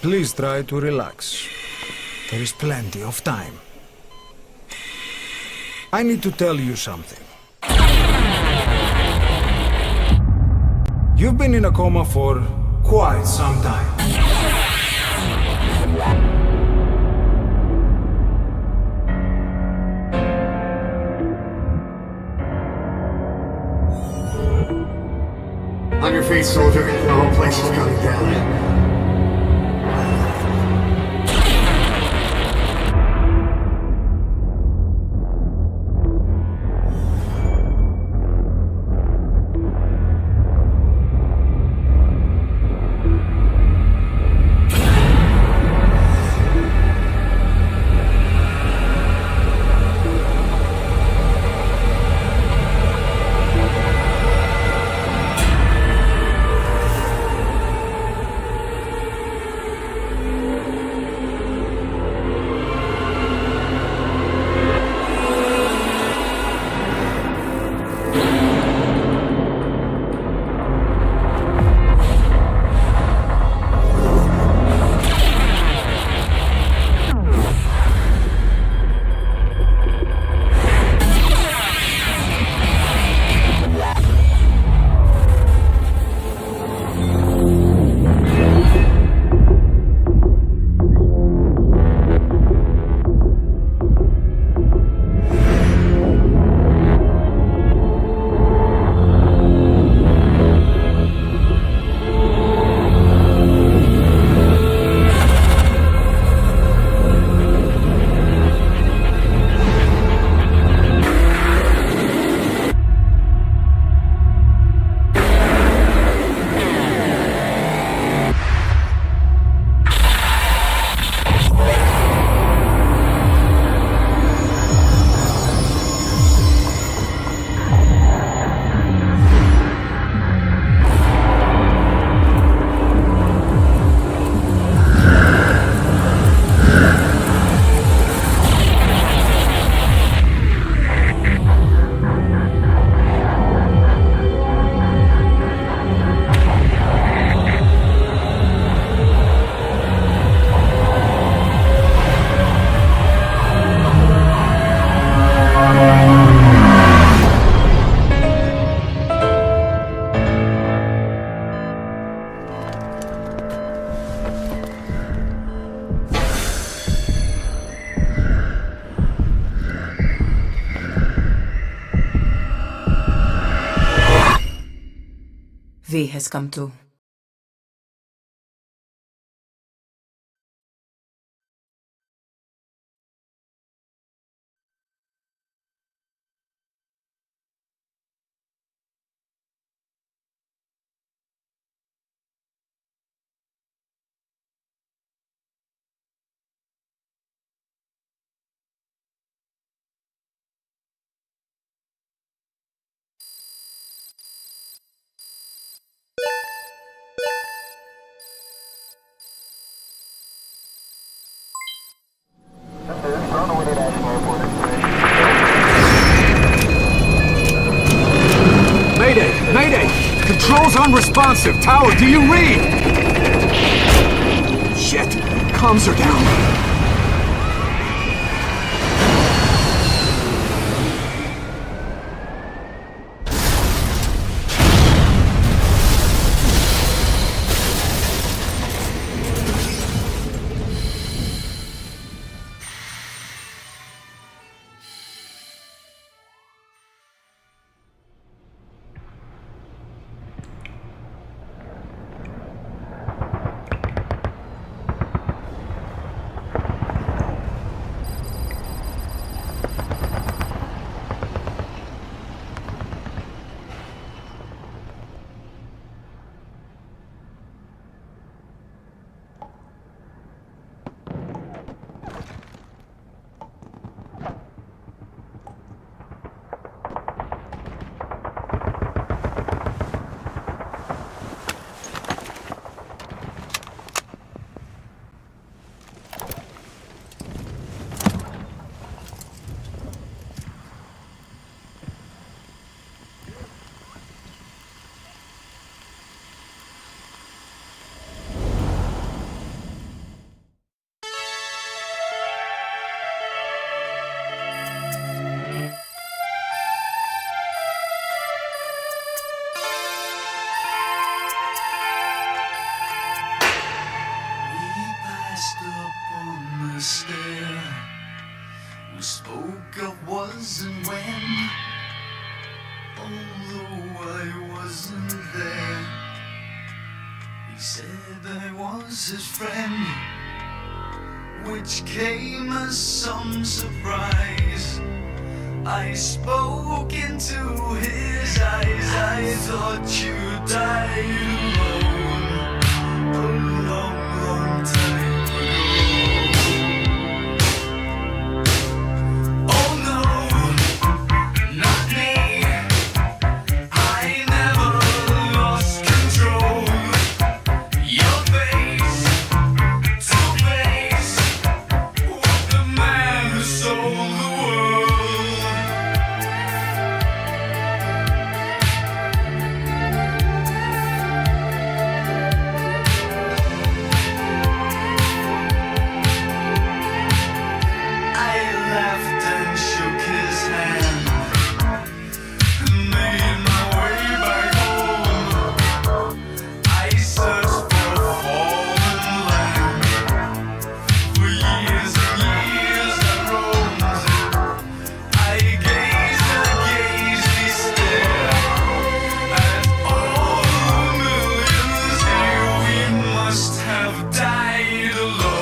Please try to relax. There is plenty of time. I need to tell you something. You've been in a coma for quite some time. On your feet, soldier. The whole place is coming down. V has come to. Mayday! Mayday! Controls unresponsive! Tower, do you read? Shit! Comms are down. said I was his friend, which came as some surprise. I spoke into his eyes. I thought you died alone a long, long time ago. Oh no, not me. I never lost control. Your face to face with the man who sold the world. I laughed and shook his hand and made my way back home. I searched for a fallen land. For years and years I roamed. I gazed stare at all the millions here. We must have died alone.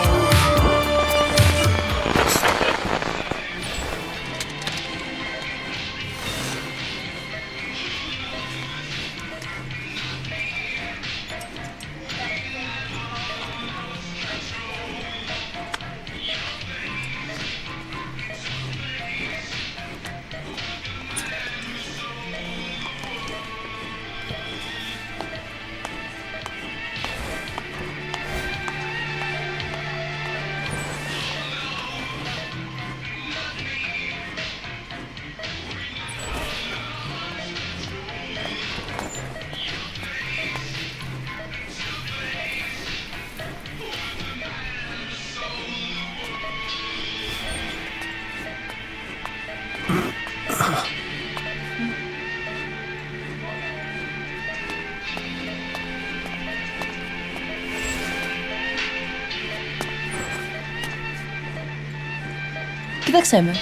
Κοιτάξέ με.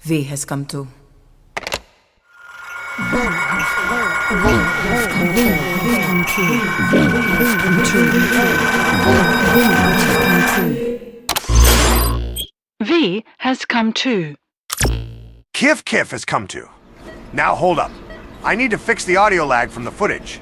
V has come to. V has come to. Kif has come to. Now hold up. I need to fix the audio lag from the footage.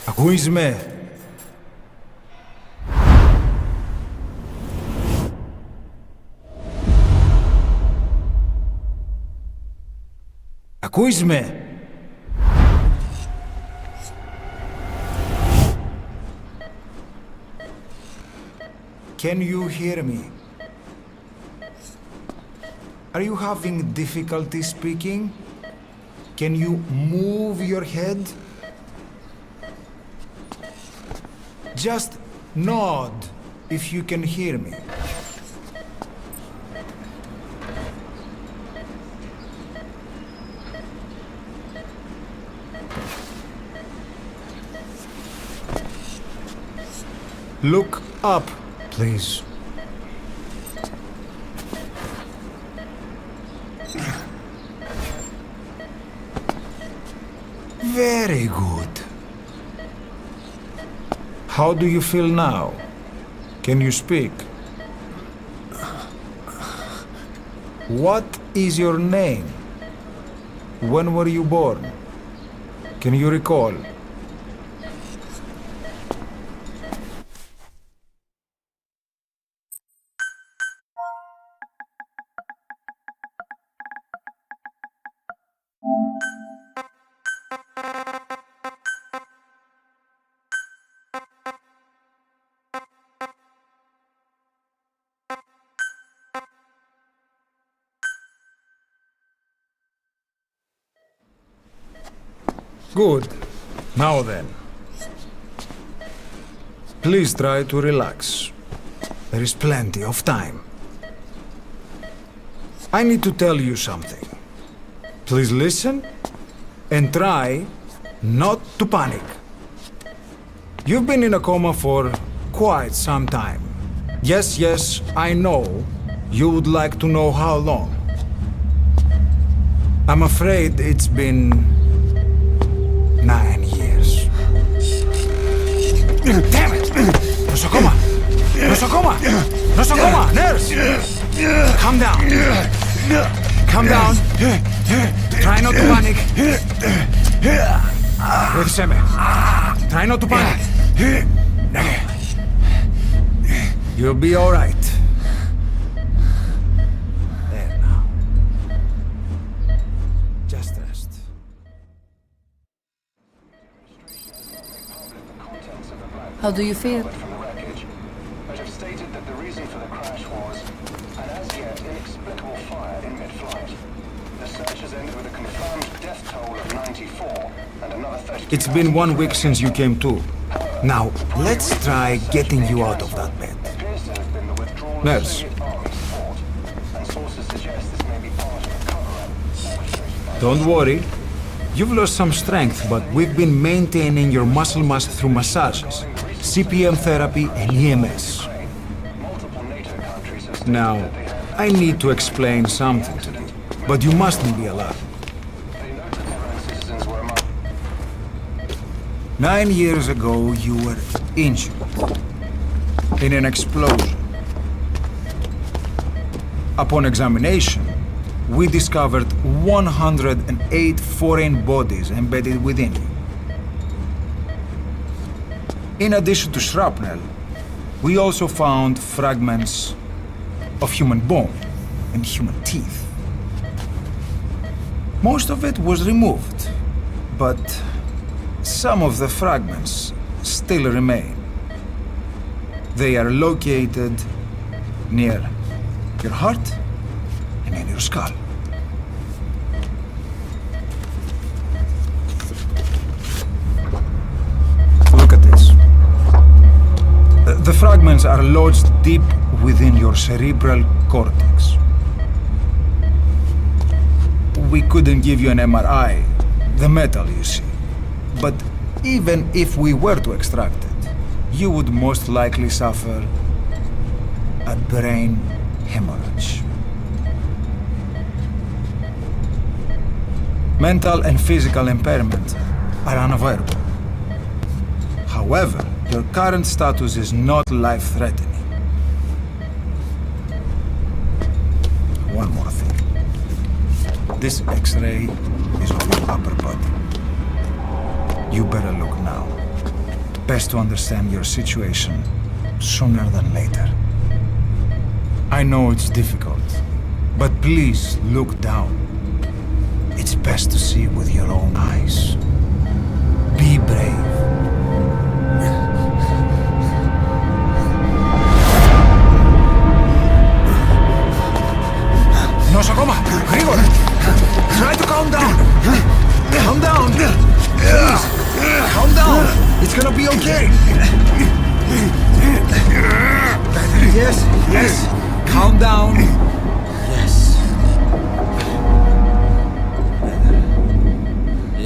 Ακούεις με? Ακούεις με? Can you hear me? Are you having difficulty speaking? Can you move your head? Just nod if you can hear me. Look up, please. Very good. How do you feel now? Can you speak? What is your name? When were you born? Can you recall? Good. Now then. Please try to relax. There is plenty of time. I need to tell you something. Please listen and try not to panic. You've been in a coma for quite some time. Yes, I know you would like to know how long. I'm afraid it's been 9 years. Damn it! Nosocoma! Nosocoma! Nosocoma! Nurse! Calm down. Calm down. Try not to panic. Ρώτησέ με. Try not to panic. You'll be all right. There now. Just rest. How do you feel? From the wreckage, but have stated that the reason for the crash was an as yet inexplicable fire in mid-flight. The search has ended with a confirmed death toll of 94 and another 30. It's been 1 week since you came to. Now, let's try getting you out of that bed. Appears to have been the withdrawal Nurse. of Soviet army support, and sources suggest this may be part of a cover-up orchestrated by Don't worry. You've lost some strength, but we've been maintaining your muscle mass through massages, CPM therapy, and EMS. multiple NATO countries have Now, I need to explain something to you, but you mustn't be alarmed. they note that their own citizens were among 9 years ago, you were injured in an explosion. Upon examination, we discovered 108 foreign bodies embedded within you. In addition to shrapnel, we also found fragments of human bone and human teeth. Most of it was removed, but some of the fragments still remain. They are located near your heart and in your skull. Look at this. The fragments are lodged deep within your cerebral cortex. We couldn't give you an MRI, the metal, you see. But even if we were to extract it, you would most likely suffer a brain hemorrhage. Mental and physical impairment are unavoidable. However, your current status is not life-threatening. One more thing. This X-ray is of your upper body. You better look now. Best to understand your situation sooner than later. I know it's difficult, but please look down. It's best to see with your own eyes. Be brave. Νοσοκόμα! Γρήγορα! Try to calm down! Calm down! Please! Calm down! It's gonna be okay! Yes! Calm down! Yes.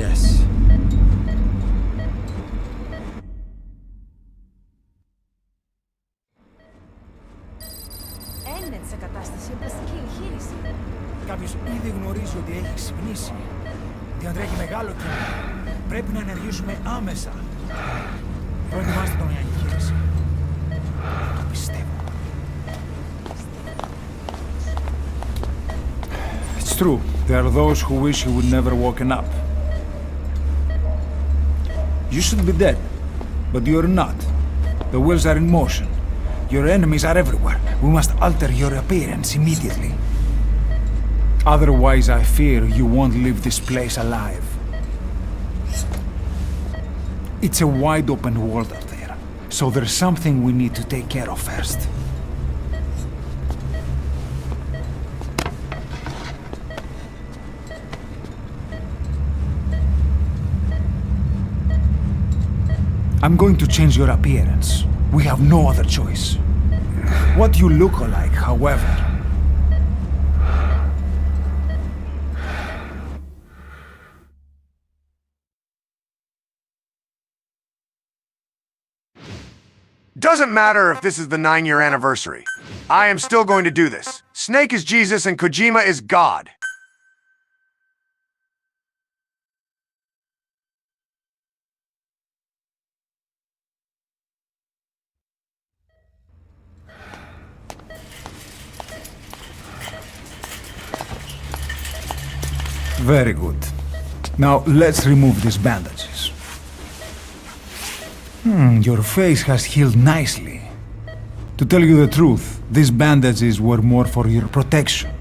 Yes. Έγινε σε κατάσταση πλαστική εγχείρηση. κάποιος ήδη γνωρίζει ότι έχει ξυπνήσει. Και αν τρέχει μεγάλο κίνημα, πρέπει να ενεργήσουμε άμεσα. Προετοιμάστε τον για εγχείρηση. Το πιστεύω. It's true. There are those who wish you would never woken up. You should be dead, but you're not. The wheels are in motion. Your enemies are everywhere. We must alter your appearance immediately. Otherwise, I fear you won't leave this place alive. It's a wide open world out there, so there's something we need to take care of first. I'm going to change your appearance. We have no other choice. What you look like, however. Doesn't matter if this is the 9-year anniversary. I am still going to do this. Snake is Jesus and Kojima is God. Very good. Now let's remove these bandages. Your face has healed nicely. To tell you the truth, these bandages were more for your protection,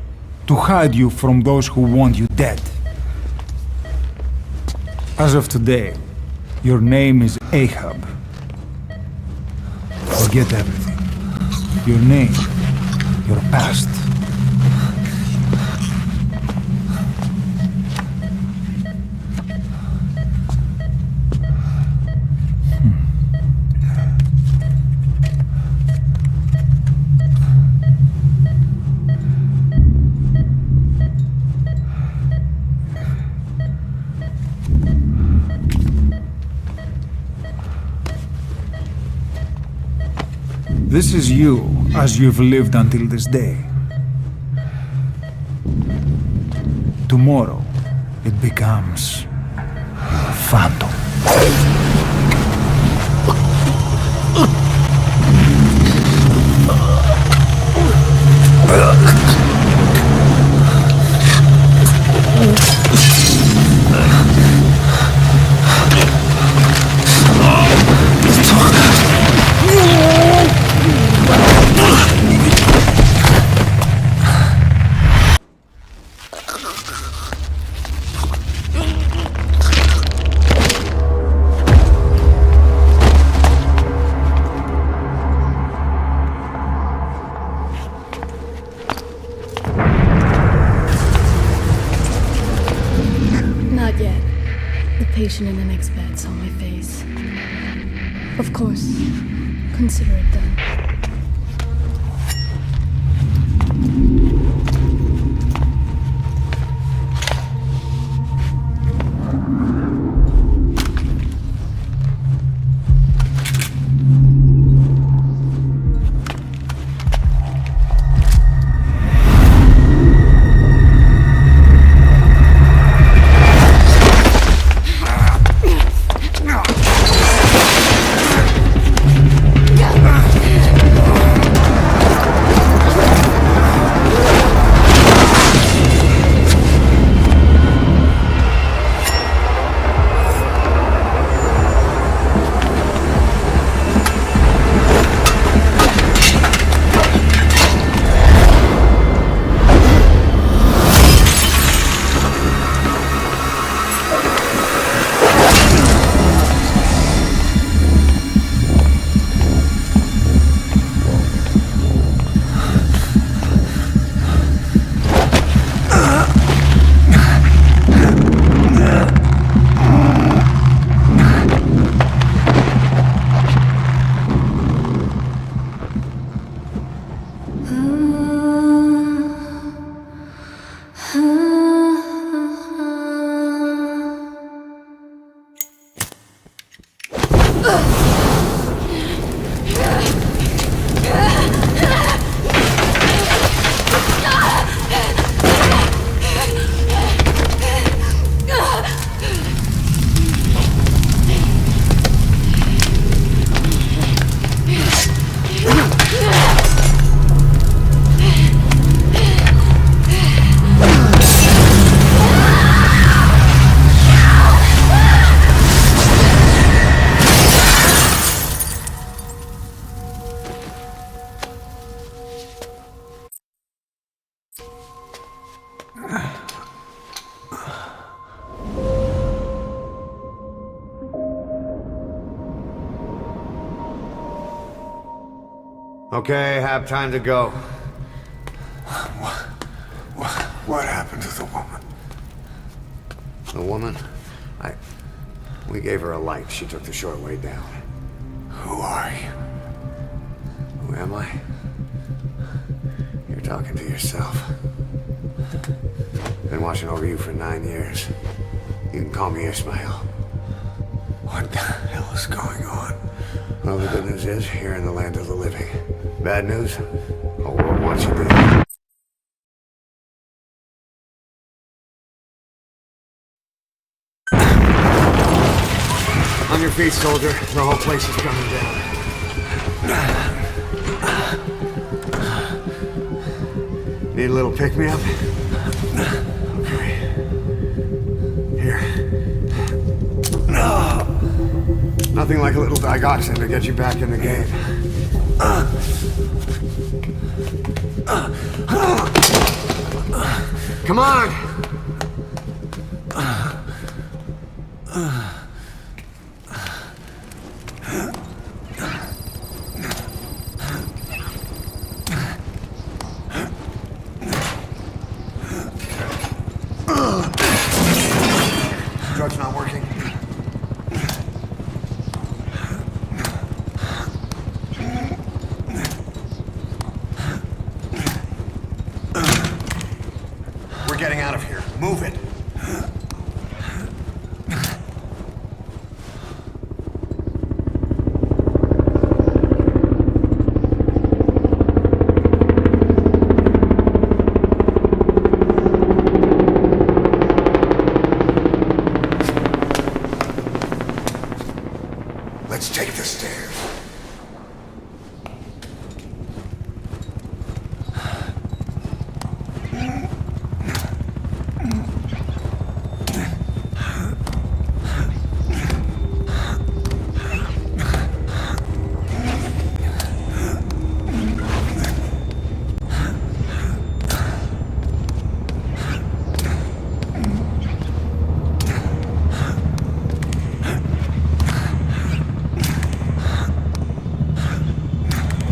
to hide you from those who want you dead. As of today, your name is Ahab. Forget everything. Your name, your past. This is you, as you've lived until this day. Tomorrow, it becomes your phantom. Not yet. The patient in the next bed saw my face. Of course. Consider it done. Okay, have time to go. What happened to the woman? The woman? We gave her a light. She took the short way down. Who are you? Who am I? You're talking to yourself. Been watching over you for 9 years. You can call me Ismail. What the hell is going on? Well, the good news is, you're in the land of the living. Bad news? Whole world wants you dead. On your feet, soldier. The whole place is coming down. Need a little pick-me-up? Okay. Here. Nothing like a little digoxin to get you back in the game. Come on! Drug's not working. We're getting out of here. Move it. Let's take the stairs.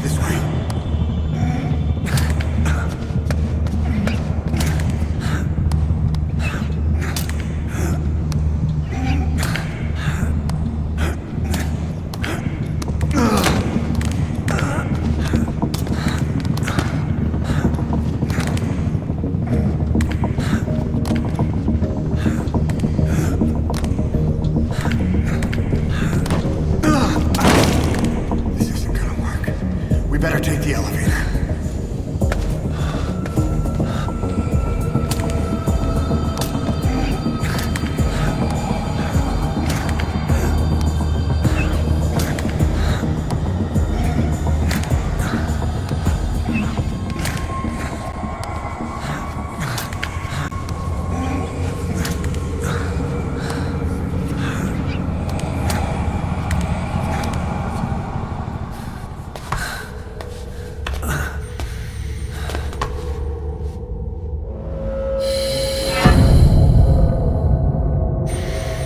This way. This isn't gonna work. We better take the elevator.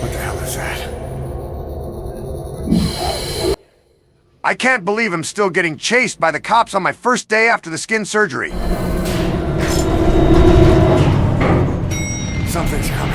What the hell is that? I can't believe I'm still getting chased by the cops on my first day after the skin surgery. Something's coming.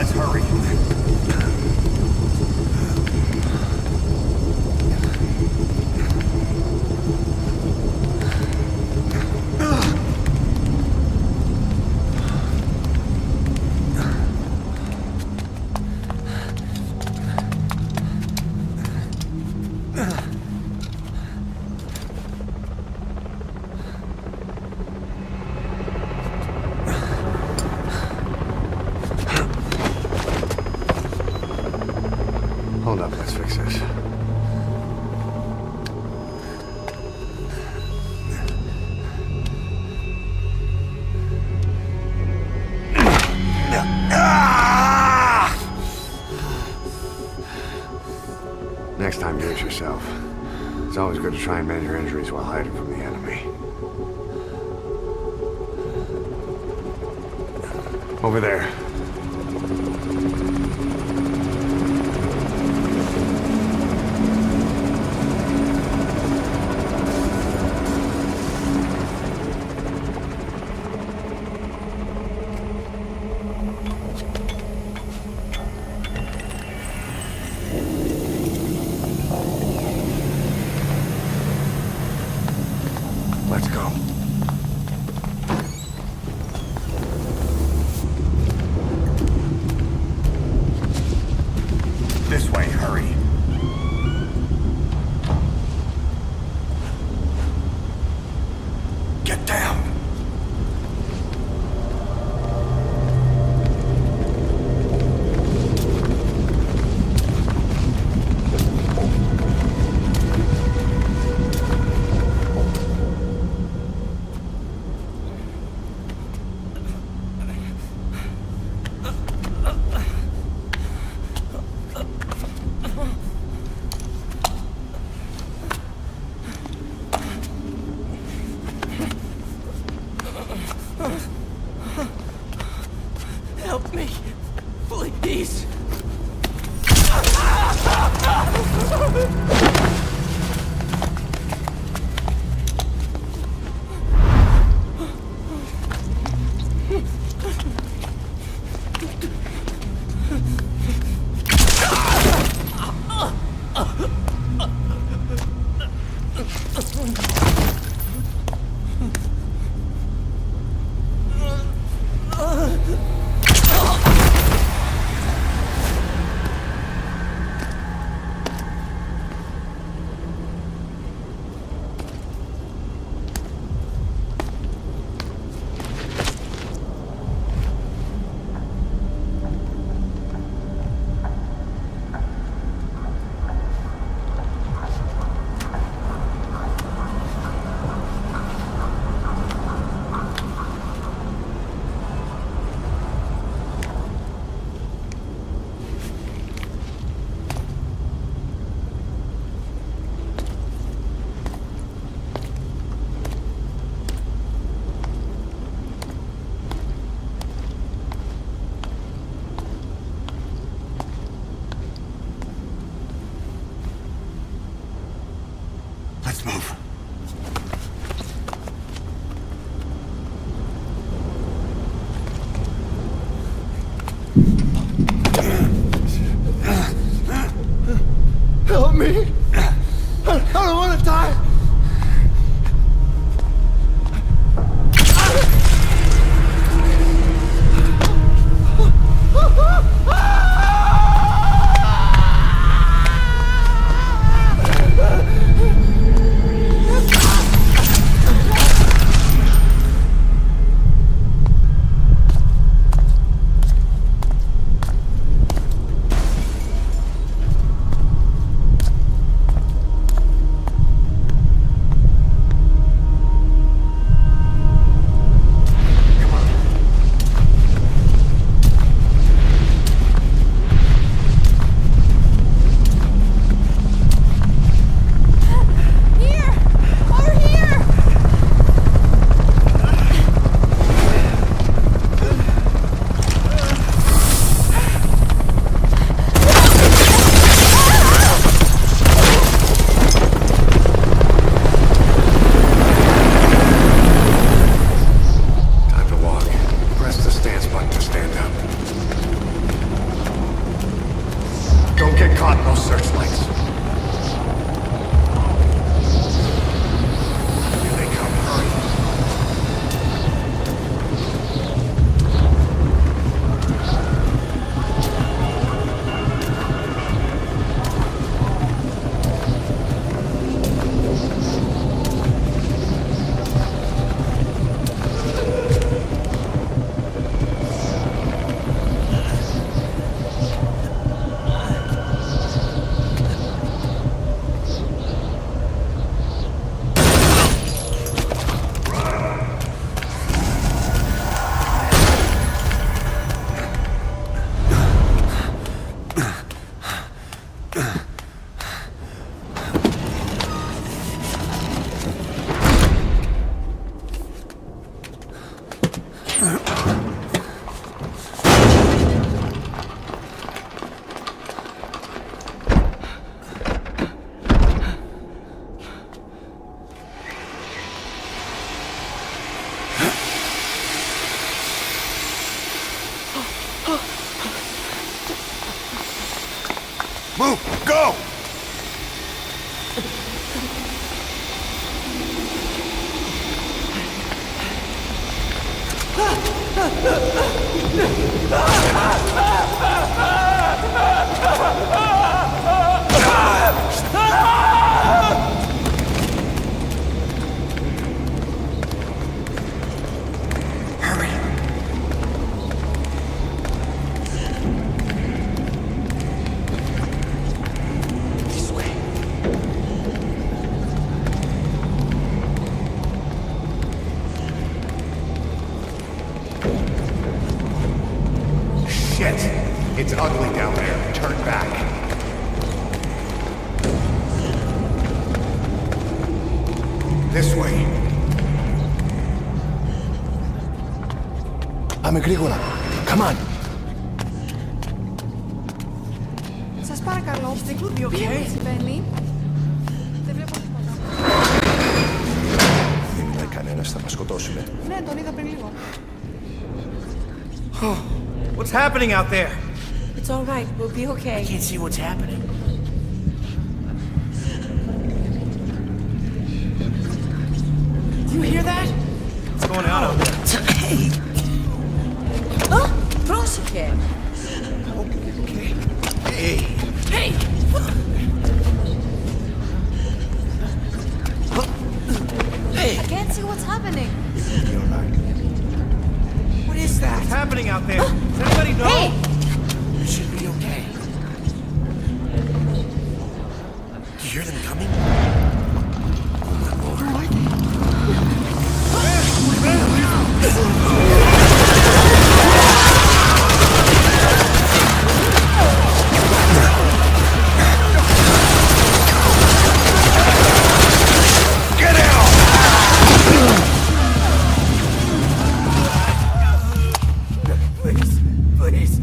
Let's hurry. Hold up, let's fix this. Next time, do it yourself. It's always good to try and mend your injuries while hiding from the enemy. Over there. Let's go. This way, hurry. Get down! Help me, please. Let's move. Help me! I don't want to die! those searchlights. Here they come. Hurry. Move! Go! It's ugly down there. Turn back. This way. Πάμε γρήγορα. Come on. Σας παρακαλώ, τι συμβαίνει? Δεν βλέπω τίποτα. Δεν ήταν κανένας, θα μας σκοτώσουνε. Ναι, τον είδα πριν λίγο. What's happening out there? It's all right. We'll be okay. I can't see what's happening. Do you hear that? What's going on out there? Hey! Oh, πρόσεχε! Okay. Hey! Hey! Hey! I can't see what's happening. You're all right. What is that? What's happening out there? Does anybody know? Hey! You should be okay. Do you hear them coming? Please, please.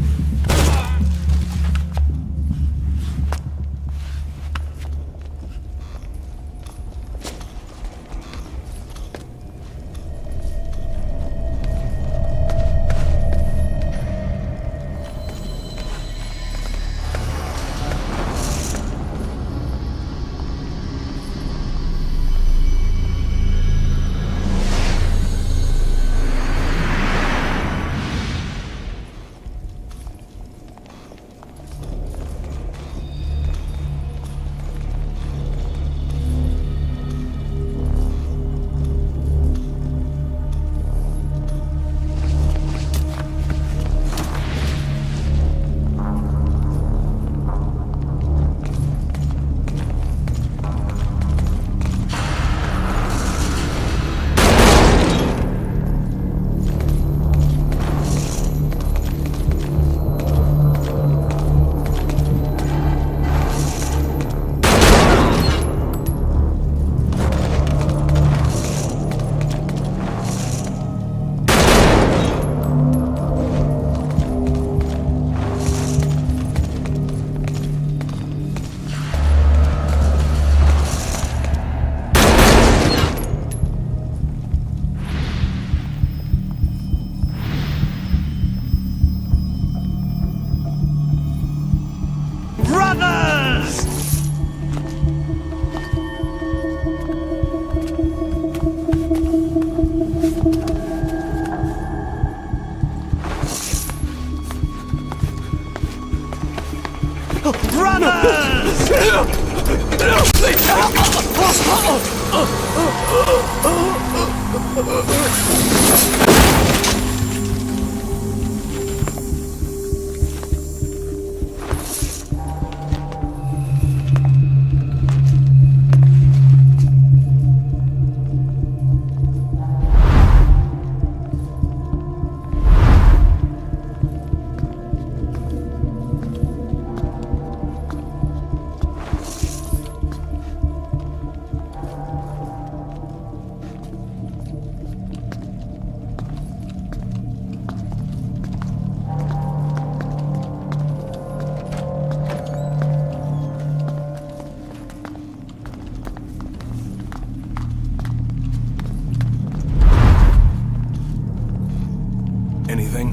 Anything?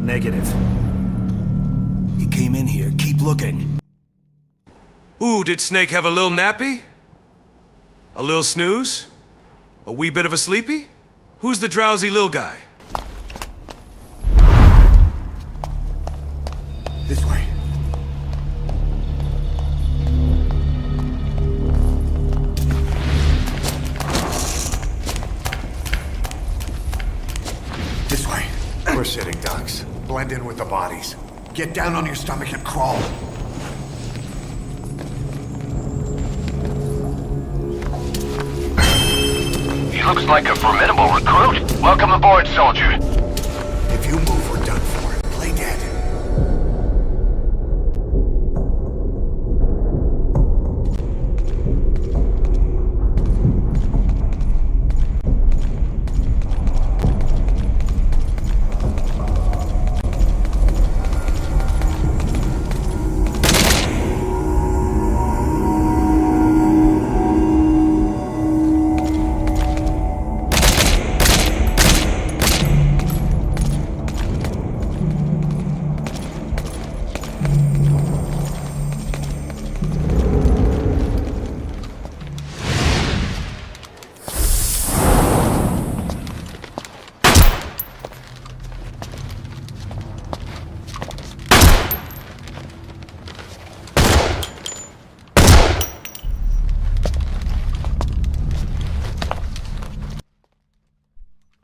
Negative. He came in here. Keep looking. Ooh, did Snake have a little nappy? A little snooze? A wee bit of a sleepy? Who's the drowsy little guy? This way. This way. We're sitting ducks. Blend in with the bodies. Get down on your stomach and crawl. He looks like a formidable recruit. Welcome aboard, soldier. If you move, we're done for. Play dead.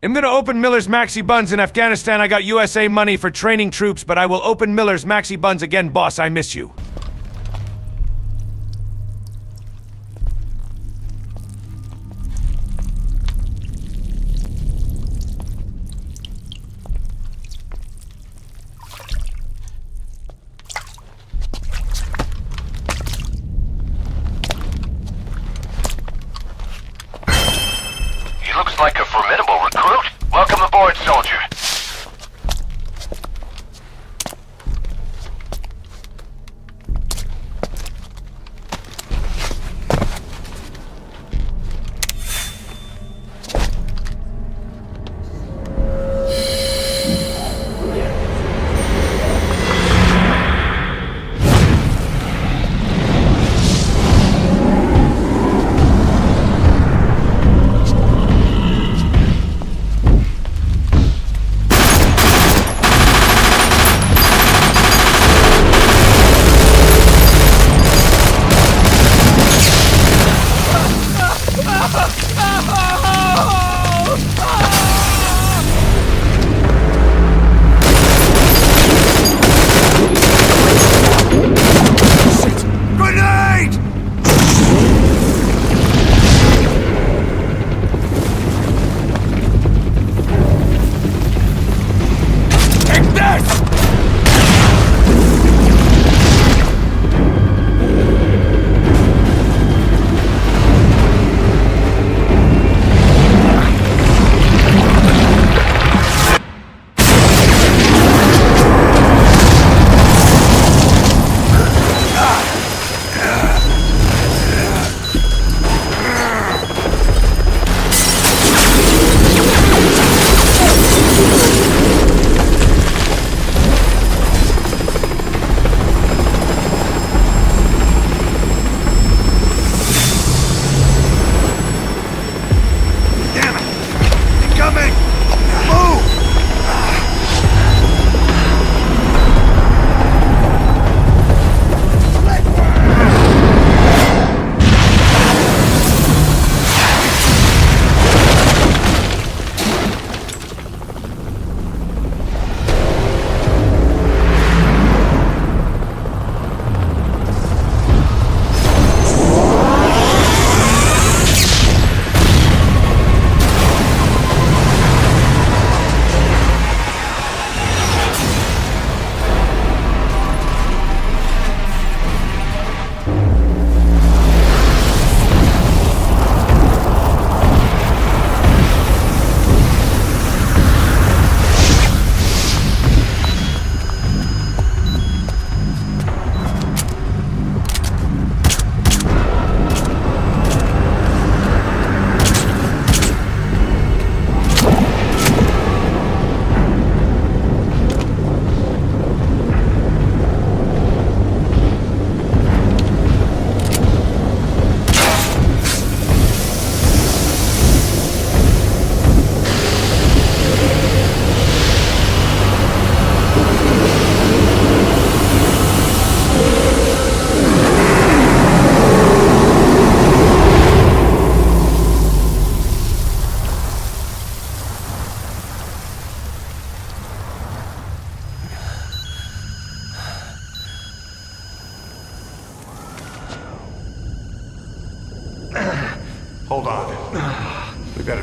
I'm gonna open Miller's Maxi Buns in Afghanistan. I got USA money for training troops, but I will open Miller's Maxi Buns again, boss. I miss you. He looks like a formidable recruit. Welcome aboard, soldier.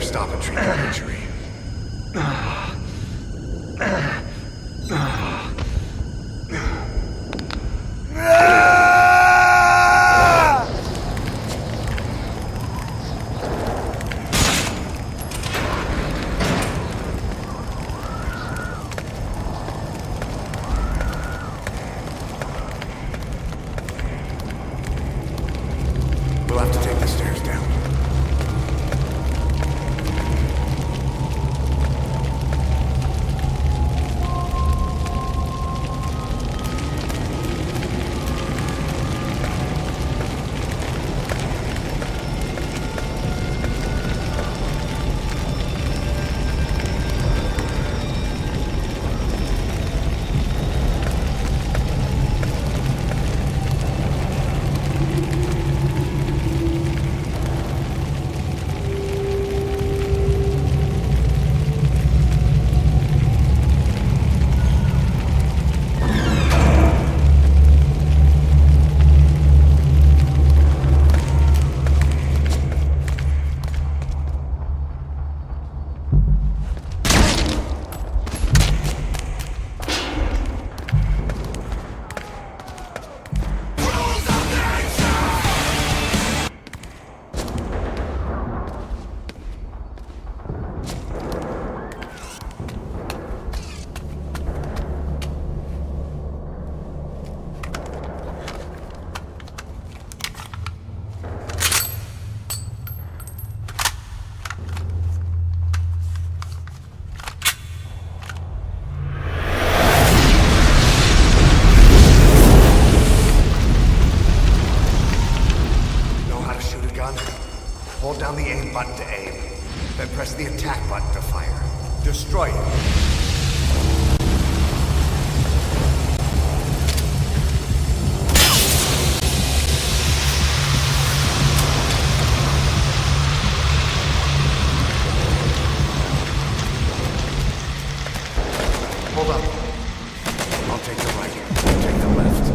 stop and treat that injury. We'll have to take the stairs down. Hold down the aim button to aim, then press the attack button to fire. Destroy it. Hold up. I'll take the right. You take the left.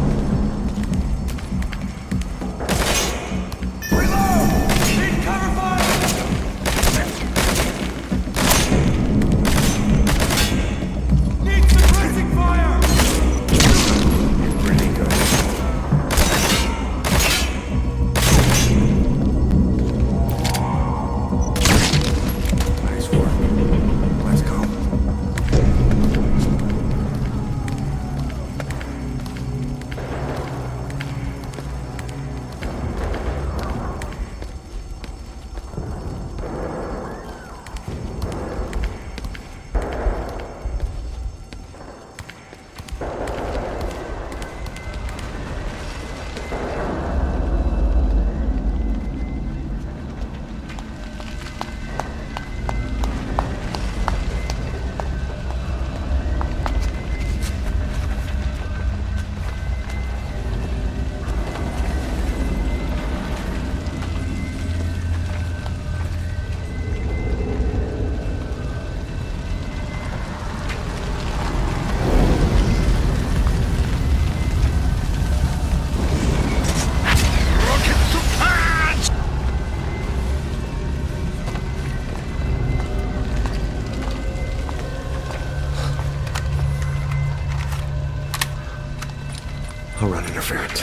I'll run interference.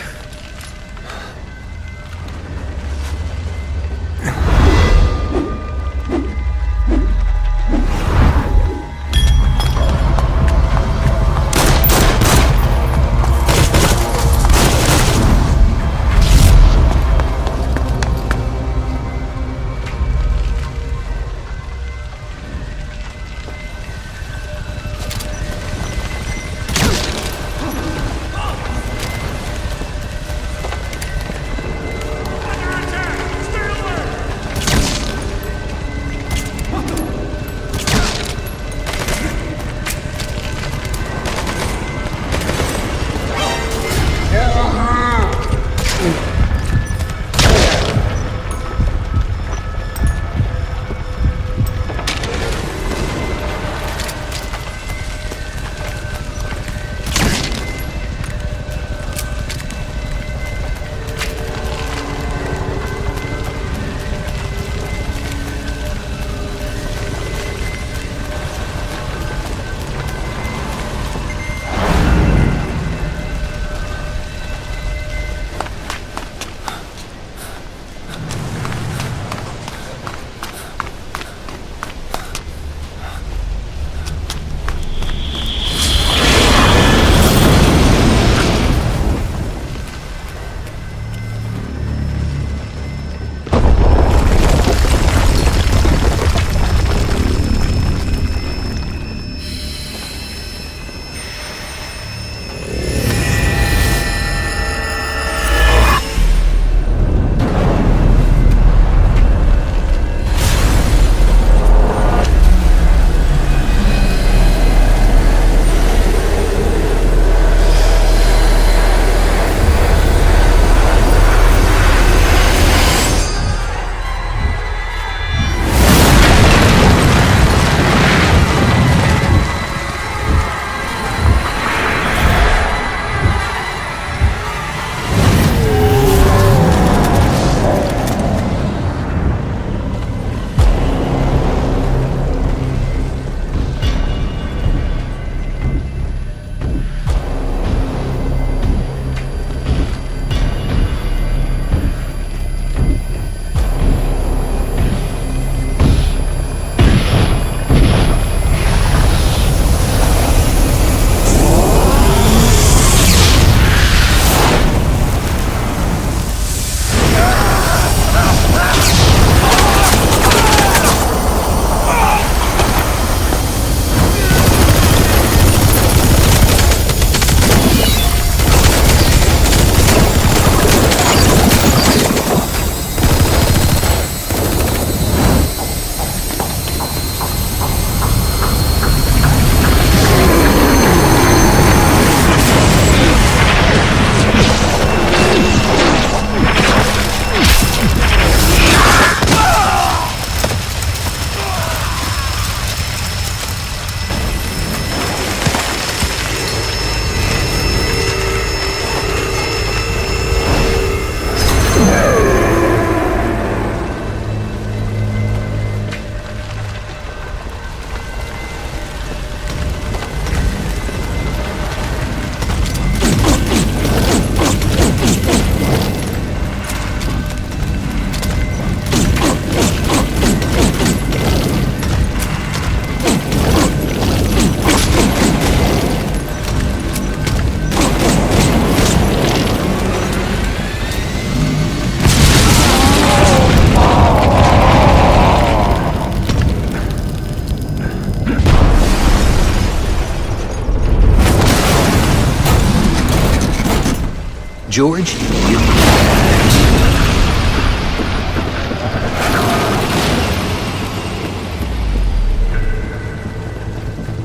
George, you...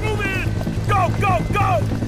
Move in! Go, go, go!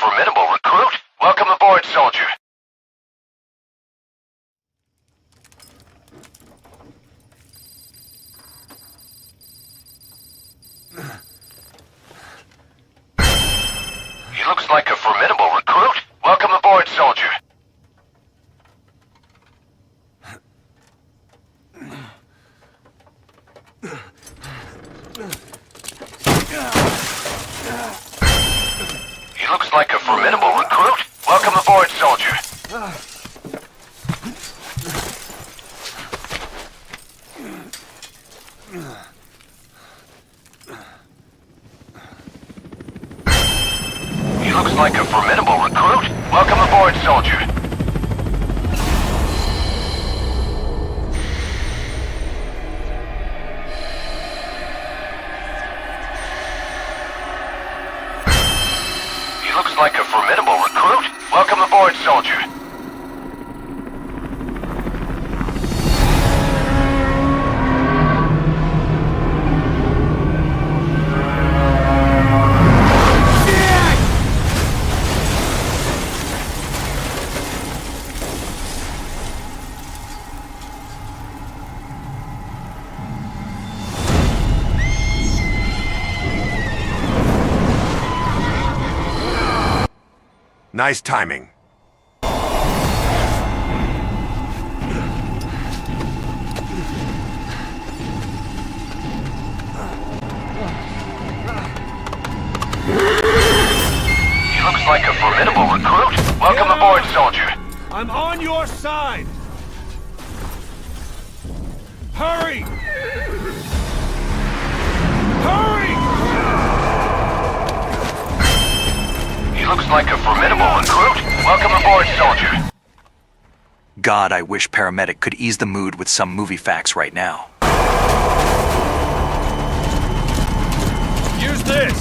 formidable recruit. Welcome aboard, soldier. He looks like a formidable recruit. Welcome aboard, soldier. He looks like a formidable recruit. Welcome aboard, soldier. He looks like a formidable recruit. Welcome aboard, soldier. He looks like a formidable recruit. Welcome aboard, soldier. Nice timing. He looks like a formidable recruit. Welcome aboard, soldier. I'm on your side! Hurry! Hurry! He looks like a formidable recruit. Welcome aboard, soldier. God, I wish Paramedic could ease the mood with some movie facts right now. Use this!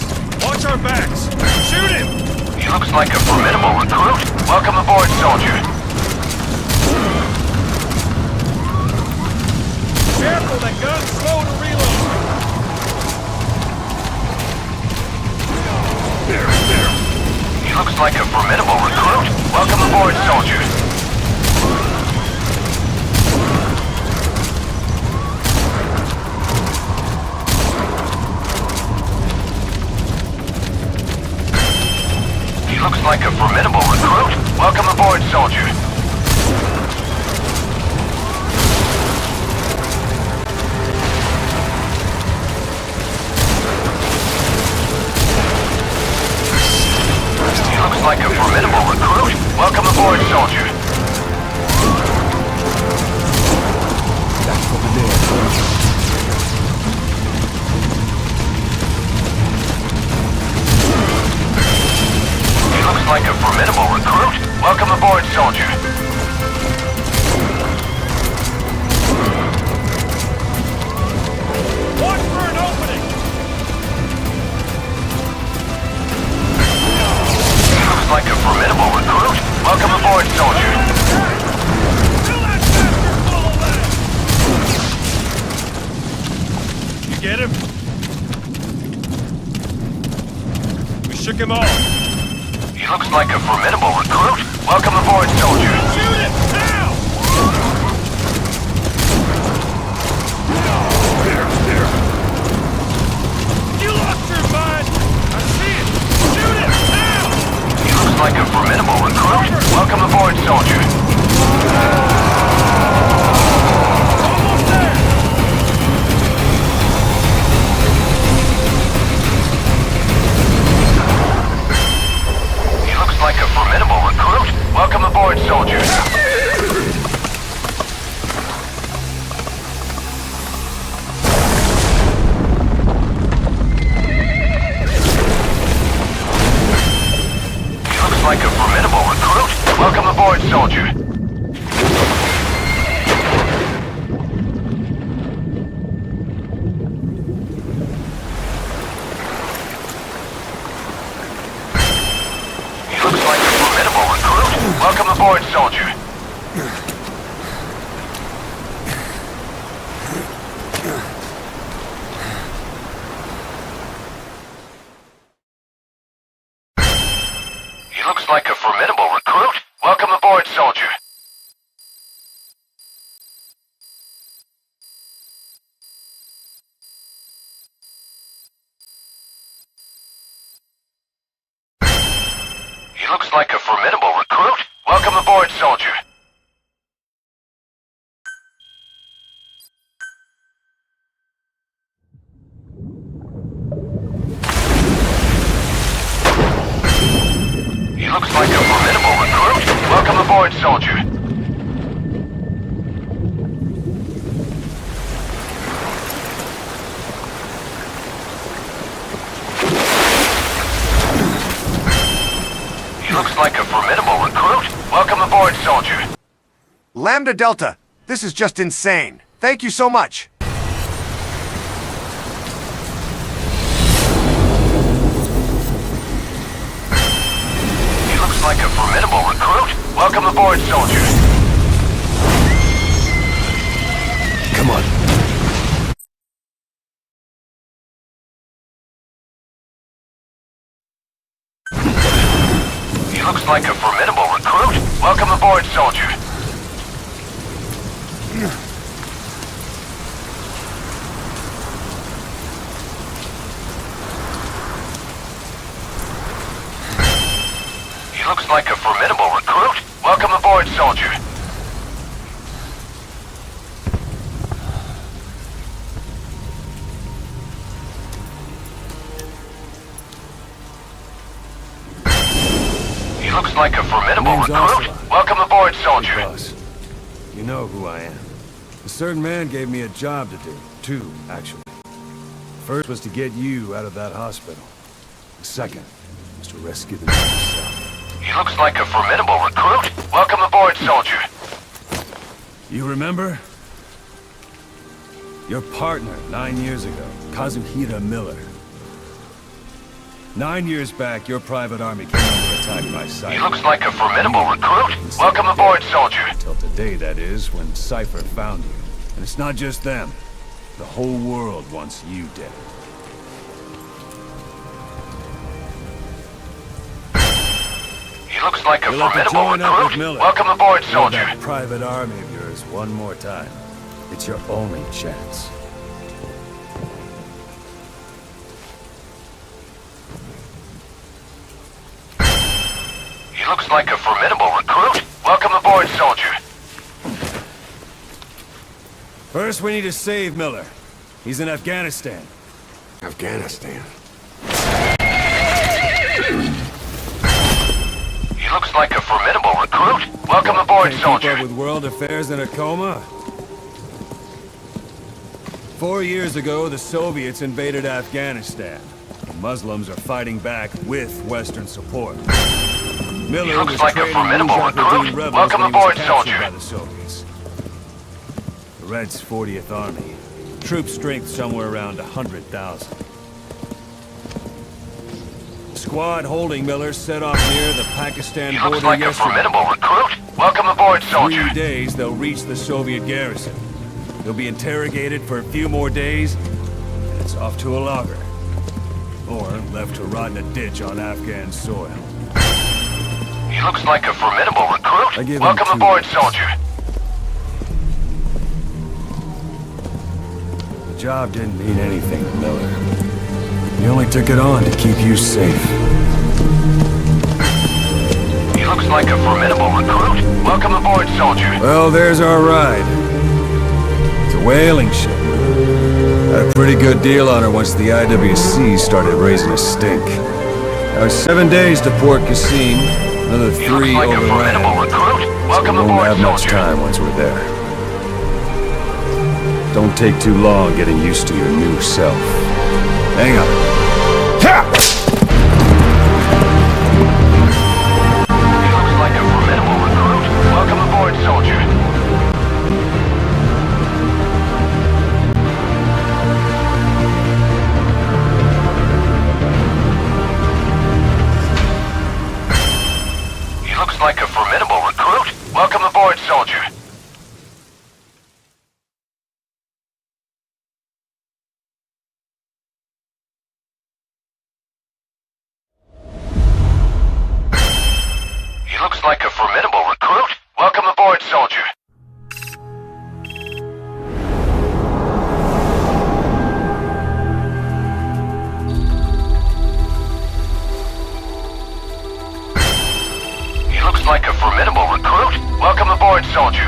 Watch our backs! Shoot him! He looks like a formidable recruit. Welcome aboard, soldier. Careful, that gun's slow to reload! He looks like a formidable recruit. Welcome aboard, soldier. He looks like a formidable recruit. Welcome aboard, soldier. He looks like a formidable recruit. Welcome aboard, soldier. Back over there, soldier. He looks like a formidable recruit. Welcome aboard, soldier. Watch for an opening! He looks like a formidable recruit. Welcome aboard, soldier. Fill that bastard full of lead! You get him? We shook him off. He looks like a formidable recruit. Welcome aboard, soldier. Shoot him! Now! You lost your mind! I see it! Shoot him! Now! He looks like a formidable recruit. Welcome aboard, soldier. Almost there! He looks like a formidable recruit. Welcome aboard, soldier. He looks like a formidable recruit. Welcome aboard, soldier. He looks like a formidable recruit. Welcome aboard, soldier. Looks like a formidable recruit. Welcome aboard, soldier. He looks like a formidable recruit. Welcome aboard, soldier. Lambda Delta, this is just insane. Thank you so much. He looks like a formidable recruit. Welcome aboard, soldier. Come on. He looks like a formidable recruit. Welcome aboard, soldier. He looks like a formidable recruit. Welcome aboard, soldier. He looks like a formidable Name's recruit. Ocelot. Welcome aboard, soldier. Boss, you know who I am. A certain man gave me a job to do. Two, actually. First was to get you out of that hospital. The second was to rescue the man himself. He looks like a formidable recruit. Welcome aboard, soldier. You remember? Your partner 9 years ago, Kazuhira Miller. 9 years back, your private army came under attack by Cipher. He looks like a formidable recruit. Welcome aboard, soldier. Until today, that is, when Cipher found you. And it's not just them. The whole world wants you dead. He looks like a You'll have to formidable join up with recruit. Miller. Welcome aboard, Build soldier. that private army of yours one more time. It's your only chance. He looks like a formidable recruit. Welcome aboard, soldier. First, we need to save Miller. He's in Afghanistan. Afghanistan. He looks like a formidable recruit. Welcome aboard, Can't keep soldier. up with world affairs in a coma? 4 years ago, the Soviets invaded Afghanistan. The Muslims are fighting back with Western support. Miller looks was like a training formidable Mujahideen recruit. rebels Welcome when he was aboard, captured soldier. by the Soviets. The Reds' 40th Army. Troop strength somewhere around 100,000. Squad holding Miller set off near the Pakistan He border looks like a yesterday. formidable recruit. Welcome aboard, soldier. 3 days, they'll reach the Soviet garrison. They'll be interrogated for a few more days, and it's off to a logger. Or left to rot in a ditch on Afghan soil. He looks like a formidable I recruit. give him Welcome 2 aboard, days. soldier. The job didn't mean anything to Miller. He only took it on to keep you safe. He looks like a formidable recruit. Welcome aboard, soldier. Well, there's our ride. It's a whaling ship. Had a pretty good deal on her once the IWC started raising a stink. Now it's 7 days to Port Qasim, another He looks 3 like a overland. formidable recruit. So Welcome we won't aboard, have much soldier. time once we're there. Don't take too long getting used to your new self. Hang on. Ha! He looks like a formidable recruit. Welcome aboard, soldier. He looks like a formidable recruit. Welcome aboard, soldier. He looks like a formidable recruit. Welcome aboard, soldier. He looks like a formidable recruit. Welcome aboard, soldier.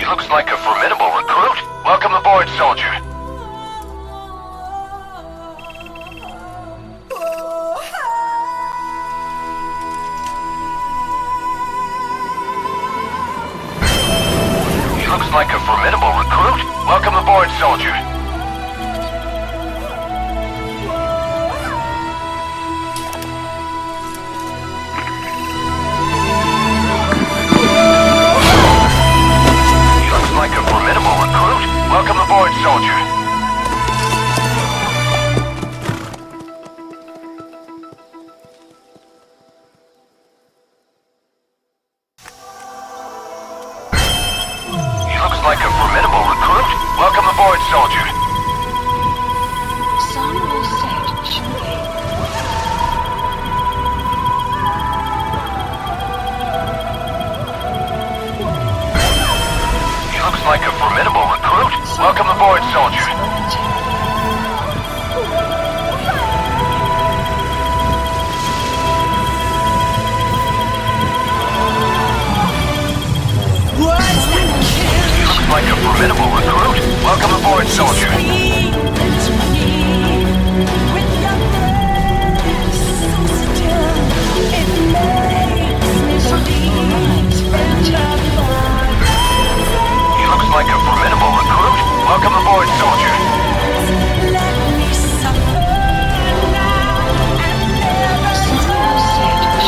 looks like a formidable recruit. Welcome aboard, soldier. He looks like a formidable recruit. Welcome aboard, soldier. Like a formidable recruit. Welcome aboard, soldier. He looks like a formidable recruit. Welcome aboard, soldier. Sun will set shortly. Looks like a formidable recruit. Welcome aboard, soldier. Looks like a formidable recruit. Welcome aboard, soldier. Looks like a formidable recruit. Welcome aboard, soldier. Let me suffer now and never set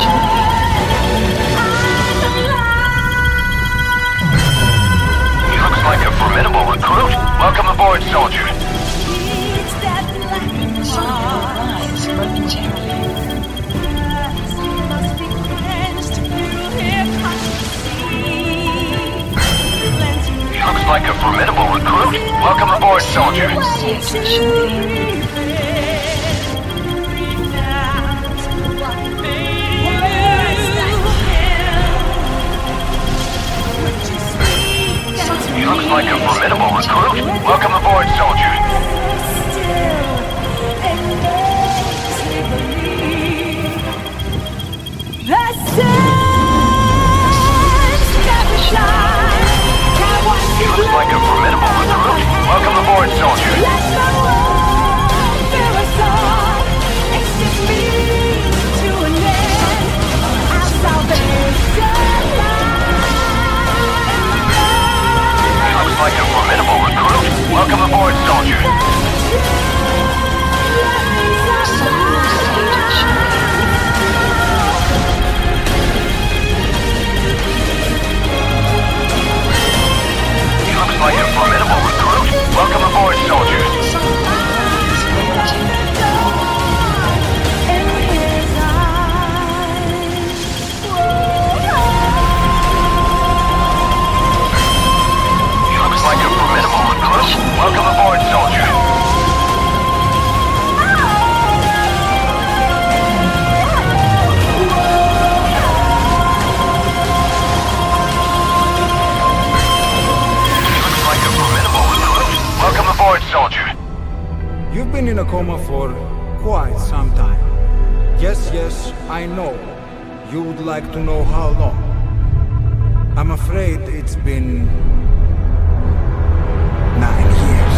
shortly. He looks like a formidable recruit. Welcome aboard, soldier. Sun will rise momentarily. Looks like a formidable recruit. Welcome aboard, soldier. He looks like a formidable recruit. Welcome aboard, soldier. He looks like a formidable recruit. Welcome aboard, soldier. He looks like a formidable recruit. Welcome aboard, soldier. Like a formidable recruit. Welcome aboard, soldier. He looks like a formidable recruit. Welcome aboard, soldier. Welcome aboard, soldier. You've been in a coma for quite some time. Yes, I know. You would like to know how long. I'm afraid it's been 9 years.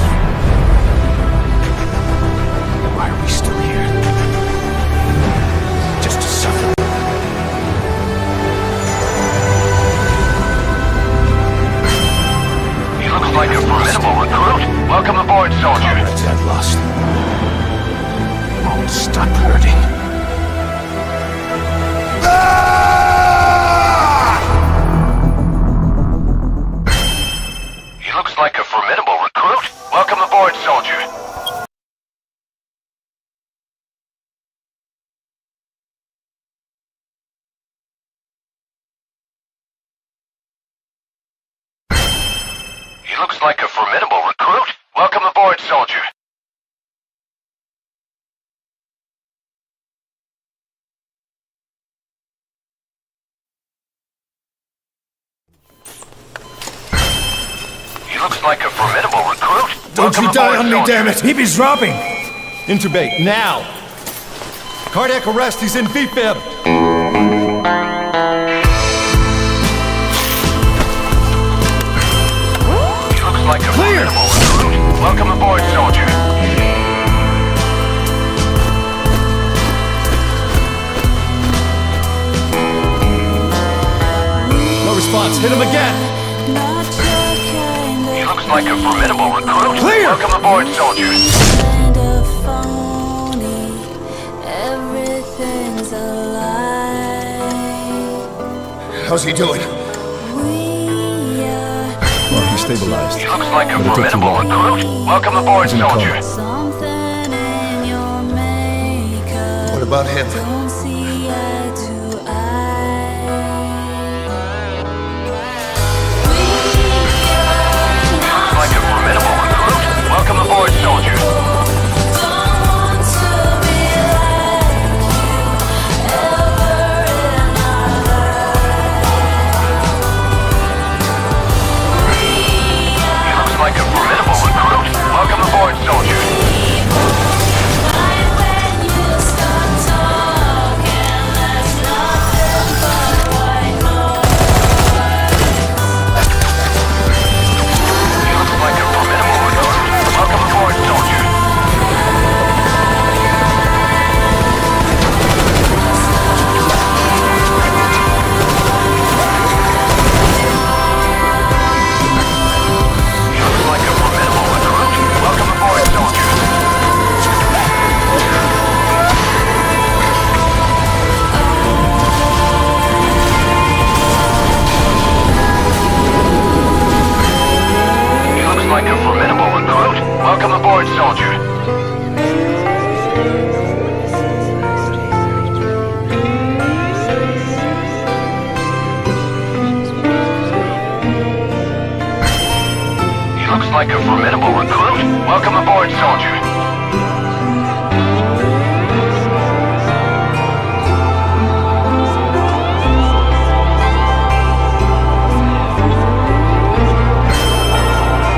Why are we still here? Just to suffer. He looks like a formidable recruit. Welcome aboard, soldier. Comrades I've lost won't stop hurting. He looks like a formidable recruit. Welcome aboard, soldier. He looks like a formidable recruit. Welcome aboard, soldier. He looks like a formidable recruit. Don't Welcome you die aboard, on me, soldier. damn it! He is dropping! Intubate, now! Cardiac arrest, he's in VFib! Welcome aboard, soldier. No response. Hit him again. He looks like a formidable recruit. Clear! Welcome aboard, soldier. How's he doing? Well, he's stabilized. He looks like a But it took too formidable long. recruit. Welcome aboard, He's in a coma. soldier. What about him? Looks like a formidable recruit. Welcome aboard, soldier. He looks like a formidable recruit. Welcome aboard, soldier. He looks like a formidable recruit. Welcome aboard, soldier. He looks like a formidable recruit. Welcome aboard, soldier. He looks like a formidable recruit. Welcome aboard, soldier.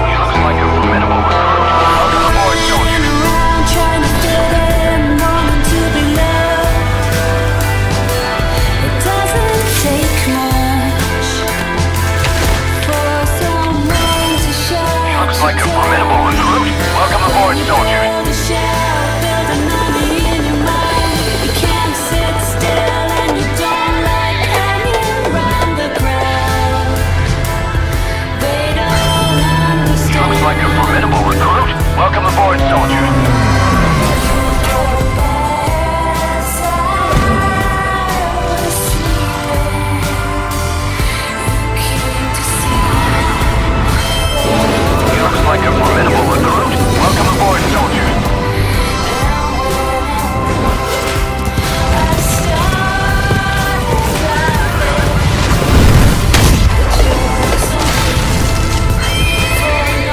He looks like a formidable recruit. Welcome aboard, soldier. He looks like a formidable recruit. Welcome aboard, soldier. He looks like a formidable recruit. Welcome aboard, soldier. He looks like a formidable recruit. Welcome aboard, soldier.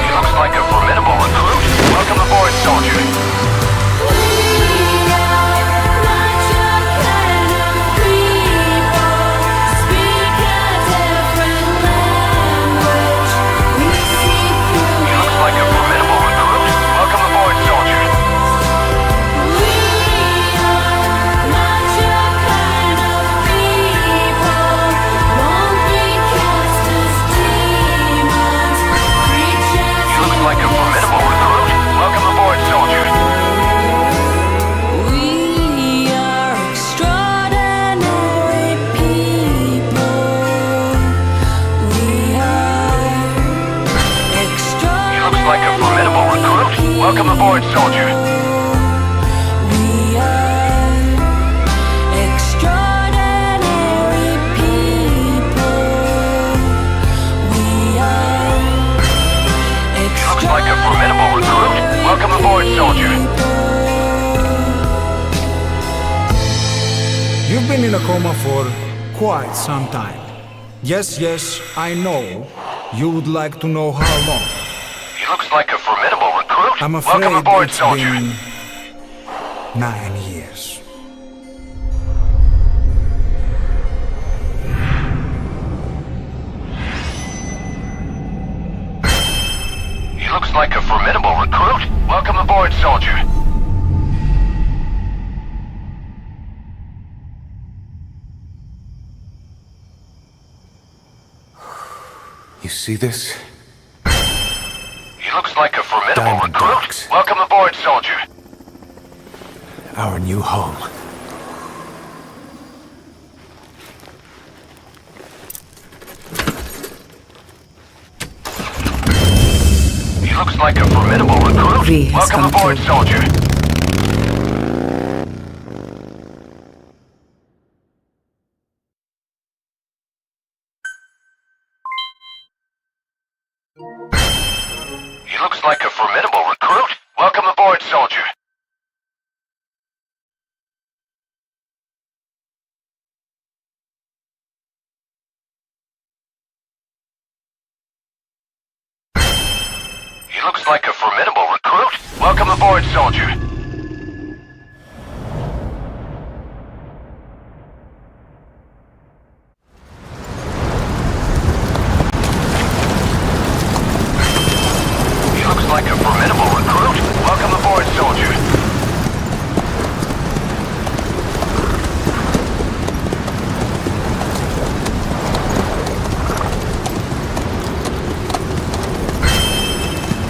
He looks like a formidable recruit. Welcome aboard, soldier. He looks like a formidable recruit. Welcome aboard, soldier. He looks like a formidable recruit. Welcome aboard, soldier. He looks like a formidable recruit. Welcome aboard, soldier. He looks like a formidable recruit. Welcome aboard, soldier. He looks like a formidable recruit. Welcome aboard, soldier. You've been in a coma for quite some time. Yes, I know. You would like to know how long. He looks like a formidable recruit. I'm afraid Welcome aboard, it's soldier. been 9 years. He looks like a formidable recruit. Welcome aboard, soldier. You see this? He looks looks like a formidable Diamond recruit. Dogs. Welcome aboard, soldier. Our new home. He looks like a formidable recruit. V has Welcome come aboard, through. soldier. He looks like a formidable recruit. Welcome aboard, soldier. He looks like a formidable recruit. Welcome aboard, soldier. He looks like a formidable recruit. Welcome aboard, soldier.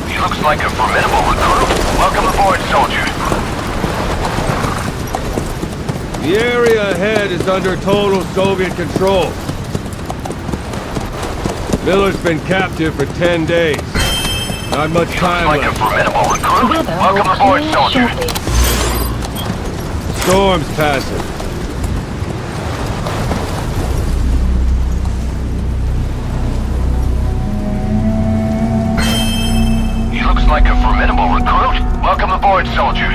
He looks like a formidable recruit. Welcome aboard, soldier. The area ahead is under total Soviet control. Miller's been captive for 10 days. Not much He looks time like a left. formidable recruit. Weather Welcome will aboard, clear soldier. shortly. Storm's passing. He looks like a formidable recruit. Welcome aboard, soldier.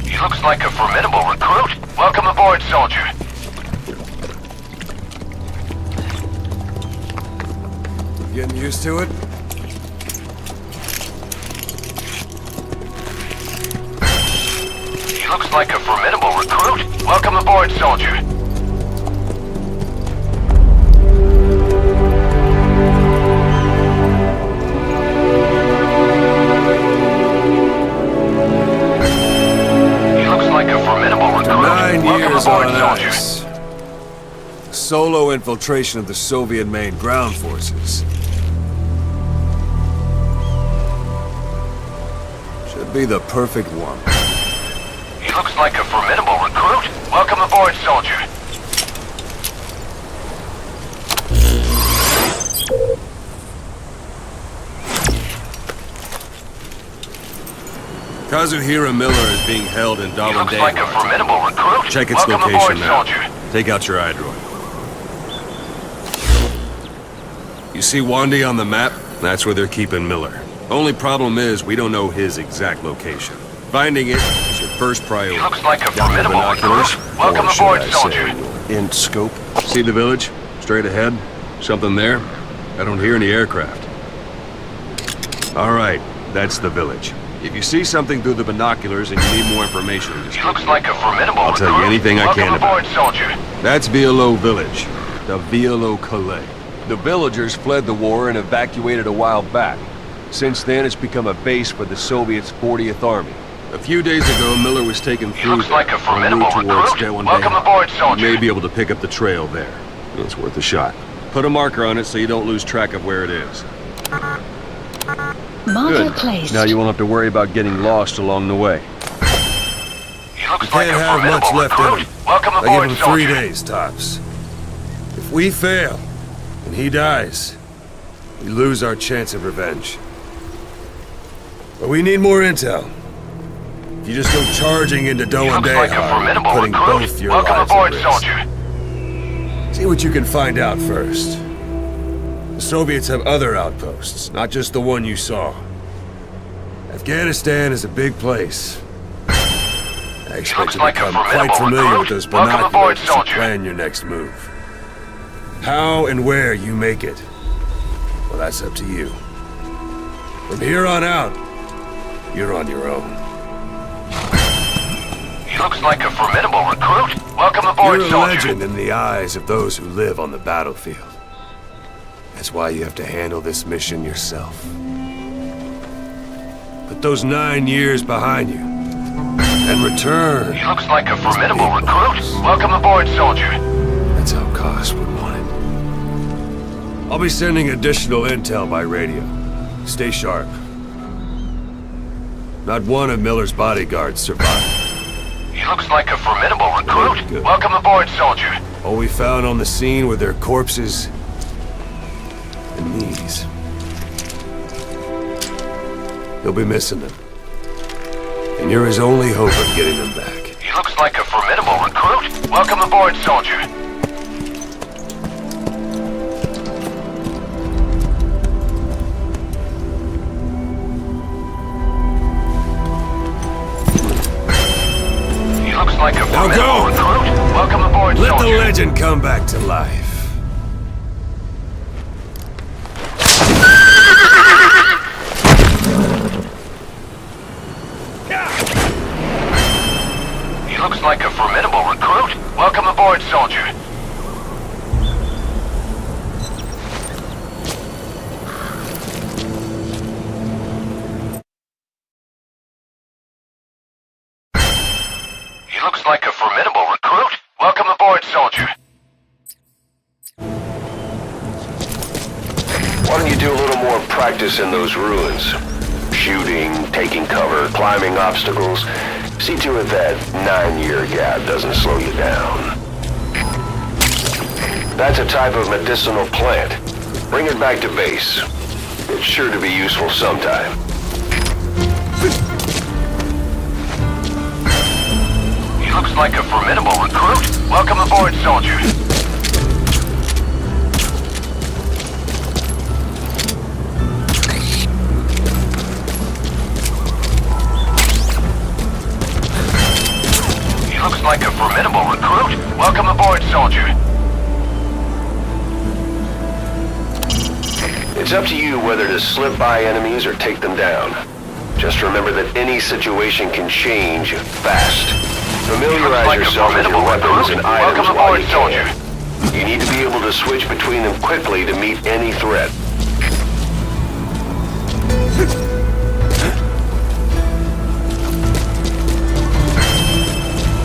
He looks like a formidable recruit. Welcome aboard, soldier. Getting used to it? He looks like a formidable recruit. Welcome aboard, soldier. He looks like a formidable recruit. 9 Welcome years aboard, on soldier. ice. Solo infiltration of the Soviet-made ground forces. Should be the perfect one. He looks like a formidable recruit. Welcome aboard, soldier. Kazuhira Miller is being held in He looks like a Darwin. formidable recruit. Check its Welcome location aboard, now. soldier. Take out your iDroid. You see Wandy on the map? That's where they're keeping Miller. Only problem is, we don't know his exact location. Finding it is your first priority. He looks like a Got your formidable binoculars? recruit. Welcome Or should aboard, I soldier. say, in scope. See the village? Straight ahead? Something there? I don't hear any aircraft. All right, that's the village. If you see something through the binoculars and you need more information, just He looks like a formidable I'll recruit. tell you anything I can Welcome about aboard, soldier. That's Violo Village, the Violo Calais. The villagers fled the war and evacuated a while back. Since then, it's become a base for the Soviets' 40th Army. A few days ago, Miller was taken through looks like a there, formidable en route towards recruit. Dewan Welcome Day. aboard, soldier. You may be able to pick up the trail there. It's worth a shot. Put a marker on it so you don't lose track of where it is. Marker Good. placed. Now you won't have to worry about getting lost along the way. He looks We like can't a have formidable much left in recruit. him. Welcome I give aboard, him soldier. 3 days, tops. If we fail, and he dies, we lose our chance of revenge. But we need more intel. If you just go charging into He Doan looks like a Dayhar, formidable putting recruit. both your Welcome lives aboard, at risk. soldier. See what you can find out first. The Soviets have other outposts, not just the one you saw. Afghanistan is a big place. I expect looks you to like a become quite formidable familiar recruit. with those Welcome aboard, binoculars to soldier. plan your next move. How and where you make it, well, that's up to you. From here on out, you're on your own. He looks like a formidable recruit. Welcome aboard, You're a soldier. legend in the eyes of those who live on the battlefield. That's why you have to handle this mission yourself. Put those 9 years behind you. and return. He looks like a formidable recruit. Welcome aboard, soldier. That's how Koss would want it. I'll be sending additional intel by radio. Stay sharp. Not one of Miller's bodyguards survived. He looks like a formidable recruit. Good. Welcome aboard, soldier. All we found on the scene were their corpses and knees. You'll be missing them. And you're his only hope of getting them back. He looks like a formidable recruit. Welcome aboard, soldier. He looks like a Now formidable go! recruit. Welcome aboard, Let soldier. the legend come back to life. He looks like a formidable recruit. Welcome aboard, soldier. He looks like a formidable recruit. Welcome aboard, soldier. Why don't you do a little more practice in those ruins? Shooting, taking cover, climbing obstacles. See to it that 9-year gap doesn't slow you down. That's a type of medicinal plant. Bring it back to base. It's sure to be useful sometime. He looks like a formidable recruit. Welcome aboard, soldier. He looks like a formidable recruit. Welcome aboard, soldier. It's up to you whether to slip by enemies or take them down. Just remember that any situation can change fast. Familiarize Like a yourself with your formidable weapons recruit. and items Welcome while aboard, you soldier. can. You need to be able to switch between them quickly to meet any threat.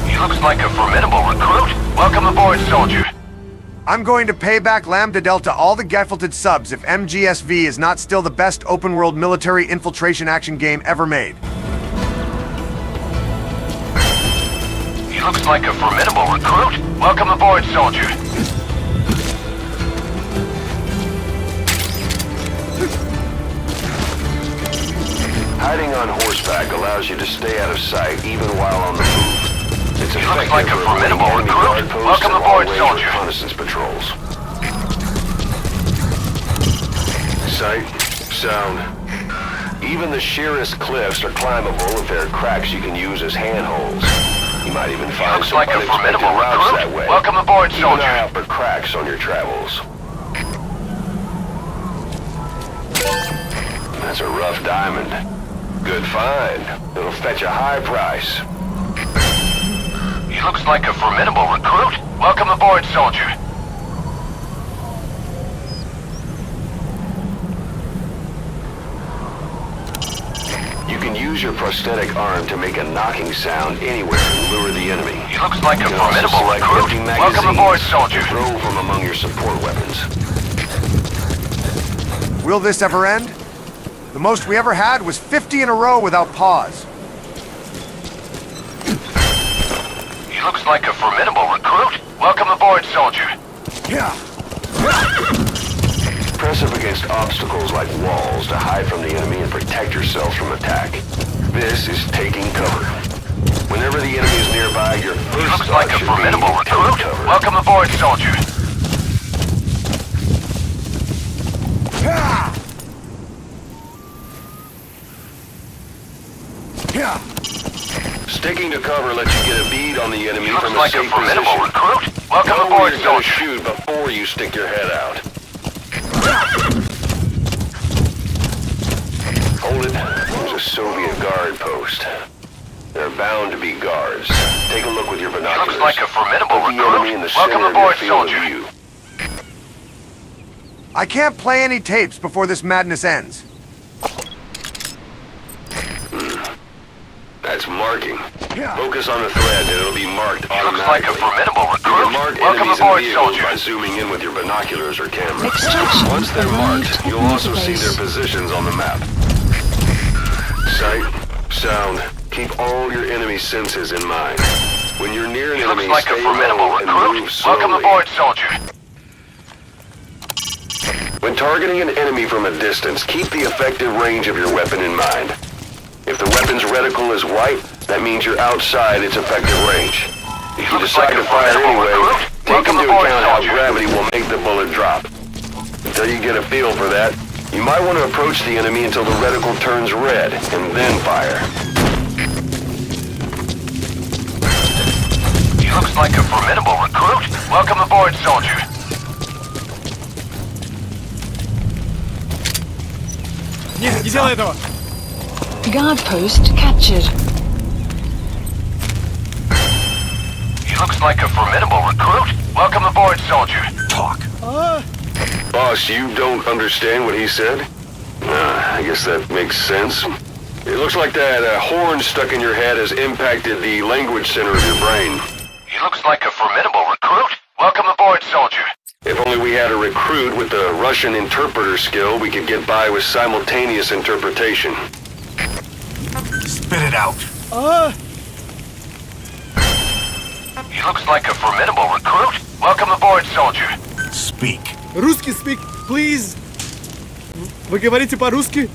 He looks like a formidable recruit. Welcome aboard, soldier. I'm going to pay back Lambda Delta all the Gefilted subs if MGSV is not still the best open-world military infiltration action game ever made. He looks like a formidable recruit. Welcome aboard, soldier. Hiding on horseback allows you to stay out of sight even while on the move. It's He looks effective like a for formidable avoiding enemy recruit. guard posts Welcome and aboard, long-range soldier. reconnaissance patrols. Sight, sound. Even the sheerest cliffs are climbable if there are cracks you can use as handholds. You might even He find looks some like a unexpected formidable routes recruit. that way. Welcome aboard, Keep an soldier. eye out for cracks on your travels. That's a rough diamond. Good find. It'll fetch a high price. He looks like a formidable recruit. Welcome aboard, soldier. You can use your prosthetic arm to make a knocking sound anywhere and lure the enemy. He looks like a You can also formidable select recruit. empty Welcome magazines aboard, soldier. and throw from among your support weapons. Will this ever end? The most we ever had was 50 in a row without pause. He looks like a formidable recruit. Welcome aboard, soldier. Yeah. Press up against obstacles like walls to hide from the enemy and protect yourselves from attack. This is taking cover. Whenever the enemy is nearby, your He first looks thought like a should formidable be take recruit. cover. Welcome aboard, soldier. Yeah. Yeah. Sticking to cover lets you get a bead on the enemy He looks from a like a safe formidable position. recruit. Welcome Know aboard, where you're gonna soldier. shoot before you stick your head out. Hold it. There's a Soviet guard post. There are bound to be guards. Take a look with your He binoculars. looks like a formidable Put the enemy in the recruit. Welcome center aboard, of your field soldier. of view. I can't play any tapes before this madness ends. That's marking. Focus on the threat and it'll be marked automatically. Looks like a formidable You recruit. can mark Welcome enemies aboard, in vehicles soldier. by zooming in with your binoculars or cameras. Extraction Once they're arrived marked, at you'll also see database. their positions on the map. Sight, sound, keep all your enemy senses in mind. When you're near an enemy, Looks like a stay formidable low and recruit. move slowly. Welcome aboard, soldier. When targeting an enemy from a distance, keep the effective range of your weapon in mind. If the weapon's reticle is white, that means you're outside its effective range. If you decide to fire anyway, take into account how gravity will make the bullet drop. Until you get a feel for that, you might want to approach the enemy until the reticle turns red, and then fire. He looks like a formidable recruit. Welcome aboard, soldier. Нет, не делай этого! Guard post captured. He looks like a formidable recruit. Welcome aboard, soldier. Talk. Boss, you don't understand what he said? I guess that makes sense. It looks like that horn stuck in your head has impacted the language center of your brain. He looks like a formidable recruit. Welcome aboard, soldier. If only we had a recruit with the Russian interpreter skill, we could get by with simultaneous interpretation. Spit it out. He looks like a formidable recruit. Welcome aboard, soldier. Speak. Русский speak, please! Вы говорите по-русски?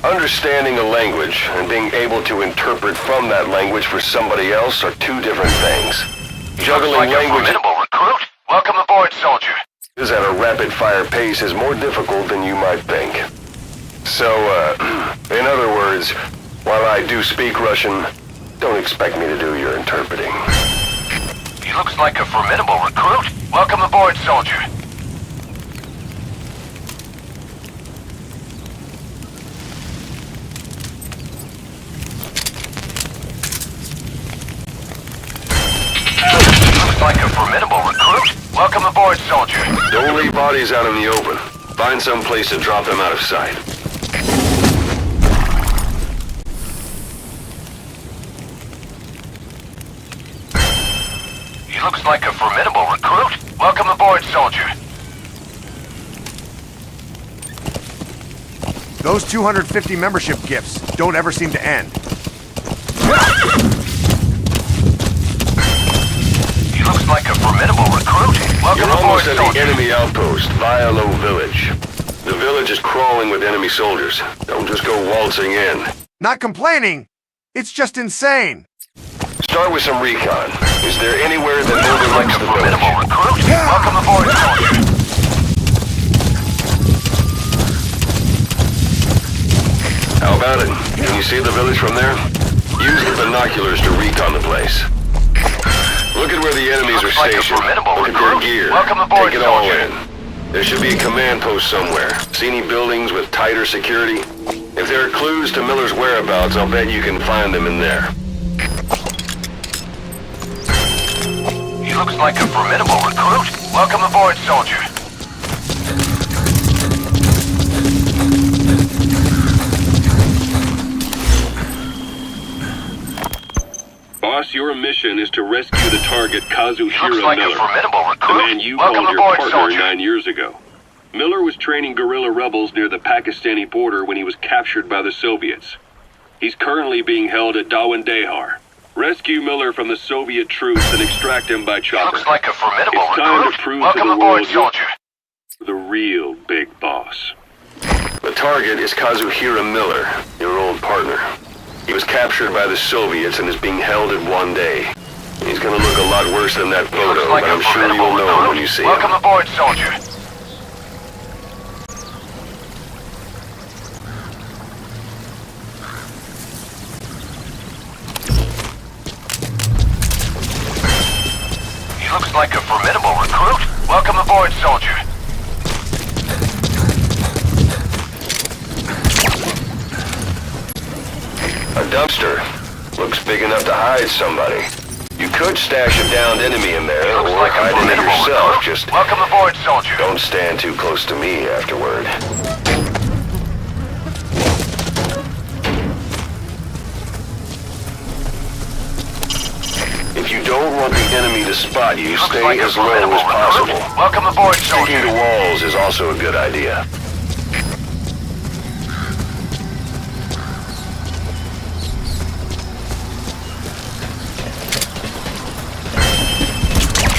Understanding a language and being able to interpret from that language for somebody else are two different things. Juggling Looks like a languages formidable recruit. Welcome aboard, soldier. at a rapid-fire pace is more difficult than you might think. So, in other words, while I do speak Russian, don't expect me to do your interpreting. He looks like a formidable recruit. Welcome aboard, soldier. Looks like a formidable recruit. Welcome aboard, soldier. Don't leave bodies out in the open. Find some place to drop them out of sight. He looks like a formidable recruit. Welcome aboard, soldier. Those 250 membership gifts don't ever seem to end. He looks like a formidable recruit. Welcome You're aboard, almost at soldier. the enemy outpost, Vialo Village. The village is crawling with enemy soldiers. Don't just go waltzing in. Not complaining. It's just insane. Start with some recon. Is there anywhere that Looks like overlooks a the formidable village? recruit. Welcome aboard, soldier. How about it? Can you see the village from there? Use the binoculars to recon the place. Look at where the enemies are Looks like a stationed. formidable Look at their recruit. gear. Welcome aboard, Take it all soldier. in. There should be a command post somewhere. See any buildings with tighter security? If there are clues to Miller's whereabouts, I'll bet you can find them in there. He looks like a formidable recruit. Welcome aboard, soldier. Boss, your mission is to rescue the target Kazuhiro Looks like Miller, a formidable the recruit. man you Welcome called your aboard, partner soldier. 9 years ago. Miller was training guerrilla rebels near the Pakistani border when he was captured by the Soviets. He's currently being held at Dawandehar. Rescue Miller from the Soviet troops and extract him by chopper. Looks like a formidable It's time recruit. to prove Welcome to the aboard, world soldier. you're the real big boss. The target is Kazuhiro Miller, your old partner. He was captured by the Soviets and is being held at one day. He's gonna look a lot worse than that He photo, looks like but a I'm sure formidable you'll know him recruit. when you see Welcome him. aboard, soldier. He looks like a formidable recruit. Welcome aboard, soldier. A dumpster. Looks big enough to hide somebody. You could stash a downed enemy in there, He looks or like a hide in it formidable yourself. recruit. Just Welcome aboard, soldier. don't stand too close to me afterward. If you don't want the enemy to spot you, stay as low as possible. Welcome aboard, Sticking to walls is also a good idea.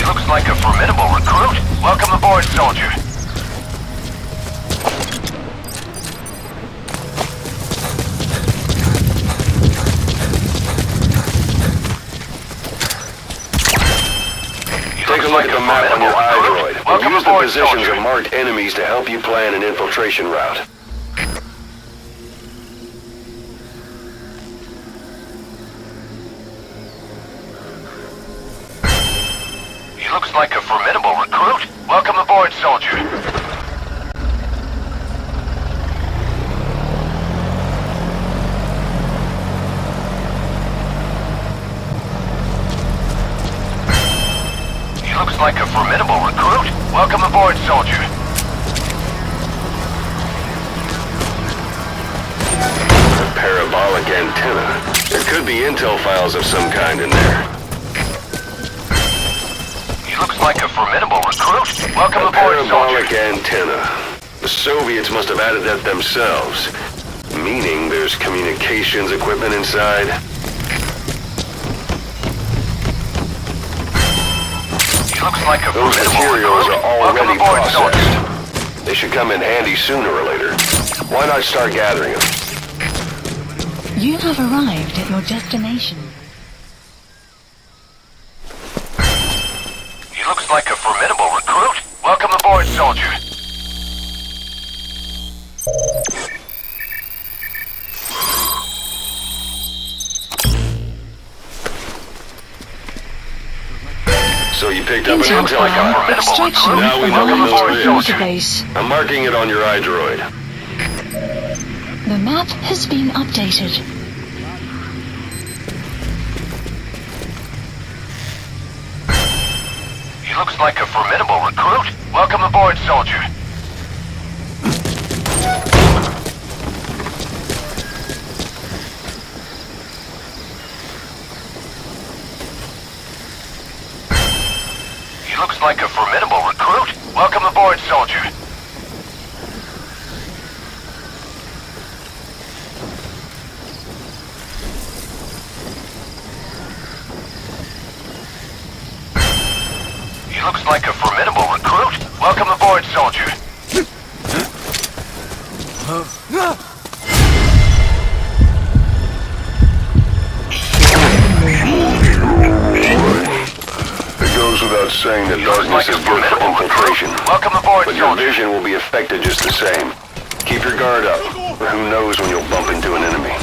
Looks like a formidable recruit. Welcome aboard, soldier. Take a look at the map on your iDroid. And use the positions of marked enemies to help you plan an infiltration route. Looks like a formidable recruit. Welcome aboard, soldier. He looks like a formidable recruit. Welcome aboard, soldier. A parabolic antenna. There could be intel files of some kind in there. Looks like a formidable recruit. Welcome aboard, parabolic soldier. Antenna. The Soviets must have added that themselves. Meaning there's communications equipment inside. Looks like a Those formidable materials recruit. are Welcome already aboard, processed. soldier. They should come in handy sooner or later. Why not start gathering them? You have arrived at your destination. He looks like a formidable recruit. Welcome aboard, soldier. So you picked up an Intel intel file, file. extraction Now we from know the what those military are. database. I'm marking it on your iDroid. The map has been updated. He looks like a formidable recruit. Welcome aboard, soldier. He looks like a formidable recruit. Welcome aboard, soldier. He looks like a formidable recruit. Welcome aboard, soldier. It goes without saying that darkness is good for infiltration. Welcome aboard, But your soldier. vision will be affected just the same. Keep your guard up, or who knows when you'll bump into an enemy.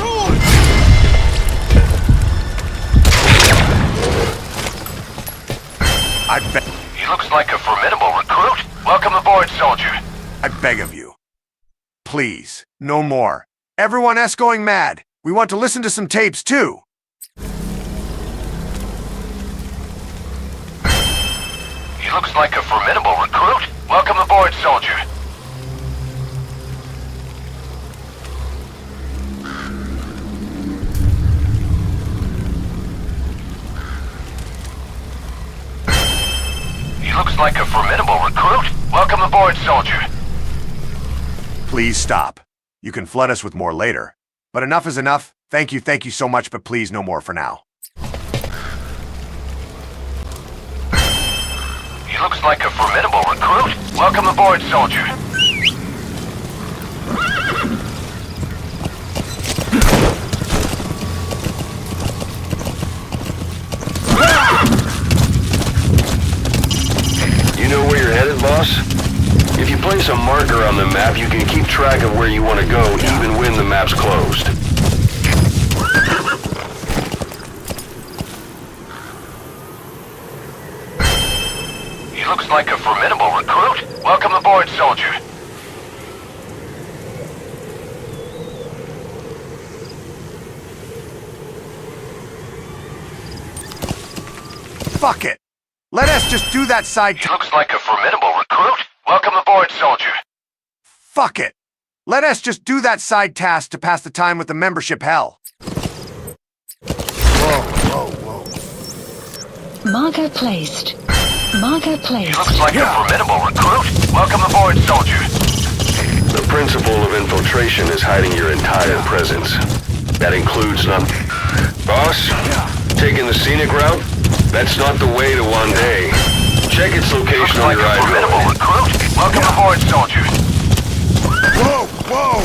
I beg. He looks like a formidable recruit. Welcome aboard, soldier. I beg of you. Please, no more. Everyone else going mad. We want to listen to some tapes too. He looks like a formidable recruit. Welcome aboard, soldier. He looks like a formidable recruit. Welcome aboard, soldier. Please stop. You can flood us with more later. But enough is enough. Thank you so much, but please no more for now. He looks like a formidable recruit. Welcome aboard, soldier. You know where you're headed, boss? If you place a marker on the map, you can keep track of where you want to go, even when the map's closed. He looks like a formidable recruit. Welcome aboard, soldier. Fuck it. Let us just do that side. He looks like a formidable recruit. Welcome aboard, soldier. Fuck it. Let us just do that side task to pass the time with the membership hell. Whoa. Marker placed. Marker placed. Looks like a formidable recruit. Welcome aboard, soldier. The principle of infiltration is hiding your entire presence. That includes Boss, taking the scenic route? That's not the way to one day. Check its location on your iDroid. Formidable recruit. Welcome aboard, soldier. Whoa, whoa!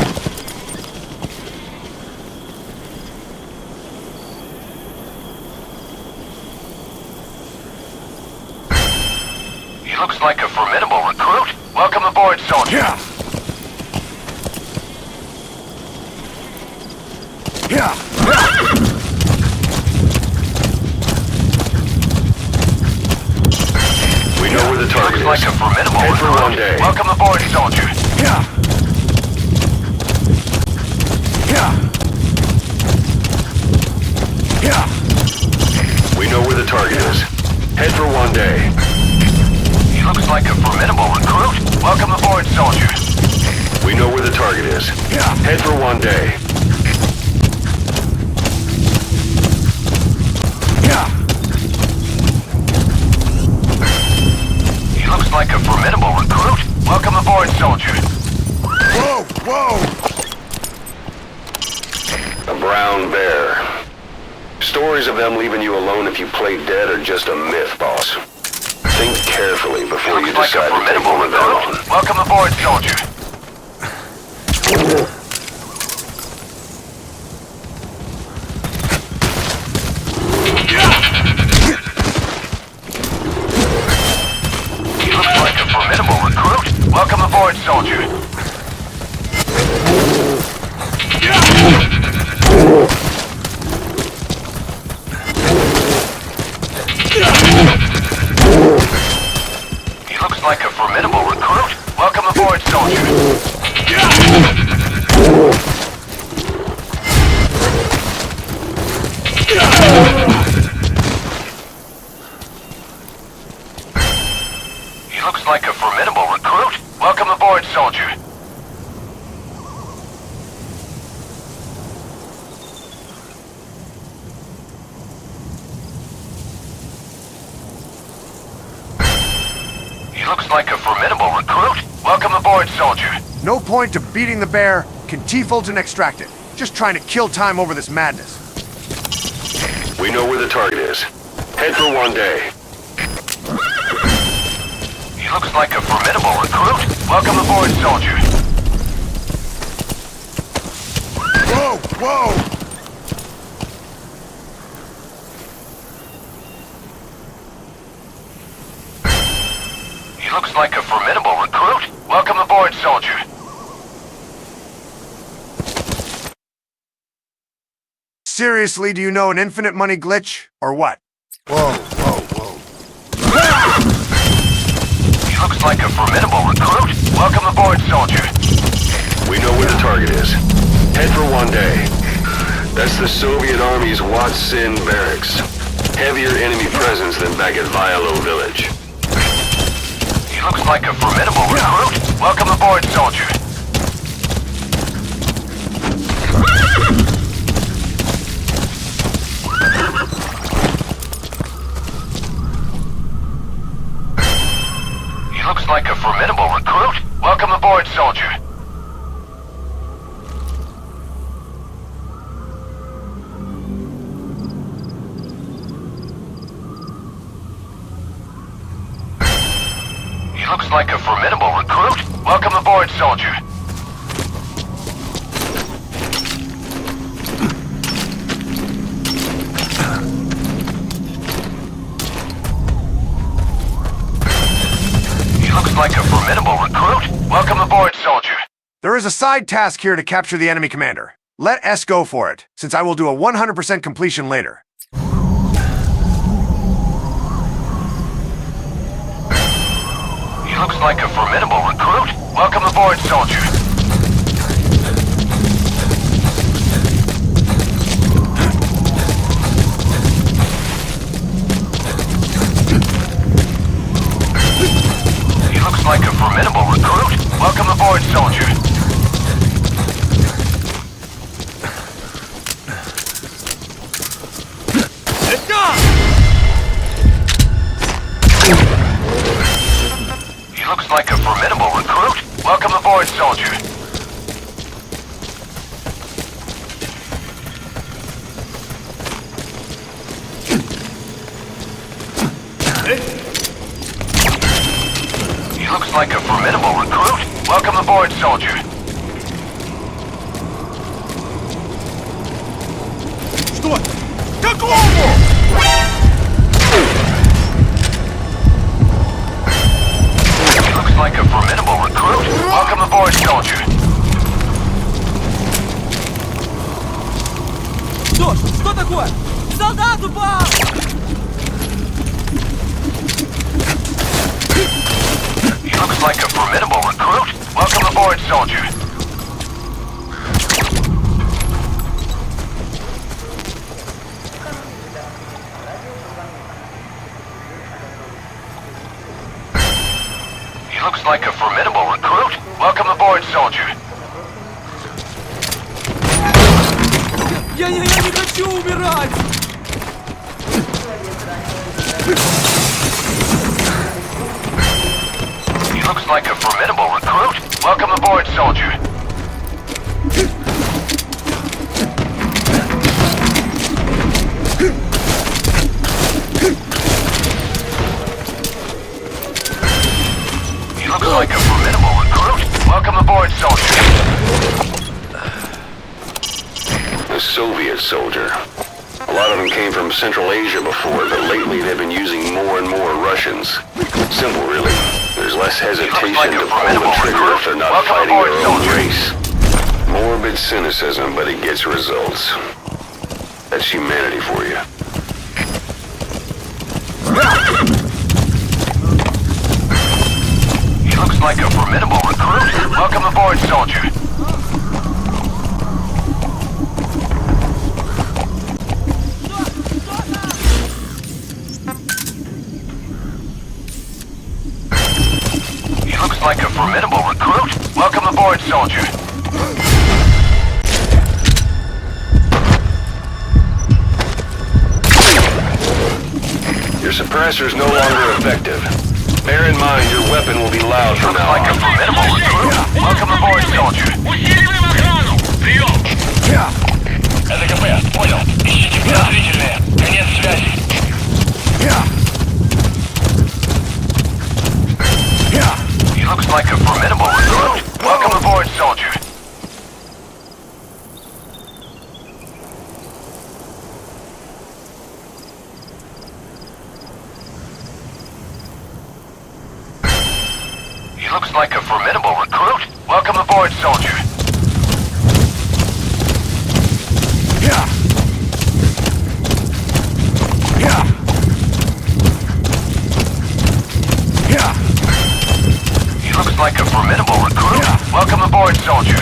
He looks like a formidable recruit. Welcome aboard, soldier. We know where the target is. Looks like a formidable recruit. For one day. Welcome aboard, soldier. We know where the target is. Head for one day. He looks like a formidable recruit. Welcome aboard, soldier. We know where the target is. Head for one day. He looks like a formidable recruit. Welcome aboard, soldier. Whoa, whoa! A brown bear. Stories of them leaving you alone if you play dead are just a myth, boss. Think carefully before you decide to take one of them on. Welcome aboard, soldier. He looks like a formidable recruit. Welcome aboard, soldier. He looks like a formidable recruit. Welcome aboard, soldier. He looks like a formidable recruit. Welcome aboard, soldier. He looks like a formidable recruit. Welcome aboard, soldier. No point to beating the bear. Can T-Fulton extract it? Just trying to kill time over this madness. We know where the target is. Head for one day. He looks like a formidable recruit. Welcome aboard, soldier. Whoa, whoa! He looks like a formidable recruit. Welcome aboard, soldier. Seriously, do you know an infinite money glitch? Or what? Whoa, whoa, whoa. He looks like a formidable recruit. Welcome aboard, soldier. We know where the target is. Head for one day. That's the Soviet Army's Watsin barracks. Heavier enemy presence than back at Vialo Village. He looks like a formidable recruit. Welcome aboard, soldier. He looks like a formidable recruit. Welcome aboard, soldier. He looks like a formidable recruit. Welcome aboard, soldier. He looks like a formidable recruit. Welcome aboard, soldier. There is a side task here to capture the enemy commander. Let S go for it, since I will do a 100% completion later. He looks like a formidable recruit. Welcome aboard, soldier. He looks like a formidable recruit. Welcome aboard, soldier. Let's go! Looks like a formidable recruit. Welcome aboard, soldier. He looks like a formidable recruit. Welcome aboard, soldier. Стой! Какого? Looks like a formidable recruit. Welcome aboard, soldier. Что такое? Солдат упал! He looks like a formidable recruit. Welcome aboard, soldier. He looks like a formidable recruit. Welcome aboard, soldier. Я не хочу умирать! He looks like a formidable recruit. Welcome aboard, soldier. He looks like a formidable recruit. Welcome aboard, soldier. A Soviet soldier. A lot of them came from Central Asia before, but lately they've been using more and more Russians. Simple, really. There's less hesitation to pull the trigger if they're not fighting their own race. Morbid cynicism, but it gets results. That's humanity for you. He looks like a formidable recruit. Welcome aboard, soldier. He looks like a formidable recruit. Welcome aboard, soldier. Your suppressor's no longer effective. Bear in mind, your weapon will be loud from now on. Looks like a formidable recruit. Welcome aboard, soldier. Усиливаем охрану! Прием! ЗКП, понял. Ищите подозрительные. Конец связи. He looks like a formidable recruit. Welcome aboard, soldier. He looks like a formidable recruit. Welcome aboard, soldier. He looks like a formidable recruit. Welcome aboard, soldier.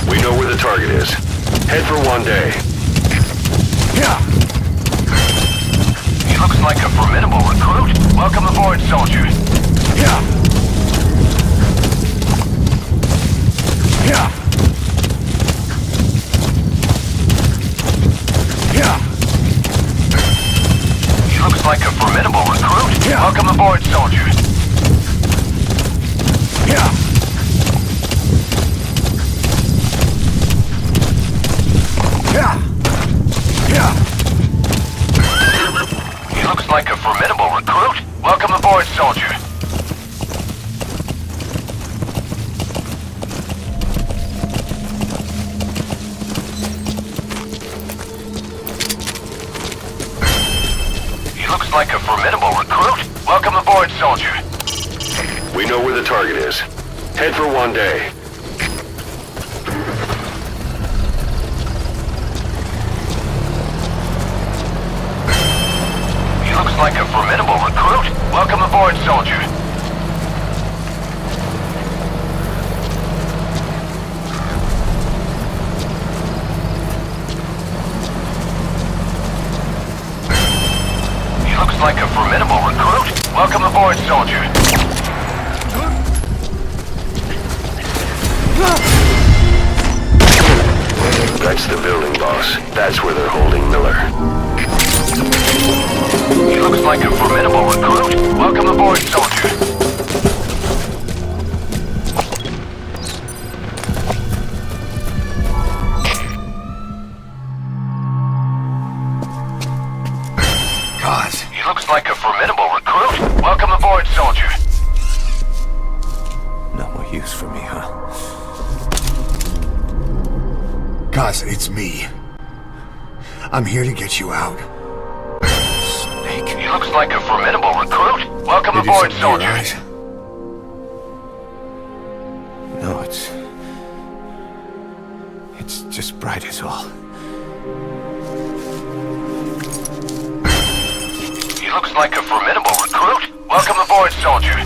We know where the target is. Head for one day. He looks like a formidable recruit. Welcome aboard, soldier. He looks like a formidable recruit. Welcome aboard, soldier. He looks like a formidable recruit. Welcome aboard, soldier. He looks like a formidable recruit. Welcome aboard, soldier. We know where the target is. Head for one day. He looks like a formidable recruit. Welcome aboard, soldier. He looks like a formidable recruit. Welcome aboard, soldier. That's the building, boss. That's where they're holding Miller. He looks like a formidable recruit. Welcome aboard, soldier. God. He looks like a formidable recruit. Welcome aboard, soldier. No more use for me, huh? Guys, it's me. I'm here to get you out. Snake. He looks like a formidable recruit. Welcome aboard, soldier. Right? No, it's just bright as all. He looks like a formidable recruit. Welcome aboard, soldier.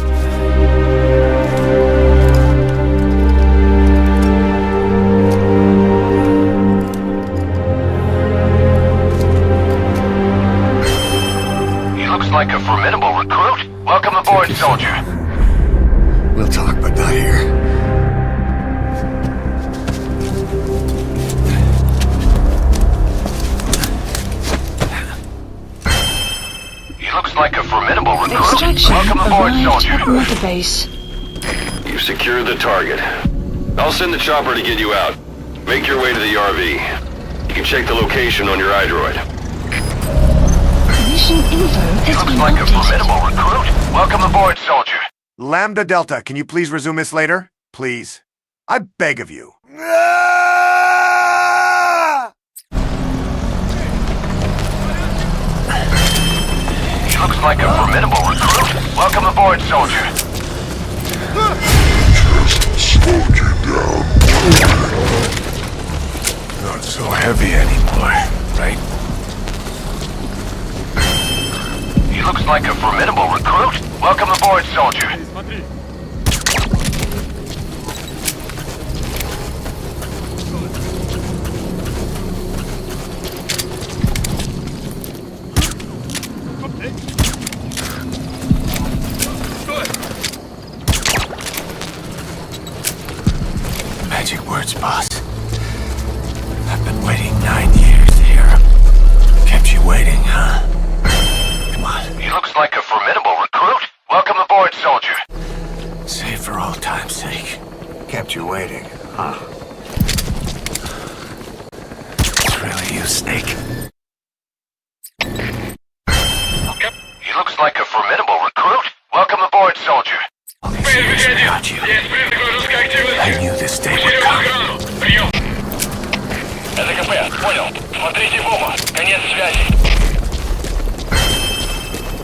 He looks like a formidable recruit. Welcome aboard, soldier. We'll talk, but not here. He looks like a formidable recruit. Extraction Welcome aboard, arrived soldier. at Mother Base. You've secured the target. I'll send the chopper to get you out. Make your way to the RV. You can check the location on your iDroid. Mission info has Looks been like a updated. formidable recruit. Welcome aboard, soldier. Lambda Delta, can you please resume this later? Please. I beg of you. He looks like a formidable recruit. Welcome aboard, soldier. Slowed you down. Not so heavy anymore, right? He looks like a formidable recruit. Welcome aboard, soldier. Magic words, boss. I've been waiting 9 years to hear them. Kept you waiting, huh? Come on. He looks like a formidable recruit. Welcome aboard, soldier. Save for old time's sake. Kept you waiting, huh? It's really you, Snake. He looks like a formidable recruit. Welcome aboard, soldier. All these years without you. I knew this day would come. Понял. Смотрите в оба. Конец связи.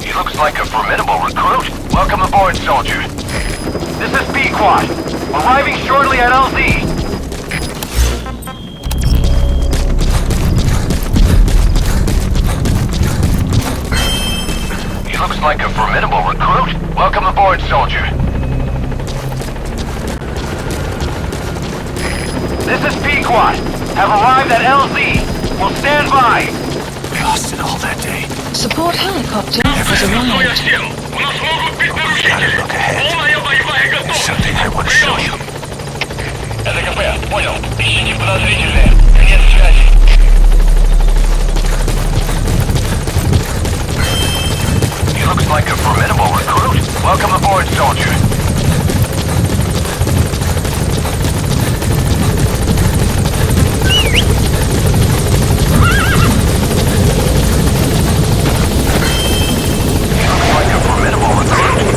He looks like a formidable recruit. Welcome aboard, soldier. This is B-Quad. Arriving shortly at LZ. He looks like a formidable recruit. Welcome aboard, soldier. This is P-Quad. Have arrived at LZ. We'll stand by. Lost it all that day. Support helicopter has arrived. Gotta look ahead. There's something I want to show you. СКП, понял. Ищите подозрительные. Конец связи. He looks like a formidable recruit. Welcome aboard, soldier.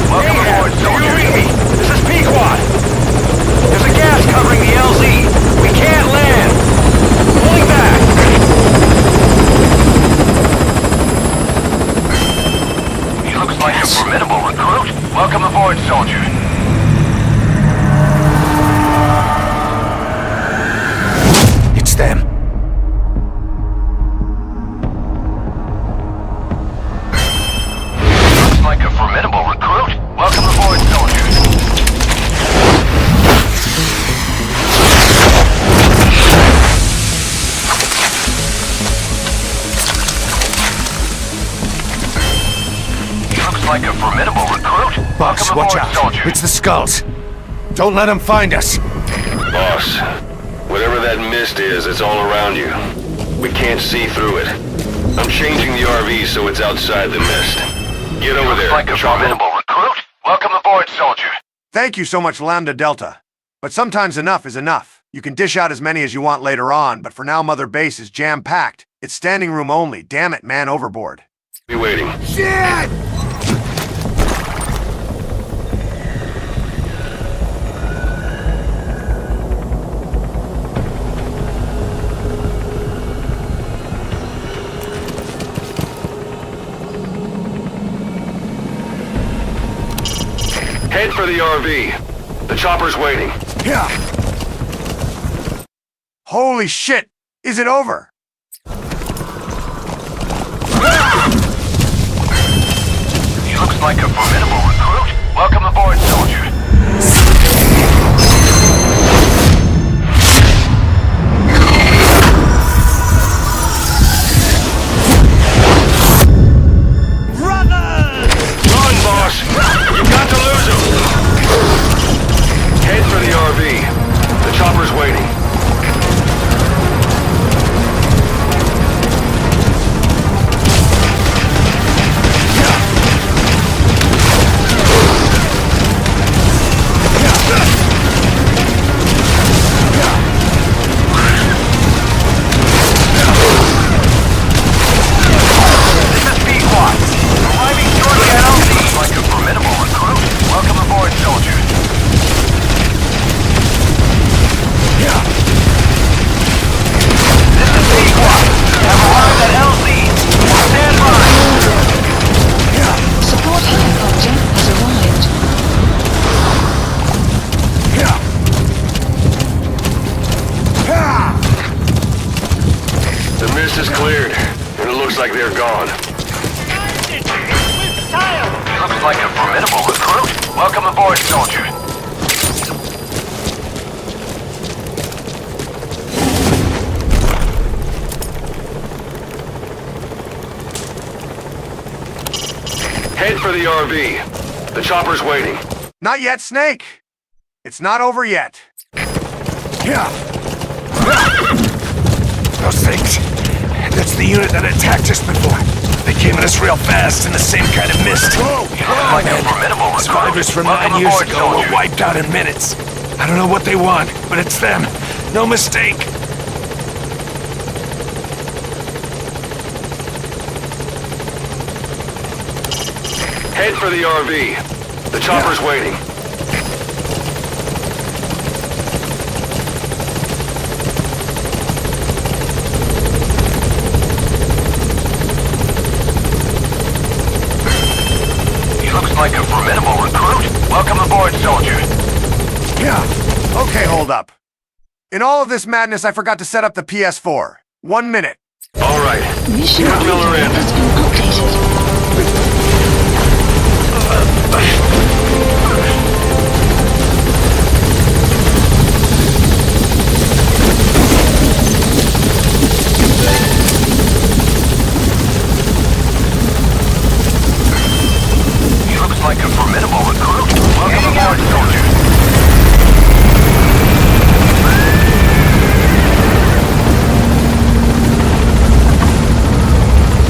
Welcome aboard, soldier. This is P-Quad. There's a gas covering the LZ. We can't land. Pulling back. He looks like a formidable recruit. Welcome aboard, soldier. It's them. Looks like a formidable recruit. Welcome aboard, soldier. He looks like a formidable recruit. Boss, Welcome watch aboard, out. soldier. It's the skulls. Don't let them find us. Boss, whatever that mist is, it's all around you. We can't see through it. I'm changing the RV so it's outside the mist. Get over there. Like a formidable recruit. Welcome aboard, soldier. Thank you so much, Lambda Delta. But sometimes enough is enough. You can dish out as many as you want later on, but for now Mother Base is jam-packed. It's standing room only. Damn it, man overboard. Be waiting. Shit! Head for the RV. The chopper's waiting. Yeah. Holy shit! Is it over? He looks like a formidable recruit. Welcome aboard, soldier. Run, boss! You've got to lose him! Head for the RV. The chopper's waiting. Is cleared, and it looks like they're gone. Looks like a formidable recruit. Welcome aboard, soldier. Head for the RV. The chopper's waiting. Not yet, Snake. It's not over yet. Yeah. Those things. That's the unit that attacked us before. They came at us real fast in the same kind of mist. Whoa! Like a formidable recruit. Survivors from 9 years ago were wiped out in minutes. I don't know what they want, but it's them. No mistake. Head for the RV. The chopper's waiting. Like a formidable recruit. Welcome aboard, soldier. Yeah. Okay, hold up. In all of this madness, I forgot to set up the PS4. 1 minute. All right. Mission Put Miller in. has been updated. Like a formidable recruit. Welcome aboard, soldier.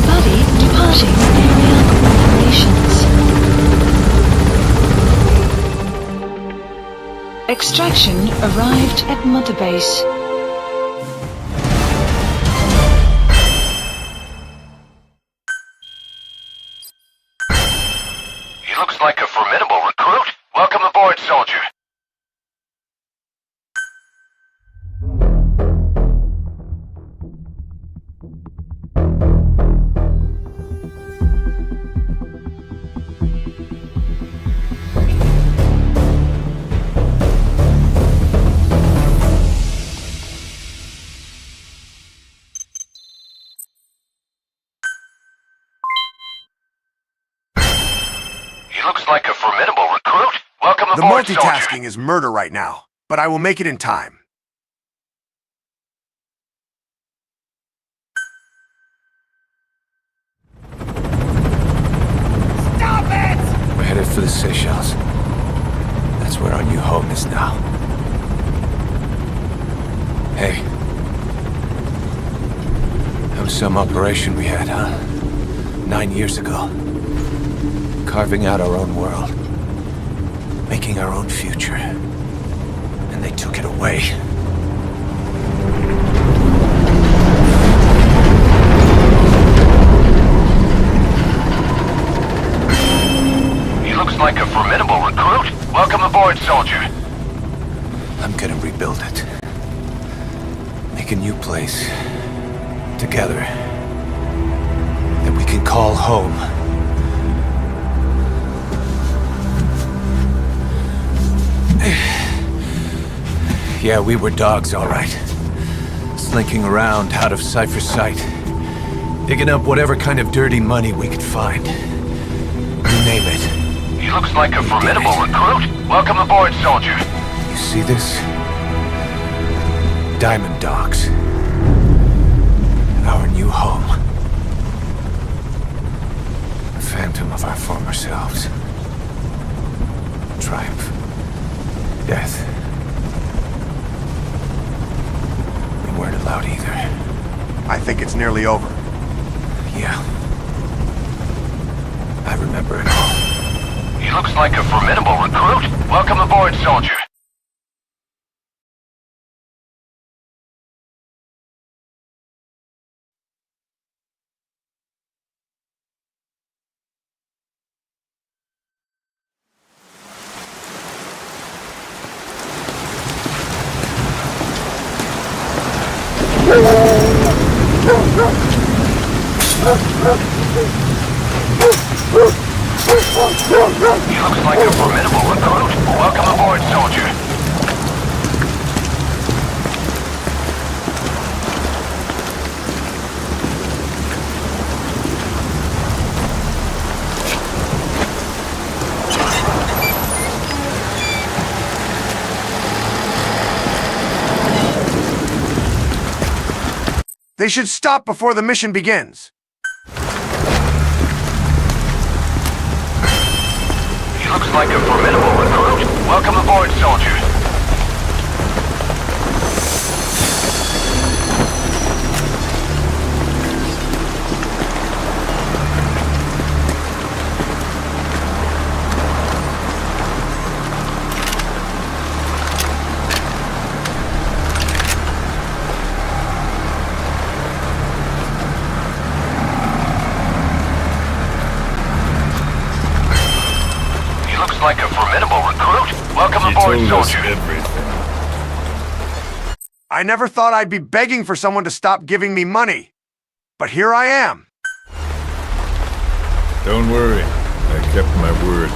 Buddy departing area operations. Extraction arrived at Mother Base. Looks like a formidable recruit. Welcome aboard, soldier. Looks like a formidable recruit. Welcome The aboard, multitasking soldier. is murder right now, but I will make it in time. Stop it! We're headed for the Seychelles. That's where our new home is now. Hey. That was some operation we had, huh? 9 years ago. Carving out our own world. Making our own future. And they took it away. He looks like a formidable recruit. Welcome aboard, soldier. I'm gonna rebuild it. Make a new place. Together. That we can call home. Yeah, we were dogs, all right. Slinking around out of Cipher's sight. Digging up whatever kind of dirty money we could find. You name it. He looks like a formidable recruit. Welcome aboard, soldier. You see this? Diamond Dogs. Our new home. The phantom of our former selves. Triumph. Death. We weren't allowed either. I think it's nearly over. Yeah. I remember it all. He looks like a formidable recruit. Welcome aboard, soldier. He looks like a formidable recruit. Welcome aboard, soldier. They should stop before the mission begins. He looks like a formidable recruit. Welcome aboard, soldier. Like a formidable recruit. Welcome aboard, soldier. I never thought I'd be begging for someone to stop giving me money. But here I am. Don't worry. I kept my word.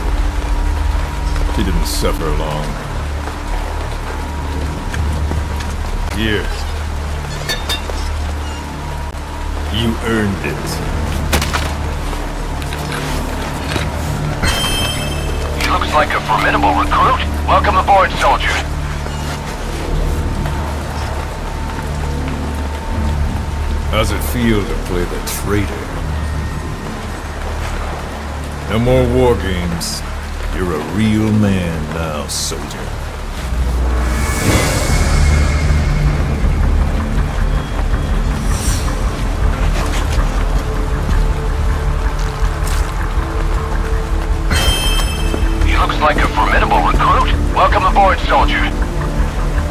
She didn't suffer long. Here. You earned it. Looks like a formidable recruit. Welcome aboard, soldier. How's it feel to play the traitor? No more war games. You're a real man now, soldier. Looks like a formidable recruit. Welcome aboard, soldier.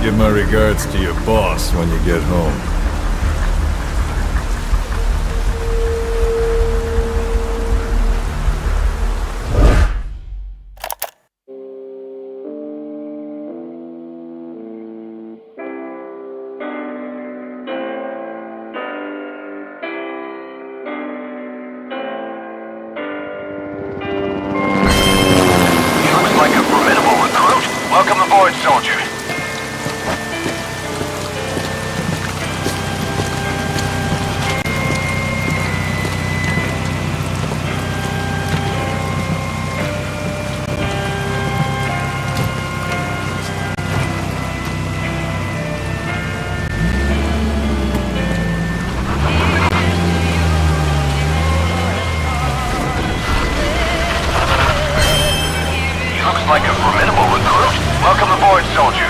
Give my regards to your boss when you get home. Welcome aboard, soldier. Like a formidable recruit. Welcome aboard, soldier.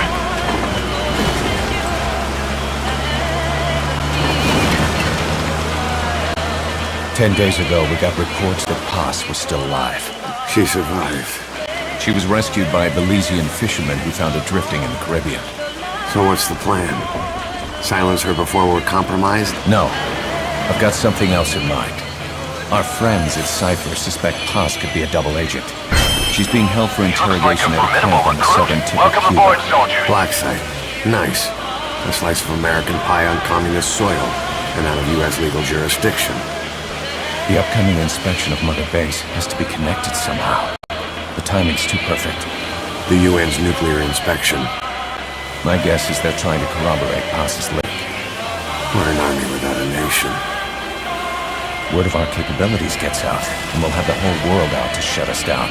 10 days ago, we got reports that Paz was still alive. She survived. She was rescued by a Belizean fisherman who found her drifting in the Caribbean. So what's the plan? Silence her before we're compromised? No. I've got something else in mind. Our friends at Cipher suspect Paz could be a double agent. She's being held for interrogation at a camp on the southern tip of Cuba. Black site. Nice. A slice of American pie on communist soil, and out of U.S. legal jurisdiction. The upcoming inspection of Mother Base has to be connected somehow. The timing's too perfect. The UN's nuclear inspection. My guess is they're trying to corroborate Paz's link. We're an army without a nation. Word of our capabilities gets out, and we'll have the whole world out to shut us down.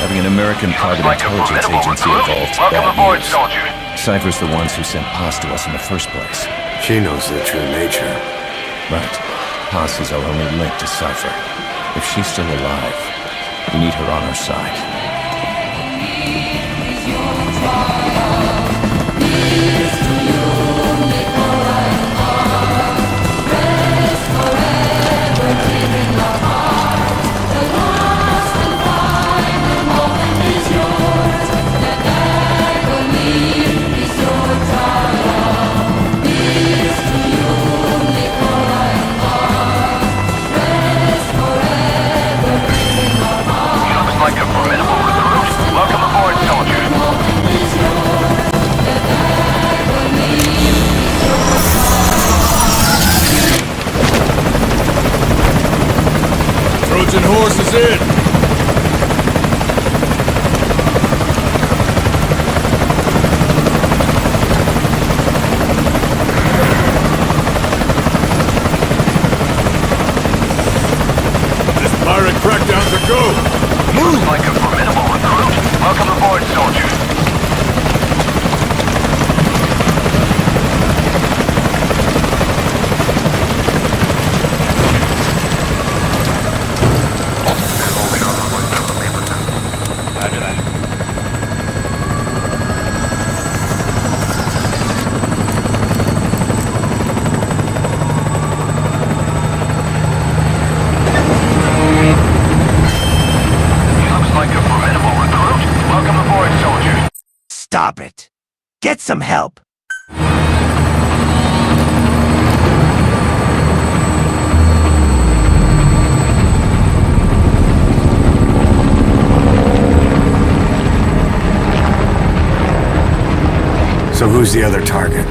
Having an American private intelligence agency involved, bad news. Cipher's the ones who sent Paz to us in the first place. She knows their true nature. Right. Paz is our only link to Cipher. If she's still alive, we need her on our side. Like a formidable recruit. Welcome aboard, soldier. Trojan horse is in! This pirate crackdown to go! Move like a formidable recruit. Welcome aboard, soldier. Roger that. Stop it. Get some help. So who's the other target?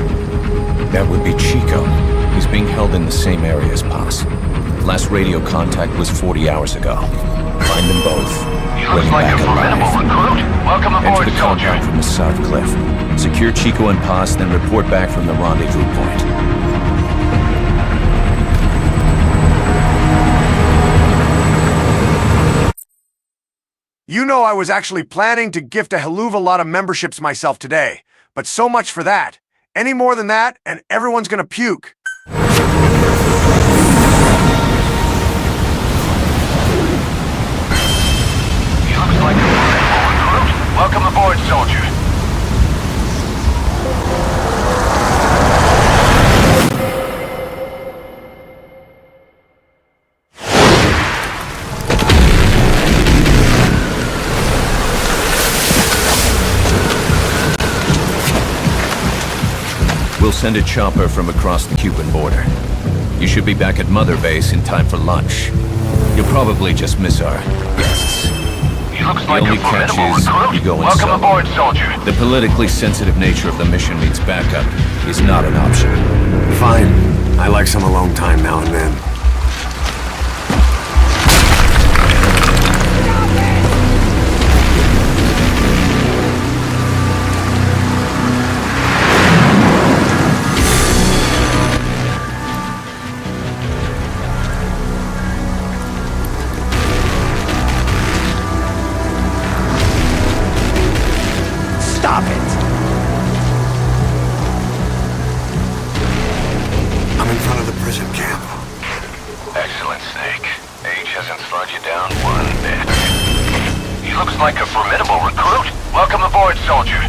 That would be Chico. He's being held in the same area as Paz. Last radio contact was 40 hours ago. Find them both. Looks like a formidable recruit. Welcome aboard, Enter the soldier. compound from the south cliff. Secure Chico and Paz, then report back from the rendezvous point. You know I was actually planning to gift a helluva lot of memberships myself today, but so much for that. Any more than that, and everyone's gonna puke. Looks like a formidable recruit. Welcome aboard, soldier. We'll send a chopper from across the Cuban border. You should be back at Mother Base in time for lunch. You'll probably just miss our guests. Looks The like only a catch formidable is recruit. you go in Welcome solo. aboard, soldier. The politically sensitive nature of the mission means backup is not an option. Fine. I like some alone time now and then. Stop it! I'm in front of the prison camp. Excellent, Snake. Age hasn't slowed you down one bit. He looks like a formidable recruit. Welcome aboard, soldier.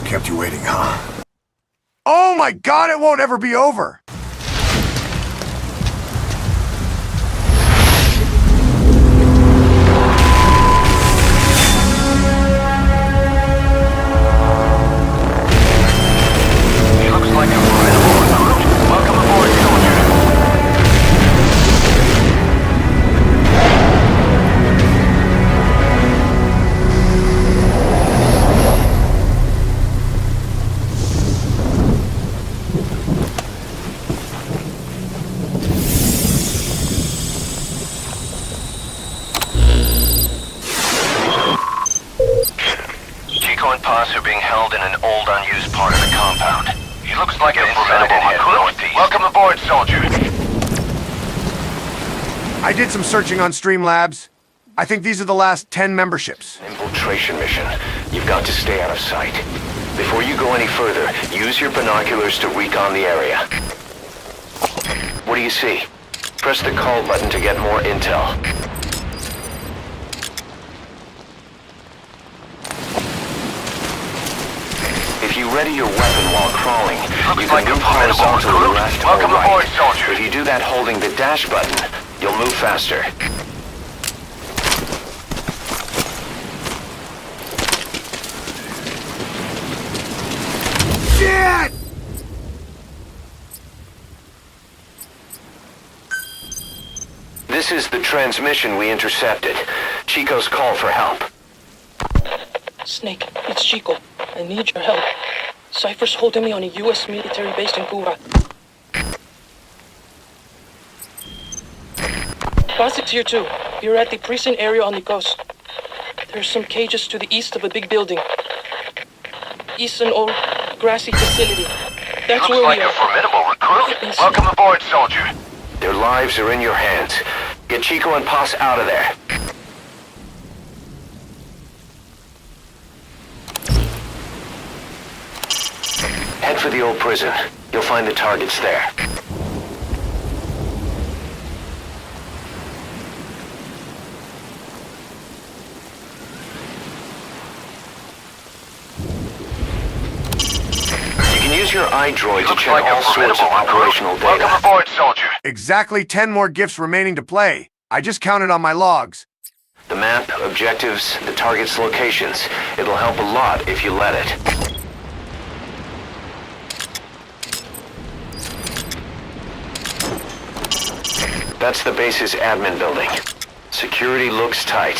Kept you waiting, huh? Oh my god, it won't ever be over! He looks like a formidable recruit. Welcome aboard, soldier. Chico and Paz are being held in an old, unused part of the compound. He looks like a formidable recruit. Welcome aboard, soldier. I did some searching on Streamlabs. I think these are the last 10 memberships. Infiltration mission. You've got to stay out of sight. Before you go any further, use your binoculars to recon the area. What do you see? Press the call button to get more intel. If you ready your weapon while crawling, you can move horizontally left or Welcome right. aboard, soldier. If you do that holding the dash button, you'll move faster. Shit! This is the transmission we intercepted. Chico's call for help. Snake, it's Chico. I need your help. Cipher's holding me on a U.S. military base in Cuba. Paz is here too. We're at the prison area on the coast. There's some cages to the east of a big building. It's an old, grassy facility. That's where we are. Looks like a formidable recruit. Welcome aboard, soldier. Their lives are in your hands. Get Chico and Paz out of there. Head for the old prison. You'll find the targets there. You can use your iDroid to check all sorts of operational data. Welcome aboard, soldier. Exactly 10 more gifts remaining to play. I just counted on my logs. The map, objectives, the target's locations. It'll help a lot if you let it. That's the base's admin building. Security looks tight.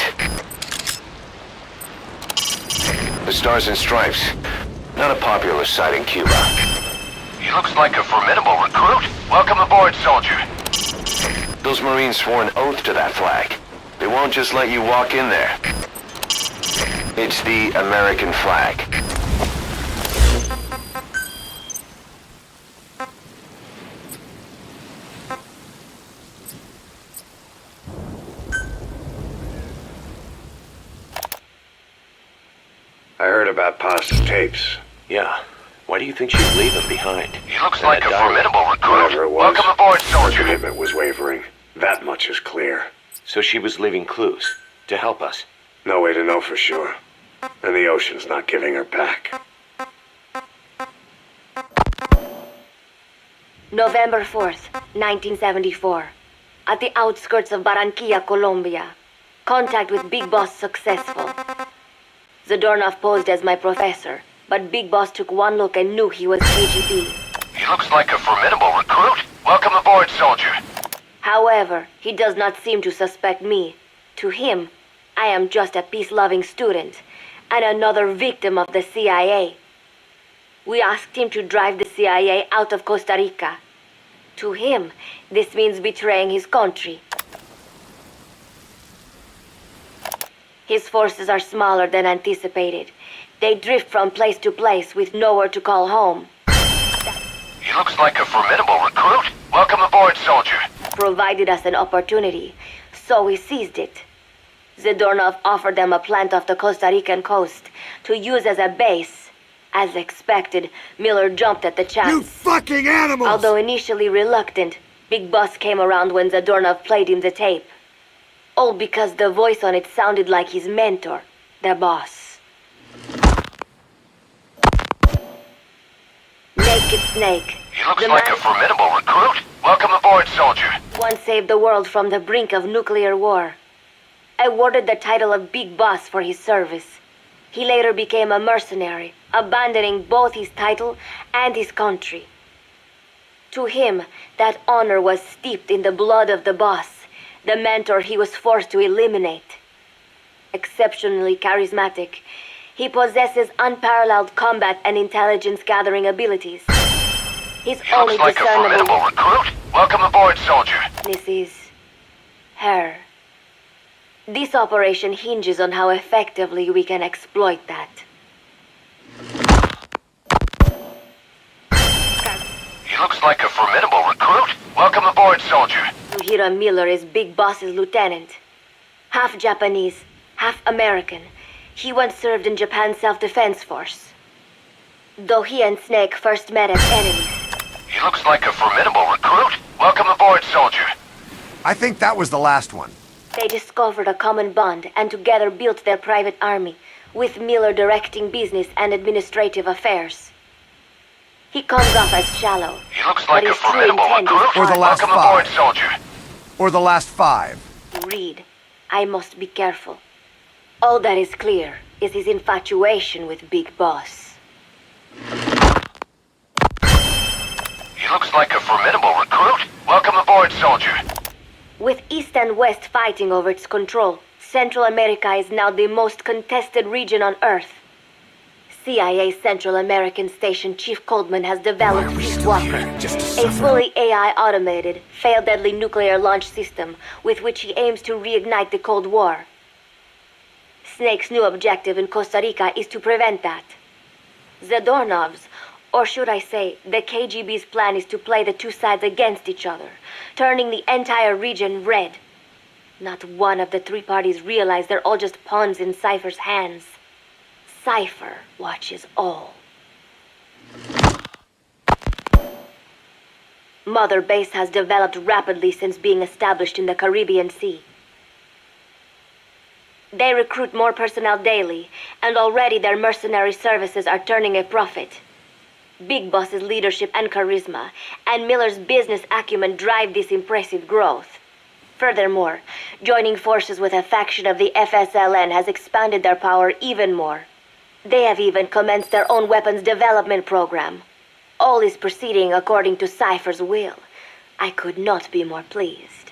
The Stars and Stripes. Not a popular sight in Cuba. He looks like a formidable recruit. Welcome aboard, soldier. Those Marines swore an oath to that flag. They won't just let you walk in there. It's the American flag. I heard about Paz's tapes. Yeah. Why do you think she'd leave him behind? He looks like a formidable recruit. Whatever it was, Welcome aboard, her soldier. commitment was wavering. That much is clear. So she was leaving clues to help us. No way to know for sure. And the ocean's not giving her back. November 4th, 1974. At the outskirts of Barranquilla, Colombia. Contact with Big Boss successful. Zadornov posed as my professor, but Big Boss took one look and knew he was KGB. He looks like a formidable recruit. Welcome aboard, soldier. However, he does not seem to suspect me. To him, I am just a peace-loving student, and another victim of the CIA. We asked him to drive the CIA out of Costa Rica. To him, this means betraying his country. His forces are smaller than anticipated. They drift from place to place with nowhere to call home. He looks like a formidable recruit. Welcome aboard, soldier. Provided us an opportunity, so we seized it. Zadornov offered them a plant off the Costa Rican coast to use as a base. As expected, Miller jumped at the chance. You fucking animals! Although initially reluctant, Big Boss came around when Zadornov played him the tape. All because the voice on it sounded like his mentor, the boss. Wicked Snake. He looks like a formidable recruit. Welcome aboard, soldier. One saved the world from the brink of nuclear war. Awarded the title of Big Boss for his service. He later became a mercenary, abandoning both his title and his country. To him, that honor was steeped in the blood of the boss, the mentor he was forced to eliminate. Exceptionally charismatic, he possesses unparalleled combat and intelligence-gathering abilities. His He looks like a formidable recruit. Welcome aboard, soldier. This is her. This operation hinges on how effectively we can exploit that. He looks like a formidable recruit. Welcome aboard, soldier. Yuhira Miller is Big Boss's lieutenant. Half Japanese, half American. He once served in Japan's self-defense force. Though he and Snake first met as enemies. He looks like a formidable recruit. Welcome aboard, soldier. I think that was the last one. They discovered a common bond and together built their private army, with Miller directing business and administrative affairs. He comes off as shallow. He looks like a formidable recruit. Or the last Welcome aboard, five. soldier. Or the last 5. Reed, I must be careful. All that is clear is his infatuation with Big Boss. He looks like a formidable recruit. Welcome aboard, soldier. With East and West fighting over its control, Central America is now the most contested region on Earth. CIA Central American Station Chief Coldman has developed Peace Walker, a fully AI automated, fail-deadly nuclear launch system with which he aims to reignite the Cold War. Snake's new objective in Costa Rica is to prevent that. Zadornov's, or should I say, the KGB's plan is to play the two sides against each other, turning the entire region red. Not one of the three parties realize they're all just pawns in Cipher's hands. Cipher watches all. Mother Base has developed rapidly since being established in the Caribbean Sea. They recruit more personnel daily, and already their mercenary services are turning a profit. Big Boss's leadership and charisma, and Miller's business acumen drive this impressive growth. Furthermore, joining forces with a faction of the FSLN has expanded their power even more. They have even commenced their own weapons development program. All is proceeding according to Cipher's will. I could not be more pleased.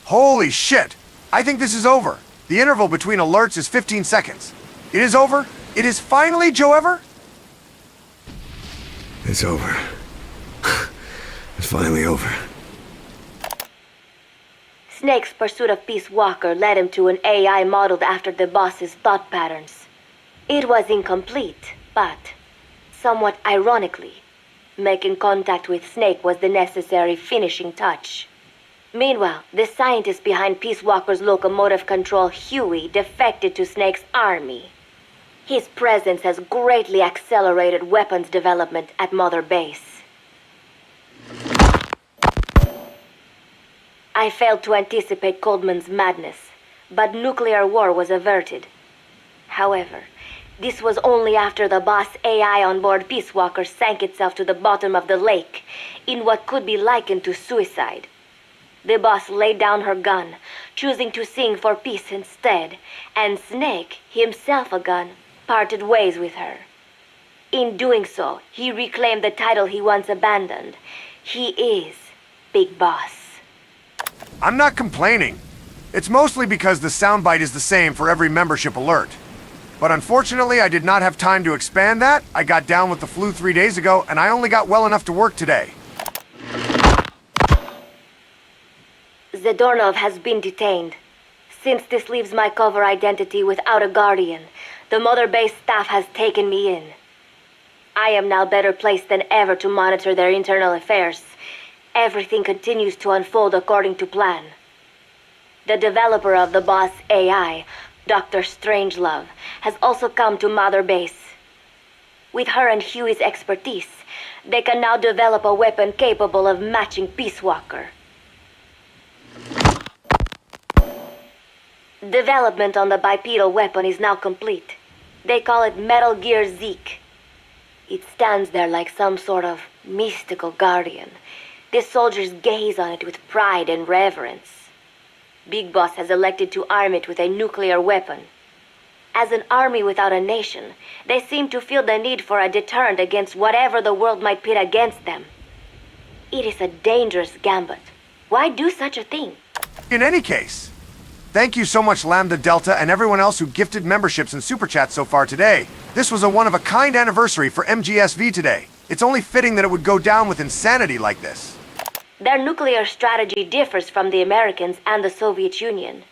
Holy shit! I think this is over. The interval between alerts is 15 seconds. It is over? It is finally, Joe Ever? It's over. It's finally over. Snake's pursuit of Peace Walker led him to an AI modeled after the boss's thought patterns. It was incomplete, but, somewhat ironically, making contact with Snake was the necessary finishing touch. Meanwhile, the scientist behind Peace Walker's locomotive control, Huey, defected to Snake's army. His presence has greatly accelerated weapons development at Mother Base. I failed to anticipate Coldman's madness, but nuclear war was averted. However, this was only after the boss AI on board Peace Walker sank itself to the bottom of the lake in what could be likened to suicide. The boss laid down her gun, choosing to sing for peace instead, and Snake, himself a gun, parted ways with her. In doing so, he reclaimed the title he once abandoned. He is Big Boss. I'm not complaining. It's mostly because the soundbite is the same for every membership alert. But unfortunately, I did not have time to expand that. I got down with the flu 3 days ago, and I only got well enough to work today. Zadornov has been detained. Since this leaves my cover identity without a guardian, the Mother Base staff has taken me in. I am now better placed than ever to monitor their internal affairs. Everything continues to unfold according to plan. The developer of the boss AI, Dr. Strangelove, has also come to Mother Base. With her and Huey's expertise, they can now develop a weapon capable of matching Peace Walker. Development on the bipedal weapon is now complete. They call it Metal Gear Zeke. It stands there like some sort of mystical guardian. The soldiers gaze on it with pride and reverence. Big Boss has elected to arm it with a nuclear weapon. As an army without a nation, they seem to feel the need for a deterrent against whatever the world might pit against them. It is a dangerous gambit. Why do such a thing? In any case, thank you so much Lambda Delta and everyone else who gifted memberships and super chats so far today. This was a one-of-a-kind anniversary for MGSV today. It's only fitting that it would go down with insanity like this. Their nuclear strategy differs from the Americans and the Soviet Union.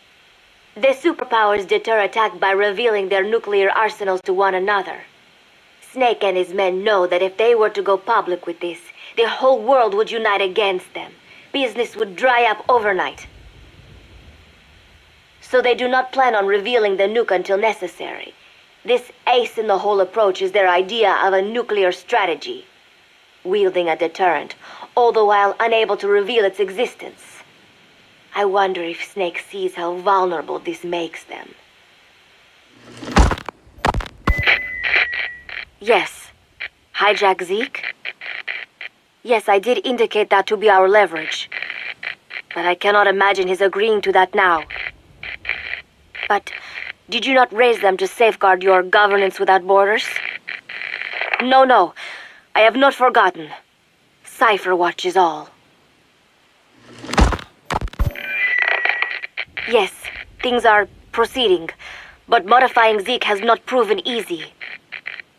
The superpowers deter attack by revealing their nuclear arsenals to one another. Snake and his men know that if they were to go public with this, the whole world would unite against them. Business would dry up overnight. So they do not plan on revealing the nuke until necessary. This ace-in-the-hole approach is their idea of a nuclear strategy. Wielding a deterrent, all the while unable to reveal its existence. I wonder if Snake sees how vulnerable this makes them. Yes. Hijack Zeke? Yes, I did indicate that to be our leverage. But I cannot imagine his agreeing to that now. But did you not raise them to safeguard your governance without borders? No. I have not forgotten. Cipher watches all. Yes, things are proceeding, but modifying Zeke has not proven easy.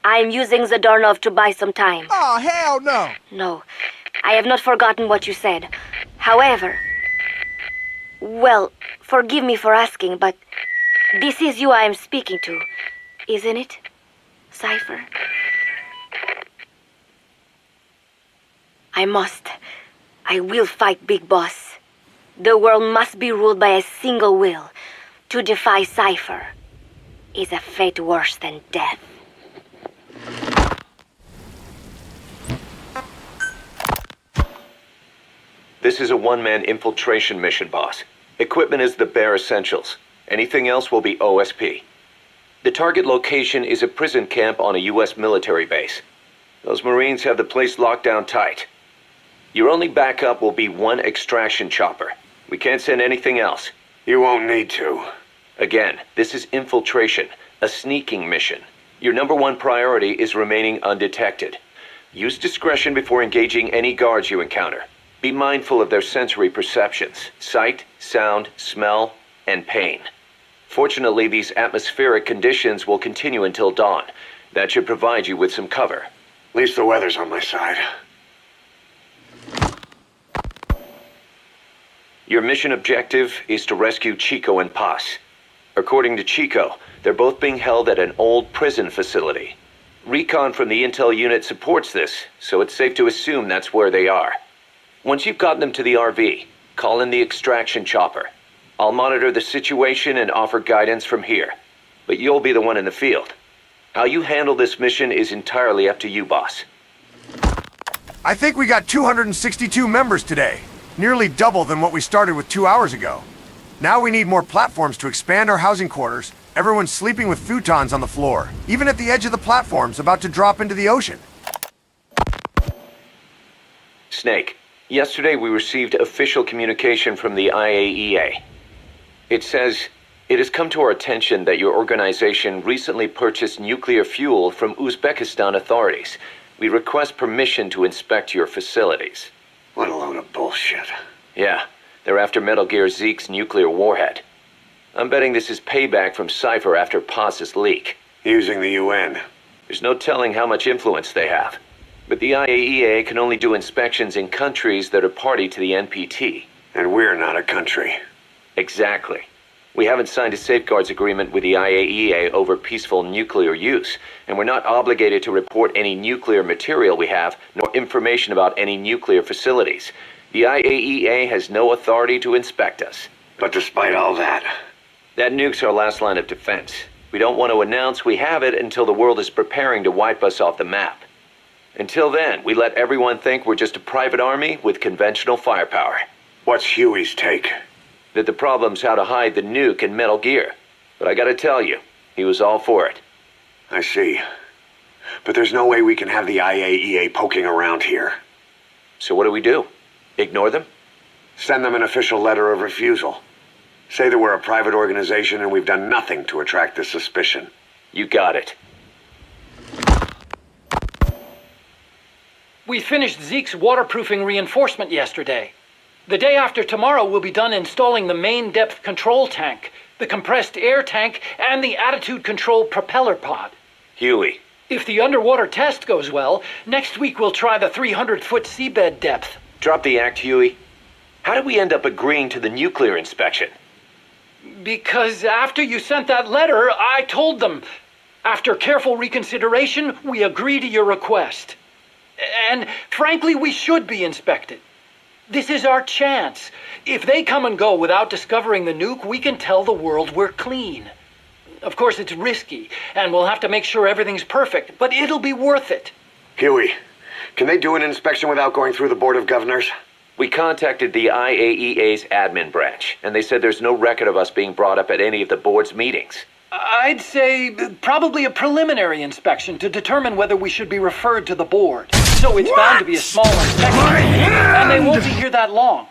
I am using Zadornov to buy some time. Oh, hell no! No, I have not forgotten what you said. However, well, forgive me for asking, but this is you I am speaking to, isn't it, Cipher? I will fight Big Boss. The world must be ruled by a single will. To defy Cipher is a fate worse than death. This is a one-man infiltration mission, boss. Equipment is the bare essentials. Anything else will be OSP. The target location is a prison camp on a U.S. military base. Those Marines have the place locked down tight. Your only backup will be one extraction chopper. We can't send anything else. You won't need to. Again, this is infiltration, a sneaking mission. Your #1 priority is remaining undetected. Use discretion before engaging any guards you encounter. Be mindful of their sensory perceptions, sight, sound, smell, and pain. Fortunately, these atmospheric conditions will continue until dawn. That should provide you with some cover. At least the weather's on my side. Your mission objective is to rescue Chico and Paz. According to Chico, they're both being held at an old prison facility. Recon from the intel unit supports this, so it's safe to assume that's where they are. Once you've gotten them to the RV, call in the extraction chopper. I'll monitor the situation and offer guidance from here, but you'll be the one in the field. How you handle this mission is entirely up to you, boss. I think we got 262 members today. Nearly double than what we started with 2 hours ago. Now we need more platforms to expand our housing quarters. Everyone's sleeping with futons on the floor, even at the edge of the platforms about to drop into the ocean. Snake, yesterday we received official communication from the IAEA. It says, it has come to our attention that your organization recently purchased nuclear fuel from Uzbekistan authorities. We request permission to inspect your facilities. What a load of bullshit. Yeah, they're after Metal Gear Zeke's nuclear warhead. I'm betting this is payback from Cipher after Paz's leak. Using the UN. There's no telling how much influence they have. But the IAEA can only do inspections in countries that are party to the NPT. And we're not a country. Exactly. We haven't signed a safeguards agreement with the IAEA over peaceful nuclear use, and we're not obligated to report any nuclear material we have, nor information about any nuclear facilities. The IAEA has no authority to inspect us. But despite all that... That nuke's our last line of defense. We don't want to announce we have it until the world is preparing to wipe us off the map. Until then, we let everyone think we're just a private army with conventional firepower. What's Huey's take? That the problem's how to hide the nuke in Metal Gear. But I gotta tell you, he was all for it. I see. but there's no way we can have the IAEA poking around here. So what do we do? Ignore them? Send them an official letter of refusal. Say that we're a private organization and we've done nothing to attract this suspicion. You got it. We finished Zeke's waterproofing reinforcement yesterday. The day after tomorrow, we'll be done installing the main depth control tank, the compressed air tank, and the attitude control propeller pod. Huey. If the underwater test goes well, next week we'll try the 300-foot seabed depth. Drop the act, Huey. How did we end up agreeing to the nuclear inspection? Because after you sent that letter, I told them. After careful reconsideration, we agree to your request. And frankly, we should be inspected. This is our chance. If they come and go without discovering the nuke, we can tell the world we're clean. Of course, it's risky, and we'll have to make sure everything's perfect, but it'll be worth it. Huey, can they do an inspection without going through the Board of Governors? We contacted the IAEA's admin branch, and they said there's no record of us being brought up at any of the board's meetings. I'd say probably a preliminary inspection to determine whether we should be referred to the board. So it's bound to be a small inspection, and they won't be here that long.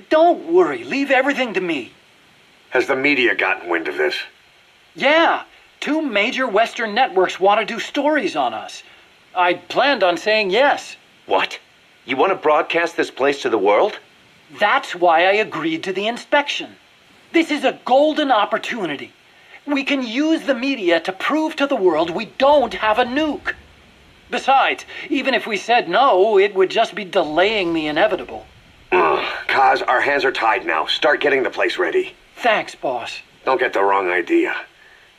Don't worry, leave everything to me. Has the media gotten wind of this? Yeah, 2 major Western networks want to do stories on us. I planned on saying yes. What? You want to broadcast this place to the world? That's why I agreed to the inspection. This is a golden opportunity. We can use the media to prove to the world we don't have a nuke. Besides, even if we said no, it would just be delaying the inevitable. Kaz, our hands are tied now. Start getting the place ready. Thanks, boss. Don't get the wrong idea.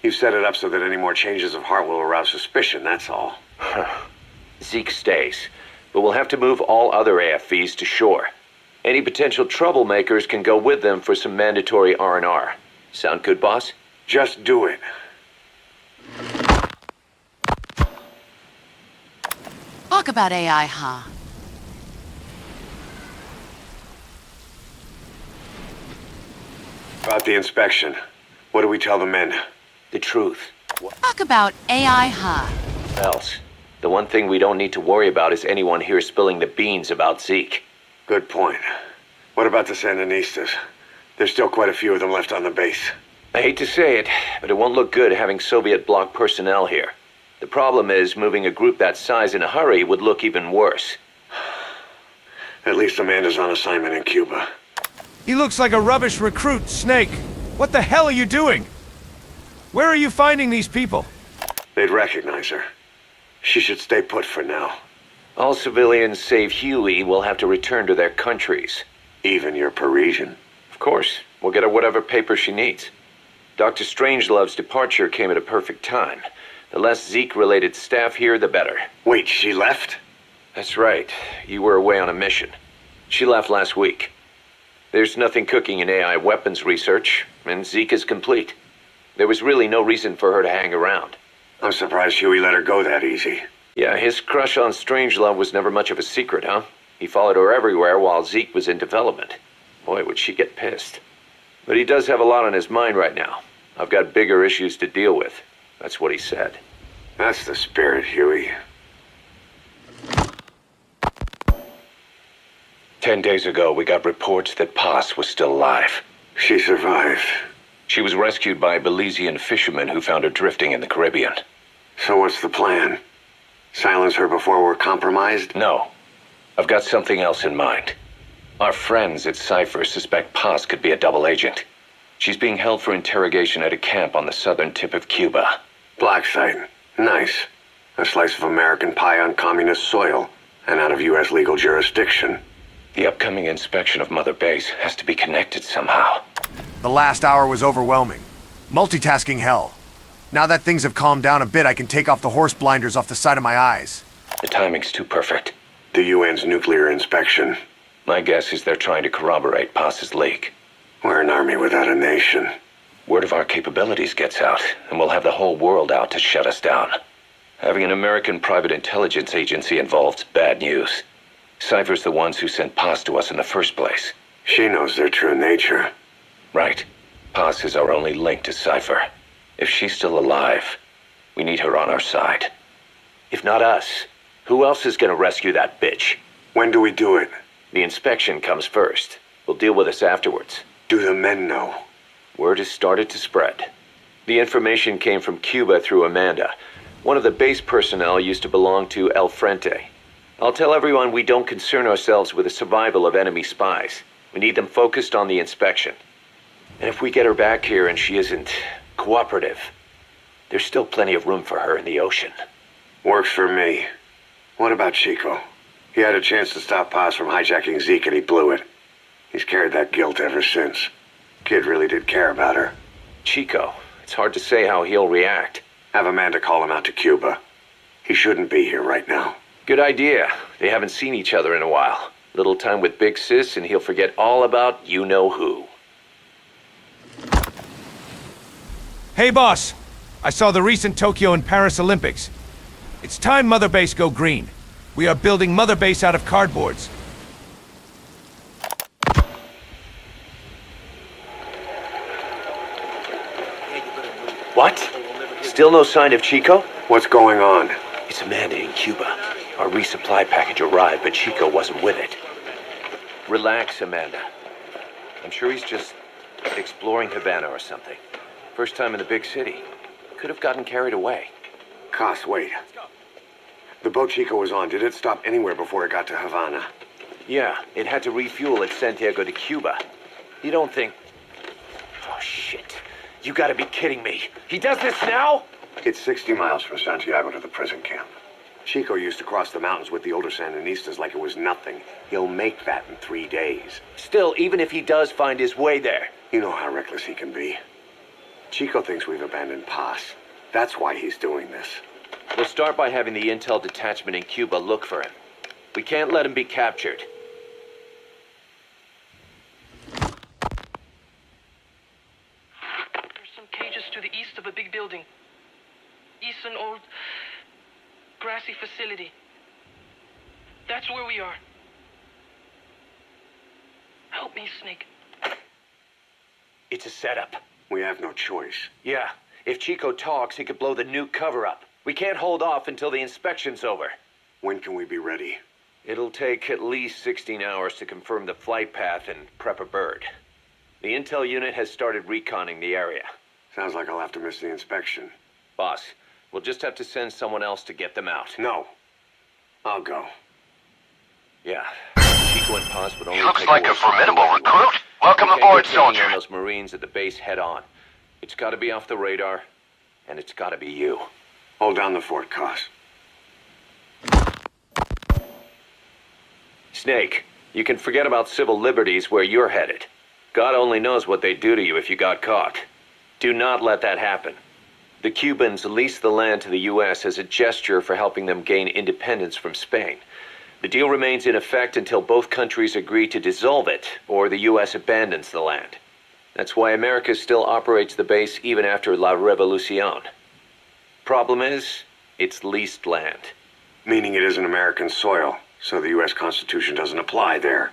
You've set it up so that any more changes of heart will arouse suspicion, that's all. Zeke stays, but we'll have to move all other AFVs to shore. Any potential troublemakers can go with them for some mandatory R&R. Sound good, boss? Just do it. Talk about AI, huh? About the inspection. What do we tell the men? The truth. Talk about AI, huh? Else. The one thing we don't need to worry about is anyone here spilling the beans about Zeke. Good point. What about the Sandinistas? There's still quite a few of them left on the base. I hate to say it, but it won't look good having Soviet bloc personnel here. The problem is, moving a group that size in a hurry would look even worse. At least Amanda's on assignment in Cuba. He looks like a rubbish recruit, Snake. What the hell are you doing? Where are you finding these people? They'd recognize her. She should stay put for now. All civilians save Huey will have to return to their countries. Even your Parisian? Of course. We'll get her whatever paper she needs. Dr. Strangelove's departure came at a perfect time. The less Zeke-related staff here, the better. Wait, she left? That's right. You were away on a mission. She left last week. There's nothing cooking in AI weapons research, and Zeke is complete. There was really no reason for her to hang around. I'm surprised Huey let her go that easy. Yeah, his crush on Strangelove was never much of a secret, huh? He followed her everywhere while Zeke was in development. Boy, would she get pissed. But he does have a lot on his mind right now. I've got bigger issues to deal with. That's what he said. That's the spirit, Huey. 10 days ago, we got reports that Paz was still alive. She survived. She was rescued by Belizean fishermen who found her drifting in the Caribbean. So what's the plan? Silence her before we're compromised? No. I've got something else in mind. Our friends at Cipher suspect Paz could be a double agent. She's being held for interrogation at a camp on the southern tip of Cuba. Black site. Nice. A slice of American pie on communist soil, and out of U.S. legal jurisdiction. The upcoming inspection of Mother Base has to be connected somehow. The last hour was overwhelming. Multitasking hell. Now that things have calmed down a bit, I can take off the horse blinders off the side of my eyes. The timing's too perfect. The UN's nuclear inspection. My guess is they're trying to corroborate Paz's leak. We're an army without a nation. Word of our capabilities gets out, and we'll have the whole world out to shut us down. Having an American private intelligence agency involved's bad news. Cipher's the ones who sent Paz to us in the first place. She knows their true nature. Right. Paz is our only link to Cipher. If she's still alive, we need her on our side. If not us, who else is gonna rescue that bitch? When do we do it? The inspection comes first. We'll deal with us afterwards. Do the men know? Word has started to spread. The information came from Cuba through Amanda. One of the base personnel used to belong to El Frente. I'll tell everyone we don't concern ourselves with the survival of enemy spies. We need them focused on the inspection. And if we get her back here and she isn't cooperative, there's still plenty of room for her in the ocean. Works for me. What about Chico? He had a chance to stop Paz from hijacking Zeke and he blew it. He's carried that guilt ever since. Kid really did care about her. Chico, it's hard to say how he'll react. Have Amanda call him out to Cuba. He shouldn't be here right now. Good idea. They haven't seen each other in a while. Little time with Big Sis and he'll forget all about you-know-who. Hey, boss. I saw the recent Tokyo and Paris Olympics. It's time Mother Base go green. We are building Mother Base out of cardboards. What? Still no sign of Chico? What's going on? It's Amanda in Cuba. Our resupply package arrived, but Chico wasn't with it. Relax, Amanda. I'm sure he's just exploring Havana or something. First time in the big city. Could have gotten carried away. Cos, wait. The boat Chico was on, did it stop anywhere before it got to Havana? Yeah, it had to refuel at Santiago de Cuba. You don't think... Oh, shit. You gotta be kidding me. He does this now? It's 60 miles from Santiago to the prison camp. Chico used to cross the mountains with the older Sandinistas like it was nothing. He'll make that in 3 days. Still, even if he does find his way there... You know how reckless he can be. Chico thinks we've abandoned Paz. That's why he's doing this. We'll start by having the intel detachment in Cuba look for him. We can't let him be captured. There's some cages to the east of a big building. East an old grassy facility. That's where we are. Help me, Snake. It's a setup. We have no choice. Yeah, if Chico talks, he could blow the nuke cover up. We can't hold off until the inspection's over. When can we be ready? It'll take at least 16 hours to confirm the flight path and prep a bird. The intel unit has started reconning the area. Sounds like I'll have to miss the inspection. Boss, we'll just have to send someone else to get them out. No. I'll go. Yeah. Chico and Paz would only He looks take like a formidable recruit. Welcome aboard, soldier. Those Marines at the base head on. It's gotta be off the radar, and it's gotta be you. Hold down the fort, Cos. Snake, you can forget about civil liberties where you're headed. God only knows what they'd do to you if you got caught. Do not let that happen. The Cubans leased the land to the U.S. as a gesture for helping them gain independence from Spain. The deal remains in effect until both countries agree to dissolve it, or the U.S. abandons the land. That's why America still operates the base even after La Revolucion. Problem is, it's leased land. Meaning it isn't American soil, so the U.S. Constitution doesn't apply there.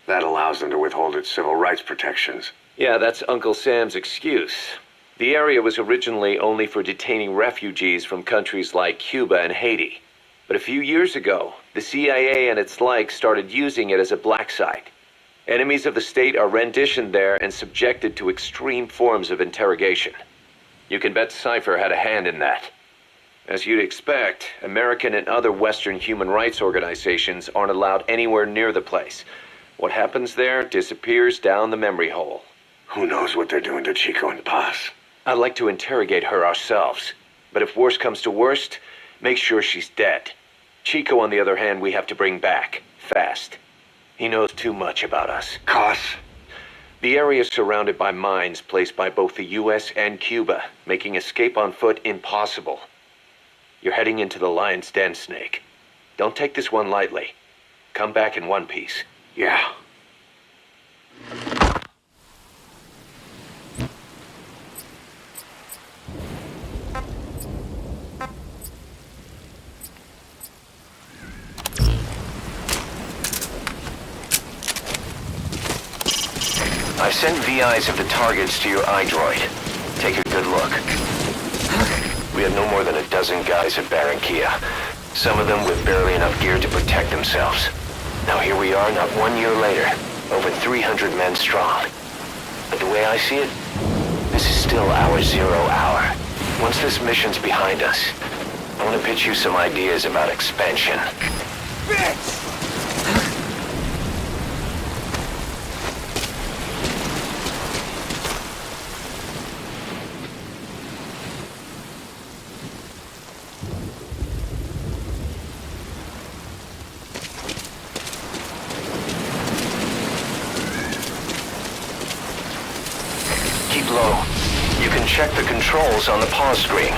That allows them to withhold its civil rights protections. Yeah, that's Uncle Sam's excuse. The area was originally only for detaining refugees from countries like Cuba and Haiti. But a few years ago, the CIA and its like started using it as a black site. Enemies of the state are renditioned there and subjected to extreme forms of interrogation. You can bet Cipher had a hand in that. As you'd expect, American and other Western human rights organizations aren't allowed anywhere near the place. What happens there disappears down the memory hole. Who knows what they're doing to Chico and Paz? I'd like to interrogate her ourselves. But if worst comes to worst, make sure she's dead. Chico, on the other hand, we have to bring back. Fast. He knows too much about us. Cos? The area is surrounded by mines placed by both the U.S. and Cuba, making escape on foot impossible. You're heading into the lion's den, Snake. Don't take this one lightly. Come back in one piece. Yeah. I've sent VIs of the targets to your iDroid. Take a good look. We had no more than a dozen guys at Barranquilla, some of them with barely enough gear to protect themselves. Now here we are, not 1 year later, over 300 men strong. But the way I see it, this is still our 0 hour. Once this mission's behind us, I want to pitch you some ideas about expansion. Bitch! Keep low. You can check the controls on the pause screen.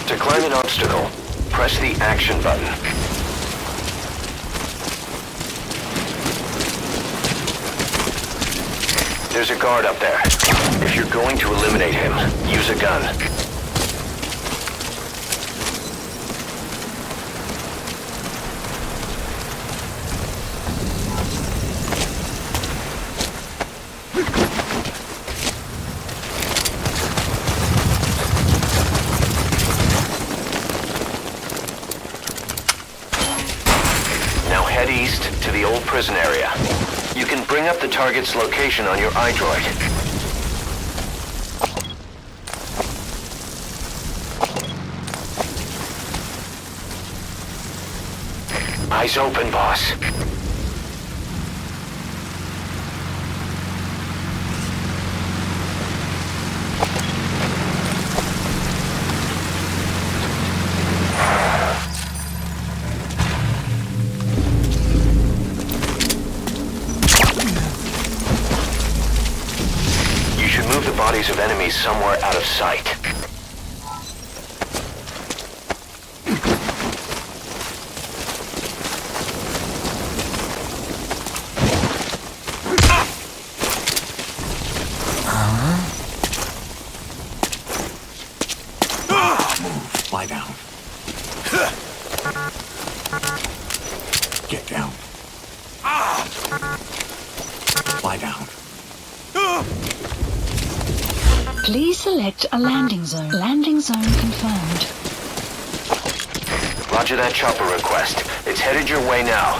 To climb an obstacle, press the action button. There's a guard up there. If you're going to eliminate him, use a gun. Head east to the old prison area. You can bring up the target's location on your iDroid. Eyes open, boss. Bodies of enemies somewhere out of sight. Move. Lie down. Get down. Lie down. Please select a landing zone. Landing zone confirmed. Roger that chopper request. It's headed your way now.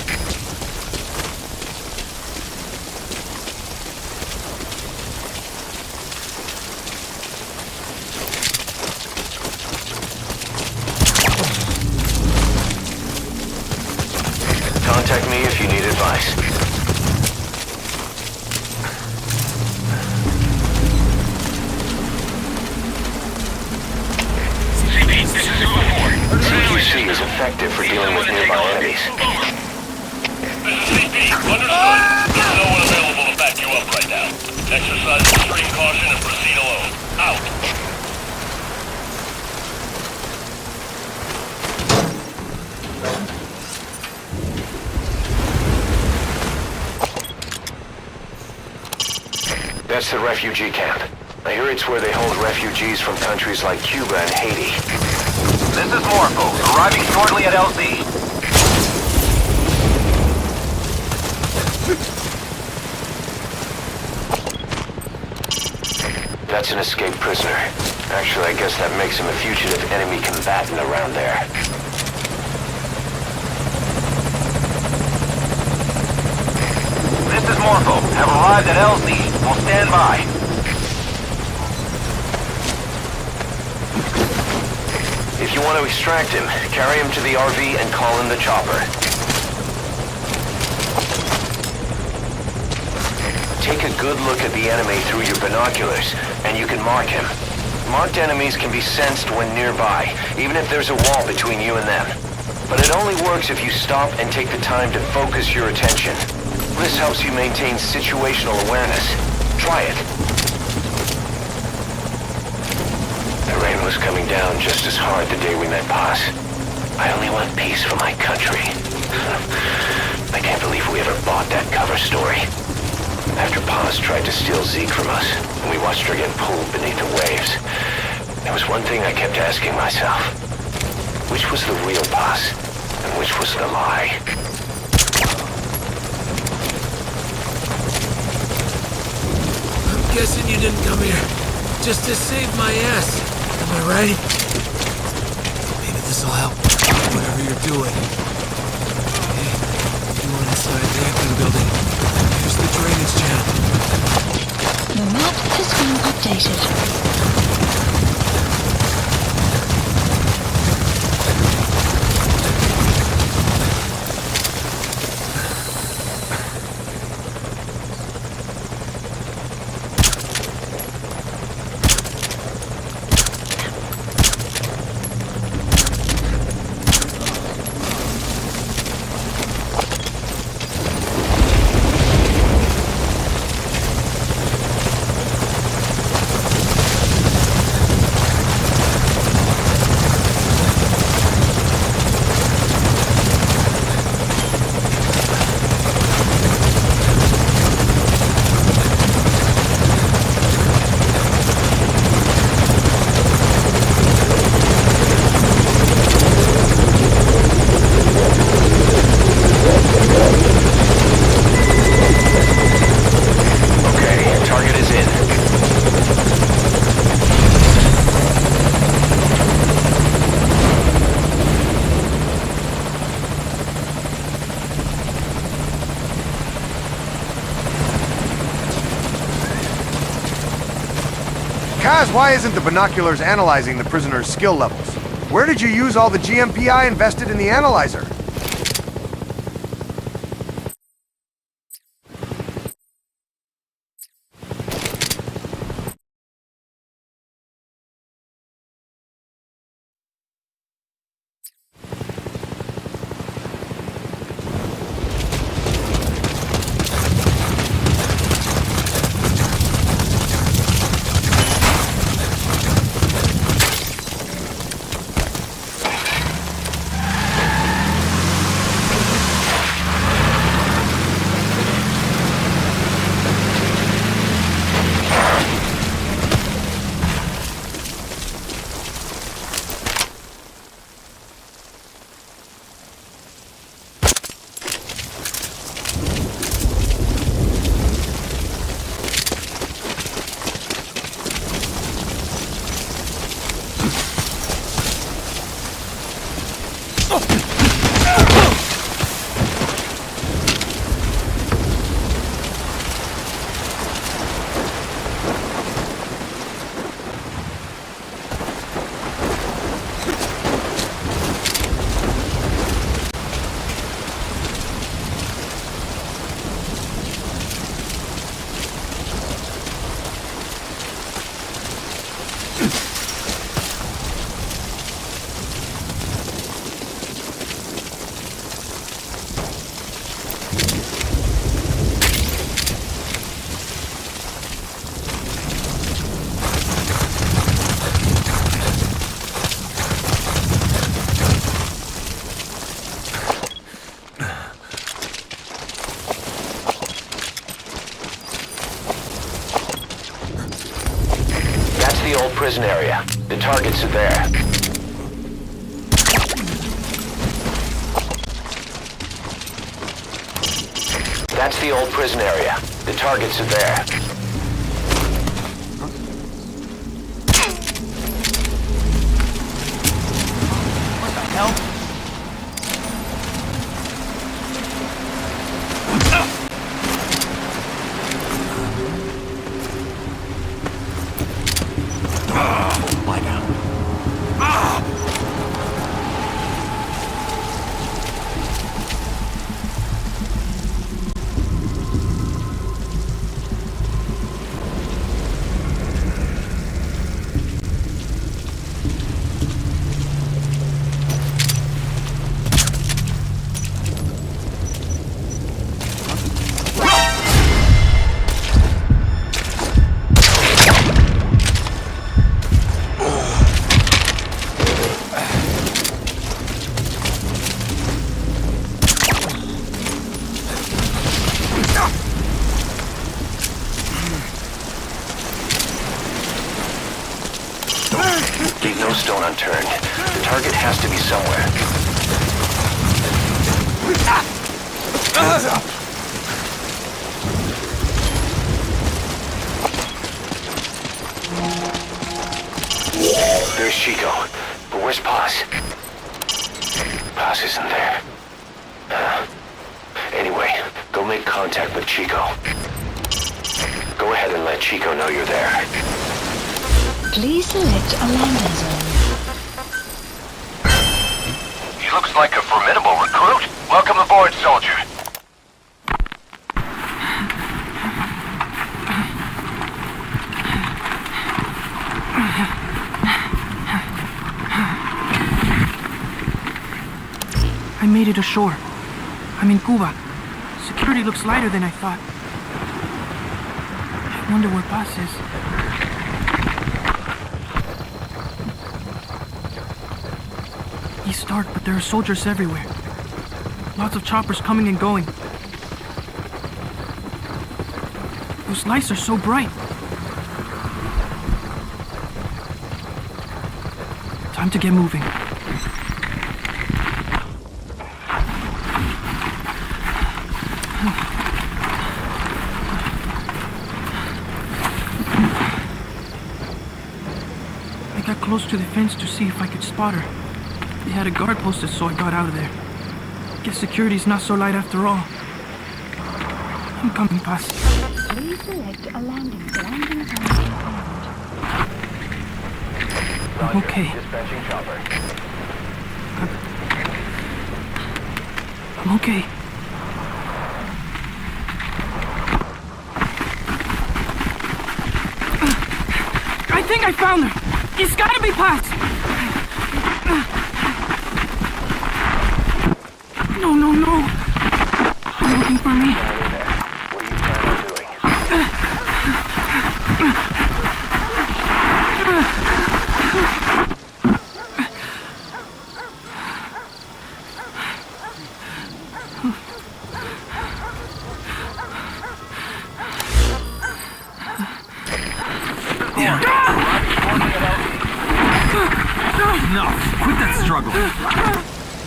Contact me if you need advice. CQC is effective for dealing with nearby enemies. Understood. There's no one available to back you up right now. Exercise extreme caution and proceed alone. Out. That's the refugee camp. I hear it's where they hold refugees from countries like Cuba and Haiti. This is Morpho, arriving shortly at LZ. That's an escaped prisoner. Actually, I guess that makes him a fugitive enemy combatant around there. This is Morpho, have arrived at LZ. We'll stand by. If you want to extract him, carry him to the RV and call in the chopper. Take a good look at the enemy through your binoculars, and you can mark him. Marked enemies can be sensed when nearby, even if there's a wall between you and them. But it only works if you stop and take the time to focus your attention. This helps you maintain situational awareness. Try it. The rain was coming down just as hard the day we met Paz. I only want peace for my country. I can't believe we ever bought that cover story. After Paz tried to steal Zeke from us, and we watched her get pulled beneath the waves, there was one thing I kept asking myself. Which was the real Paz, and which was the lie? guessing you didn't come here just to save my ass. Am I right? Maybe this'll help. Whatever you're doing. Hey, if you want inside the acting building, here's the drainage channel. The map has been updated. Kaz, why isn't the binoculars analyzing the prisoner's skill levels? Where did you use all the GMP I invested in the analyzer? The old prison area. The targets are there. That's the old prison area. The targets are there. What the hell? Leave no stone unturned. The target has to be somewhere. There's Chico. But where's Paz? Paz isn't there. Anyway, go make contact with Chico. Go ahead and let Chico know you're there. Please select a landing zone. He looks like a formidable recruit. Welcome aboard, soldier. I made it ashore. I'm in Cuba. Security looks lighter than I thought. I wonder where Paz is. East dark, but there are soldiers everywhere. Lots of choppers coming and going. Those lights are so bright. Time to get moving. I got close to the fence to see if I could spot her. They had a guard posted, so I got out of there. Guess security's not so light after all. I'm coming, Paz. Please select a landing zone. I'm okay. I'm okay. I think I found her. It's gotta be Paz. No, no, no. They're looking for me.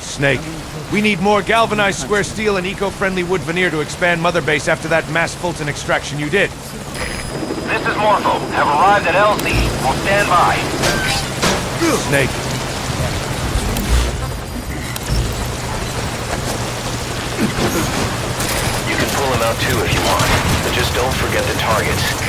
Snake, we need more galvanized square steel and eco-friendly wood veneer to expand Mother Base after that mass Fulton extraction you did. This is Morpho. Have arrived at LZ. Will stand by. Snake. You can pull him out too if you want, but just don't forget the targets.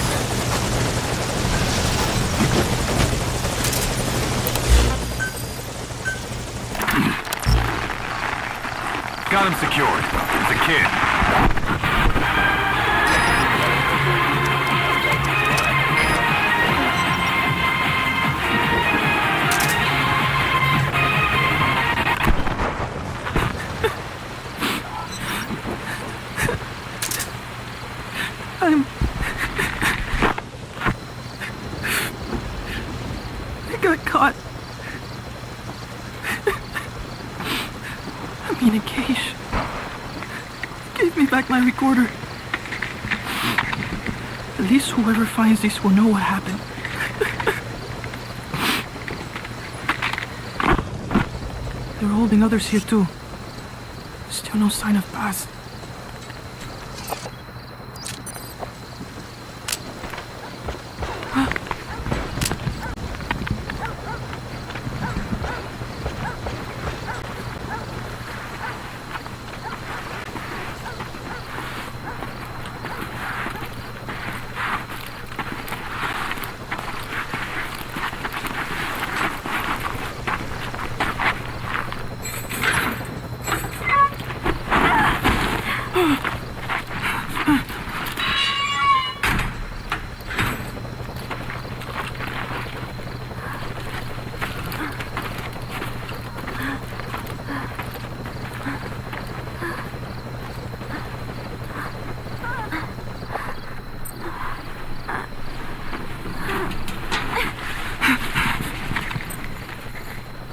Got him secured. It's a kid. I got caught. I'm in a cage. Give me back my recorder. At least whoever finds this will know what happened. They're holding others here too. Still no sign of Paz.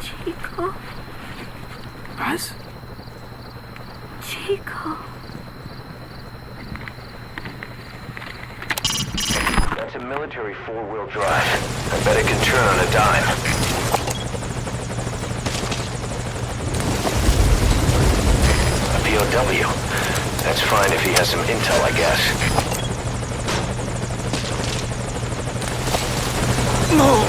Chico. Paz? Chico. That's a military four-wheel drive. I bet it can turn on a dime. A POW. That's fine if he has some intel, I guess. No.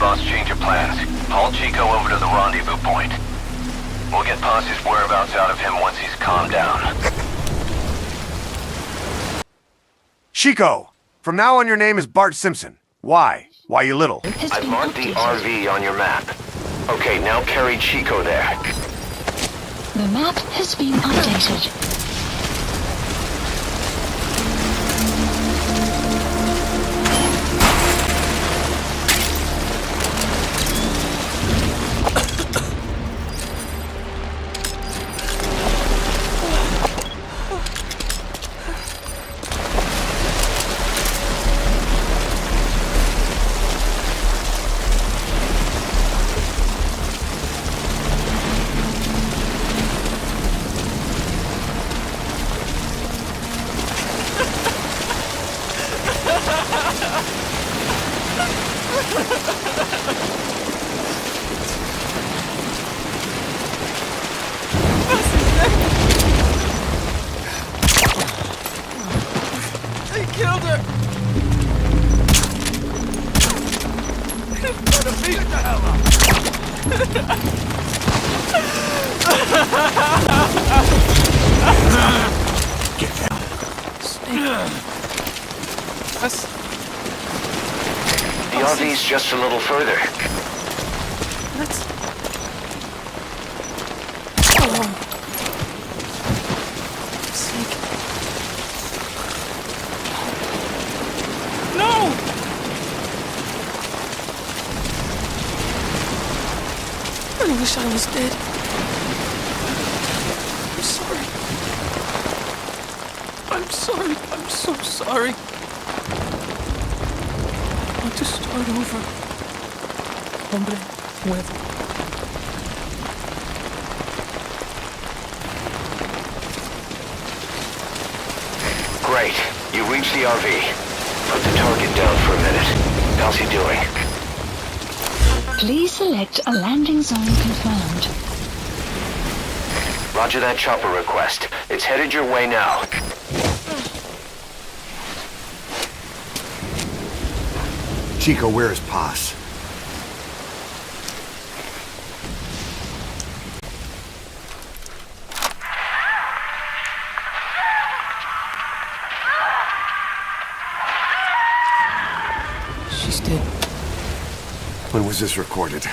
boss, change of plans. Haul Chico over to the rendezvous point. We'll get Ponce's whereabouts out of him once he's calmed down. Chico! From now on your name is Bart Simpson. Why? Why you little? I've marked the RV on your map. Okay, now carry Chico there. The map has been updated. They killed her! In front of me! Get the hell up! Get down. The RV's just a little further. Let's... No! I wish I was dead. I'm sorry. I'm sorry. I'm so sorry. I want to start over. Hombre nuevo. Great. You reached the RV. Put the target down for a minute. How's he doing? Please select a landing zone confirmed. Roger that chopper request. It's headed your way now. Chico, where is Paz? She's dead. When was this recorded?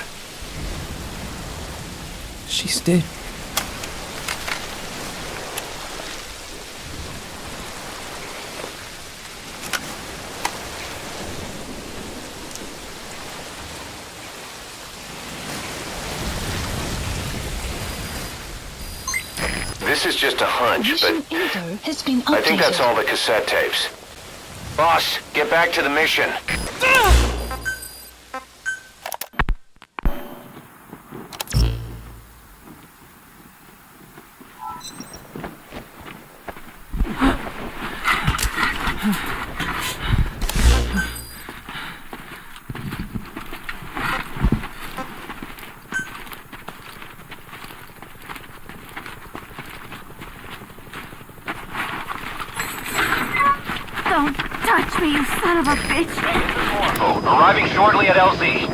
She's dead. This is just a hunch, but Info has been updated. I think that's all the cassette tapes. Boss, get back to the mission. Don't touch me, you son of a bitch! Arriving shortly at LZ.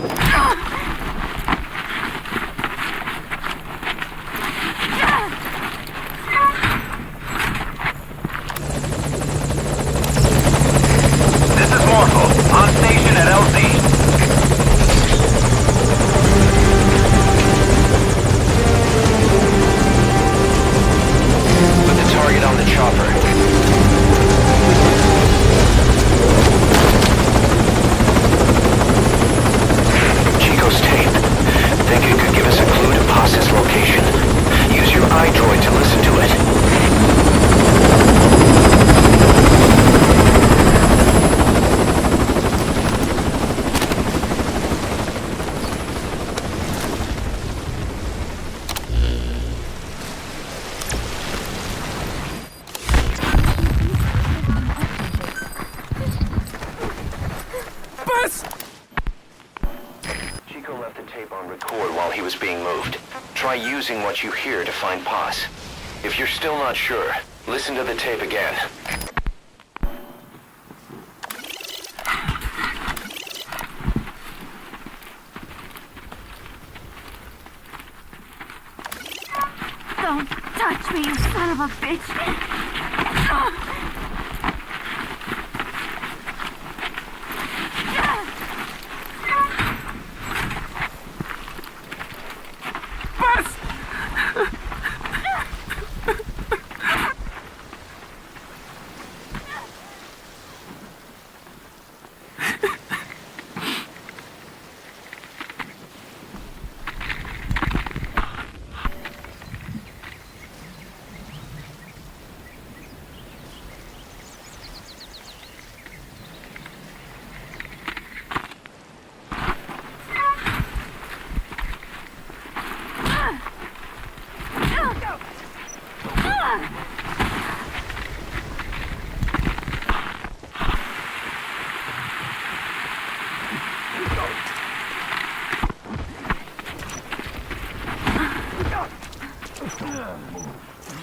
This is Morpho, on station at LZ. Put the target on the chopper. Chico's tape. Think it could give us a clue to Paz's location? Use your iDroid to listen to it. Chico left the tape on record while he was being moved. Try using what you hear to find Paz. If you're still not sure, listen to the tape again. Don't touch me, you son of a bitch!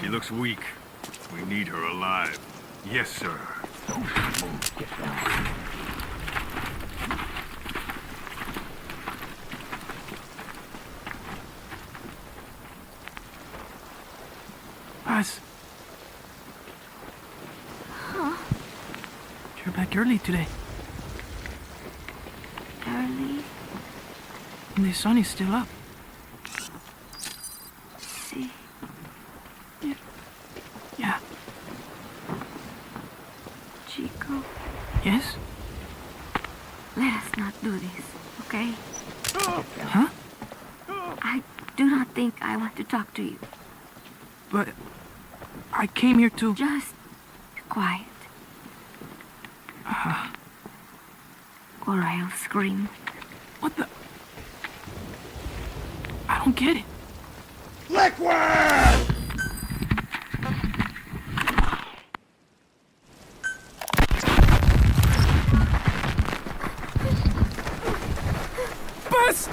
She looks weak. We need her alive. Yes, sir. Paz. Huh? You're back early today. Early? And the sun is still up. See? Yeah. Chico, Yes? let us not do this, okay? Huh? I do not think I want to talk to you. But I came here to... Just be quiet. Or I'll scream. What the... I don't get it. Liquid! Bus!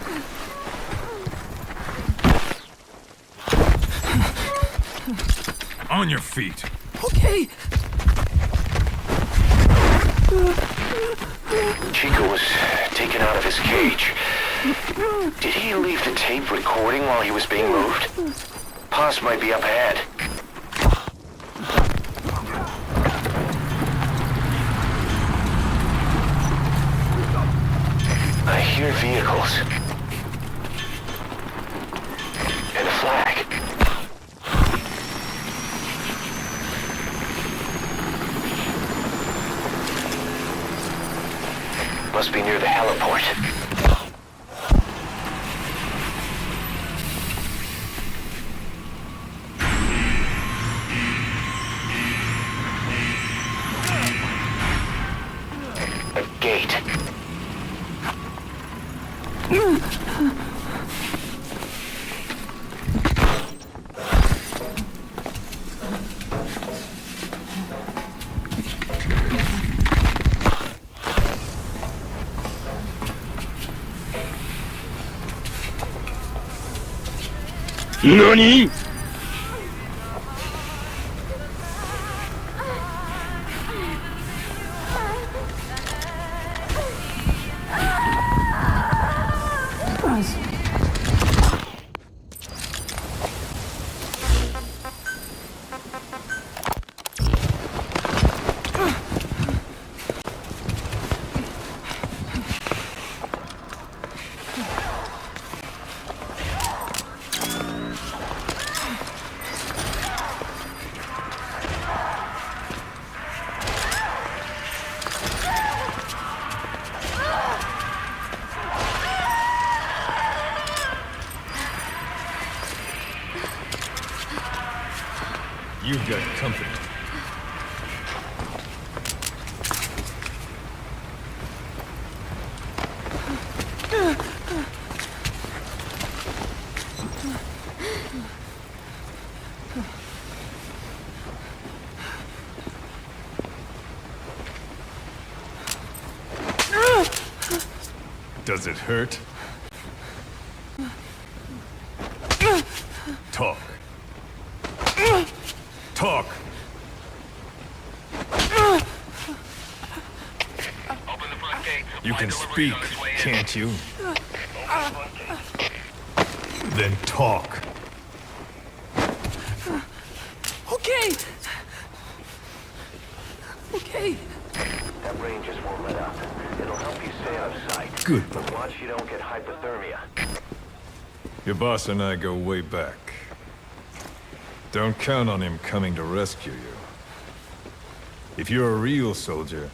On your feet. Okay. Chico was taken out of his cage. Did he leave the tape recording while he was being moved? Paz might be up ahead. I hear vehicles. And a flag. Must be near the heliport. A gate. NANI?! You've got company. Does it hurt? Talk. Talk! You can speak, can't you? Then talk. Hey! That range just won't let up. It'll help you stay out of sight. Good boy. But watch you don't get hypothermia. Your boss and I go way back. Don't count on him coming to rescue you. If you're a real soldier,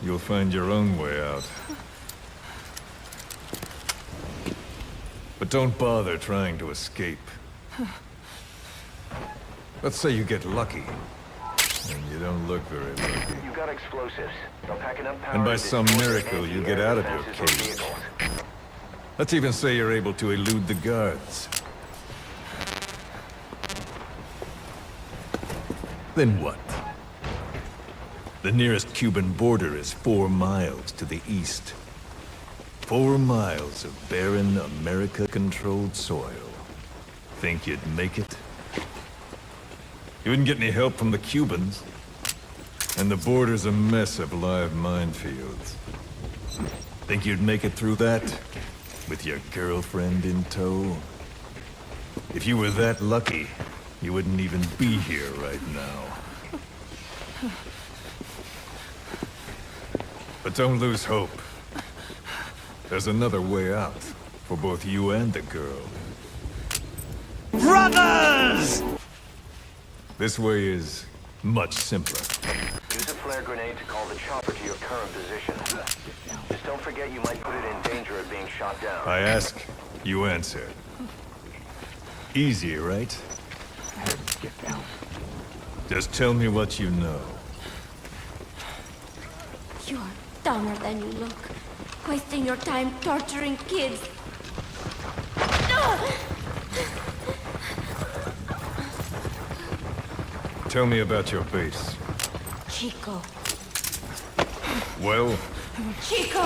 you'll find your own way out. But don't bother trying to escape. Let's say you get lucky. And you don't look very lucky. You've got explosives. They'll pack enough power And by to some destroy miracle, any you get air out of your defenses or cage. vehicles. Let's even say you're able to elude the guards. Then what? The nearest Cuban border is 4 miles to the east. 4 miles of barren, America-controlled soil. Think you'd make it? You wouldn't get any help from the Cubans. And the border's a mess of live minefields. Think you'd make it through that? With your girlfriend in tow? If you were that lucky, you wouldn't even be here right now. But don't lose hope. There's another way out, for both you and the girl. Brothers! This way is much simpler. Use a flare grenade to call the chopper to your current position. Just don't forget you might put it in danger of being shot down. I ask, you answer. Easy, right? Get down. Just tell me what you know. You're dumber than you look. Wasting your time torturing kids. Tell me about your base. Chico. Well, Chico!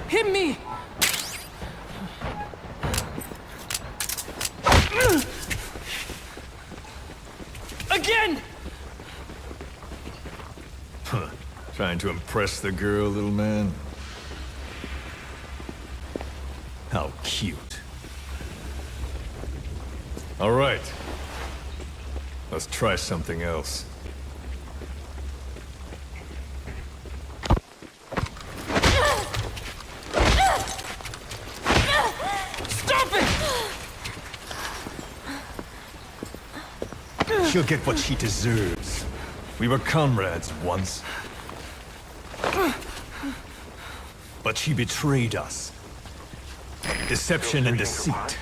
Hit me! Again! huh. Trying to impress the girl, little man? How cute. All right. Let's try something else. Stop it! She'll get what she deserves. We were comrades once. But she betrayed us. Deception and deceit.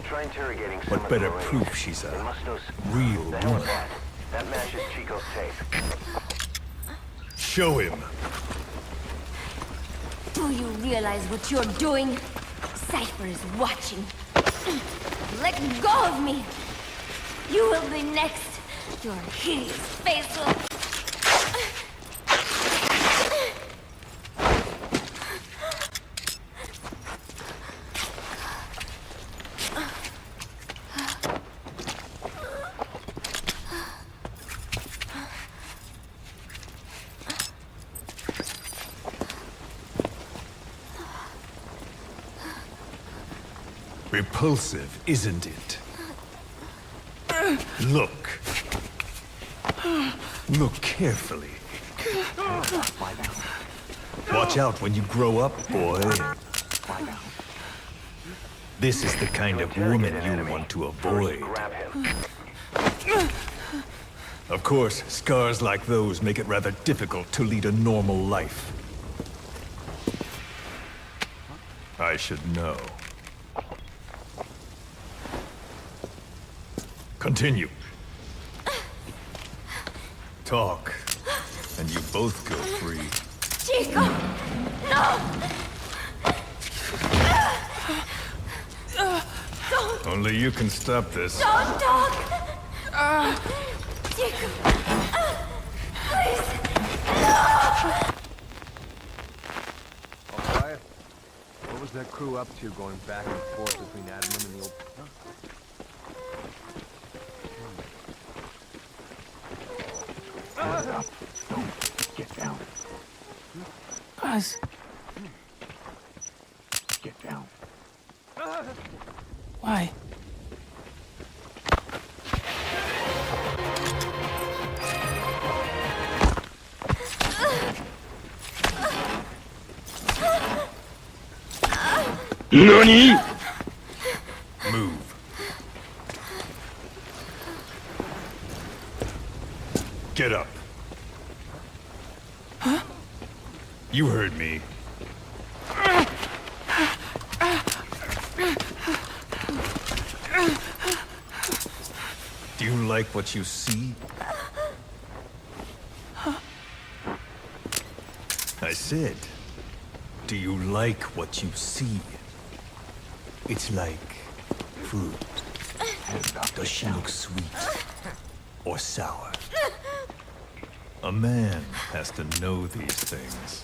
Try interrogating some What of better the Marines. proof she's They a must know real the hell is woman? that matches Chico's tape. Show him. Do you realize what you're doing? Cipher is watching. Let go of me! You will be next. Your hideous face will... Repulsive, isn't it? Look. Look carefully. Watch out when you grow up, boy. This is the kind of woman you want to avoid. Of course, scars like those make it rather difficult to lead a normal life. I should know. Continue. Talk, and you both go free. Chico! No! Don't! Only you can stop this. Don't talk! Chico! Please! No! All quiet? What was that crew up to going back and forth between admin and the old... Get down. Paz. Get down. Why? NANI?! Move. Get up. Huh? You heard me. Do you like what you see? I said, do you like what you see? It's like fruit. Does she look sweet or sour? A man has to know these things.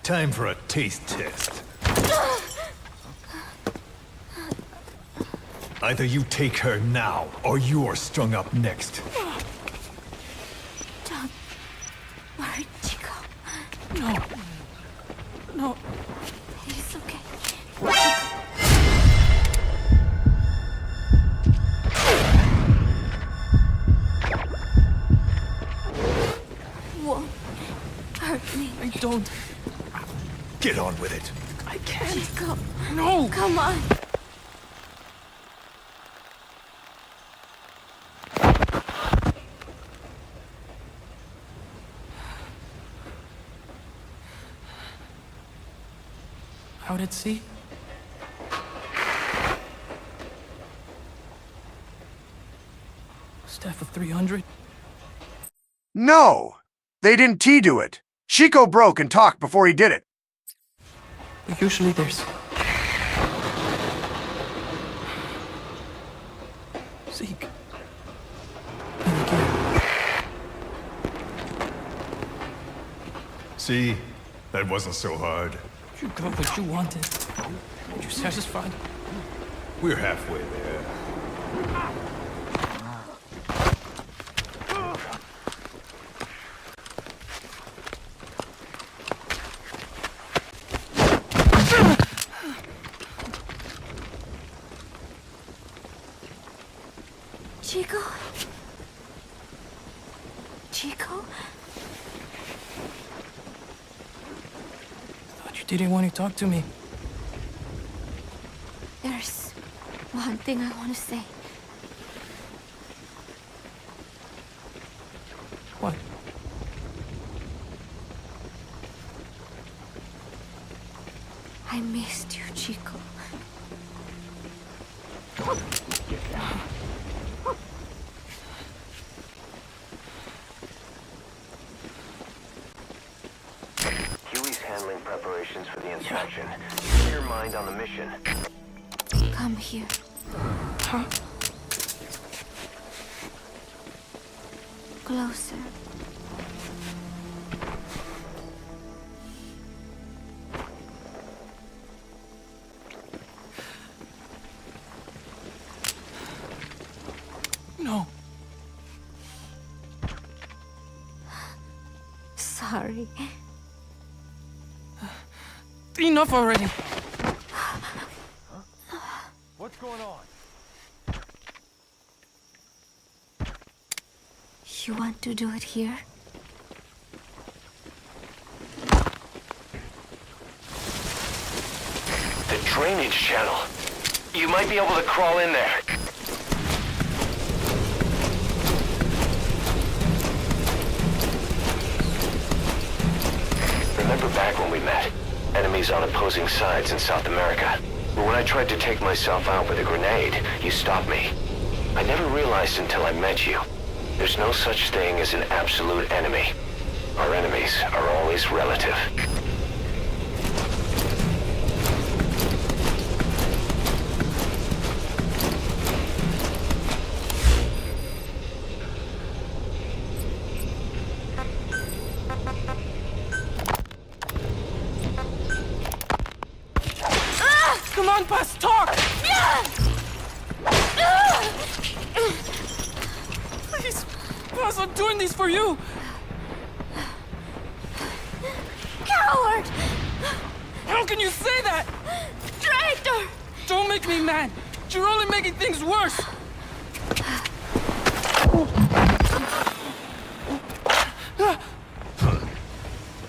Time for a taste test. Either you take her now, or you're strung up next. Don't worry, Chico. No. No. It's okay. Won't hurt me. I don't. Get on with it. I can't. Chico. No. Come on. Out at sea? Staff of 300? No! They didn't T-do it. Chico broke and talked before he did it. But usually there's... Zeke. And again. See? That wasn't so hard. You got what you wanted. You satisfied? We're halfway there. Chico? Chico? Thought you didn't want to talk to me. There's one thing I want to say. What? I missed you, Chico. Get down. Huey's handling preparations for the inspection. Keep your mind on the mission. Come here. Huh? Closer. No. Sorry. Enough already. What's going on? You want to do it here? The drainage channel. You might be able to crawl in there. Remember back when we met? Enemies on opposing sides in South America. But when I tried to take myself out with a grenade, you stopped me. I never realized until I met you. There's no such thing as an absolute enemy. Our enemies are always relative. Come on, Paz, talk! Please, Paz, I'm doing this for you! Coward! How can you say that? Traitor! Don't make me mad! You're only making things worse!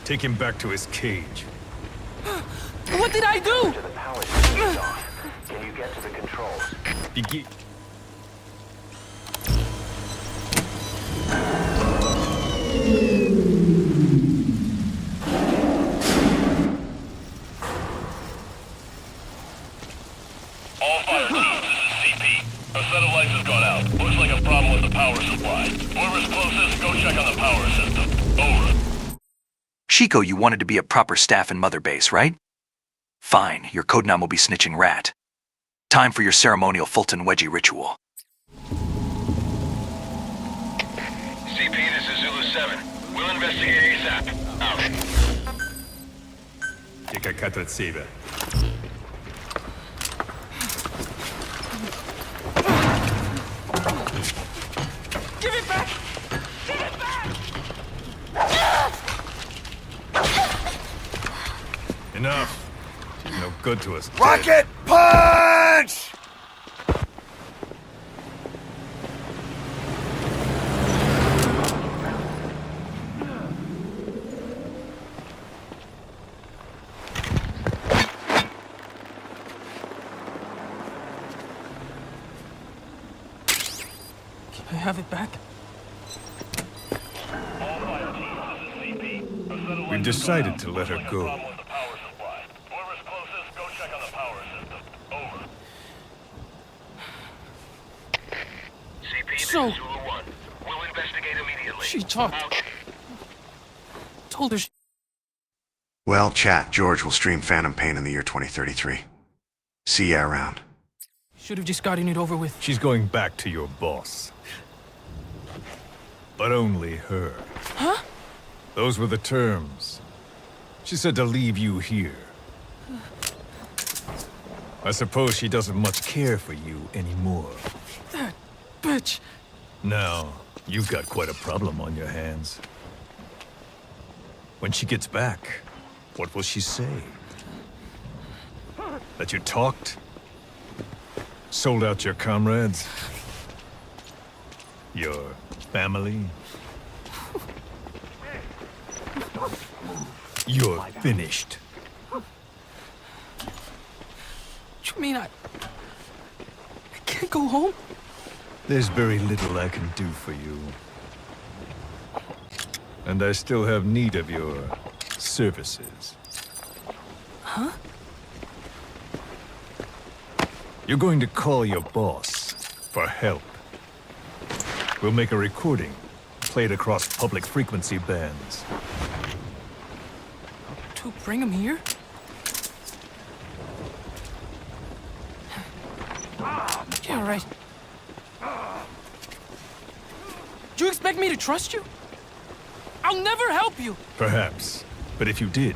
Take him back to his cage. What did I do? The power system's off. Can you get to the controls? All fire teams, this is CP. Our set of lights has gone out. Looks like a problem with the power supply. Whoever's closest, go check on the power system. Over. Chico, you wanted to be a proper staff in Mother Base, right? Fine, your codename will be Snitching Rat. Time for your ceremonial Fulton Wedgie ritual. CP, this is Zulu 7. We'll investigate ASAP. Out. Give it back! Give it back! Enough. She's no good to us. Rocket punch! Can I have it back? We've decided to let her go. So, Zulu 1. We'll investigate immediately. she talked. Told her she... Well, chat, George will stream Phantom Pain in the year 2033. See ya around. Should have just gotten it over with. She's going back to your boss. But only her. Huh? Those were the terms. She said to leave you here. I suppose she doesn't much care for you anymore. That bitch. Now, you've got quite a problem on your hands. When she gets back, what will she say? That you talked? Sold out your comrades? Your family? You're finished. You mean I can't go home? There's very little I can do for you. And I still have need of your services. Huh? You're going to call your boss for help. We'll make a recording, play it across public frequency bands. To bring him here? Yeah, right. Do you expect me to trust you? I'll never help you! Perhaps. But if you did,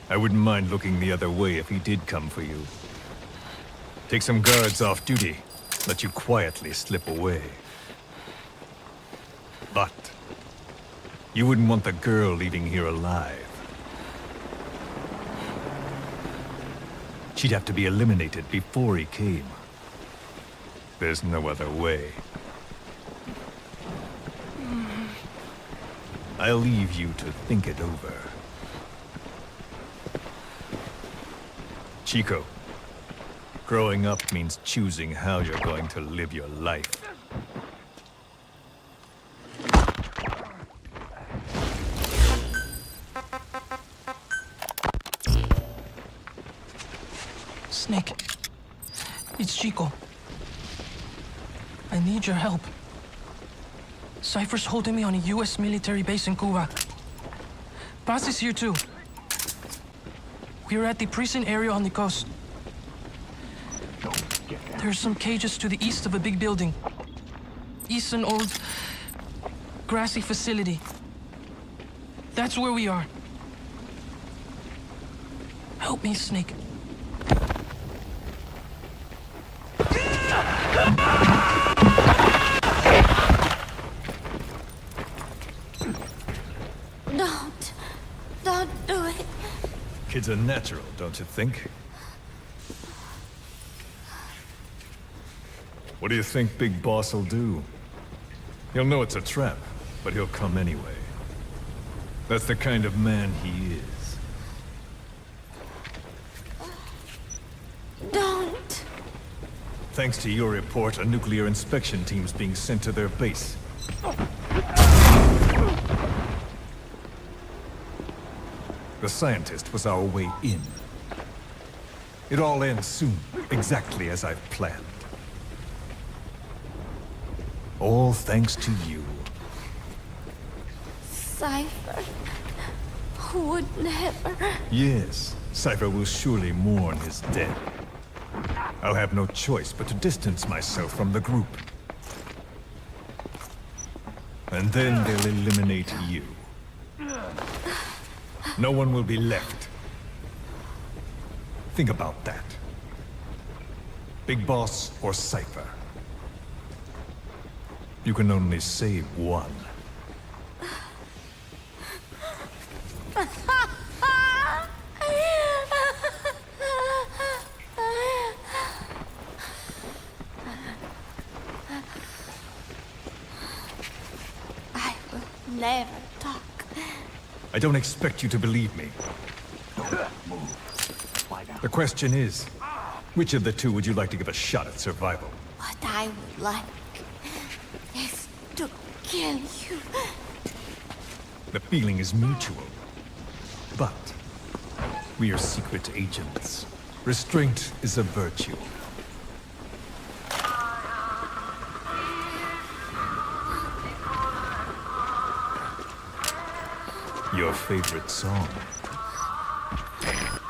I wouldn't mind looking the other way if he did come for you. Take some guards off duty, let you quietly slip away. But you wouldn't want the girl leaving here alive. She'd have to be eliminated before he came. There's no other way. I'll leave you to think it over. Chico, growing up means choosing how you're going to live your life. Snake, it's Chico. I need your help. Cipher's holding me on a U.S. military base in Cuba. Paz is here too. We're at the prison area on the coast. There's some cages to the east of a big building. East an old, grassy facility. That's where we are. Help me, Snake. Don't do it. Kid's a natural, don't you think? What do you think Big Boss will do? He'll know it's a trap, but he'll come anyway. That's the kind of man he is. Thanks to your report, a nuclear inspection team's being sent to their base. The scientist was our way in. It all ends soon, exactly as I've planned. All thanks to you. Cipher would never... Yes, Cipher will surely mourn his dead. I'll have no choice but to distance myself from the group. And then they'll eliminate you. No one will be left. Think about that. Big Boss or Cipher. You can only save one. I will never talk. I don't expect you to believe me. The question is, which of the two would you like to give a shot at survival? What I would like is to kill you. The feeling is mutual. But we are secret agents. Restraint is a virtue. Your favorite song.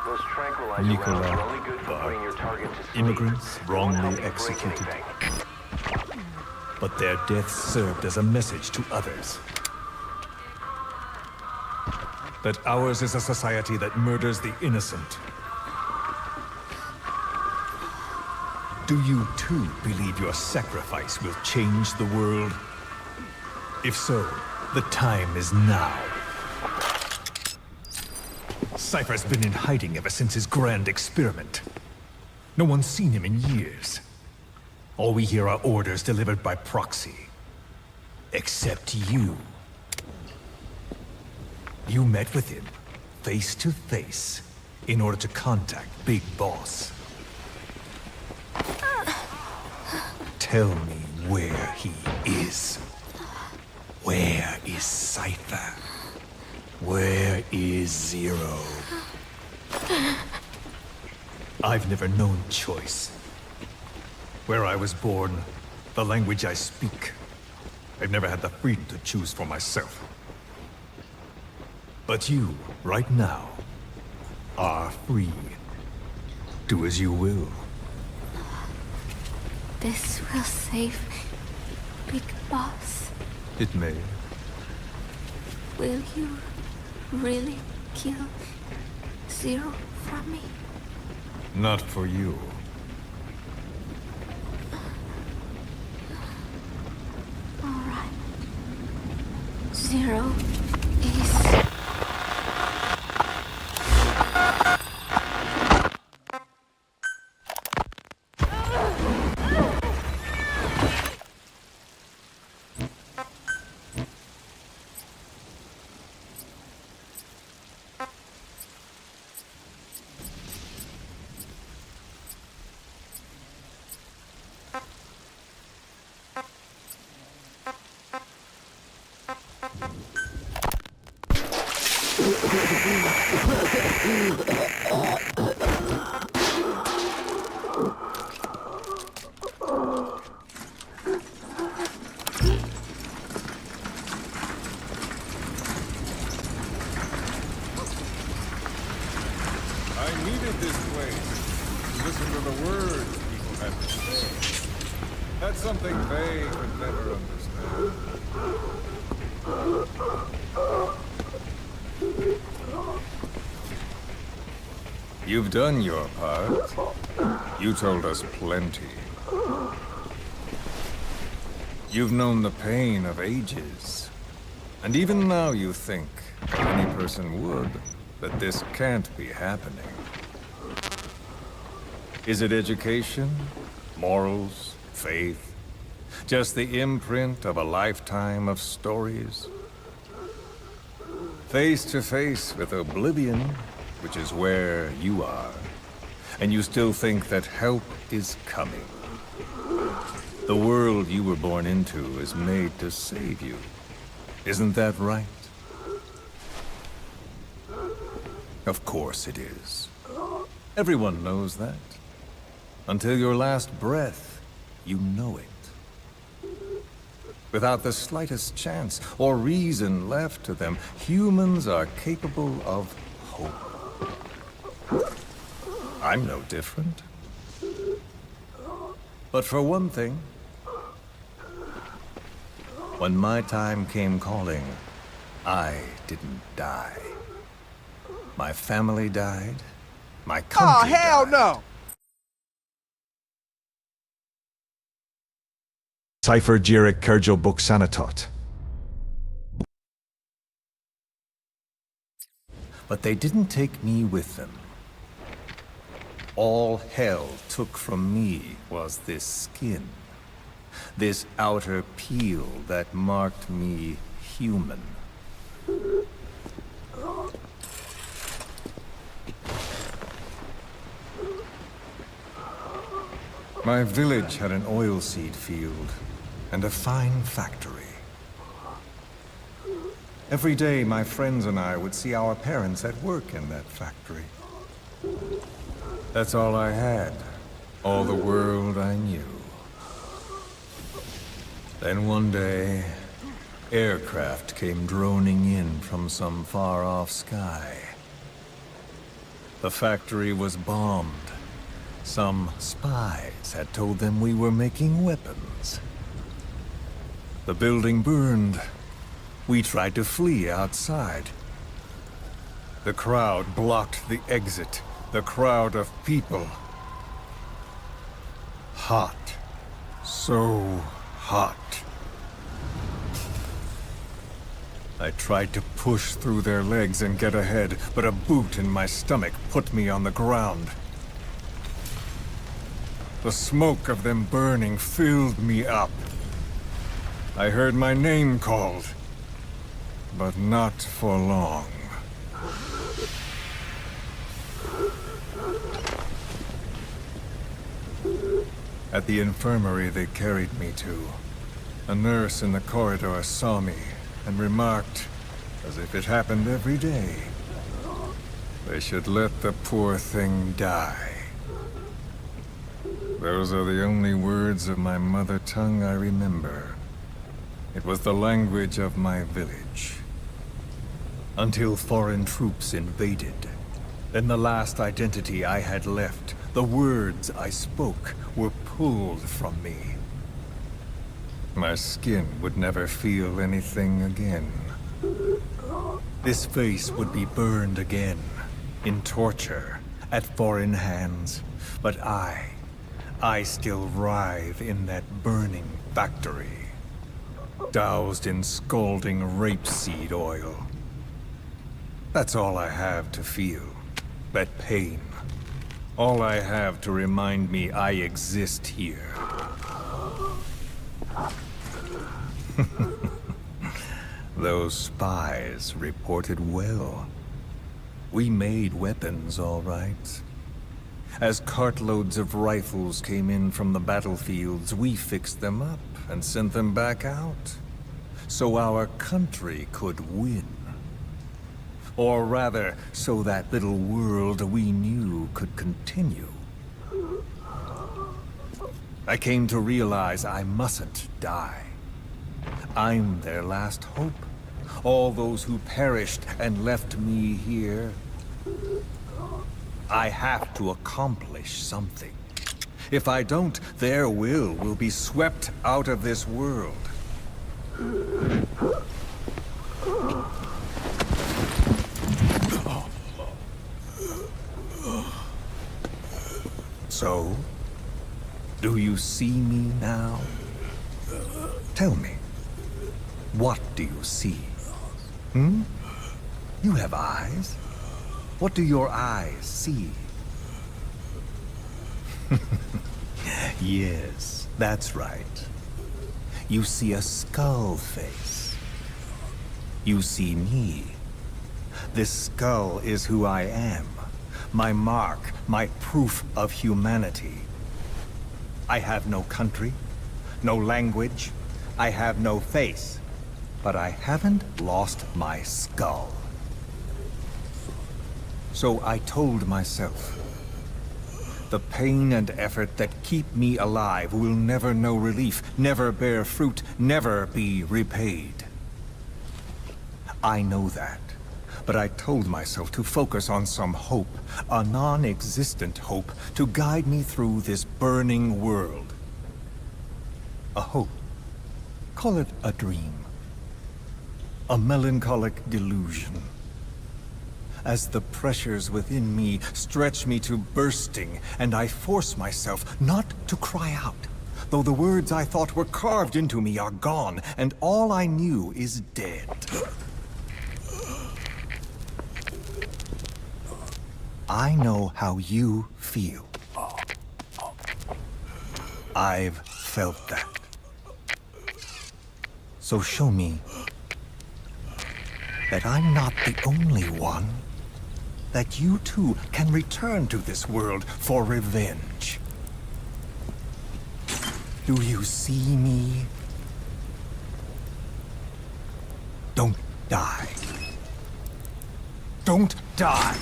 Those tranquilizer Nicola rounds are only good for putting your target to sleep. Immigrants wrongly executed. But their deaths served as a message to others. That ours is a society that murders the innocent. Do you too believe your sacrifice will change the world? If so, the time is now. Cipher's been in hiding ever since his grand experiment. No one's seen him in years. All we hear are orders delivered by proxy. Except you. You met with him, face to face, in order to contact Big Boss. Tell me where he is. Where is Cipher? Where is Zero? I've never known choice. Where I was born, the language I speak, I've never had the freedom to choose for myself. But you, right now, are free. Do as you will. This will save Big Boss. It may. Will you really kill Zero from me? Not for you. All right. Zero is... I needed this place to listen to the words people had to say. That's something they could never understand. You've done your part. You told us plenty. You've known the pain of ages. And even now you think, if any person would, that this can't be happening. Is it education? Morals? Faith? Just the imprint of a lifetime of stories? Face to face with oblivion, which is where you are, and you still think that help is coming. The world you were born into is made to save you. Isn't that right? Of course it is. Everyone knows that. Until your last breath, you know it. Without the slightest chance or reason left to them, humans are capable of hope. I'm no different. But for one thing, when my time came calling, I didn't die. My family died. My country died. Oh, hell no! Cipher Jirik Kerjo Book Sanatot. But they didn't take me with them. All hell took from me was this skin. This outer peel that marked me human. My village had an oilseed field and a fine factory. Every day, my friends and I would see our parents at work in that factory. That's all I had. All the world I knew. Then one day, aircraft came droning in from some far-off sky. The factory was bombed. Some spies had told them we were making weapons. The building burned. We tried to flee outside. The crowd blocked the exit. The crowd of people. Hot. So hot. I tried to push through their legs and get ahead, but a boot in my stomach put me on the ground. The smoke of them burning filled me up. I heard my name called, but not for long. At the infirmary they carried me to, a nurse in the corridor saw me and remarked, as if it happened every day, they should let the poor thing die. Those are the only words of my mother tongue I remember. It was the language of my village. Until foreign troops invaded. Then the last identity I had left, the words I spoke, were pulled from me. My skin would never feel anything again. This face would be burned again, in torture, at foreign hands. But I still writhe in that burning factory, doused in scalding rapeseed oil. That's all I have to feel, that pain. All I have to remind me I exist here. Those spies reported well. We made weapons, all right. As cartloads of rifles came in from the battlefields, we fixed them up and sent them back out. So our country could win. Or rather, so that little world we knew could continue. I came to realize I mustn't die. I'm their last hope. All those who perished and left me here. I have to accomplish something. If I don't, their will be swept out of this world. So, do you see me now? Tell me, what do you see? You have eyes. What do your eyes see? Yes, that's right. You see a skull face. You see me. This skull is who I am. My mark, my proof of humanity. I have no country, no language. I have no face. But I haven't lost my skull. So I told myself, the pain and effort that keep me alive will never know relief, never bear fruit, never be repaid. I know that, but I told myself to focus on some hope, a non-existent hope, to guide me through this burning world. A hope. Call it a dream. A melancholic delusion. As the pressures within me stretch me to bursting, and I force myself not to cry out, though the words I thought were carved into me are gone, and all I knew is dead. I know how you feel. I've felt that. So show me that I'm not the only one. That you too can return to this world for revenge. Do you see me? Don't die. Don't die.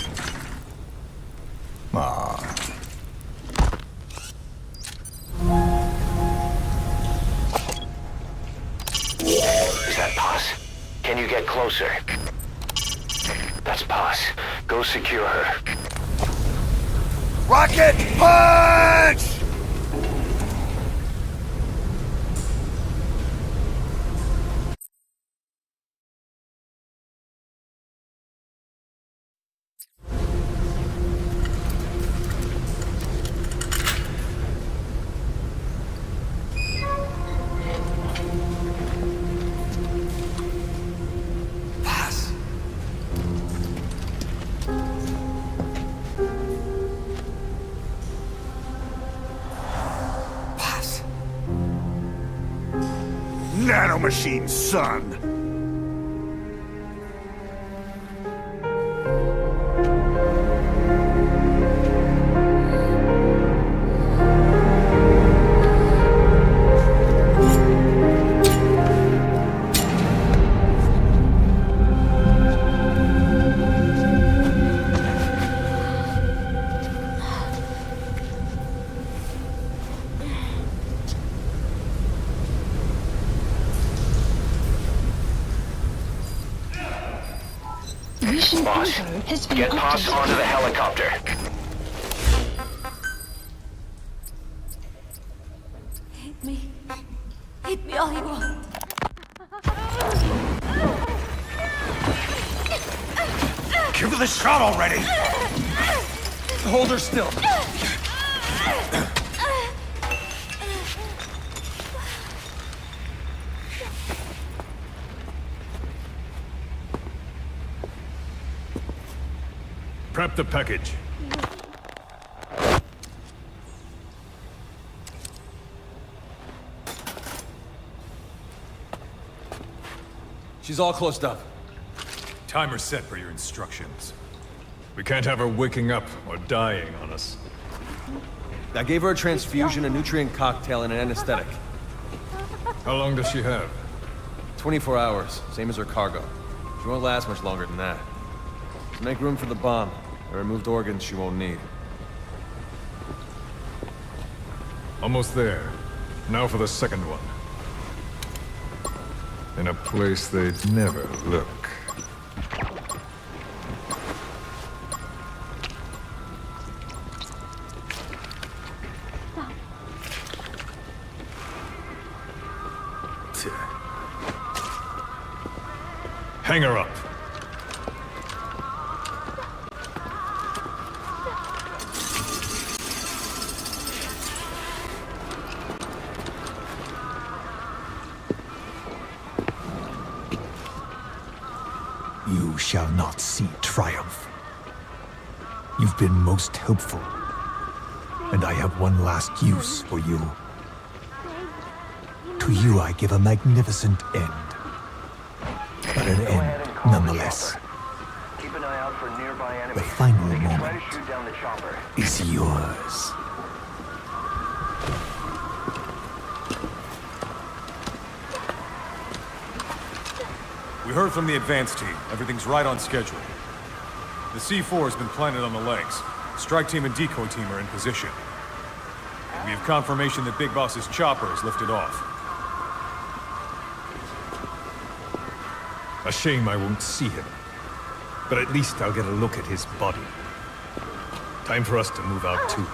Is that Paz? Can you get closer? That's Paz. Go secure her. Rocket punch! Nanomachine, son! Boss, get Paz onto the helicopter. Hit me. Hit me all you want. Give her the shot already! Hold her still. Prep the package. She's all closed up. Timer set for your instructions. We can't have her waking up or dying on us. I gave her a transfusion, a nutrient cocktail, and an anesthetic. How long does she have? 24 hours, same as her cargo. She won't last much longer than that. To make room for the bomb, I removed organs she won't need. Almost there. Now for the second one. In a place they'd never look. Hang her up. You shall not see triumph. You've been most helpful, and I have one last use for you. To you I give a magnificent end, but an end nonetheless. Keep an eye out for nearby enemies. The final They can try to moment shoot down the chopper. is yours. We heard from the advance team. Everything's right on schedule. The C4 has been planted on the legs. Strike team and decoy team are in position. And we have confirmation that Big Boss's chopper is lifted off. A shame I won't see him. But at least I'll get a look at his body. Time for us to move out too.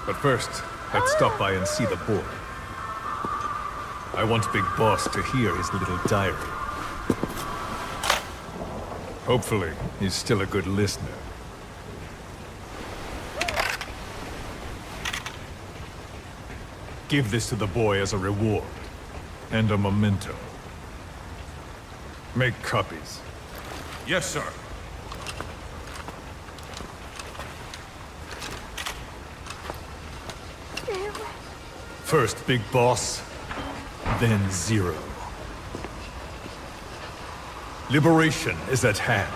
But first, let's stop by and see the boy. I want Big Boss to hear his little diary. Hopefully, he's still a good listener. Give this to the boy as a reward. And a memento. Make copies. Yes, sir. First Big Boss, then Zero. Liberation is at hand.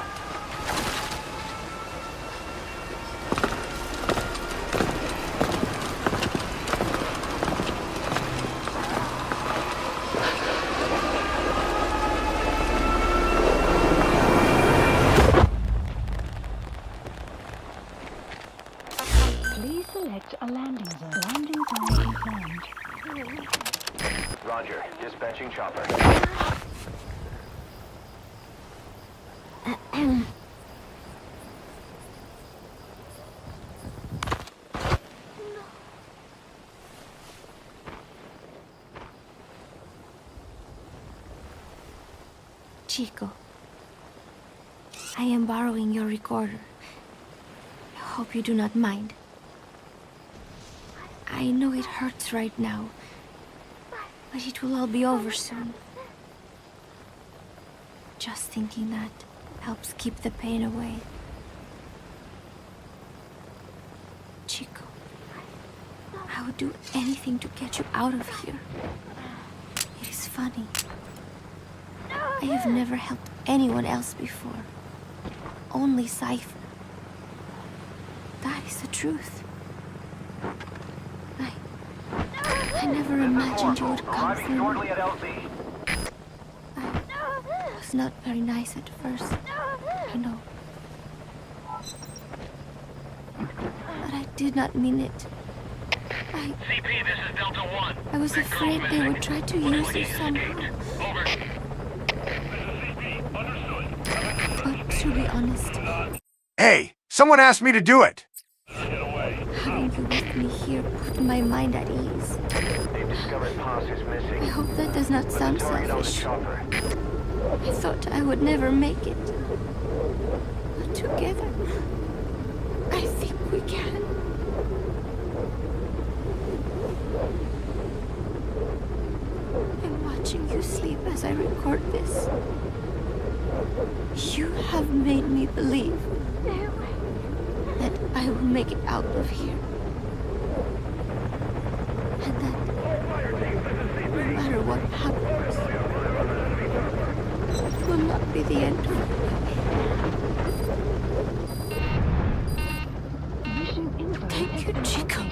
Please select a landing zone. Landing zone confirmed. Roger. Dispatching chopper. Chico, I am borrowing your recorder. I hope you do not mind. I know it hurts right now, but it will all be over soon. Just thinking that helps keep the pain away. Chico, I would do anything to get you out of here. It is funny. I have never helped anyone else before. Only Cipher. That is the truth. I never imagined you would come for me. I was not very nice at first, I know. But I did not mean it. CP, this is Delta 1. I was afraid they would try to use you somehow. Over. But to be honest, Hey, someone asked me to do it. having you with me here put my mind at ease. They've discovered Paz is missing. I hope that does not sound selfish. I thought I would never make it. But together, I think we can. I'm watching you sleep as I record this. You have made me believe that I will make it out of here. And that no matter what happens, it will not be the end for me. Thank you, Chico.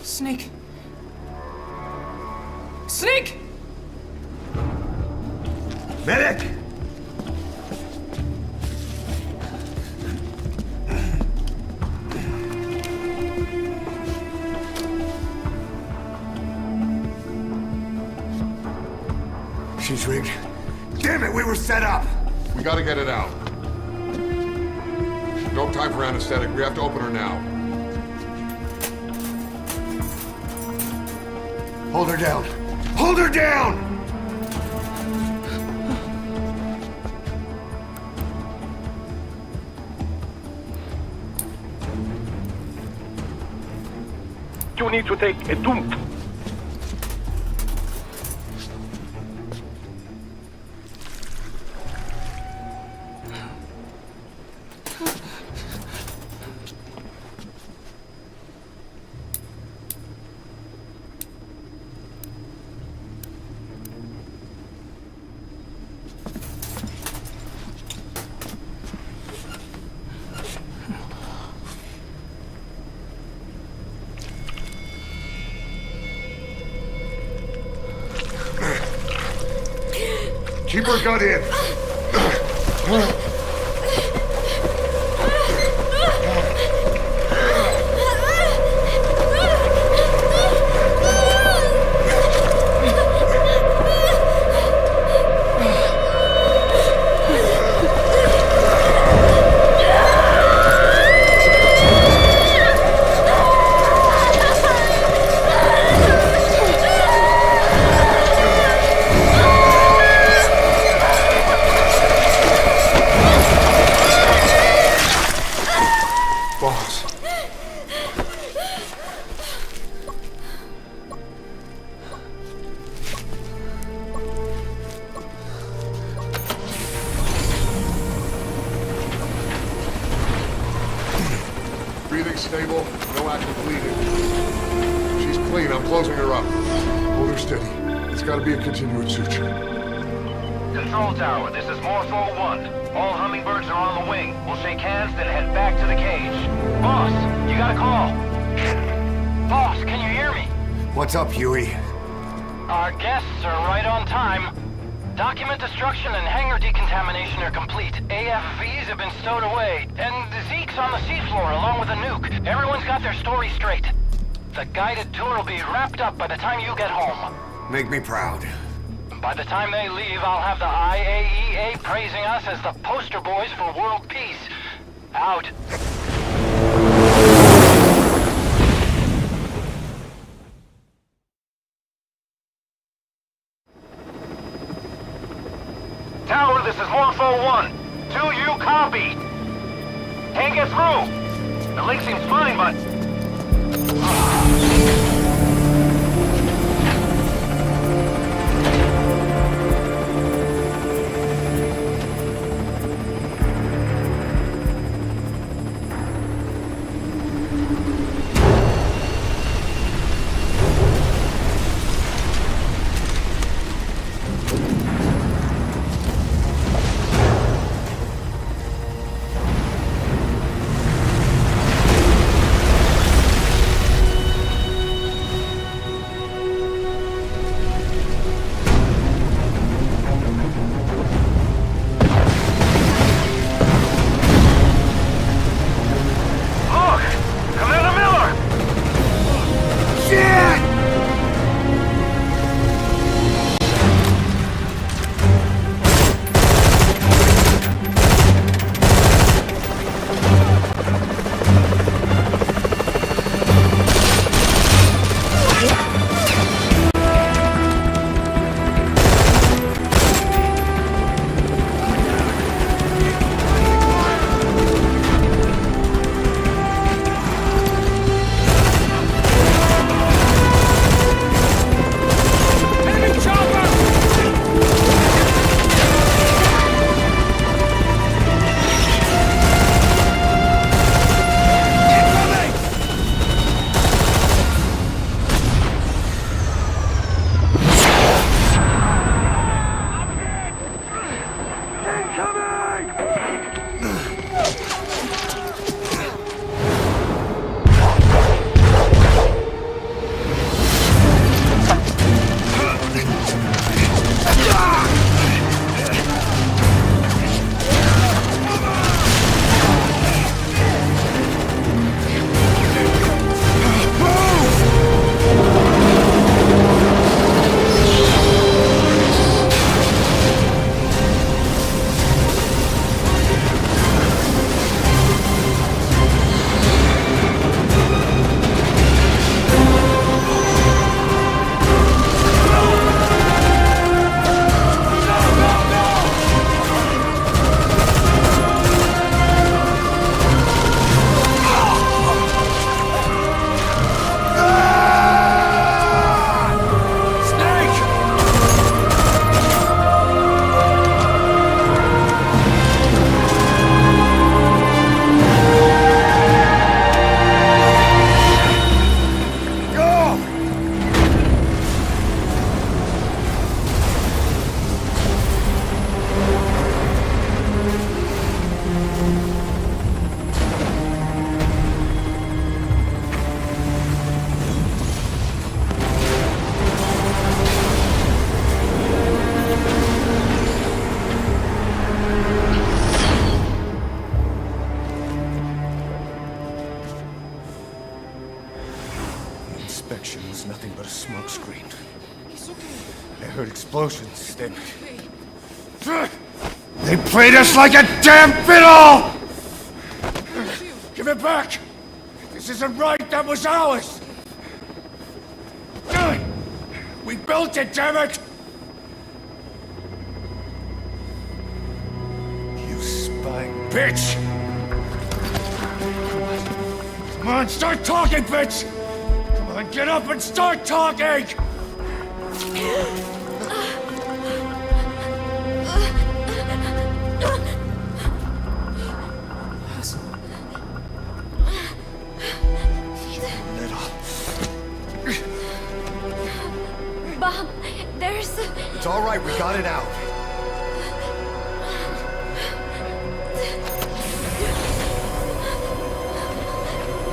Snake! Snake! Medic! She's rigged. Damn it, we were set up! We gotta get it out. No time for anesthetic. We have to open her now. Hold her down! Hold her down! You need to take a dump. Keep her gun in. Breathing stable, no active bleeding. She's clean, I'm closing her up. Hold her steady. It's gotta be a continuous suture. Control tower, this is Morpho 1. All hummingbirds are on the wing. We'll shake hands, then head back to the cage. Boss, you got a call. Boss, can you hear me? What's up, Huey? Our guests are right on time. Document destruction and hangar decontamination are complete. AFVs have been stowed away, and Zeke's on the seafloor along with a nuke. Everyone's got their story straight. The guided tour will be wrapped up by the time you get home. Make me proud. By the time they leave, I'll have the IAEA praising us as the poster boys for world peace. Out. Tower, this is Morpho 1. Do you copy? Can't get through. The link seems fine, but... inspection was nothing but a smokescreen. I heard explosions, then... They played us like a damn fiddle! Give it back! This isn't right, that was ours! We built it, damn it! You spying bitch! Come on, start talking, bitch! Come on, get up and start talking! Bob, there's... It's all right, we got it out.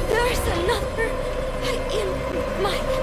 There's another in my...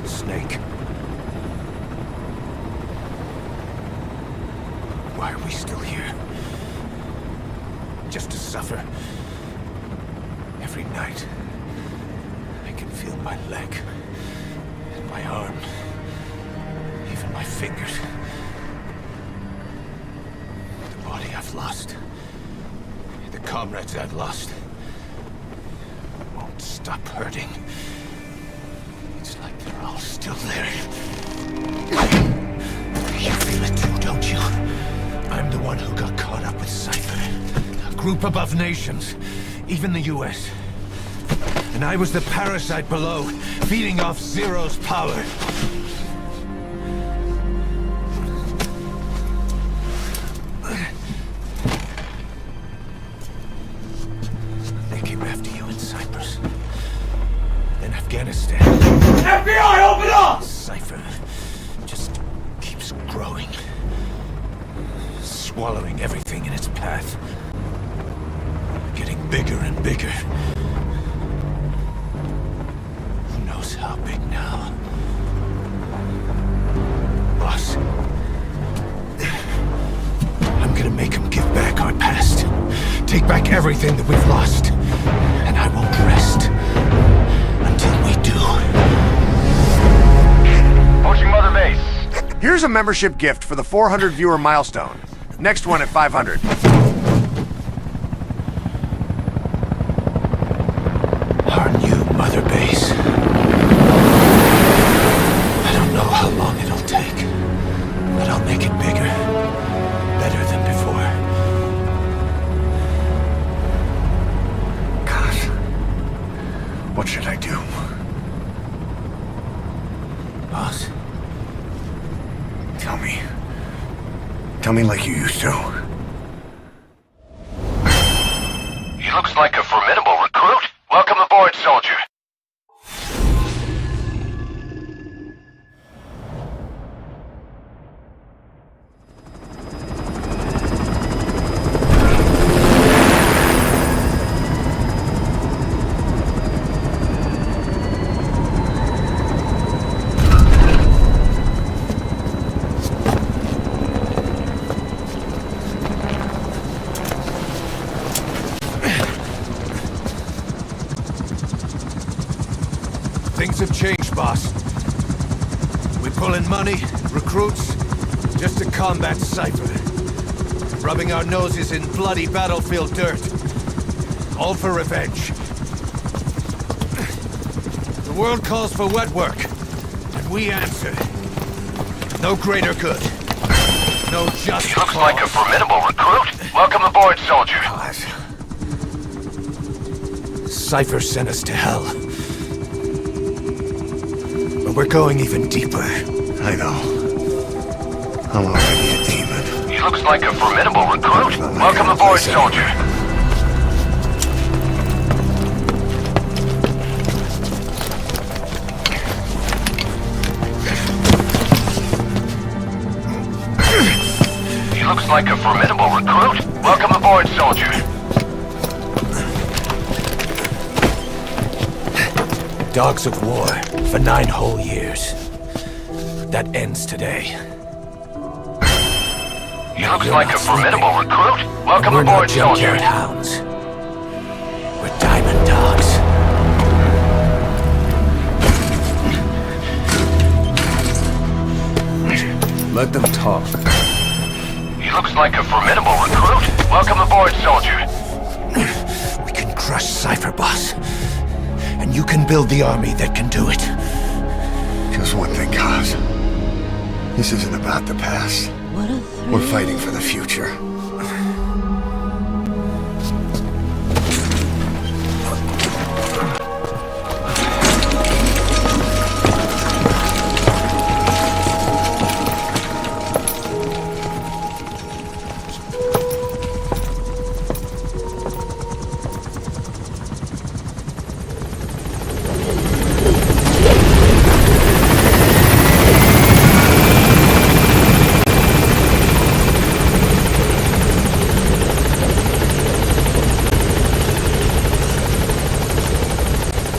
Snake. Why are we still here? Just to suffer? Every night, I can feel my leg, and my arm, even my fingers. The body I've lost, the comrades I've lost, won't stop hurting. It's like they're all still there. You feel it too, don't you? I'm the one who got caught up with Cipher. A group above nations, even the US. And I was the parasite below, feeding off Zero's power. They came after you in Cyprus. Then Afghanistan. FBI, open up! Cipher just keeps growing. Swallowing everything in its path. Getting bigger and bigger. Who knows how big now? Boss. I'm gonna make them give back our past. Take back everything that we've lost. And I won't rest until we do. Approaching Mother Base. Here's a membership gift for the 400 viewer milestone. Next one at 500. Our new Mother Base. I don't know how long it'll take, but I'll make it bigger. Better than before. God. What should I do? Boss? Tell me. Tell me like you used to. He looks like a formidable recruit. Welcome aboard, soldier. Things have changed, boss. We pull in money, recruits, just to combat Cipher. Rubbing our noses in bloody battlefield dirt. All for revenge. The world calls for wet work, and we answer. No greater good. No just He looks like a formidable recruit. Welcome aboard, soldier. Cipher sent us to hell. But we're going even deeper. I know. I'm already a demon. He looks like a formidable recruit. Welcome aboard, soldier. He looks like a formidable recruit. Welcome aboard, soldier. Dogs of war for 9 whole years. That ends today. He looks like a formidable recruit. Welcome aboard, soldier. We're not junkyard hounds. We're diamond dogs. Let them talk. He looks like a formidable recruit. Welcome aboard, soldier. We can crush Cipher, boss. And you can build the army that can do it. Just one thing, Kaz. This isn't about the past. We're fighting for the future.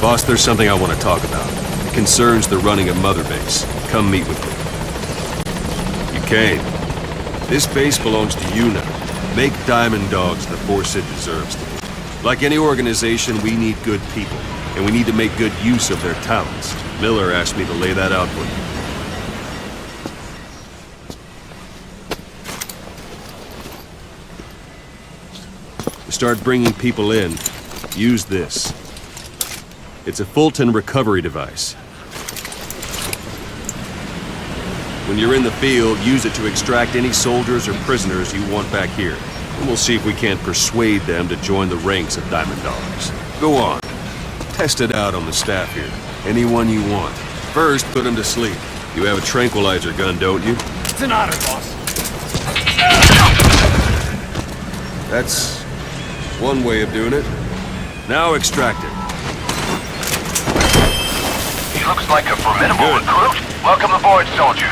Boss, there's something I want to talk about. It concerns the running of Mother Base. Come meet with me. You came. This base belongs to you now. Make Diamond Dogs the force it deserves to be. Like any organization, we need good people, and we need to make good use of their talents. Miller asked me to lay that out for you. To start bringing people in, use this. It's a Fulton recovery device. When you're in the field, use it to extract any soldiers or prisoners you want back here. And we'll see if we can't persuade them to join the ranks of Diamond Dogs. Go on. Test it out on the staff here. Anyone you want. First, put them to sleep. You have a tranquilizer gun, don't you? It's an honor, boss. That's one way of doing it. Now extract it. He looks like a formidable recruit. Welcome aboard, soldier.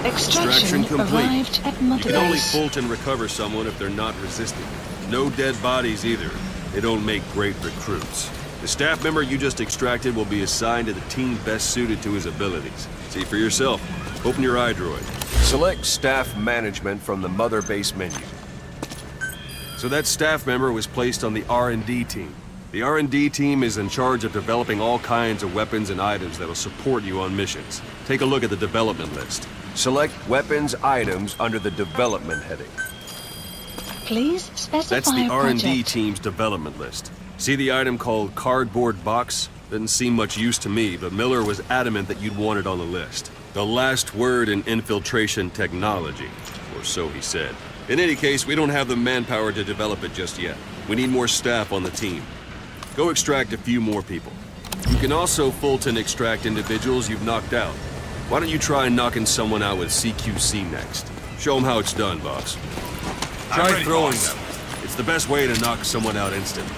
Extraction complete. arrived at You Mother can only Base. Fulton recover someone if they're not resisting. No dead bodies either. They don't make great recruits. The staff member you just extracted will be assigned to the team best suited to his abilities. See for yourself. Open your iDroid. Select staff management from the Mother Base menu. So that staff member was placed on the R&D team. The R&D team is in charge of developing all kinds of weapons and items that'll support you on missions. Take a look at the development list. Select weapons items under the development heading. Please specify That's the a R&D project. team's development list. See the item called cardboard box? Didn't seem much use to me, but Miller was adamant that you'd want it on the list. The last word in infiltration technology, or so he said. In any case, we don't have the manpower to develop it just yet. We need more staff on the team. Go extract a few more people. You can also Fulton extract individuals you've knocked out. Why don't you try knocking someone out with CQC next? Show them how it's done, boss. Try throwing them. It's the best way to knock someone out instantly.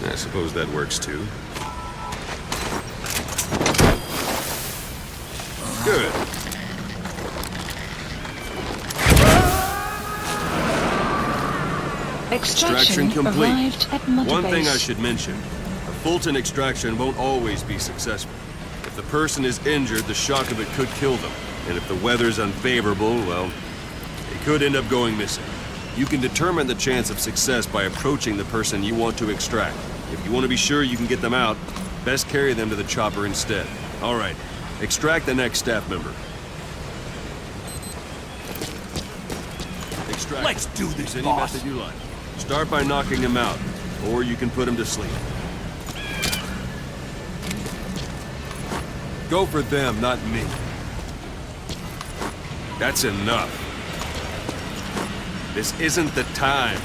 I suppose that works too. Good. Extraction complete. arrived at Mother One thing Base. I should mention. A Fulton extraction won't always be successful. If the person is injured, the shock of it could kill them. And if the weather's unfavorable, well, they could end up going missing. You can determine the chance of success by approaching the person you want to extract. If you want to be sure you can get them out, best carry them to the chopper instead. All right, extract the next staff member. Extract. Let's do this, Any boss. method you like. Start by knocking him out, or you can put him to sleep. Go for them, not me. That's enough. This isn't the time. 2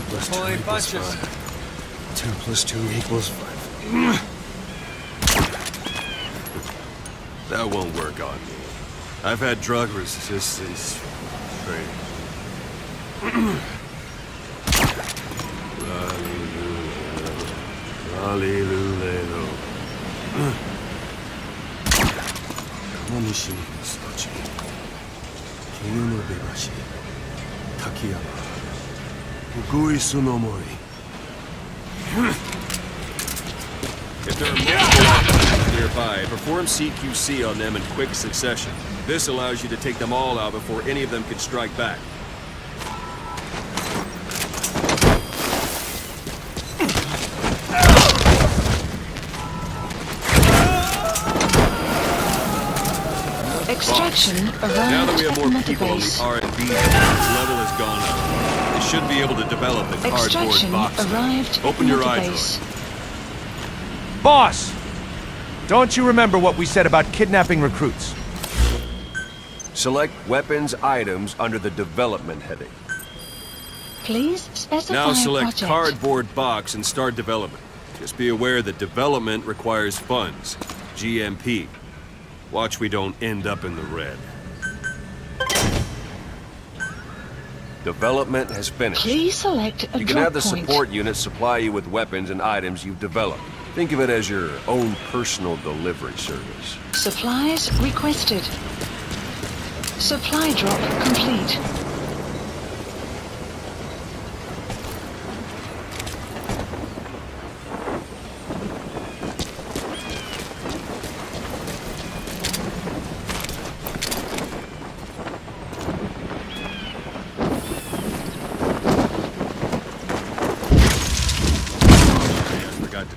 plus 2 equals 5. 2 plus 2 equals 5. That won't work on me. I've had drug resistance training. Hallelujah. Kamonishi Stochi. Kinu no Bebashi. Takiyama. Fukui Sunomori. If there are multiple enemies nearby, perform CQC on them in quick succession. This allows you to take them all out before any of them can strike back. Extraction arrived Now that we have at more Mother people on Base. the R&D, its level has gone up. They should be able to develop the cardboard Extraction box. arrived at Open your Mother eye Base. droid. Boss! Don't you remember what we said about kidnapping recruits? Select weapons items under the development heading. Please specify Now select project. cardboard box and start development. Just be aware that development requires funds. GMP. Watch we don't end up in the red. Development has finished. Please select a You can drop have the point. support unit supply you with weapons and items you've developed. Think of it as your own personal delivery service. Supplies requested. Supply drop complete.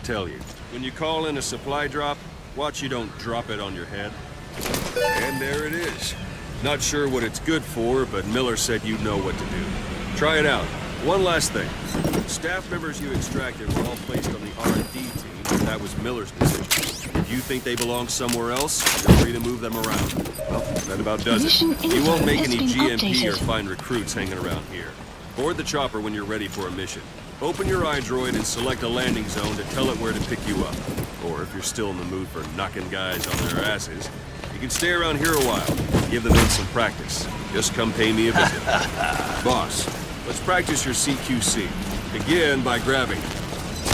Tell you. When you call in a supply drop, watch you don't drop it on your head. And there it is. Not sure what it's good for, but Miller said you'd know what to do. Try it out. One last thing. Staff members you extracted were all placed on the R&D team, but that was Miller's decision. If you think they belong somewhere else, you're free to move them around. Well, that about does Mission it. You won't info make has any been GMP or updated. find recruits hanging around here. Board the chopper when you're ready for a mission. Open your iDroid and select a landing zone to tell it where to pick you up. Or if you're still in the mood for knocking guys on their asses, you can stay around here a while. Give the men some practice. Just come pay me a visit. Boss, let's practice your CQC. Begin by grabbing.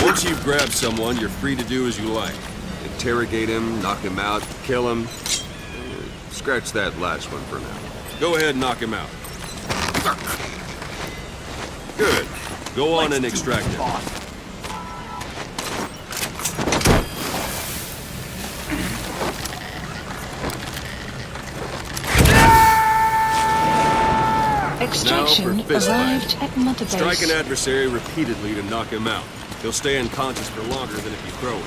Once you've grabbed someone, you're free to do as you like. Interrogate him, knock him out, kill him. Scratch that last one for now. Go ahead and knock him out. Good. Go on and extract it. Extraction Now for fist arrived fight. at Mother Base. Strike an adversary repeatedly to knock him out. He'll stay unconscious for longer than if you throw him.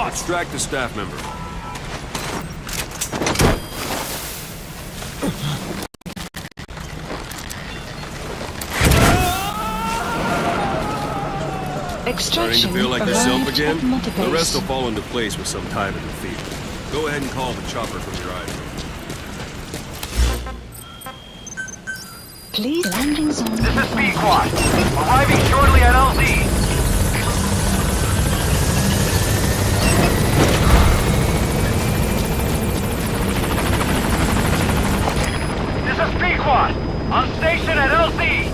Extract the staff member. Starting Extraction to feel like yourself arrived again? at Mother The rest Base. will fall into place with some time and defeat. Go ahead and call the chopper from your eyes. Please landing zone. This is B-Quad. Arriving shortly at LZ. This is B-Quad. On station at LZ.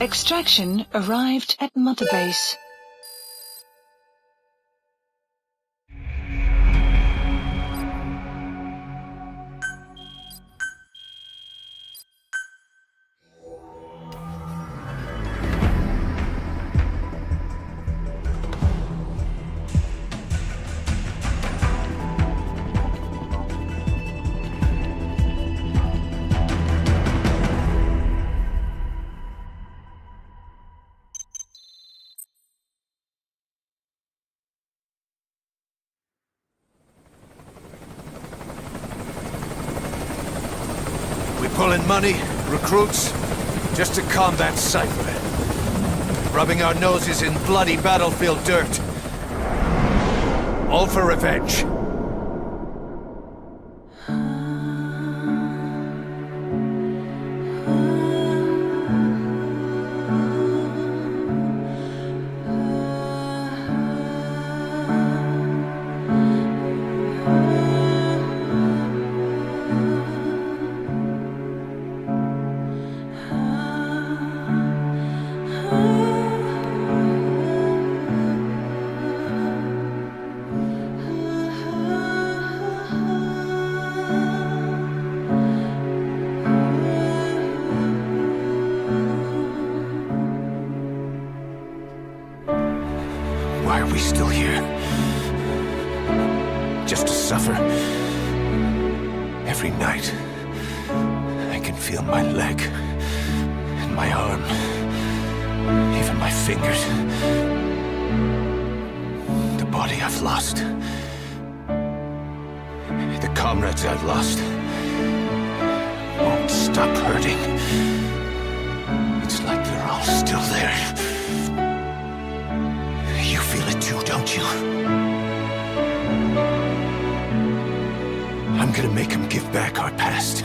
Extraction arrived at Mother Base. Pulling money, recruits, just to combat Cipher. Rubbing our noses in bloody battlefield dirt. All for revenge. Why are we still here? Just to suffer? Every night, I can feel my leg, and my arm, even my fingers. The body I've lost. The comrades I've lost. Won't stop hurting. It's like they're all still there. You feel it too, don't you? I'm gonna make them give back our past.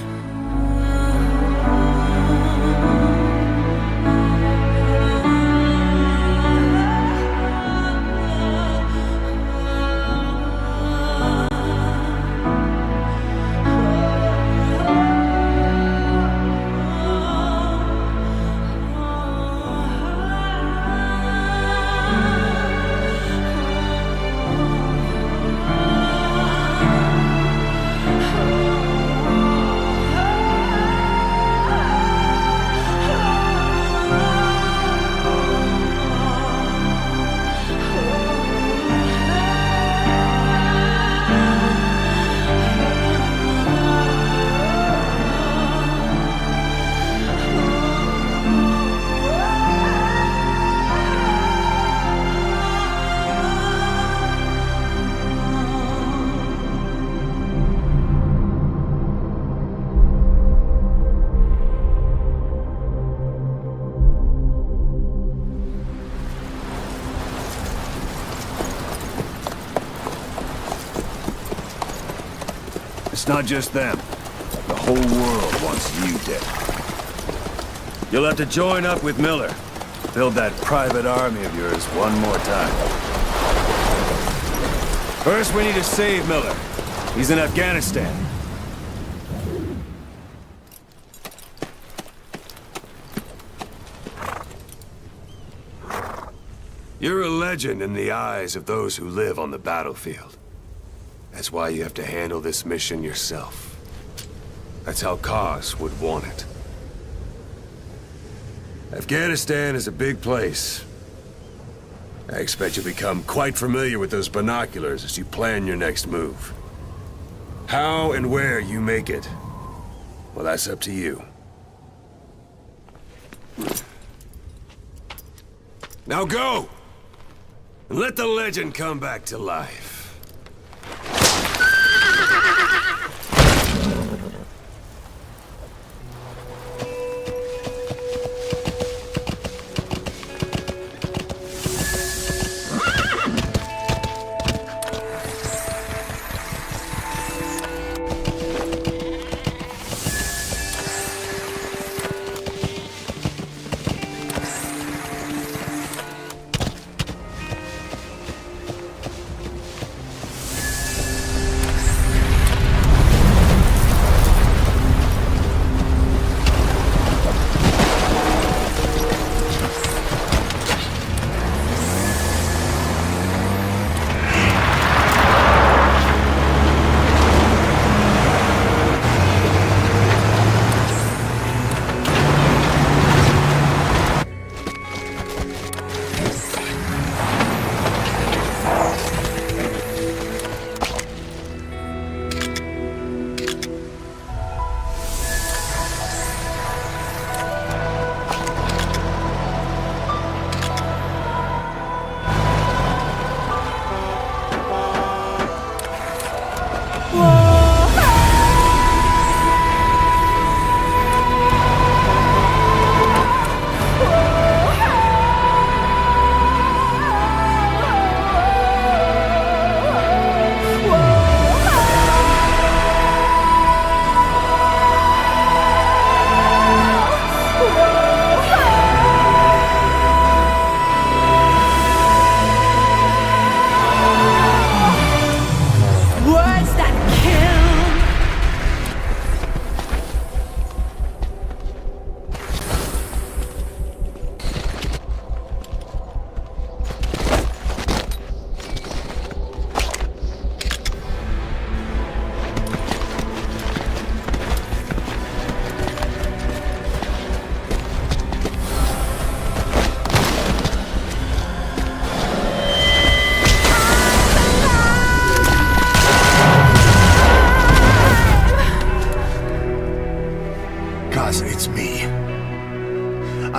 It's not just them. The whole world wants you dead. You'll have to join up with Miller. Build that private army of yours one more time. First, we need to save Miller. He's in Afghanistan. You're a legend in the eyes of those who live on the battlefield. That's why you have to handle this mission yourself. That's how Kaz would want it. Afghanistan is a big place. I expect you'll become quite familiar with those binoculars as you plan your next move. How and where you make it, well, that's up to you. Now go! And let the legend come back to life.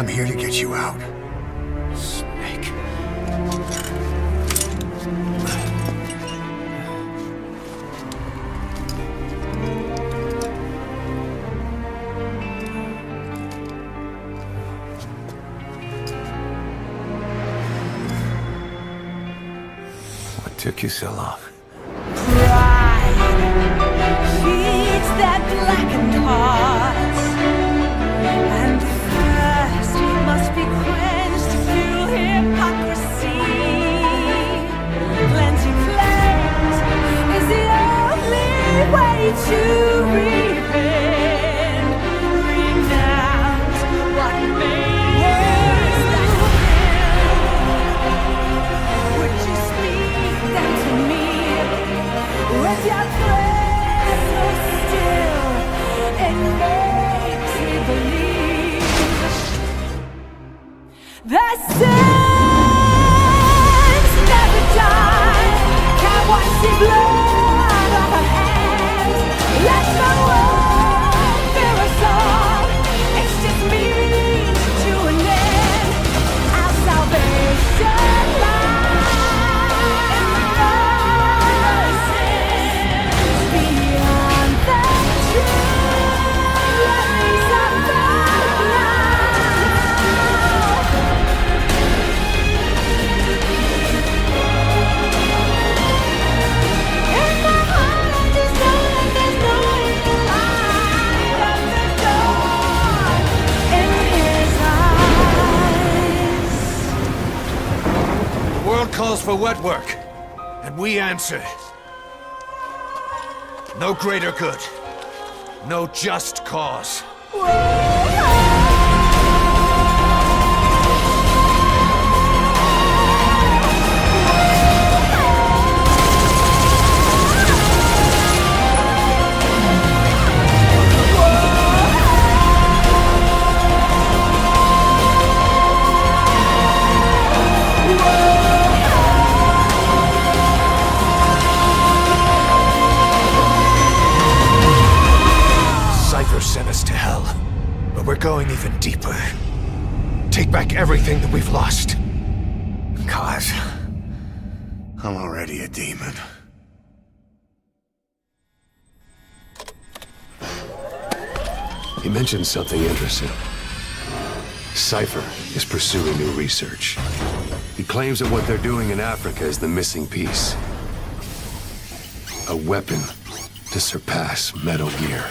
I'm here to get you out. Snake. What took you so long? Feeds that blackened heart, and thirst must be quenched through hypocrisy. Plenty flames is the only way to repent. Renounce what remains that will. Would you speak that to me with your prayer so still? It makes me believe that sins never die. Can't watch the blood on her hands. Let no one fear us all. It's just means to an end. Our salvation lies beyond the truth. Let me suffer now. In my heart, I just know that there's no way to hide but the dark in his eyes. The world calls for wet work, and we answer. No greater good. No just cause. Cipher sent us to hell, but we're going even deeper. Take back everything that we've lost. Cause I'm already a demon. He mentioned something interesting. Cipher is pursuing new research. He claims that what they're doing in Africa is the missing piece. A weapon to surpass Metal Gear.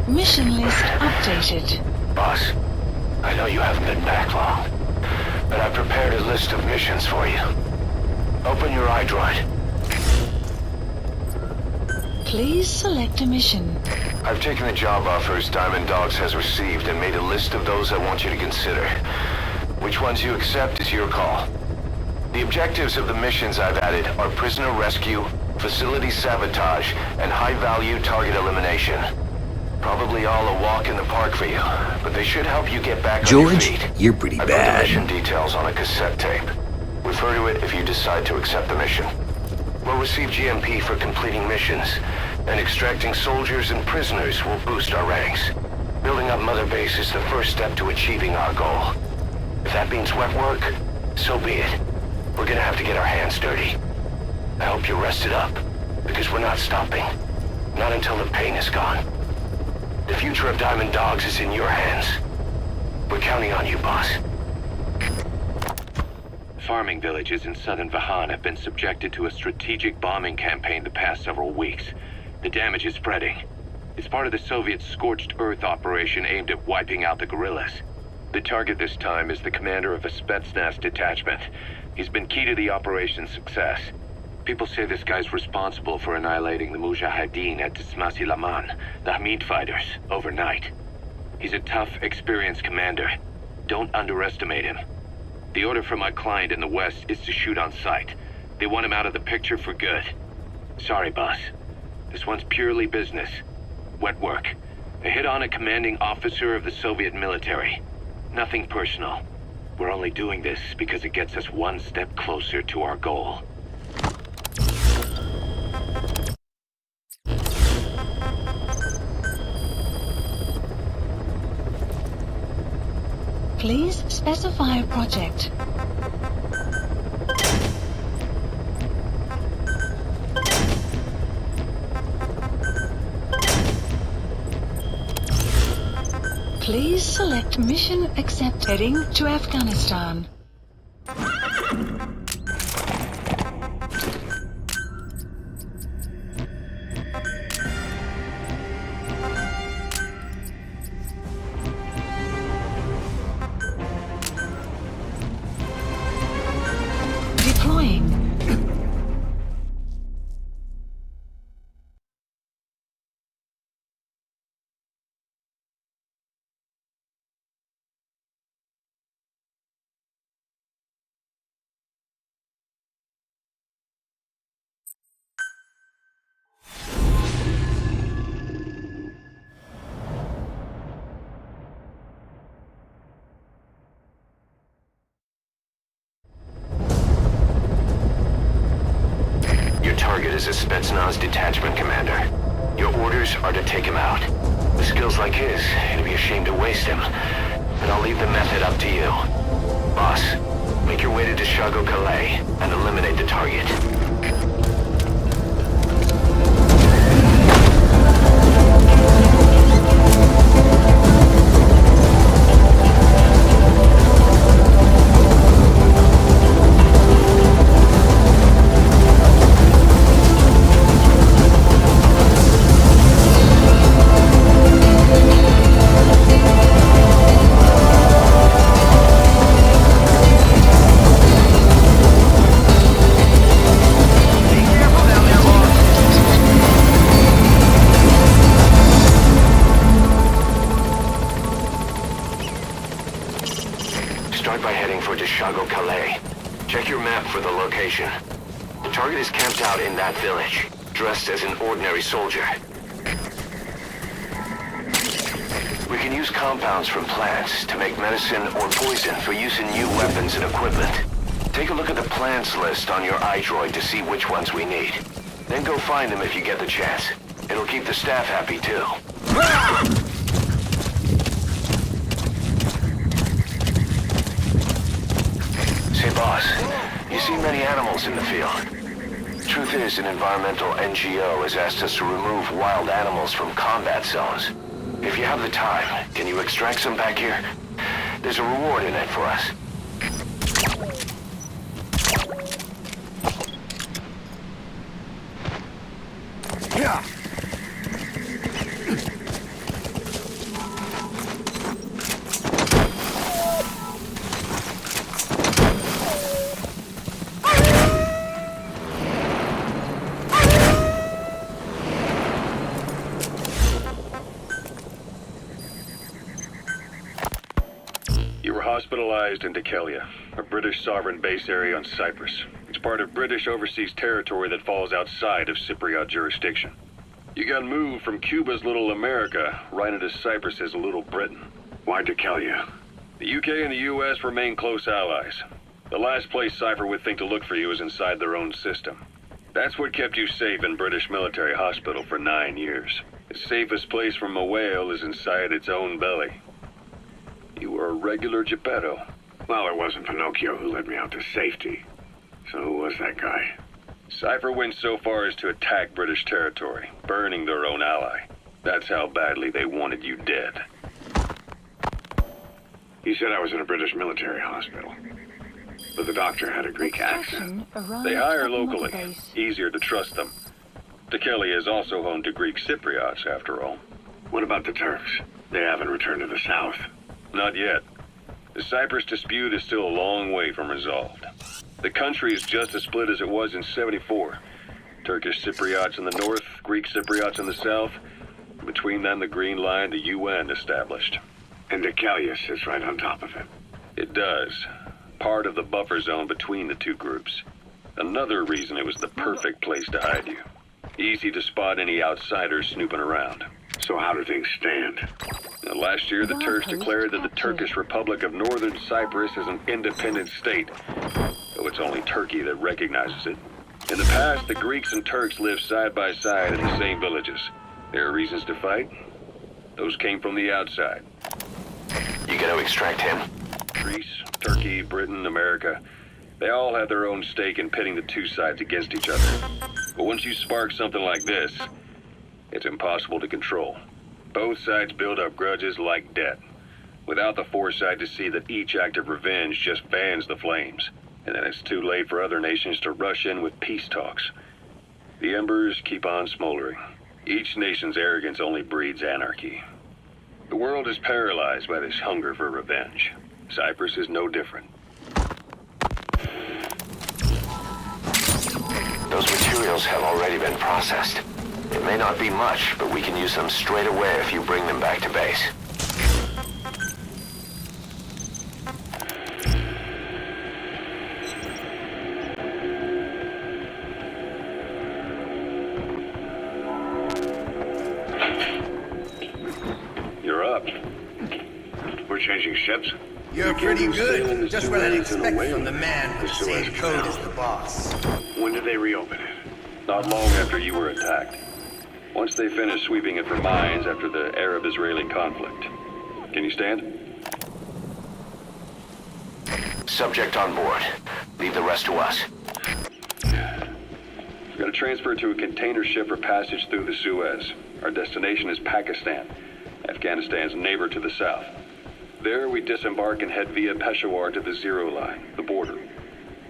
Mission list updated. Boss, I know you haven't been back long, but I prepared a list of missions for you. Open your iDroid. Please select a mission. I've taken the job offers Diamond Dogs has received and made a list of those I want you to consider. Which ones you accept is your call. The objectives of the missions I've added are prisoner rescue, facility sabotage, and high-value target elimination. Probably all a walk in the park for you, but they should help you get back on your feet. George, you're pretty I put the bad. mission details on a cassette tape. Refer to it if you decide to accept the mission. We'll receive GMP for completing missions, and extracting soldiers and prisoners will boost our ranks. Building up Mother Base is the first step to achieving our goal. If that means wet work, so be it. We're gonna have to get our hands dirty. I hope you're rested up, because we're not stopping. Not until the pain is gone. The future of Diamond Dogs is in your hands. We're counting on you, boss. Farming villages in southern Vahan have been subjected to a strategic bombing campaign the past several weeks. The damage is spreading. It's part of the Soviet Scorched Earth operation aimed at wiping out the guerrillas. The target this time is the commander of a Spetsnaz detachment. He's been key to the operation's success. People say this guy's responsible for annihilating the Mujahideen at Tismasi Laman, the Hamid fighters, overnight. He's a tough, experienced commander. Don't underestimate him. The order from my client in the west is to shoot on sight. They want him out of the picture for good. Sorry, boss. This one's purely business. Wet work. A hit on a commanding officer of the Soviet military. Nothing personal. We're only doing this because it gets us one step closer to our goal. Please specify a project. Please select mission accept. Heading to Afghanistan. Deploying. Your target is a Spetsnaz detachment commander. Your orders are to take him out. With skills like his, it'd be a shame to waste him. But I'll leave the method up to you. Boss, make your way to Dishago Calais and eliminate the target. Start by heading for Dishago Calais. Check your map for the location. The target is camped out in that village, dressed as an ordinary soldier. We can use compounds from plants to make medicine or poison for use in new weapons and equipment. Take a look at the plants list on your iDroid to see which ones we need. Then go find them if you get the chance. It'll keep the staff happy too. Say, boss, you see many animals in the field. Truth is, an environmental NGO has asked us to remove wild animals from combat zones. If you have the time, can you extract some back here? There's a reward in it for us. Yeah. You were hospitalized in Dekelia, a British sovereign base area on Cyprus. It's part of British overseas territory that falls outside of Cypriot jurisdiction. You got moved from Cuba's Little America right into Cyprus's Little Britain. Why Dekelia? The UK and the US remain close allies. The last place Cipher would think to look for you is inside their own system. That's what kept you safe in British military hospital for 9 years. The safest place from a whale is inside its own belly. You were a regular Geppetto. Well, it wasn't Pinocchio who led me out to safety. So who was that guy? Cipher went so far as to attack British territory, burning their own ally. That's how badly they wanted you dead. He said I was in a British military hospital. But the doctor had a Greek accent. They hire locally. Easier to trust them. Dekelia is also home to Greek Cypriots, after all. What about the Turks? They haven't returned to the south. Not yet. The Cyprus dispute is still a long way from resolved. The country is just as split as it was in '74. Turkish Cypriots in the north, Greek Cypriots in the south. Between them, the Green Line, the UN established. And Dekelia sits right on top of it. It does. Part of the buffer zone between the two groups. Another reason it was the perfect place to hide you. Easy to spot any outsiders snooping around. So how do things stand? Now, last year, the Turks declared that the Turkish Republic of Northern Cyprus is an independent state, though it's only Turkey that recognizes it. In the past, the Greeks and Turks lived side by side in the same villages. There are reasons to fight. Those came from the outside. You gonna extract him? Greece, Turkey, Britain, America. They all have their own stake in pitting the two sides against each other. But once you spark something like this, it's impossible to control. Both sides build up grudges like debt, without the foresight to see that each act of revenge just fans the flames. And then it's too late for other nations to rush in with peace talks. The embers keep on smoldering. Each nation's arrogance only breeds anarchy. The world is paralyzed by this hunger for revenge. Cyprus is no different. Those materials have already been processed. It may not be much, but we can use them straight away if you bring them back to base. You're up. We're changing ships? You're pretty good. Just what I'd expect from the man with the same code as the boss. When did they reopen it? Not long after you were attacked. Once they finished sweeping it for mines after the Arab-Israeli conflict. Can you stand? Subject on board. Leave the rest to us. We're going to transfer to a container ship for passage through the Suez. Our destination is Pakistan, Afghanistan's neighbor to the south. There, we disembark and head via Peshawar to the Zero Line, the border.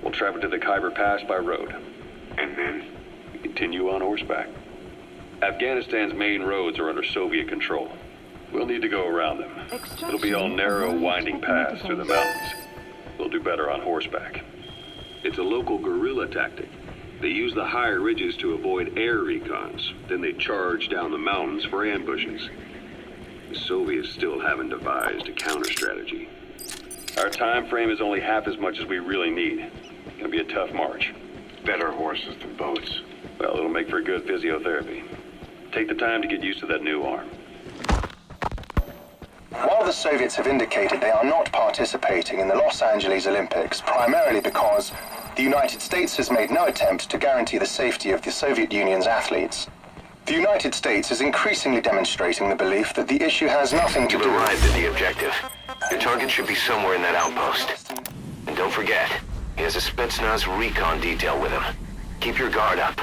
We'll travel to the Khyber Pass by road. And then? We continue on horseback. Afghanistan's main roads are under Soviet control. We'll need to go around them. It'll be all narrow, winding paths through the mountains. We'll do better on horseback. It's a local guerrilla tactic. They use the higher ridges to avoid air recons. Then they charge down the mountains for ambushes. The Soviets still haven't devised a counter-strategy. Our time frame is only half as much as we really need. It'll be a tough march. Better horses than boats. Well, it'll make for good physiotherapy. Take the time to get used to that new arm. While the Soviets have indicated they are not participating in the Los Angeles Olympics, primarily because the United States has made no attempt to guarantee the safety of the Soviet Union's athletes, the United States is increasingly demonstrating the belief that the issue has nothing to do. You've arrived at the objective. Your target should be somewhere in that outpost. And don't forget, he has a Spetsnaz recon detail with him. Keep your guard up.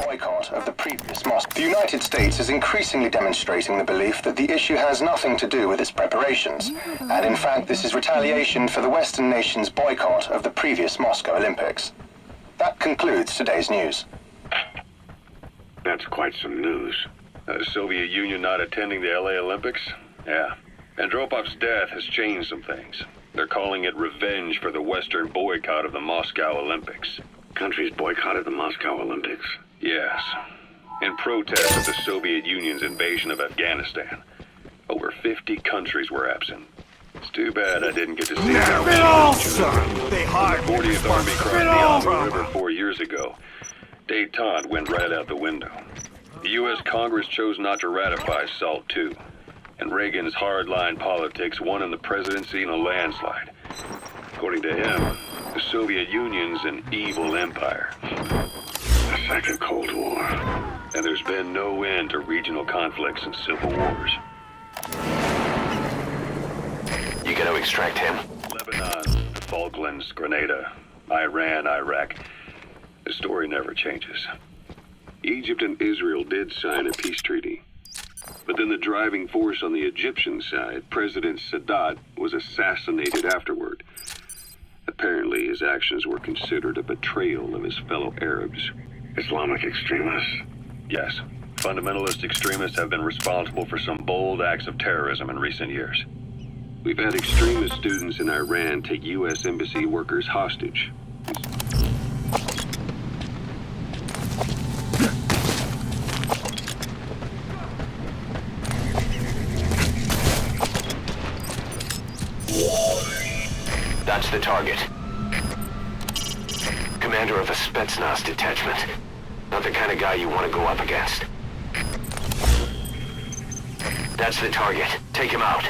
Boycott of the previous mosque. The United States is increasingly demonstrating the belief that the issue has nothing to do with its preparations, and in fact this is retaliation for the Western nation's boycott of the previous Moscow Olympics. That concludes today's news. That's quite some news. The Soviet Union not attending the LA Olympics? Yeah. Andropov's death has changed some things. They're calling it revenge for the Western boycott of the Moscow Olympics. Countries boycotted the Moscow Olympics? Yes. In protest of the Soviet Union's invasion of Afghanistan. Over 50 countries were absent. It's too bad I didn't get to see how Spit off, son! They hired the 40th Army crossed the Alma River 4 years ago. Détente went right out the window. The U.S. Congress chose not to ratify SALT II. And Reagan's hardline politics won in the presidency in a landslide. According to him, the Soviet Union's an evil empire. The Second Cold War. And there's been no end to regional conflicts and civil wars. You gonna extract him? Lebanon, the Falklands, Grenada, Iran, Iraq. The story never changes. Egypt and Israel did sign a peace treaty. But then the driving force on the Egyptian side, President Sadat, was assassinated afterward. Apparently, his actions were considered a betrayal of his fellow Arabs. Islamic extremists? Yes. Fundamentalist extremists have been responsible for some bold acts of terrorism in recent years. We've had extremist students in Iran take U.S. embassy workers hostage. That's the target. commander of a Spetsnaz detachment. Not the kind of guy you want to go up against. That's the target. Take him out.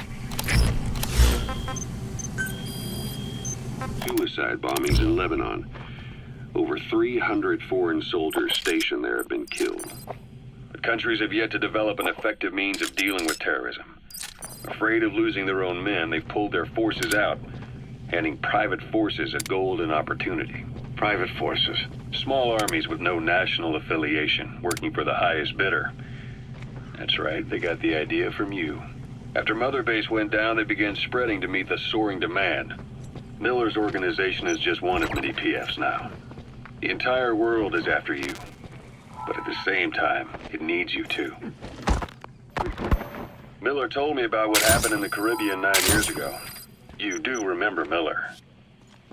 Suicide bombings in Lebanon. Over 300 foreign soldiers stationed there have been killed. The countries have yet to develop an effective means of dealing with terrorism. Afraid of losing their own men, they've pulled their forces out, handing private forces a golden opportunity. Private forces? Small armies with no national affiliation, working for the highest bidder. That's right, they got the idea from you. After Mother Base went down, they began spreading to meet the soaring demand. Miller's organization is just one of many PFs now. The entire world is after you. But at the same time, it needs you too. Miller told me about what happened in the Caribbean 9 years ago. You do remember Miller.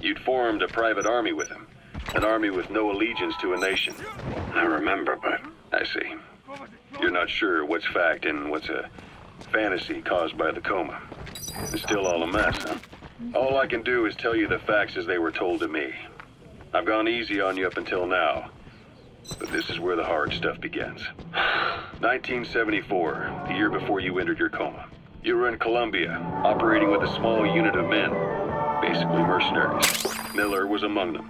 You'd formed a private army with him. An army with no allegiance to a nation. I remember, but... I see. You're not sure what's fact and what's a fantasy caused by the coma. It's still all a mess, huh? All I can do is tell you the facts as they were told to me. I've gone easy on you up until now. But this is where the hard stuff begins. 1974, the year before you entered your coma. You were in Colombia, operating with a small unit of men. Basically mercenaries. Miller was among them.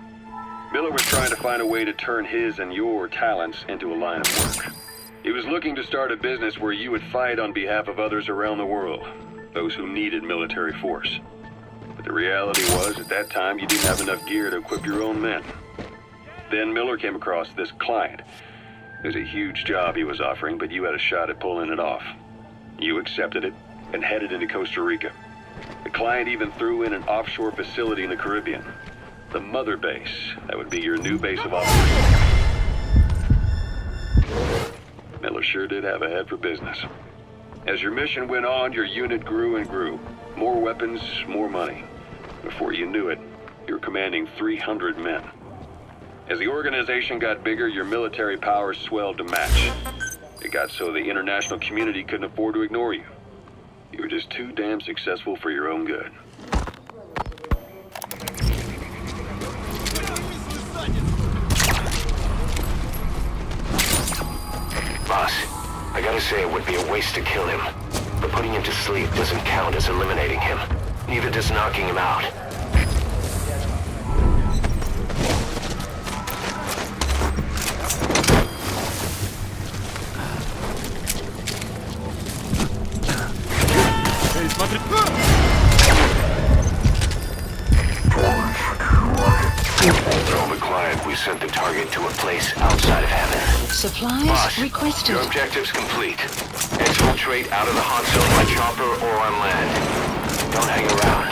Miller was trying to find a way to turn his and your talents into a line of work. He was looking to start a business where you would fight on behalf of others around the world, those who needed military force. But the reality was, at that time, you didn't have enough gear to equip your own men. Then Miller came across this client. It was a huge job he was offering, but you had a shot at pulling it off. You accepted it and headed into Costa Rica. The client even threw in an offshore facility in the Caribbean. The Mother Base. That would be your new base of operations. Miller sure did have a head for business. As your mission went on, your unit grew and grew. More weapons, more money. Before you knew it, you were commanding 300 men. As the organization got bigger, your military powers swelled to match. It got so the international community couldn't afford to ignore you. You were just too damn successful for your own good. Boss, I gotta say it would be a waste to kill him. But putting him to sleep doesn't count as eliminating him. Neither does knocking him out. Tell the client we sent the target to a place outside of heaven. Supplies Boss, requested. your objective's complete. Exfiltrate out of the hot zone by chopper or on land. Don't hang around.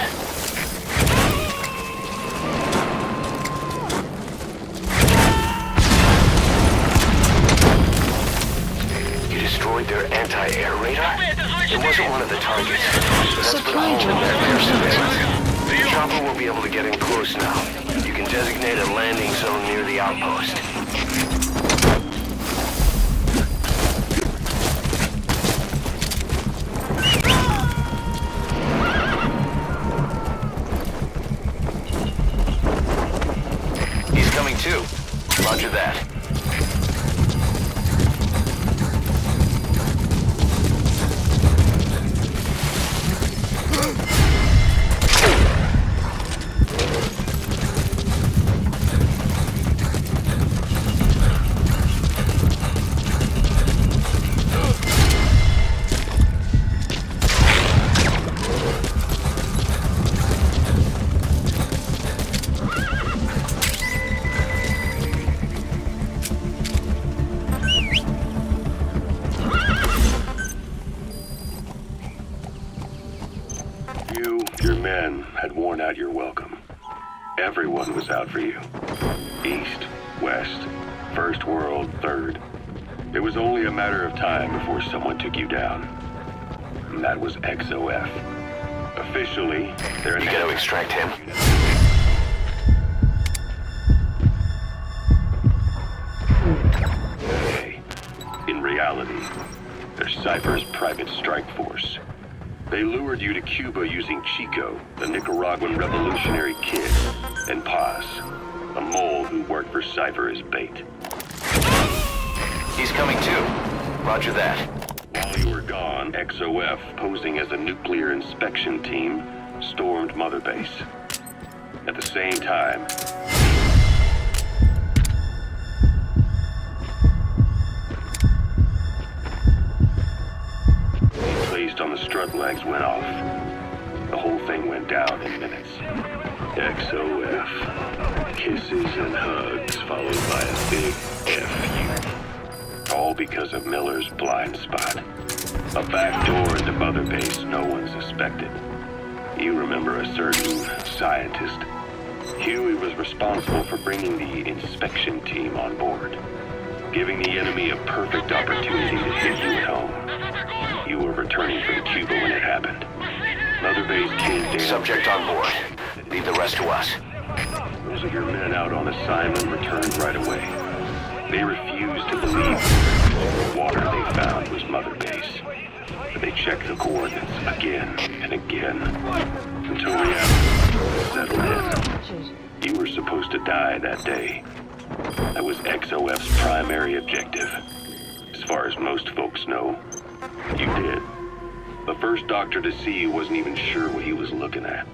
You destroyed their anti-air radar? It wasn't one of the targets. That's put a hole in their air surveillance. The chopper will be able to get in close now. You can designate a landing zone near the outpost. He's coming too. Roger that. Everyone was out for you. East, West, First World, Third. It was only a matter of time before someone took you down. And that was XOF. Officially, they're... You gotta extract him. Hey, in reality, they're Cipher's private strike force. They lured you to Cuba using Chico, the Nicaraguan revolutionary kid, and Paz. A mole who worked for Cipher as bait. He's coming too. Roger that. While you were gone, XOF, posing as a nuclear inspection team, stormed Mother Base. At the same time, they placed on the strut legs went off. The whole thing went down in minutes. XOF. Kisses and hugs, followed by a big F you. All because of Miller's blind spot. A back door into Mother Base no one suspected. You remember a certain scientist? Huey was responsible for bringing the inspection team on board, giving the enemy a perfect opportunity to hit you at home. You were returning from Cuba when it happened. Mother Base came down. Subject on board. Leave the rest to us. Those of your men out on assignment returned right away. They refused to believe the water they found was Mother Base. But they checked the coordinates again and again until reality settled in. You were supposed to die that day. That was XOF's primary objective. As far as most folks know, you did. The first doctor to see you wasn't even sure what he was looking at.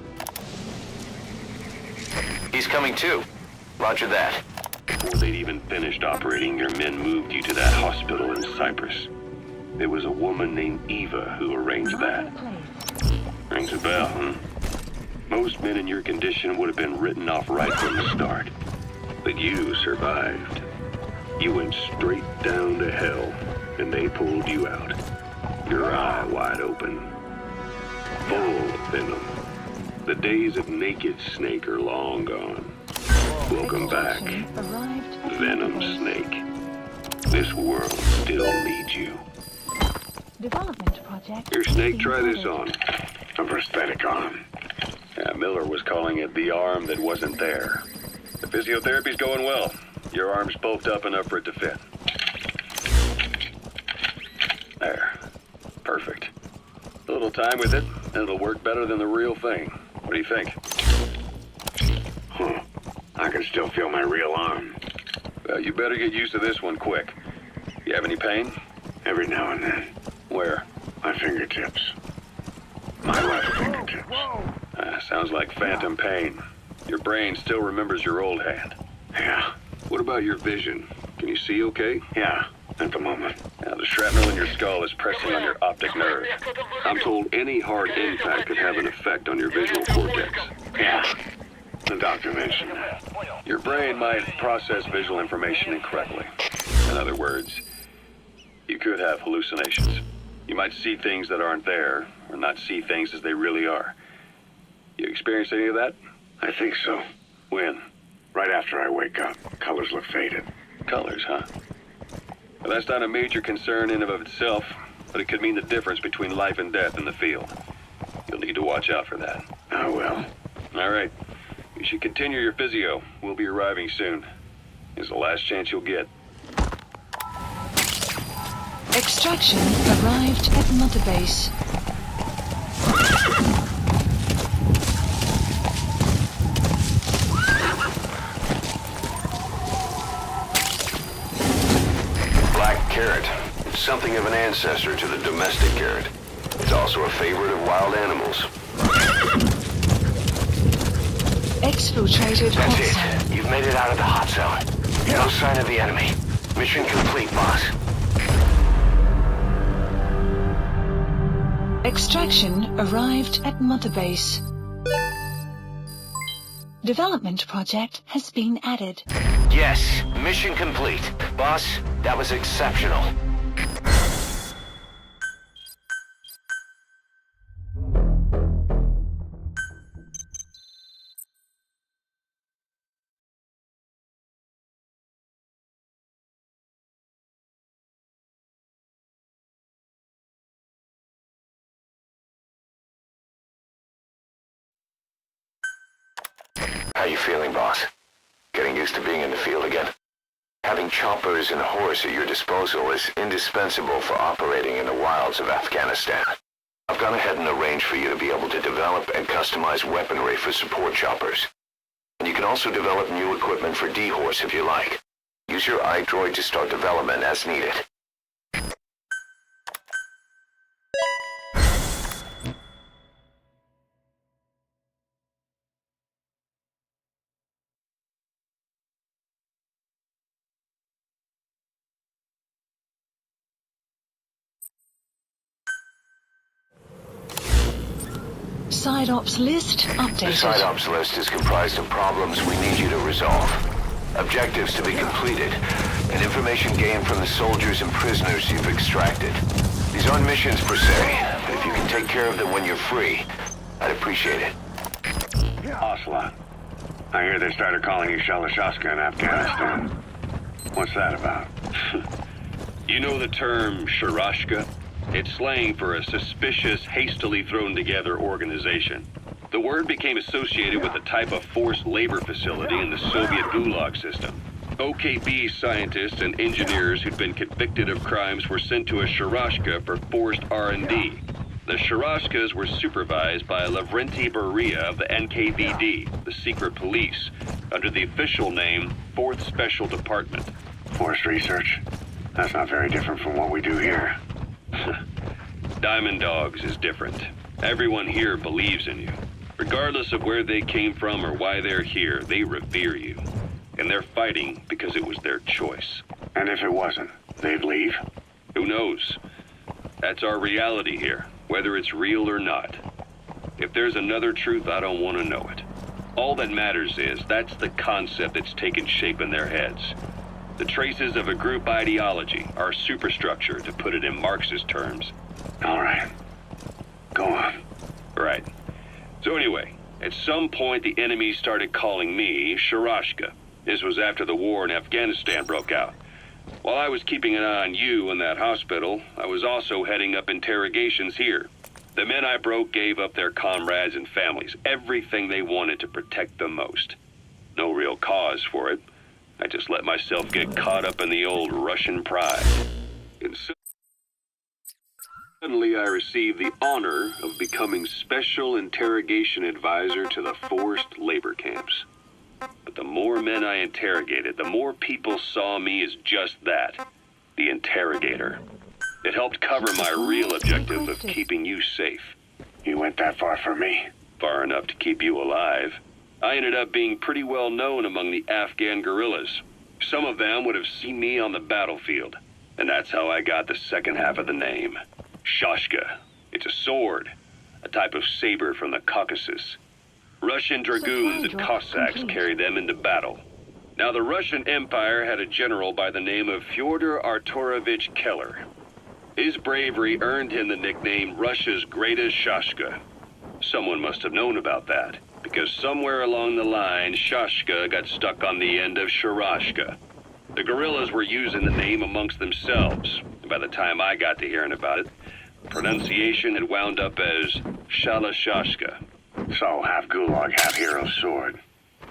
He's coming too. Roger that. Before they'd even finished operating, your men moved you to that hospital in Cyprus. There was a woman named Eva who arranged that. Rings a bell, huh? Most men in your condition would have been written off right from the start. But you survived. You went straight down to hell, and they pulled you out. Your eye wide open. Full venom. The days of naked Snake are long gone. Welcome back, Venom Snake. This world still needs you. Development project. Here, Snake, try this on. A prosthetic arm. Yeah, Miller was calling it the arm that wasn't there. The physiotherapy's going well. Your arm's bulked up enough for it to fit. There. Perfect. A little time with it, and it'll work better than the real thing. What do you think? Huh. I can still feel my real arm. Well, you better get used to this one quick. You have any pain? Every now and then. Where? My fingertips. My left fingertips. Sounds like phantom pain. Your brain still remembers your old hand. Yeah. What about your vision? Can you see okay? Yeah, at the moment. Now, the shrapnel in your skull is pressing on your optic nerve. I'm told any hard impact could have an effect on your visual cortex. Yeah. The doctor mentioned that. Your brain might process visual information incorrectly. In other words, you could have hallucinations. You might see things that aren't there, or not see things as they really are. You experience any of that? I think so. When? Right after I wake up. Colors look faded. Colors, huh? Well, that's not a major concern in and of itself, but it could mean the difference between life and death in the field. You'll need to watch out for that. I will. All right. You should continue your physio. We'll be arriving soon. It's the last chance you'll get. Extraction arrived at Mother Base. Black carrot. It's something of an ancestor to the domestic carrot. It's also a favorite of wild animals. Exfiltrated hot That's it. You've made it out of the hot zone. No sign of the enemy. Mission complete, boss. Extraction arrived at Mother Base. Development project has been added. Yes, mission complete. Boss, that was exceptional. How you feeling, boss? Getting used to being in the field again? Having choppers and horse at your disposal is indispensable for operating in the wilds of Afghanistan. I've gone ahead and arranged for you to be able to develop and customize weaponry for support choppers. And you can can also develop new equipment for D-Horse if you like. Use your iDroid to start development as needed. Side ops list updated. The side ops list is comprised of problems we need you to resolve. Objectives to be completed, and information gained from the soldiers and prisoners you've extracted. These aren't missions per se, but if you can take care of them when you're free, I'd appreciate it. Ocelot, I hear they started calling you Shalashaska in Afghanistan. What's that about? You know the term Sharashka? It's slang for a suspicious, hastily thrown together organization. The word became associated with a type of forced labor facility in the Soviet Gulag system. OKB scientists and engineers who'd been convicted of crimes were sent to a Sharashka for forced R&D. The Sharashkas were supervised by Lavrenti Beria of the NKVD, the secret police, under the official name 4th Special Department. Forced research? That's not very different from what we do here. Diamond Dogs is different. Everyone here believes in you. Regardless of where they came from or why they're here, they revere you. And they're fighting because it was their choice. And if it wasn't, they'd leave? Who knows? That's our reality here, whether it's real or not. If there's another truth, I don't want to know it. All that matters is that's the concept that's taken shape in their heads. The traces of a group ideology, our superstructure, to put it in Marxist terms. All right. Go on. Right. So anyway, at some point the enemy started calling me Sharashka. This was after the war in Afghanistan broke out. While I was keeping an eye on you in that hospital, I was also heading up interrogations here. The men I broke gave up their comrades and families, everything they wanted to protect them most. No real cause for it. I just let myself get caught up in the old Russian pride. And suddenly I received the honor of becoming Special Interrogation Advisor to the forced labor camps. But the more men I interrogated, the more people saw me as just that, the interrogator. It helped cover my real objective of keeping you safe. You went that far for me? Far enough to keep you alive. I ended up being pretty well known among the Afghan guerrillas. Some of them would have seen me on the battlefield, and that's how I got the second half of the name. Shashka. It's a sword, a type of saber from the Caucasus. Russian dragoons and Cossacks carried them into battle. Now, the Russian Empire had a general by the name of Fyodor Arturovich Keller. His bravery earned him the nickname Russia's Greatest Shashka. Someone must have known about that, because somewhere along the line, Shashka got stuck on the end of Sharashka. The guerrillas were using the name amongst themselves, and by the time I got to hearing about it, pronunciation had wound up as Shalashashka. So, half Gulag, half Hero Sword.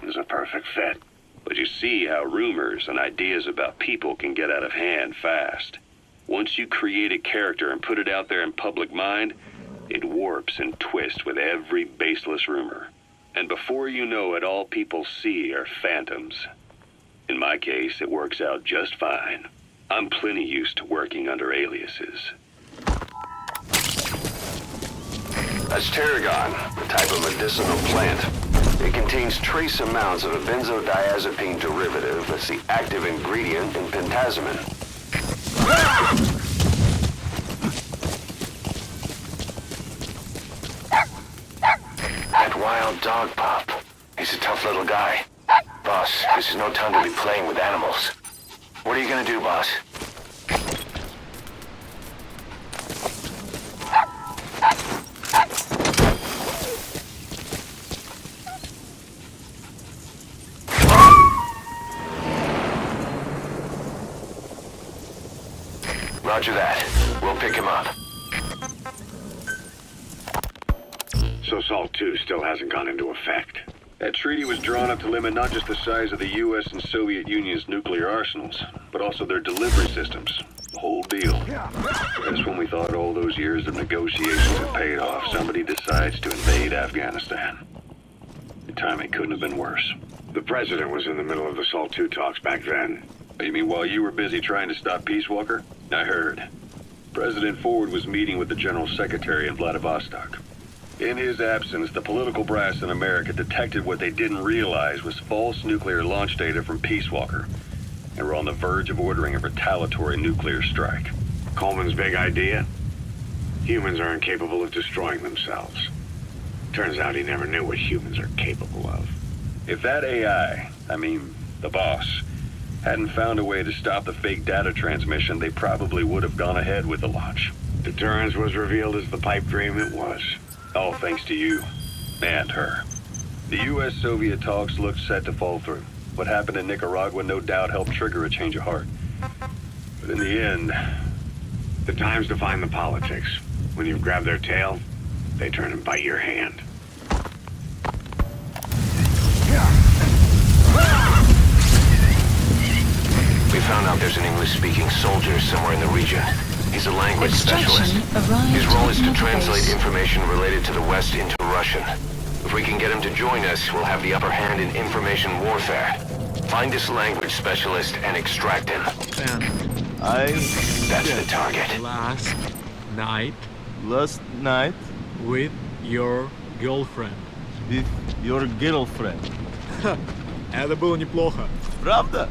It was a perfect fit. But you see how rumors and ideas about people can get out of hand fast. Once you create a character and put it out there in public mind, it warps and twists with every baseless rumor. And before you know it, all people see are phantoms. In my case, it works out just fine. I'm plenty used to working under aliases. That's tarragon, a type of medicinal plant. It contains trace amounts of a benzodiazepine derivative that's the active ingredient in pentazimine. That wild dog pup. He's a tough little guy. Boss, this is no time to be playing with animals. What are you gonna do, boss? Roger that. We'll pick him up. So SALT 2 still hasn't gone into effect. That treaty was drawn up to limit not just the size of the U.S. and Soviet Union's nuclear arsenals, but also their delivery systems. The whole deal. That's when we thought all those years of negotiations had paid off. Somebody decides to invade Afghanistan. The timing couldn't have been worse. The president was in the middle of the SALT II talks back then. You mean while you were busy trying to stop Peace Walker? I heard. President Ford was meeting with the General Secretary in Vladivostok. In his absence, the political brass in America detected what they didn't realize was false nuclear launch data from Peace Walker. And were on the verge of ordering a retaliatory nuclear strike. Coleman's big idea? Humans are incapable of destroying themselves. Turns out he never knew what humans are capable of. If that AI, I mean, the boss, hadn't found a way to stop the fake data transmission, they probably would have gone ahead with the launch. Deterrence was revealed as the pipe dream it was. All thanks to you. And her. The U.S.-Soviet talks looked set to fall through. What happened in Nicaragua no doubt helped trigger a change of heart. But in the end... The time's to find the politics. When you've grabbed their tail, they turn and bite your hand. We found out there's an English-speaking soldier somewhere in the region. He's a language specialist. His role is to translate information related to the West into Russian. If we can get him to join us, we'll have the upper hand in information warfare. Find this language specialist and extract him. That's the target. Last night with your girlfriend. With your girlfriend. Это было неплохо. Правда?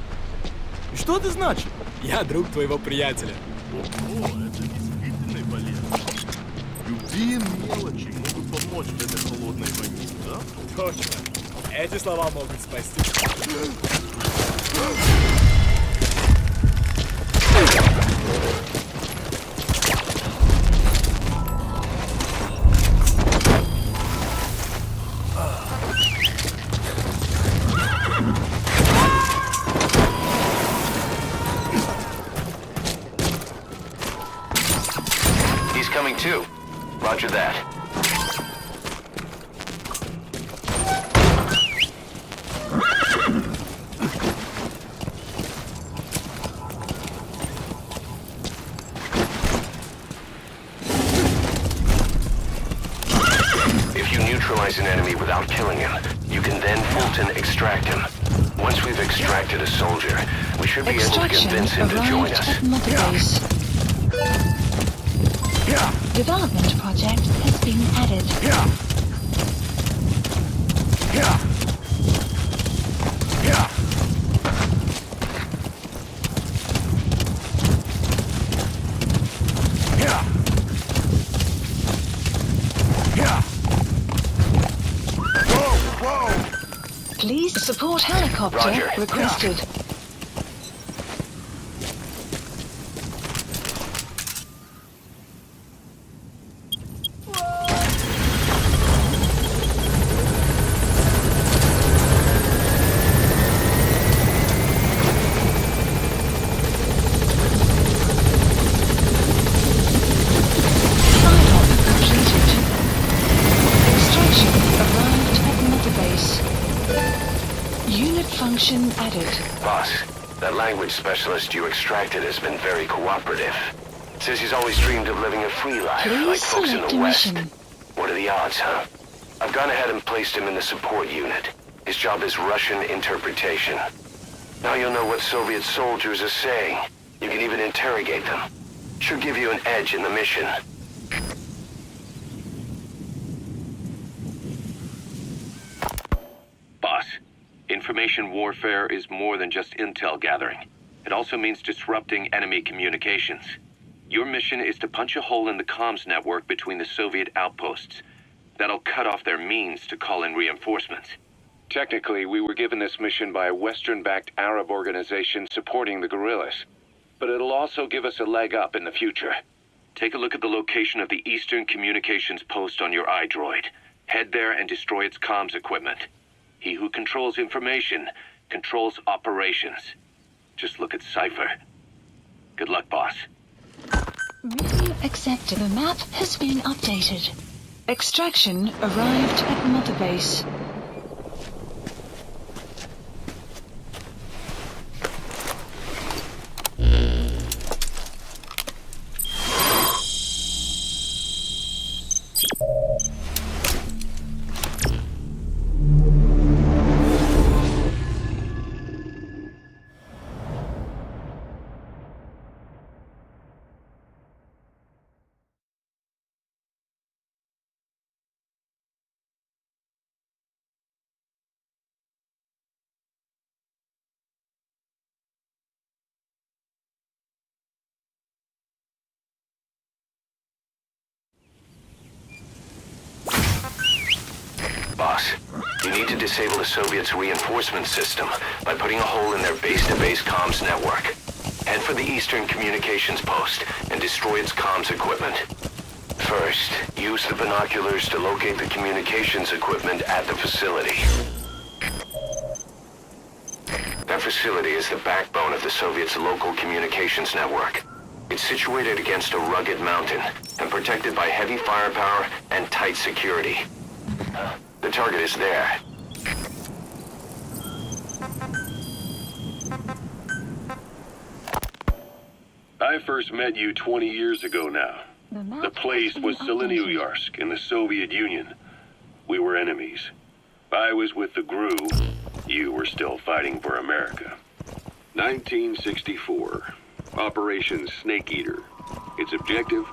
Что это значит? Я друг твоего приятеля. О, это действительно полезно. Любые мелочи могут помочь в этой холодной войне, да? Точно. Эти слова могут спасти. He's coming too. Roger that. If you neutralize an enemy without killing him, you can then Fulton extract him. Once we've extracted a soldier, we should be able to convince him to join us. Development project has been added. Please support helicopter Roger. requested. Function added. Boss, that language specialist you extracted has been very cooperative. Says he's always dreamed of living a free life, Please like folks in the select West. mission. What are the odds, huh? I've gone ahead and placed him in the support unit. His job is Russian interpretation. Now you'll know what Soviet soldiers are saying. You can even interrogate them. Should give you an edge in the mission. Boss, information warfare is more than just intel gathering. It also means disrupting enemy communications. Your mission is to punch a hole in the comms network between the Soviet outposts. That'll cut off their means to call in reinforcements. Technically, we were given this mission by a Western-backed Arab organization supporting the guerrillas. But it'll also give us a leg up in the future. Take a look at the location of the Eastern Communications Post on your iDroid. Head there and destroy its comms equipment. He who controls information controls operations. Just look at Cipher. Good luck, boss. Mission accepted. The map has been updated. Extraction arrived at Mother Base. You need to disable the Soviets' reinforcement system by putting a hole in their base-to-base comms network. Head for the Eastern Communications Post and destroy its comms equipment. First, use the binoculars to locate the communications equipment at the facility. That facility is the backbone of the Soviets' local communications network. It's situated against a rugged mountain and protected by heavy firepower and tight security. The target is there. I first met you 20 years ago now. The place was Selenouyarsk in the Soviet Union. We were enemies. I was with the GRU. You were still fighting for America. 1964. Operation Snake Eater. Its objective?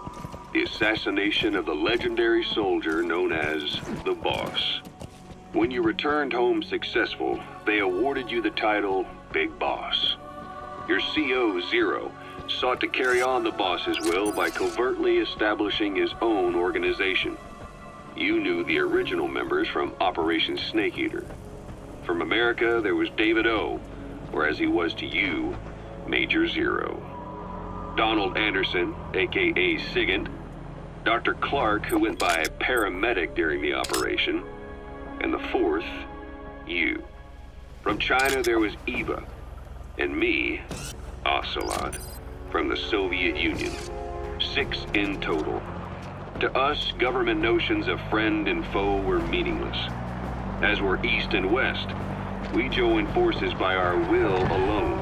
The assassination of the legendary soldier known as the Boss. When you returned home successful, they awarded you the title Big Boss. Your CO, Zero, sought to carry on the boss's will by covertly establishing his own organization. You knew the original members from Operation Snake Eater. From America, there was David O, or as he was to you, Major Zero. Donald Anderson, aka Sigint, Dr. Clark, who went by paramedic during the operation, and the fourth, you. From China, there was Eva, and me, Ocelot, from the Soviet Union. 6 in total. To us, government notions of friend and foe were meaningless. As were East and West, we joined forces by our will alone.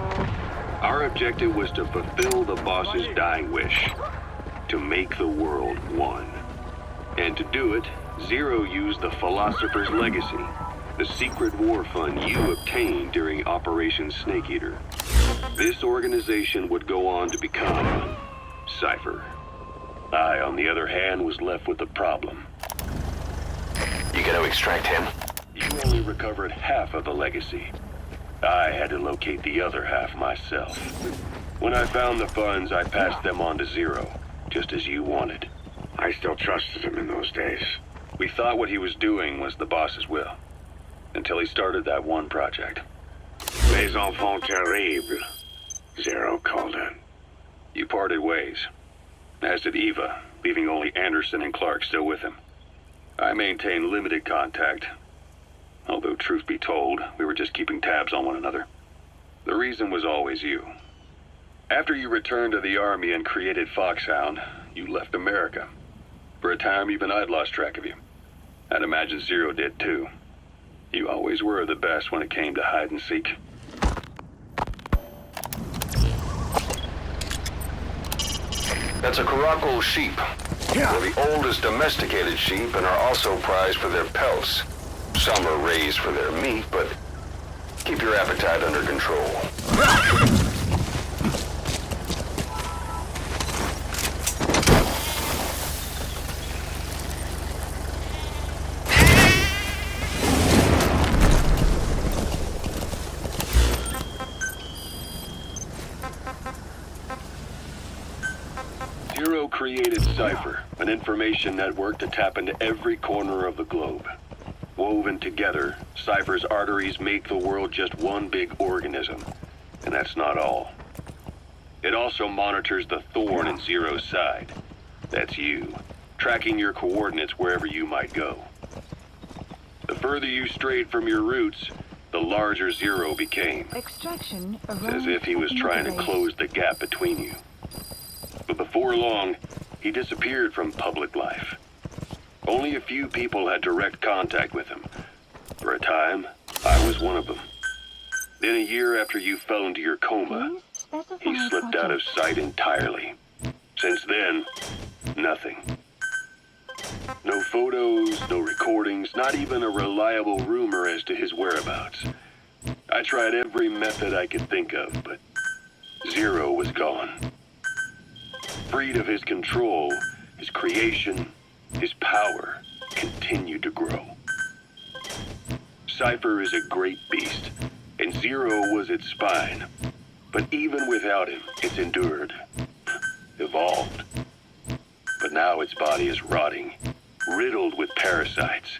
Our objective was to fulfill the boss's dying wish, to make the world one. And to do it, Zero used the Philosopher's Legacy, the secret war fund you obtained during Operation Snake Eater. This organization would go on to become Cipher. I, on the other hand, was left with a problem. You gotta extract him? You only recovered half of the legacy. I had to locate the other half myself. When I found the funds, I passed them on to Zero, just as you wanted. I still trusted him in those days. We thought what he was doing was the boss's will, until he started that one project. Les enfants terribles, Zero called it. You parted ways, as did Eva, leaving only Anderson and Clark still with him. I maintained limited contact, although truth be told, we were just keeping tabs on one another. The reason was always you. After you returned to the Army and created Foxhound, you left America. For a time, even I'd lost track of you. I'd imagine Zero did too. You always were the best when it came to hide and seek. That's a Caracal sheep. They're the oldest domesticated sheep and are also prized for their pelts. Some are raised for their meat, but keep your appetite under control. Zero created Cipher, an information network to tap into every corner of the globe. Woven together, Cipher's arteries make the world just one big organism. And that's not all. It also monitors the thorn in Zero's side. That's you, tracking your coordinates wherever you might go. The further you strayed from your roots, the larger Zero became. Extraction As if he was trying to close the gap between you. But before long, he disappeared from public life. Only a few people had direct contact with him. For a time, I was one of them. Then a year after you fell into your coma, he slipped out of sight entirely. Since then, nothing. No photos, no recordings, not even a reliable rumor as to his whereabouts. I tried every method I could think of, but Zero was gone. Freed of his control, his creation, his power continued to grow. Cipher is a great beast, and Zero was its spine. But even without him, it's endured, evolved. But now its body is rotting, riddled with parasites.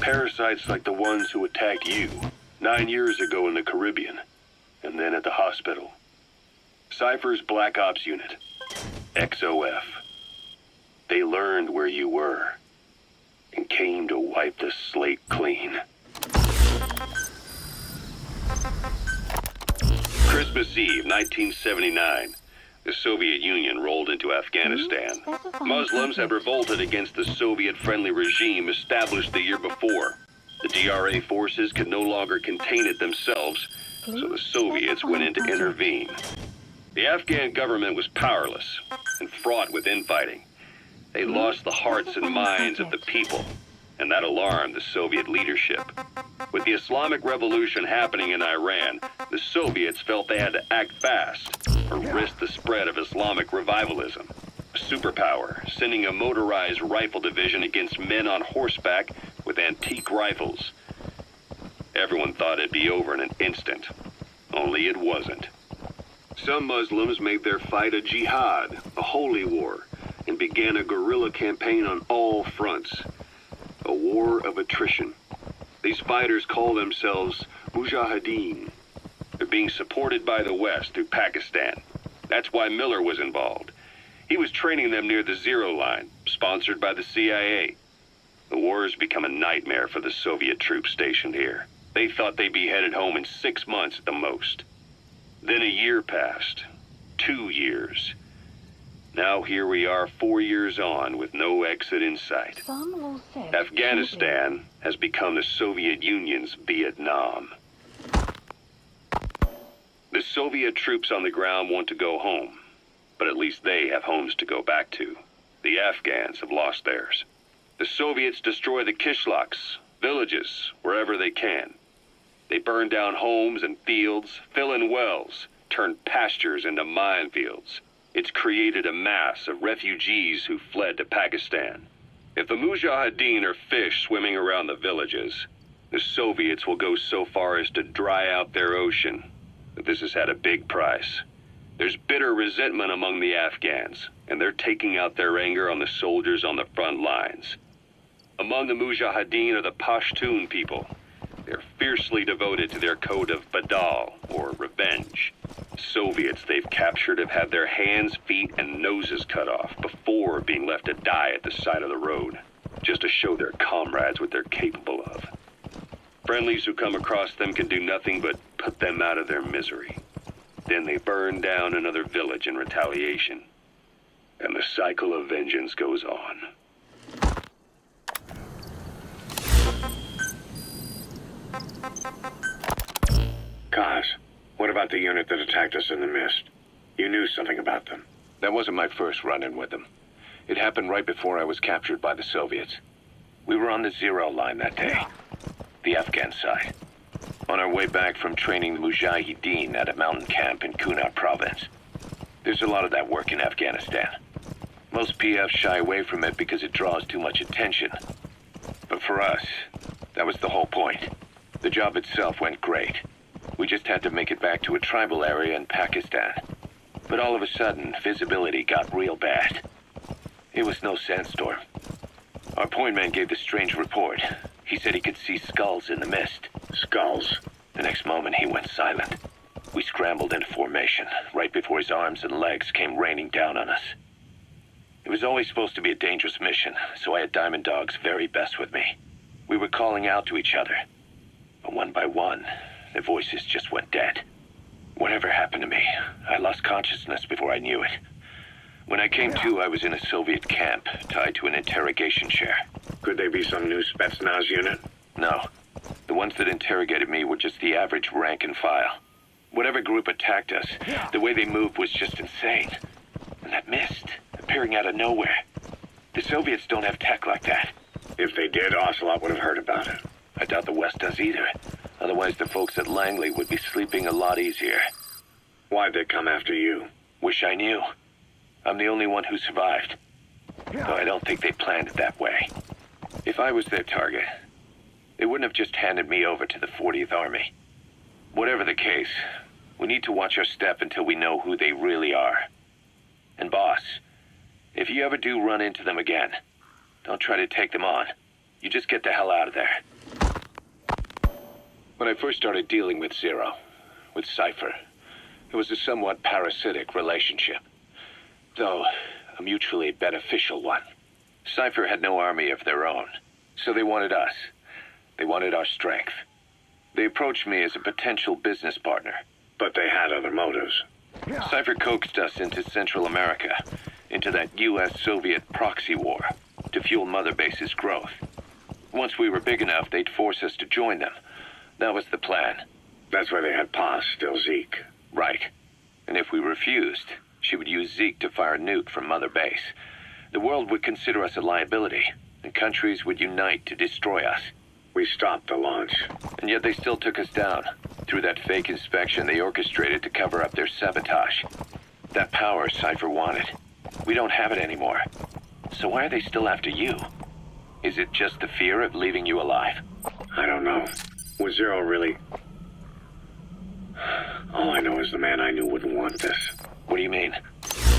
Parasites like the ones who attacked you 9 years ago in the Caribbean, and then at the hospital. Cipher's Black Ops Unit, XOF. They learned where you were, and came to wipe the slate clean. Christmas Eve, 1979. The Soviet Union rolled into Afghanistan. Muslims had revolted against the Soviet-friendly regime established the year before. The DRA forces could no longer contain it themselves, so the Soviets went in to intervene. The Afghan government was powerless and fraught with infighting. They lost the hearts and minds of the people, and that alarmed the Soviet leadership. With the Islamic Revolution happening in Iran, the Soviets felt they had to act fast or risk the spread of Islamic revivalism. A superpower, sending a motorized rifle division against men on horseback with antique rifles. Everyone thought it'd be over in an instant, only it wasn't. Some Muslims made their fight a jihad, a holy war, and began a guerrilla campaign on all fronts. A war of attrition. These fighters call themselves Mujahideen. They're being supported by the West through Pakistan. That's why Miller was involved. He was training them near the Zero Line, sponsored by the CIA. The war has become a nightmare for the Soviet troops stationed here. They thought they'd be headed home in 6 months at the most. Then a year passed. 2 years. Now here we are 4 years on with no exit in sight. Afghanistan has become the Soviet Union's Vietnam. The Soviet troops on the ground want to go home, but at least they have homes to go back to. The Afghans have lost theirs. The Soviets destroy the kishlaks, villages, wherever they can. They burn down homes and fields, fill in wells, turn pastures into minefields. It's created a mass of refugees who fled to Pakistan. If the Mujahideen are fish swimming around the villages, the Soviets will go so far as to dry out their ocean. But this has had a big price. There's bitter resentment among the Afghans, and they're taking out their anger on the soldiers on the front lines. Among the Mujahideen are the Pashtun people. They're fiercely devoted to their code of Badal, or revenge. Soviets they've captured have had their hands, feet, and noses cut off before being left to die at the side of the road, just to show their comrades what they're capable of. Friendlies who come across them can do nothing but put them out of their misery. Then they burn down another village in retaliation. And the cycle of vengeance goes on. Kaz, what about the unit that attacked us in the mist? You knew something about them. That wasn't my first run-in with them. It happened right before I was captured by the Soviets. We were on the Zero Line that day, the Afghan side, on our way back from training the Mujahideen at a mountain camp in Kunar province. There's a lot of that work in Afghanistan. Most PFs shy away from it because it draws too much attention. But for us, that was the whole point. The job itself went great. We just had to make it back to a tribal area in Pakistan. But all of a sudden, visibility got real bad. It was no sandstorm. Our point man gave this strange report. He said he could see skulls in the mist. Skulls? The next moment, he went silent. We scrambled into formation, right before his arms and legs came raining down on us. It was always supposed to be a dangerous mission, so I had Diamond Dog's very best with me. We were calling out to each other. But one by one, the voices just went dead. Whatever happened to me, I lost consciousness before I knew it. When I came to, I was in a Soviet camp, tied to an interrogation chair. Could they be some new Spetsnaz unit? No. The ones that interrogated me were just the average rank and file. Whatever group attacked us, the way they moved was just insane. And that mist, appearing out of nowhere. The Soviets don't have tech like that. If they did, Ocelot would have heard about it. I doubt the West does either. Otherwise, the folks at Langley would be sleeping a lot easier. Why'd they come after you? Wish I knew. I'm the only one who survived. Though I don't think they planned it that way. If I was their target, they wouldn't have just handed me over to the 40th Army. Whatever the case, we need to watch our step until we know who they really are. And boss, if you ever do run into them again, don't try to take them on. You just get the hell out of there. When I first started dealing with Zero, with Cipher, it was a somewhat parasitic relationship. Though, a mutually beneficial one. Cipher had no army of their own, so they wanted us. They wanted our strength. They approached me as a potential business partner. But they had other motives. Cipher coaxed us into Central America, into that US-Soviet proxy war, to fuel Mother Base's growth. Once we were big enough, they'd force us to join them. That was the plan. That's why they had Paz, still Zeke. Right. And if we refused, she would use Zeke to fire a nuke from Mother Base. The world would consider us a liability, and countries would unite to destroy us. We stopped the launch. And yet they still took us down, through that fake inspection they orchestrated to cover up their sabotage. That power Cipher wanted. We don't have it anymore. So why are they still after you? Is it just the fear of leaving you alive? I don't know. Was Zero really... All I know is the man I knew wouldn't want this. What do you mean?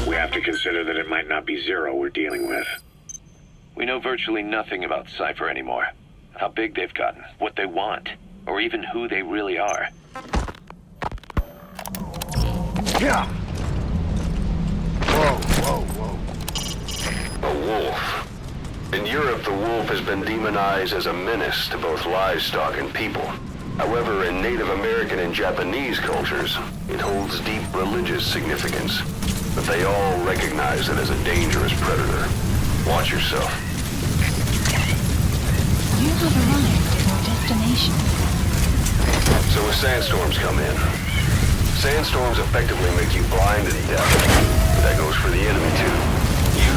We have to consider that it might not be Zero we're dealing with. We know virtually nothing about Cipher anymore. How big they've gotten, what they want, or even who they really are. Yeah. Whoa. A wolf. In Europe, the wolf has been demonized as a menace to both livestock and people. However, in Native American and Japanese cultures, it holds deep religious significance. But they all recognize it as a dangerous predator. Watch yourself. You have arrived at your destination. So when sandstorms come in, sandstorms effectively make you blind and deaf. That goes for the enemy too.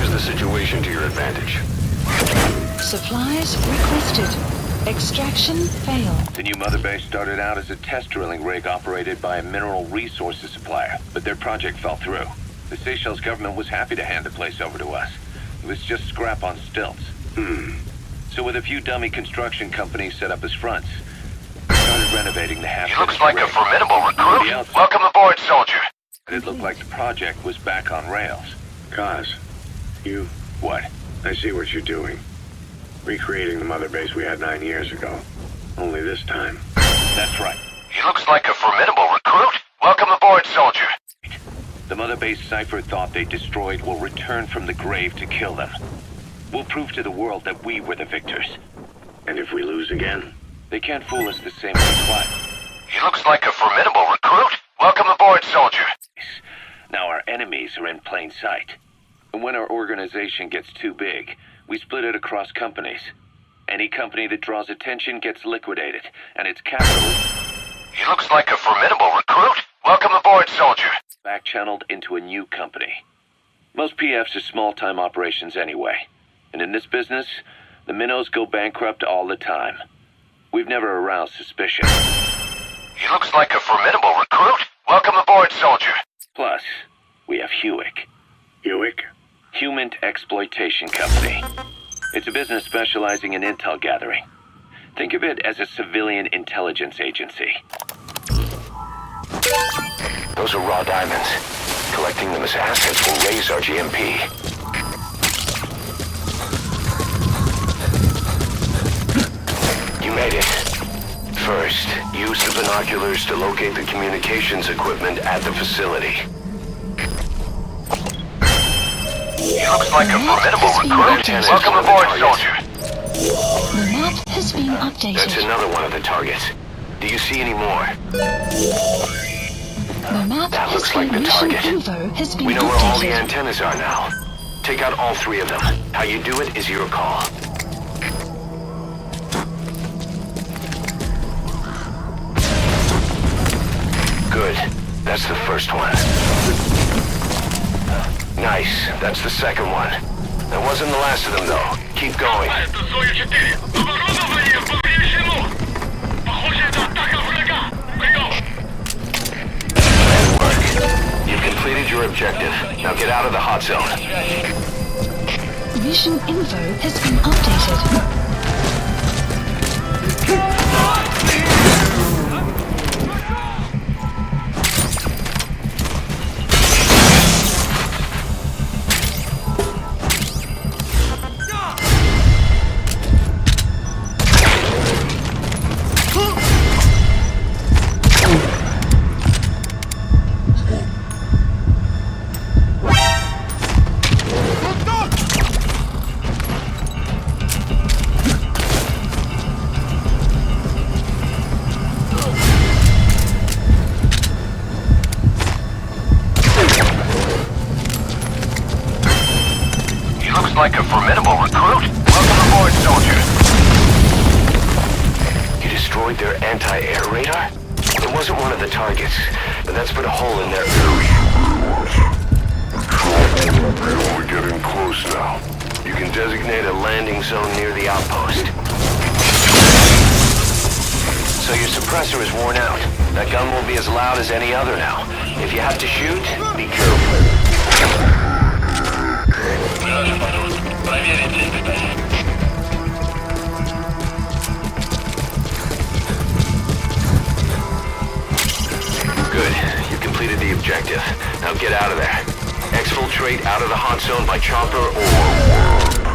Use the situation to your advantage. Supplies requested. Extraction failed. The new Mother Base started out as a test drilling rig operated by a mineral resources supplier, but their project fell through. The Seychelles government was happy to hand the place over to us. It was just scrap on stilts. So with a few dummy construction companies set up as fronts, we started renovating the half. He looks like a formidable recruit. Welcome aboard, soldier. It looked like the project was back on rails. Kaz, you... What? I see what you're doing. Recreating the Mother Base we had 9 years ago. Only this time. That's right. He looks like a formidable recruit. Welcome aboard, soldier. The Mother Base Cipher thought they destroyed will return from the grave to kill them. We'll prove to the world that we were the victors. And if we lose again? They can't fool us the same way twice. He looks like a formidable recruit. Welcome aboard, soldier. Now our enemies are in plain sight. And when our organization gets too big, we split it across companies. Any company that draws attention gets liquidated, and its capital... He looks like a formidable recruit. Welcome aboard, soldier. Back-channeled into a new company. Most PFs are small-time operations anyway. And in this business, the minnows go bankrupt all the time. We've never aroused suspicion. He looks like a formidable recruit. Welcome aboard, soldier. Plus, we have Hewick. Hewick? Human Exploitation Company. It's a business specializing in intel gathering. Think of it as a civilian intelligence agency. Those are raw diamonds. Collecting them as assets will raise our GMP. You made it. First, use the binoculars to locate the communications equipment at the facility. He looks like a formidable recruit. Welcome aboard, soldier. The map has been updated. That's another one of the targets. Do you see any more? The map That looks like the target. info has been We know where all the updated. antennas are now. Take out all 3 of them. How you do it is your call. Good. That's the first one. Nice. That's the second one. That wasn't the last of them, though. Keep going. Good work. You've completed your objective. Now get out of the hot zone. Mission info has been updated. destroyed their anti-air radar? It wasn't one of the targets, but that's put a hole in their... We're getting close now. You can designate a landing zone near the outpost. So your suppressor is worn out. That gun won't be as loud as any other now. If you have to shoot, be careful. Good. You completed the objective. Now get out of there. Exfiltrate out of the hot zone by chopper or...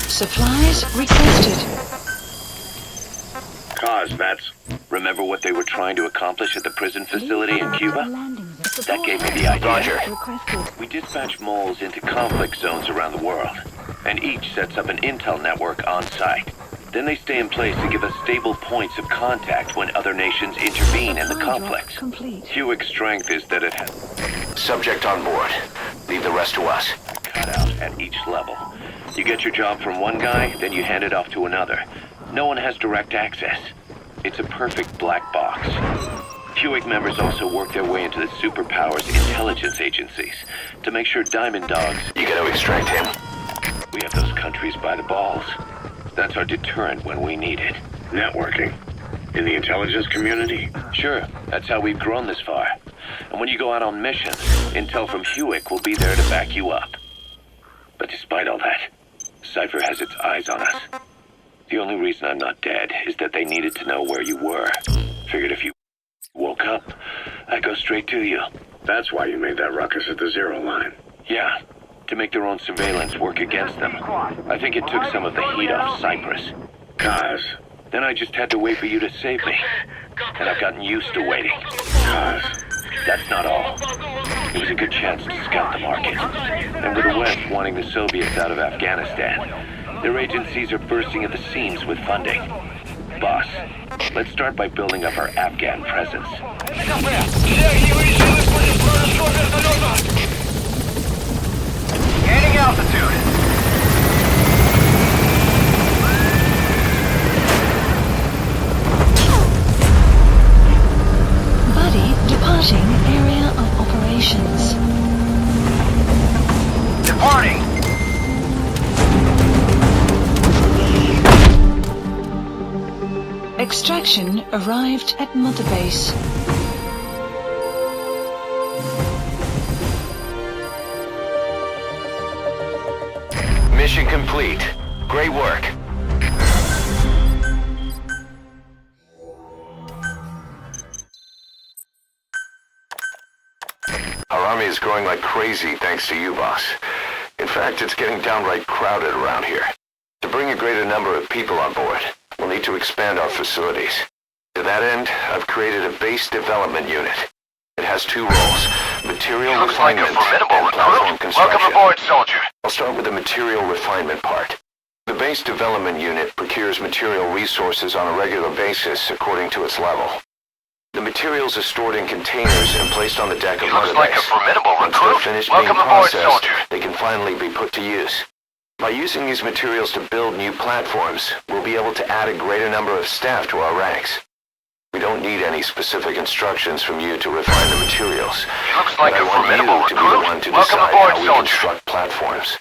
Supplies requested. Cause, that's... Remember what they were trying to accomplish at the prison facility in Cuba? That gave me the idea. Roger. We dispatch moles into conflict zones around the world, and each sets up an intel network on site. Then they stay in place to give us stable points of contact when other nations intervene in the conflicts. Hewick's strength is that it has... Subject on board. Leave the rest to us. Cut out at each level. You get your job from one guy, then you hand it off to another. No one has direct access. It's a perfect black box. Hewick members also work their way into the superpowers intelligence agencies to make sure Diamond Dogs... You gotta extract him. We have those countries by the balls. That's our deterrent when we need it. Networking? In the intelligence community? Sure, that's how we've grown this far. And when you go out on missions, intel from Hewick will be there to back you up. But despite all that, Cipher has its eyes on us. The only reason I'm not dead is that they needed to know where you were. Figured if you woke up, I'd go straight to you. That's why you made that ruckus at the zero line. Yeah, to make their own surveillance work against them. I think it took some of the heat off Cyprus. Cause? Then I just had to wait for you to save me. And I've gotten used to waiting. Cause? That's not all. It was a good chance to scout the market. And with the West wanting the Soviets out of Afghanistan, their agencies are bursting at the seams with funding. Boss, let's start by building up our Afghan presence. Gaining altitude. Departing area of operations. Departing. Extraction arrived at Mother Base. Mission complete. Great work. Our army is growing like crazy thanks to you, boss. In fact, it's getting downright crowded around here. To bring a greater number of people on board, we'll need to expand our facilities. To that end, I've created a base development unit. It has two roles, material refinement and platform construction. Welcome aboard, soldier. I'll start with the material refinement part. The base development unit procures material resources on a regular basis according to its level. The materials are stored in containers and placed on the deck of Mother Base. Looks like a formidable Once they're recruit. finished Welcome being aboard, processed, soldier. they can finally be put to use. By using these materials to build new platforms, we'll be able to add a greater number of staff to our ranks. We don't need any specific instructions from you to refine the materials. Looks like but a I want formidable you to be recruit. the one to Welcome decide aboard, how we soldier. construct platforms.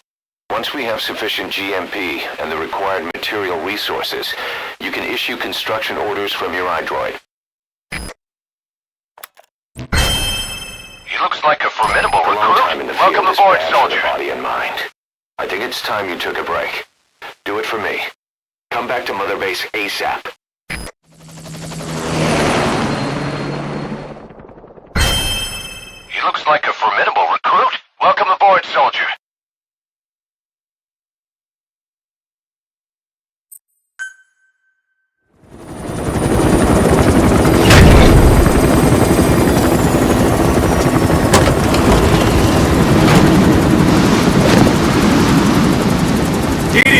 Once we have sufficient GMP and the required material resources, you can issue construction orders from your iDroid. He looks like a formidable A long time in recruit. the field Welcome is aboard, bad for soldier. the body and mind. I think it's time you took a break. Do it for me. Come back to Mother Base ASAP. He looks like a formidable recruit. Welcome aboard, soldier.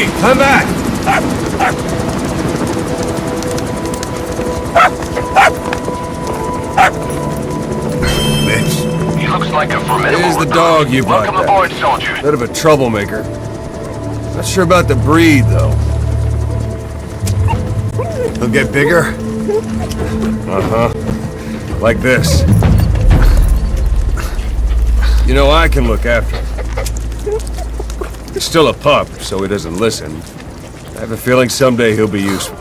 Didi, come back! Bitch. He looks like a formidable Here's the dog you brought Welcome aboard, soldier. Bit of a troublemaker. Not sure about the breed, though. He'll get bigger? Uh-huh. Like this. You know, I can look after him. He's still a pup, so he doesn't listen. I have a feeling someday he'll be useful.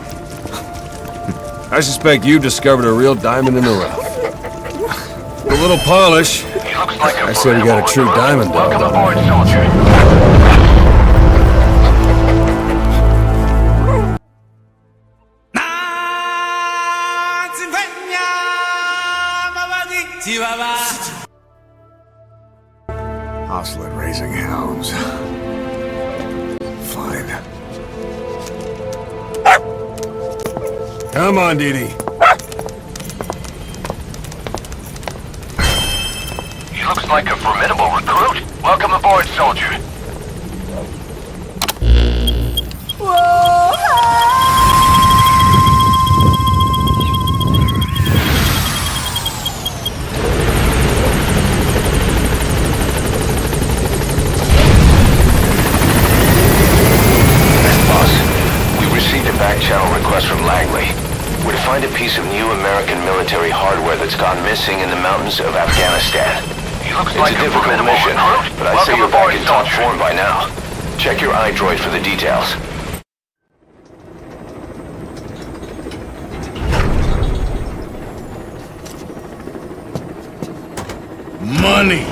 I suspect you've discovered a real diamond in the rough. A little polish. I said he got a true diamond, though. Welcome aboard, soldier. Oslet raising hounds. Fine. Come on, Didi. He looks like a formidable recruit. Welcome aboard, soldier. Back-channel request from Langley. We're to find a piece of new American military hardware that's gone missing in the mountains of Afghanistan. It's a difficult mission, but I'd say you're back in top form by now. Check your iDroid for the details. Money!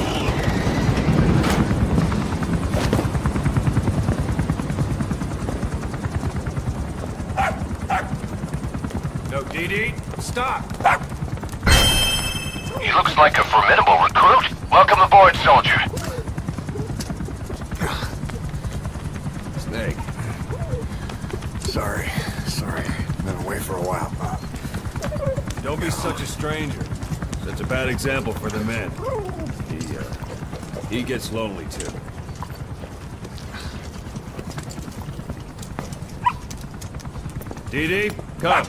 Didi, stop! He looks like a formidable recruit. Welcome aboard, soldier. Snake. Sorry. Been away for a while, Bob. Don't be such a stranger. That's a bad example for the men. He gets lonely, too. Didi, come.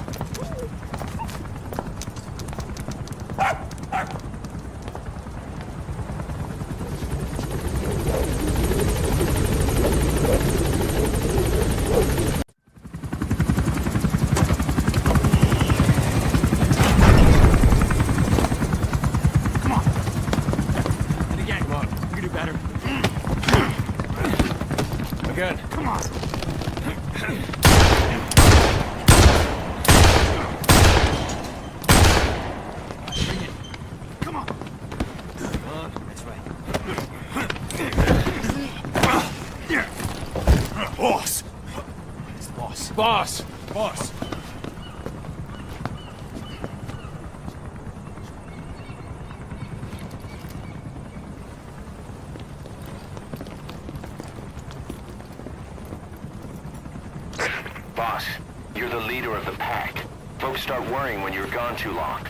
Boss. Boss, you're the leader of the pack. Folks start worrying when you're gone too long.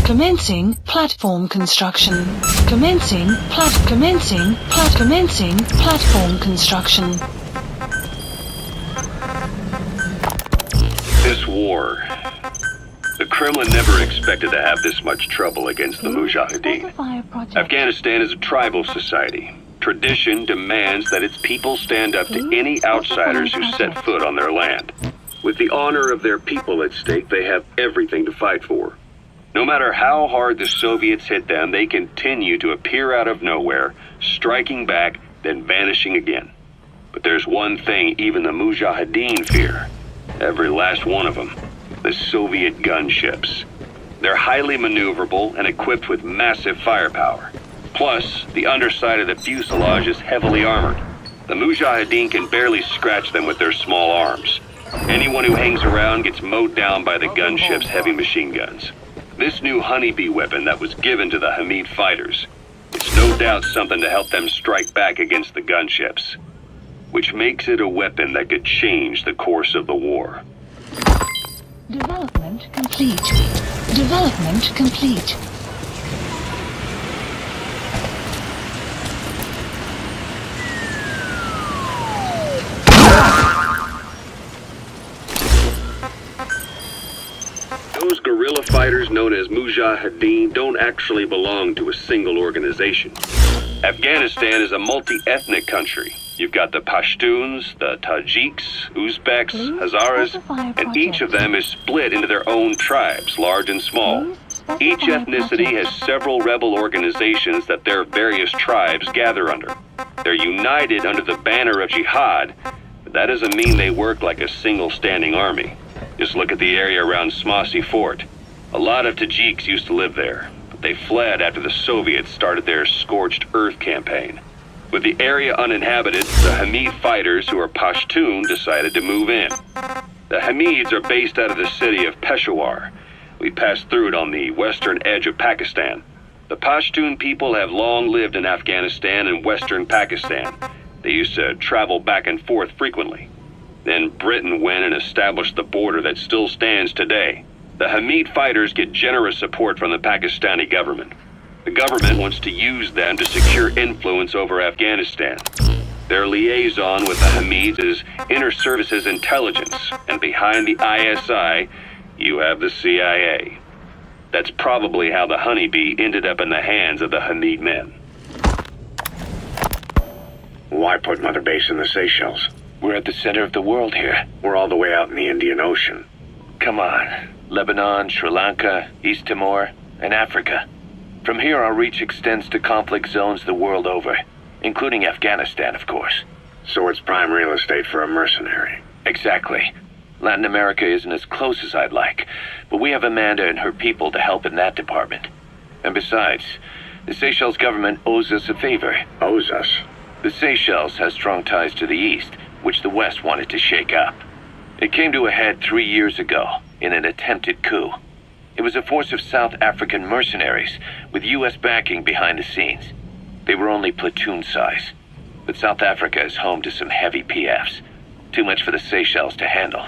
Commencing platform construction. Commencing platform construction. This war. The Kremlin never expected to have this much trouble against the Mujahideen. Afghanistan is a tribal society. Tradition demands that its people stand up to any outsiders who set foot on their land. With the honor of their people at stake, they have everything to fight for. No matter how hard the Soviets hit them, they continue to appear out of nowhere, striking back, then vanishing again. But there's one thing even the Mujahideen fear. Every last one of them. The Soviet gunships. They're highly maneuverable and equipped with massive firepower. Plus, the underside of the fuselage is heavily armored. The Mujahideen can barely scratch them with their small arms. Anyone who hangs around gets mowed down by the gunship's heavy machine guns. This new honeybee weapon that was given to the Hamid fighters, It's no doubt something to help them strike back against the gunships, which makes it a weapon that could change the course of the war. Development complete. Development complete. Those guerrilla fighters known as Mujahideen don't actually belong to a single organization. Afghanistan is a multi-ethnic country. You've got the Pashtuns, the Tajiks, Uzbeks, Hazaras, and each of them is split into their own tribes, large and small. Each ethnicity has several rebel organizations that their various tribes gather under. They're united under the banner of jihad, but that doesn't mean they work like a single standing army. Just look at the area around Smasi Fort. A lot of Tajiks used to live there, but they fled after the Soviets started their Scorched Earth campaign. With the area uninhabited, the Hamid fighters, who are Pashtun, decided to move in. The Hamids are based out of the city of Peshawar. We passed through it on the western edge of Pakistan. The Pashtun people have long lived in Afghanistan and western Pakistan. They used to travel back and forth frequently. Then Britain went and established the border that still stands today. The Hamid fighters get generous support from the Pakistani government. The government wants to use them to secure influence over Afghanistan. Their liaison with the Hamids is Inter-Services Intelligence, and behind the ISI, you have the CIA. That's probably how the honeybee ended up in the hands of the Hamid men. Why put Mother Base in the Seychelles? We're at the center of the world here. We're all the way out in the Indian Ocean. Come on. Lebanon, Sri Lanka, East Timor, and Africa. From here, our reach extends to conflict zones the world over, including Afghanistan, of course. So it's prime real estate for a mercenary. Exactly. Latin America isn't as close as I'd like, but we have Amanda and her people to help in that department. And besides, the Seychelles government owes us a favor. Owes us? The Seychelles has strong ties to the East, which the West wanted to shake up. It came to a head 3 years ago in an attempted coup. It was a force of South African mercenaries with U.S. backing behind the scenes. They were only platoon size, but South Africa is home to some heavy PFs, too much for the Seychelles to handle.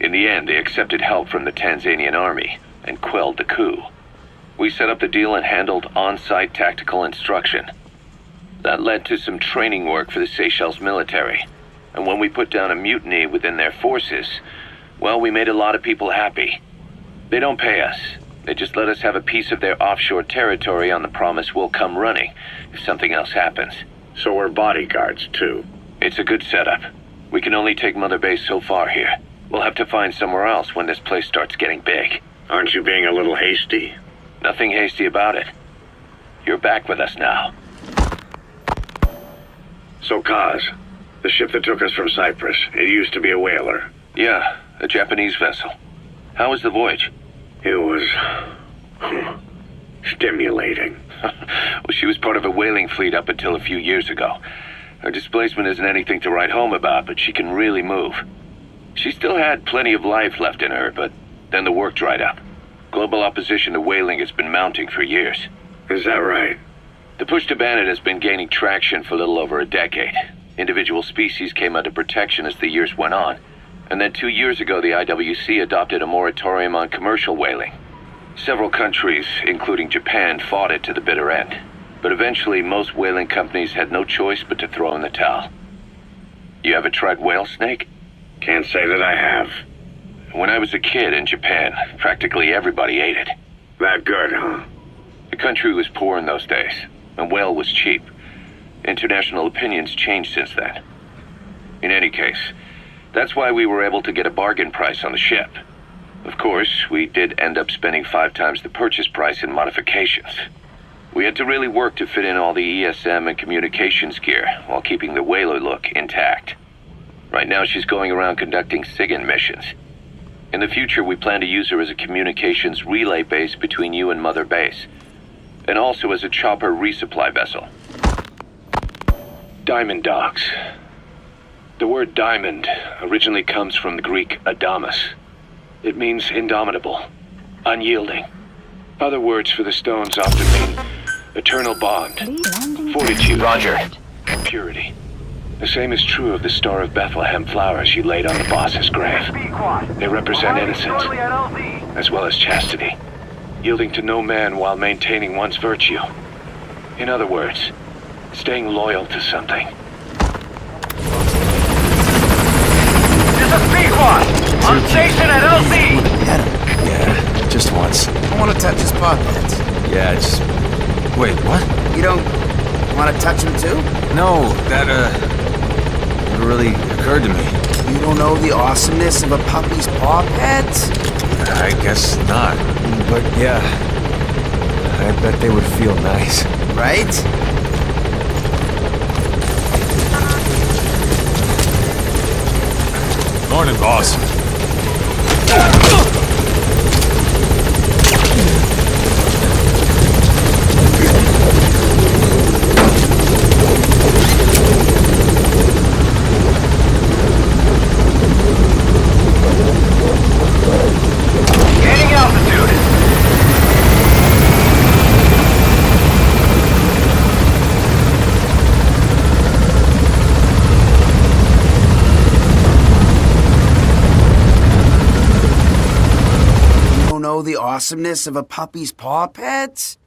In the end, they accepted help from the Tanzanian army and quelled the coup. We set up the deal and handled on-site tactical instruction. That led to some training work for the Seychelles military. And when we put down a mutiny within their forces, well, we made a lot of people happy. They don't pay us. They just let us have a piece of their offshore territory on the promise we'll come running if something else happens. So we're bodyguards, too. It's a good setup. We can only take Mother Base so far here. We'll have to find somewhere else when this place starts getting big. Aren't you being a little hasty? Nothing hasty about it. You're back with us now. So, Kaz, the ship that took us from Cyprus, it used to be a whaler. Yeah, a Japanese vessel. How was the voyage? It was... stimulating. Well, she was part of a whaling fleet up until a few years ago. Her displacement isn't anything to write home about, but she can really move. She still had plenty of life left in her, but then the work dried up. Global opposition to whaling has been mounting for years. Is that right? The push to ban it has been gaining traction for a little over a decade. Individual species came under protection as the years went on. And then 2 years ago, the IWC adopted a moratorium on commercial whaling. Several countries, including Japan, fought it to the bitter end. But eventually, most whaling companies had no choice but to throw in the towel. You ever tried whale snake? Can't say that I have. When I was a kid in Japan, practically everybody ate it. That good, huh? The country was poor in those days, and whale was cheap. International opinions changed since then. In any case, that's why we were able to get a bargain price on the ship. Of course, we did end up spending 5 times the purchase price in modifications. We had to really work to fit in all the ESM and communications gear while keeping the whaler look intact. Right now, she's going around conducting SIGINT missions. In the future, we plan to use her as a communications relay base between you and Mother Base, and also as a chopper resupply vessel. Diamond dogs. The word diamond originally comes from the Greek adamas. It means indomitable, unyielding. Other words for the stones often mean Eternal bond. Fortitude. Roger. Purity. The same is true of the Star of Bethlehem flowers you laid on the boss's grave. They represent innocence, as well as chastity, yielding to no man while maintaining one's virtue. In other words, staying loyal to something. This is Pequod! On station at LZ! Yeah, just once. I want to touch his pockets. Yeah, just... Wait, what? You don't want to touch him too? No, that, never really occurred to me. You don't know the awesomeness of a puppy's paw pads? I guess not. But yeah, I bet they would feel nice. Right? Morning, boss. Gaining altitude. You don't know the awesomeness of a puppy's paw pads?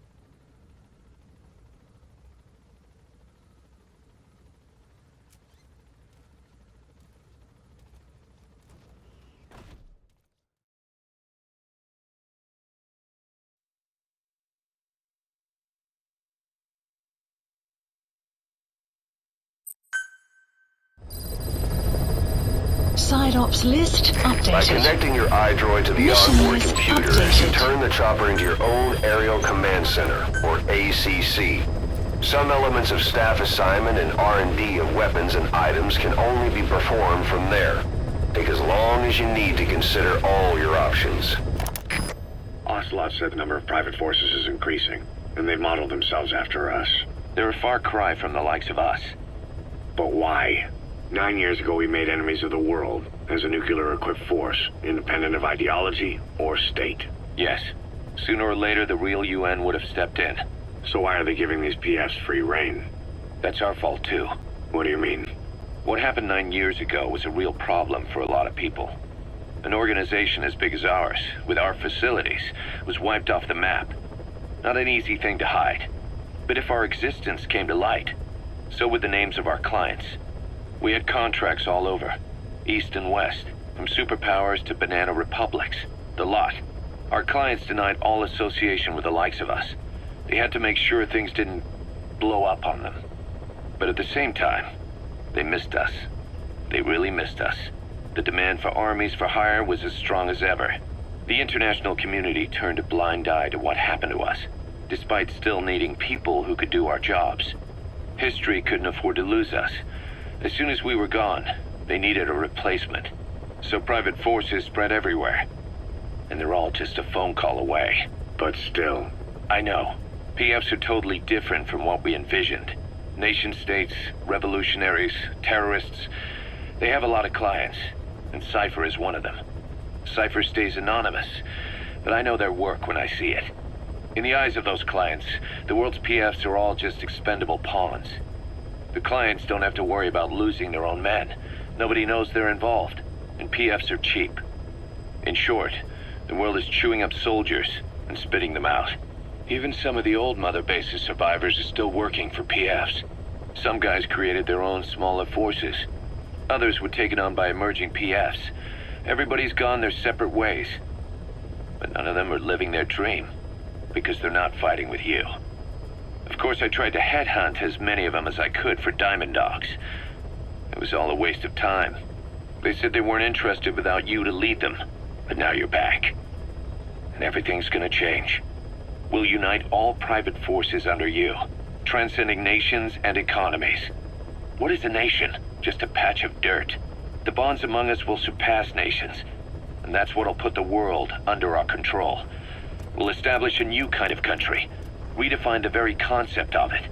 Side ops list updated. By connecting your iDroid to the onboard computer, you turn the chopper into your own Aerial Command Center, or ACC. Some elements of staff assignment and R&D of weapons and items can only be performed from there. Take as long as you need to consider all your options. Ocelot said the number of private forces is increasing, and they've modeled themselves after us. They're a far cry from the likes of us. But why? 9 years ago we made enemies of the world as a nuclear-equipped force, independent of ideology or state. Yes. Sooner or later, the real UN would have stepped in. So why are they giving these PFs free reign? That's our fault, too. What do you mean? What happened 9 years ago was a real problem for a lot of people. An organization as big as ours, with our facilities, was wiped off the map. Not an easy thing to hide. But if our existence came to light, so would the names of our clients. We had contracts all over, east and west, from superpowers to banana republics, the lot. Our clients denied all association with the likes of us. They had to make sure things didn't blow up on them. But at the same time, they missed us. They really missed us. The demand for armies for hire was as strong as ever. The international community turned a blind eye to what happened to us, despite still needing people who could do our jobs. History couldn't afford to lose us. As soon as we were gone, they needed a replacement. So private forces spread everywhere. And they're all just a phone call away. But still. I know. PFs are totally different from what we envisioned. Nation-states, revolutionaries, terrorists. They have a lot of clients, and Cipher is one of them. Cipher stays anonymous, but I know their work when I see it. In the eyes of those clients, the world's PFs are all just expendable pawns. The clients don't have to worry about losing their own men. Nobody knows they're involved, and PFs are cheap. In short, the world is chewing up soldiers and spitting them out. Even some of the old Mother Base's survivors are still working for PFs. Some guys created their own smaller forces. Others were taken on by emerging PFs. Everybody's gone their separate ways. But none of them are living their dream, because they're not fighting with you. Of course, I tried to headhunt as many of them as I could for Diamond Dogs. It was all a waste of time. They said they weren't interested without you to lead them, but now you're back. And everything's gonna change. We'll unite all private forces under you, transcending nations and economies. What is a nation? Just a patch of dirt. The bonds among us will surpass nations, and that's what'll put the world under our control. We'll establish a new kind of country, redefine the very concept of it.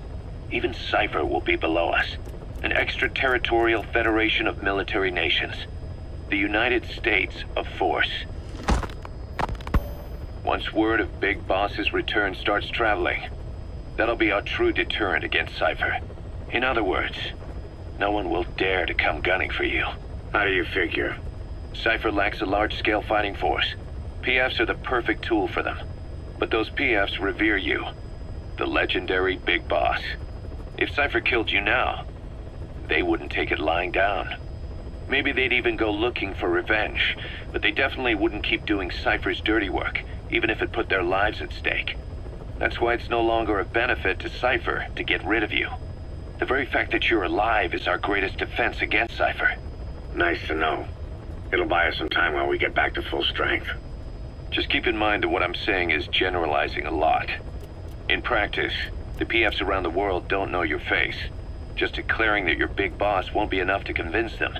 Even Cipher will be below us. An extraterritorial federation of military nations. The United States of Force. Once word of Big Boss's return starts traveling, That'll be our true deterrent against Cipher. In other words, no one will dare to come gunning for you. How do you figure? Cipher lacks a large-scale fighting force. PFs are the perfect tool for them. But those PFs revere you. The legendary Big Boss. If Cipher killed you now, they wouldn't take it lying down. Maybe they'd even go looking for revenge, but they definitely wouldn't keep doing Cipher's dirty work, even if it put their lives at stake. That's why it's no longer a benefit to Cipher to get rid of you. The very fact that you're alive is our greatest defense against Cipher. Nice to know. It'll buy us some time while we get back to full strength. Just keep in mind that what I'm saying is generalizing a lot. In practice, the PFs around the world don't know your face. Just declaring that you're Big Boss won't be enough to convince them.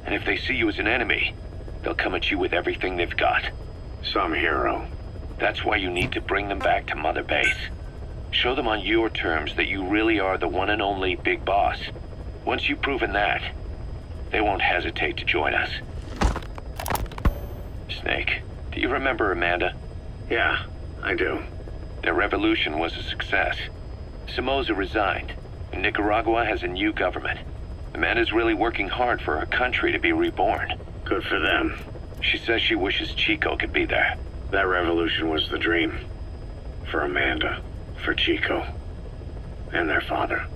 And if they see you as an enemy, they'll come at you with everything they've got. Some hero. That's why you need to bring them back to Mother Base. Show them on your terms that you really are the one and only Big Boss. Once you've proven that, they won't hesitate to join us. Snake, do you remember Amanda? Yeah, I do. Their revolution was a success. Somoza resigned, and Nicaragua has a new government. Amanda's really working hard for her country to be reborn. Good for them. She says she wishes Chico could be there. That revolution was the dream. For Amanda, for Chico, and their father.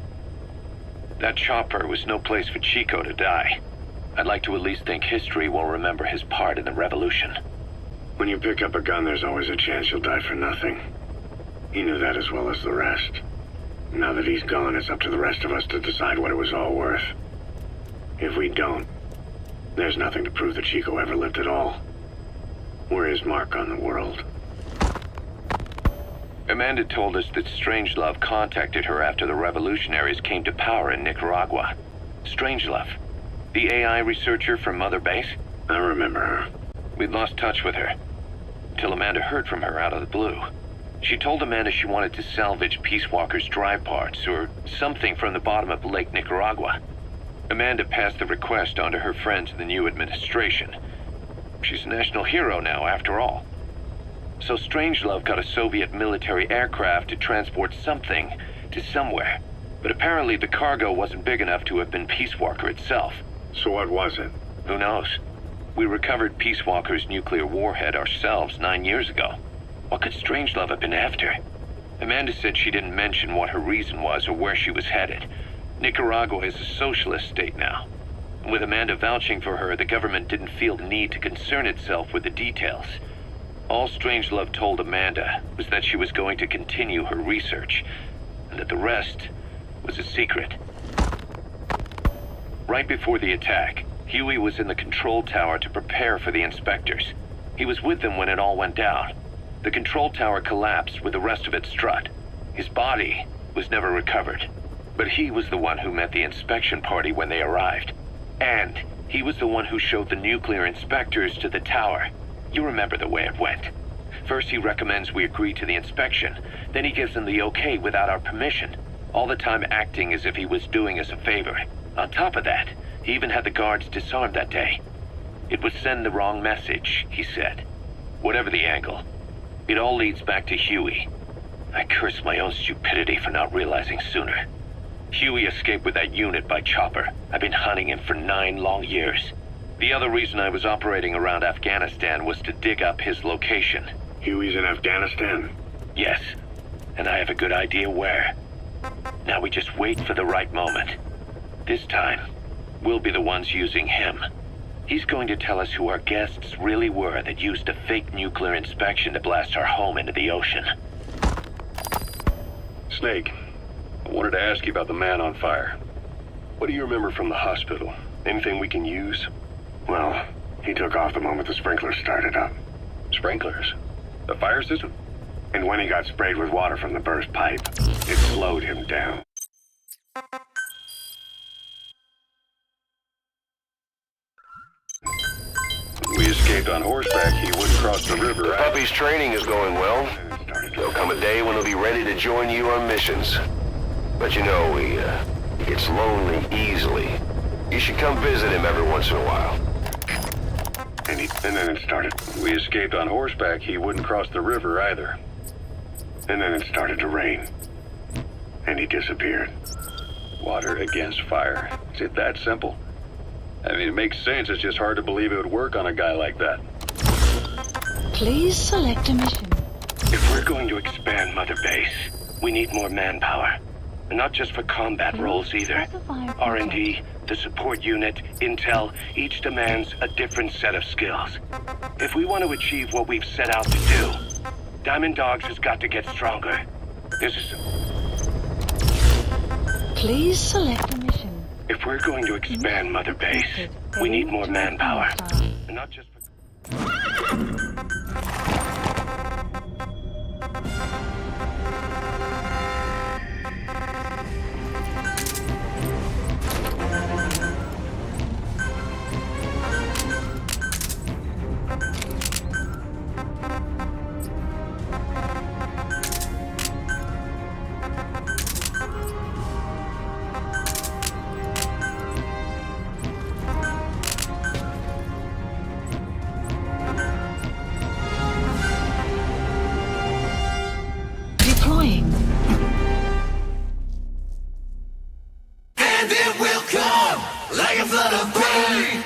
That chopper was no place for Chico to die. I'd like to at least think history will remember his part in the revolution. When you pick up a gun, there's always a chance you'll die for nothing. He knew that as well as the rest. Now that he's gone, it's up to the rest of us to decide what it was all worth. If we don't, there's nothing to prove that Chico ever lived at all. We're his mark on the world. Amanda told us that Strangelove contacted her after the revolutionaries came to power in Nicaragua. Strangelove, the AI researcher from Mother Base? I remember her. We'd lost touch with her, till Amanda heard from her out of the blue. She told Amanda she wanted to salvage Peace Walker's drive parts, or something from the bottom of Lake Nicaragua. Amanda passed the request on to her friends in the new administration. She's a national hero now, after all. So Strangelove got a Soviet military aircraft to transport something to somewhere. But apparently the cargo wasn't big enough to have been Peace Walker itself. So what was it? Who knows? We recovered Peace Walker's nuclear warhead ourselves 9 years ago. What could Strangelove have been after? Amanda said she didn't mention what her reason was or where she was headed. Nicaragua is a socialist state now. And with Amanda vouching for her, the government didn't feel the need to concern itself with the details. All Strangelove told Amanda was that she was going to continue her research, and that the rest was a secret. Right before the attack, Huey was in the control tower to prepare for the inspectors. He was with them when it all went down. The control tower collapsed with the rest of its strut. His body was never recovered. But he was the one who met the inspection party when they arrived. And he was the one who showed the nuclear inspectors to the tower. You remember the way it went. First he recommends we agree to the inspection. Then he gives them the okay without our permission. All the time acting as if he was doing us a favor. On top of that, he even had the guards disarmed that day. It would send the wrong message, he said. Whatever the angle, it all leads back to Huey. I curse my own stupidity for not realizing sooner. Huey escaped with that unit by chopper. I've been hunting him for 9 long years. The other reason I was operating around Afghanistan was to dig up his location. Huey's in Afghanistan? Yes, and I have a good idea where. Now we just wait for the right moment. This time, we'll be the ones using him. He's going to tell us who our guests really were that used a fake nuclear inspection to blast our home into the ocean. Snake, I wanted to ask you about the man on fire. What do you remember from the hospital? Anything we can use? Well, he took off the moment the sprinklers started up. Sprinklers? The fire system? And when he got sprayed with water from the burst pipe, it slowed him down. We escaped on horseback. He wouldn't cross the river. The puppy's training is going well. There'll come a day when he'll be ready to join you on missions. But you know, he gets lonely easily. You should come visit him every once in a while. And then it started. We escaped on horseback. He wouldn't cross the river either. And then it started to rain. and he disappeared. Water against fire. Is it that simple? I mean, it makes sense. It's just hard to believe it would work on a guy like that. Please select a mission. If we're going to expand Mother Base, we need more manpower. And not just for combat roles either. R&D, the support unit, intel, each demands a different set of skills. If we want to achieve what we've set out to do, Diamond Dogs has got to get stronger. This is... Please select a mission. If we're going to expand Mother Base, we need more manpower. And not just for... Deploying. And it will come like a flood of rain.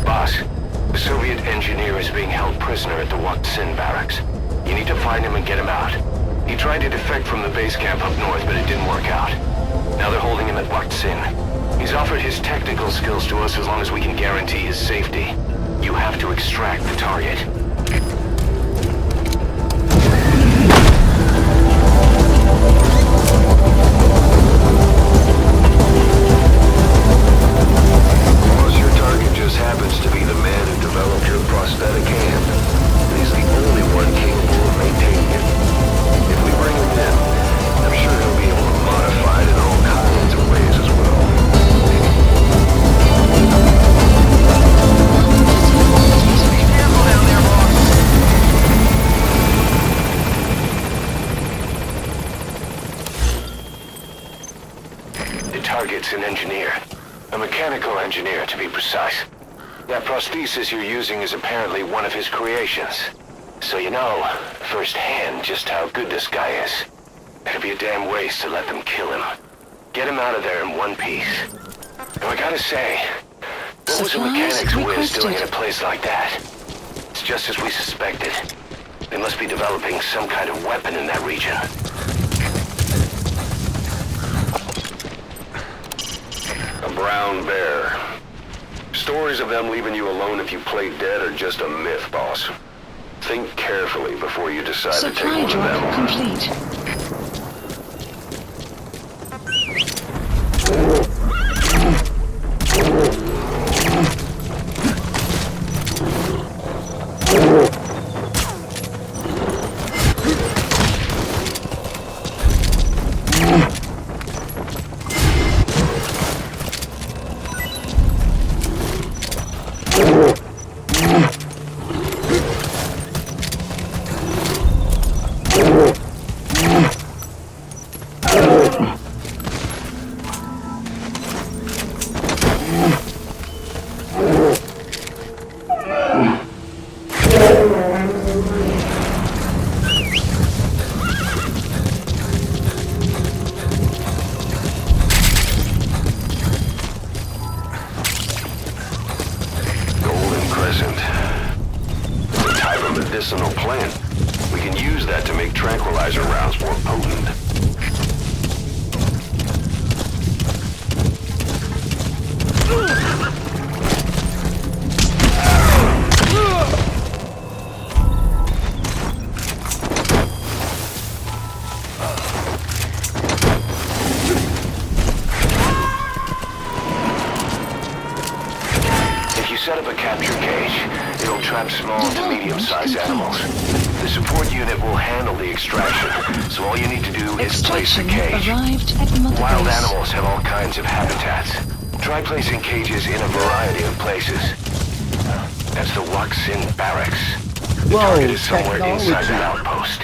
Boss, the Soviet engineer is being held prisoner at the Wat Sin barracks. You need to find him and get him out. He tried to defect from the base camp up north, but it didn't work out. Now they're holding him at Wat Sin. He's offered his technical skills to us as long as we can guarantee his safety. You have to extract the target. Suppose your target just happens to be the man who developed your prosthetic hand. He's the only one capable of maintaining it. If we bring him in, I'm sure he'll be able to modify it in all kinds of ways as well. The target's an engineer. A mechanical engineer, to be precise. That prosthesis you're using is apparently one of his creations. So you know, firsthand, just how good this guy is. It'd be a damn waste to let them kill him. Get him out of there in one piece. And I gotta say, what was a mechanics whiz doing in a place like that? It's just as we suspected. They must be developing some kind of weapon in that region. A brown bear. Stories of them leaving you alone if you play dead are just a myth, boss. Think carefully before you decide to take one of them. Complete. Medicinal plant. We can use that to make tranquilizer rounds more potent. If you set up a capture cage, it'll trap small to medium-sized animals. The support unit will handle the extraction, so all you need to do is place the cage. Wild animals have all kinds of habitats. Try placing cages in a variety of places. Waksin barracks. The target is somewhere inside that outpost.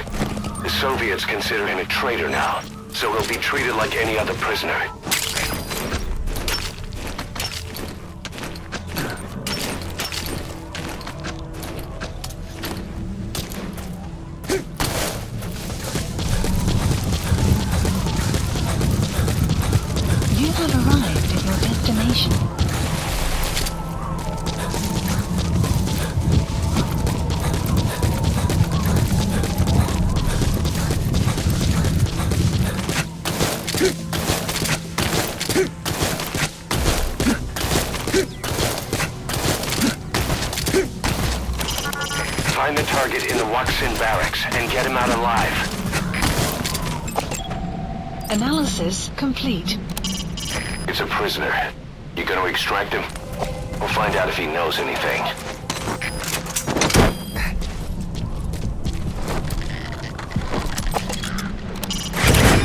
The Soviets consider him a traitor now, so he'll be treated like any other prisoner. You have arrived at your destination. Find the target in the Waksin barracks and get him out alive. Analysis complete. It's a prisoner. You gonna extract him? We'll find out if he knows anything.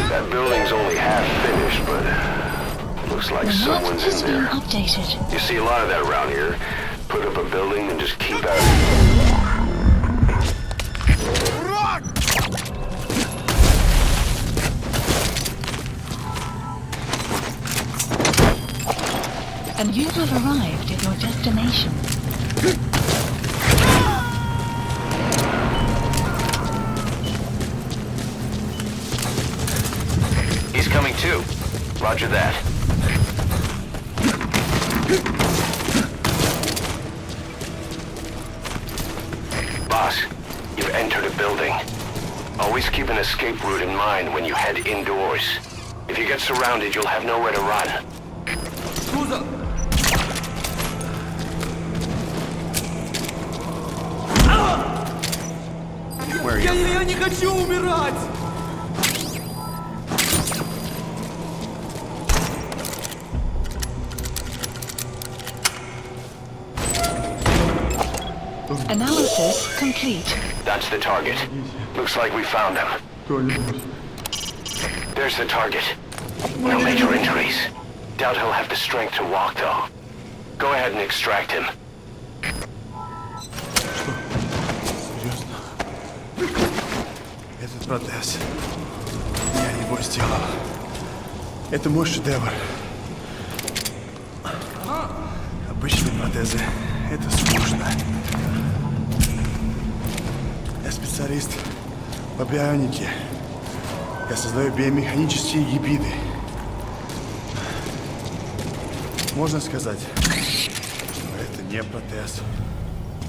That building's only half finished, but looks like someone's in there. Updated. You see a lot of that around here. Put up a building and just keep at it. And you have arrived at your destination. He's coming too. Roger that. Boss, you've entered a building. Always keep an escape route in mind when you head indoors. If you get surrounded, you'll have nowhere to run. Я не хочу умирать! Analysis complete. That's the target. Looks like we found him. There's the target. No major injuries. Doubt he'll have the strength to walk, though. Go ahead and extract him. Этот протез. Я его сделал. Это мой шедевр. Обычные протезы. Это скучно. Я специалист по бионике. Я создаю биомеханические гибриды. Можно сказать, что это не протез,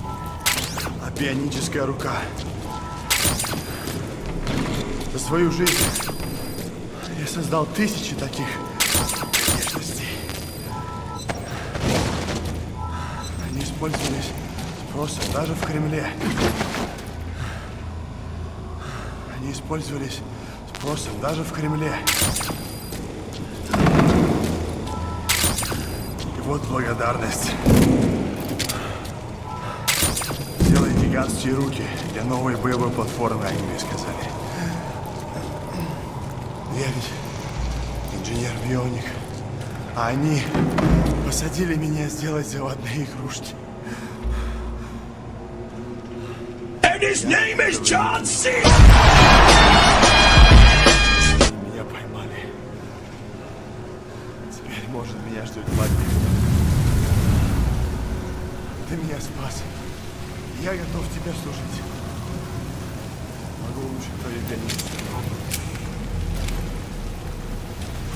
а бионическая рука. За свою жизнь я создал тысячи таких внешностей. Они использовались спросом даже в Кремле. Они использовались спросом даже в Кремле. И вот благодарность. Сделай гигантские руки для новой боевой платформы, они мне сказали. Я ведь инженер-бионик, а они посадили меня сделать заводные игрушки. And his name is John C. Меня поймали. Теперь, может, меня ждет лагерь. Ты меня спас. Я готов тебе служить. Могу улучшить твою пианисту.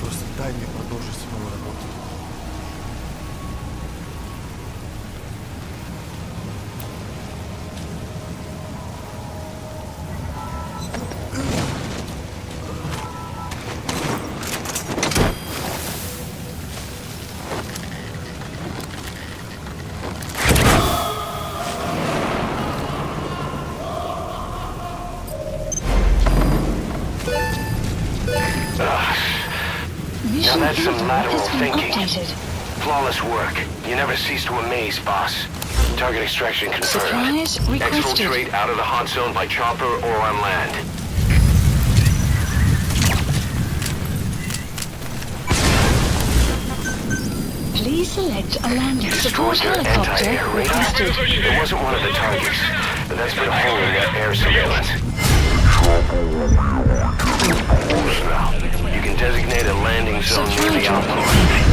Просто дай мне продолжить свою работу. Now that's some lateral thinking. Flawless work. You never cease to amaze, boss. Target extraction confirmed. Exfiltrate out of the hot zone by chopper or on land. Please select a landing support Destroyed their helicopter anti-air radar? requested. It wasn't one of the targets, but that's been a hole in their air surveillance. Now, you can designate a landing zone near the outpost.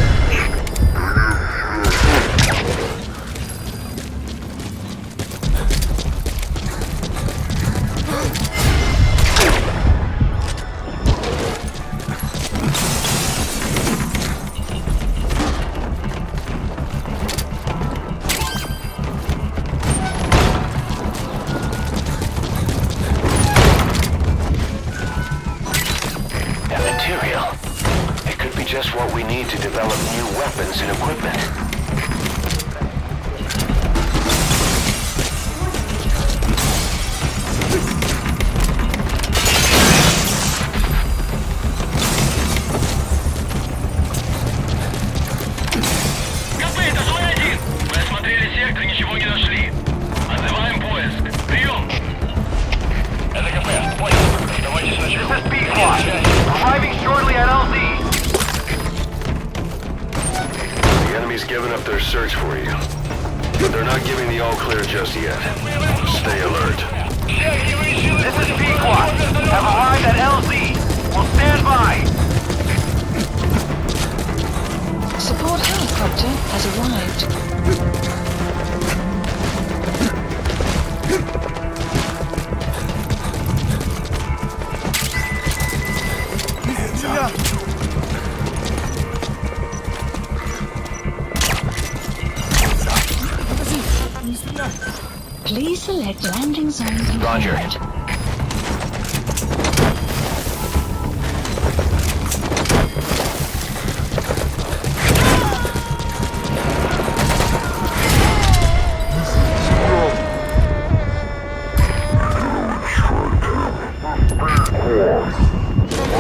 Just what we need to develop new weapons and equipment. Копыта, зона 1! Мы осмотрели сектор, ничего не нашли. Отзываем поиск. Прием! Это КП, понял. Давайте сначала. This is B-Squad. Arriving shortly at LZ. The enemy's given up their search for you, but they're not giving the all-clear just yet. Stay alert. This is B-Squad. Have arrived at LZ. We'll stand by. Support helicopter has arrived. Please select landing zone confirmed. Roger.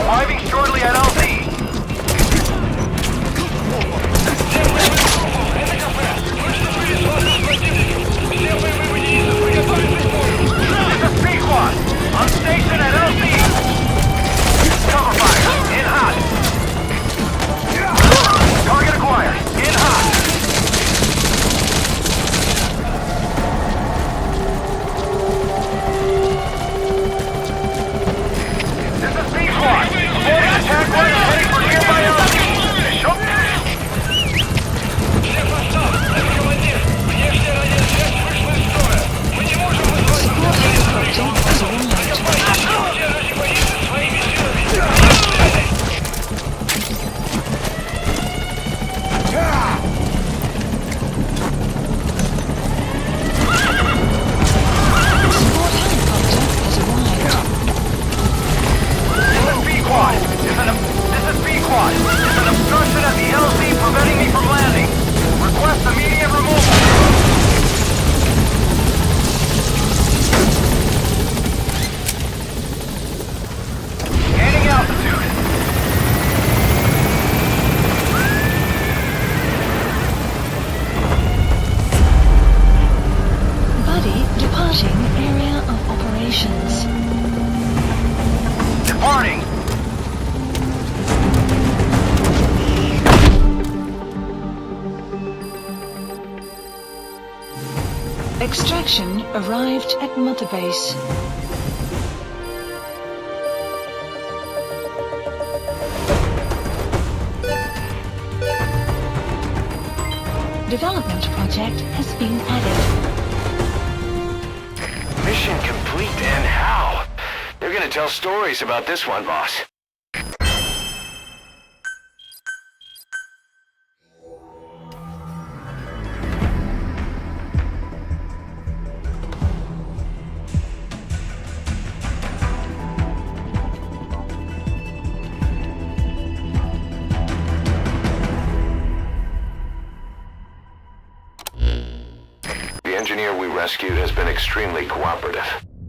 Arriving shortly at LZ. This is B-Squad. On station at LZ. Cover fire. In hot. Target acquired. In hot. This is B-Squad. Avoiding attack line and heading for nearby LZ. Departing! Extraction arrived at Mother Base. Development project has been added. Mission complete, and how? They're gonna tell stories about this one, boss. The engineer we rescued has been extremely cooperative.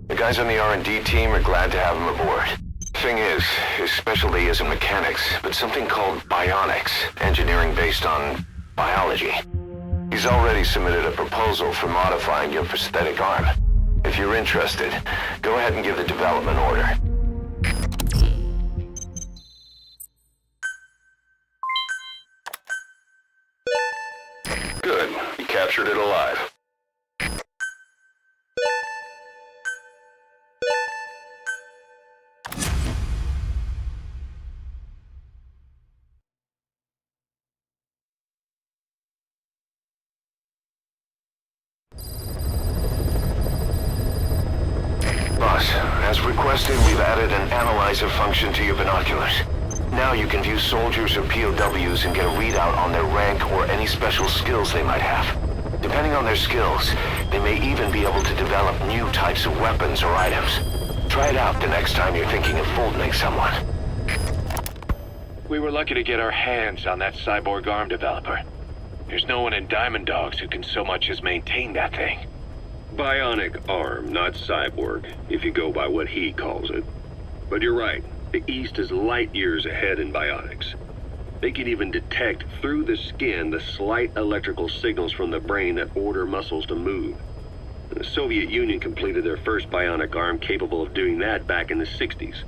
The guys on the R&D team are glad to have him aboard. Thing is, his specialty isn't mechanics, but something called bionics, engineering based on biology. He's already submitted a proposal for modifying your prosthetic arm. If you're interested, go ahead and give the development order. it alive. Boss, as requested, we've added an analyzer function to your binoculars. Now you can view soldiers or POWs and get a readout on their rank or any special skills they might have. Depending on their skills, they may even be able to develop new types of weapons or items. Try it out the next time you're thinking of fultoning someone. We were lucky to get our hands on that cyborg arm developer. There's no one in Diamond Dogs who can so much as maintain that thing. Bionic arm, not cyborg, if you go by what he calls it. But you're right, the East is light years ahead in bionics. They can even detect through the skin the slight electrical signals from the brain that order muscles to move. The Soviet Union completed their first bionic arm capable of doing that back in the 60s.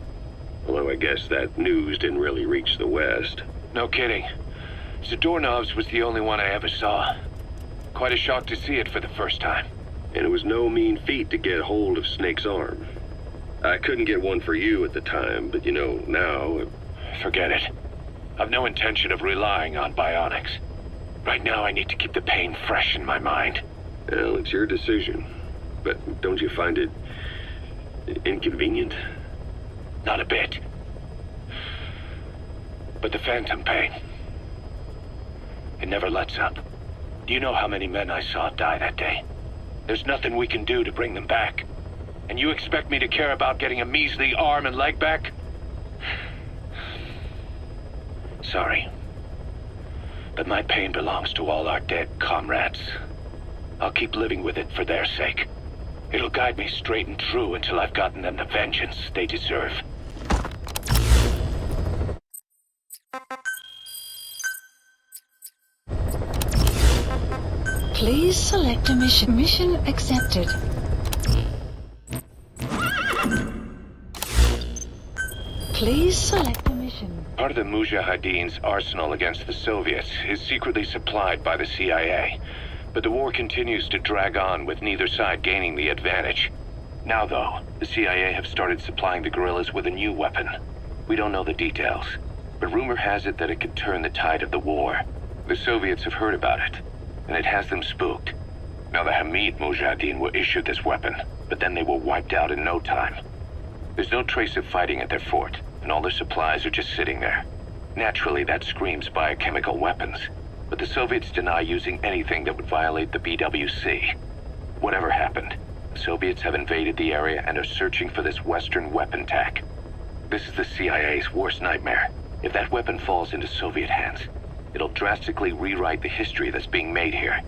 Although I guess that news didn't really reach the West. No kidding. Zadornov's was the only one I ever saw. Quite a shock to see it for the first time. And it was no mean feat to get hold of Snake's arm. I couldn't get one for you at the time, but you know, now... Forget it. I've no intention of relying on bionics. Right now I need to keep the pain fresh in my mind. Well, it's your decision. But don't you find it... inconvenient? Not a bit. But the phantom pain... it never lets up. Do you know how many men I saw die that day? There's nothing we can do to bring them back. And you expect me to care about getting a measly arm and leg back? Sorry. But my pain belongs to all our dead comrades. I'll keep living with it for their sake. It'll guide me straight and true until I've gotten them the vengeance they deserve. Please select a mission. Mission accepted. Please select a mission. Part of the Mujahideen's arsenal against the Soviets is secretly supplied by the CIA. But the war continues to drag on with neither side gaining the advantage. Now though, the CIA have started supplying the guerrillas with a new weapon. We don't know the details, but rumor has it that it could turn the tide of the war. The Soviets have heard about it, and it has them spooked. Now the Hamid Mujahideen were issued this weapon, but then they were wiped out in no time. There's no trace of fighting at their fort, and all their supplies are just sitting there. Naturally, that screams biochemical weapons, but the Soviets deny using anything that would violate the BWC. Whatever happened, the Soviets have invaded the area and are searching for this Western weapon tech. This is the CIA's worst nightmare. If that weapon falls into Soviet hands, it'll drastically rewrite the history that's being made here.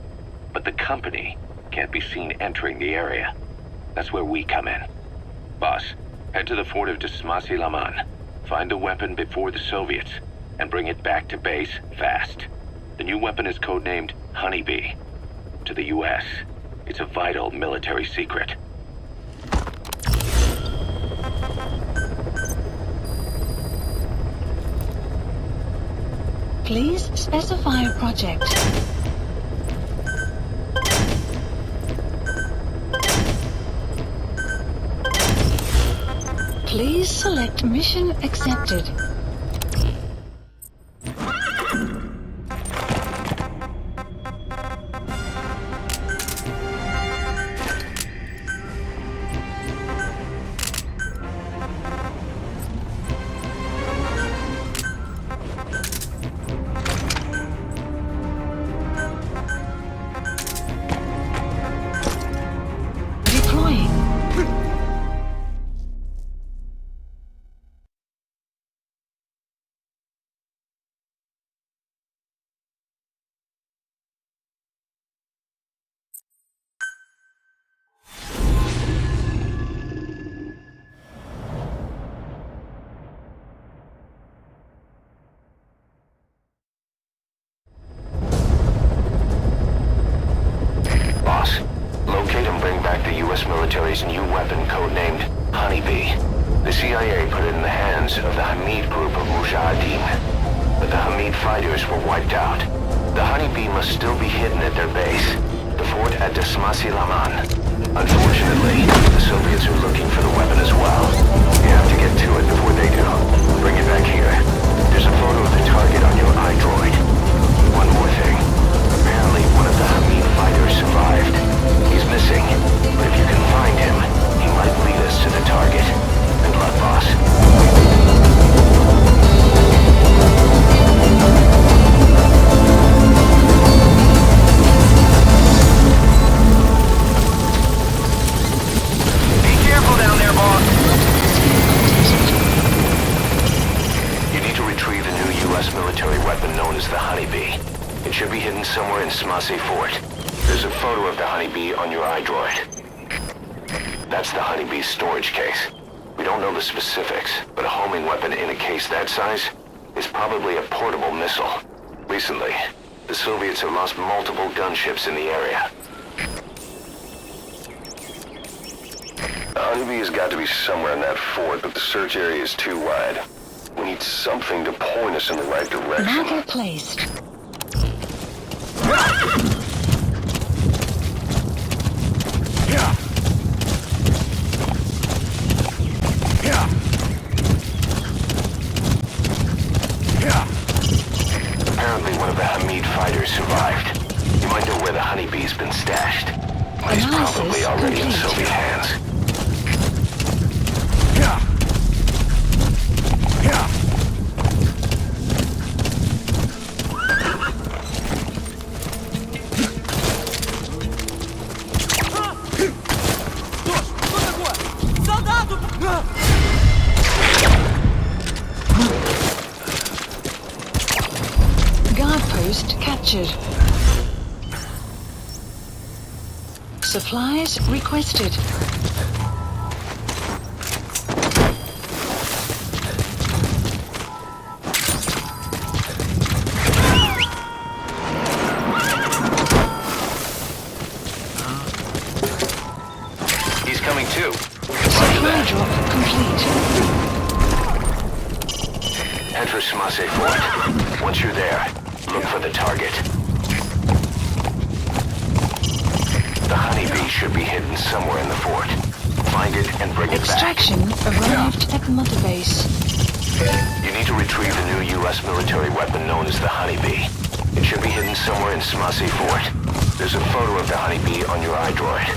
But the company can't be seen entering the area. That's where we come in. Boss, head to the fort of Desmasi Laman. Find the weapon before the Soviets, and bring it back to base fast. The new weapon is codenamed Honeybee. To the US, it's a vital military secret. Please specify a project. Please select mission accepted. military's new weapon codenamed Honeybee. The CIA put it in the hands of the Hamid group of Mujahideen, but the Hamid fighters were wiped out. The Honeybee must still be hidden at their base. The fort at Desmasi-Laman. Unfortunately, the Soviets are looking for the weapon as well. You have to get to it before they do. Bring it back here. There's a photo of the target on your iDroid. One more thing. Apparently, one of the Hamid fighters survived. He's missing, but if you can find him, he might lead us to the target. Good luck, boss. Be careful down there, boss. You need to retrieve a new U.S. military weapon known as the honeybee. It should be hidden somewhere in Smasi Fort. There's a photo of the honeybee on your iDroid. That's the honeybee's storage case. We don't know the specifics, but a homing weapon in a case that size is probably a portable missile. Recently, the Soviets have lost multiple gunships in the area. The honeybee has got to be somewhere in that fort, but the search area is too wide. We need something to point us in the right direction. Marker placed. Apparently one of the Hamid fighters survived. You might know where the honeybee's been stashed. But he's probably already in Soviet hands. Guard post captured. Supplies requested. He's coming too. Supply drop complete. Enter Smase Fort. Once you're there, look for the target. The honeybee should be hidden somewhere in the fort. Find it and bring it back. Extraction arrived at Mother Base. You need to retrieve a new U.S. military weapon known as the honeybee. It should be hidden somewhere in Smase Fort. There's a photo of the honeybee on your iDroid.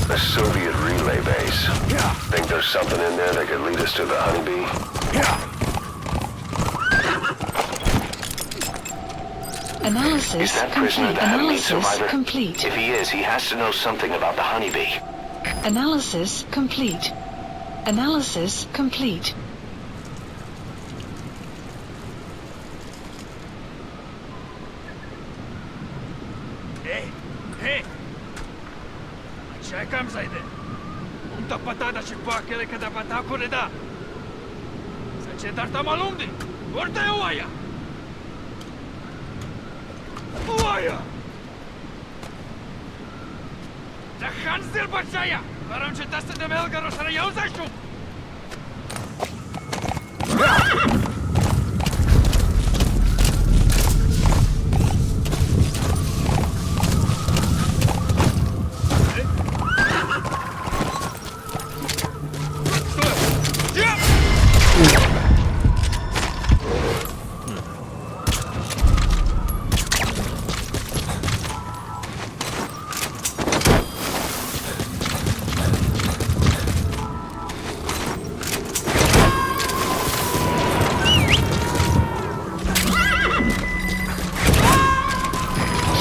A Soviet relay base. Think there's something in there that could lead us to the honeybee? Analysis Is that prisoner complete. the Hamid Analysis survivor? complete. If he is, he has to know something about the honeybee. Analysis complete. Analysis complete. Hey! Hey! Čekam zajde. Unta patada și pachele că da patacule da. Să ce darta malumdi. Orta e oaia. Oaia! Da Hansel bățaia. Varam ce tastă de melgaro să răiau zașu.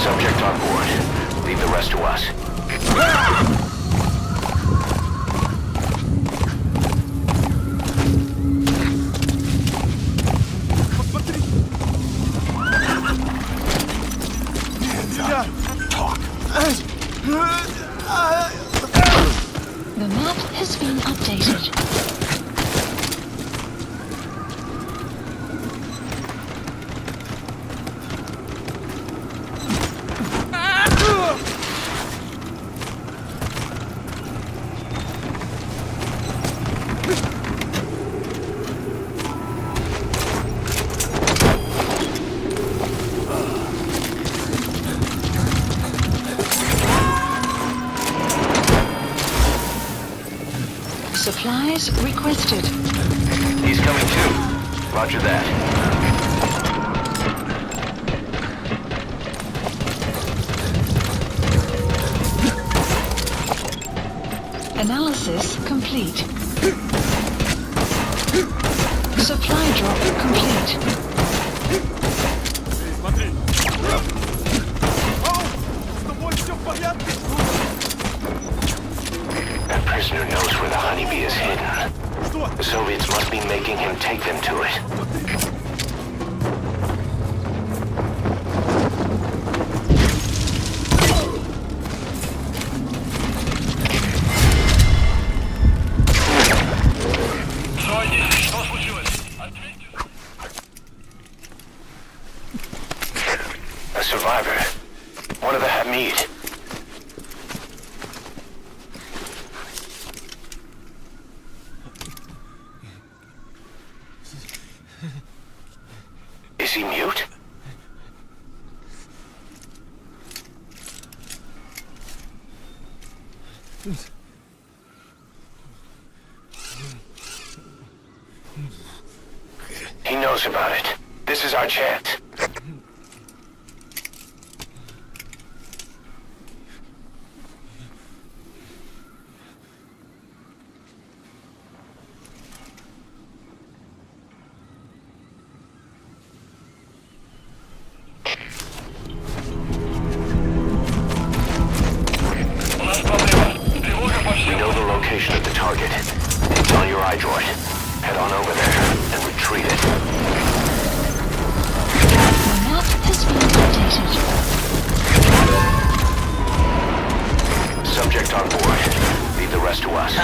Subject on board. Leave the rest to us. Hands up. Talk. The map has been updated. Supplies requested. He's coming too. Roger that. Analysis complete. Supply drop complete. Смотри! Ау! С тобой все в порядке? That prisoner knows where the honeybee is hidden. The Soviets must be making him take them to it. Что случилось? A survivor. One of the Hamid. Is he mute? He knows about it. This is our chance. We know the location of the target. It's on your iDroid. Head on over there and retrieve it. The map has been updated. Subject on board. Leave the rest to us.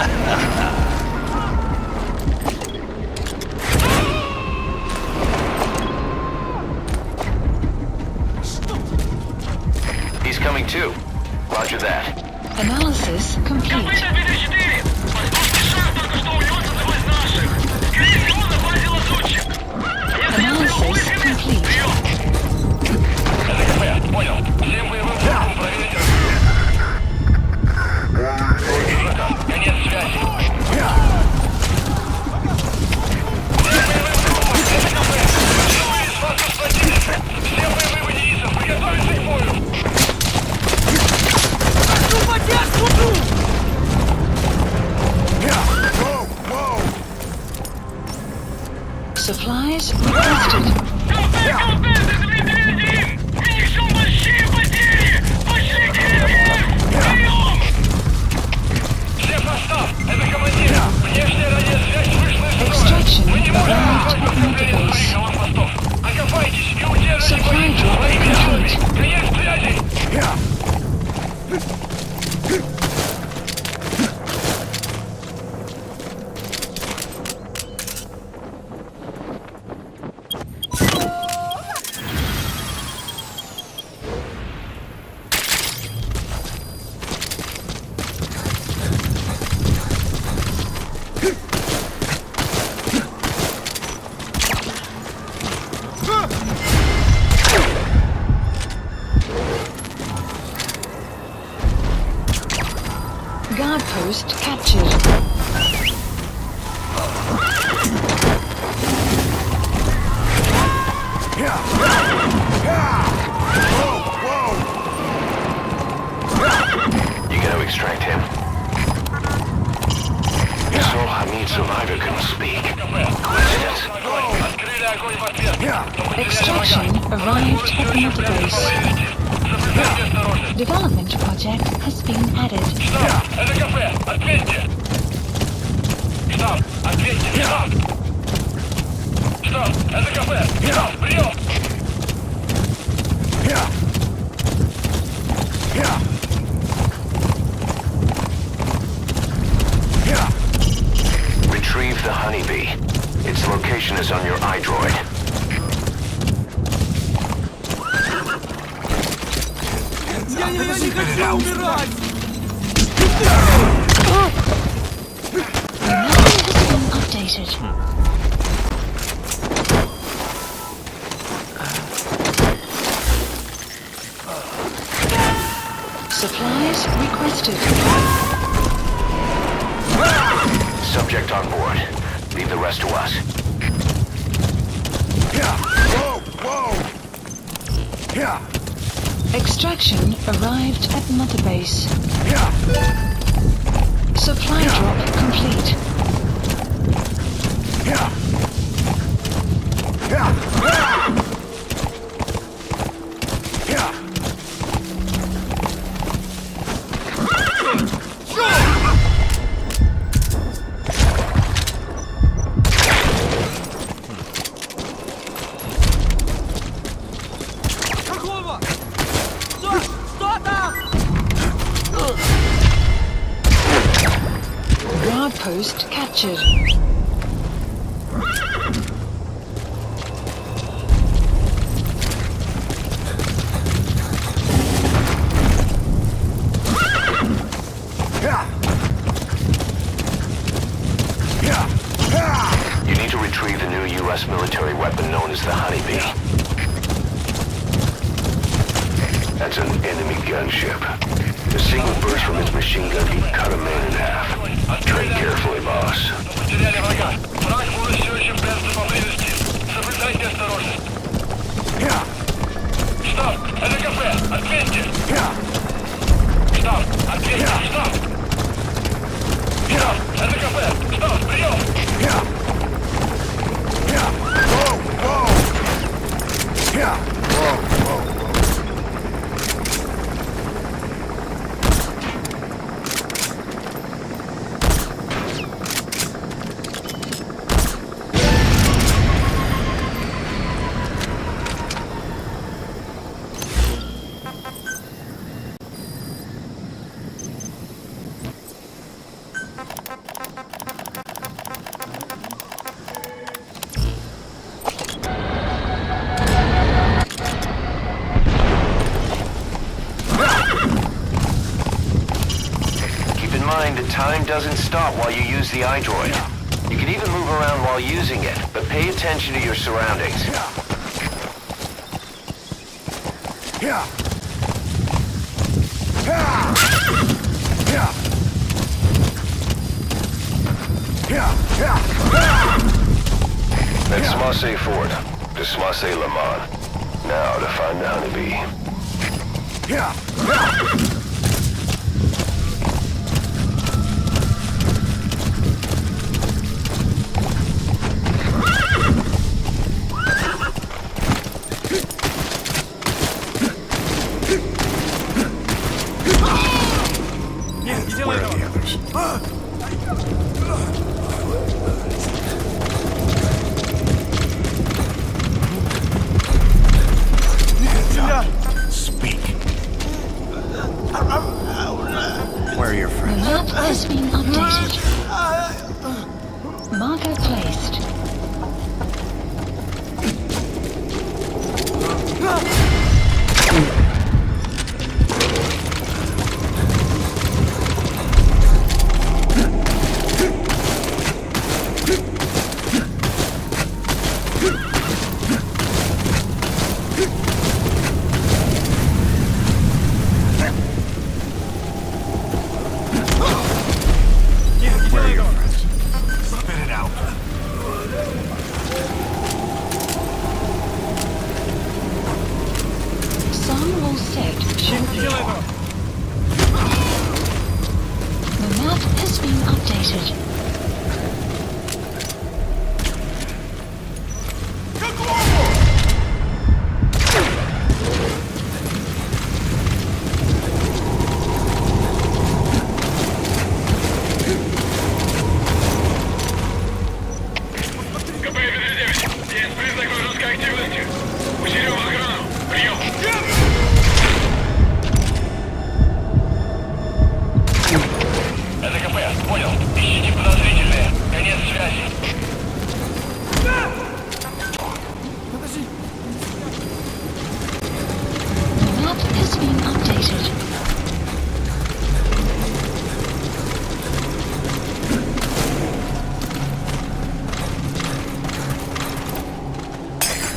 He's coming too. Roger that. Analysis complete. Analysis complete. Понял. Всем боевым группам проверить. Конец связи. Всем боевым единицам приготовиться к бою. Supplies requested. Extraction arrived at motorbase. Supply drop complete. Guard post captured. You gotta extract him. This whole Hamid survivor couldn't speak. Coincidence? Extraction arrived at motorbase. Development project has been added. Это кафе! Ответьте! Штаб! Ответьте! Штаб! Штаб! Это кафе! Штаб! Прием! location is on your iDroid. Я не хочу умирать! Updated. Supplies requested. Subject on board. Leave the rest to us. Whoa! Whoa! Yeah! Extraction arrived at Mother Base. Supply drop complete. Какого? Что там? Guard post captured. You need to retrieve the new U.S. military weapon known as the honeybee. That's an enemy gunship. A single burst from its machine gun can cut a man in half. Tread carefully, boss. Потеряли врага. Враг будет все еще прятаться поблизости. Соблюдайте осторожность. Штаб! Это кафе! Ответьте! Штаб! Ответьте! Штаб! Штаб! Это кафе! Штаб! Прием! Time doesn't stop while you use the iDroid. You can even move around while using it, but pay attention to your surroundings. That's Smasse Fort, to Smasse Lamont. Now to find the honeybee. Where are the others? Speak. Where are your The friends? map has been updated. Marker placed. Where are your friends? Spit it out. Sun will set shortly. The map has been updated. Есть признак вражеской активности. Усилим охрану. Прием. Это КП. Понял. Ищите подозрительные. Конец связи. been updated.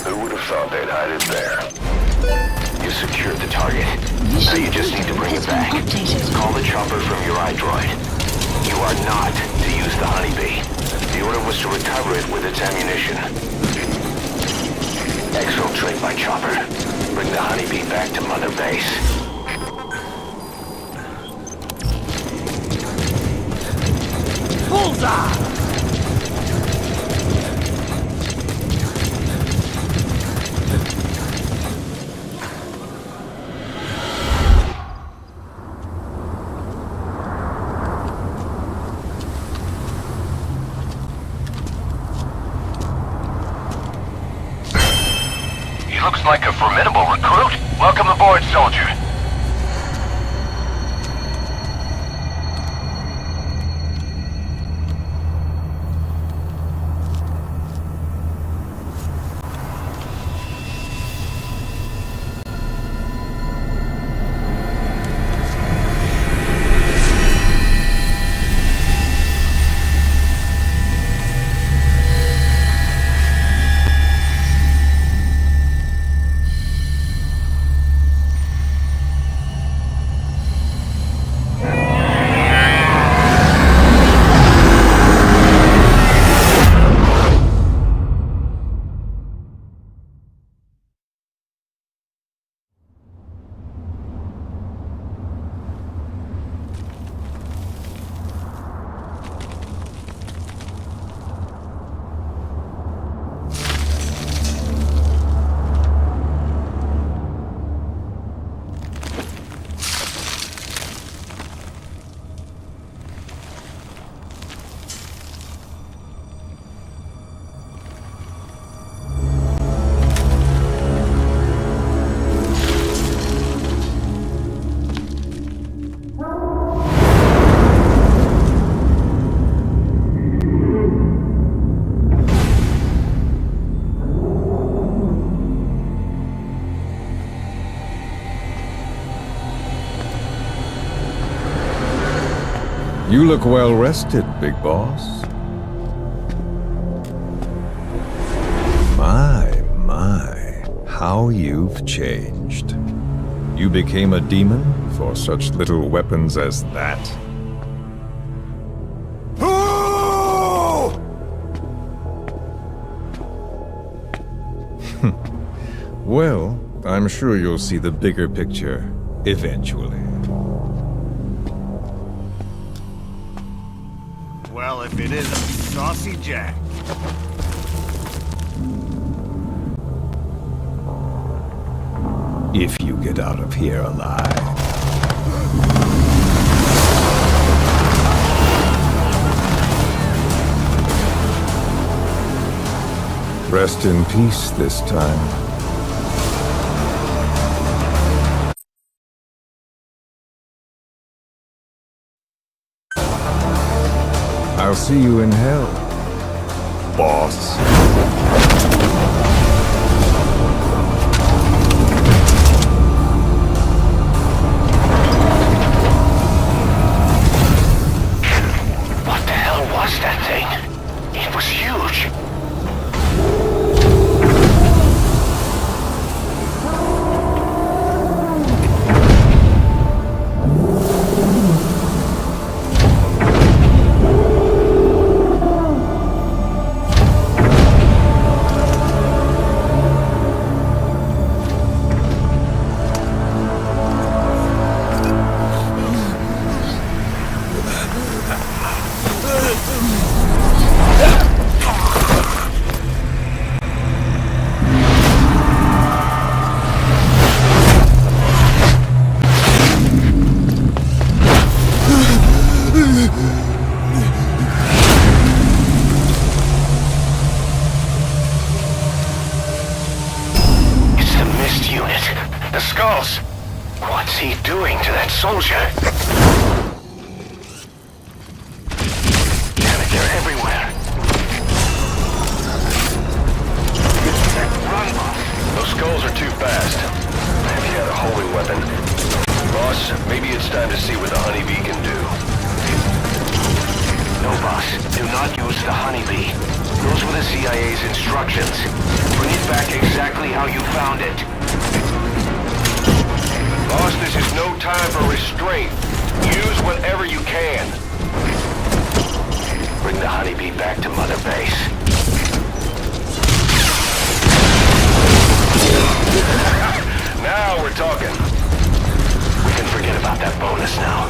Who would have thought they'd hide it there? You secured the target. Now you just need to bring it back. Call the chopper from your iDroid. You are not to use the honeybee. The order was to recover it with its ammunition. Exfiltrate my chopper. Bring the honeybee back to Mother Base. Bullseye! Looks like a formidable recruit. Welcome aboard, soldier. You look well rested, big boss. My, how you've changed. You became a demon for such little weapons as that? Well, I'm sure you'll see the bigger picture eventually. Well, if it isn't Saucy Jack. If you get out of here alive. Rest in peace this time. I'll see you in hell, boss. What the hell was that thing? It was huge. Soldier! Damn it, they're everywhere! Run! Those skulls are too fast. If you had a holy weapon, CIA's instructions. Bring it back exactly how you found it. Boss, this is no time for restraint. Use whatever you can. Bring the honeybee back to Mother Base. Now we're talking. We can forget about that bonus now.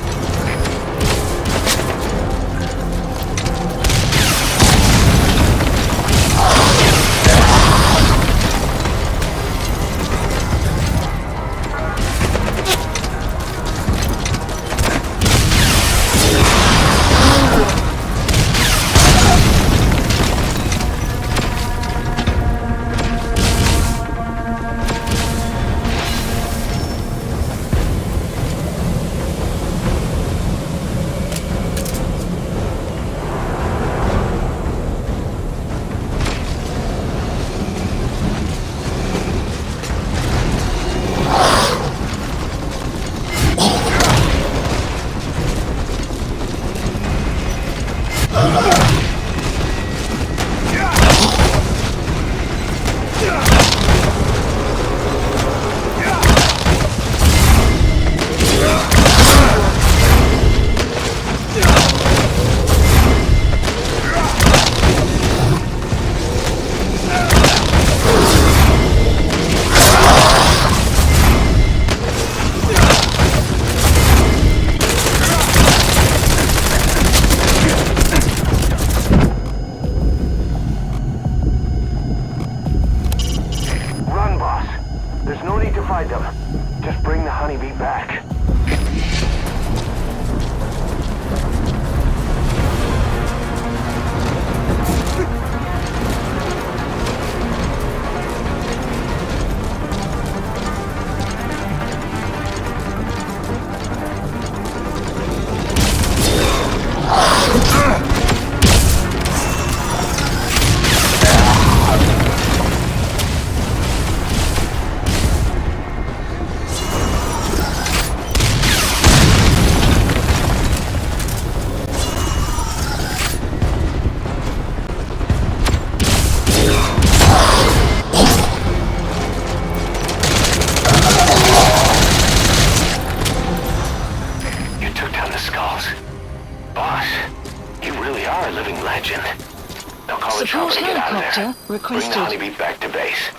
Requested. Bring the honeybee back to base.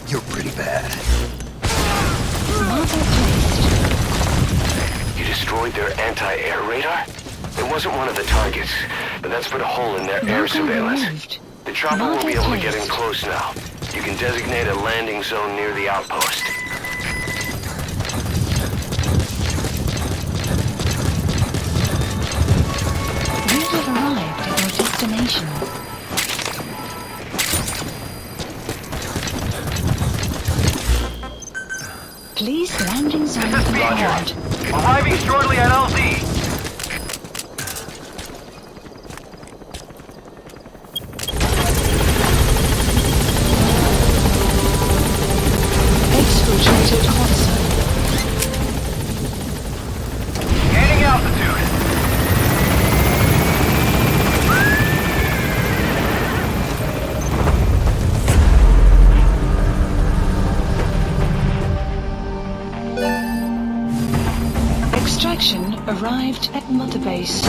You're pretty bad. You destroyed their anti-air radar? It wasn't one of the targets, but that's put a hole in their air surveillance. The chopper will be able to get in close now. You can designate a landing zone near the outpost. Arrived at your destination. Please, landing zone confirmed. Arriving shortly at LZ. Exfiltrated console. Gaining altitude. Extraction arrived at Mother Base.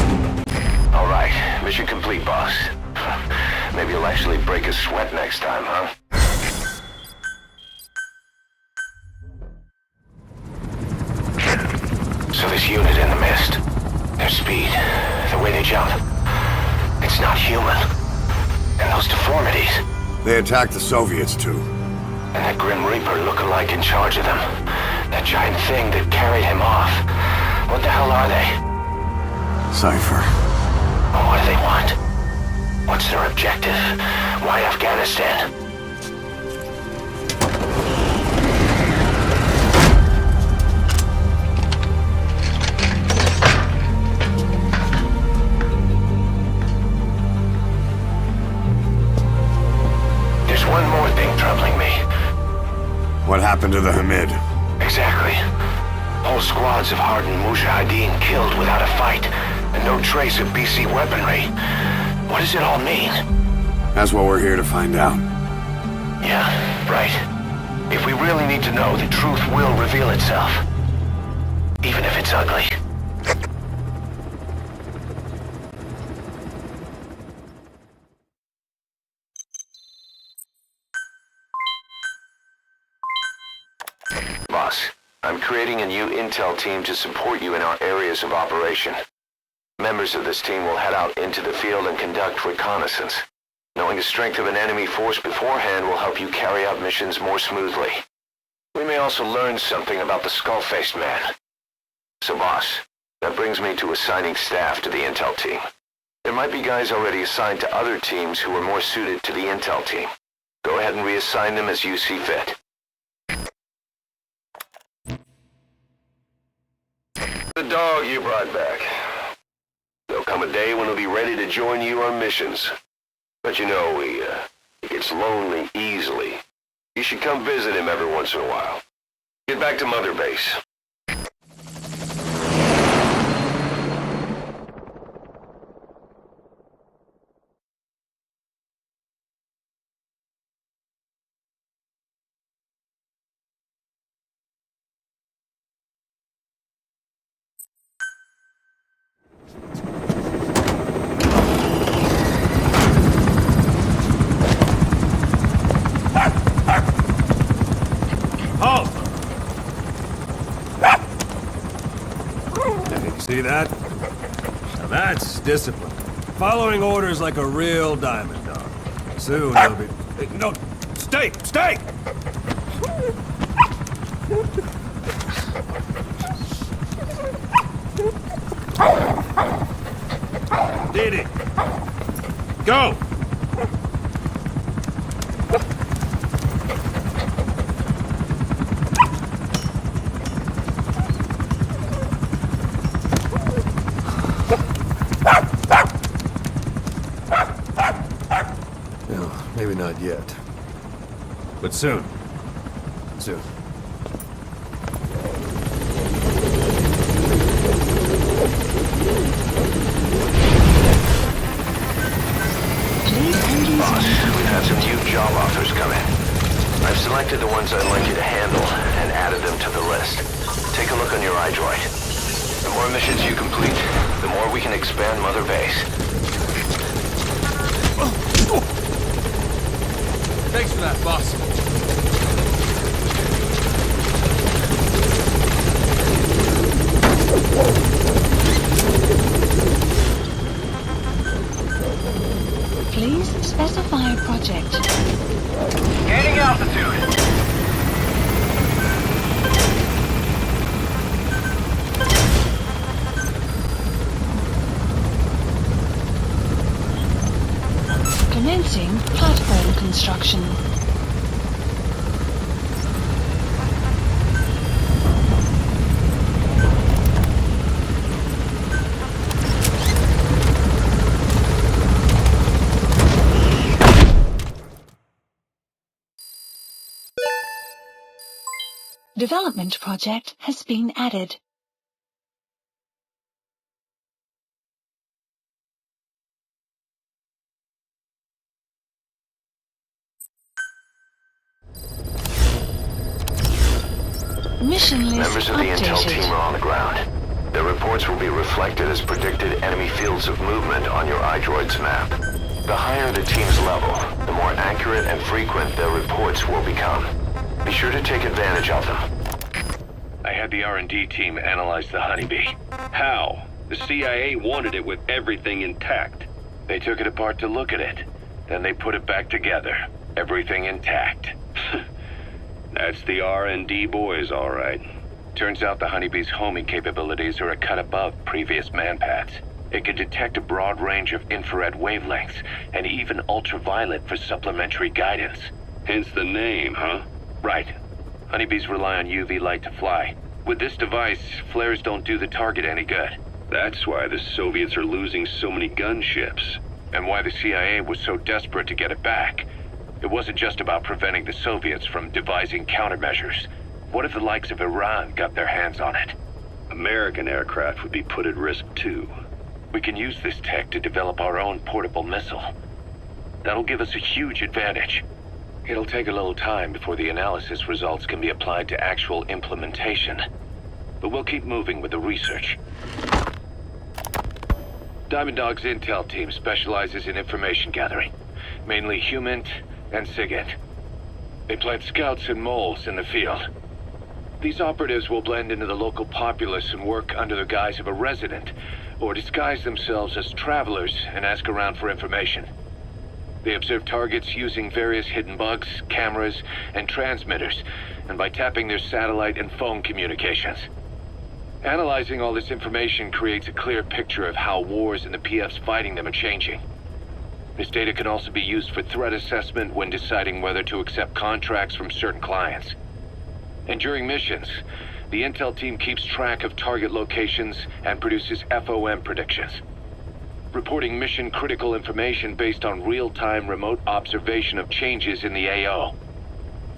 All right, mission complete, boss. Maybe you'll actually break a sweat next time, huh? So this unit in the mist, their speed, the way they jump, it's not human. And those deformities. They attacked the Soviets, too. And that Grim Reaper look-alike in charge of them. That giant thing that carried him off. What the hell are they? Cipher. Oh, what do they want? What's their objective? Why Afghanistan? What happened to the Hamid? Exactly. Whole squads of hardened mujahideen killed without a fight, and no trace of BC weaponry. What does it all mean? That's what we're here to find out. Yeah, right. If we really need to know, the truth will reveal itself. Even if it's ugly. Boss, I'm creating a new intel team to support you in our areas of operation. Members of this team will head out into the field and conduct reconnaissance. Knowing the strength of an enemy force beforehand will help you carry out missions more smoothly. We may also learn something about the skull-faced man. So boss, that brings me to assigning staff to the intel team. There might be guys already assigned to other teams who are more suited to the intel team. Go ahead and reassign them as you see fit. The dog you brought back. There'll come a day when he'll be ready to join you on missions. But you know, he gets lonely easily. You should come visit him every once in a while. Get back to Mother Base. See that? Now that's discipline. Following orders like a real diamond dog. Soon he'll be... Hey, no! Stay! Stay! Didi! Go! Maybe not yet. But soon. Soon. Boss, we've had some new job offers come in. I've selected the ones I'd like you to handle and added them to the list. Take a look on your iDroid. The more missions you complete, the more we can expand Mother Base. Thanks for that, boss. Please specify project. Gaining altitude. Commencing platform construction. Development project has been added. Mission list Members of the intel team are on the ground. Their reports will be reflected as predicted enemy fields of movement on your iDroid's map. The higher the team's level, the more accurate and frequent their reports will become. Be sure to take advantage of them. I had the R&D team analyze the honeybee. How? The CIA wanted it with everything intact. They took it apart to look at it. Then they put it back together. Everything intact. That's the R&D boys, all right. Turns out the honeybee's homing capabilities are a cut above previous manpads. It can detect a broad range of infrared wavelengths, and even ultraviolet for supplementary guidance. Hence the name, huh? Right. Honeybees rely on UV light to fly. With this device, flares don't do the target any good. That's why the Soviets are losing so many gunships. And why the CIA was so desperate to get it back. It wasn't just about preventing the Soviets from devising countermeasures. What if the likes of Iran got their hands on it? American aircraft would be put at risk too. We can use this tech to develop our own portable missile. That'll give us a huge advantage. It'll take a little time before the analysis results can be applied to actual implementation. But we'll keep moving with the research. Diamond Dog's intel team specializes in information gathering, mainly HUMINT and SIGINT. They plant scouts and moles in the field. These operatives will blend into the local populace and work under the guise of a resident, or disguise themselves as travelers and ask around for information. They observe targets using various hidden bugs, cameras, and transmitters, and by tapping their satellite and phone communications. Analyzing all this information creates a clear picture of how wars and the PFs fighting them are changing. This data can also be used for threat assessment when deciding whether to accept contracts from certain clients. And during missions, the intel team keeps track of target locations and produces FOM predictions, reporting mission-critical information based on real-time remote observation of changes in the AO.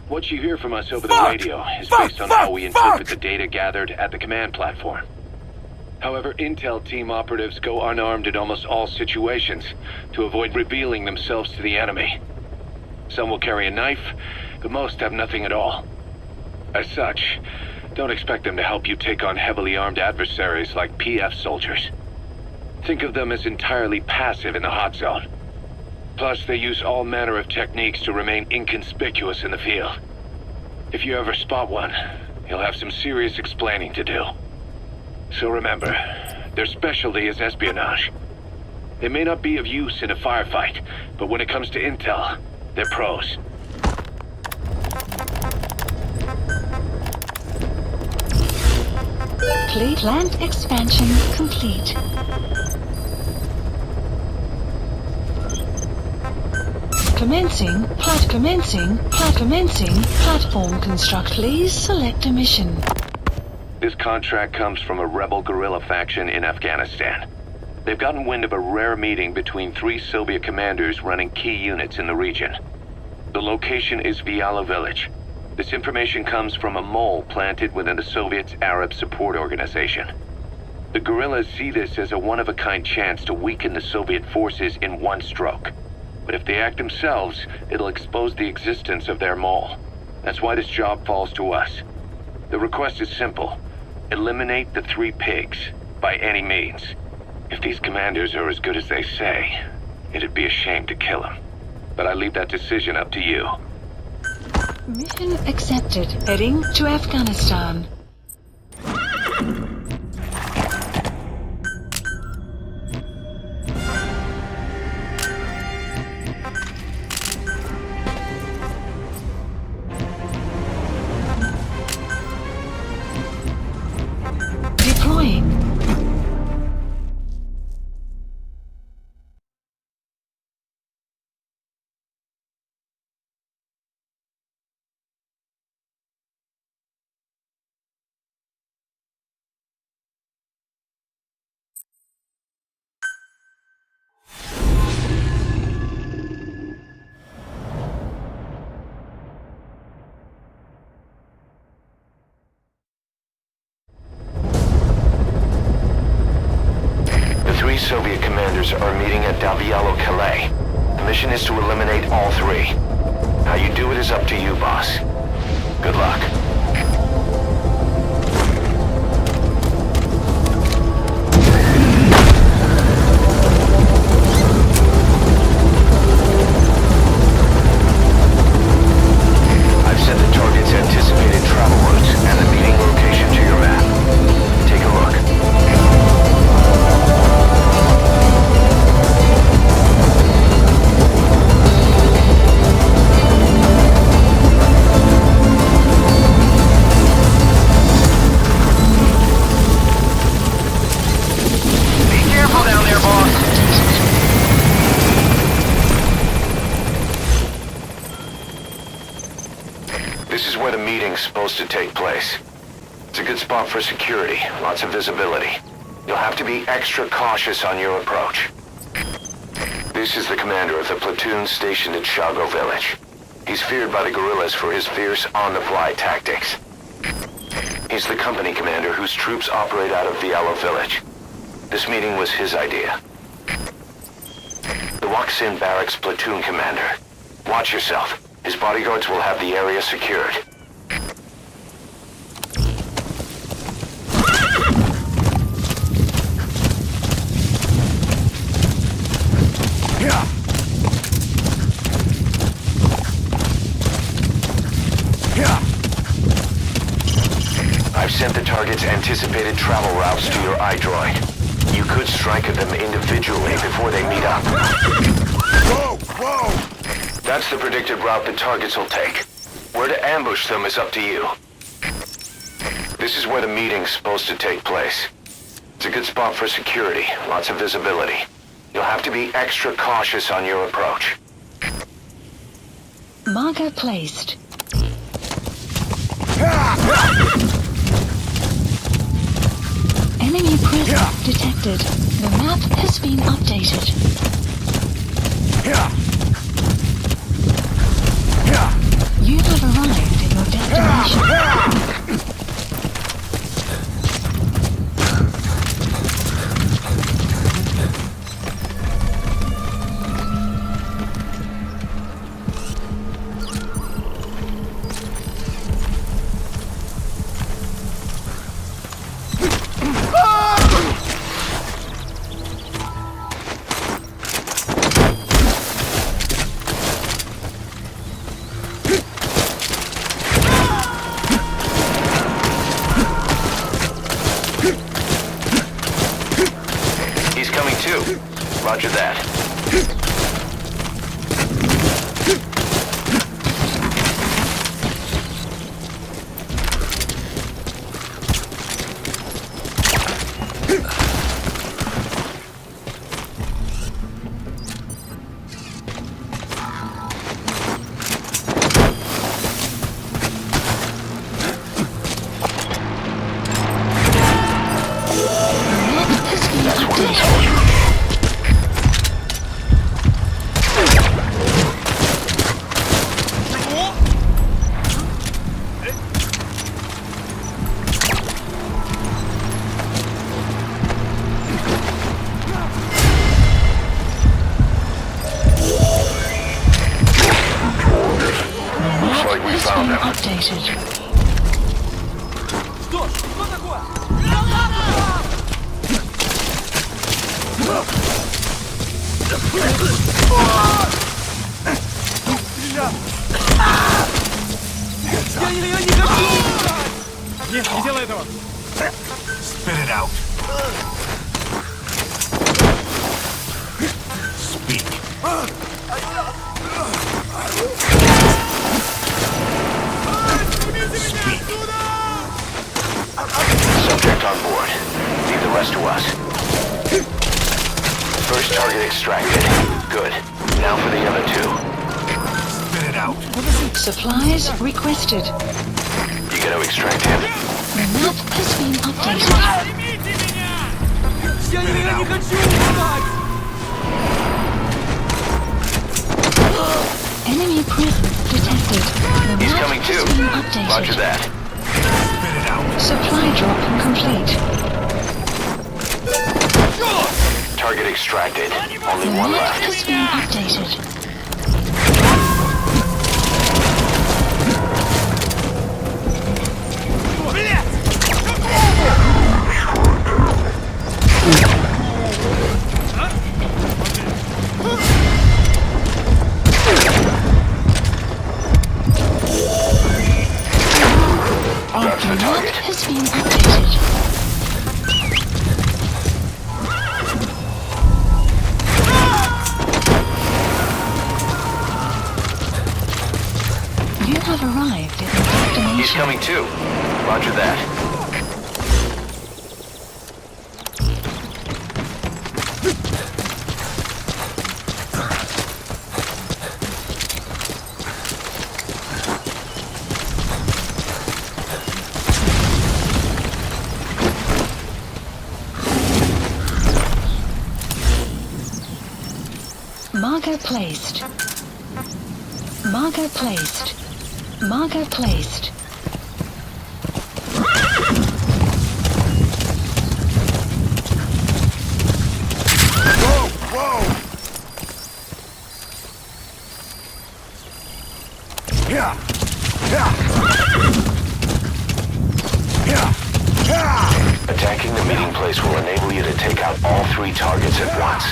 What you hear from us over the radio is based on how we interpret the data gathered at the command platform. However, intel team operatives go unarmed in almost all situations to avoid revealing themselves to the enemy. Some will carry a knife, but most have nothing at all. As such, don't expect them to help you take on heavily armed adversaries like PF soldiers. Think of them as entirely passive in the hot zone. Plus, they use all manner of techniques to remain inconspicuous in the field. If you ever spot one, you'll have some serious explaining to do. So remember, their specialty is espionage. They may not be of use in a firefight, but when it comes to intel, they're pros. Plant expansion complete. Commencing platform construct. Please select a mission. This contract comes from a rebel guerrilla faction in Afghanistan. They've gotten wind of a rare meeting between 3 Soviet commanders running key units in the region. The location is Vialo Village. This information comes from a mole planted within the Soviets' Arab Support Organization. The guerrillas see this as a one-of-a-kind chance to weaken the Soviet forces in one stroke. But if they act themselves, it'll expose the existence of their mole. That's why this job falls to us. The request is simple. Eliminate the 3 pigs, by any means. If these commanders are as good as they say, it'd be a shame to kill them. But I leave that decision up to you. Mission accepted. Heading to Afghanistan. Deploying. Soviet commanders are meeting at Davialo, Calais. The mission is to eliminate all 3. How you do it is up to you, boss. Good luck. I've set the target's anticipated travel routes and the meeting location to your map. Take a look. This is where the meeting's supposed to take place. It's a good spot for security, lots of visibility. You'll have to be extra cautious on your approach. This is the commander of the platoon stationed at Shago Village. He's feared by the guerrillas for his fierce on-the-fly tactics. He's the company commander whose troops operate out of Vialo village. This meeting was his idea. The Waksin Barracks platoon commander. Watch yourself. His bodyguards will have the area secured. I've sent the target's anticipated travel routes to your iDroid. You could strike at them individually before they meet up. Whoa! Whoa! That's the predicted route the targets will take. Where to ambush them is up to you. This is where the meeting's supposed to take place. It's a good spot for security, lots of visibility. You'll have to be extra cautious on your approach. Marker placed. Enemy presence detected. The map has been updated. You have arrived at your destination. Roger that. Spit it out. Speak. Subject on board. Leave the rest to us. First target extracted. Good. Now for the other two. Spit it out. Supplies requested. You gotta extract him. The map has been updated. Enemy presence detected. The He's map coming has too. been updated. Roger that. Spit it out. Supply drop complete. Target extracted. Only The one map left. has been updated. That's the target. Has been updated. You have arrived at your destination. He's coming too. Roger that. Marker placed. Marker placed. Marker placed. Attacking the meeting place will enable you to take out all 3 targets at once.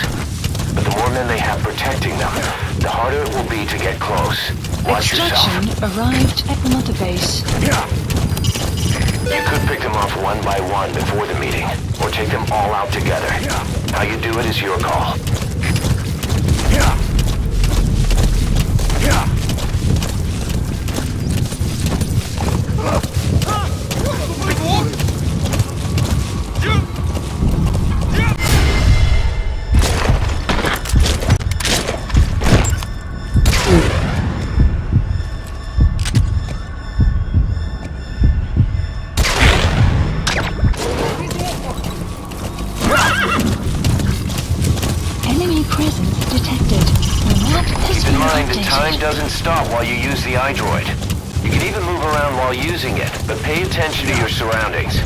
But the more men they have protecting them, the harder it will be to get close. Watch Extraction yourself. arrived at Mother Base. You could pick them off one by one before the meeting, or take them all out together. How you do it is your call. Enemy presence detected. The map has Keep in been mind that updated. time doesn't stop while you use the iDroid. You can even move around while using it, but pay attention to your surroundings.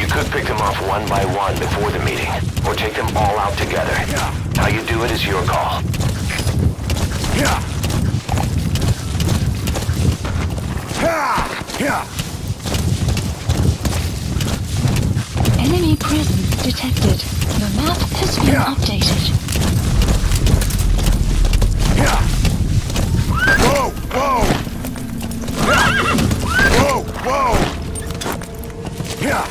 You could pick them off one by one before the meeting, or take them all out together. How you do it is your call. Enemy presence detected. The map has been updated. Whoa! Whoa! Whoa! Whoa! Yeah!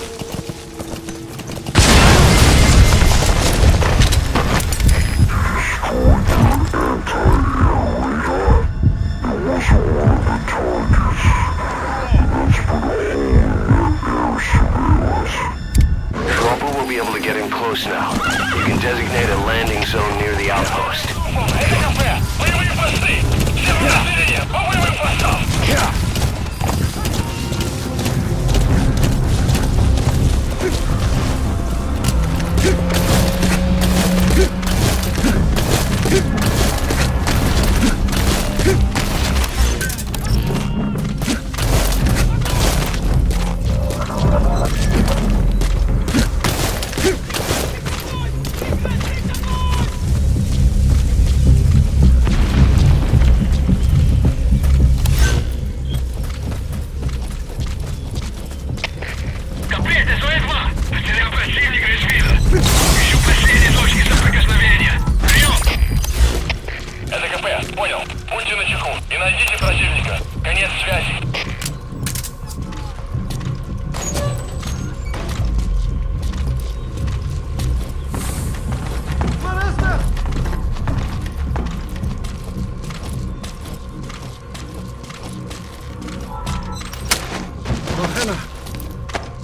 Trooper will be able to get in close now. You can designate a landing zone near the outpost.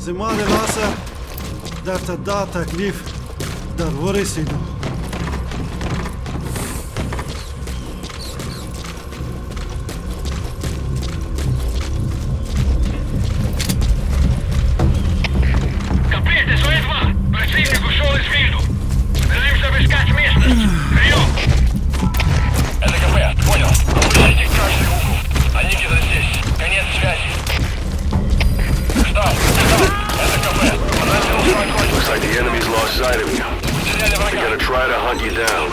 زمان ناصر در تدا تکلیف در ورسیدو Looks like the enemy's lost sight of you. They're gonna try to hunt you down.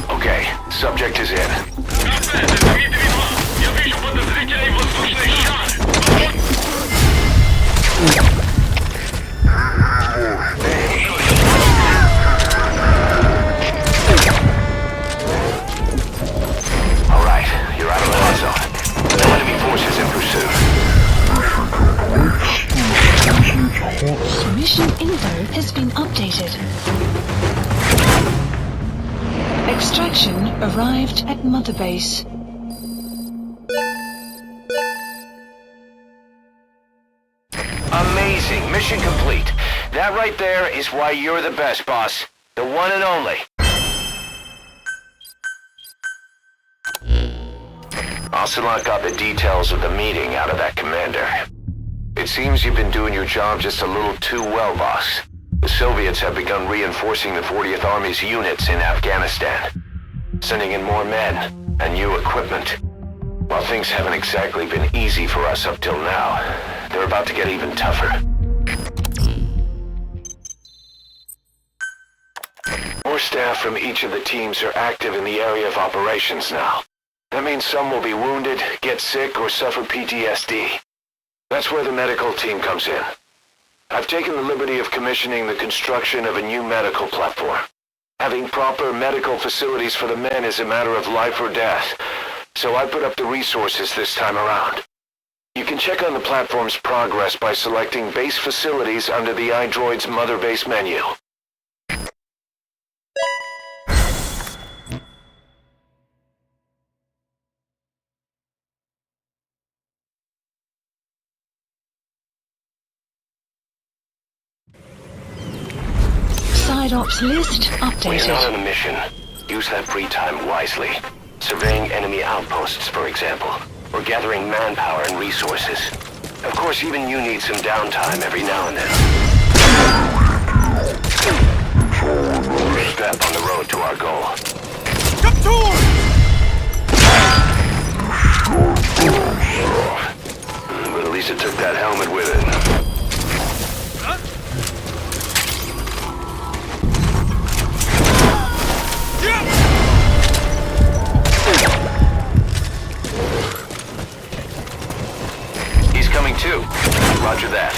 Okay, subject is in. Alright, you're out of the hot zone. No enemy forces in pursuit. Mission info has been updated. Extraction arrived at Mother Base. Amazing. Mission complete. That right there is why you're the best, boss. The one and only. Ocelot got the details of the meeting out of that commander. It seems you've been doing your job just a little too well, boss. The Soviets have begun reinforcing the 40th Army's units in Afghanistan, sending in more men and new equipment. While things haven't exactly been easy for us up till now, they're about to get even tougher. More staff from each of the teams are active in the area of operations now. That means some will be wounded, get sick, or suffer PTSD. That's where the medical team comes in. I've taken the liberty of commissioning the construction of a new medical platform. Having proper medical facilities for the men is a matter of life or death, so I put up the resources this time around. You can check on the platform's progress by selecting base facilities under the iDroid's Mother Base menu. Side ops list updated. When you're not on a mission, use that free time wisely. Surveying enemy outposts, for example, or gathering manpower and resources. Of course, even you need some downtime every now and then. First step on the road to our goal. But at least it took that helmet with it. He's coming too. Roger that.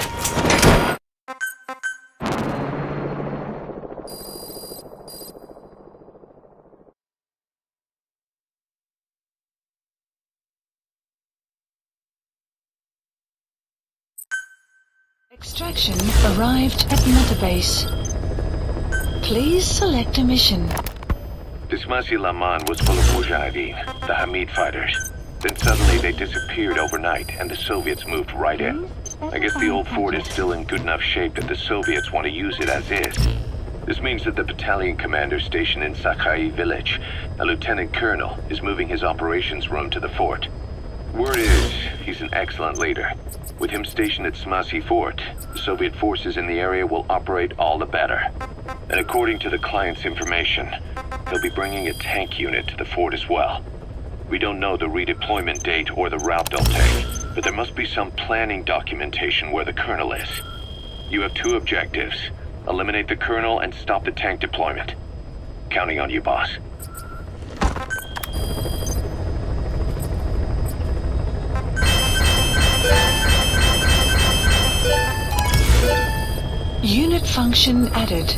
Extraction arrived at Mother Base. Please select a mission. This Laman was full of Mujahideen, the Hamid fighters. Then suddenly they disappeared overnight, and the Soviets moved right in. I guess the old fort is still in good enough shape that the Soviets want to use it as is. This means that the battalion commander stationed in Sakai village, a lieutenant colonel, is moving his operations room to the fort. Word is, he's an excellent leader. With him stationed at Smasi Fort, the Soviet forces in the area will operate all the better. And according to the client's information, they'll be bringing a tank unit to the fort as well. We don't know the redeployment date or the route they'll take, but there must be some planning documentation where the colonel is. You have two objectives: eliminate the colonel and stop the tank deployment. Counting on you, boss. Unit function added.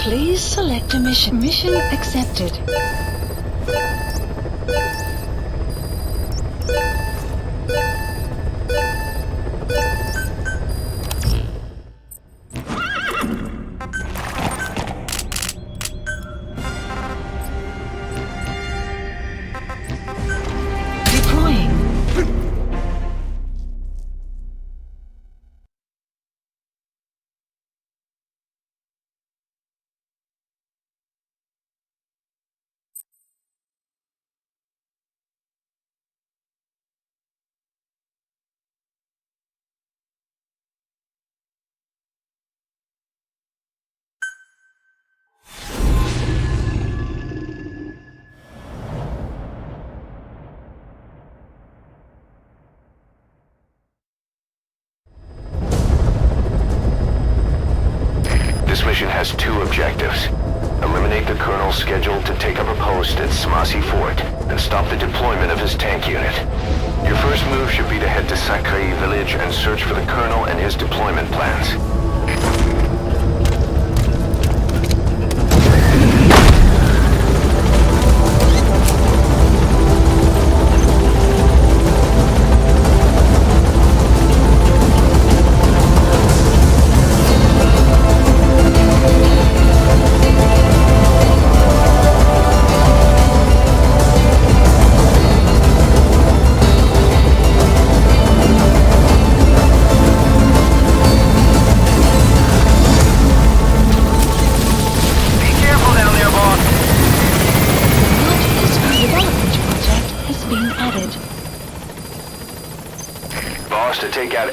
Please select a mission. Mission accepted. This mission has two objectives. Eliminate the colonel scheduled to take up a post at Smasi Fort and stop the deployment of his tank unit. Your first move should be to head to Sakai village and search for the colonel and his deployment plans.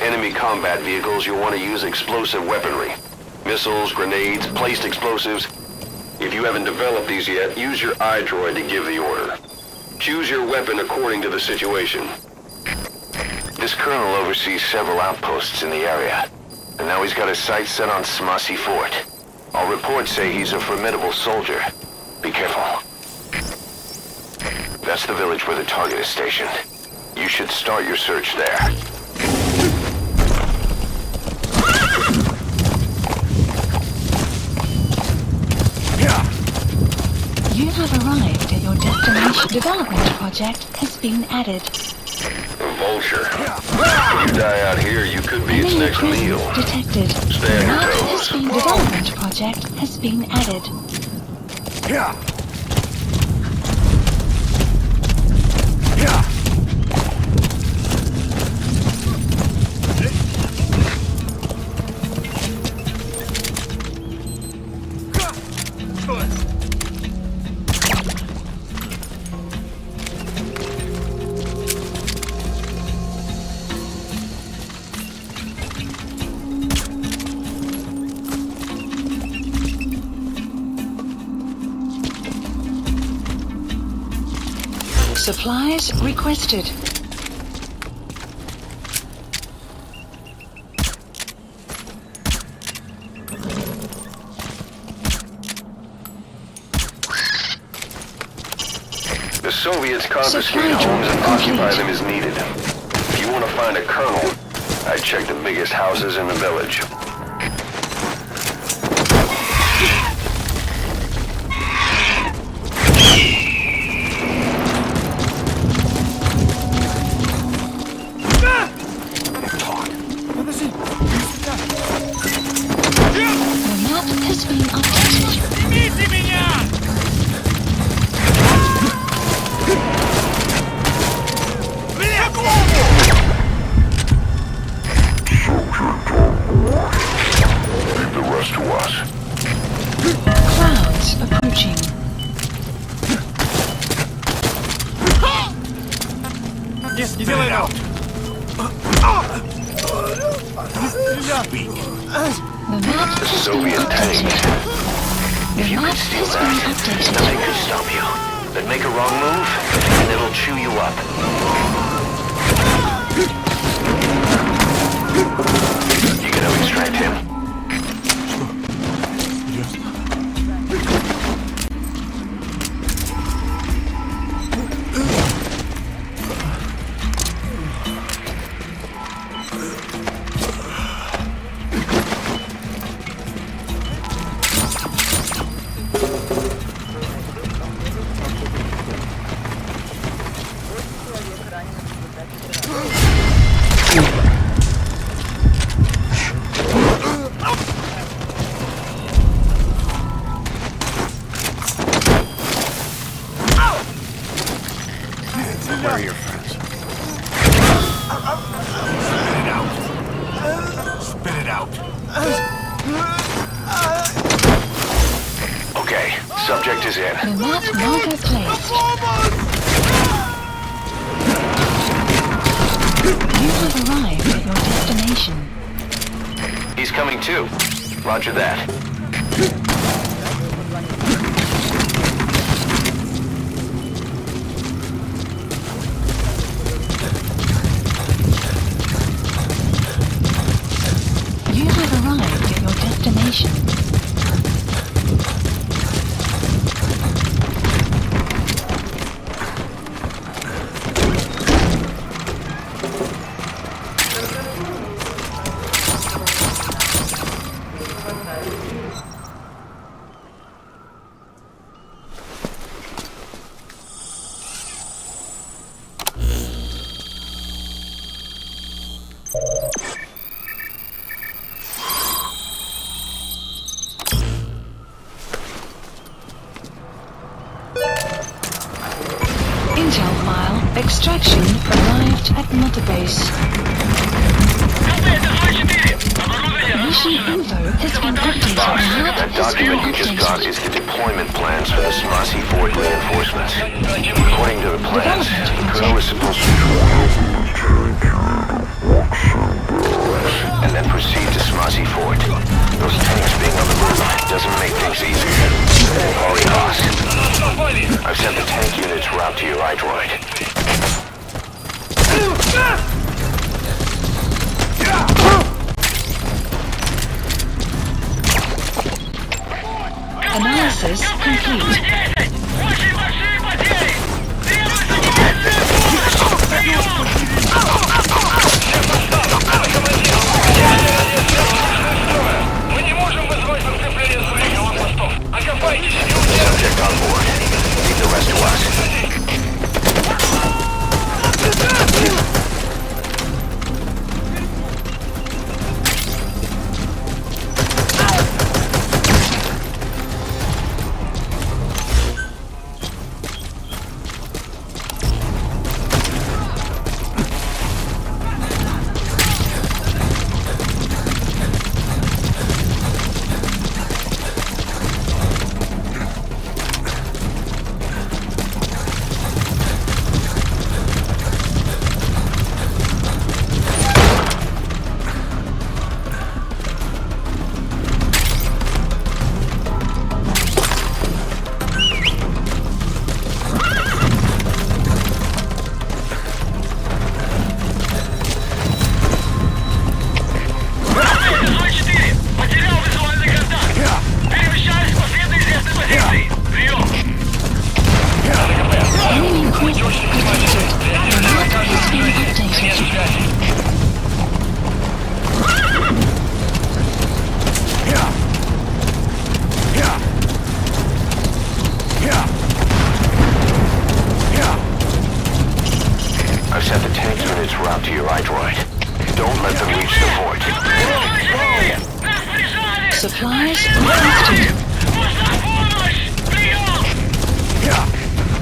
enemy combat vehicles, you'll want to use explosive weaponry. Missiles, grenades, placed explosives. If you haven't developed these yet, use your iDroid to give the order. Choose your weapon according to the situation. This colonel oversees several outposts in the area, and now he's got his sights set on Smasi Fort. All reports say he's a formidable soldier. Be careful. That's the village where the target is stationed. You should start your search there. You have arrived at your destination. Development project has been added. A vulture. If you die out here, you could be its Enemy next meal. presence detected. Stay on your Map toes. has been development project has been added. Supplies requested. The Soviets confiscate homes and occupy them as needed. If you want to find a colonel, I'd check the biggest houses in the village. The map has been updated. Снимите меня! Leave the rest to us. Clouds approaching. Нет, не делай этого! The map The has been Soviet tank. updated. If you could steal that, nothing could stop you. But make a wrong move, and it'll chew you up. You gonna extract him? Where are your friends? Spit it out. Okay, subject is in. The map marker placed. You have arrived at your destination. He's coming too. Roger that. You have arrived at your destination. Intel file. Extraction arrived at Mother Base. Mission info has been updated. That document you just got is the deployment plans for the Smasi Fort reinforcements. According to the plans, the colonel is supposed to... was easy. Hurry, Haas. I've sent the tank units route to your iDroid. Analysis complete. Subject on board. Leave the rest to us. I've sent the tank units route to your iDroid. Don't let them reach the fort. Supplies requested.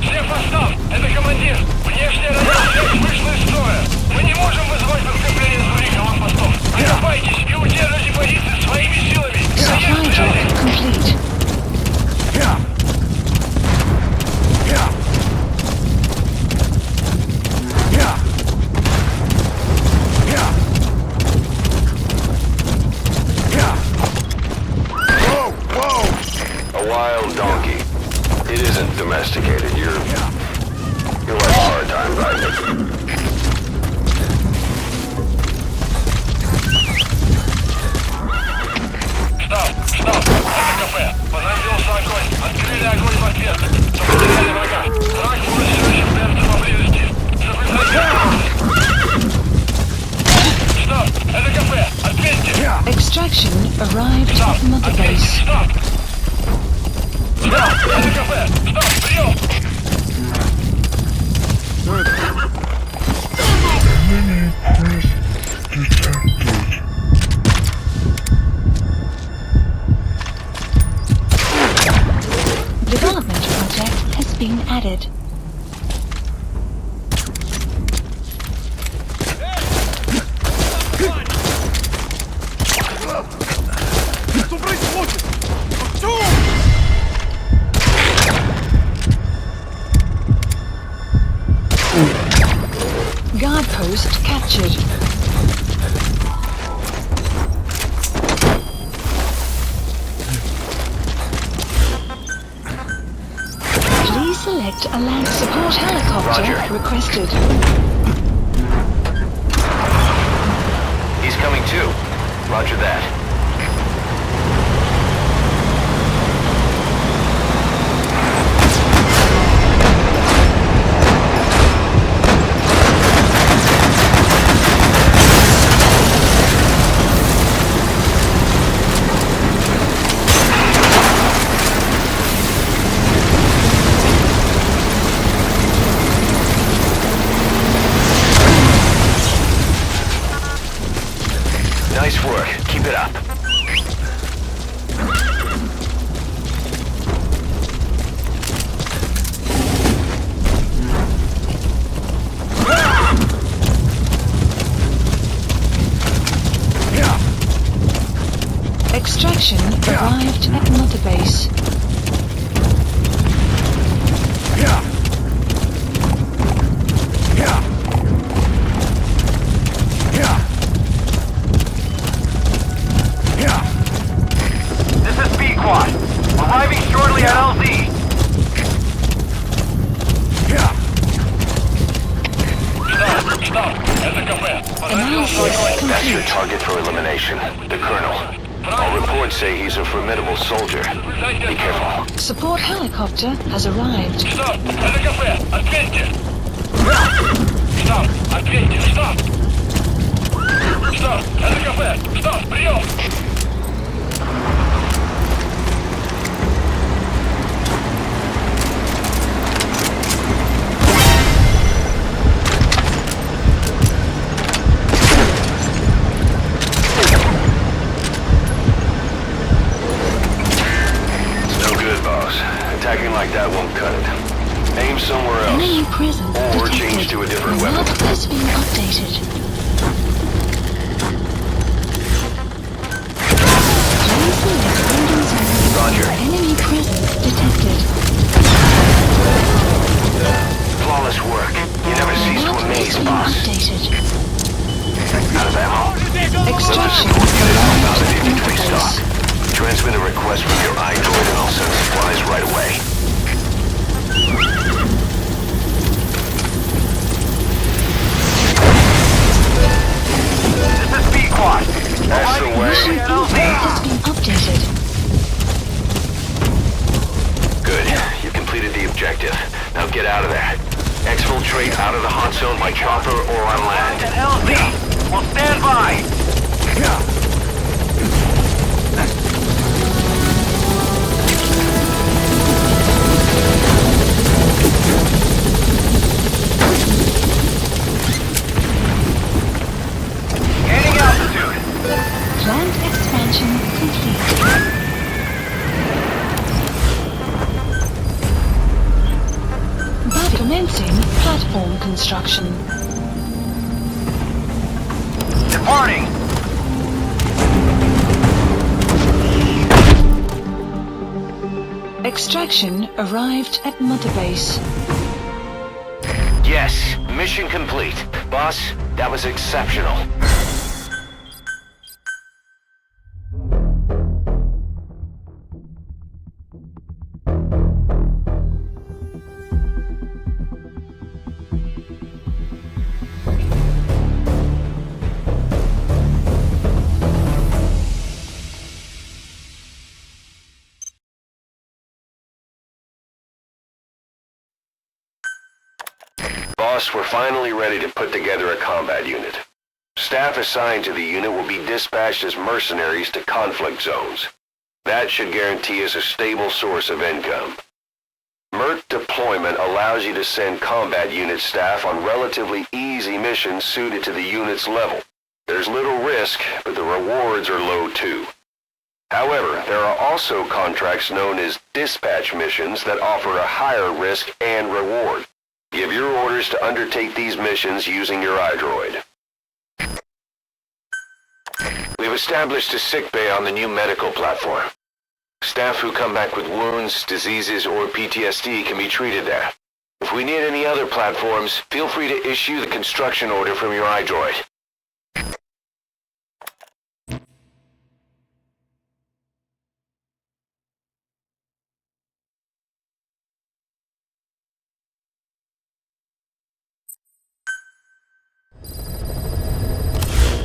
Шеф Остап, это командир. Внешняя радиосвязь вышла из строя. Мы не можем вызвать подкрепление с других аванпостов. Окопайтесь и удержите позиции своими силами. Supply drop complete. A wild donkey. It isn't domesticated. You're like a hard time riding. Штаб, это КП. Понадеялся огонь. Открыли огонь в ответ. Потеряли врага. Враг все еще прячется поблизости. Штаб, это КП. Ответьте. Extraction arrived at Mother Base. Штаб, это КП. Штаб, прием. Development project has been added. Что происходит? Что? Guard post captured. Please select a land support helicopter requested. He's coming too. Roger that. Nice work. Keep it up. Extraction arrived at Mother Base. Arriving shortly at LZ. That's your target for elimination, the Colonel. All reports say he's a formidable soldier. Be careful. Support helicopter has arrived. Стоп! Это кафе! Ответьте! Стоп! Ответьте! Стоп! Стоп! Это кафе! Стоп! Прием! Attacking like that won't cut it. Aim somewhere else. Enemy presence or detected. change to a different The weapon. map has been updated. Please select landing zone. Roger. Enemy presence detected. Flawless work. You never cease to amaze, boss. Out of ammo. Extraction. Stop. Transmit a request from your iDroid and I'll send supplies right away. This is B-Quad. That's the way. Has been updated. Good. You completed the objective. Now get out of there. Exfiltrate out of the hot zone by chopper or on land. At LZ. We'll stand by. Gaining altitude. Plant expansion complete. Commencing platform construction. Departing. Extraction arrived at Mother Base. Yes, mission complete. Boss, that was exceptional. Boss, we're finally ready to put together a combat unit. Staff assigned to the unit will be dispatched as mercenaries to conflict zones. That should guarantee us a stable source of income. MERT deployment allows you to send combat unit staff on relatively easy missions suited to the unit's level. There's little risk, but the rewards are low too. However, there are also contracts known as dispatch missions that offer a higher risk and reward. Give your orders to undertake these missions using your iDroid. We've established a sickbay on the new medical platform. Staff who come back with wounds, diseases, or PTSD can be treated there. If we need any other platforms, feel free to issue the construction order from your iDroid.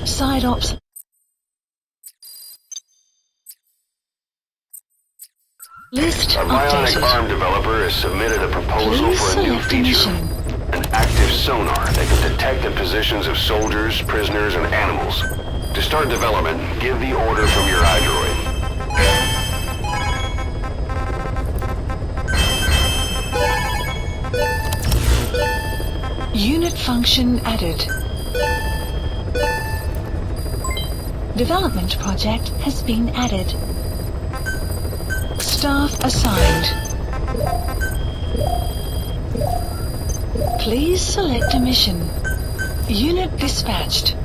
Side ops. List Our bionic updated. arm developer has submitted a proposal Please for a new select feature. mission. An active sonar that can detect the positions of soldiers, prisoners, and animals. To start development, give the order from your iDroid. Unit function added. Development project has been added. Staff assigned. Please select a mission. Unit dispatched.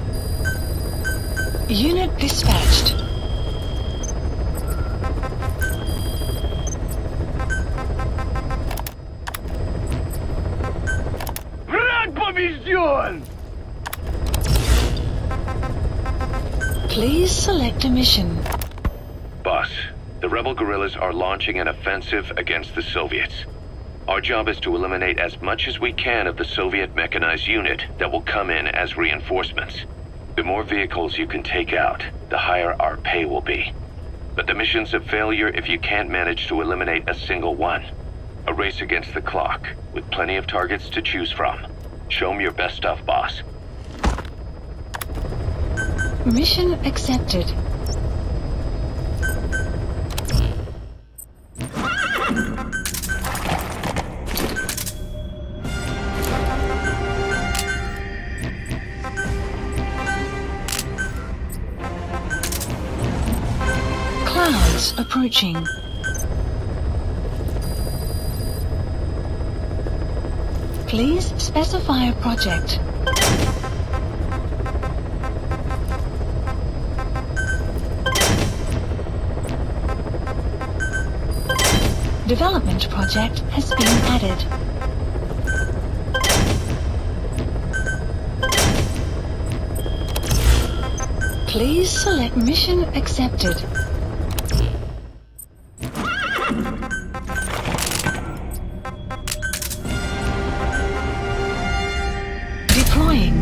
Unit dispatched. Враг побежден! Please select a mission. Boss, the rebel guerrillas are launching an offensive against the Soviets. Our job is to eliminate as much as we can of the Soviet mechanized unit that will come in as reinforcements. The more vehicles you can take out, the higher our pay will be. But the mission's a failure if you can't manage to eliminate a single one. A race against the clock, with plenty of targets to choose from. Show 'em your best stuff, boss. Mission accepted. Clouds approaching. Please specify a project. Development project has been added. Please select mission accepted. Deploying.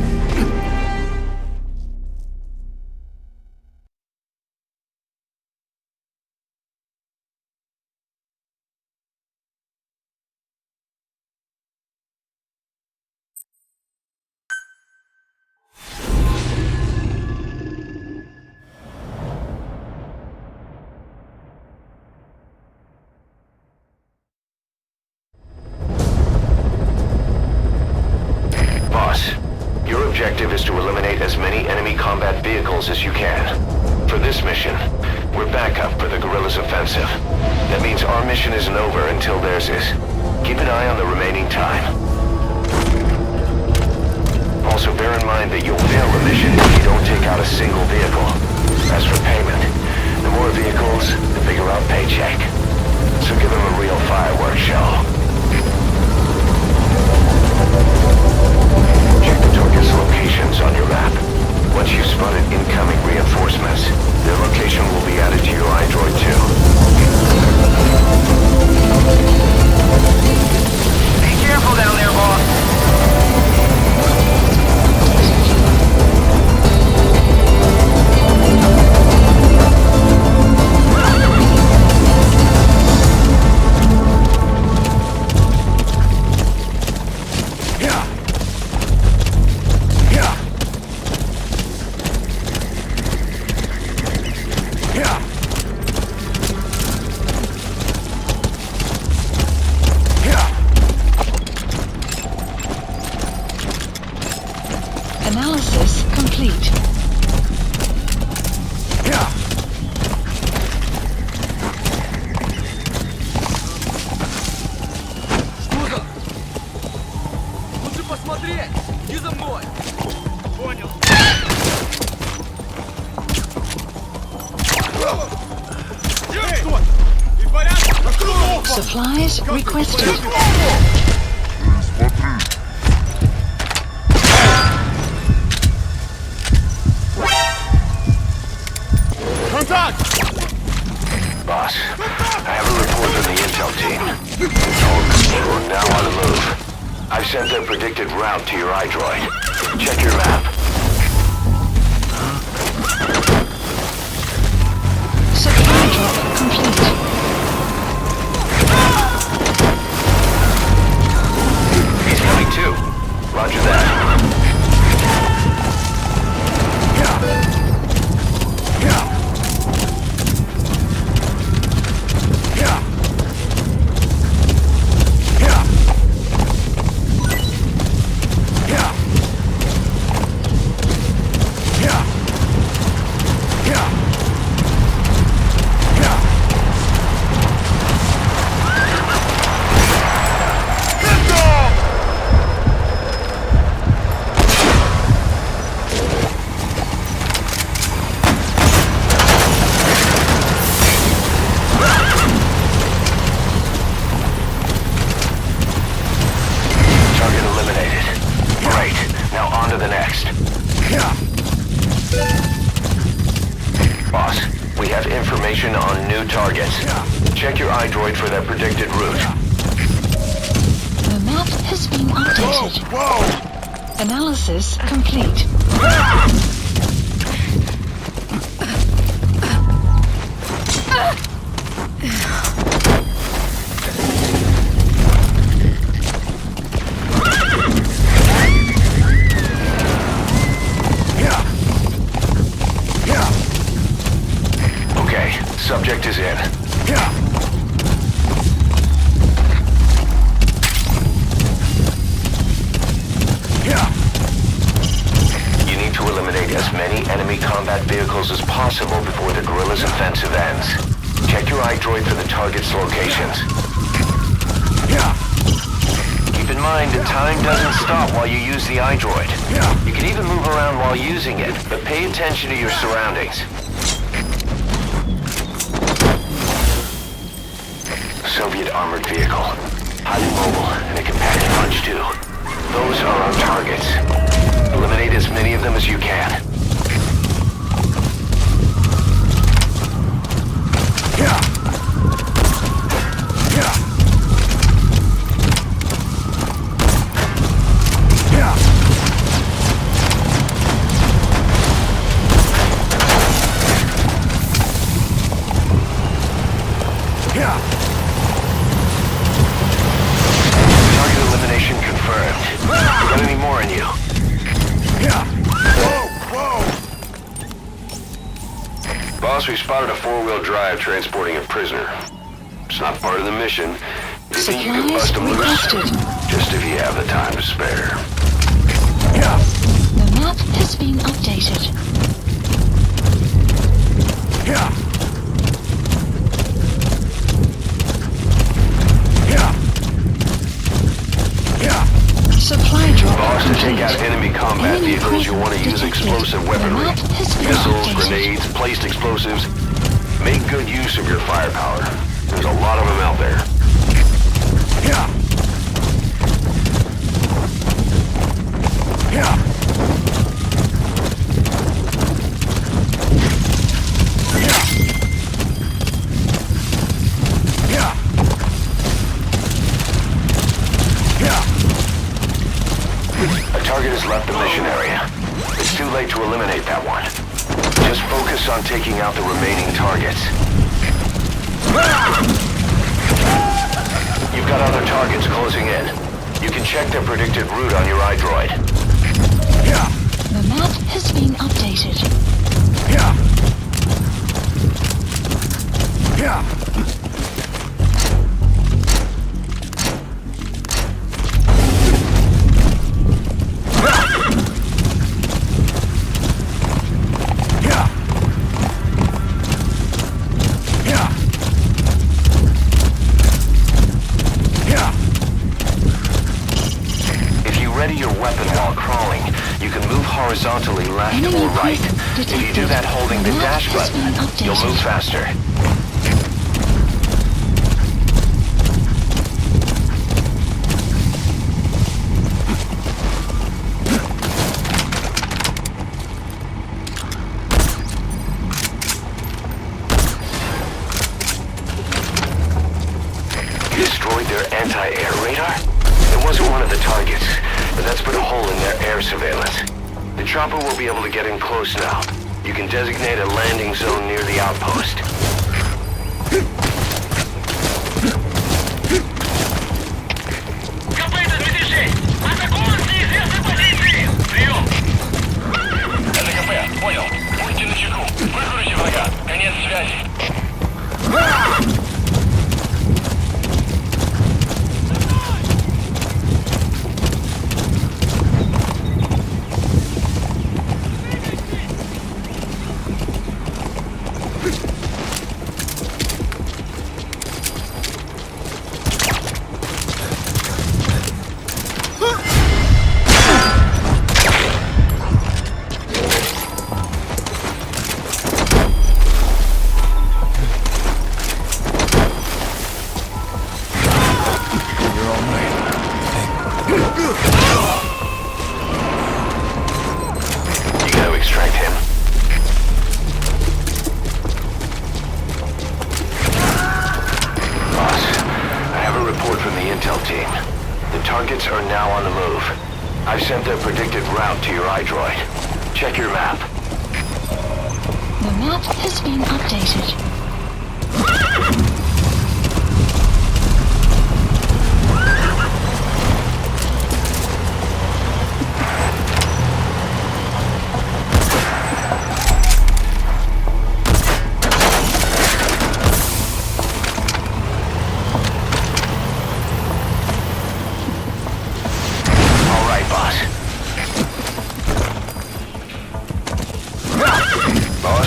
Your objective is to eliminate as many enemy combat vehicles as you can. For this mission, we're backup for the guerrillas' offensive. That means our mission isn't over until theirs is. Keep an eye on the remaining time. Also bear in mind that you'll fail the mission if you don't take out a single vehicle. As for payment, the more vehicles, the bigger our paycheck. So give them a real fireworks show. Check the target's locations on your map. Once you've spotted incoming reinforcements, their location will be added to your iDroid too. Be careful down there, boss. Analysis complete. Что-то! Лучше посмотреть! Иди за мной! Понял. Что? Ты в порядке? Supplies requested. Boss, I have a report from the intel team. We're now on the move. I've sent their predicted route to your iDroid. Check your map. Supply drop complete. He's coming too. Roger that. targets. Check your iDroid for their predicted route. The map has been updated. Whoa! Analysis complete. Okay, subject is in. You need to eliminate as many enemy combat vehicles as possible before the guerrillas' offensive ends. Check your iDroid for the target's locations. Keep in mind that time doesn't stop while you use the iDroid. You can even move around while using it, but pay attention to your surroundings. Soviet armored vehicle. Highly mobile, and it can pack a punch too. Those are our targets. Eliminate as many of them as you can. Target elimination confirmed. Got any more in you? Boss, we spotted a four-wheel drive transporting a prisoner. It's not part of the mission. Do you think you can bust him loose? Just if you have the time to spare. The map has been updated. Supply drop. Boss, to take out enemy combat vehicles, you'll want to use explosive weaponry. Missiles, grenades, placed explosives. Make good use of your firepower. There's a lot of them out there. A target has left the mission area. It's too late to eliminate that one. Just focus on taking out the remaining targets. You've got other targets closing in. You can check their predicted route on your iDroid. The map has been updated. Ready your weapon while crawling. You can move horizontally left or right. If you do that holding the dash button, you'll move faster. Destroyed their anti-air radar? It wasn't one of the targets, but that's put a hole in their air surveillance. The chopper will be able to get in close now. You can designate a landing zone near the outpost. ЛКП, понял. Будьте начеку. Выкройте врага. Конец связи. intel team. The targets are now on the move. I've sent their predicted route to your iDroid. Check your map. The map has been updated.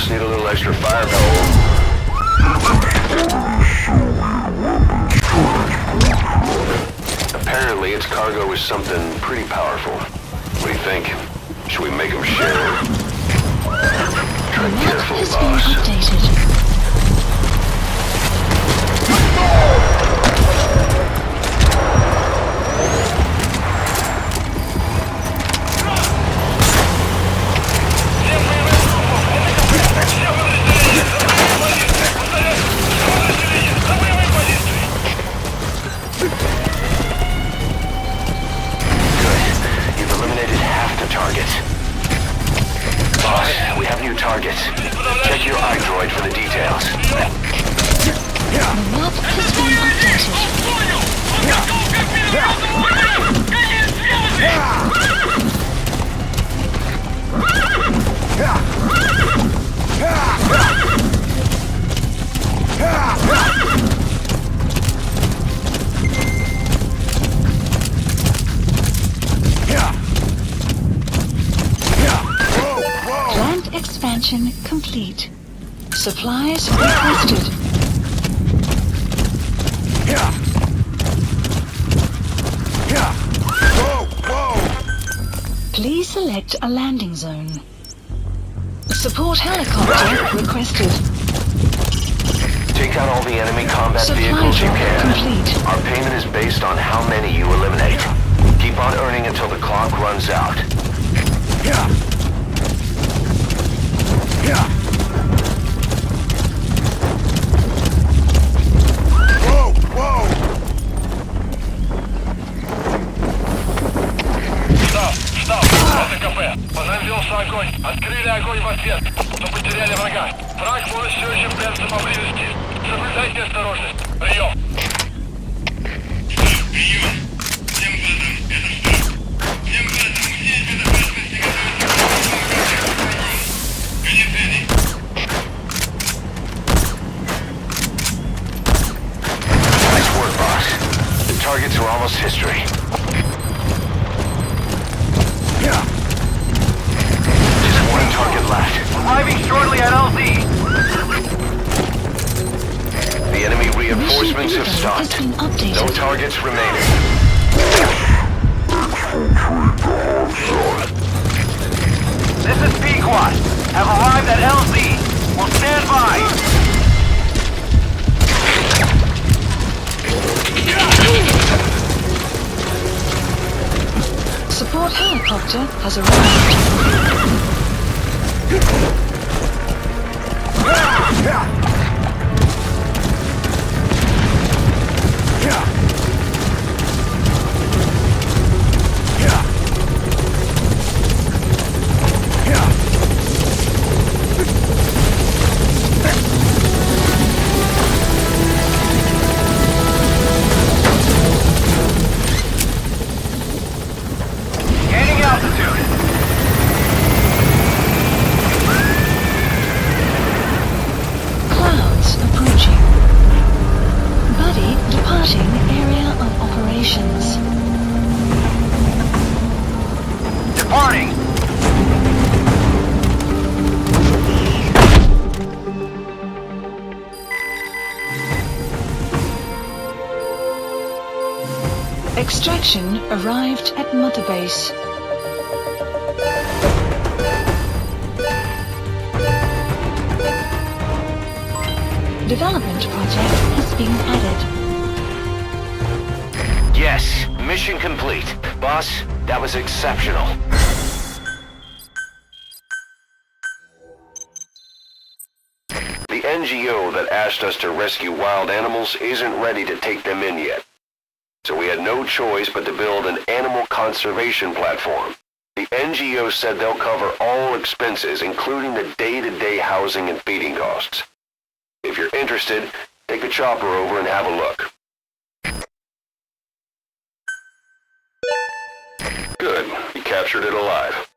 Need a little extra firepower. Apparently, its cargo is something pretty powerful. What do you think? Should we make them share? Tread carefully, boss. Targets. Check your iDroid for the details. The map has been Expansion complete. Supplies requested. Please select a landing zone. Support helicopter requested. Take out all the enemy combat Supply vehicles you can. complete. Our payment is based on how many you eliminate. Keep on earning until the clock runs out. Понадвелся огонь. Открыли огонь в ответ. Но потеряли врага. Враг может все еще прятаться поблизости. Соблюдайте осторожность. Прием. Прием. Всем базам. Это штаб. Всем базам. Усилить безопасность и готовить Nice work, boss. The targets are almost history. One target left. Arriving shortly at LZ. The enemy reinforcements have stopped. No targets remaining. This is Pequot. Have arrived at LZ. We'll stand by. Support helicopter has arrived. Gaining altitude. Clouds approaching. Buddy departing area of operations. Departing. Extraction arrived at Mother Base. Development project has been added. Yes, mission complete. Boss, that was exceptional. The NGO that asked us to rescue wild animals isn't ready to take them in yet. So we had no choice but to build an animal conservation platform. The NGO said they'll cover all expenses, including the day-to-day housing and feeding costs. If you're interested, take the chopper over and have a look. Good. You captured it alive.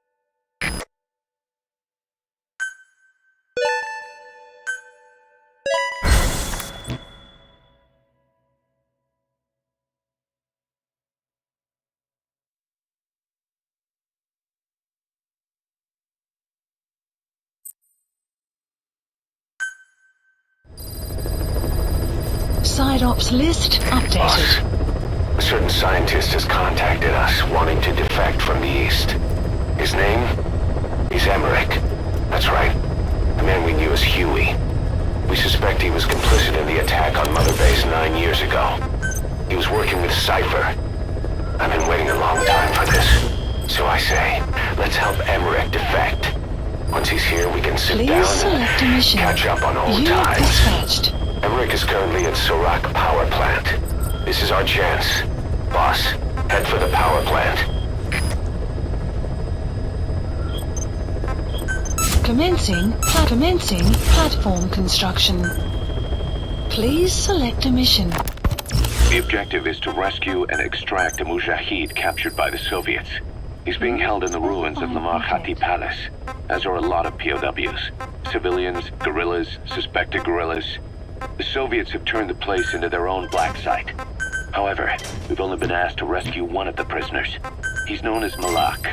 Side ops list updated. Boss, a certain scientist has contacted us, wanting to defect from the east. His name? He's Emmerich. That's right. The man we knew as Huey. We suspect he was complicit in the attack on Mother Base 9 years ago. He was working with Cipher. I've been waiting a long time for this. So I say, let's help Emmerich defect. Once he's here, we can sit down and catch up on old times. Dispatched. Emmerich is currently at Sorak Power Plant. This is our chance. Boss, head for the power plant. Commencing platform construction. Please select a mission. The objective is to rescue and extract a Mujahid captured by the Soviets. He's being held in the ruins of Lamar Khati Palace, as are a lot of POWs. Civilians, guerrillas, suspected guerrillas. The Soviets have turned the place into their own black site. However, we've only been asked to rescue one of the prisoners. He's known as Malak,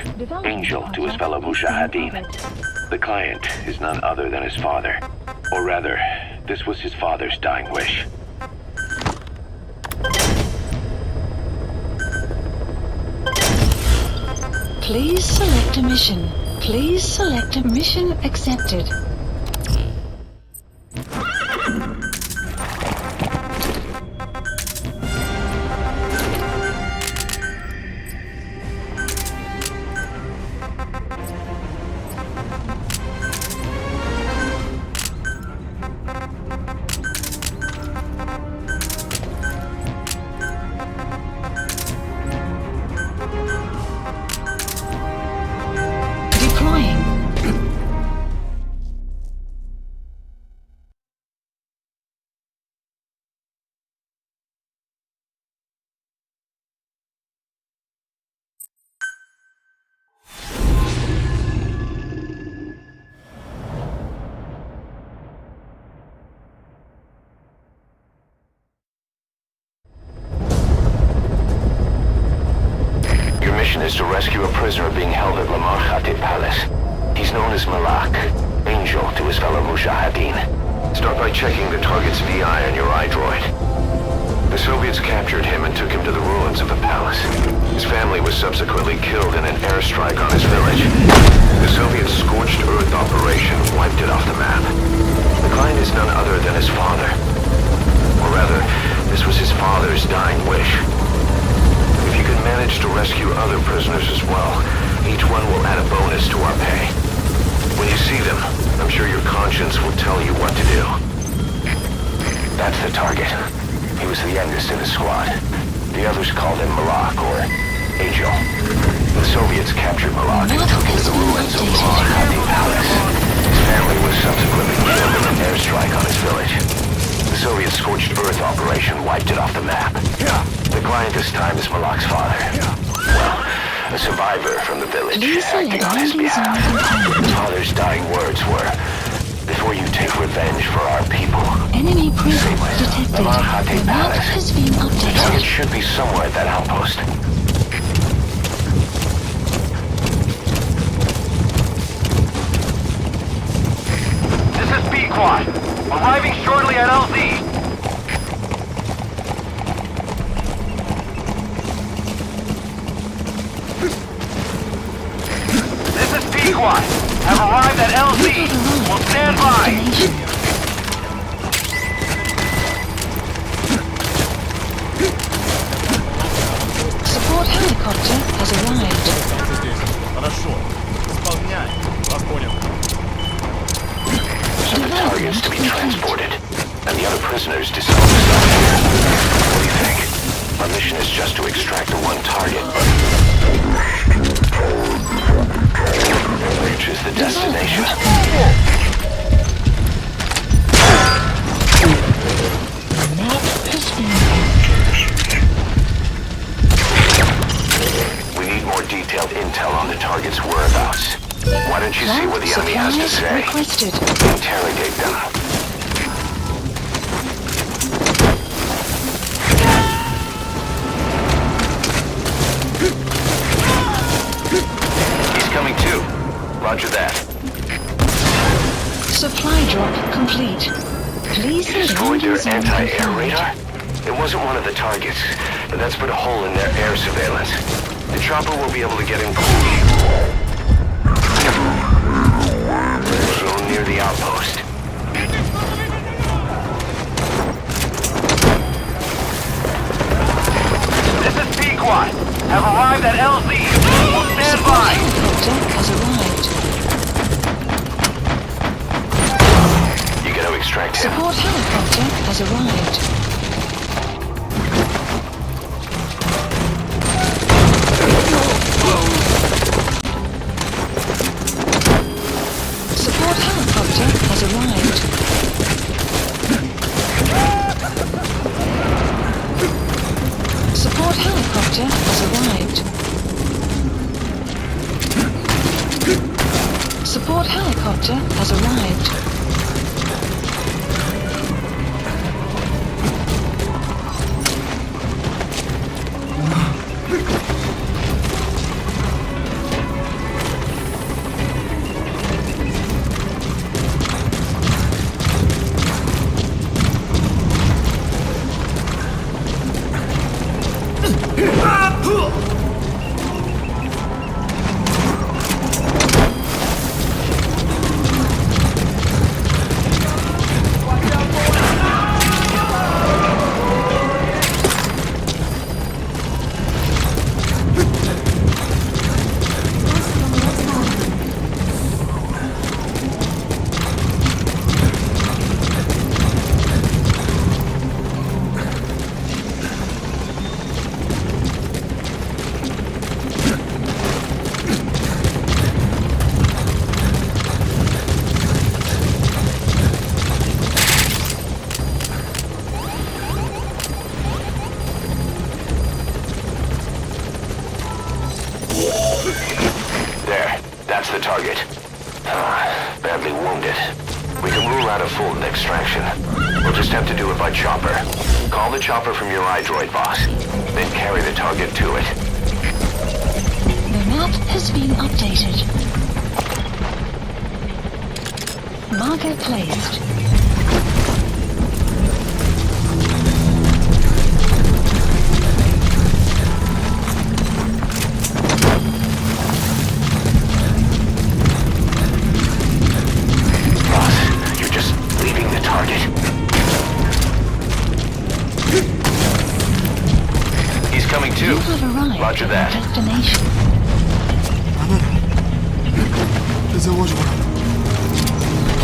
angel to his fellow Mujahideen. The client is none other than his father. Or rather, this was his father's dying wish. Please select a mission. Please select a mission accepted. Is to rescue a prisoner being held at Lamar Khati Palace. He's known as Malak, angel to his fellow Mujahideen. Start by checking the target's VI on your iDroid. The Soviets captured him and took him to the ruins of the palace. His family was subsequently killed in an airstrike on his village. The Soviet scorched earth operation wiped it off the map. The client is none other than his father. Or rather, this was his father's dying wish. If you can manage to rescue other prisoners as well, each one will add a bonus to our pay. When you see them, I'm sure your conscience will tell you what to do. That's the target. He was the youngest in the squad. The others called him Malak, or Angel. The Soviets captured Malak and took him to the ruins of Lamar Khati Palace. His family was subsequently killed in an airstrike on his village. The Soviet scorched earth operation wiped it off the map. The client this time is Malak's father. Well, a survivor from the village acting on his behalf. His father's dying words were, "Before you take revenge for our people." Enemy presence detected. Lamar Khati The map Palace. has been updated. It should be somewhere at that outpost. This is B-Quad. Arriving shortly at LZ. This is B-Quad. Have arrived at LZ. Will stand by. Support helicopter has arrived. Хорошо. Исполняй. Вас понял. So the target's to be transported, and the other prisoners decide to stop here. What do you think? Our mission is just to see what the enemy has to say. Requested. Interrogate them. He's coming too. Roger that. Supply drop complete. Please You head destroyed their zone anti-air confirmed. radar? It wasn't one of the targets, but that's put a hole in their air surveillance. The chopper will be able to get in quickly. Zone near the outpost. This is Pequot. Have arrived at LZ. Stand by. Helicopter has arrived. You gotta extract him. Support helicopter has arrived. Support helicopter has arrived. Support helicopter has arrived. Support helicopter has arrived. There. That's the target. Badly wounded. We can rule out a full extraction. We'll just have to do it by chopper. Call the chopper from your iDroid, boss. Then carry the target to it. The map has been updated. Marker placed. Boss, you're just leaving the target. He's coming too. You have arrived Roger that. at destination.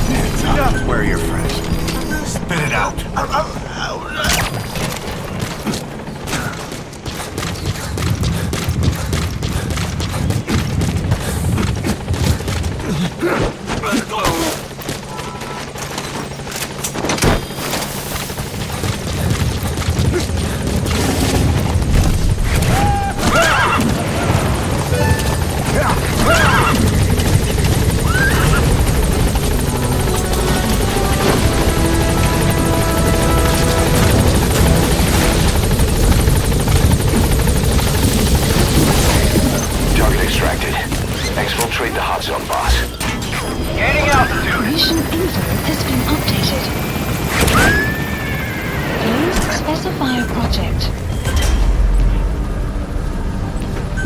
Hands up. Where are your friends? Spit it out. Target extracted. Exfiltrate the hot zone, boss. Gaining altitude. Mission info has been updated. Please specify a project.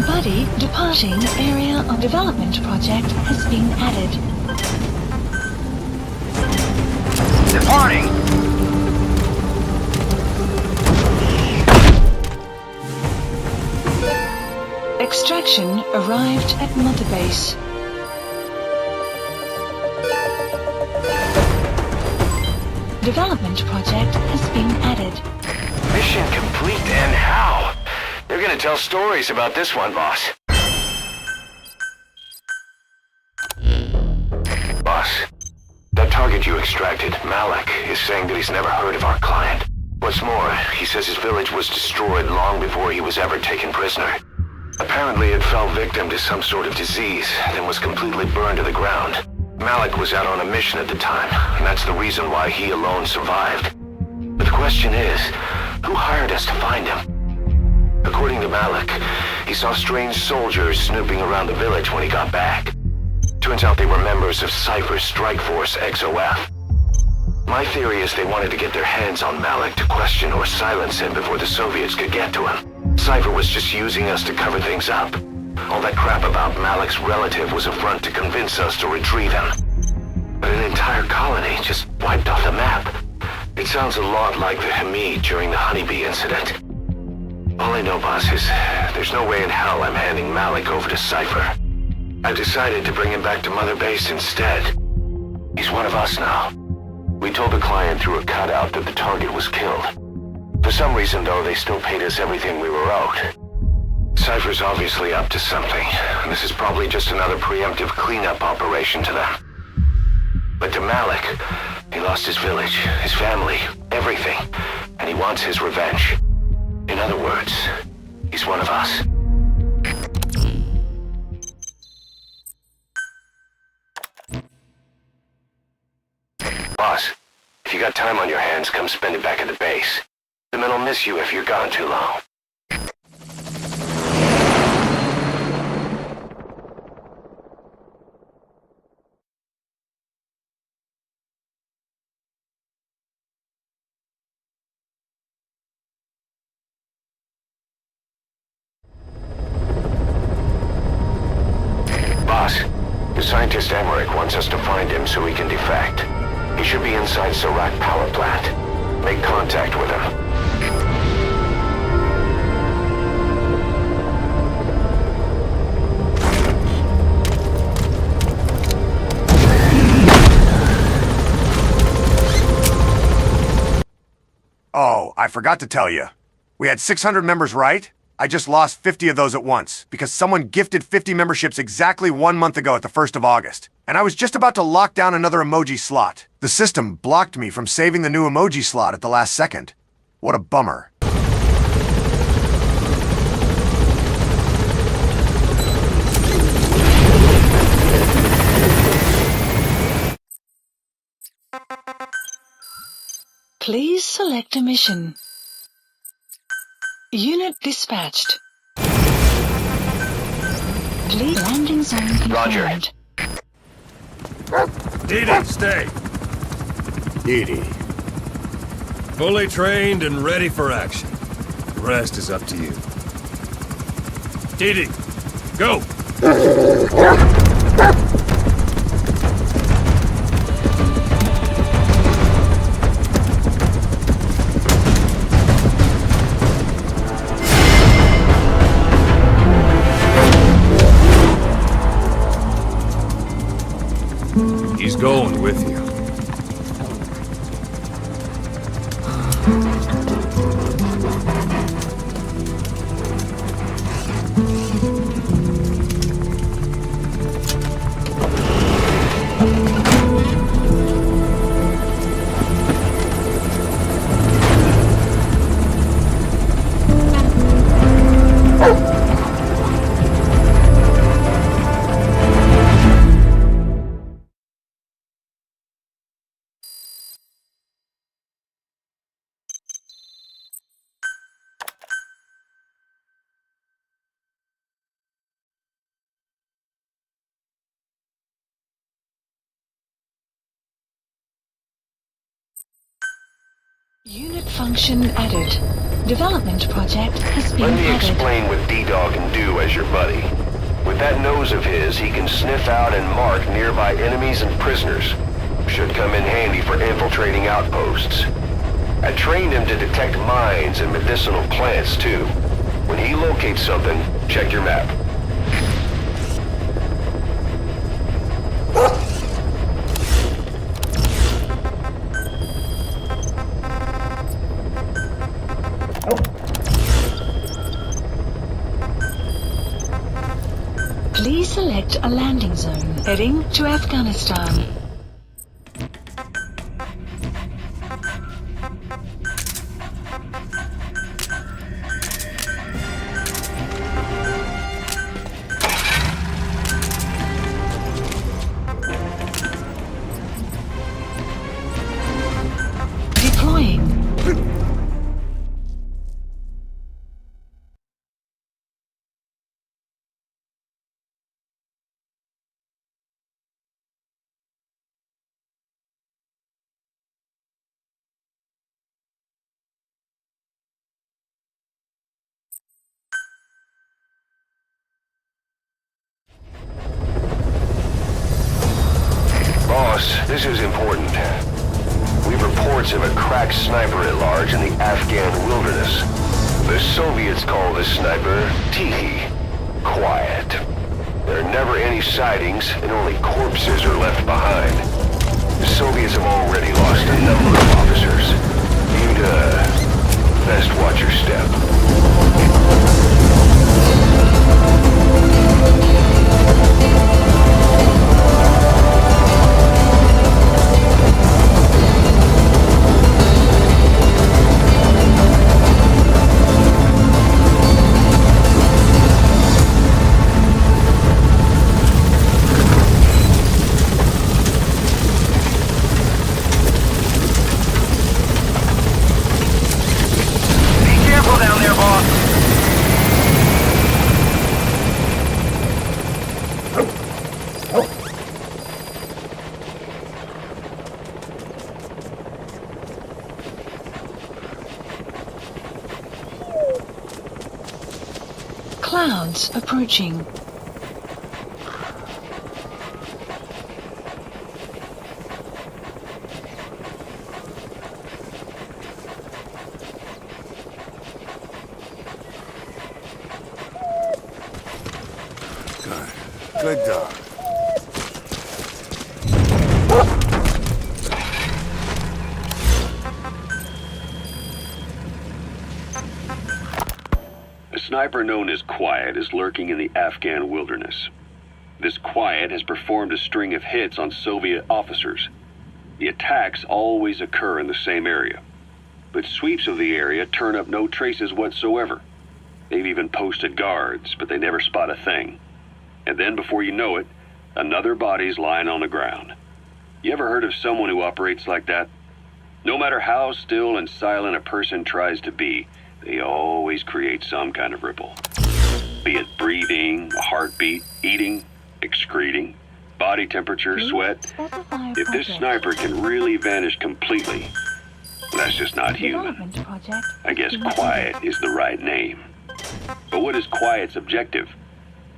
Buddy departing area of development project has been added. Departing. Extraction arrived at Mother Base. Development project has been added. Mission complete, and how? They're gonna tell stories about this one, boss. Boss, that target you extracted, Malik, is saying that he's never heard of our client. What's more, he says his village was destroyed long before he was ever taken prisoner. Apparently it fell victim to some sort of disease, then was completely burned to the ground. Malik was out on a mission at the time, and that's the reason why he alone survived. But the question is, who hired us to find him? According to Malik, he saw strange soldiers snooping around the village when he got back. Turns out they were members of Cipher's strike force, XOF. My theory is they wanted to get their hands on Malik to question or silence him before the Soviets could get to him. Cipher was just using us to cover things up. All that crap about Malik's relative was a front to convince us to retrieve him. But an entire colony just wiped off the map. It sounds a lot like the Hamid during the honeybee incident. All I know, boss, is there's no way in hell I'm handing Malik over to Cipher. I've decided to bring him back to Mother Base instead. He's one of us now. We told the client through a cutout that the target was killed. For some reason, though, they still paid us everything we were owed. Cipher's obviously up to something, and this is probably just another preemptive cleanup operation to them. But to Malik, he lost his village, his family, everything, and he wants his revenge. In other words, he's one of us. Boss, if you got time on your hands, come spend it back at the base. The men will miss you if you're gone too long. Boss, the scientist Emmerich wants us to find him so he can defect. He should be inside Serac power plant. Make contact with him. Oh, I forgot to tell you. We had 600 members, right? I just lost 50 of those at once, because someone gifted 50 memberships exactly 1 month ago at the 1st of August. And I was just about to lock down another emoji slot. The system blocked me from saving the new emoji slot at the last second. What a bummer. Please select a mission. Unit dispatched. Please landing zone confirmed. Roger. Didi, stay. Didi. Fully trained and ready for action. The rest is up to you. Didi, go! He's going with you. Unit function added. Development project has been Let me added. explain what D-Dog can do as your buddy. With that nose of his, he can sniff out and mark nearby enemies and prisoners. Should come in handy for infiltrating outposts. I trained him to detect mines and medicinal plants, too. When he locates something, check your map. Please select a landing zone heading to Afghanistan. This is important. We've reports of a cracked sniper at large in the Afghan wilderness. The Soviets call this sniper Tihi, quiet. There are never any sightings, and only corpses are left behind. The Soviets have already lost a number of officers. You'd, best watch your step. Clouds approaching. Good dog. A sniper known as Quiet is lurking in the Afghan wilderness. This Quiet has performed a string of hits on Soviet officers. The attacks always occur in the same area, but sweeps of the area turn up no traces whatsoever. They've even posted guards, but they never spot a thing. And then before you know it, another body's lying on the ground. You ever heard of someone who operates like that? No matter how still and silent a person tries to be, they always create some kind of ripple. Be it breathing, a heartbeat, eating, excreting, body temperature, sweat. If this sniper can really vanish completely, that's just not human. I guess Quiet is the right name. But what is Quiet's objective?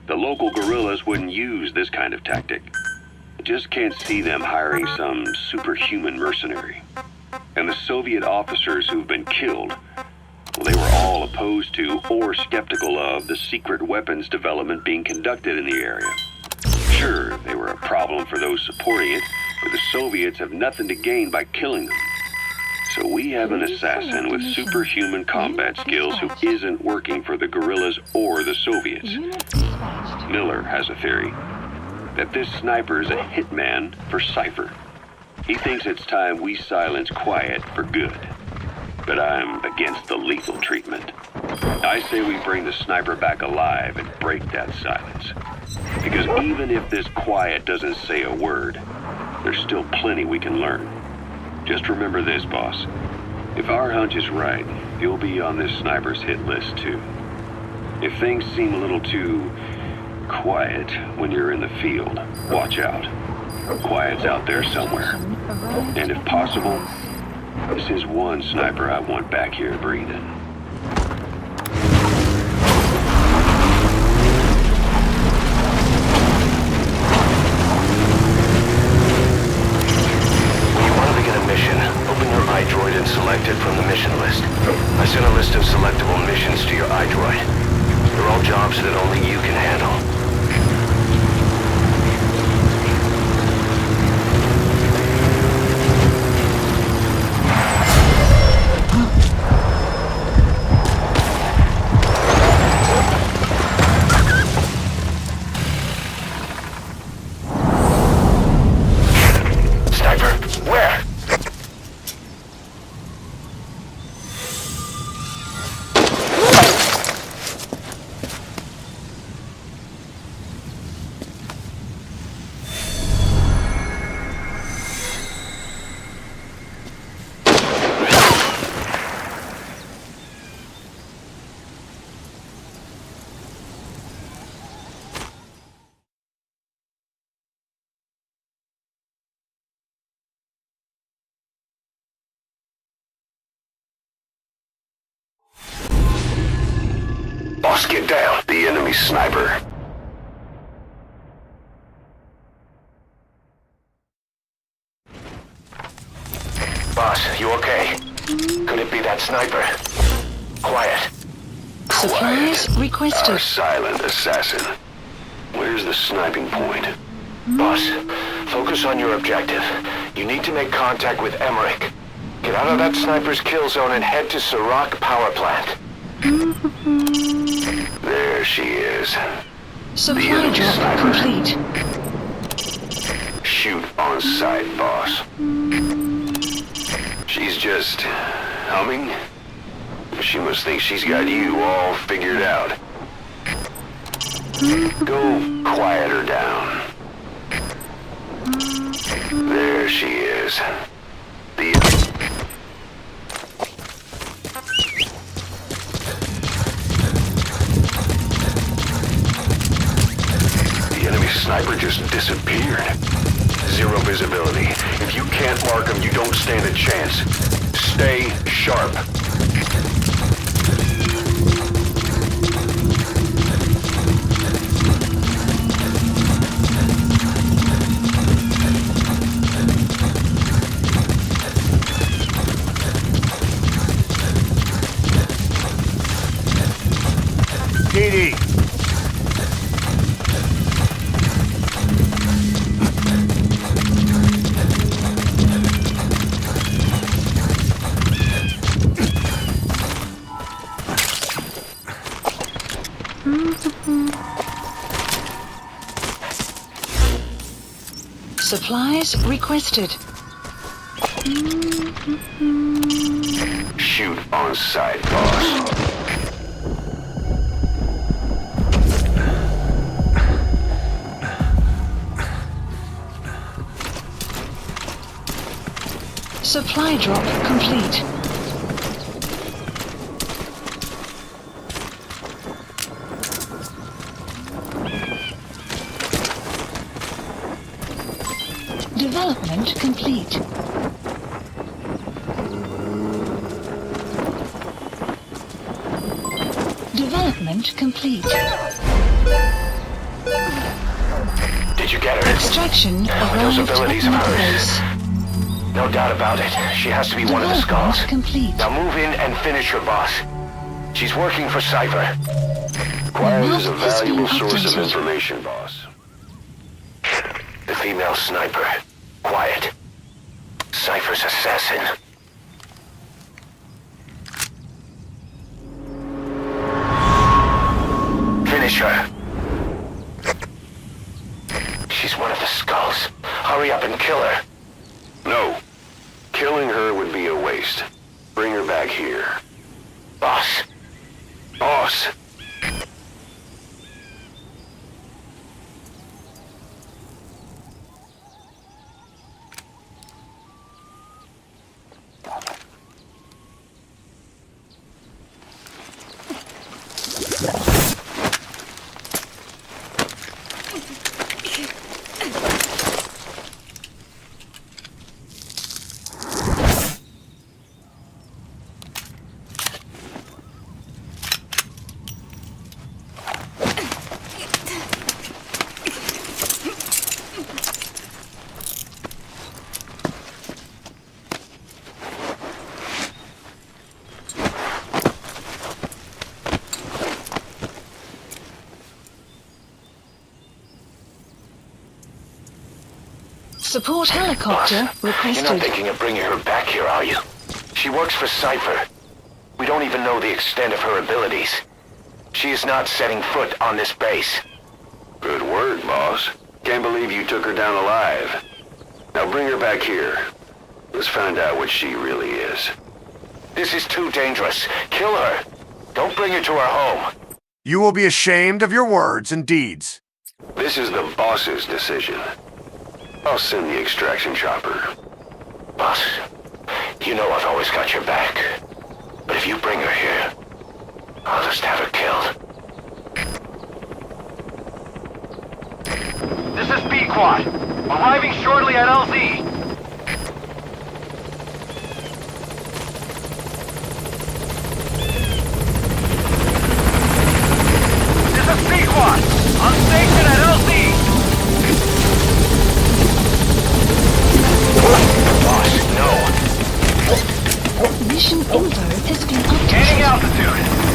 The local guerrillas wouldn't use this kind of tactic. I just can't see them hiring some superhuman mercenary. And the Soviet officers who've been killed, well, they were all opposed to or skeptical of the secret weapons development being conducted in the area. Sure, they were a problem for those supporting it, but the Soviets have nothing to gain by killing them. So we have an assassin with superhuman combat skills who isn't working for the guerrillas or the Soviets. Miller has a theory that this sniper is a hitman for Cipher. He thinks it's time we silence Quiet for good. But I'm against the lethal treatment. I say we bring the sniper back alive and break that silence. Because even if this Quiet doesn't say a word, there's still plenty we can learn. Just remember this, boss. If our hunch is right, you'll be on this sniper's hit list too. If things seem a little too quiet when you're in the field, watch out. Quiet's out there somewhere. And if possible, this is one sniper I want back here breathing. When you want to begin a mission, open your iDroid and select it from the mission list. I sent a list of selectable missions to your iDroid. They're all jobs that only you can handle. Boss, get down. The enemy sniper. You okay? Could it be that sniper? Quiet. Supplies requested. Our silent assassin. Where's the sniping point? Boss, focus on your objective. You need to make contact with Emmerich. Get out of that sniper's kill zone and head to Sirach power plant. There she is. Supply drop complete. Shoot on sight, boss. She's just humming. She must think she's got you all figured out. Go quiet her down. There she is. The enemy sniper just disappeared. Zero visibility. If you can't mark him, you don't stand a chance. Stay sharp. PD. Supplies requested. Shoot on sight, boss. Supply drop complete. Development complete. Development complete. Did you get her? Extraction Those arrived abilities at of Mother hers. Base. No doubt about it. She has to be one of the skulls. Complete. Now move in and finish her boss. She's working for Cipher. Quiet is a valuable source of information, boss. The female sniper. Quiet. Cipher's assassin. Finish her. She's one of the skulls. Hurry up and kill her. No. Killing her would be a waste. Bring her back here. Boss. Boss. Support helicopter requested. You're not thinking of bringing her back here, are you? She works for Cipher. We don't even know the extent of her abilities. She is not setting foot on this base. Good word, boss. Can't believe you took her down alive. Now bring her back here. Let's find out what she really is. This is too dangerous. Kill her. Don't bring her to our home. You will be ashamed of your words and deeds. This is the boss's decision. I'll send the extraction chopper. Boss, you know I've always got your back. But if you bring her here, I'll just have her killed. This is B-Quad. Arriving shortly at LZ. This is B-Quad. On station at LZ. Boss, no. Mission info has been updated. Gaining altitude.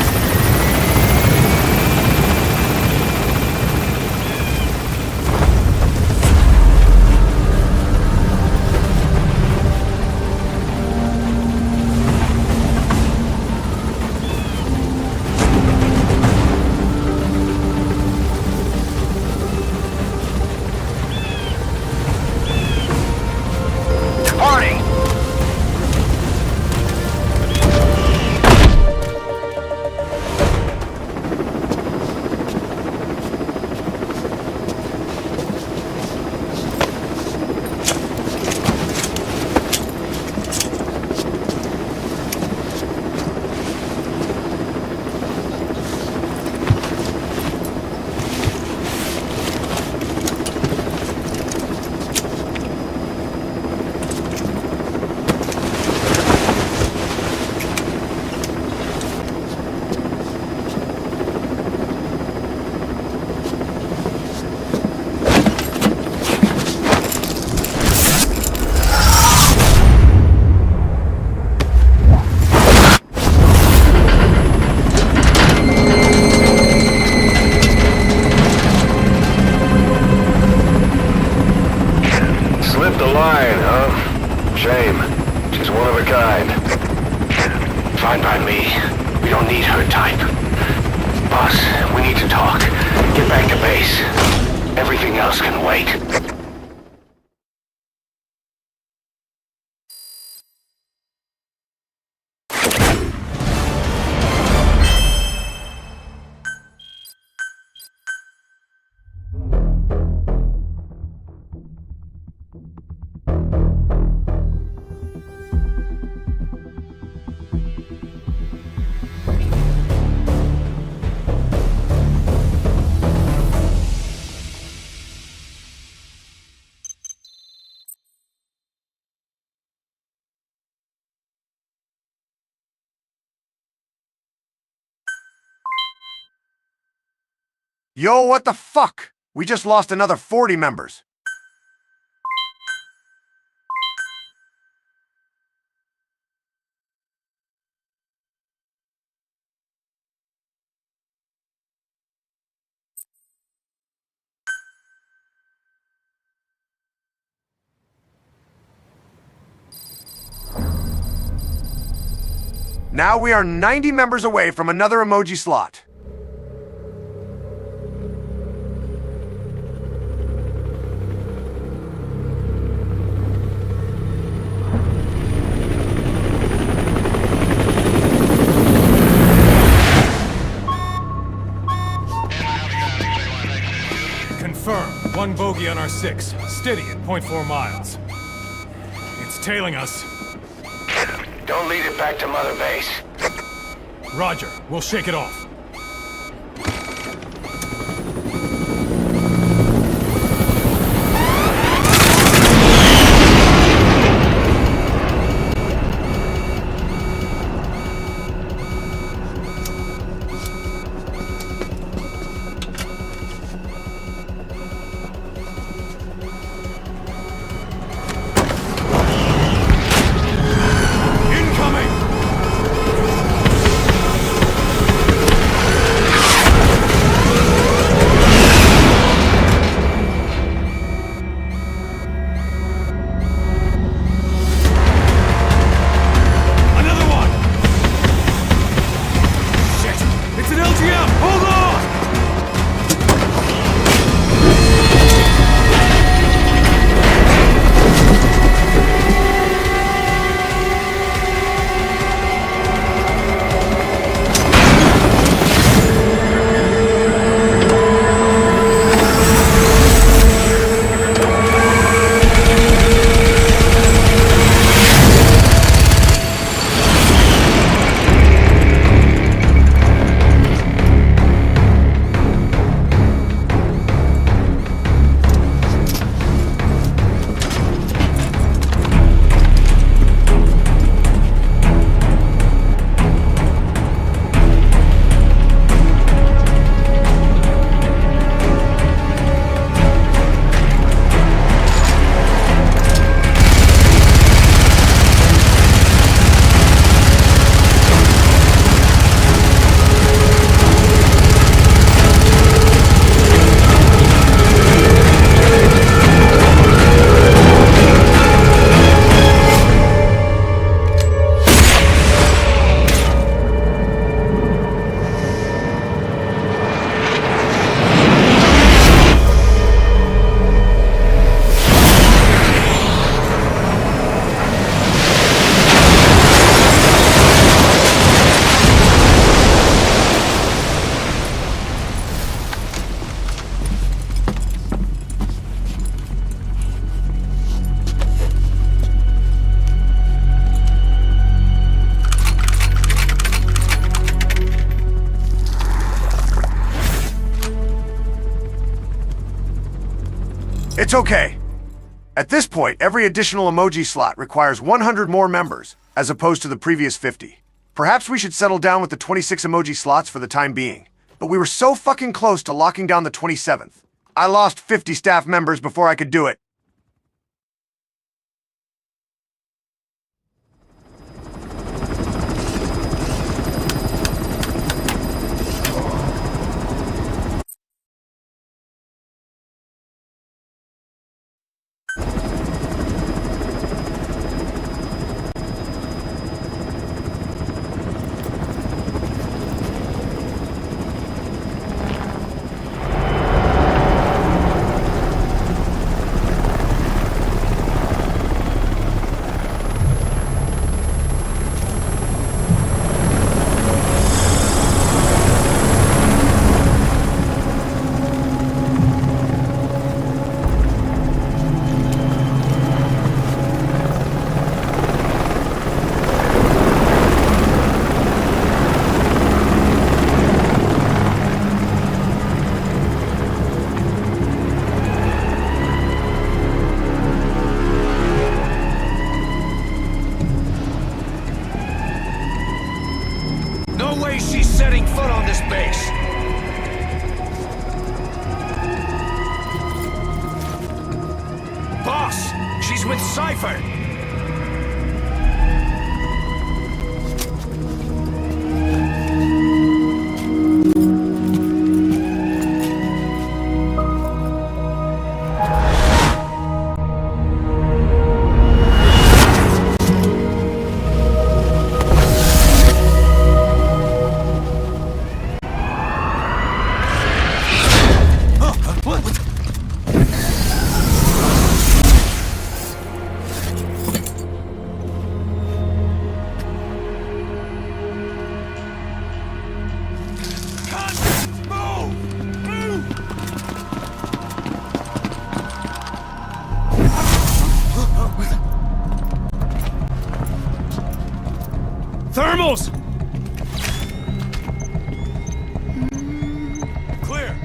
Fine by me. We don't need her type. Boss, we need to talk. Get back to base. Everything else can wait. Yo, what the fuck? We just lost another 40 members. Now we are 90 members away from another emoji slot. One bogey on our 6, steady at 0.4 miles. It's tailing us. Don't lead it back to Mother Base. Roger, we'll shake it off. It's okay. At this point, every additional emoji slot requires 100 more members, as opposed to the previous 50. Perhaps we should settle down with the 26 emoji slots for the time being. But we were so fucking close to locking down the 27th. I lost 50 staff members before I could do it. No way she's setting foot on this base! Boss! She's with Cipher! Thermals! Clear!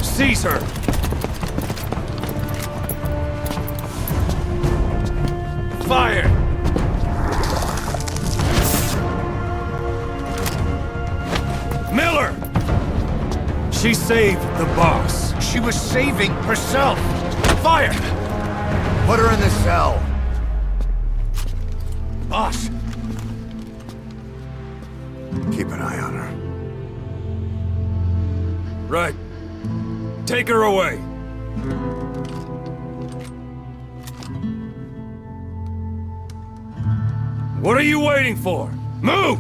Seize her! Fire! Miller! She saved the boss. She was saving herself! Fire! Put her in the cell. Boss! Keep an eye on her. Right. Take her away. What are you waiting for? Move!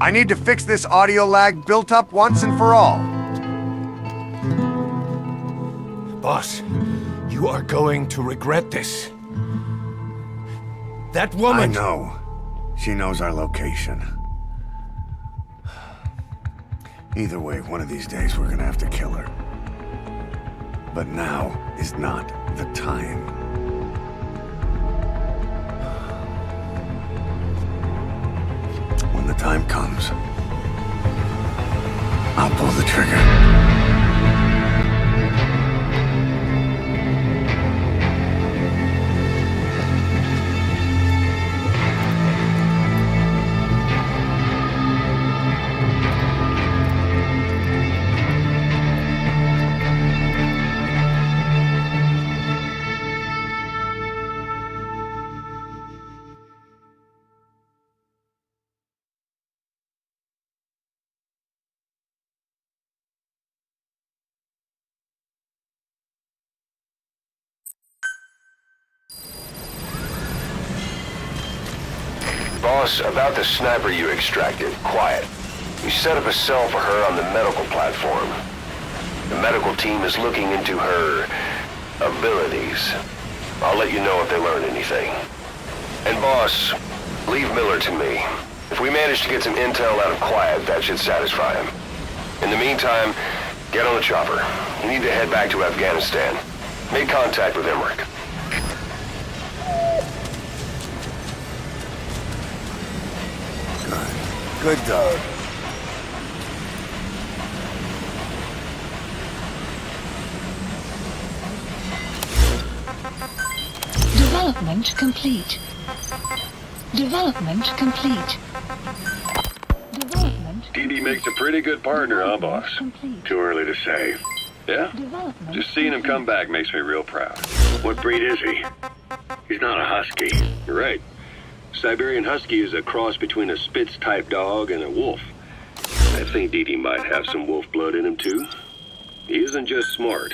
I need to fix this audio lag built up once and for all. Boss, you are going to regret this. That woman... I know. She knows our location. Either way, one of these days we're gonna have to kill her. But now is not the time. When the time comes, I'll pull the trigger. Boss, about the sniper you extracted, quiet. You set up a cell for her on the medical platform. The medical team is looking into her abilities. I'll let you know if they learn anything. And boss, leave Miller to me. If we manage to get some intel out of Quiet, that should satisfy him. In the meantime, get on the chopper. You need to head back to Afghanistan. Make contact with Emmerich. Good dog. Development complete. Development complete. Development. DD makes a pretty good partner, huh, boss? Too early to say. Yeah? Just seeing him come back makes me real proud. What breed is he? He's not a husky. You're right. Siberian Husky is a cross between a Spitz-type dog and a wolf. I think DD might have some wolf blood in him, too. He isn't just smart.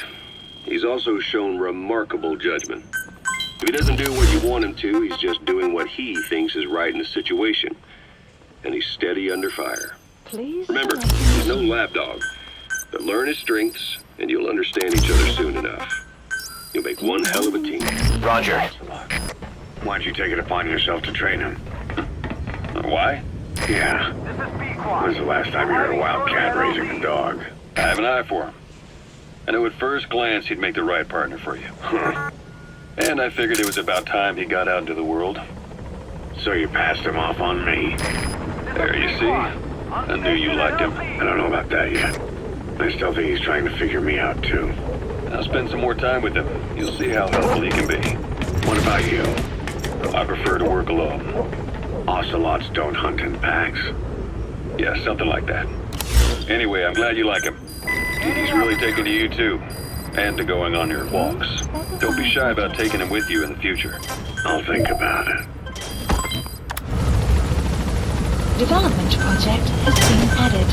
He's also shown remarkable judgment. If he doesn't do what you want him to, he's just doing what he thinks is right in the situation. And he's steady under fire. Please. Remember, he's no lapdog. But learn his strengths, and you'll understand each other soon enough. You'll make one hell of a team. Roger. Why don't you take it upon yourself to train him? Why? Yeah. When's the last time you heard a wildcat raising a dog? I have an eye for him. I knew at first glance he'd make the right partner for you. And I figured it was about time he got out into the world. So you passed him off on me? There, you see? I knew you liked him. I don't know about that yet. I still think he's trying to figure me out, too. I'll spend some more time with him. You'll see how helpful he can be. What about you? I prefer to work alone. Ocelots don't hunt in packs. Yeah, something like that. Anyway, I'm glad you like him. He's really taken to you, too. And to going on your walks. Don't be shy about taking him with you in the future. I'll think about it. Development project has been added.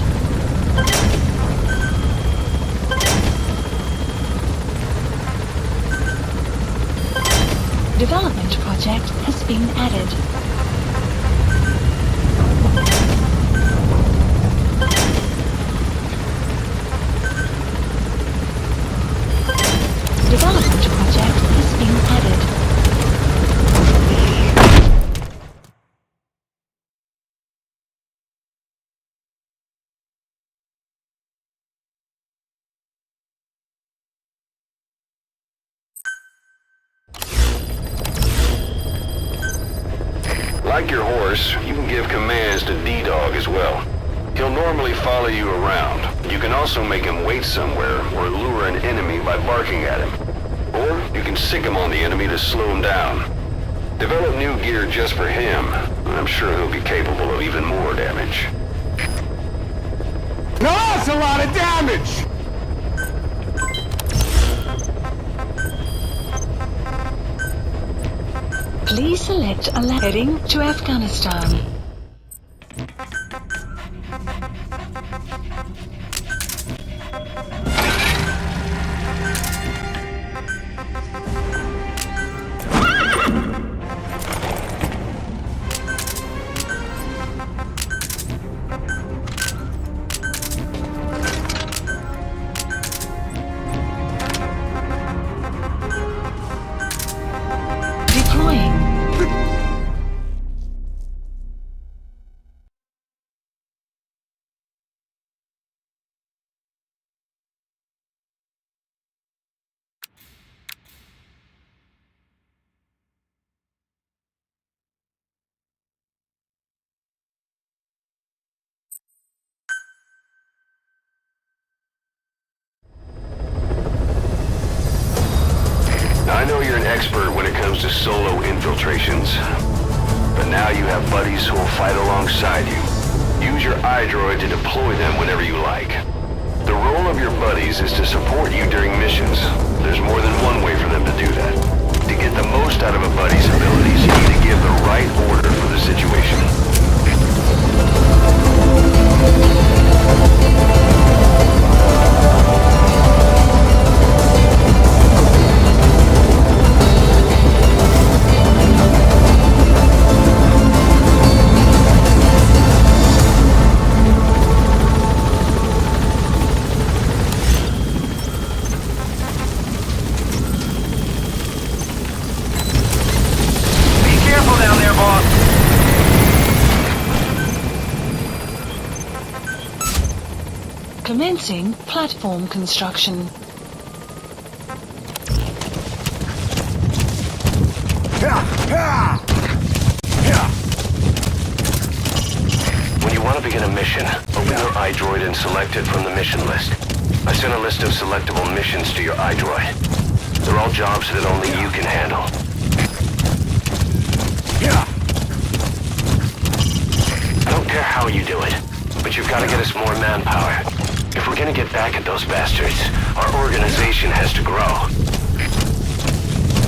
Development project has been added. Development project has been added. Like your horse, you can give commands to D-Dog as well. He'll normally follow you around. You can also make him wait somewhere or lure an enemy by barking at him. Or you can sick him on the enemy to slow him down. Develop new gear just for him, and I'm sure he'll be capable of even more damage. Now that's a lot of damage! Please select a heading to Afghanistan. I know you're an expert when it comes to solo infiltrations, but now you have buddies who will fight alongside you. Use your iDroid to deploy them whenever you like. The role of your buddies is to support you during missions. There's more than one way for them to do that. To get the most out of a buddy's abilities, you need to give the right order for the situation. Commencing platform construction. When you want to begin a mission, open your iDroid and select it from the mission list. I sent a list of selectable missions to your iDroid. They're all jobs that only you can handle. I don't care how you do it, but you've got to get us more manpower. If we're gonna get back at those bastards, our organization has to grow.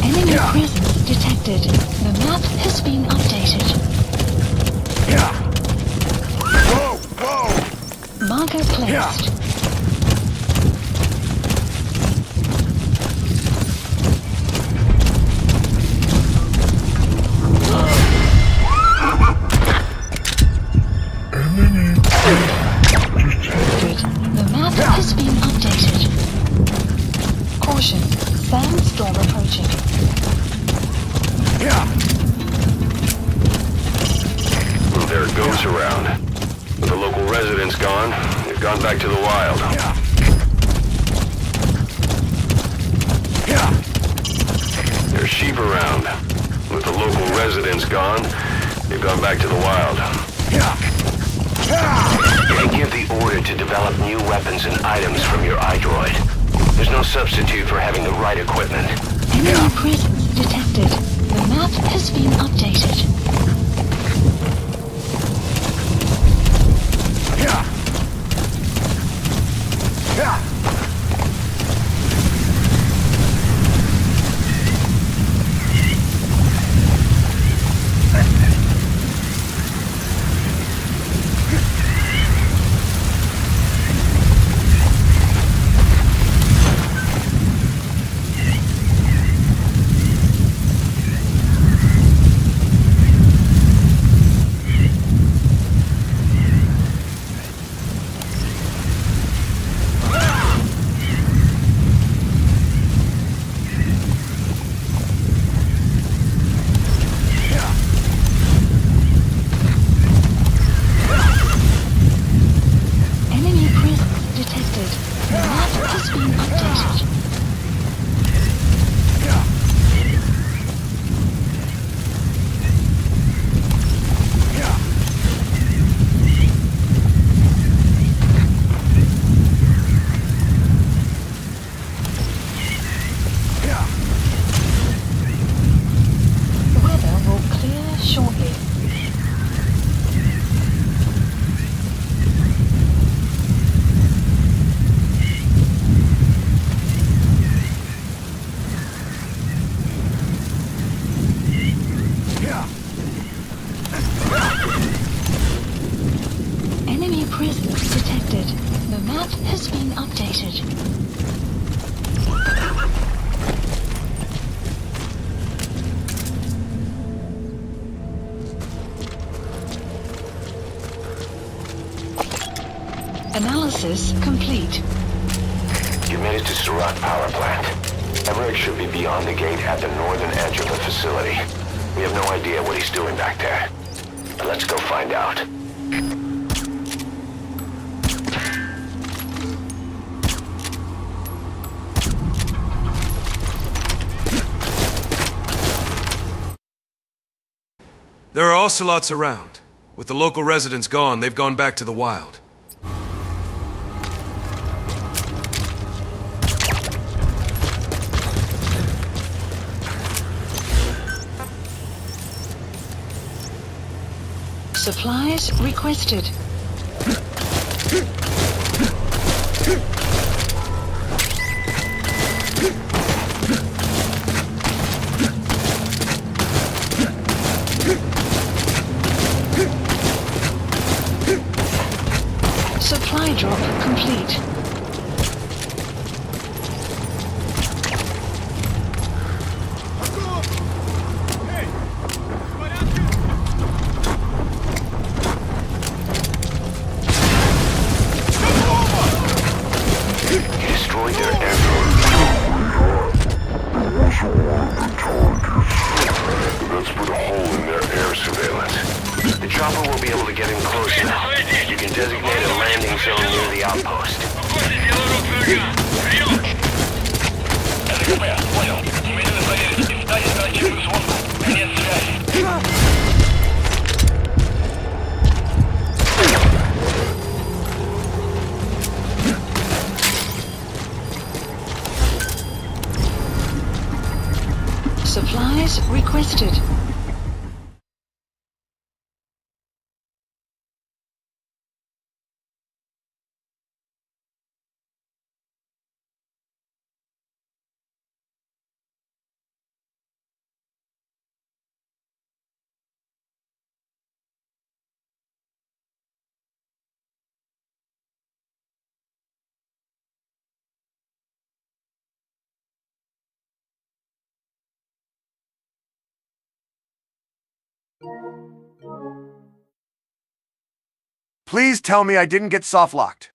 Enemy presence detected. The map has been updated. Whoa! Marker placed. The map has been updated. Caution, sandstorm approaching. Well, there it goes around. With the local residents gone, they've gone back to the wild. There's sheep around. With the local residents gone, they've gone back to the wild. You can give the order to develop new weapons and items from your iDroid. There's no substitute for having the right equipment. Enemy presence detected. The map has been updated. Analysis complete. You made it to Surat Power Plant. Everett should be beyond the gate at the northern edge of the facility. We have no idea what he's doing back there. But let's go find out. There are ocelots around. With the local residents gone, they've gone back to the wild. Supplies requested. Supply drop complete. Supplies requested. Please tell me I didn't get soft-locked.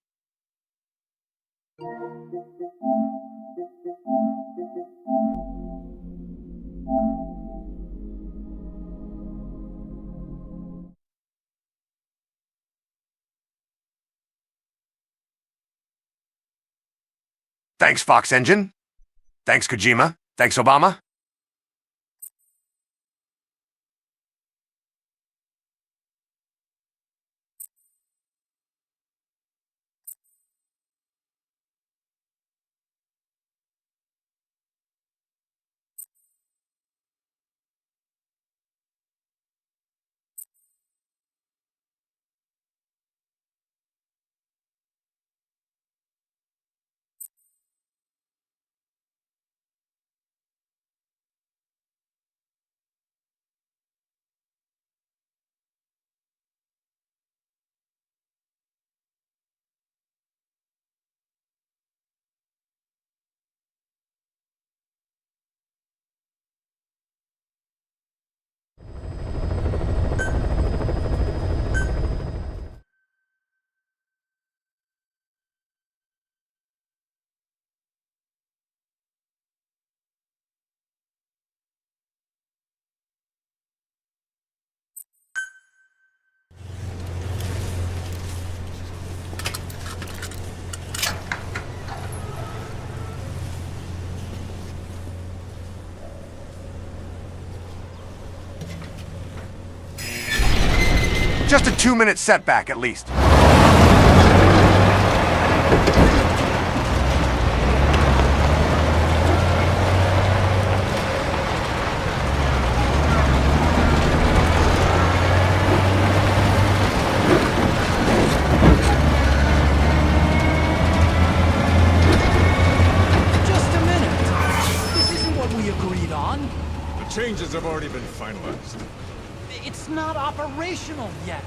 Thanks, Fox Engine. Thanks, Kojima. Thanks, Obama. Just a 2-minute setback, at least. Just a minute. This isn't what we agreed on. The changes have already been finalized. It's not operational yet.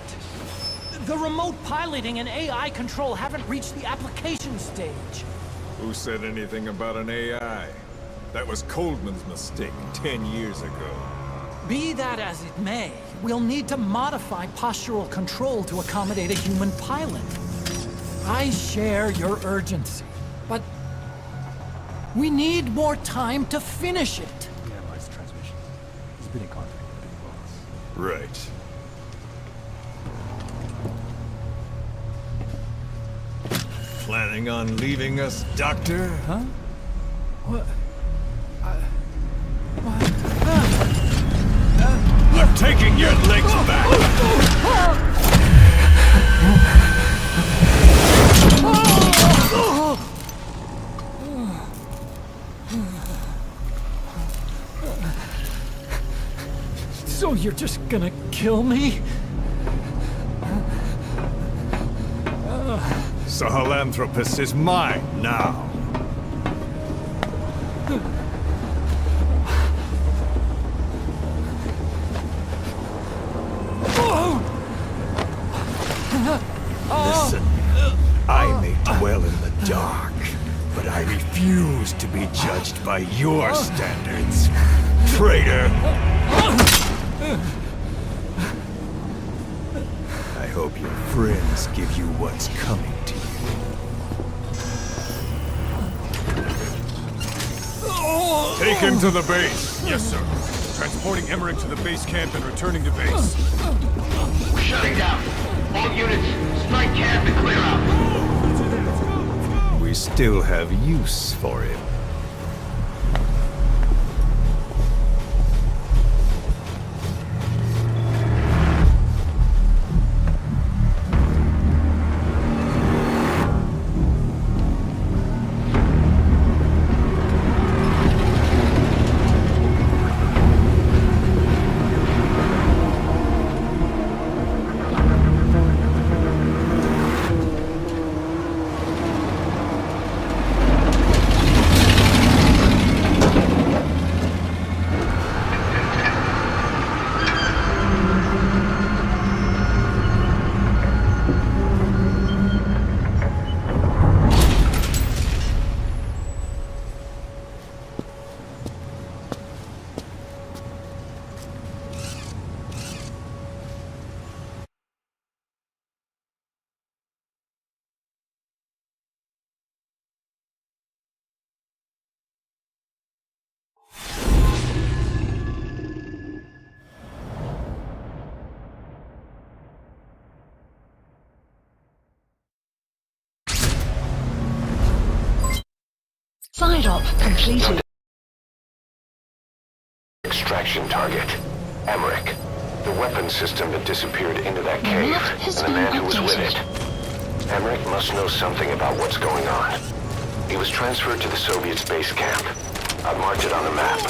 The remote piloting and AI control haven't reached the application stage. Who said anything about an AI? That was Coldman's mistake 10 years ago. Be that as it may, we'll need to modify postural control to accommodate a human pilot. I share your urgency, but we need more time to finish it. We analyzed the transmission. He's been in contact with the big boss. Right. Planning on leaving us, Doctor? Huh? What? I'm taking your legs back! So you're just gonna kill me? Sahelanthropus is mine now. Listen, I may dwell in the dark, but I refuse to be judged by your standards, traitor! I hope your friends give you what's coming to you. Take him to the base! Yes, sir. Transporting Emmerich to the base camp and returning to base. We're shutting down. All units, strike camp and clear out. We still have use for him. Side op completed. Extraction target. Emmerich. The weapon system that disappeared into that cave, and the man who was with it. Emmerich must know something about what's going on. He was transferred to the Soviets' base camp. I've marked it on the map.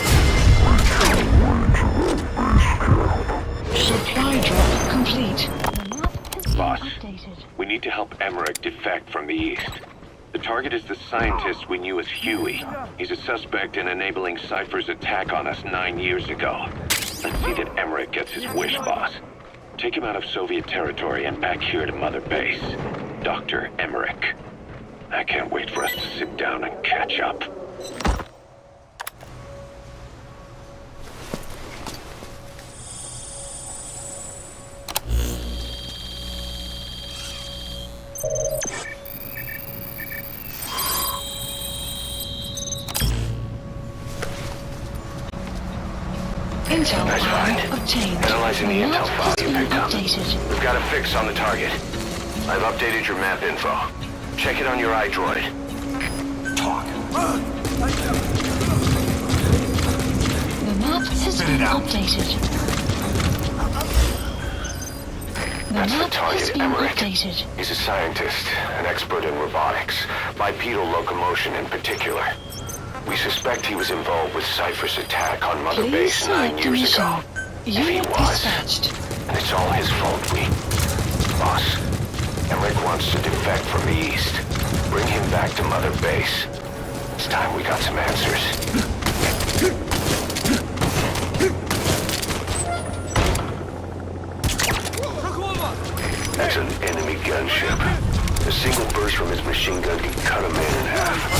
Supply drop complete. Boss, we need to help Emmerich defect from the east. The target is the scientist we knew as Huey. He's a suspect in enabling Cipher's attack on us 9 years ago. Let's see that Emmerich gets his wish, boss. Take him out of Soviet territory and back here to Mother Base. Dr. Emmerich. I can't wait for us to sit down and catch up. Intel Nice find. obtained. Analyzing the intel file you picked up. Updated. We've got a fix on the target. I've updated your map info. Check it on your iDroid. Talk. The map has been updated. That's the map has target, been Emmerich. updated. He's a scientist, an expert in robotics, bipedal locomotion in particular. We suspect he was involved with Cipher's attack on Mother Please Base 9 years mission. ago. If he Unit was, dispatched. and it's all his fault, Boss, Emmerich wants to defect from the east. Bring him back to Mother Base. It's time we got some answers. That's an enemy gunship. A single burst from his machine gun could cut a man in half.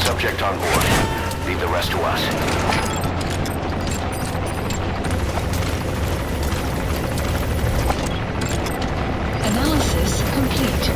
Subject on board. Leave the rest to us. Analysis complete.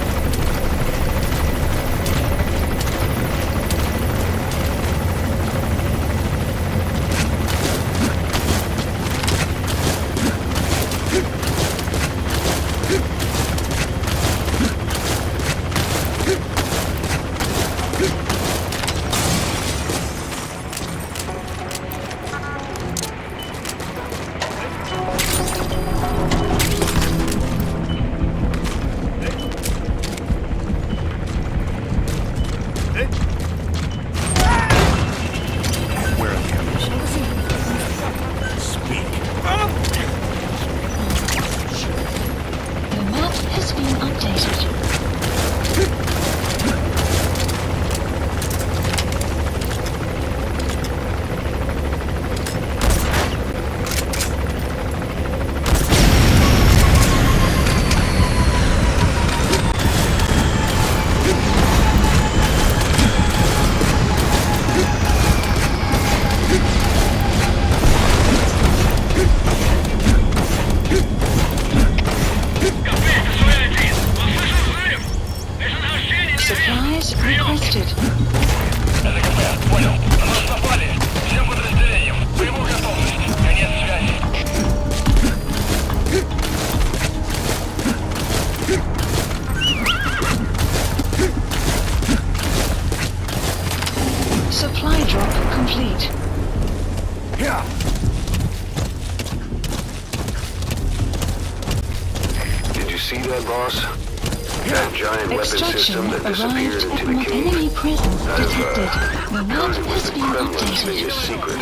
System that disappeared into the cave. Enemy presence detected. The I've map it was has the been Kremlin's updated. biggest secret.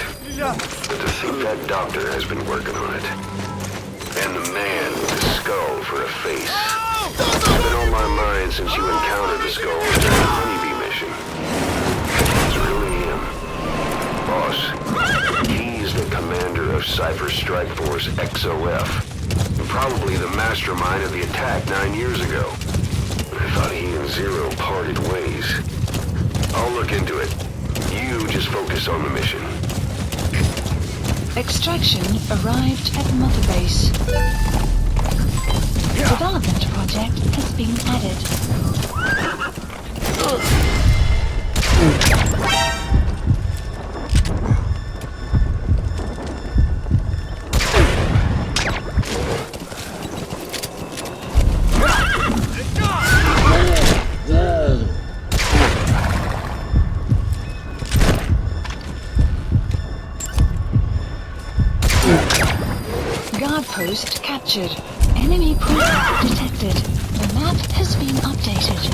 But to think that doctor has been working on it. And the man with the skull for a face. It's been on my mind since you encountered the skull during the honeybee mission. It's really him. Boss, he's the commander of Cipher Strike Force XOF. And probably the mastermind of the attack 9 years ago. I thought he and Zero parted ways. I'll look into it. You just focus on the mission. Extraction arrived at Mother Base. Development project has been added. Guard post captured. Enemy presence detected. The map has been updated.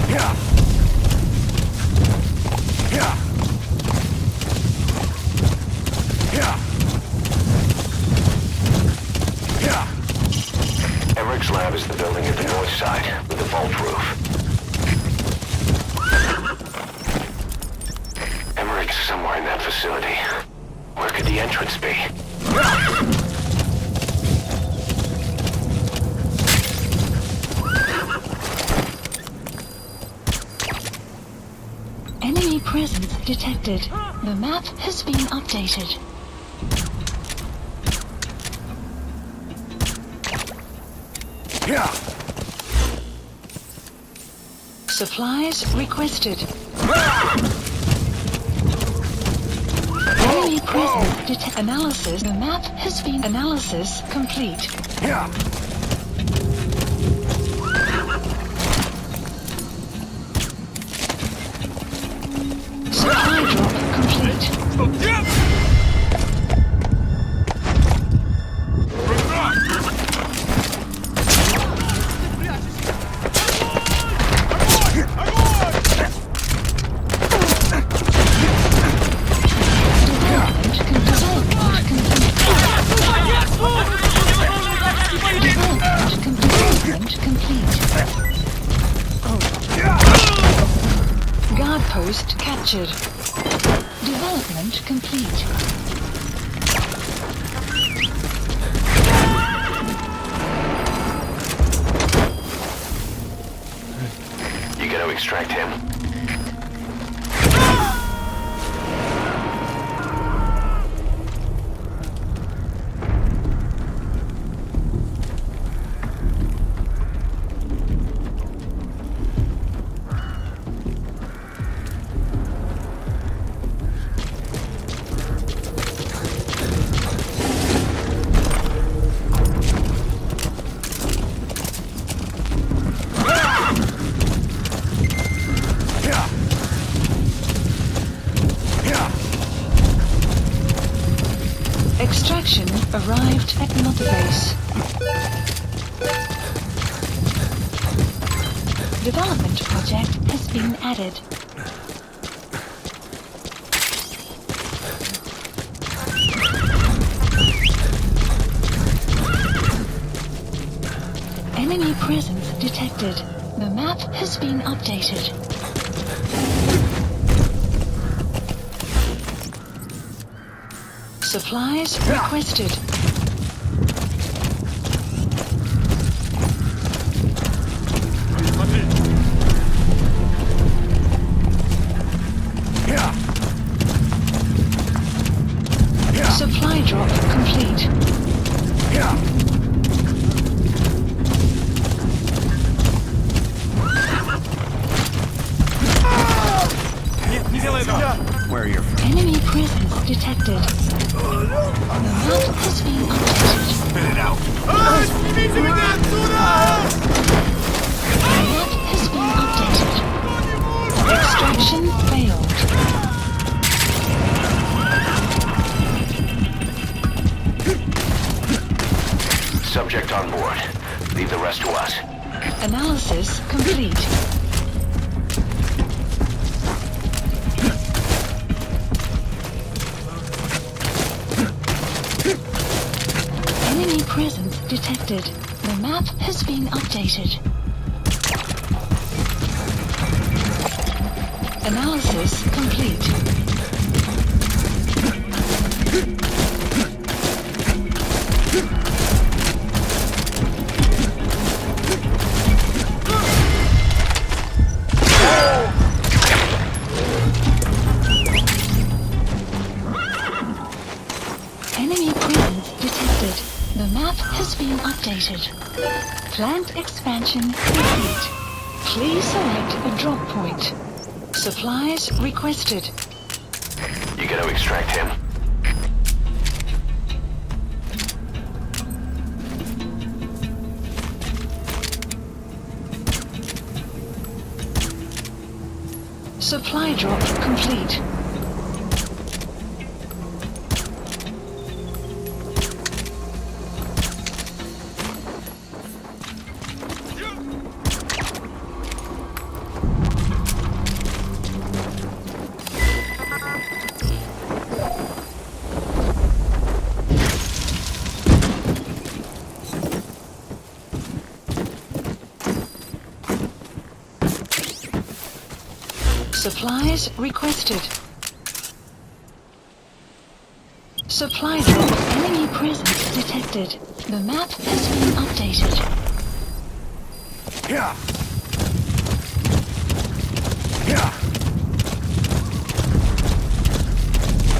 Emmerich's lab is the building at the north side, with the vault roof. Emmerich's somewhere in that facility. Where could the entrance be? Enemy presence detected. The map has been updated. Supplies requested. Enemy presence detect. Analysis. The map has been analysis complete. Supply drop complete. Guard post captured. Development complete. You gotta extract him. Extraction arrived at Mother Base. Development project has been added. Enemy presence detected. The map has been updated. Supplies requested. Supply drop complete. Where are your friends? Enemy presence detected. The map has been updated. Spit it out. The map has been updated. Extraction failed. Subject on board. Leave the rest to us. Analysis complete. Enemy presence detected. The map has been updated. Analysis complete. Enemy presence detected. The map has been updated. Plant expansion complete. Please select a drop point. Supplies requested. You gotta extract him. Supply drop complete. Supplies requested. Supply drop. Enemy presence detected. The map has been updated. Yeah. Yeah.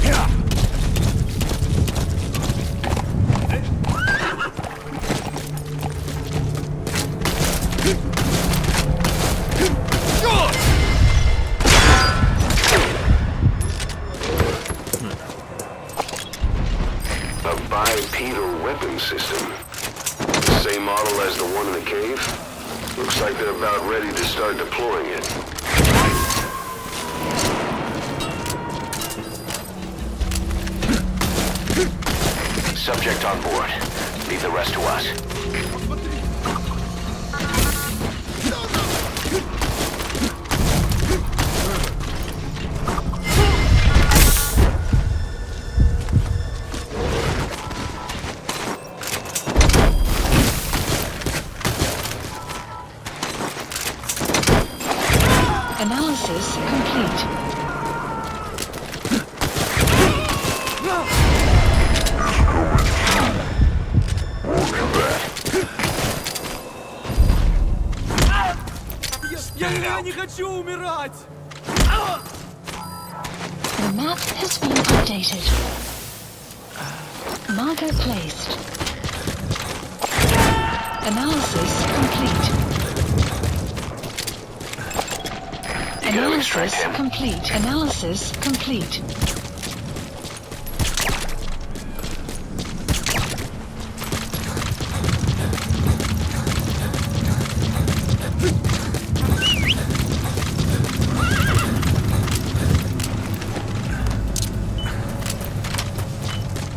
Yeah. Bipedal weapon system. The same model as the one in the cave? Looks like they're about ready to start deploying it. Subject on board. Leave the rest to us. Analysis complete. Я не хочу умирать! The map has been updated. Marker placed. Analysis complete. Analysis complete. Analysis complete.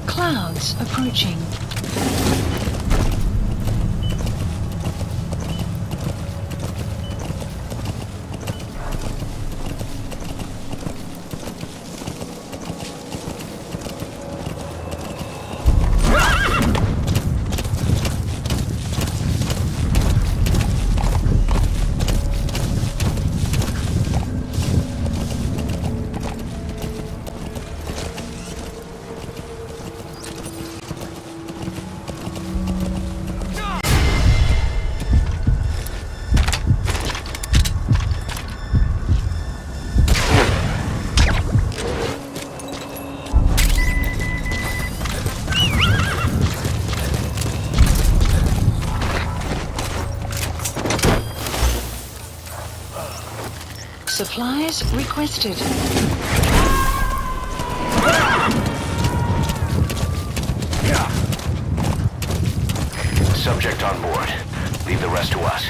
Clouds approaching. Supplies requested. Subject on board. Leave the rest to us.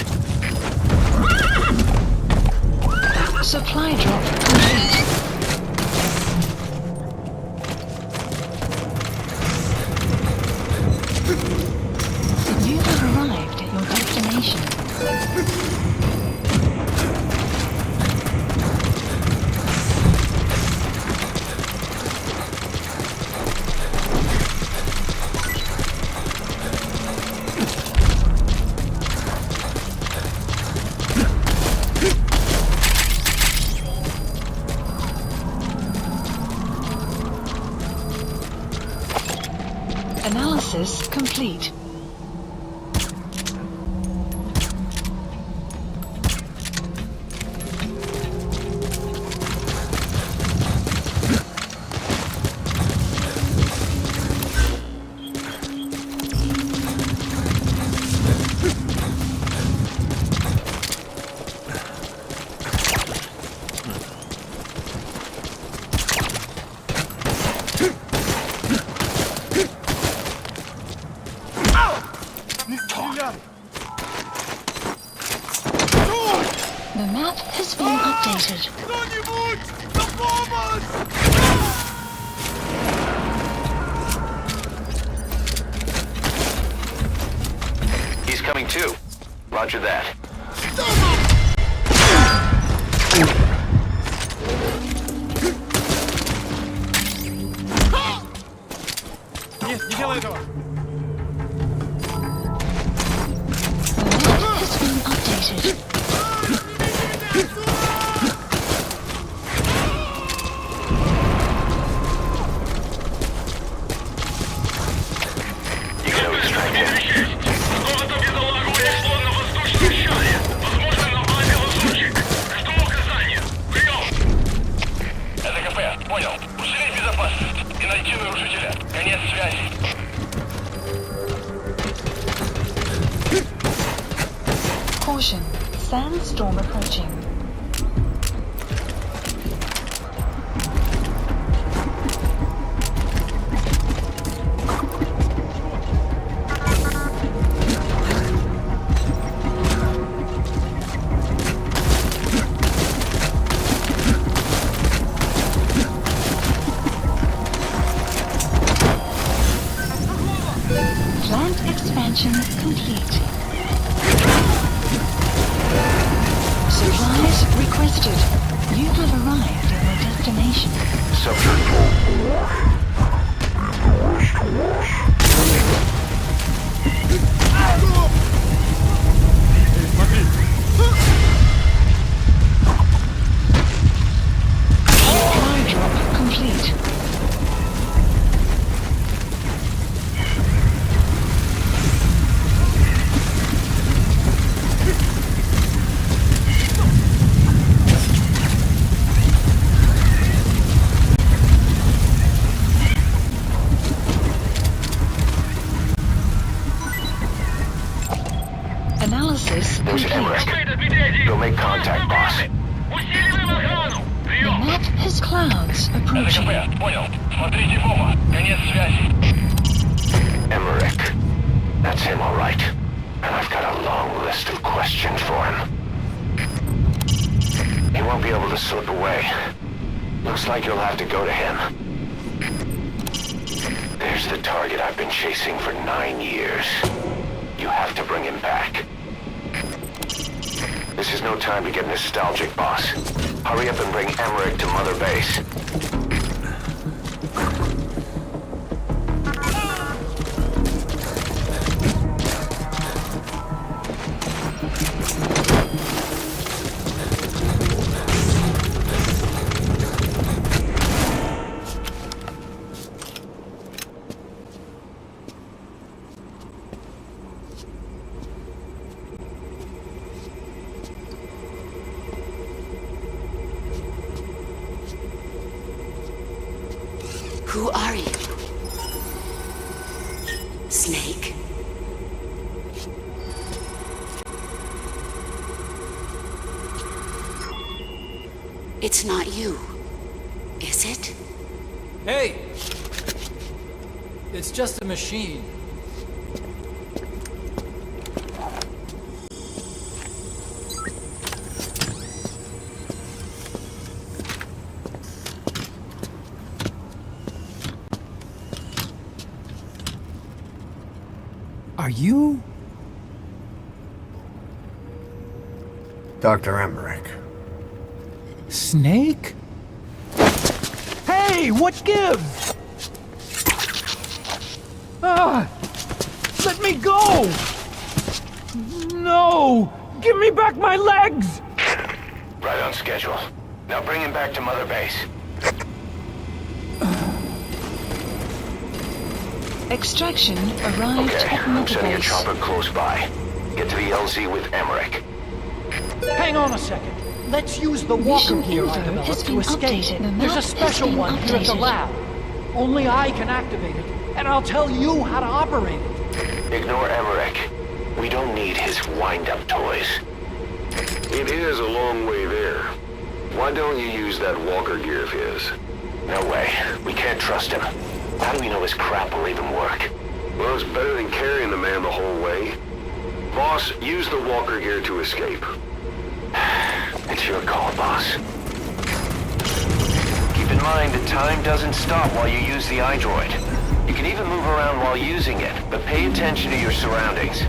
Supply drop complete. You have arrived at your destination. Analysis complete. too. Roger that. Нет, не делай этого! Has been updated. You can extract him. Какого-то бедолагу пришло на восточном шаре. Возможно, на базе лазутчик. Жду указания. Прием! Это КП, понял. Усилить безопасность и найти нарушителя. Конец связи. Caution. Sandstorm approaching. Plant expansion complete. Supplies requested. You have arrived at your destination. Subject Supply drop complete. Analysis There's complete. Emmerich. Go make contact, boss. The map has clouds Это approaching. КП, понял. Смотрите в оба. Конец связи. Emmerich. That's him, all right. And I've got a long list of questions for him. He won't be able to slip away. Looks like you'll have to go to him. There's the target I've been chasing for 9 years. You have to bring him back. This is no time to get nostalgic, boss. Hurry up and bring Emmerich to Mother Base. Who are you? Snake? It's not you, is it? Hey! It's just a machine. Are you? Dr. Emmerich. Snake? Hey, what gives? Ah! Let me go! No! Give me back my legs! Right on schedule. Now bring him back to Mother Base. Extraction arrived Okay, at I'm Mother sending a Base. chopper close by. Get to the LZ with Emmerich. Hang on a second. Let's use the walker Mission gear I info developed has to been escape. updated. The There's a map special has been one here at the updated. lab. Only I can activate it, and I'll tell you how to operate it. Ignore Emmerich. We don't need his wind-up toys. It is a long way there. Why don't you use that walker gear of his? No way. We can't trust him. How do we know his crap will even work? Well, it's better than carrying the man the whole way. Boss, use the walker gear to escape. It's your call, boss. Keep in mind that time doesn't stop while you use the iDroid. You can even move around while using it, but pay attention to your surroundings.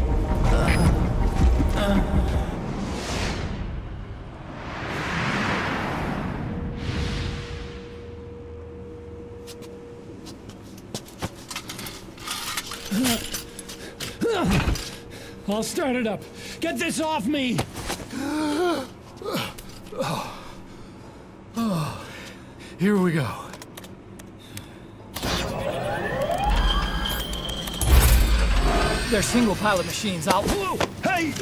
I'll start it up. Get this off me! Here we go. They're single pilot machines. I'll... Whoa! Hey!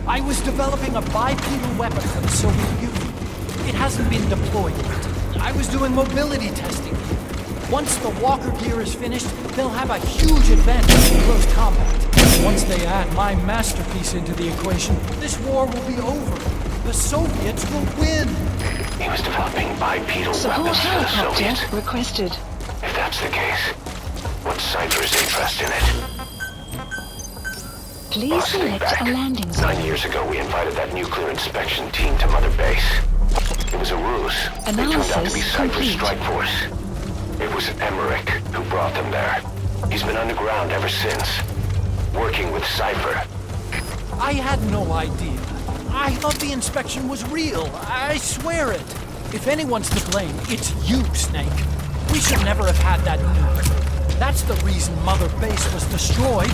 I was developing a bipedal weapon for the Soviet Union. It hasn't been deployed yet. I was doing mobility testing. Once the walker gear is finished, they'll have a huge advantage in close combat. Once they add my masterpiece into the equation, this war will be over. The Soviets will win. He was developing bipedal Support weapons for the Soviets. helicopter requested. If that's the case, what's Cipher's interest in it? Please select a landing zone. 9 years ago, we invited that nuclear inspection team to Mother Base. It was a ruse. They turned out to be Cipher's strike force. It was Emmerich who brought them there. He's been underground ever since, working with Cipher. I had no idea. I thought the inspection was real. I swear it. If anyone's to blame, it's you, Snake. We should never have had that nuke. That's the reason Mother Base was destroyed.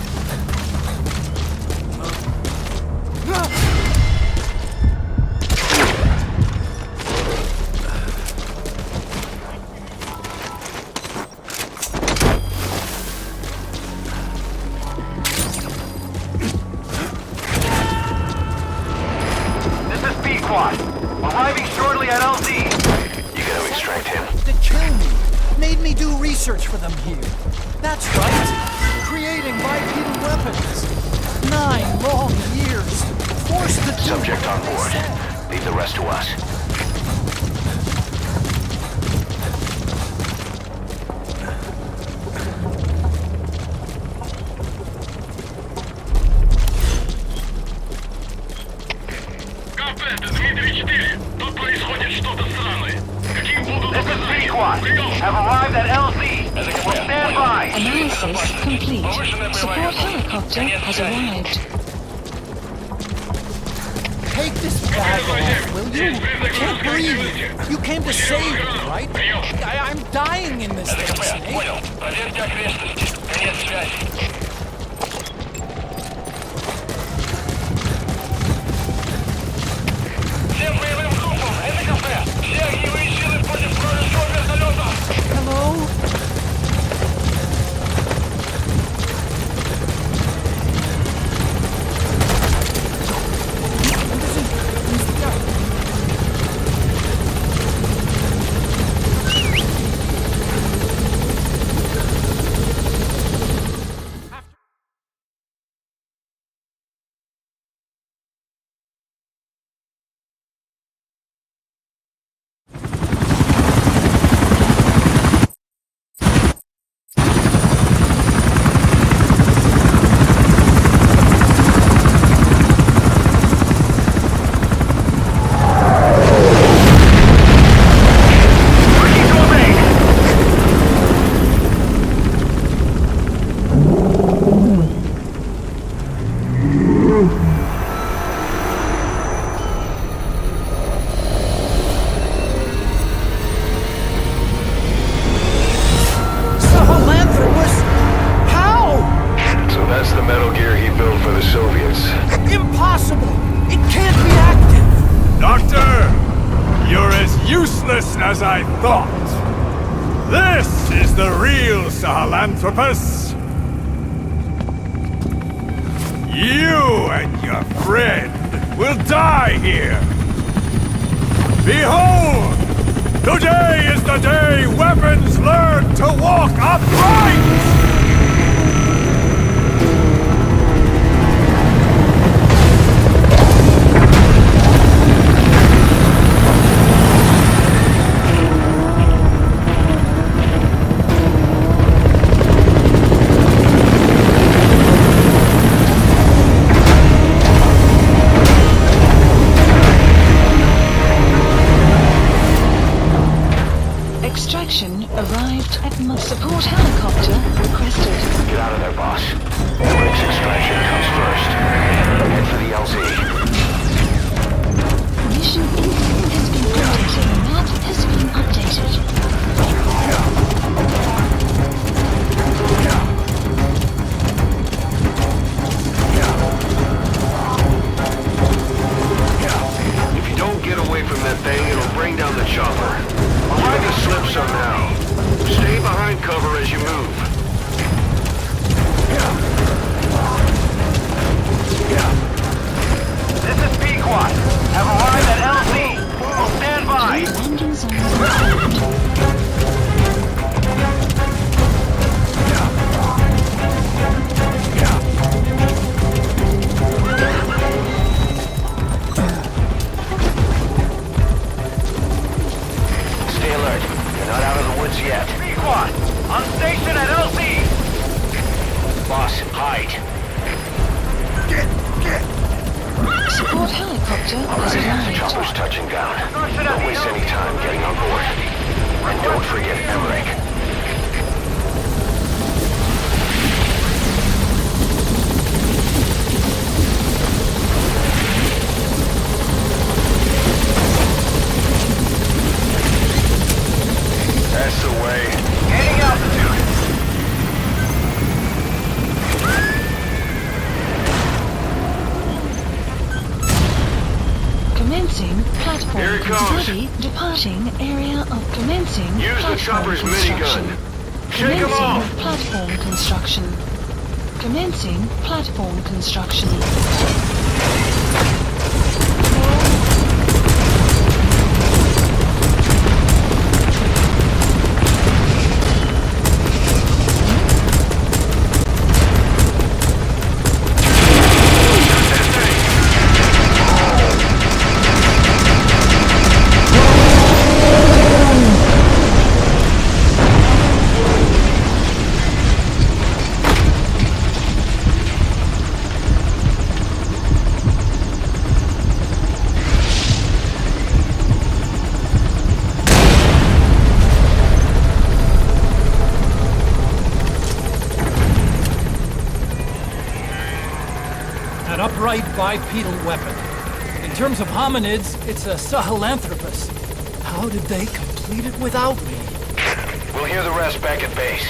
Arriving shortly at LZ. You gonna extract him? To kill me. Made me do research for them here. That's right. Creating bipedal weapons. 9 long years. Forced to do Subject what on they board. said. Leave the rest to us. Have arrived at LZ. Will stand by. Analysis complete. Support helicopter has arrived. Take this bag off, will you? I can't breathe. You came to save me, right? I'm dying in this thing, Snake. Hello? As I thought. This is the real Sahelanthropus. You and your friend will die here. Behold! Today is the day weapons learn to walk upright! Support helicopter requested. Get out of there, boss. Rick's extraction comes first. Head for the LZ. Mission info has been updated. The map has been updated. If you don't get away from that thing, it'll bring down the chopper. Try to slip somehow. Stay behind cover as you move. This is Pequot. Have arrived at LZ. We'll stand by. Landing zone confirmed. Stay alert. You're not out of the woods yet. Pequot, on station at LZ. Boss, hide. Support helicopter has The arrived. chopper's touching down. Don't waste any time getting on board. And don't forget Emmerich. That's the way. Gaining altitude. Commencing platform Here it comes. study. Departing area of commencing Use the platform chopper's construction. minigun. Shake 'em Commencing off. platform construction. Commencing platform construction. An upright bipedal weapon. In terms of hominids, it's a sahelanthropus. How did they complete it without me? We'll hear the rest back at base.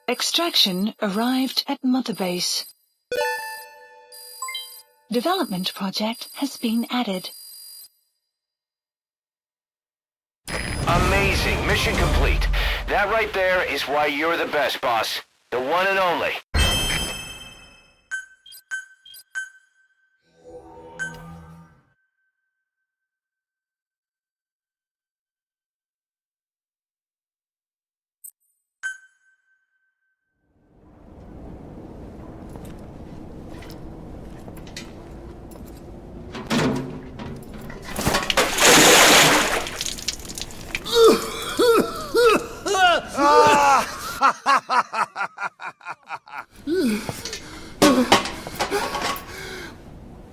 Extraction arrived at Mother Base. Development project has been added. Amazing. Mission complete. That right there is why you're the best, boss. The one and only.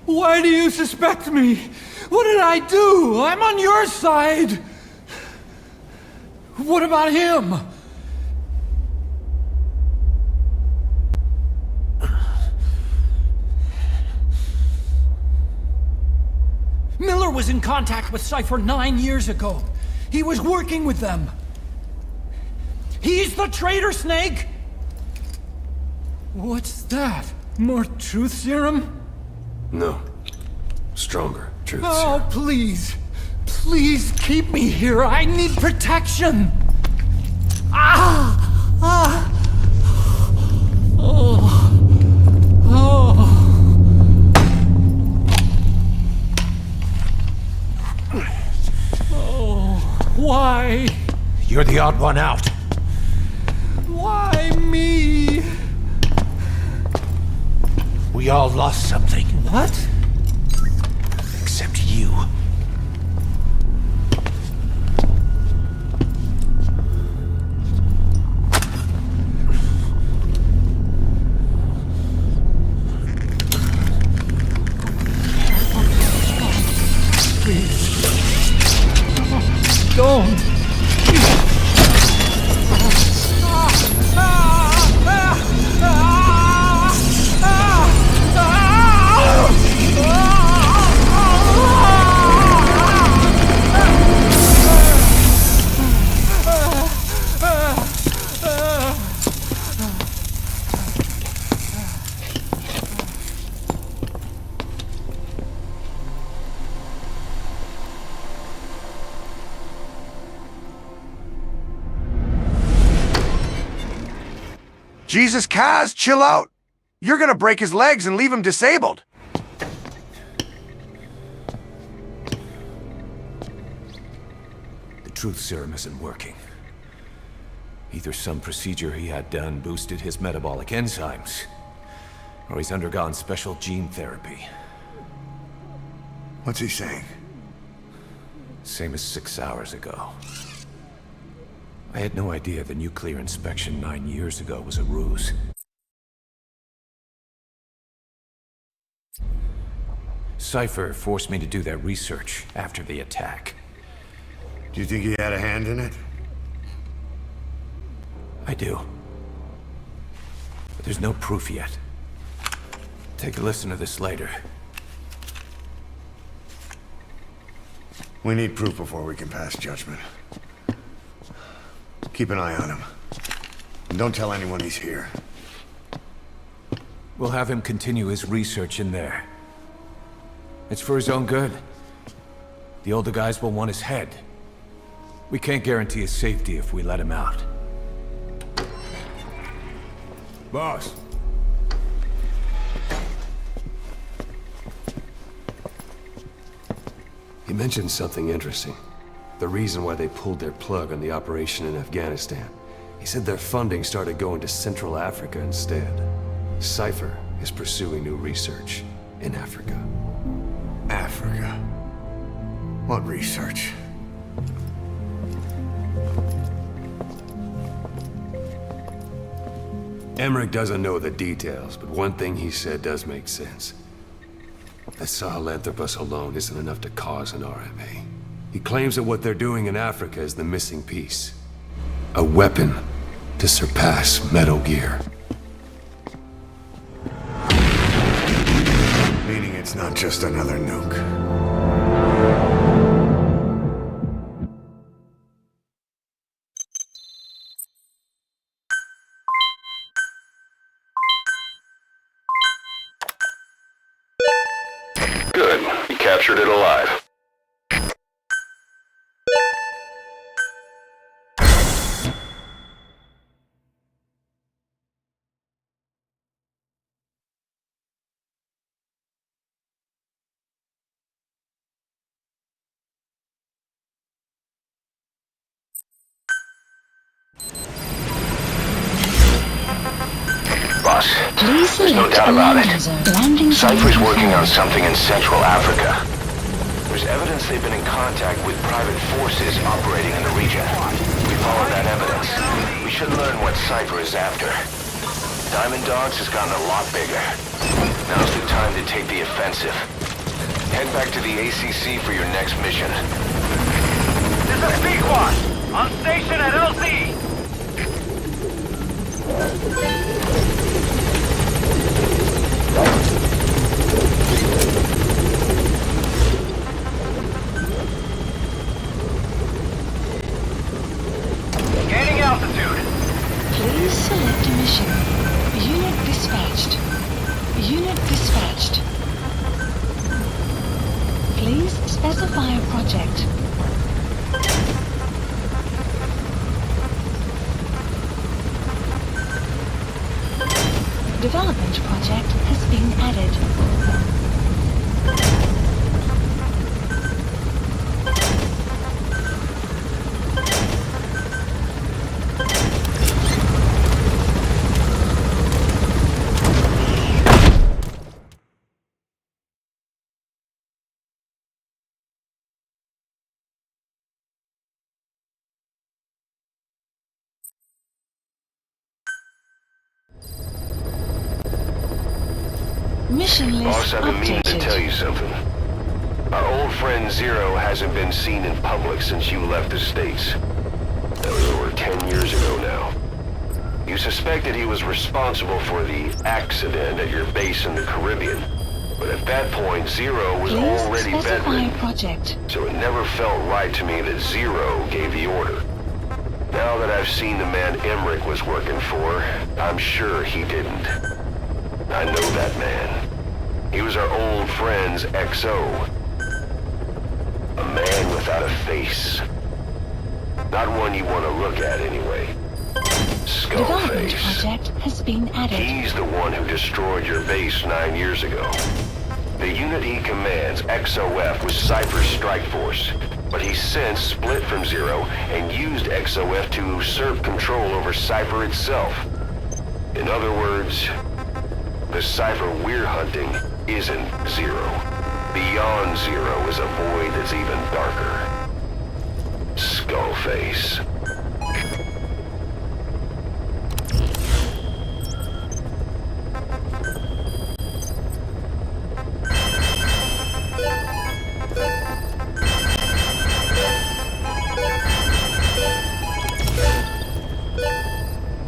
Why do you suspect me? What did I do? I'm on your side. What about him? Miller was in contact with Cipher 9 years ago. He was working with them. He's the traitor, Snake! What's that? More truth serum? No. Stronger truth Oh, serum. please. Please keep me here. I need protection. Ah! Ah! Oh. Oh. Oh. Why? You're the odd one out. Why me? We all lost something. What? Except you. Don't! Jesus, Kaz, chill out. You're gonna break his legs and leave him disabled. The truth serum isn't working. Either some procedure he had done boosted his metabolic enzymes, or he's undergone special gene therapy. What's he saying? Same as 6 hours ago. I had no idea the nuclear inspection 9 years ago was a ruse. Cipher forced me to do that research after the attack. Do you think he had a hand in it? I do. But there's no proof yet. Take a listen to this later. We need proof before we can pass judgment. Keep an eye on him. And don't tell anyone he's here. We'll have him continue his research in there. It's for his own good. The older guys will want his head. We can't guarantee his safety if we let him out. Boss. He mentioned something interesting. The reason why they pulled their plug on the operation in Afghanistan. He said their funding started going to Central Africa instead. Cipher is pursuing new research in Africa. Africa? What research? Emmerich doesn't know the details, but one thing he said does make sense. That Sahelanthropus alone isn't enough to cause an RMA. He claims that what they're doing in Africa is the missing piece. A weapon to surpass Metal Gear. Meaning it's not just another nuke. Good. You captured it alive. Boss, there's no doubt about it. Cipher's working on something in Central Africa. There's evidence they've been in contact with private forces operating in the region. We followed that evidence. We should learn what Cipher is after. Diamond Dogs has gotten a lot bigger. Now's the time to take the offensive. Head back to the ACC for your next mission. This is Pequot! On station at LZ! Gaining altitude. Please select a mission. Unit dispatched. Unit dispatched. Please specify a project. Development project has been added. Mission Boss, list I've been meaning to updated. tell you something. Our old friend Zero hasn't been seen in public since you left the States. That was over 10 years ago now. You suspected he was responsible for the accident at your base in the Caribbean. But at that point, Zero was Please already specify bedridden. project. So it never felt right to me that Zero gave the order. Now that I've seen the man Emmerich was working for, I'm sure he didn't. I know that man. He was our old friend's XO. A man without a face. Not one you want to look at anyway. Development Skullface. project has been added. He's the one who destroyed your base 9 years ago. The unit he commands, XOF, was Cipher's strike force, but he's since split from Zero and used XOF to usurp control over Cipher itself. In other words, the Cipher we're hunting isn't Zero. Beyond Zero is a void that's even darker. Skullface.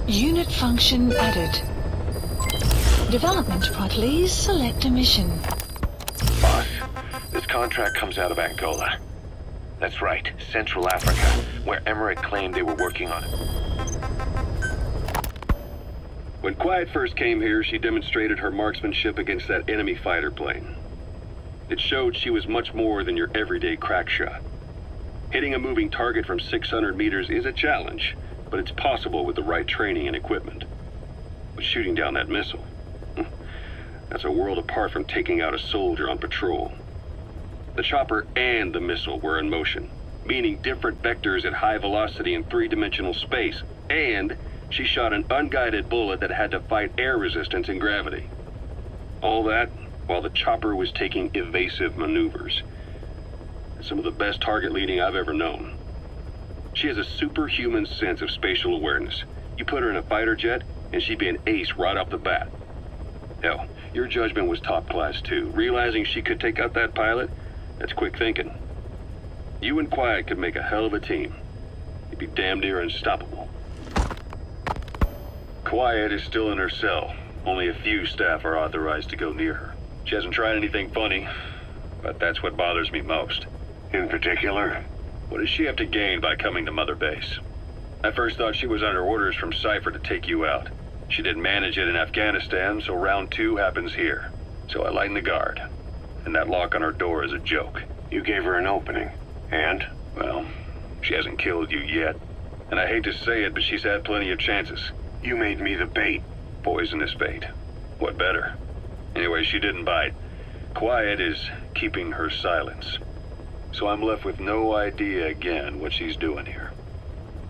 Unit function added. Development pod, please select a mission. Boss, this contract comes out of Angola. That's right, Central Africa, where Emmerich claimed they were working on it. When Quiet first came here, she demonstrated her marksmanship against that enemy fighter plane. It showed she was much more than your everyday crack shot. Hitting a moving target from 600 meters is a challenge, but it's possible with the right training and equipment. But shooting down that missile, that's a world apart from taking out a soldier on patrol. The chopper and the missile were in motion, meaning different vectors at high velocity in three-dimensional space, and she shot an unguided bullet that had to fight air resistance and gravity. All that while the chopper was taking evasive maneuvers. Some of the best target leading I've ever known. She has a superhuman sense of spatial awareness. You put her in a fighter jet, and she'd be an ace right off the bat. Hell, your judgment was top class too. Realizing she could take out that pilot, that's quick thinking. You and Quiet could make a hell of a team. You'd be damn near unstoppable. Quiet is still in her cell. Only a few staff are authorized to go near her. She hasn't tried anything funny, but that's what bothers me most. In particular? What does she have to gain by coming to Mother Base? I first thought she was under orders from Cipher to take you out. She didn't manage it in Afghanistan, so round 2 happens here. So I lighten the guard. And that lock on her door is a joke. You gave her an opening. And? Well, she hasn't killed you yet. And I hate to say it, but she's had plenty of chances. You made me the bait. Poisonous bait. What better? Anyway, she didn't bite. Quiet is keeping her silence. So I'm left with no idea again what she's doing here.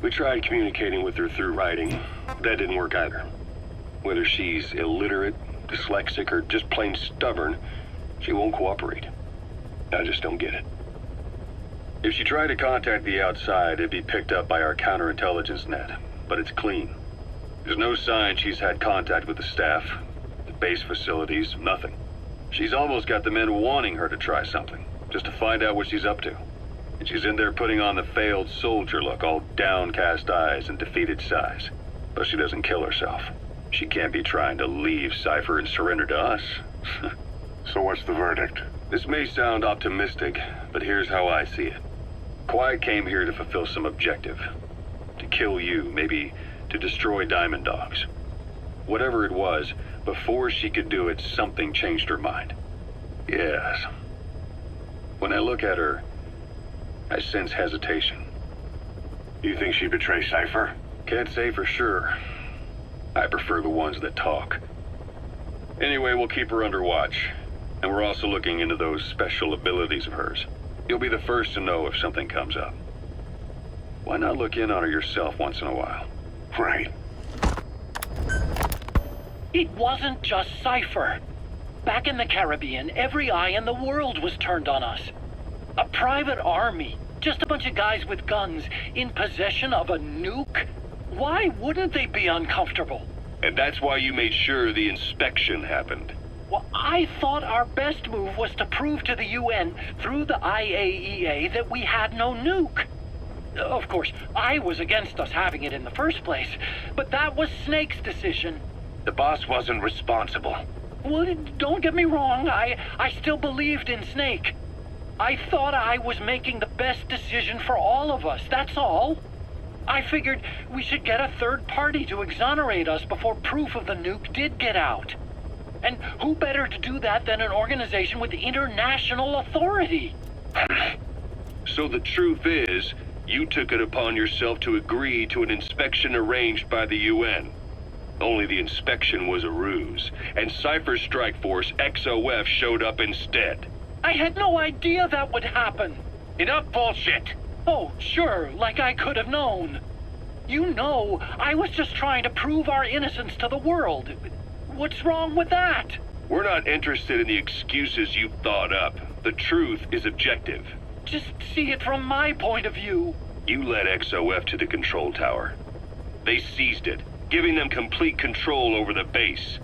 We tried communicating with her through writing. That didn't work either. Whether she's illiterate, dyslexic, or just plain stubborn, she won't cooperate. I just don't get it. If she tried to contact the outside, it'd be picked up by our counterintelligence net, but it's clean. There's no sign she's had contact with the staff, the base facilities, nothing. She's almost got the men wanting her to try something, just to find out what she's up to. And she's in there putting on the failed soldier look, all downcast eyes and defeated sighs. But she doesn't kill herself. She can't be trying to leave Cipher and surrender to us. So what's the verdict? This may sound optimistic, but here's how I see it. Quiet came here to fulfill some objective. To kill you, maybe to destroy Diamond Dogs. Whatever it was, before she could do it, something changed her mind. Yes. When I look at her, I sense hesitation. You think she'd betray Cipher? Can't say for sure. I prefer the ones that talk. Anyway, we'll keep her under watch. And we're also looking into those special abilities of hers. You'll be the first to know if something comes up. Why not look in on her yourself once in a while? Right. It wasn't just Cipher. Back in the Caribbean, every eye in the world was turned on us. A private army, just a bunch of guys with guns, in possession of a nuke? Why wouldn't they be uncomfortable? And that's why you made sure the inspection happened. Well, I thought our best move was to prove to the UN through the IAEA that we had no nuke. Of course, I was against us having it in the first place, but that was Snake's decision. The boss wasn't responsible. Well, don't get me wrong, I still believed in Snake. I thought I was making the best decision for all of us, that's all. I figured we should get a third party to exonerate us before proof of the nuke did get out. And who better to do that than an organization with international authority? So the truth is, you took it upon yourself to agree to an inspection arranged by the UN. Only the inspection was a ruse, and Cipher's strike force, XOF, showed up instead. I had no idea that would happen. Enough bullshit! Oh, sure, like I could have known. You know, I was just trying to prove our innocence to the world. What's wrong with that? We're not interested in the excuses you've thought up. The truth is objective. Just see it from my point of view. You led XOF to the control tower. They seized it, giving them complete control over the base.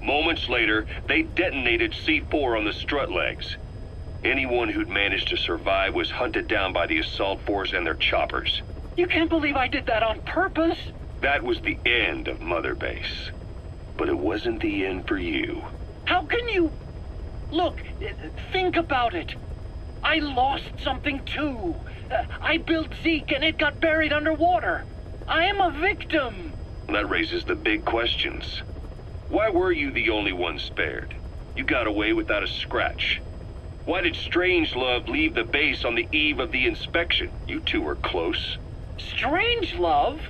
Moments later, they detonated C4 on the strut legs. Anyone who'd managed to survive was hunted down by the assault force and their choppers. You can't believe I did that on purpose. That was the end of Mother Base. But it wasn't the end for you. How can you... Look, think about it. I lost something too. I built Zeke and it got buried underwater. I am a victim. That raises the big questions. Why were you the only one spared? You got away without a scratch. Why did Strangelove leave the base on the eve of the inspection? You two were close. Strangelove?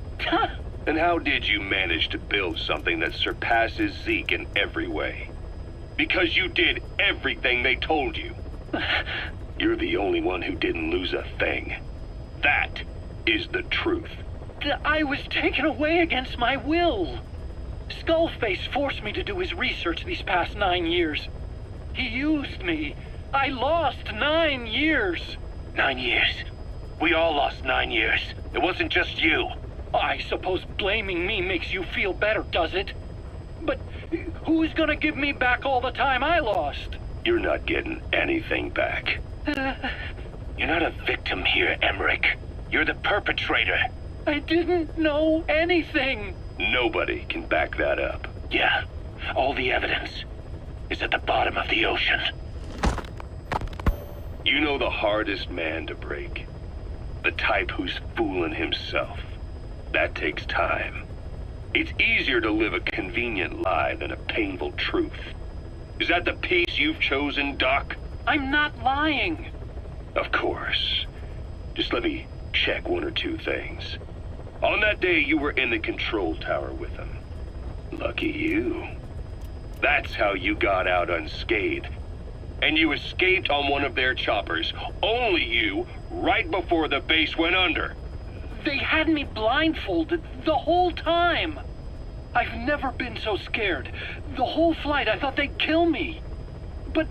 And how did you manage to build something that surpasses Zeke in every way? Because you did everything they told you. You're the only one who didn't lose a thing. That is the truth. I was taken away against my will. Skullface forced me to do his research these past 9 years. He used me. I lost 9 years. 9 years? We all lost 9 years. It wasn't just you. I suppose blaming me makes you feel better, does it? But who's gonna give me back all the time I lost? You're not getting anything back. You're not a victim here, Emmerich. You're the perpetrator. I didn't know anything. Nobody can back that up. Yeah, all the evidence is at the bottom of the ocean. You know the hardest man to break. The type who's fooling himself. That takes time. It's easier to live a convenient lie than a painful truth. Is that the piece you've chosen, Doc? I'm not lying. Of course. Just let me check one or two things. On that day, you were in the control tower with them. Lucky you. That's how you got out unscathed. And you escaped on one of their choppers. Only you, right before the base went under. They had me blindfolded the whole time. I've never been so scared. The whole flight, I thought they'd kill me. But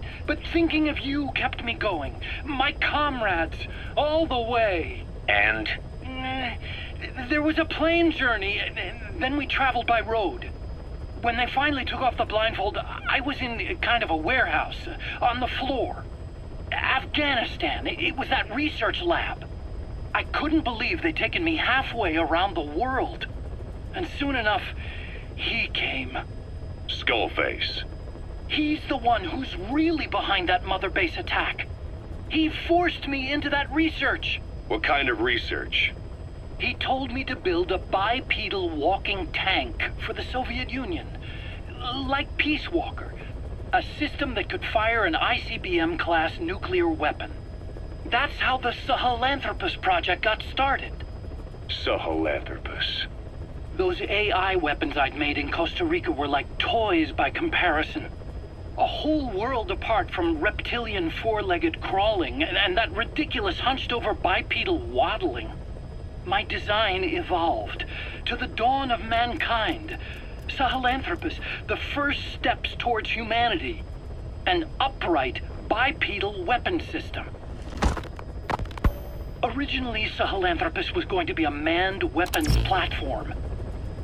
thinking of you kept me going. My comrades, all the way. And? There was a plane journey, and then we traveled by road. When they finally took off the blindfold, I was in kind of a warehouse, on the floor. Afghanistan, it was that research lab. I couldn't believe they'd taken me halfway around the world. And soon enough, he came. Skullface. He's the one who's really behind that Mother Base attack. He forced me into that research. What kind of research? He told me to build a bipedal walking tank for the Soviet Union. Like Peace Walker. A system that could fire an ICBM-class nuclear weapon. That's how the Sahelanthropus project got started. Sahelanthropus. Those AI weapons I'd made in Costa Rica were like toys by comparison. A whole world apart from reptilian four-legged crawling and that ridiculous hunched-over bipedal waddling. My design evolved to the dawn of mankind. Sahelanthropus, the first steps towards humanity. An upright bipedal weapon system. Originally, Sahelanthropus was going to be a manned weapons platform.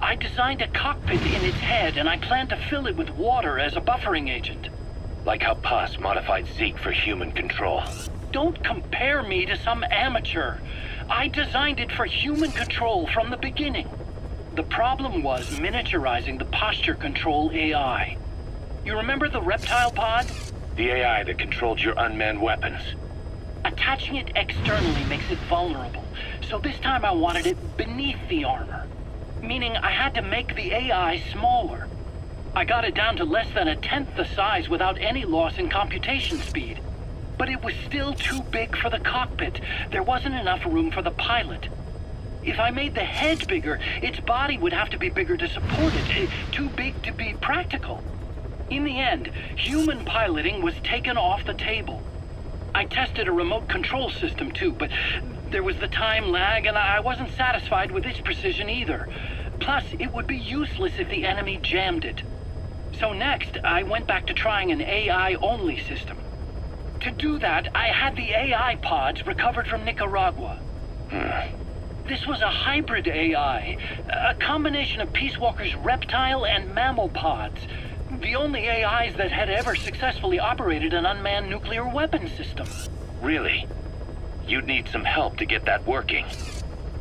I designed a cockpit in its head, and I planned to fill it with water as a buffering agent. Like how Paz modified Zeke for human control. Don't compare me to some amateur. I designed it for human control from the beginning. The problem was miniaturizing the posture control AI. You remember the reptile pod? The AI that controlled your unmanned weapons. Attaching it externally makes it vulnerable, so this time I wanted it beneath the armor. Meaning I had to make the AI smaller. I got it down to less than 1/10 the size without any loss in computation speed. But it was still too big for the cockpit. There wasn't enough room for the pilot. If I made the head bigger, its body would have to be bigger to support it. Too big to be practical. In the end, human piloting was taken off the table. I tested a remote control system too, but there was the time lag and I wasn't satisfied with its precision either. Plus, it would be useless if the enemy jammed it. So next, I went back to trying an AI-only system. To do that, I had the AI pods recovered from Nicaragua. This was a hybrid AI, a combination of Peace Walker's reptile and mammal pods. The only AIs that had ever successfully operated an unmanned nuclear weapon system. Really? You'd need some help to get that working.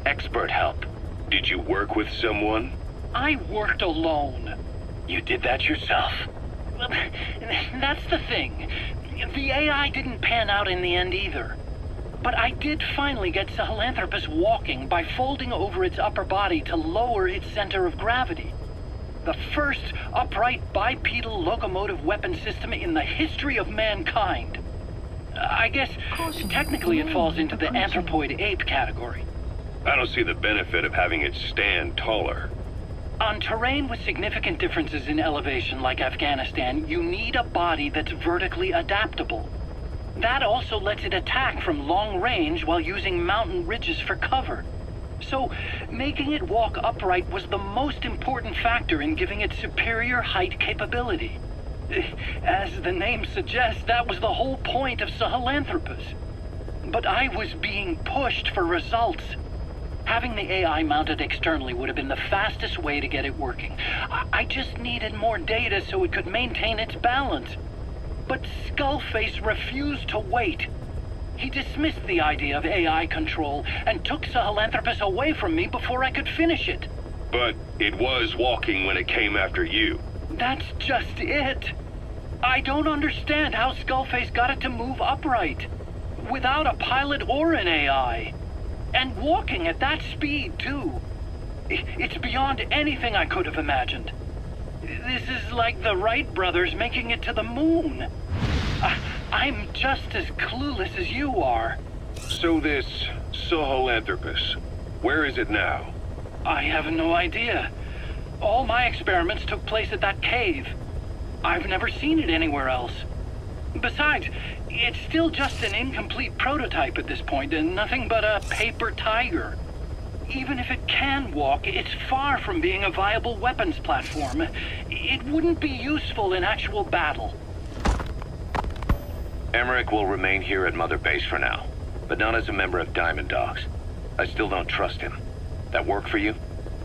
Expert help. Did you work with someone? I worked alone. You did that yourself? That's the thing. The AI didn't pan out in the end either. But I did finally get Sahelanthropus walking by folding over its upper body to lower its center of gravity. The first upright bipedal locomotive weapon system in the history of mankind. I guess technically it falls into the anthropoid ape category. I don't see the benefit of having it stand taller. On terrain with significant differences in elevation like Afghanistan, you need a body that's vertically adaptable. That also lets it attack from long range while using mountain ridges for cover. So, making it walk upright was the most important factor in giving it superior height capability. As the name suggests, that was the whole point of Sahelanthropus. But I was being pushed for results. Having the AI mounted externally would have been the fastest way to get it working. I just needed more data so it could maintain its balance. But Skullface refused to wait. He dismissed the idea of AI control and took Sahelanthropus away from me before I could finish it. But it was walking when it came after you. That's just it. I don't understand how Skullface got it to move upright, without a pilot or an AI. And walking at that speed, too. It's beyond anything I could have imagined. This is like the Wright brothers making it to the moon. I'm just as clueless as you are. So this Sahelanthropus, where is it now? I have no idea. All my experiments took place at that cave. I've never seen it anywhere else. Besides, it's still just an incomplete prototype at this point, and nothing but a paper tiger. Even if it can walk, it's far from being a viable weapons platform. It wouldn't be useful in actual battle. Emmerich will remain here at Mother Base for now, but not as a member of Diamond Dogs. I still don't trust him. That work for you?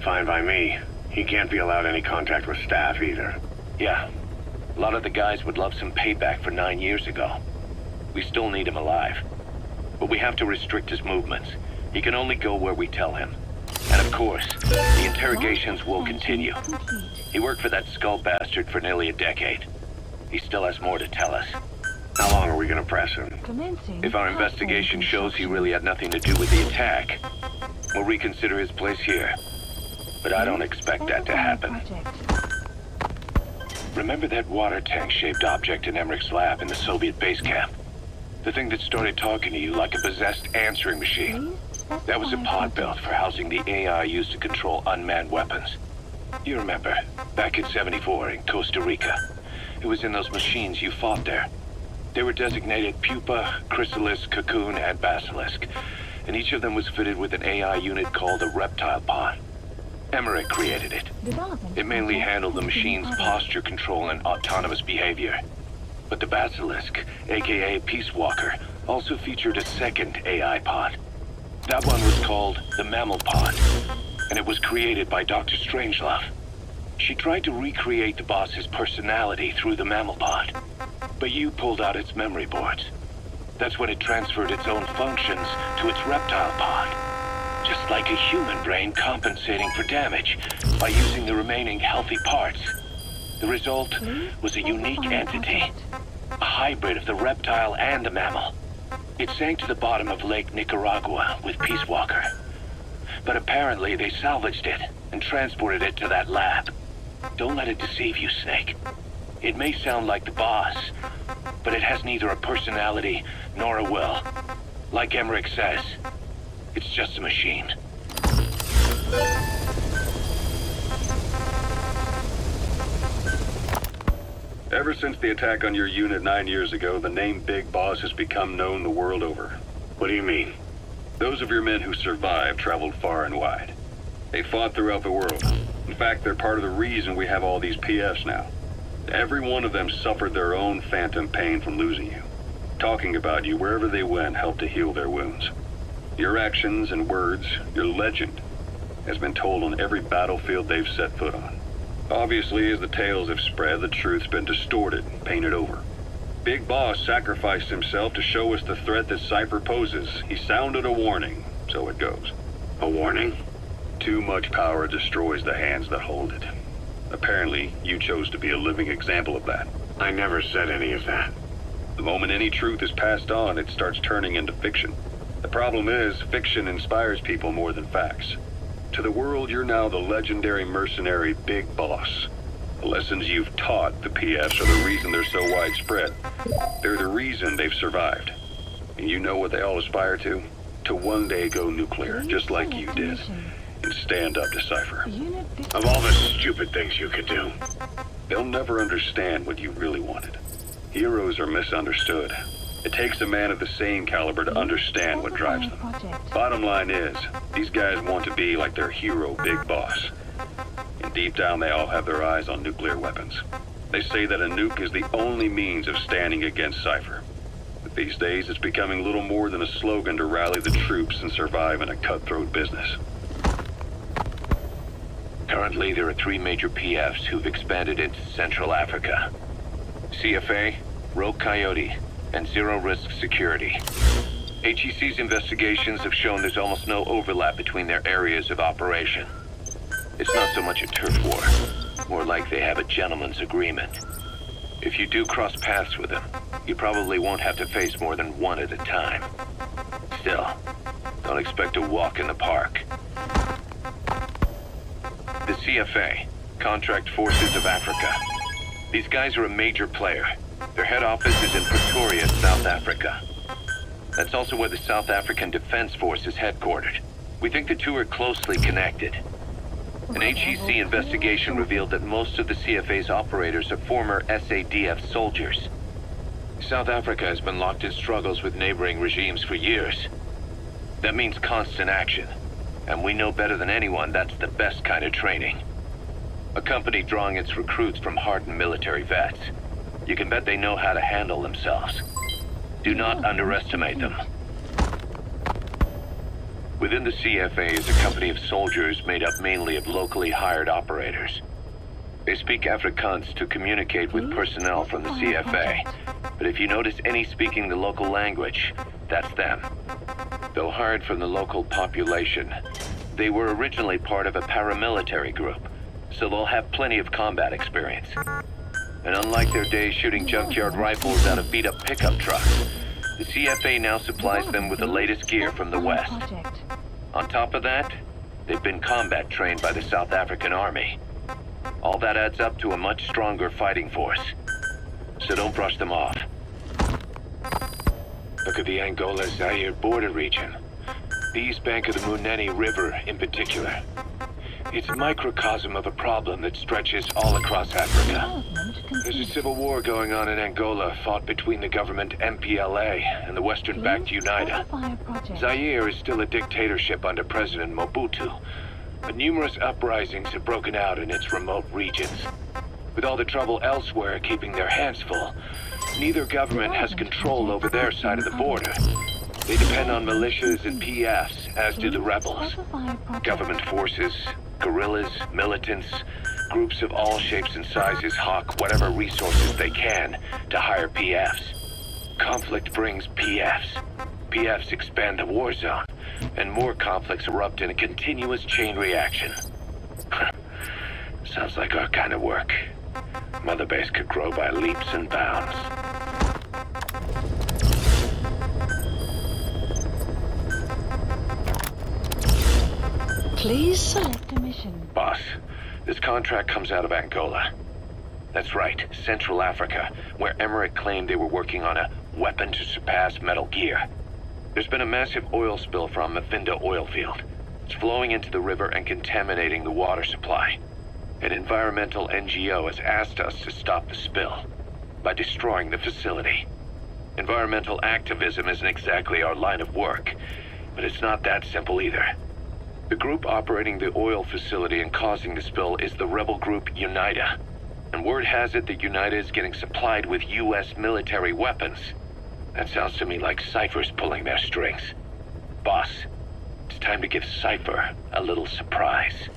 Fine by me. He can't be allowed any contact with staff either. Yeah. A lot of the guys would love some payback for 9 years ago. We still need him alive. But we have to restrict his movements. He can only go where we tell him. And of course, the interrogations will continue. He worked for that skull bastard for nearly a decade. He still has more to tell us. How long are we gonna press him? If our investigation shows he really had nothing to do with the attack, we'll reconsider his place here. But I don't expect that to happen. Remember that water tank-shaped object in Emmerich's lab in the Soviet base camp? The thing that started talking to you like a possessed answering machine. That was a pod belt for housing the AI used to control unmanned weapons. You remember, back in '74 in Costa Rica. It was in those machines you fought there. They were designated Pupa, Chrysalis, Cocoon, and Basilisk, and each of them was fitted with an AI unit called a reptile pod. Emmerich created it. It mainly handled the machine's posture control and autonomous behavior. But the Basilisk, aka Peace Walker, also featured a second AI pod. That one was called the Mammal Pod. and it was created by Dr. Strangelove. She tried to recreate the boss's personality through the mammal pod, but you pulled out its memory boards. That's when it transferred its own functions to its reptile pod. Just like a human brain compensating for damage by using the remaining healthy parts. The result was a unique entity, a hybrid of the reptile and the mammal. It sank to the bottom of Lake Nicaragua with Peace Walker. But apparently they salvaged it and transported it to that lab. Don't let it deceive you, Snake. It may sound like the boss, but it has neither a personality nor a will. Like Emmerich says, it's just a machine. Ever since the attack on your unit 9 years ago, the name Big Boss has become known the world over. What do you mean? Those of your men who survived traveled far and wide. They fought throughout the world. In fact, they're part of the reason we have all these PFs now. Every one of them suffered their own phantom pain from losing you. Talking about you wherever they went helped to heal their wounds. Your actions and words, your legend, has been told on every battlefield they've set foot on. Obviously, as the tales have spread, the truth's been distorted, painted over. Big Boss sacrificed himself to show us the threat that Cipher poses. He sounded a warning, so it goes. A warning? Too much power destroys the hands that hold it. Apparently, you chose to be a living example of that. I never said any of that. The moment any truth is passed on, it starts turning into fiction. The problem is, fiction inspires people more than facts. To the world, you're now the legendary mercenary Big Boss. The lessons you've taught the PFs are the reason they're so widespread. They're the reason they've survived. And you know what they all aspire to? To one day go nuclear, just like you did. And stand up to Cipher. Of all the stupid things you could do. They'll never understand what you really wanted. Heroes are misunderstood. It takes a man of the same caliber to understand what drives them. Bottom line is, these guys want to be like their hero Big Boss. And deep down they all have their eyes on nuclear weapons. They say that a nuke is the only means of standing against Cipher. But these days it's becoming little more than a slogan to rally the troops and survive in a cutthroat business. Currently, there are 3 major PFs who've expanded into Central Africa. CFA, Rogue Coyote, and Zero Risk Security. HEC's investigations have shown there's almost no overlap between their areas of operation. It's not so much a turf war, more like they have a gentleman's agreement. If you do cross paths with them, you probably won't have to face more than one at a time. Still, don't expect a walk in the park. The CFA, Contract Forces of Africa. These guys are a major player. Their head office is in Pretoria, South Africa. That's also where the South African Defense Force is headquartered. We think the two are closely connected. An HEC investigation revealed that most of the CFA's operators are former SADF soldiers. South Africa has been locked in struggles with neighboring regimes for years. That means constant action. And we know better than anyone that's the best kind of training. A company drawing its recruits from hardened military vets. You can bet they know how to handle themselves. Do not underestimate them. Within the CFA is a company of soldiers made up mainly of locally hired operators. They speak Afrikaans to communicate with personnel from the CFA. But if you notice any speaking the local language, that's them. Though hired from the local population, they were originally part of a paramilitary group, so they'll have plenty of combat experience. And unlike their days shooting junkyard rifles out of beat-up pickup trucks, the CFA now supplies them with the latest gear from the West. On top of that, they've been combat trained by the South African Army. All that adds up to a much stronger fighting force. So don't brush them off. Look at the Angola-Zaire border region. The east bank of the Munene River in particular. It's a microcosm of a problem that stretches all across Africa. There's a civil war going on in Angola, fought between the government MPLA and the Western-backed UNITA. Zaire is still a dictatorship under President Mobutu, but numerous uprisings have broken out in its remote regions. With all the trouble elsewhere keeping their hands full, neither government has control over their side of the border. They depend on militias and PFs as do the rebels. Government forces, guerrillas, militants, groups of all shapes and sizes hawk whatever resources they can to hire PFs. Conflict brings PFs. PFs expand the war zone, and more conflicts erupt in a continuous chain reaction. Sounds like our kind of work. Mother Base could grow by leaps and bounds. Please select a mission. Boss, this contract comes out of Angola. That's right, Central Africa, where Emmerich claimed they were working on a weapon to surpass Metal Gear. There's been a massive oil spill from Mafinda oil field. It's flowing into the river and contaminating the water supply. An environmental NGO has asked us to stop the spill by destroying the facility. Environmental activism isn't exactly our line of work, but it's not that simple either. The group operating the oil facility and causing the spill is the rebel group UNITA. And word has it that UNITA is getting supplied with US military weapons. That sounds to me like Cipher's pulling their strings. Boss, it's time to give Cipher a little surprise.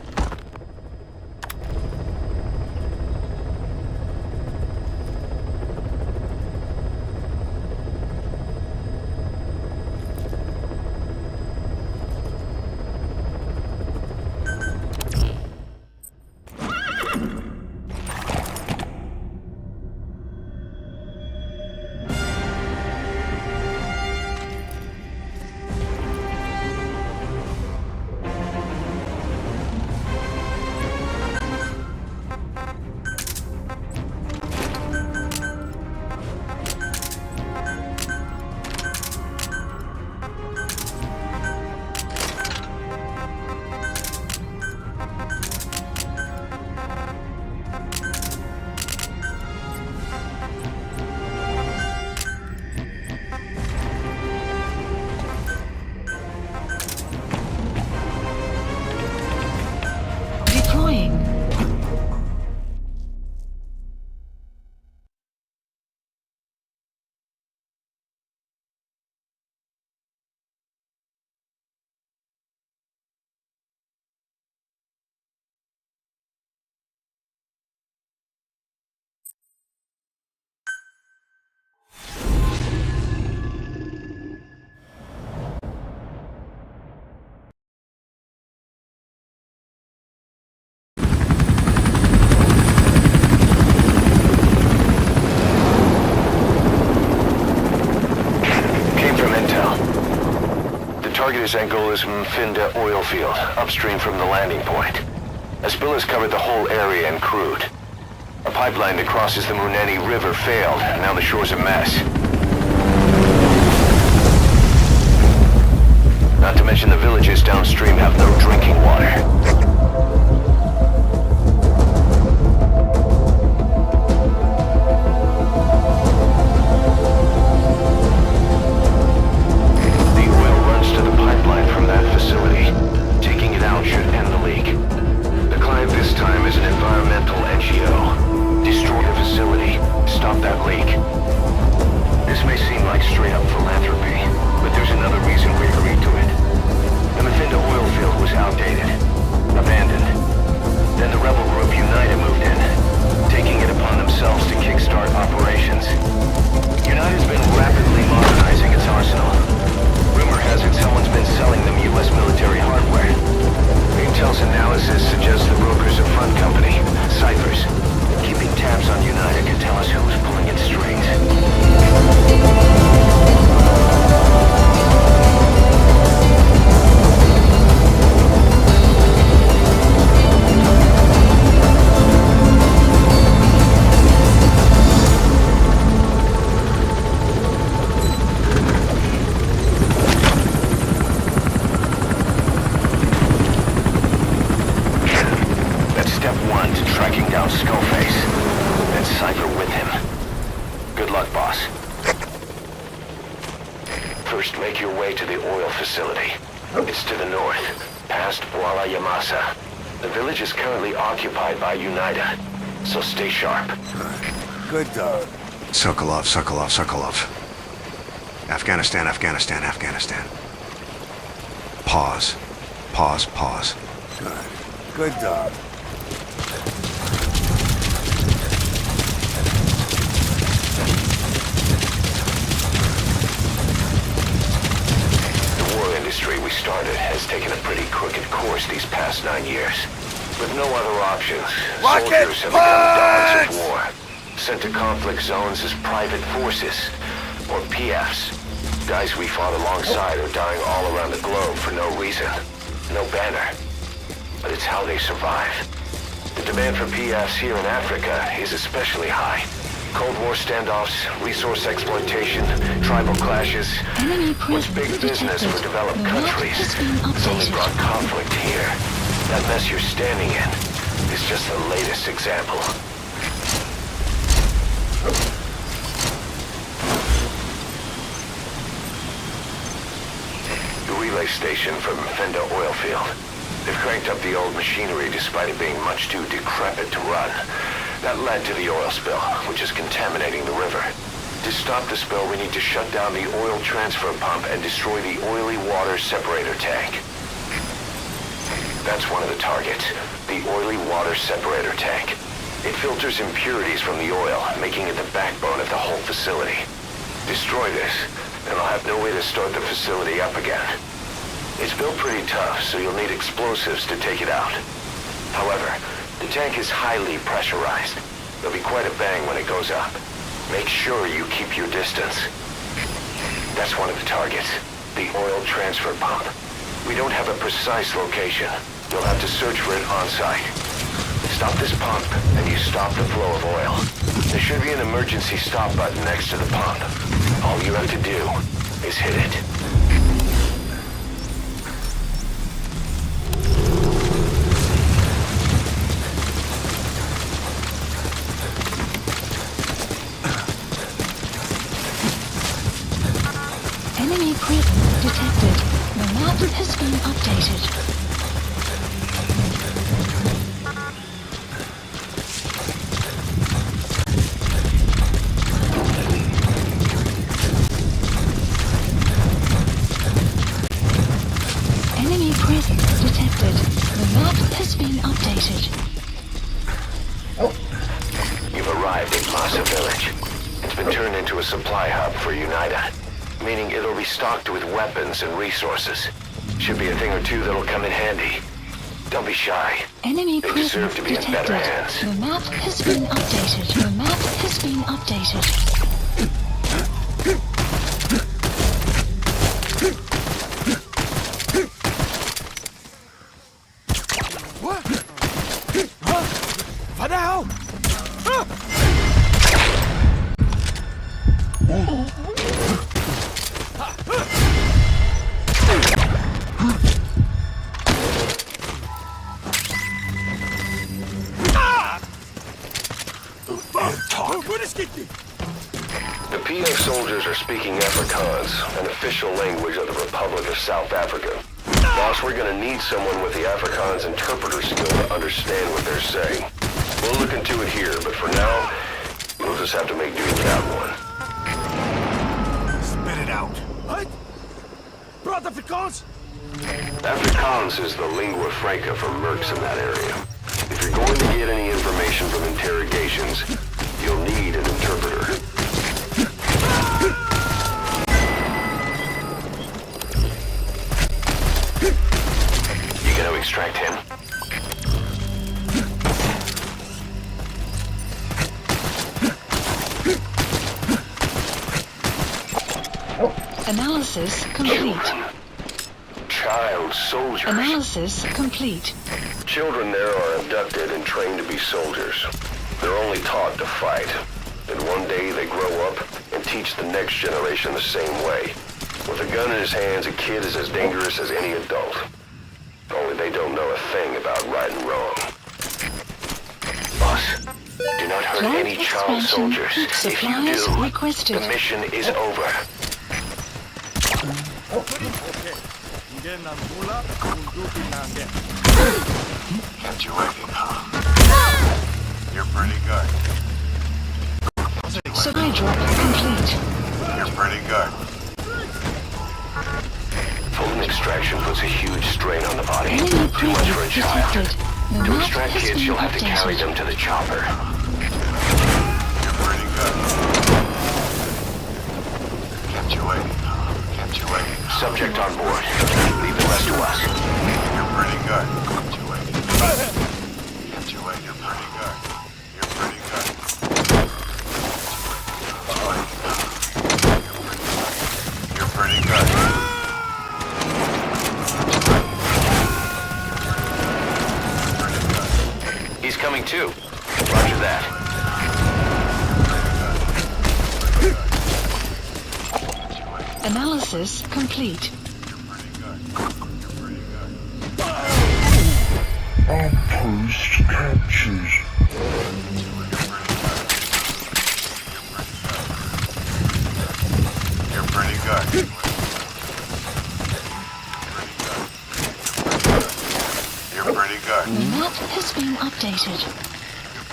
Target is Angola's Mfinda oil field, upstream from the landing point. A spill has covered the whole area and crude. A pipeline that crosses the Muneni River failed, and now the shore's a mess. Not to mention the villages downstream have no drinking water. Should end the leak. The client this time is an environmental NGO. Destroy the facility, stop that leak. This may seem like straight-up philanthropy, but there's another reason we agreed to it. The Mafinda oil field was outdated, abandoned. Then the rebel group UNITA moved in, taking it upon themselves to kickstart operations. UNITA's been rapidly modernizing its arsenal. Rumor has it someone's been selling them US military hardware. Intel's analysis suggests the broker's a front company, Cipher's. Keeping tabs on UNITA can tell us who's pulling its strings. By UNITA, so stay sharp. Good dog. Sokolov, Sokolov, Sokolov. Afghanistan, Afghanistan, Afghanistan. pause. Pause. Good dog. The war industry we started has taken a pretty crooked course these past 9 years. With no other options, soldiers have become dogs of war, sent to conflict zones as private forces, or PFs. Guys we fought alongside are dying all around the globe for no reason, no banner. But it's how they survive. The demand for PFs here in Africa is especially high. Cold War standoffs, resource exploitation, tribal clashes. What's big business for developed countries? It's only brought conflict here. That mess you're standing in is just the latest example. The relay station from Fenda oil field. They've cranked up the old machinery despite it being much too decrepit to run. That led to the oil spill, which is contaminating the river. To stop the spill, we need to shut down the oil transfer pump and destroy the oily water separator tank. That's one of the targets, the oily water separator tank. It filters impurities from the oil, making it the backbone of the whole facility. Destroy this, and I'll have no way to start the facility up again. It's built pretty tough, so you'll need explosives to take it out. However, the tank is highly pressurized. There'll be quite a bang when it goes up. Make sure you keep your distance. That's one of the targets, the oil transfer pump. We don't have a precise location. You'll have to search for it on-site. Stop this pump, and you stop the flow of oil. There should be an emergency stop button next to the pump. All you have to do is hit it. Enemy presence detected. The map has been updated. Enemy presence detected. The map has been updated. You've arrived at Masa Village. It's been turned into a supply hub for UNITA, meaning it'll be stocked with weapons and resources. Should be a thing or two that'll come in handy. Don't be shy. Enemy They deserve to be in better hands. The map has been updated. The map has been updated. For now! The PF soldiers are speaking Afrikaans, an official language of the Republic of South Africa. Boss, we're gonna need someone with the Afrikaans interpreter skill to understand what they're saying. We'll look into it here, but for now, we'll just have to make do without one. Spit it out. What? Brought Afrikaans? Afrikaans is the lingua franca for mercs in that area. If you're going to get any information from interrogations, you'll need an interpreter. You gonna extract him? Analysis complete. Child soldiers. Analysis complete. Children there are abducted and trained to be soldiers. They're only taught to fight. And one day they grow up and teach the next generation the same way. With a gun in his hands, a kid is as dangerous as any adult. Only they don't know a thing about right and wrong. Boss, do not hurt Plant any child soldiers. If you supplies do, requested. the mission is over. Can't you reckon, huh? You're pretty good. Supply drop complete. You're pretty good. Full extraction puts a huge strain on the body. Enemy Too much for a presence child. detected. The To map extract has kids, been you'll have to carry updated. them to the chopper. You're pretty good. Kept you waiting. Kept you waiting. Subject on board. Leave the rest to us. You're pretty good. Kept you waiting. Kept you waiting. You're pretty good. You're pretty good. You're pretty good. He's coming too. Roger that. Analysis complete. Outpost captured. You're pretty good. You're pretty good. The map has been updated. You're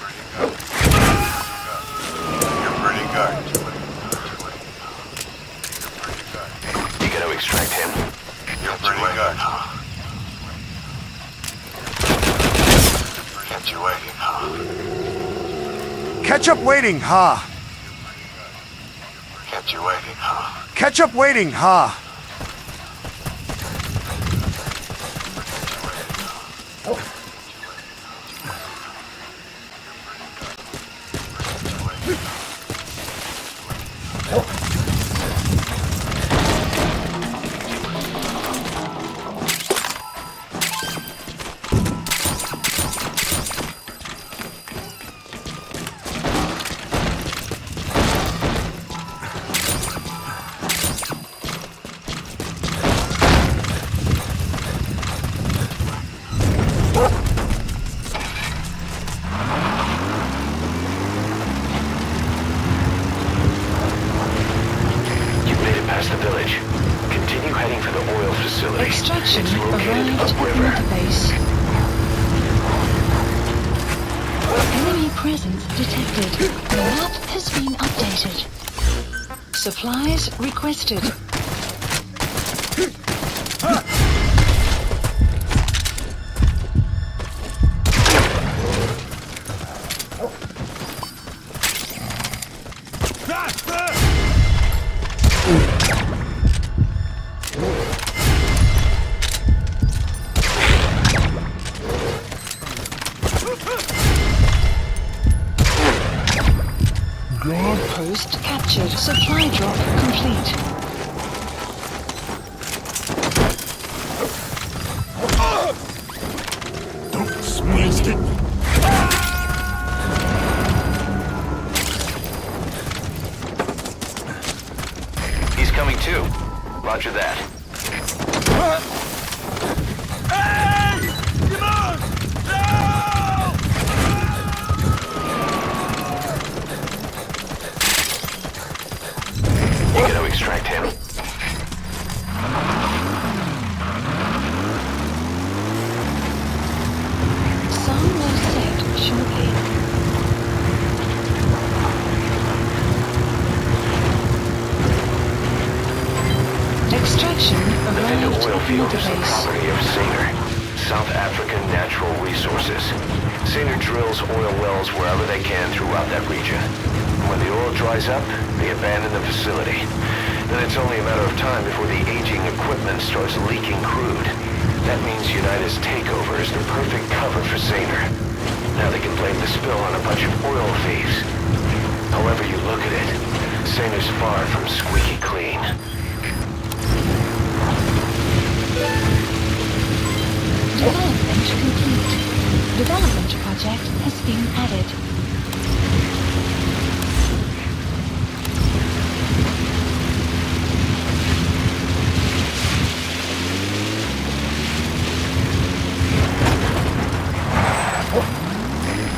pretty good. You gotta extract him. You're pretty good. Kept you waiting. Catch up waiting, ha! Kept you waiting. Catch up waiting, ha! The village. Continue heading for the oil facility. Extraction It's located arrived at upriver. motorbase. Enemy presence detected. The map has been updated. Supplies requested. Post captured. Supply drop complete. Don't squeeze it. He's coming too. Roger that. You gotta extract him. Sun will set shortly. Extraction The arrived oil at field is the motorbase. property of Saner, South African Natural Resources. Saner drills oil wells wherever they can throughout that region. When the oil dries up, they abandon the facility. Then it's only a matter of time before the aging equipment starts leaking crude. That means United's takeover is the perfect cover for Saner. Now they can blame the spill on a bunch of oil thieves. However you look at it, Saner's far from squeaky clean. Development complete. Development project has been added.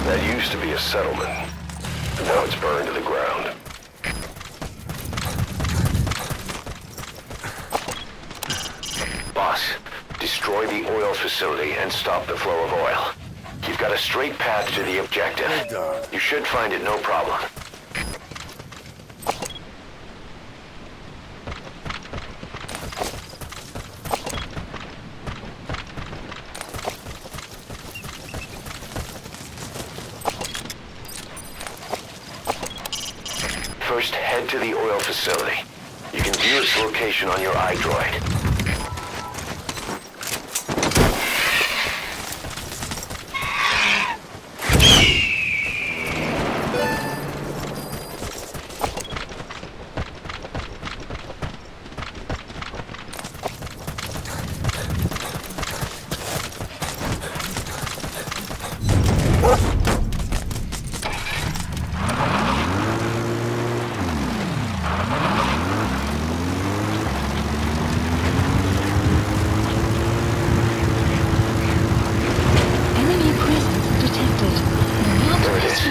That used to be a settlement. Now it's burned to the ground. Boss, destroy the oil facility and stop the flow of oil. You've got a straight path to the objective. You should find it no problem. head to the oil facility. You can view its location on your iDroid.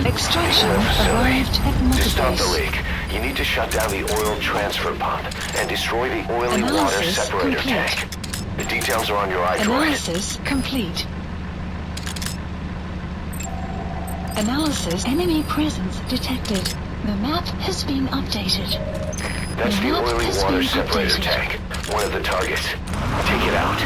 Extraction arrived at To stop the multibase. leak, you need to shut down the oil transfer pump and destroy the oily water Analysis separator complete. tank. The details are on your iDroid. Analysis complete. Analysis. Enemy presence detected. The map has been updated. That's the map oily has water been separator updated. tank. One of the targets. Take it out.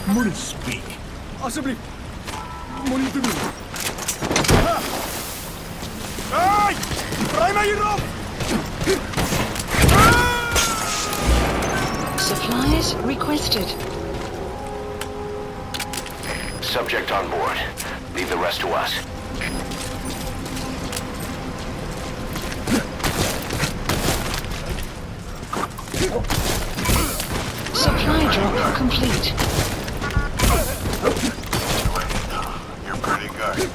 Mori speak. Possibly. Mori to me. Ay! Primary rope! Supplies requested. Subject on board. Leave the rest to us. Supply drop complete. You're pretty good.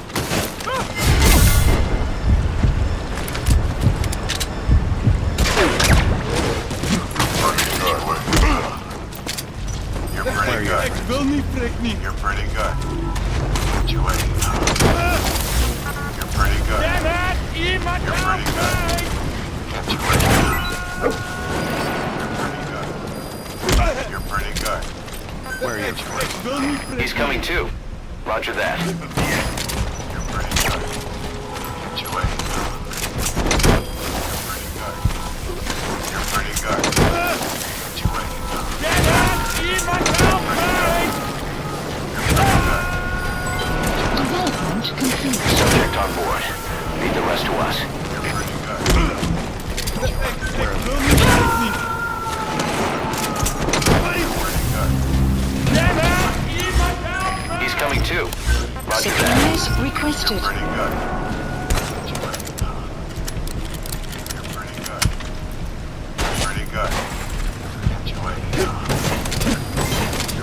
You're pretty good. You're pretty good. You ain't. You're pretty good. You're pretty good. You're pretty good. Where are you? He's coming too. Roger that. You're pretty good. You ain't. You're pretty good. You Development complete. Subject on board. Leave the rest to us. He's coming too. Roger that. Supplies requested. pretty good.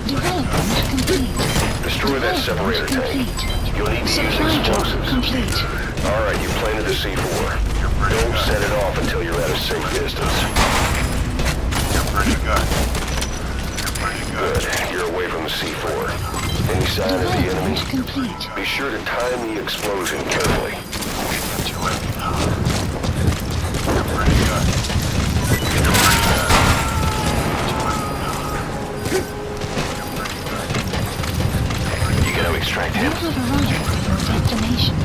Development complete. Destroy that separator tank. You'll need to use Supply drop explosives. complete. Alright, you planted the C4. Don't set it off until you're at a safe distance. You're pretty good. Good. You're away from the C4. Any sign of the enemy? Development complete. Be sure to time the explosion carefully. You gotta extract You him. have arrived at your destination.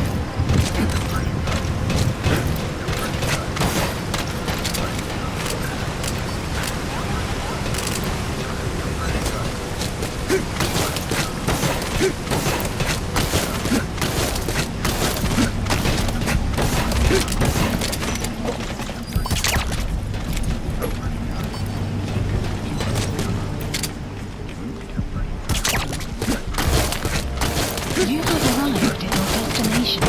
You have arrived at your destination.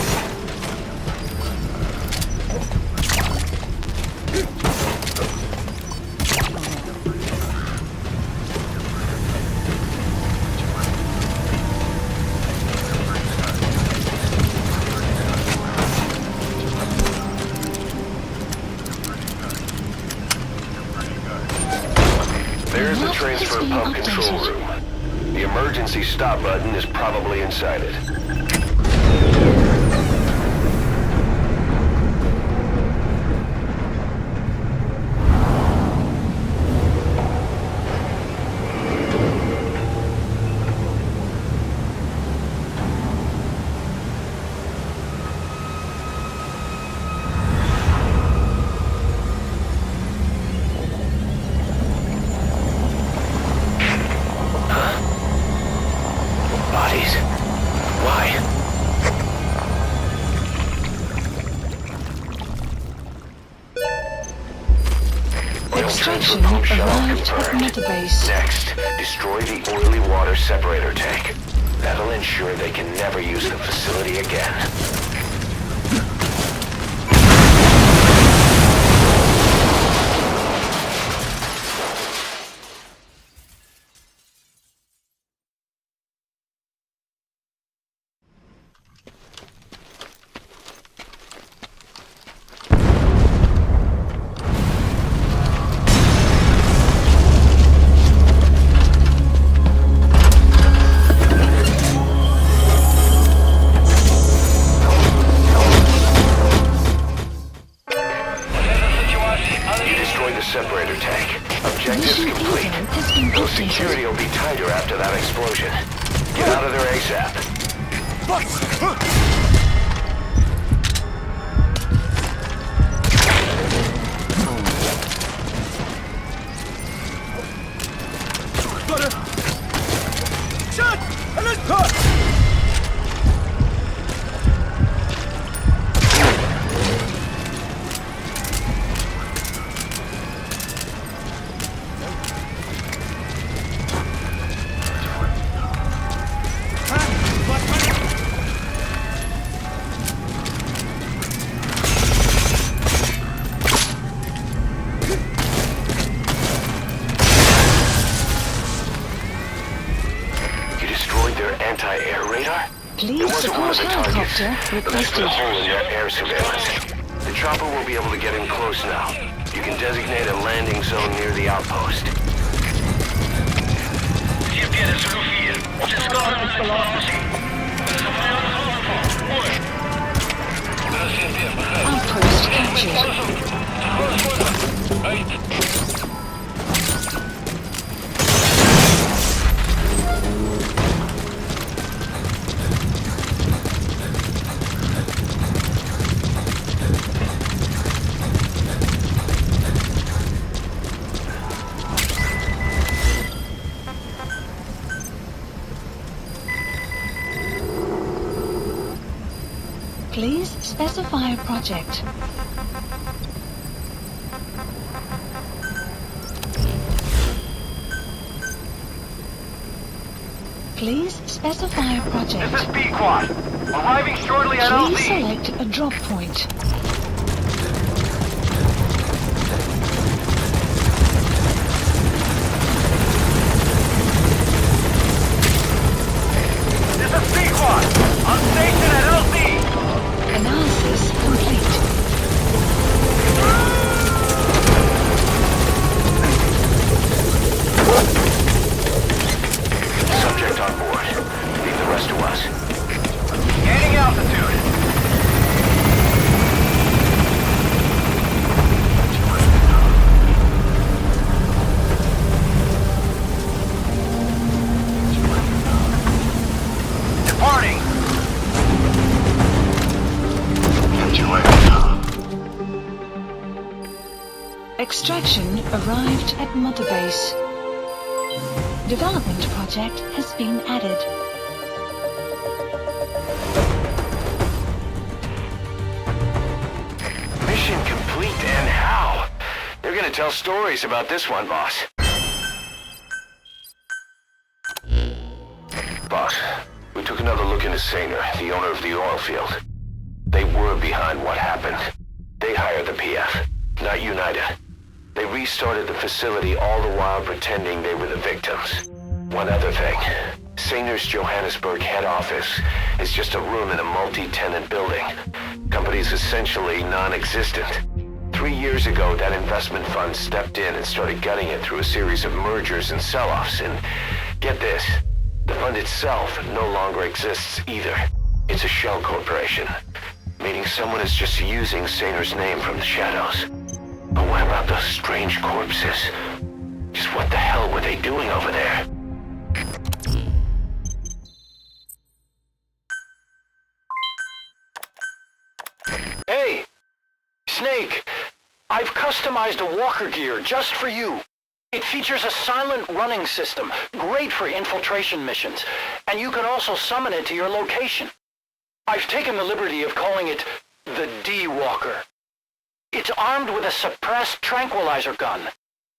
There's the transfer pump control room. The emergency stop button is probably inside it. shuttle arrived at confirmed. Mother Base. Next, destroy the oily water separator tank. That'll ensure they can never use the facility again. Separator tank. Objectives complete. Though security will be tighter after that explosion. Get out of there ASAP. Anti-air radar? Please support helicopter But there's been a hole in their air surveillance. The chopper will be able to get in close now. You can designate a landing zone near the outpost. Outpost captured. Please specify a project. Please specify a project. This is B-Quad. Arriving shortly at LZ. Please select a drop point. This is B-Quad. On station at LZ. Analysis complete. Subject on board. Leave the rest to us. Gaining altitude. Departing. Extraction arrived at Mother Base. Development project has been added. Mission complete, and how? They're gonna tell stories about this one, boss. Boss, we took another look into Saner, the owner of the oil field. They were behind what happened. They hired the PF, not UNITA. They restarted the facility all the while pretending they were the victims. One other thing. Saner's Johannesburg head office is just a room in a multi-tenant building. Company's essentially non-existent. 3 years ago, that investment fund stepped in and started gutting it through a series of mergers and sell-offs. And get this, the fund itself no longer exists either. It's a shell corporation, meaning someone is just using Saner's name from the shadows. But what about those strange corpses? Just what the hell were they doing over there? Hey! Snake! I've customized a walker gear just for you. It features a silent running system, great for infiltration missions, and you can also summon it to your location. I've taken the liberty of calling it the D-Walker. It's armed with a suppressed tranquilizer gun.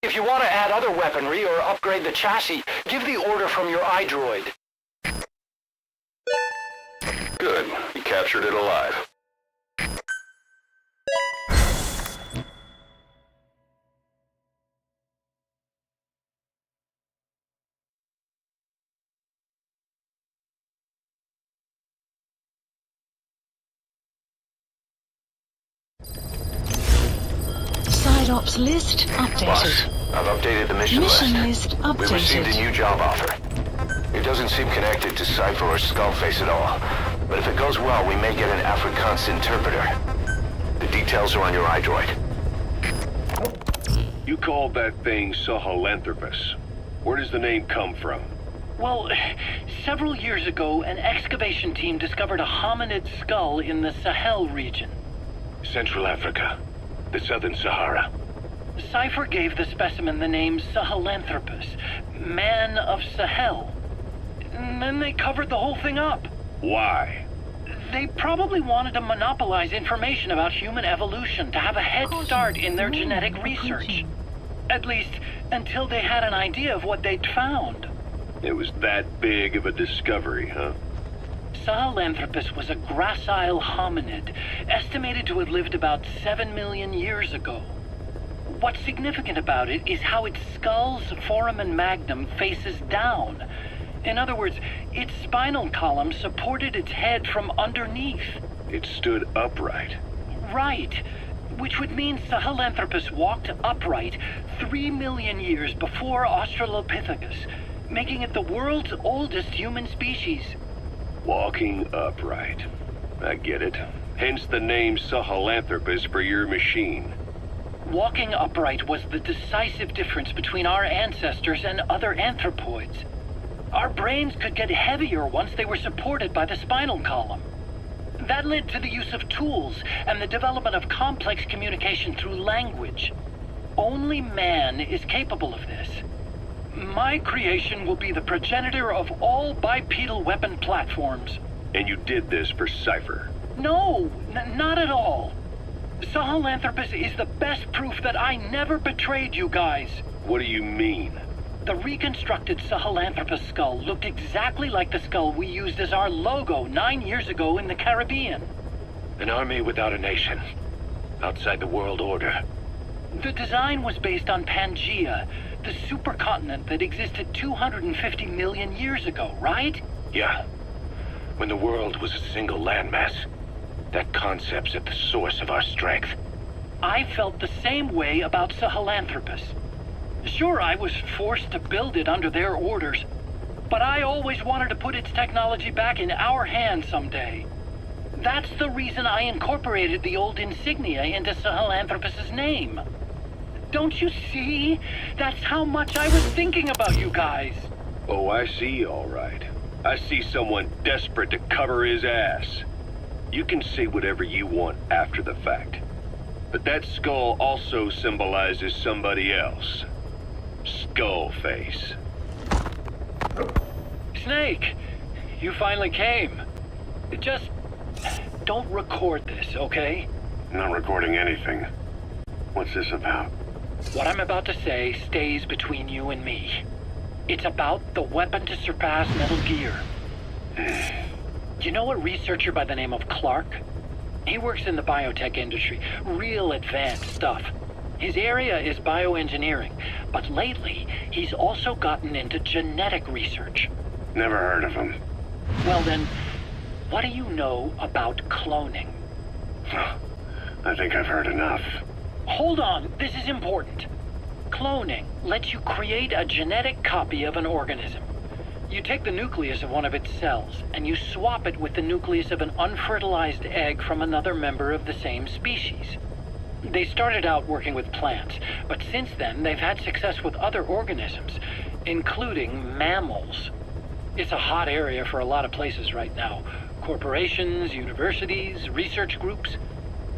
If you want to add other weaponry or upgrade the chassis, give the order from your iDroid. Good. You captured it alive. Side ops list updated. Boss, I've updated the mission list. updated. We've received a new job offer. It doesn't seem connected to Cipher or Skullface at all. But if it goes well, we may get an Afrikaans interpreter. The details are on your iDroid. You called that thing Sahelanthropus. Where does the name come from? Well, several years ago, an excavation team discovered a hominid skull in the Sahel region. Central Africa. The Southern Sahara. Cipher gave the specimen the name Sahelanthropus, Man of Sahel. And then they covered the whole thing up. Why? They probably wanted to monopolize information about human evolution to have a head start in their genetic research. At least, until they had an idea of what they'd found. It was that big of a discovery, huh? Sahelanthropus was a gracile hominid, estimated to have lived about 7 million years ago. What's significant about it is how its skull's foramen magnum faces down. In other words, its spinal column supported its head from underneath. It stood upright. Right. Which would mean Sahelanthropus walked upright 3 million years before Australopithecus, making it the world's oldest human species. Walking upright. I get it. Hence the name Sahelanthropus for your machine. Walking upright was the decisive difference between our ancestors and other anthropoids. Our brains could get heavier once they were supported by the spinal column. That led to the use of tools and the development of complex communication through language. Only man is capable of this. My creation will be the progenitor of all bipedal weapon platforms. And you did this for Cipher? No, not at all. Sahelanthropus is the best proof that I never betrayed you guys. What do you mean? The reconstructed Sahelanthropus skull looked exactly like the skull we used as our logo 9 years ago in the Caribbean. An army without a nation. Outside the world order. The design was based on Pangea, the supercontinent that existed 250 million years ago, right? Yeah. When the world was a single landmass. That concept's at the source of our strength. I felt the same way about Sahelanthropus. Sure, I was forced to build it under their orders, but I always wanted to put its technology back in our hands someday. That's the reason I incorporated the old insignia into Sahelanthropus's name. Don't you see? That's how much I was thinking about you guys. Oh, I see, all right. I see someone desperate to cover his ass. You can say whatever you want after the fact. But that skull also symbolizes somebody else. Skullface. Snake, you finally came. Just don't record this, okay? Not recording anything. What's this about? What I'm about to say stays between you and me. It's about the weapon to surpass Metal Gear. You know a researcher by the name of Clark? He works in the biotech industry, real advanced stuff. His area is bioengineering, but lately he's also gotten into genetic research. Never heard of him. Well then, what do you know about cloning? I think I've heard enough. Hold on, this is important. Cloning lets you create a genetic copy of an organism. You take the nucleus of one of its cells, and you swap it with the nucleus of an unfertilized egg from another member of the same species. They started out working with plants, but since then they've had success with other organisms, including mammals. It's a hot area for a lot of places right now. Corporations, universities, research groups.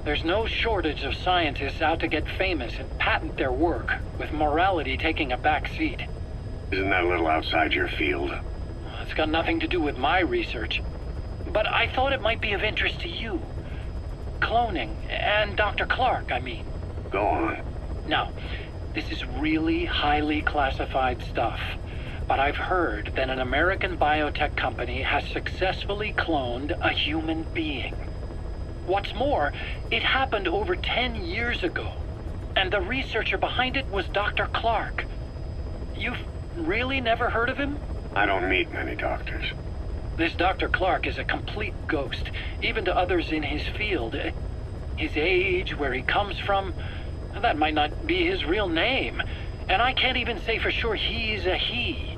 There's no shortage of scientists out to get famous and patent their work, with morality taking a back seat. Isn't that a little outside your field? It's got nothing to do with my research. But I thought it might be of interest to you. Cloning, and Dr. Clark, I mean. Go on. Now, This is really highly classified stuff. But I've heard that an American biotech company has successfully cloned a human being. What's more, it happened over 10 years ago. And the researcher behind it was Dr. Clark. You've really never heard of him? I don't meet many doctors. This Dr. Clark is a complete ghost, even to others in his field. His age, where he comes from, that might not be his real name. And I can't even say for sure he's a he.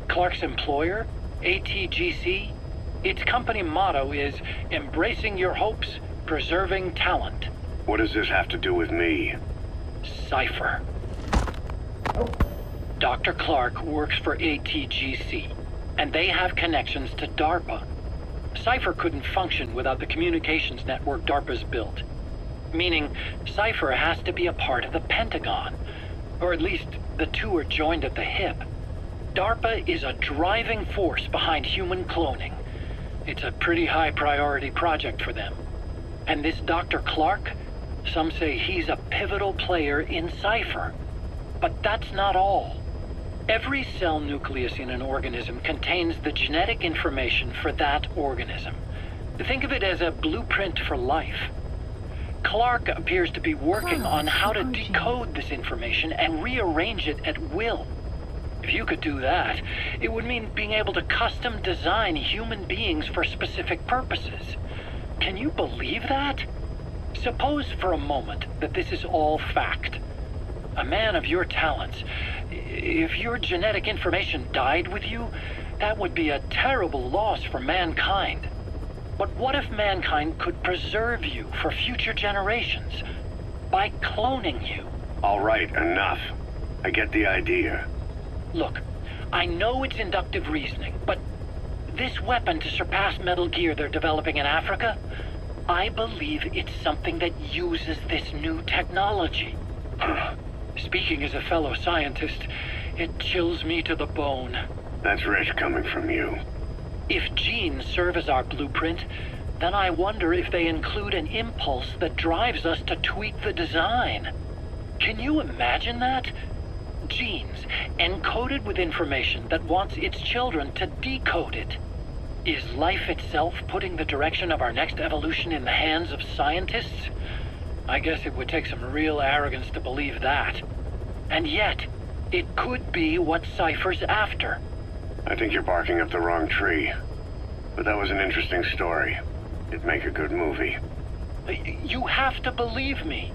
Clark's employer, ATGC, its company motto is embracing your hopes, preserving talent. What does this have to do with me? Cipher. Dr. Clark works for ATGC, and they have connections to DARPA. Cipher couldn't function without the communications network DARPA's built. Meaning, Cipher has to be a part of the Pentagon. Or at least, the two are joined at the hip. DARPA is a driving force behind human cloning. It's a pretty high priority project for them. And this Dr. Clark, some say he's a pivotal player in Cipher. But that's not all. Every cell nucleus in an organism contains the genetic information for that organism. Think of it as a blueprint for life. Clark appears to be working on how to decode this information and rearrange it at will. If you could do that, it would mean being able to custom design human beings for specific purposes. Can you believe that? Suppose for a moment that this is all fact. A man of your talents, if your genetic information died with you, that would be a terrible loss for mankind. But what if mankind could preserve you for future generations by cloning you? All right, enough. I get the idea. Look, I know it's inductive reasoning, but this weapon to surpass Metal Gear they're developing in Africa, I believe it's something that uses this new technology. Speaking as a fellow scientist, it chills me to the bone. That's rich coming from you. If genes serve as our blueprint, then I wonder if they include an impulse that drives us to tweak the design. Can you imagine that? Genes, encoded with information that wants its children to decode it. Is life itself putting the direction of our next evolution in the hands of scientists? I guess it would take some real arrogance to believe that. And yet, it could be what Cipher's after. I think you're barking up the wrong tree. But that was an interesting story. It'd make a good movie. You have to believe me.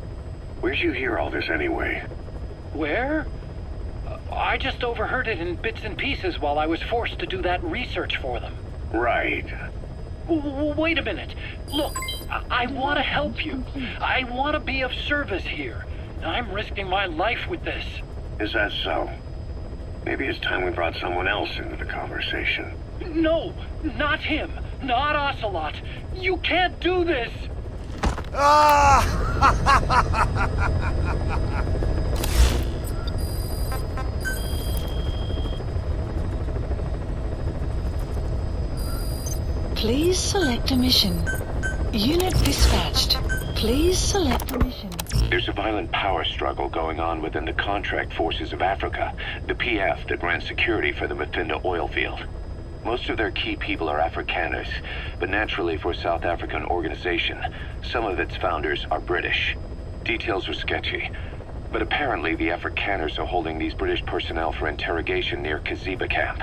Where'd you hear all this anyway? Where? I just overheard it in bits and pieces while I was forced to do that research for them. Right. Wait a minute. Look, I want to help you. I want to be of service here. I'm risking my life with this. Is that so? Maybe it's time we brought someone else into the conversation. No, not him. Not Ocelot. You can't do this. Please select a mission. Unit dispatched. Please select a mission. There's a violent power struggle going on within the Contract Forces of Africa, the PF that ran security for the Mafinda oil field. Most of their key people are Afrikaners, but naturally for a South African organization, some of its founders are British. Details are sketchy, but apparently the Afrikaners are holding these British personnel for interrogation near Kaziba camp.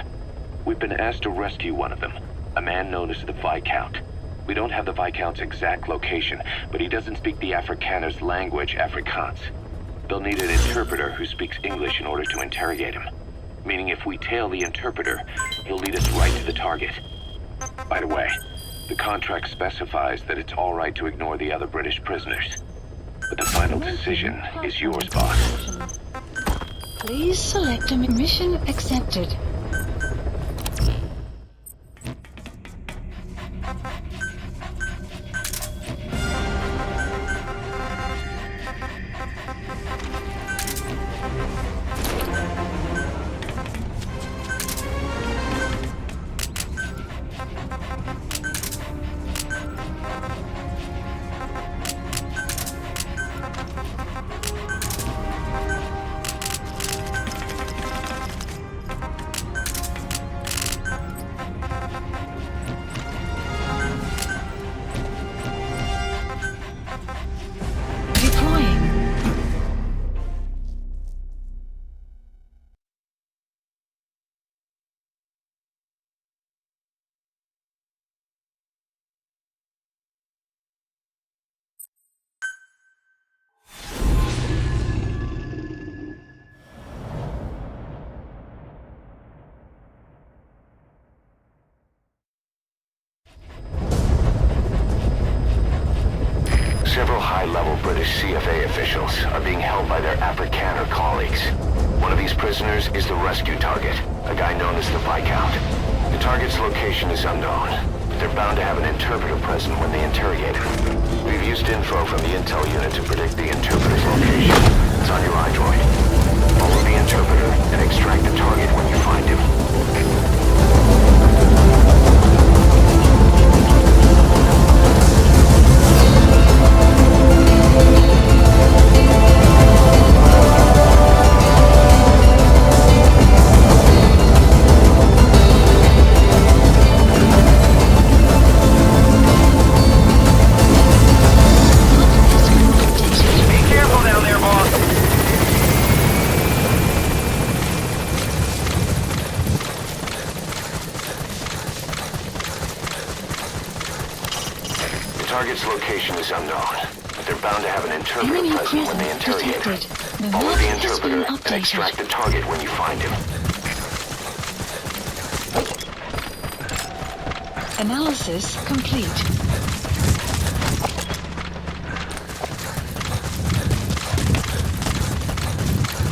We've been asked to rescue one of them, a man known as the Viscount. We don't have the Viscount's exact location, but he doesn't speak the Afrikaners' language, Afrikaans. They'll need an interpreter who speaks English in order to interrogate him. Meaning if we tail the interpreter, he'll lead us right to the target. By the way, the contract specifies that it's all right to ignore the other British prisoners. But the final decision is yours, boss. Please select a mission accepted. Several high-level British CFA officials are being held by their Afrikaner colleagues. One of these prisoners is the rescue target, a guy known as the Viscount. The target's location is unknown, but they're bound to have an interpreter present when they interrogate him. We've used info from the intel unit to predict the interpreter's location. It's on your iDroid. Follow the interpreter and extract the target when you find him. Target's location is unknown, but they're bound to have an interpreter present when they interrogate him. Follow the interpreter and extract the target when you find him. Analysis complete.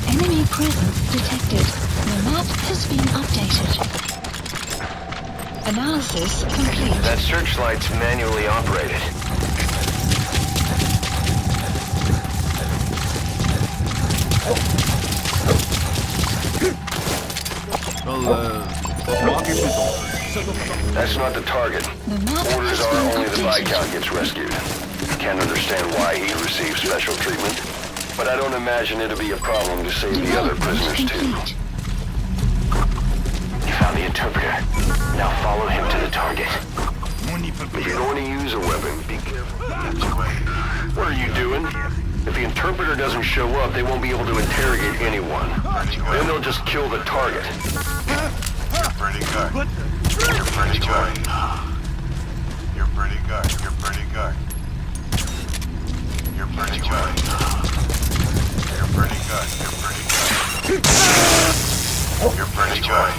Enemy presence detected. The map has been updated. Analysis complete. That searchlight's manually operated. That's not the target. Orders are only the Viscount gets rescued. Can't understand why he receives special treatment, but I don't imagine it'll be a problem to save the other prisoners too. You found the interpreter. Now follow him to the target. If you're going to use a weapon, be careful. What are you doing? If the interpreter doesn't show up, they won't be able to interrogate anyone. Then they'll just kill the target. You're pretty good. You're pretty good. You're pretty good. You're pretty good. You're pretty good. You're pretty good. You're pretty good. You're pretty good.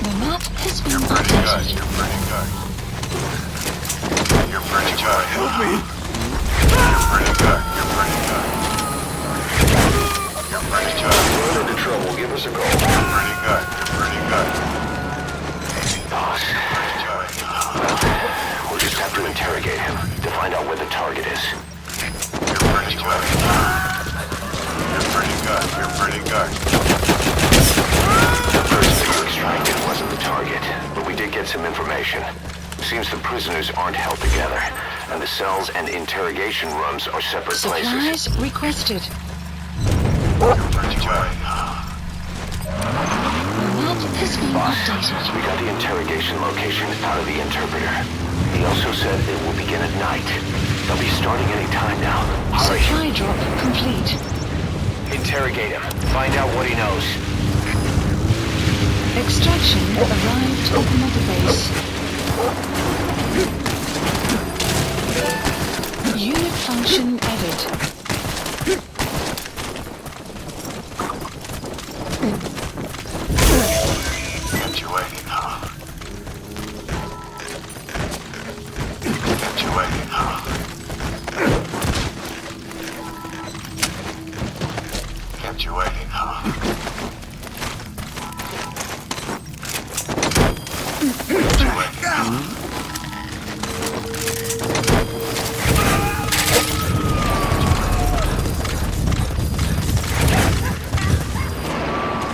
The map has been You're pretty good. updated. You're pretty good. You're pretty good. Help me! You're pretty good. You're pretty good. You're pretty good. If you run into trouble, give us a call. You're pretty good. You're pretty good. Boss. We'll just have to interrogate him to find out where the target is. You're pretty good. You're pretty good. You're pretty good. The person you extracted wasn't the target, but we did get some information. Seems the prisoners aren't held together, and the cells and interrogation rooms are separate places. Supplies requested. You're pretty good. The map has been Boss, updated. we got the interrogation location out of the interpreter. He also said it will begin at night. They'll be starting any time now. Hurry. Supply drop complete. Interrogate him. Find out what he knows. Extraction arrived at the mother base. Unit function added. Get you waiting, huh? Get you waiting, huh? Get you waiting, huh? Get you waiting, huh?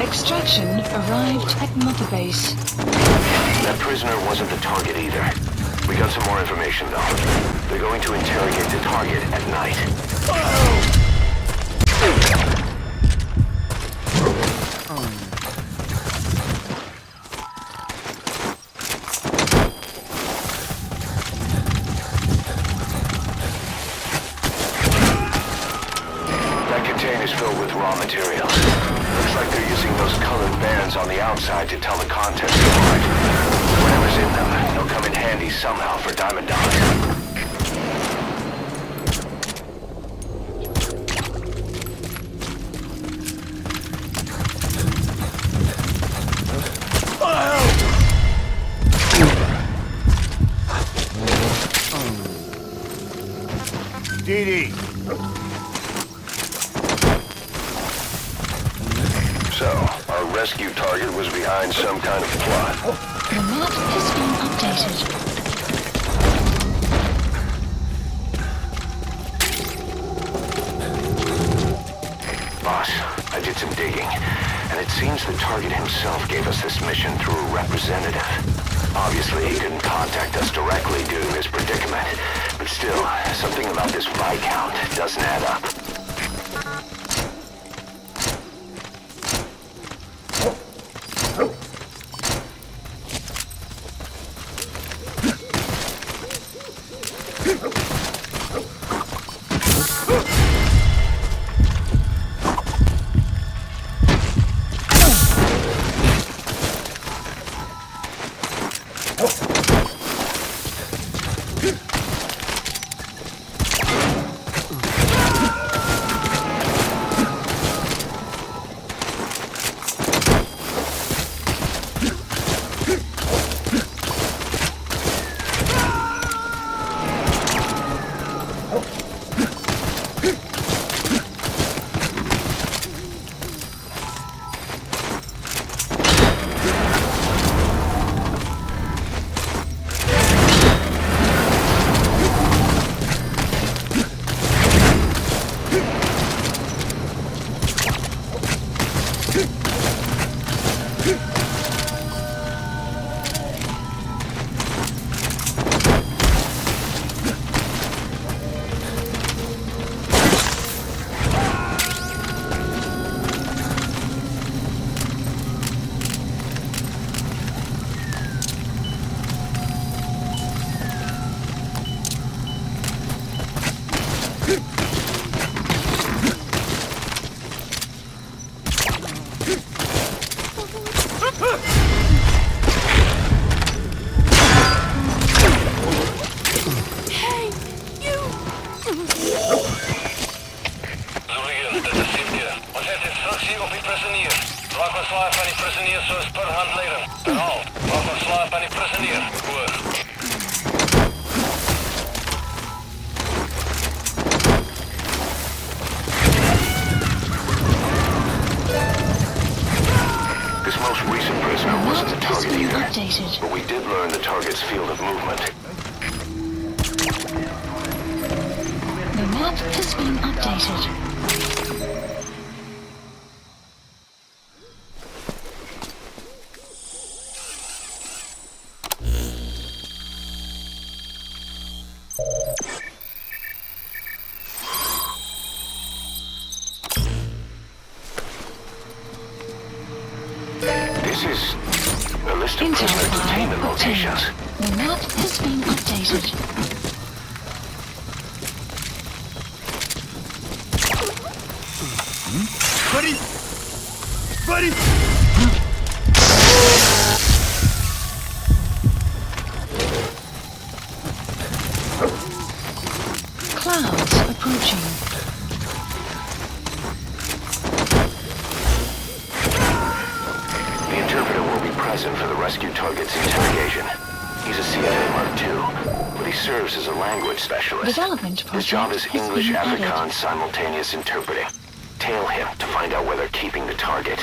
Extraction arrived at mother base. That prisoner wasn't the target either. We got some more information though. They're going to interrogate the target at night. That container's filled with raw materials. Looks like they're using those colored bands on the outside to tell the contents apart. Whatever's in them, they'll come in handy somehow for Diamond Dogs. DD. So, our rescue target was behind some kind of plot. The map has been updated. Boss, I did some digging, and it seems the target himself gave us this mission through a representative. Obviously, he couldn't contact us directly due to his predicament, but still, something about this Viscount doesn't add up. This most recent prisoner wasn't the target either, but we did learn the target's field of movement. The map has been updated. This is a list of prisoner detainment locations. The map has been updated. Buddy! Buddy! Clouds approaching. The interpreter will be present for the rescue target's interrogation. He's a CIA Mark II, but he serves as a language specialist. Development His job is project has English been added. Afrikaans simultaneous interpreting. Tail him to find out where they're keeping the target.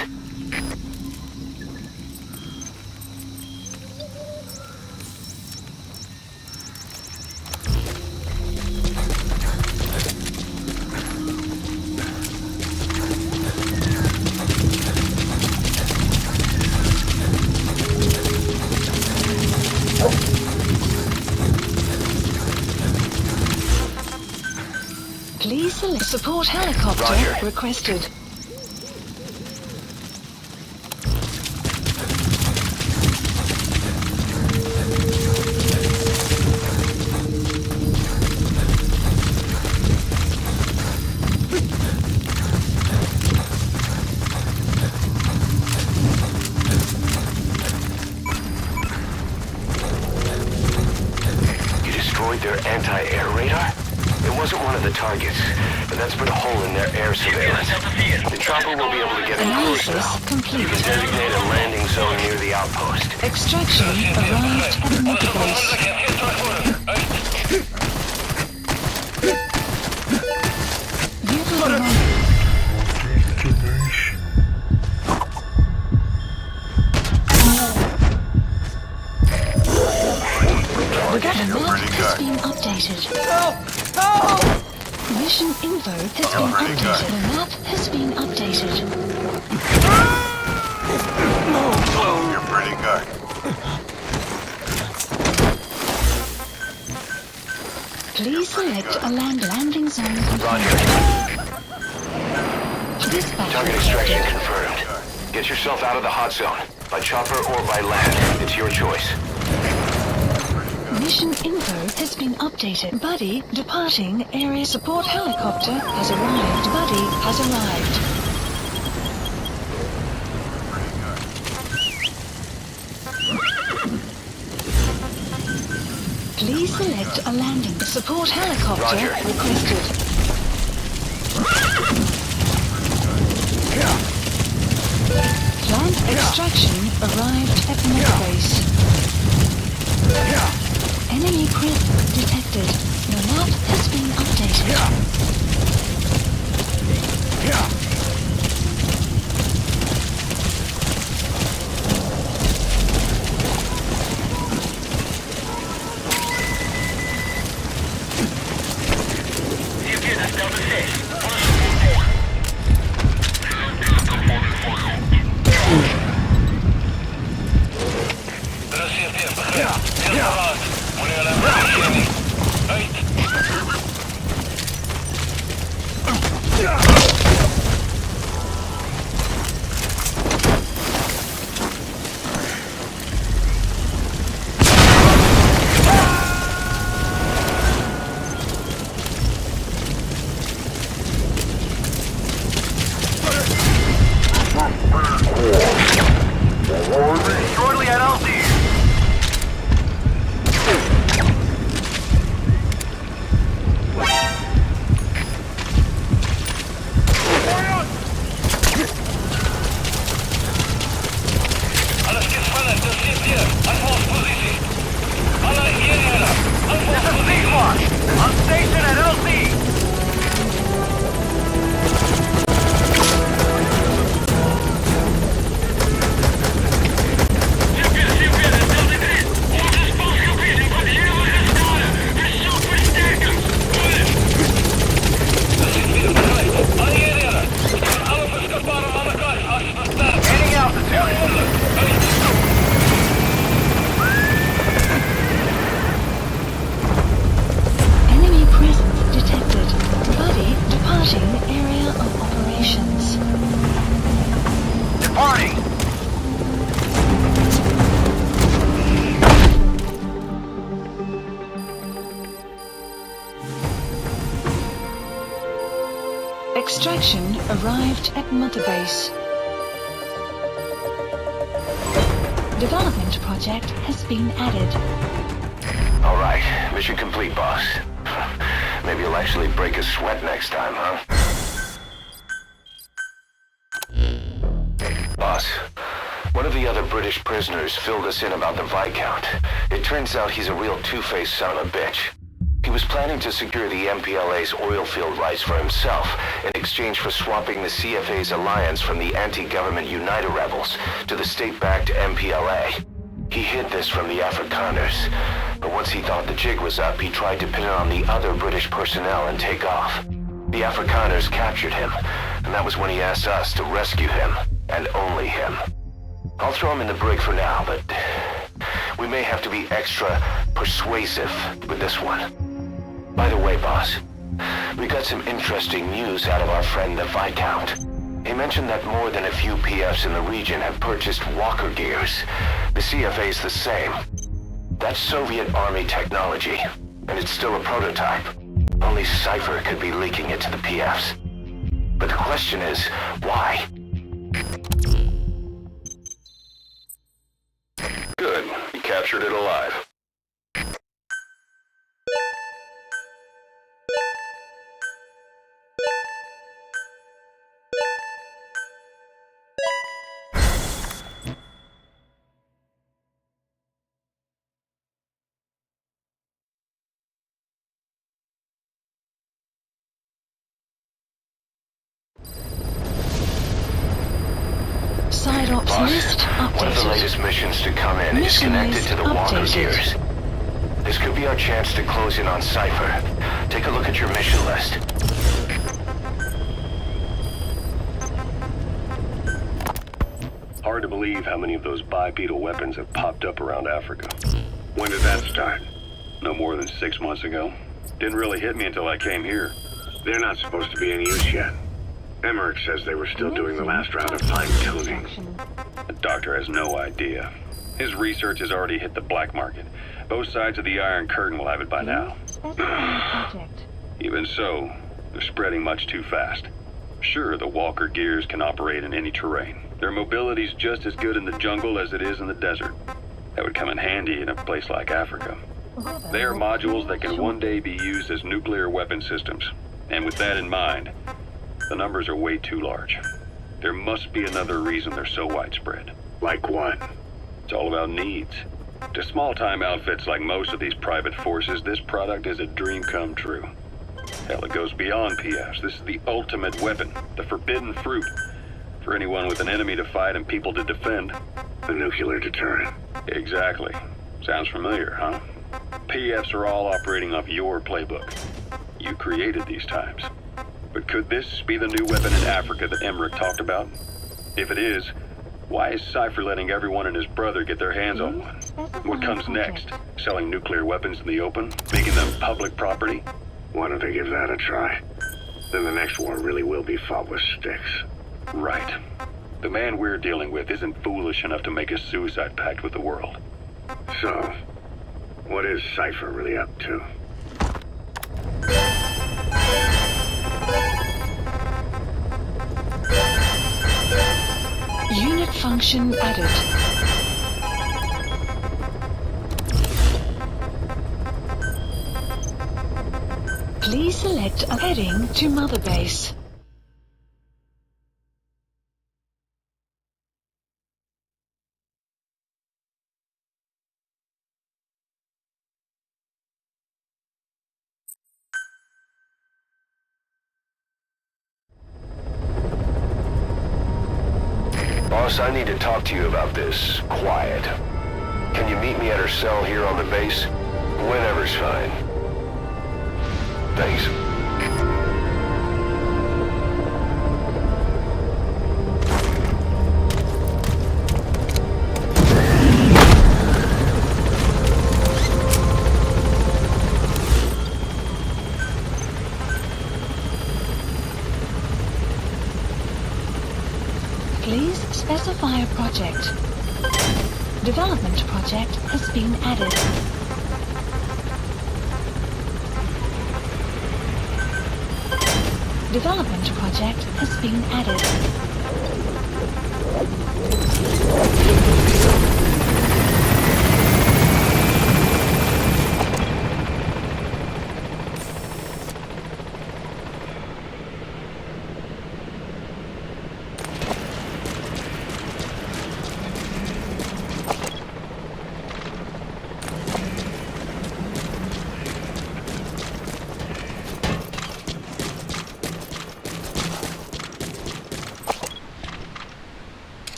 Please select support helicopter Roger. requested. You destroyed their anti-air radar? It wasn't one of the targets, but that's put a hole in their air surveillance. The chopper will be able to get in close now. Complete. You can designate a landing zone near the outpost. Extraction arrived at the multibase. The map has been updated. Mission info has been updated. The map has been updated. You're pretty good. Please select a landing zone. Roger. Dispatch. Target extraction confirmed. Get yourself out of the hot zone. By chopper or by land. It's your choice. Mission info has been updated. Buddy departing. Area support helicopter has arrived. Buddy has arrived. Please select a landing. Support helicopter requested. Plant extraction arrived at Mother Base. Enemy presence detected. The map has been updated. Shortly at LZ. On station at LZ. Enemy presence detected. Buddy departing area of operations. Departing. Extraction arrived at Mother Base. Development project has been added. All right. Mission complete, boss. Maybe you'll actually break a sweat next time, huh? Boss, one of the other British prisoners filled us in about the Viscount. It turns out he's a real two-faced son of a bitch. He was planning to secure the MPLA's oil field rights for himself in exchange for swapping the CFA's alliance from the anti-government United rebels to the state-backed MPLA. He hid this from the Afrikaners, but once he thought the jig was up, he tried to pin it on the other British personnel and take off. The Afrikaners captured him, and that was when he asked us to rescue him, and only him. I'll throw him in the brig for now, but we may have to be extra persuasive with this one. By the way, boss, we got some interesting news out of our friend the Viscount. He mentioned that more than a few PFs in the region have purchased walker gears. The CFA's the same. That's Soviet Army technology, and it's still a prototype. Only Cipher could be leaking it to the PFs. But the question is, why? Good. You captured it alive. Side ops list updated. One of the latest missions to come in is connected to the walker gears. This could be our chance to close in on Cipher. Take a look at your mission list. Hard to believe how many of those bipedal weapons have popped up around Africa. When did that start? No more than 6 months ago. Didn't really hit me until I came here. They're not supposed to be in use yet. Emmerich says they were still doing the last round of fine-tuning. The doctor has no idea. His research has already hit the black market. Both sides of the Iron Curtain will have it by now. Even so, they're spreading much too fast. Sure, the Walker gears can operate in any terrain. Their mobility's just as good in the jungle as it is in the desert. That would come in handy in a place like Africa. They are modules that can one day be used as nuclear weapon systems. And with that in mind, the numbers are way too large. There must be another reason they're so widespread. Like what? It's all about needs. To small-time outfits like most of these private forces, this product is a dream come true. Hell, it goes beyond PFs. This is the ultimate weapon, the forbidden fruit. For anyone with an enemy to fight and people to defend. The nuclear deterrent. Exactly. Sounds familiar, huh? PFs are all operating off your playbook. You created these times. But could this be the new weapon in Africa that Emmerich talked about? If it is, why is Cipher letting everyone and his brother get their hands on one? What comes next? Selling nuclear weapons in the open? Making them public property? Why don't they give that a try? Then the next war really will be fought with sticks. Right. The man we're dealing with isn't foolish enough to make a suicide pact with the world. So, what is Cipher really up to? Unit function added. Please select a heading to Mother Base. Boss, I need to talk to you about this. Quiet. Can you meet me at her cell here on the base? Whenever's fine. Thanks. Please specify a project. Development project has been added. Development project has been added.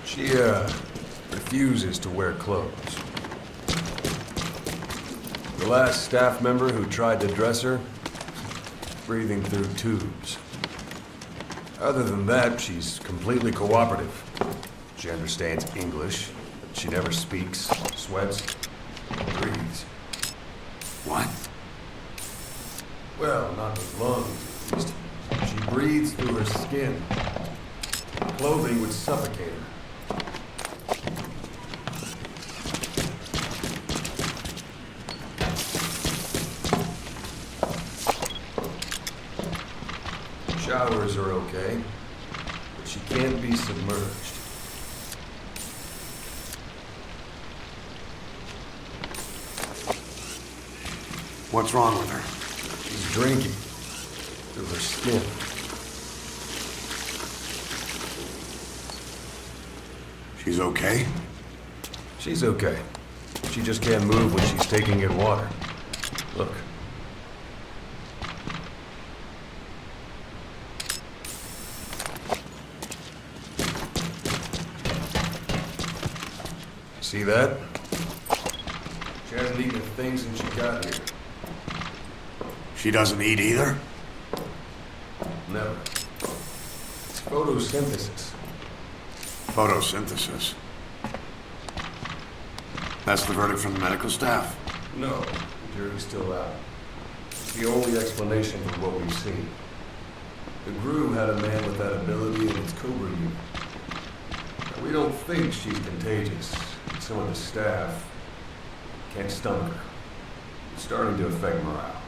She, refuses to wear clothes. The last staff member who tried to dress her, breathing through tubes. Other than that, she's completely cooperative. She understands English, but she never speaks, sweats, breathes. What? Well, not with lungs, at least. She breathes through her skin. Clothing would suffocate her. Showers are okay, but she can't be submerged. What's wrong with her? She's drinking through her skin. She's okay? She's okay. She just can't move when she's taking in water. Look. See that? She hasn't eaten a thing since she got here. She doesn't eat either? Never. It's photosynthesis. Photosynthesis? That's the verdict from the medical staff? No, the jury's still out. It's the only explanation for what we've seen. The GRU had a man with that ability in its Cobra unit. Now, we don't think she's contagious. Some of the staff can't stomach her. It's starting to affect morale.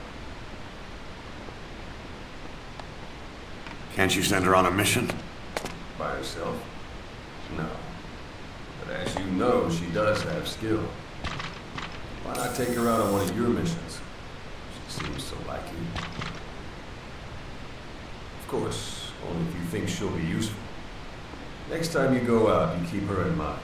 Can't you send her on a mission? By herself? No. But as you know, she does have skill. Why not take her out on one of your missions? She seems so like you. Of course, only if you think she'll be useful. Next time you go out, you keep her in mind.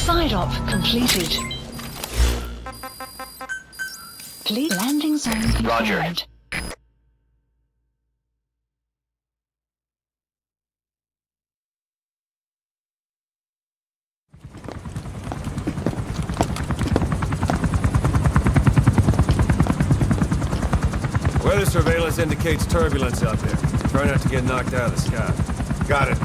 Side op completed. Please landing zone confirmed. Roger. Weather surveillance indicates turbulence out there. Try not to get knocked out of the sky. Got it.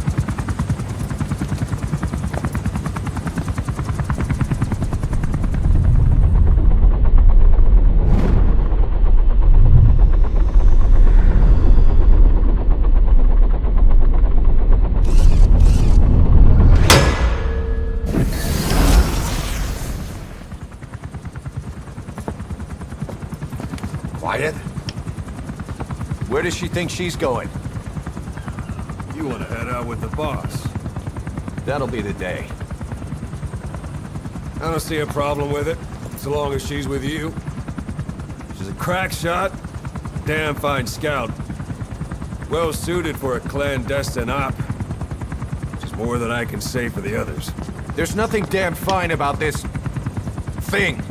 Quiet? Where does she think she's going? You want to head out with the boss? That'll be the day. I don't see a problem with it, so long as she's with you. She's a crack shot, damn fine scout. Well suited for a clandestine op. Which is more than I can say for the others. There's nothing damn fine about this... thing.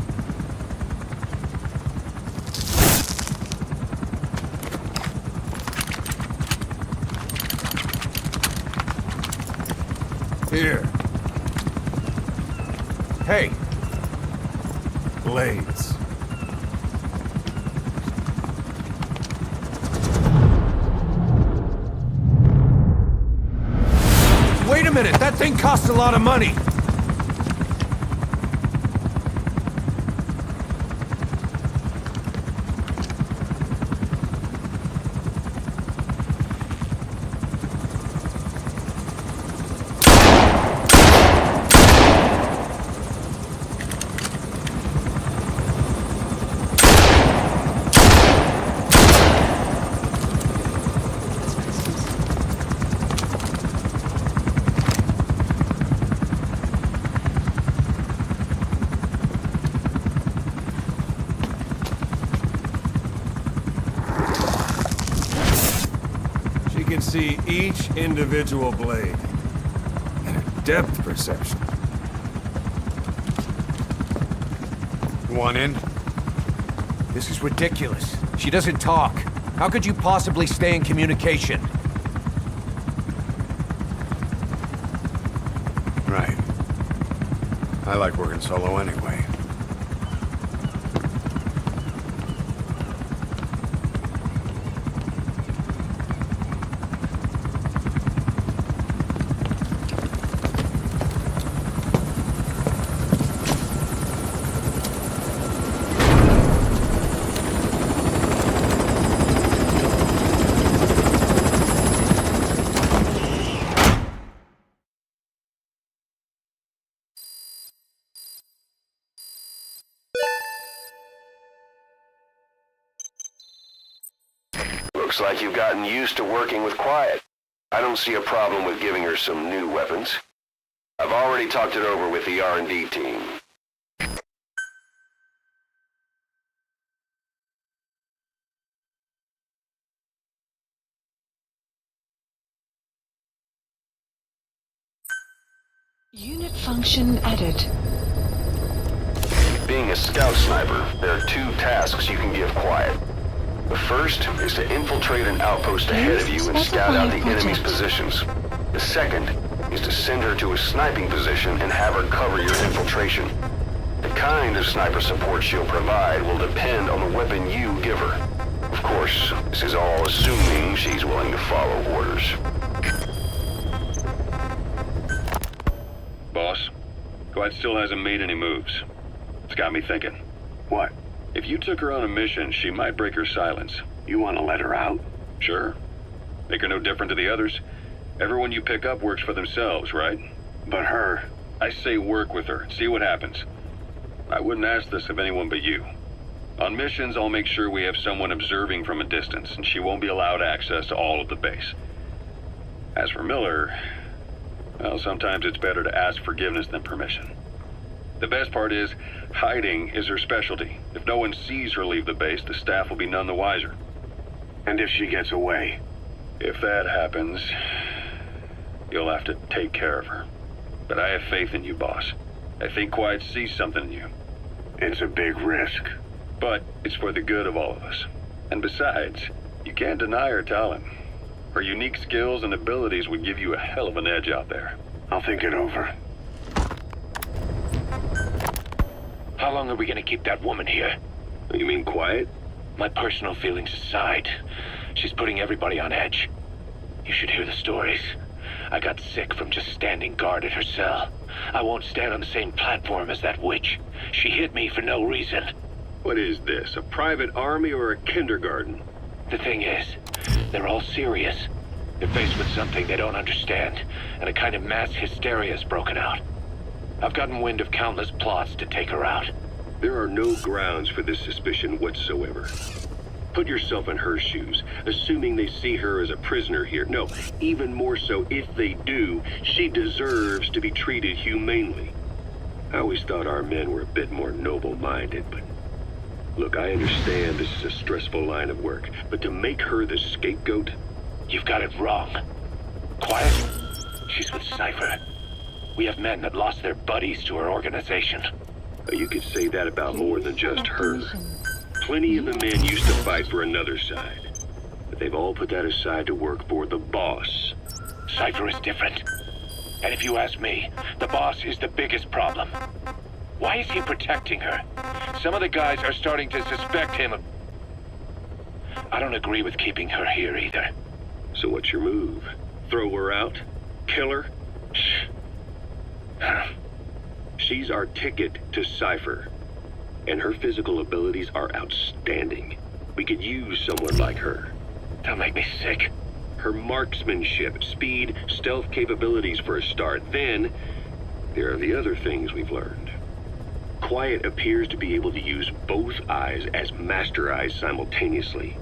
Here. Hey. Blades. Wait a minute, that thing costs a lot of money. See each individual blade and a depth perception. Want in? This is ridiculous. She doesn't talk. How could you possibly stay in communication? Right. I like working solo anyway. Looks like you've gotten used to working with Quiet. I don't see a problem with giving her some new weapons. I've already talked it over with the R&D team. Unit function added. Being a scout sniper, there are two tasks you can give Quiet. The first is to infiltrate an outpost ahead of you and scout out the enemy's positions. The second is to send her to a sniping position and have her cover your infiltration. The kind of sniper support she'll provide will depend on the weapon you give her. Of course, this is all assuming she's willing to follow orders. Boss, Quiet still hasn't made any moves. It's got me thinking. What? If you took her on a mission, she might break her silence. You want to let her out? Sure. Make her no different to the others. Everyone you pick up works for themselves, right? But her... I say work with her. See what happens. I wouldn't ask this of anyone but you. On missions, I'll make sure we have someone observing from a distance, and she won't be allowed access to all of the base. As for Miller, well, sometimes it's better to ask forgiveness than permission. The best part is, hiding is her specialty. If no one sees her leave the base, the staff will be none the wiser. And if she gets away? If that happens, you'll have to take care of her. But I have faith in you, boss. I think Quiet sees something in you. It's a big risk. But it's for the good of all of us. And besides, you can't deny her talent. Her unique skills and abilities would give you a hell of an edge out there. I'll think it over. How long are we gonna keep that woman here? You mean Quiet? My personal feelings aside, she's putting everybody on edge. You should hear the stories. I got sick from just standing guard at her cell. I won't stand on the same platform as that witch. She hit me for no reason. What is this, a private army or a kindergarten? The thing is, they're all serious. They're faced with something they don't understand, and a kind of mass hysteria's broken out. I've gotten wind of countless plots to take her out. There are no grounds for this suspicion whatsoever. Put yourself in her shoes, assuming they see her as a prisoner here. No, even more so, if they do, she deserves to be treated humanely. I always thought our men were a bit more noble-minded, but... Look, I understand this is a stressful line of work, but to make her the scapegoat... You've got it wrong. Quiet? She's with Cipher. We have men that lost their buddies to her organization. You could say that about more than just her. Plenty of the men used to fight for another side, but they've all put that aside to work for the boss. Cipher is different. And if you ask me, the boss is the biggest problem. Why is he protecting her? Some of the guys are starting to suspect him of... I don't agree with keeping her here either. So what's your move? Throw her out? Kill her? She's our ticket to Cipher, and her physical abilities are outstanding. We could use someone like her. Don't make me sick. Her marksmanship, speed, stealth capabilities for a start. Then, there are the other things we've learned. Quiet appears to be able to use both eyes as master eyes simultaneously.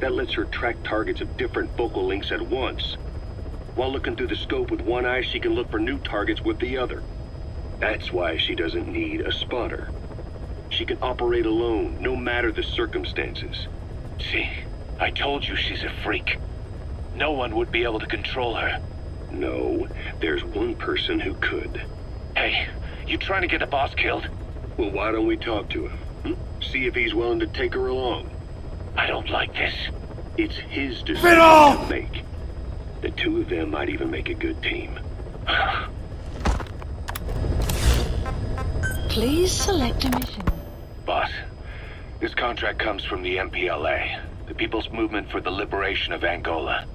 That lets her track targets of different focal lengths at once. While looking through the scope with one eye, she can look for new targets with the other. That's why she doesn't need a spotter. She can operate alone, no matter the circumstances. See, I told you she's a freak. No one would be able to control her. No, there's one person who could. Hey, you trying to get the boss killed? Well, why don't we talk to him? See if he's willing to take her along. I don't like this. It's his decision to make. The two of them might even make a good team. Please select a mission. Boss, this contract comes from the MPLA, the People's Movement for the Liberation of Angola.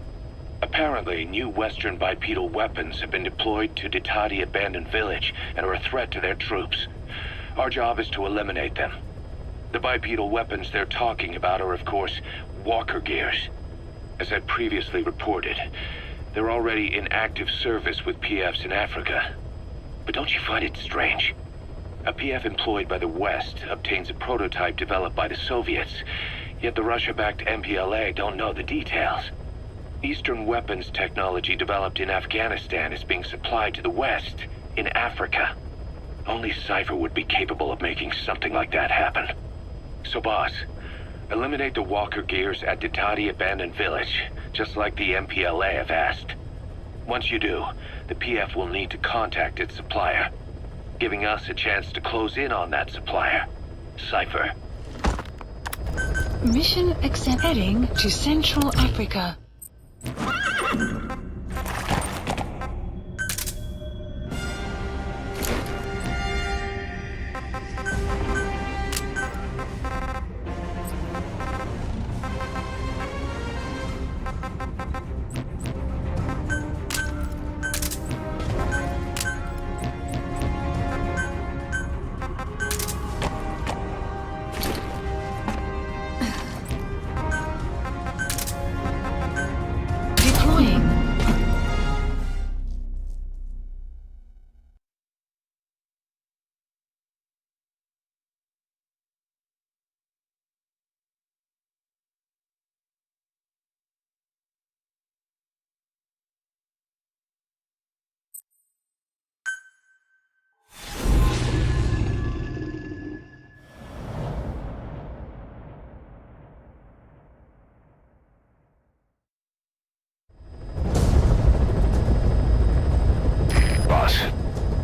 Apparently, new Western bipedal weapons have been deployed to Ditati Abandoned Village and are a threat to their troops. Our job is to eliminate them. The bipedal weapons they're talking about are, of course, walker gears. As I previously reported, they're already in active service with PFs in Africa. But don't you find it strange? A PF employed by the West obtains a prototype developed by the Soviets, yet the Russia-backed MPLA don't know the details. Eastern weapons technology developed in Afghanistan is being supplied to the West in Africa. Only Cipher would be capable of making something like that happen. So, boss, eliminate the walker gears at Ditati Abandoned Village, just like the MPLA have asked. Once you do, the PF will need to contact its supplier, giving us a chance to close in on that supplier, Cipher. Mission accept. Heading to Central Africa.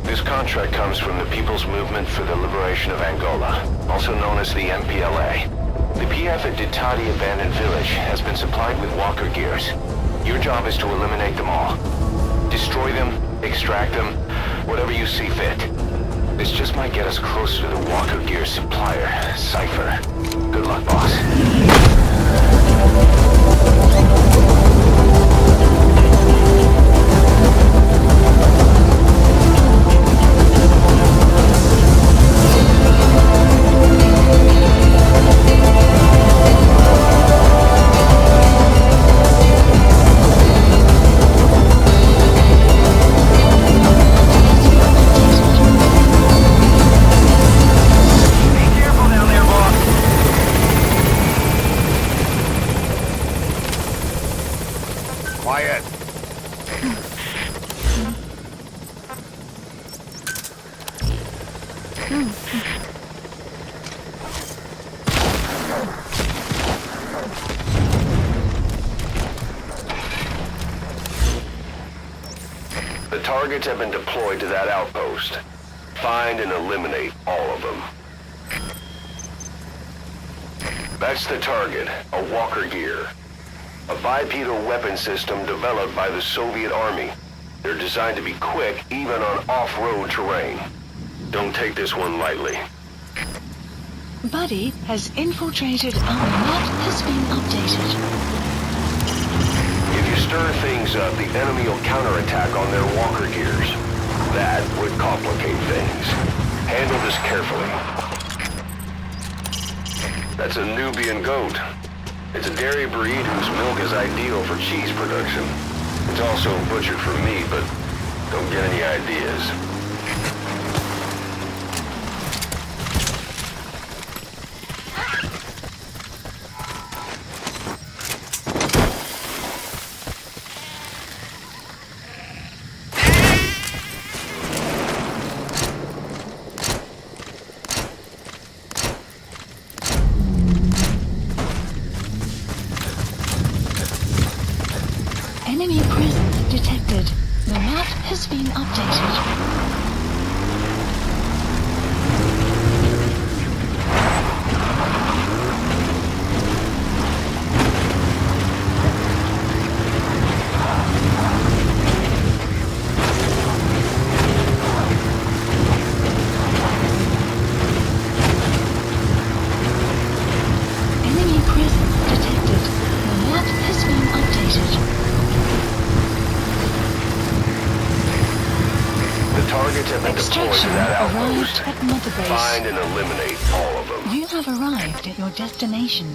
This contract comes from the People's Movement for the Liberation of Angola, also known as the MPLA. The PF at Ditati Abandoned Village has been supplied with walker gears. Your job is to eliminate them all. Destroy them, extract them, whatever you see fit. This just might get us closer to the walker gear supplier, Cipher. Good luck, boss. Quiet. The targets have been deployed to that outpost. Find and eliminate all of them. That's the target, a walker gear. A bipedal weapon system developed by the Soviet Army. They're designed to be quick even on off-road terrain. Don't take this one lightly. Buddy has infiltrated. Our map has been updated. If you stir things up, the enemy will counterattack on their walker gears. That would complicate things. Handle this carefully. That's a Nubian goat. It's a dairy breed whose milk is ideal for cheese production. It's also butchered for meat, but don't get any ideas. Enemy presence detected. The map has been updated. Enemy presence detected. The map has been updated. The targets have been deployed to that outpost. At Mother Base. Find and eliminate all of them. You have arrived at your destination.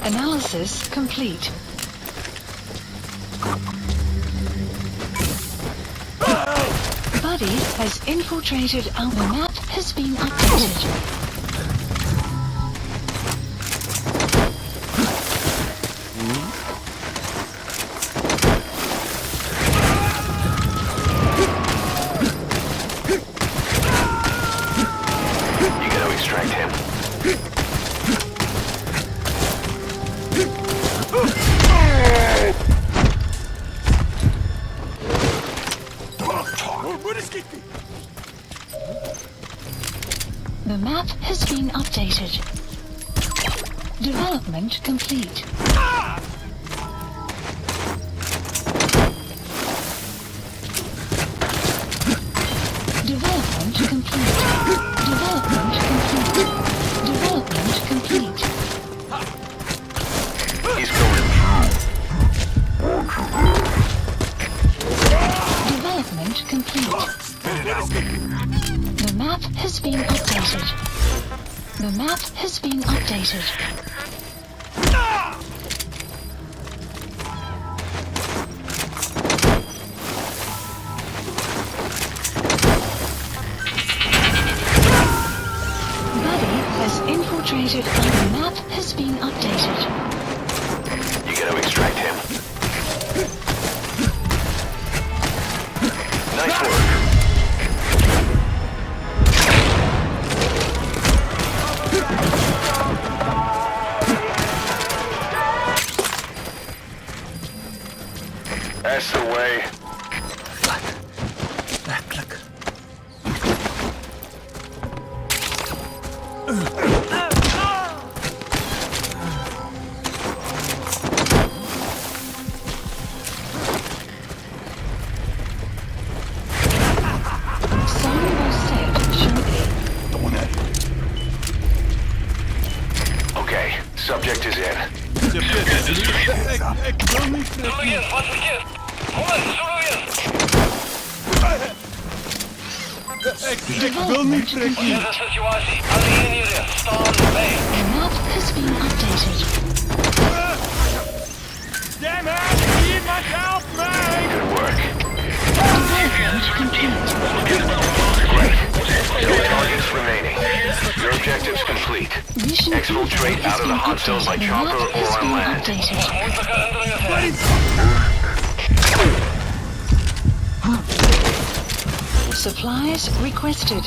Analysis complete. Buddy has infiltrated. Our map has been updated. The map has been updated. Development complete. Development complete. Development complete. Development complete. He's going Development complete. The map has been updated. The map has been updated. Buddy has infiltrated and the map has been updated. You gotta extract him. Nice work. That's the way. Sun will set shortly. Okay, subject is in. Development complete. The map has been updated. Damn it! Need my help, man! Good work. Development complete. Great. No targets remaining. Your objective's complete. Mission Exfiltrate out of the hot zone by chopper or on land. Supplies requested.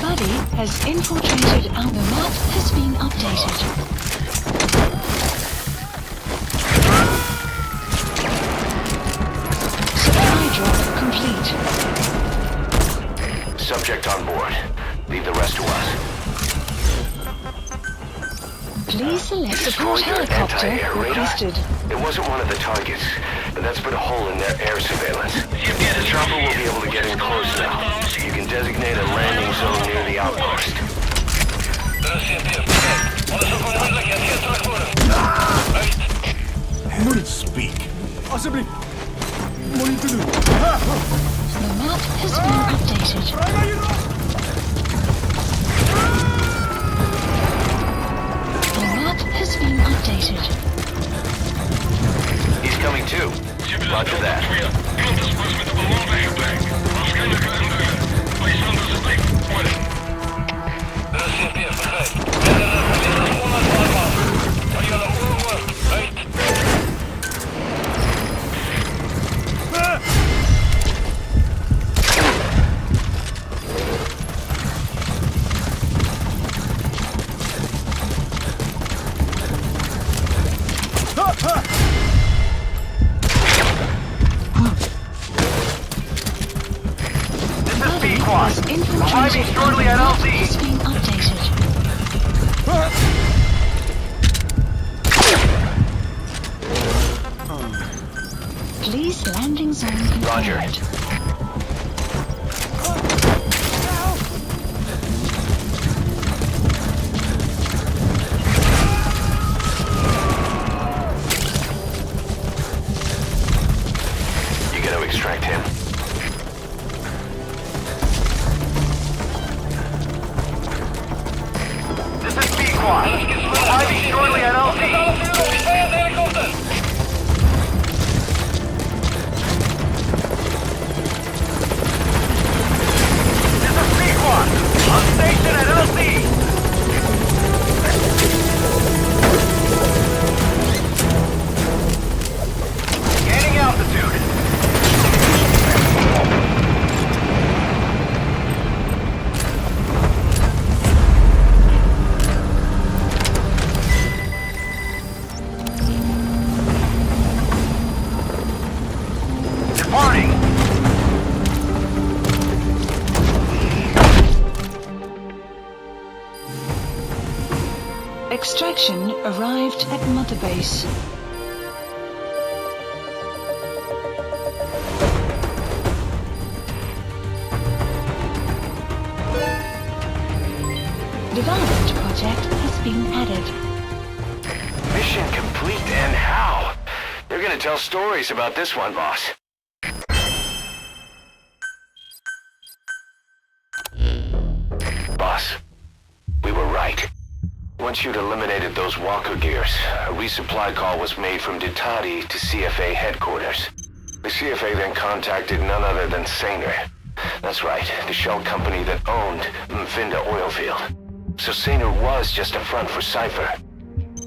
Buddy has infiltrated and the map has been updated. Supply drop complete. Subject on board. Leave the rest to us. Please select support Destroy their helicopter anti-air radar? requested. It wasn't one of the targets, but that's put a hole in their air surveillance. The chopper will be able to get in close now. You can designate a landing zone near the outpost. Speak. Possibly. What are you doing? The map has been updated. The map has been updated. He's coming too. Roger that. Arriving shortly at LZ. Has been updated. Please landing zone confirmed. Roger. You gotta extract him. Arriving shortly at LZ. This is P-Quad. On station at LZ. Gaining altitude. Extraction arrived at Mother Base. Development project has been added. Mission complete, and how? They're gonna tell stories about this one, boss. Boss, we were right. Once you'd eliminated those walker gears, a resupply call was made from Ditati to CFA headquarters. The CFA then contacted none other than Saner. That's right, the shell company that owned Mfinda Oilfield. So Saner was just a front for Cipher.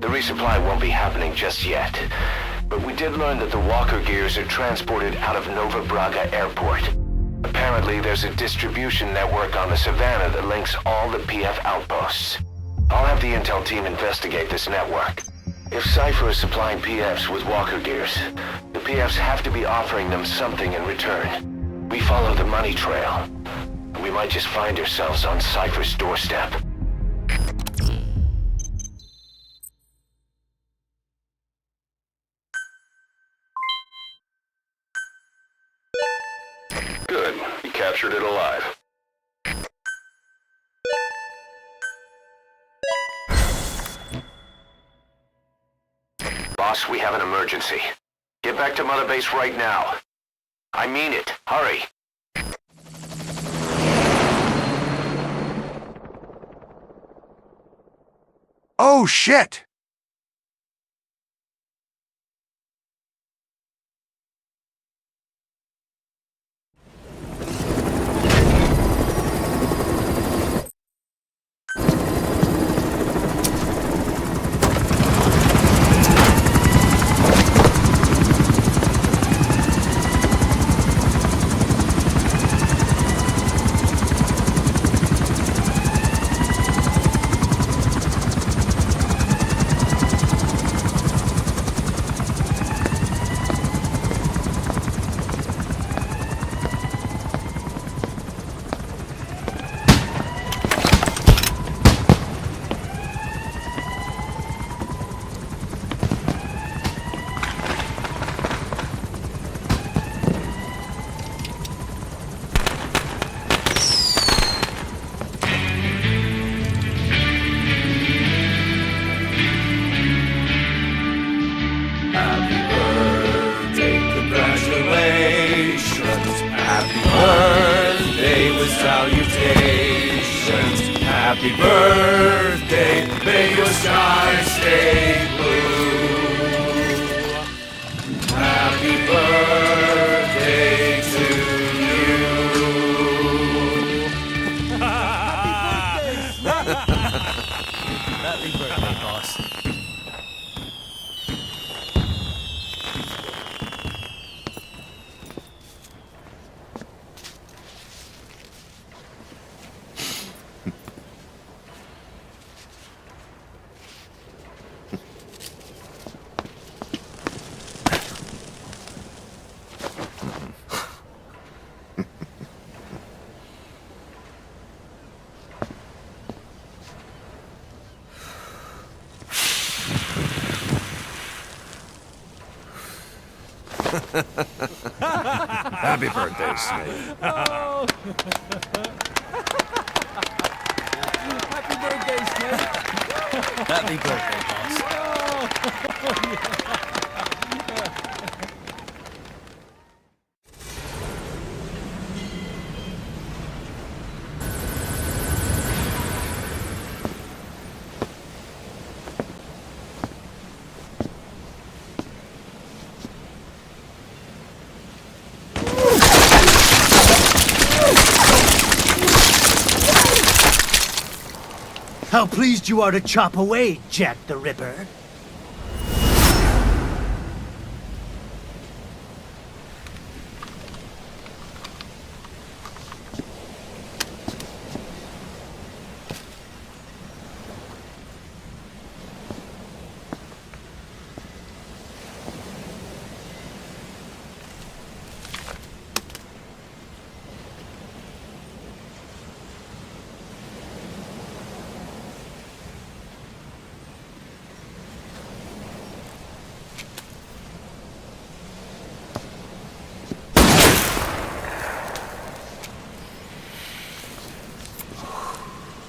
The resupply won't be happening just yet. But we did learn that the walker gears are transported out of Nova Braga Airport. Apparently, there's a distribution network on the Savannah that links all the PF outposts. I'll have the intel team investigate this network. If Cipher is supplying PFs with walker gears, the PFs have to be offering them something in return. We follow the money trail. We might just find ourselves on Cipher's doorstep. Good. You captured it alive. Boss, we have an emergency. Get back to Mother Base right now. I mean it. Hurry. Oh, shit! Happy birthday, may your skies stay blue. Happy birthday to you. Happy birthday, boss. Happy birthday, Snake. Oh. Happy birthday, Snake. Happy birthday, boss. How pleased you are to chop away, Jack the Ripper.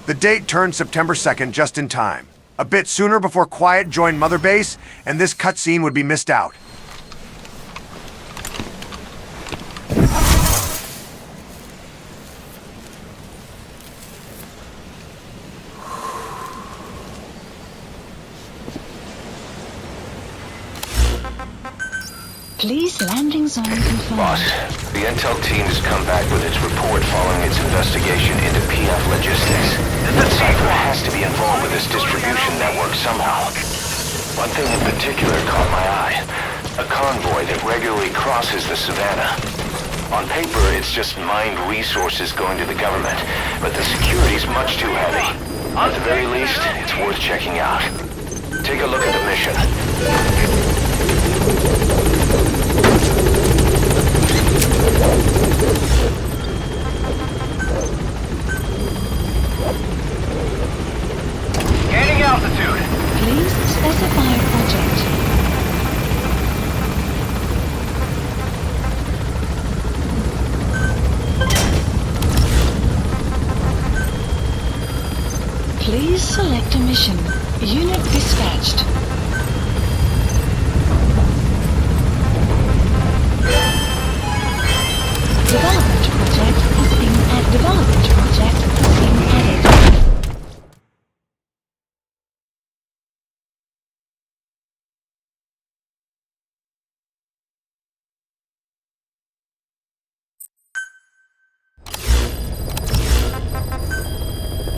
The date turned September 2nd just in time. A bit sooner before Quiet joined Mother Base, and this cutscene would be missed out. Please, landing zone confirmed. Boss, the intel team has come back with its report following its investigation into PF logistics. Cipher has to be involved with this distribution network somehow. One thing in particular caught my eye. A convoy that regularly crosses the savannah. On paper, it's just mined resources going to the government, but the security's much too heavy. At the very least, it's worth checking out. Take a look at the mission. Gaining altitude. Please specify project. Please select a mission. Unit dispatched. Development project has been added. Development project has been added.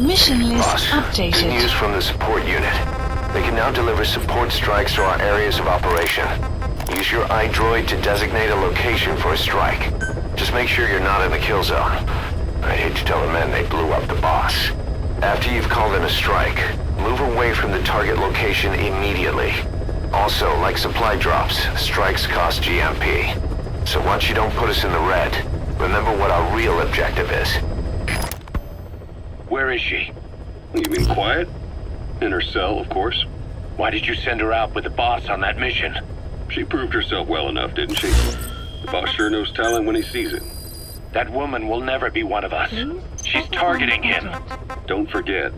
Mission list Boss, updated. good news from the support unit. They can now deliver support strikes to our areas of operation. Use your iDroid to designate a location for a strike. Just make sure you're not in the kill zone. I'd hate to tell the men they blew up the boss. After you've called in a strike, move away from the target location immediately. Also, like supply drops, strikes cost GMP. So once you don't put us in the red, remember what our real objective is. Where is she? You mean Quiet? In her cell, of course. Why did you send her out with the boss on that mission? She proved herself well enough, didn't she? The boss sure knows talent when he sees it. That woman will never be one of us. She's targeting him. Don't forget,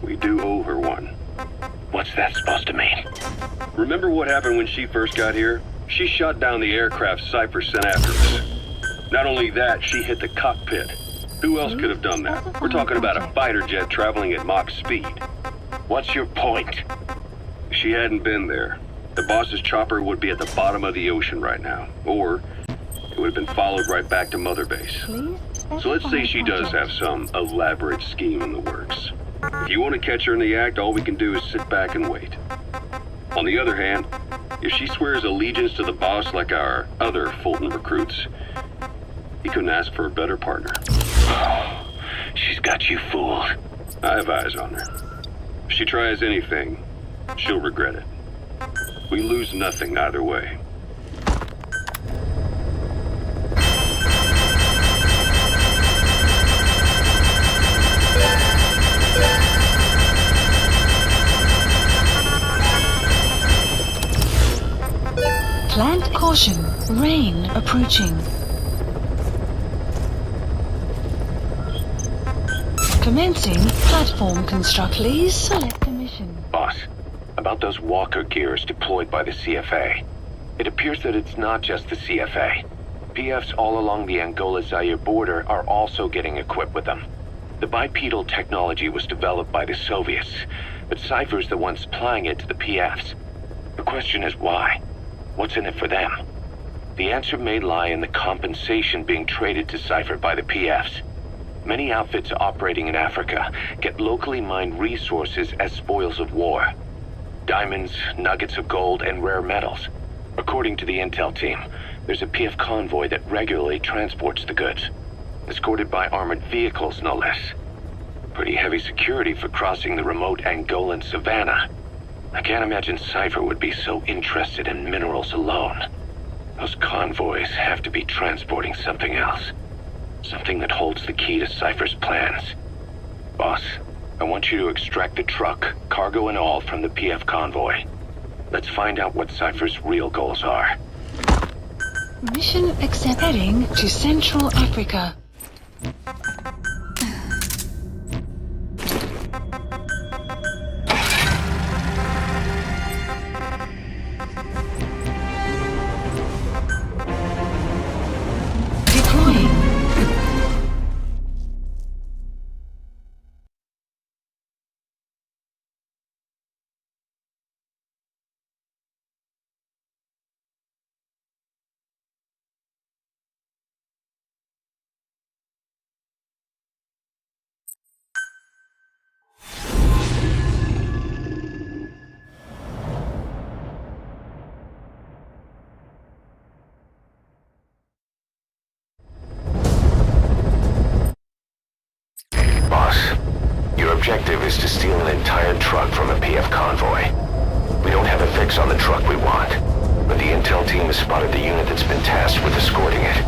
we do owe her one. What's that supposed to mean? Remember what happened when she first got here? She shot down the aircraft Cipher sent after us. Not only that, she hit the cockpit. Who else could have done that? We're talking about a fighter jet traveling at Mach speed. What's your point? If she hadn't been there, the boss's chopper would be at the bottom of the ocean right now. Or it would have been followed right back to Mother Base. So let's say she does have some elaborate scheme in the works. If you want to catch her in the act, all we can do is sit back and wait. On the other hand, if she swears allegiance to the boss like our other Fulton recruits, he couldn't ask for a better partner. She's got you fooled. I have eyes on her. If she tries anything, she'll regret it. We lose nothing either way. Plant caution. Rain approaching. Commencing platform construct. Please select a mission. Boss, about those walker gears deployed by the CFA. It appears that it's not just the CFA. PFs all along the Angola-Zaire border are also getting equipped with them. The bipedal technology was developed by the Soviets, but Cipher's the one supplying it to the PFs. The question is why? What's in it for them? The answer may lie in the compensation being traded to Cipher by the PFs. Many outfits operating in Africa get locally mined resources as spoils of war. Diamonds, nuggets of gold, and rare metals. According to the intel team, there's a PF convoy that regularly transports the goods, escorted by armored vehicles, no less. Pretty heavy security for crossing the remote Angolan savannah. I can't imagine Cipher would be so interested in minerals alone. Those convoys have to be transporting something else. Something that holds the key to Cipher's plans. Boss, I want you to extract the truck, cargo and all, from the PF convoy. Let's find out what Cipher's real goals are. Mission accept. Heading to Central Africa. objective is to steal an entire truck from a PF convoy. We don't have a fix on the truck we want, but the intel team has spotted the unit that's been tasked with escorting it.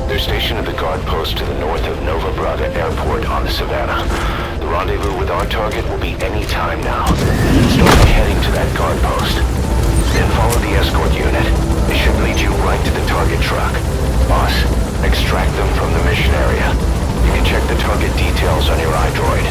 They're stationed at the guard post to the north of Nova Braga Airport on the Savannah. The rendezvous with our target will be any time now. Start by heading to that guard post. Then follow the escort unit. It should lead you right to the target truck. Boss, extract them from the mission area. You can check the target details on your iDroid.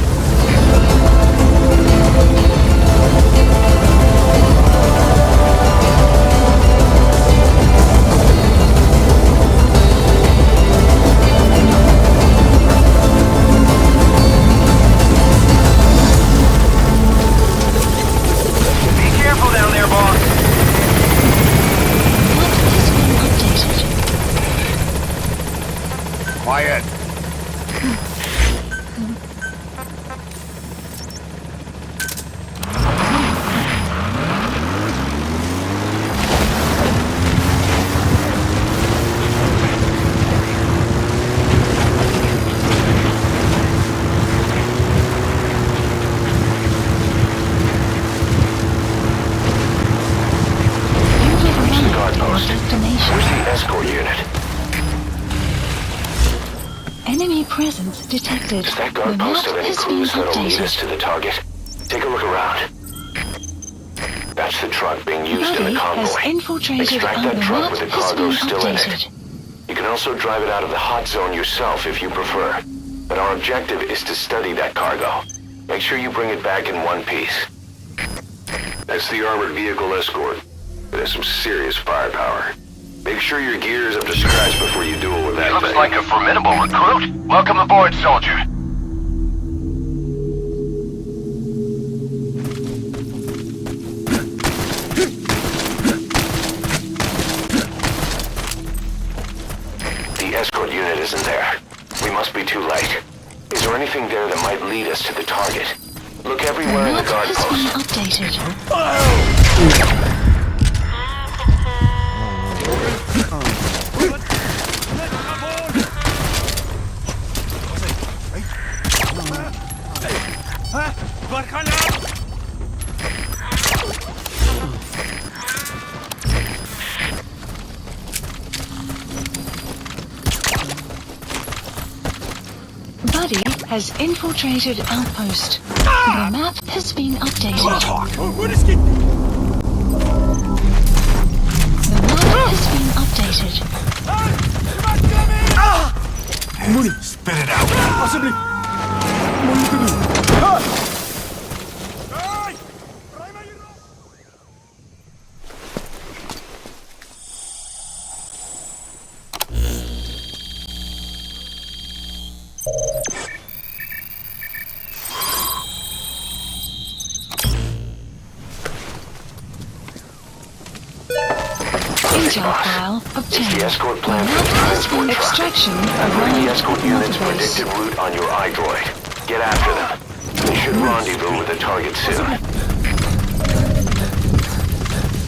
Be careful down there, boss. Quiet. Reach the guard post. Where's the escort unit? Enemy presence detected. Does that guard post have any clues that'll lead us to the target? Take a look around. That's the truck being used in the convoy. Extract that truck with the cargo still in it. You can also drive it out of the hot zone yourself if you prefer. But our objective is to study that cargo. Make sure you bring it back in one piece. That's the armored vehicle escort. It has some serious firepower. Make sure your gear is up to scratch before you duel with that Looks thing. like a formidable recruit. Welcome aboard, soldier. The escort unit isn't there. We must be too late. Is there anything there that might lead us to the target? Look everywhere in the guard post. Buddy has infiltrated outpost. The map has been updated. The map has been updated. Spit it out. Intel file obtained. It's the escort plan for the transport truck. Extraction Bring the arrived escort at unit's Motorbase. predicted route on your iDroid. Get after them. They should rendezvous with the target soon.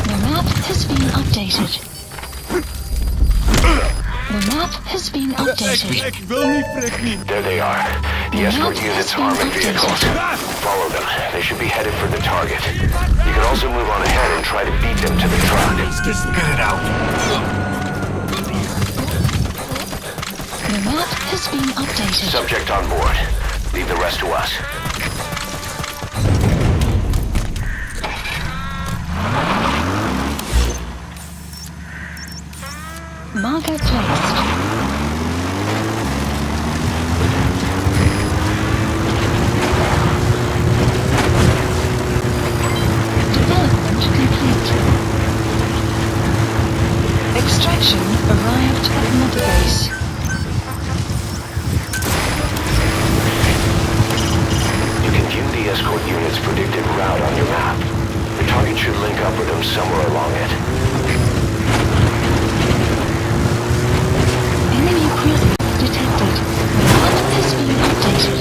The map has been updated. The map has been updated. There they are. The escort unit's armored vehicles. Follow them. They should be headed for the target. You can also move on ahead and try to beat them to the truck. Just spit it out. The map has been updated. Subject on board. Leave the rest to us. Marker placed. Development complete. Extraction arrived at Motorbase. You can view the escort unit's predicted route on your map. The target should link up with them somewhere along it. Enemy presence detected. The map has been updated.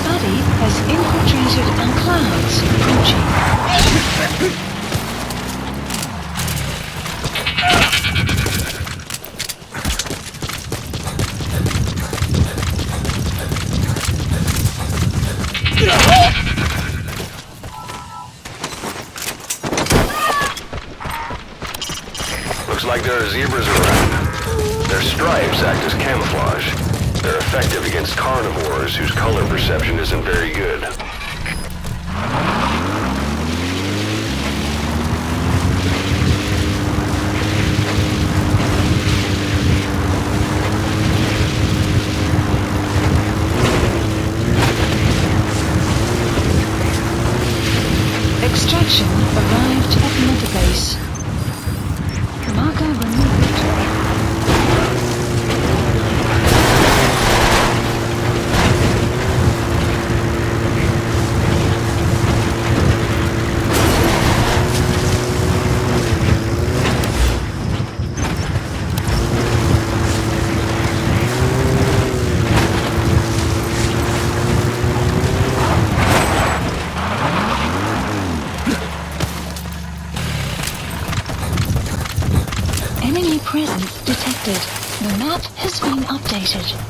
Buddy has infiltrated our clouds approaching. Looks like there are zebras around. Their stripes act as camouflage. They're effective against carnivores whose color perception isn't very good. Extraction arrived at Mother Base. Marker removed. Enemy presence detected. The map has been updated.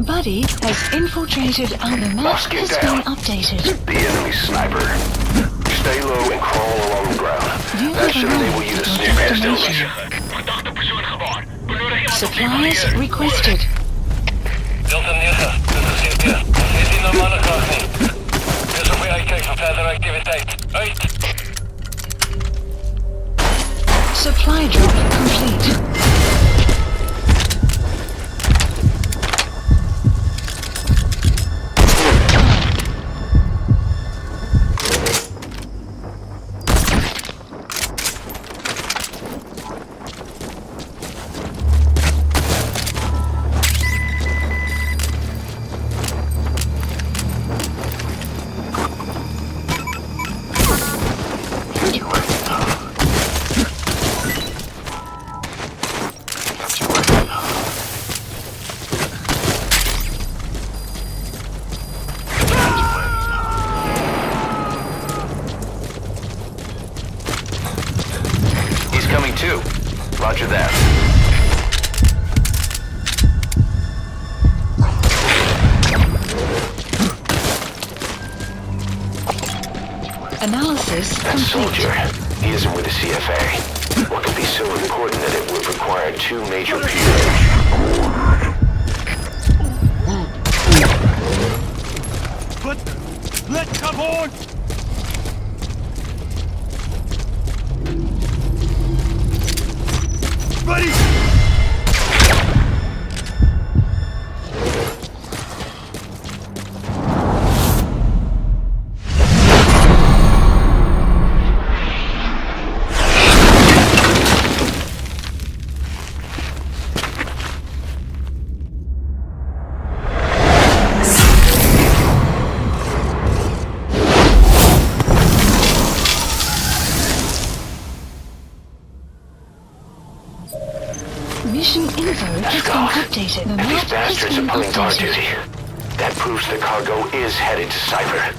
Buddy has infiltrated our map has been updated. The enemy sniper. Stay low and crawl along the ground. That should enable you to sneak past enemies. Supplies requested. Delta 9, dit is hier. We zien normale krachten. Dus op je uitkijken voor verdere activiteit. Uit! Supply drop complete. Roger that. Analysis That soldier, he isn't with the CFA. What could be so important that it would require two major Let's come on! Ready! Mission info has been updated. The And these map has bastards been are pulling guard updated. duty. That proves the cargo is headed to Cipher.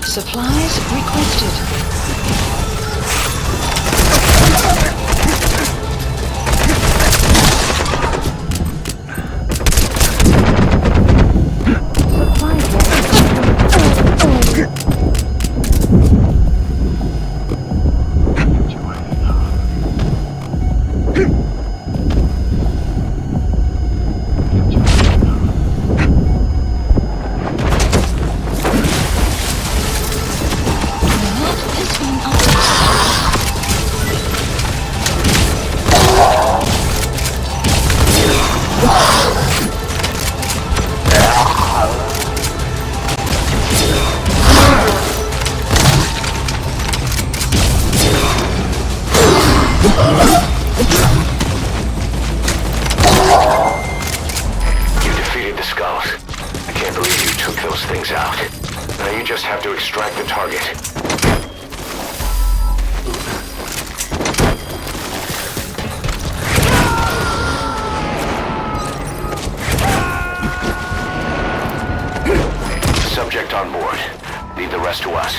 Supplies requested. those things out. Now you just have to extract the target. Subject on board. Leave the rest to us.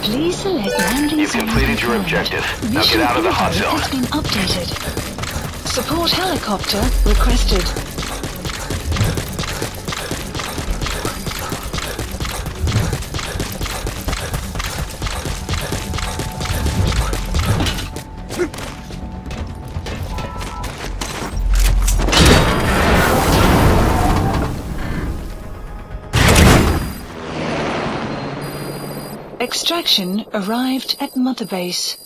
Please select landing. You've completed your objective. Now get out of the hot zone. Has been updated. Support helicopter requested. Extraction arrived at Mother Base.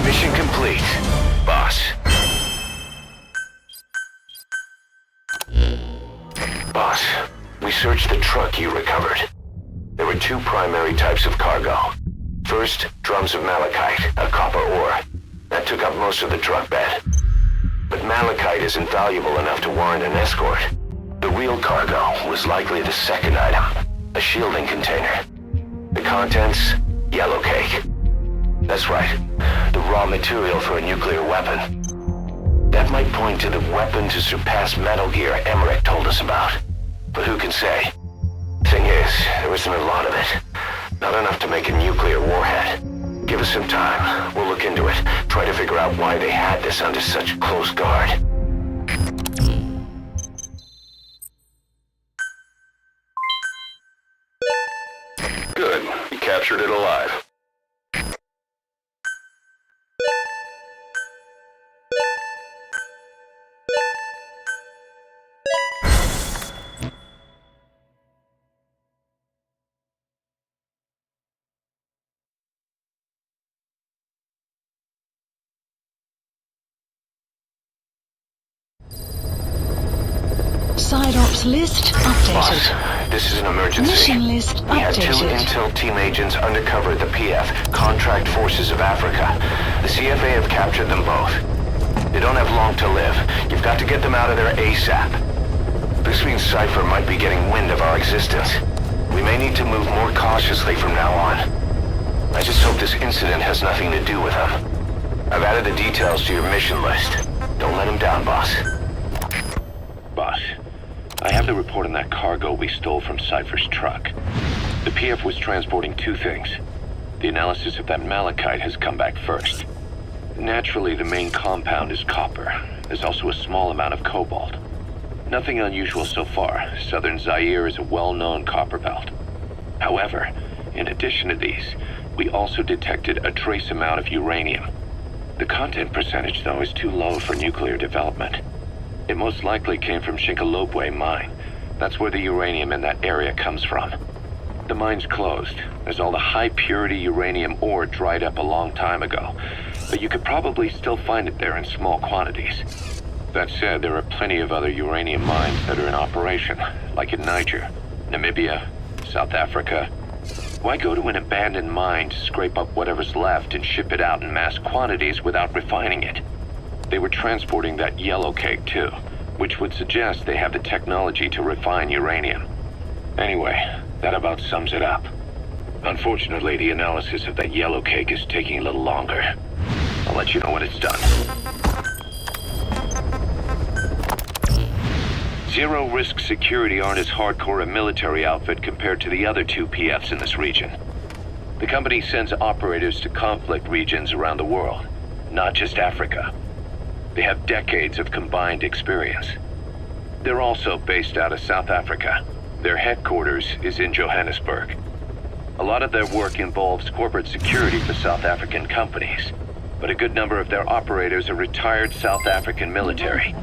Mission complete, boss. Boss, we searched the truck you recovered. There were two primary types of cargo. First, drums of malachite, a copper ore. That took up most of the truck bed. But malachite isn't valuable enough to warrant an escort. The real cargo was likely the second item, a shielding container. The contents, yellow cake. That's right, the raw material for a nuclear weapon. That might point to the weapon to surpass Metal Gear Emmerich told us about. But who can say? Thing is, there isn't a lot of it. Not enough to make a nuclear warhead. Give us some time. We'll look into it. Try to figure out why they had this under such close guard. Good. You captured it alive. Side ops list updated. Boss, this is an emergency. Mission list We had two updated. intel team agents undercover at the PF, Contract Forces of Africa. The CFA have captured them both. They don't have long to live. You've got to get them out of there ASAP. This means Cipher might be getting wind of our existence. We may need to move more cautiously from now on. I just hope this incident has nothing to do with them. I've added the details to your mission list. Don't let them down, boss. Boss, I have the report on that cargo we stole from Cipher's truck. The PF was transporting two things. The analysis of that malachite has come back first. Naturally, the main compound is copper. There's also a small amount of cobalt. Nothing unusual so far. Southern Zaire is a well-known copper belt. However, in addition to these, we also detected a trace amount of uranium. The content percentage, though, is too low for nuclear development. It most likely came from Shinkalobwe mine. That's where the uranium in that area comes from. The mine's closed. There's all the high-purity uranium ore dried up a long time ago, but you could probably still find it there in small quantities. That said, there are plenty of other uranium mines that are in operation, like in Niger, Namibia, South Africa. Why go to an abandoned mine to scrape up whatever's left and ship it out in mass quantities without refining it? They were transporting that yellow cake too, which would suggest they have the technology to refine uranium. Anyway, that about sums it up. Unfortunately, the analysis of that yellow cake is taking a little longer. I'll let you know when it's done. Zero Risk Security aren't as hardcore a military outfit compared to the other two PFs in this region. The company sends operatives to conflict regions around the world, not just Africa. They have decades of combined experience. They're also based out of South Africa. Their headquarters is in Johannesburg. A lot of their work involves corporate security for South African companies, but a good number of their operators are retired South African military.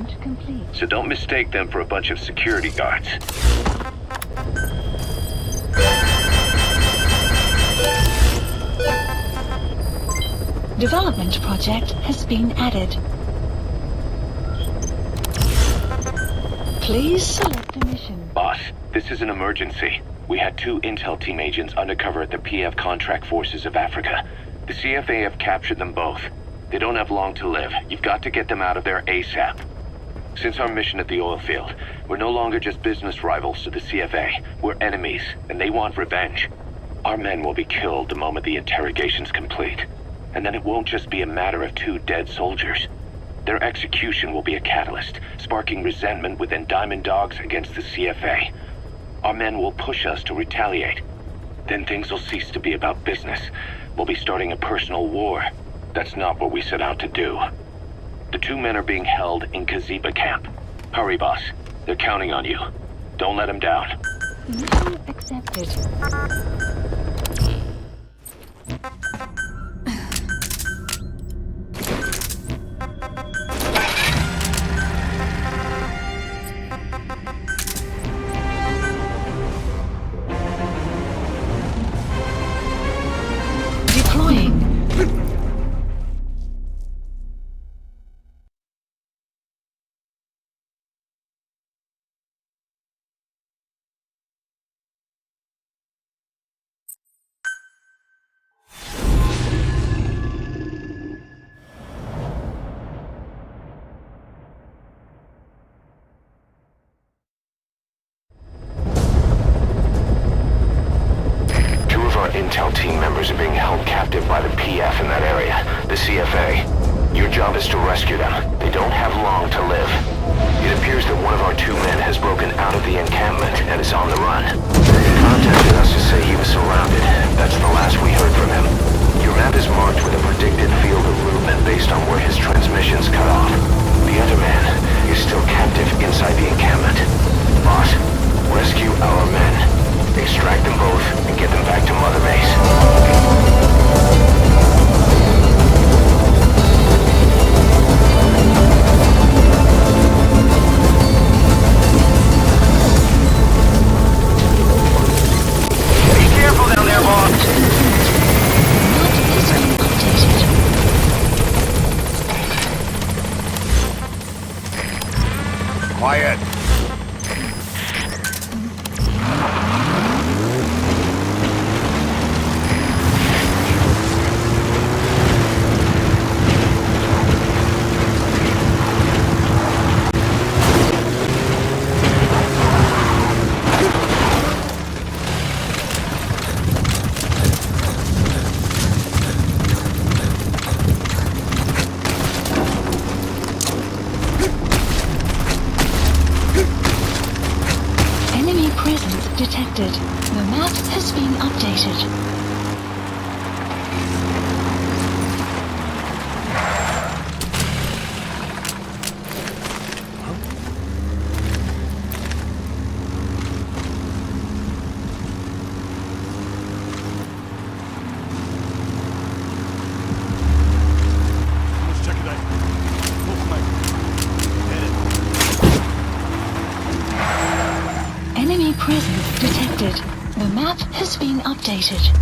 So don't mistake them for a bunch of security guards. Development project has been added. Please select a mission. Boss, this is an emergency. We had 2 intel team agents undercover at the PF contract forces of Africa. The CFA have captured them both. They don't have long to live. You've got to get them out of there ASAP. Since our mission at the oil field, we're no longer just business rivals to the CFA. We're enemies, and they want revenge. Our men will be killed the moment the interrogation's complete. And then it won't just be a matter of 2 dead soldiers. Their execution will be a catalyst, sparking resentment within Diamond Dogs against the CFA. Our men will push us to retaliate. Then things will cease to be about business. We'll be starting a personal war. That's not what we set out to do. The 2 men are being held in Kaziba camp. Hurry, boss. They're counting on you. Don't let them down. Mission accepted. Intel team members are being held captive by the PF in that area, the CFA. Your job is to rescue them. They don't have long to live. It appears that one of our 2 men has broken out of the encampment and is on the run. He contacted us to say he was surrounded. That's the last we heard from him. Your map is marked with a predicted field of movement based on where his transmissions cut off. The other man is still captive inside the encampment. Boss, rescue our men. Extract them both and get them back to Mother Base. Be careful down there, boss. Quiet. detected. The map has been updated. Enemy presence detected. The map has been updated.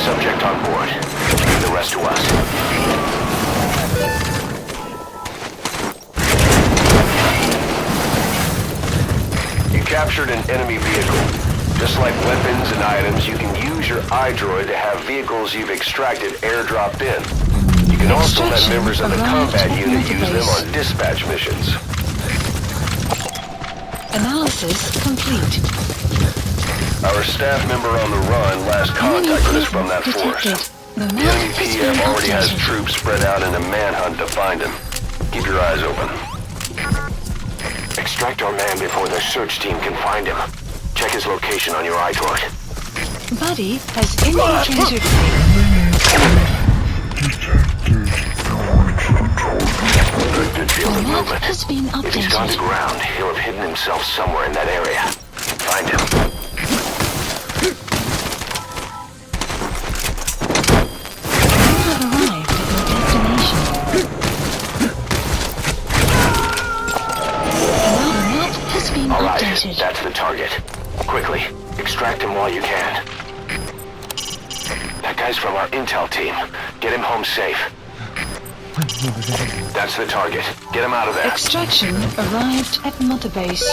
Subject on board. Leave the rest to us. You captured an enemy vehicle. Just like weapons and items, you can use your iDroid to have vehicles you've extracted airdropped in. You can also let members of the combat unit use them on dispatch missions. Analysis complete. Our staff member on the run last contacted us from that force. The enemy PF already has troops spread out in a manhunt to find him. Keep your eyes open. Extract our man before the search team can find him. Check his location on your iDroid. Buddy has infiltrated. Good field The of map movement. has been If he's gone to updated. ground, he'll have hidden himself somewhere in that area. Find him. You have arrived at your destination. Another map has been All right, updated. that's the target. Quickly, extract him while you can. That guy's from our intel team. Get him home safe. That's the target. Get him out of there. Extraction arrived at Mother Base.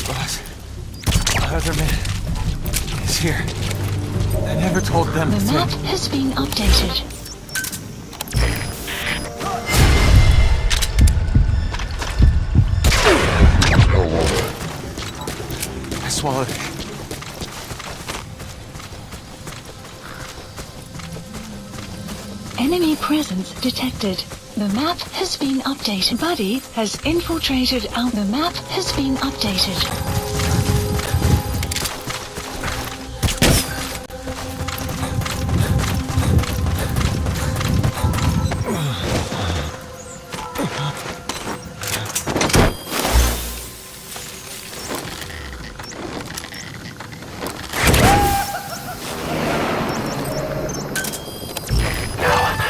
Boss, other man is here. I never told them The to map has been updated. I swallowed it. Enemy presence detected. The map has been updated. Buddy has infiltrated out. The map has been updated.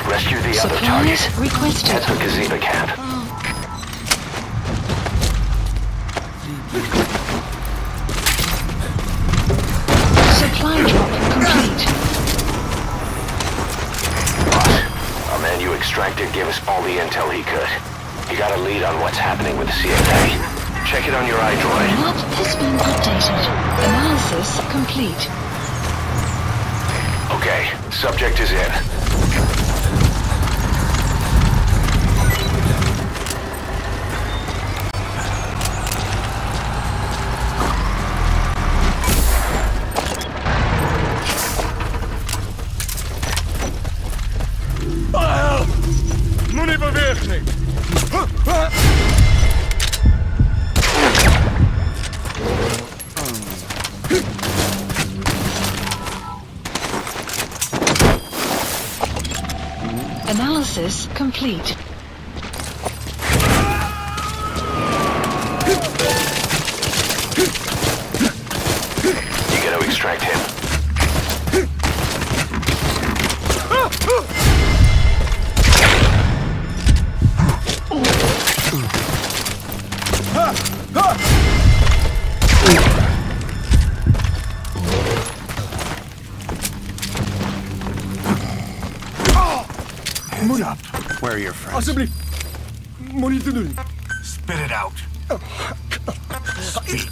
Rescue the other Supplies target. requested. Head to Cipher camp. Supply drop complete. Boss, our man you extracted gave us all the intel he could. He got a lead on what's happening with the CFA. Check it on your iDroid. The map has been updated. Analysis complete. Okay, subject is in. Ну не поверхний! Analysis complete. You gotta extract him. Where are your friends? Alsjeblieft. Moet niet te doen. Spit it out. Speak.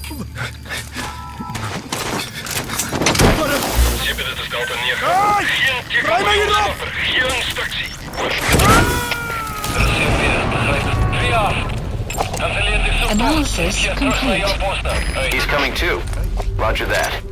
Zipper, dat is de auto neergehaald. Geen ticket, geen instructie. Analysis complete. He's coming too. Roger that.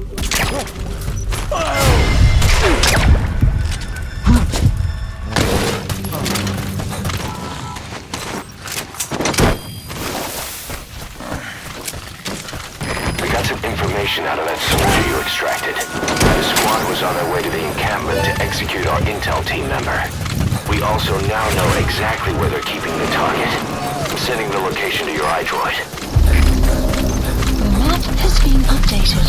We got some information out of that soldier you extracted. The squad was on their way to the encampment to execute our intel team member. We also now know exactly where they're keeping the target. I'm sending the location to your iDroid. The map has been updated.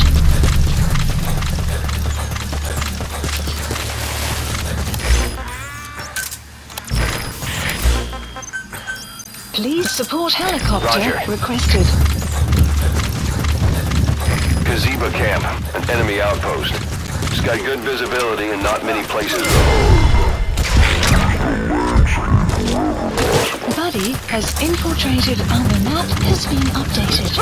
Please support helicopter Roger. requested. Kaziba camp, an enemy outpost. It's got good visibility and not many places to hold. Buddy has infiltrated and the map has been updated.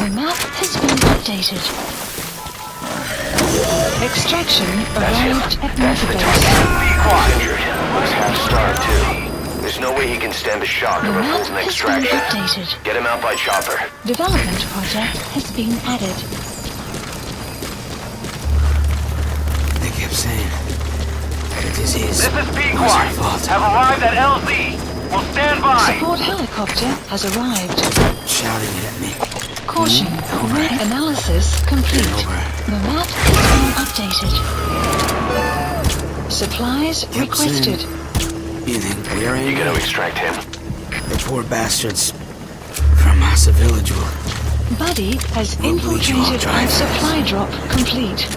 The map has been updated. Extraction arrived at Motorbase. He's injured. Looks half-starved, too. There's no way he can stand the shock of a full extraction. Updated. Get him out by chopper. Development project has been added. They kept saying the disease. This is Pequot. Have arrived at LZ. Will stand by. Support helicopter has arrived. Shouting at me. Caution. Red analysis complete. The map has been updated. Supplies requested. You think we're in? You gonna extract him? The poor bastards from Massa Village will. Buddy has infiltrated and supply drop complete.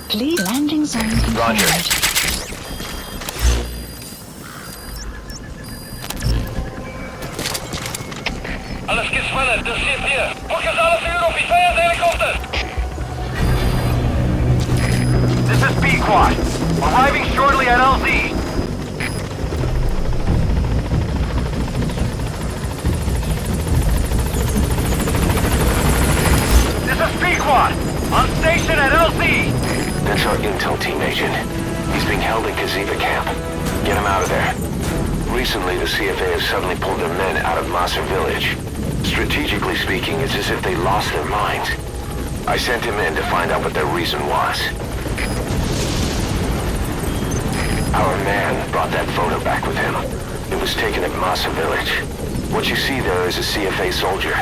Please landing zone confirmed. Roger. Alles gespannt, das steht hier. Fokus alle für Offizier der Helikopter. This is Pequot. Arriving shortly at LZ. This is Pequot. On station at LZ. That's our intel team agent. He's being held in Cipher camp. Get him out of there. Recently, the CFA has suddenly pulled their men out of Massa Village. Strategically speaking, it's as if they lost their minds. I sent him in to find out what their reason was. Our man brought that photo back with him. It was taken at Massa Village. What you see there is a CFA soldier.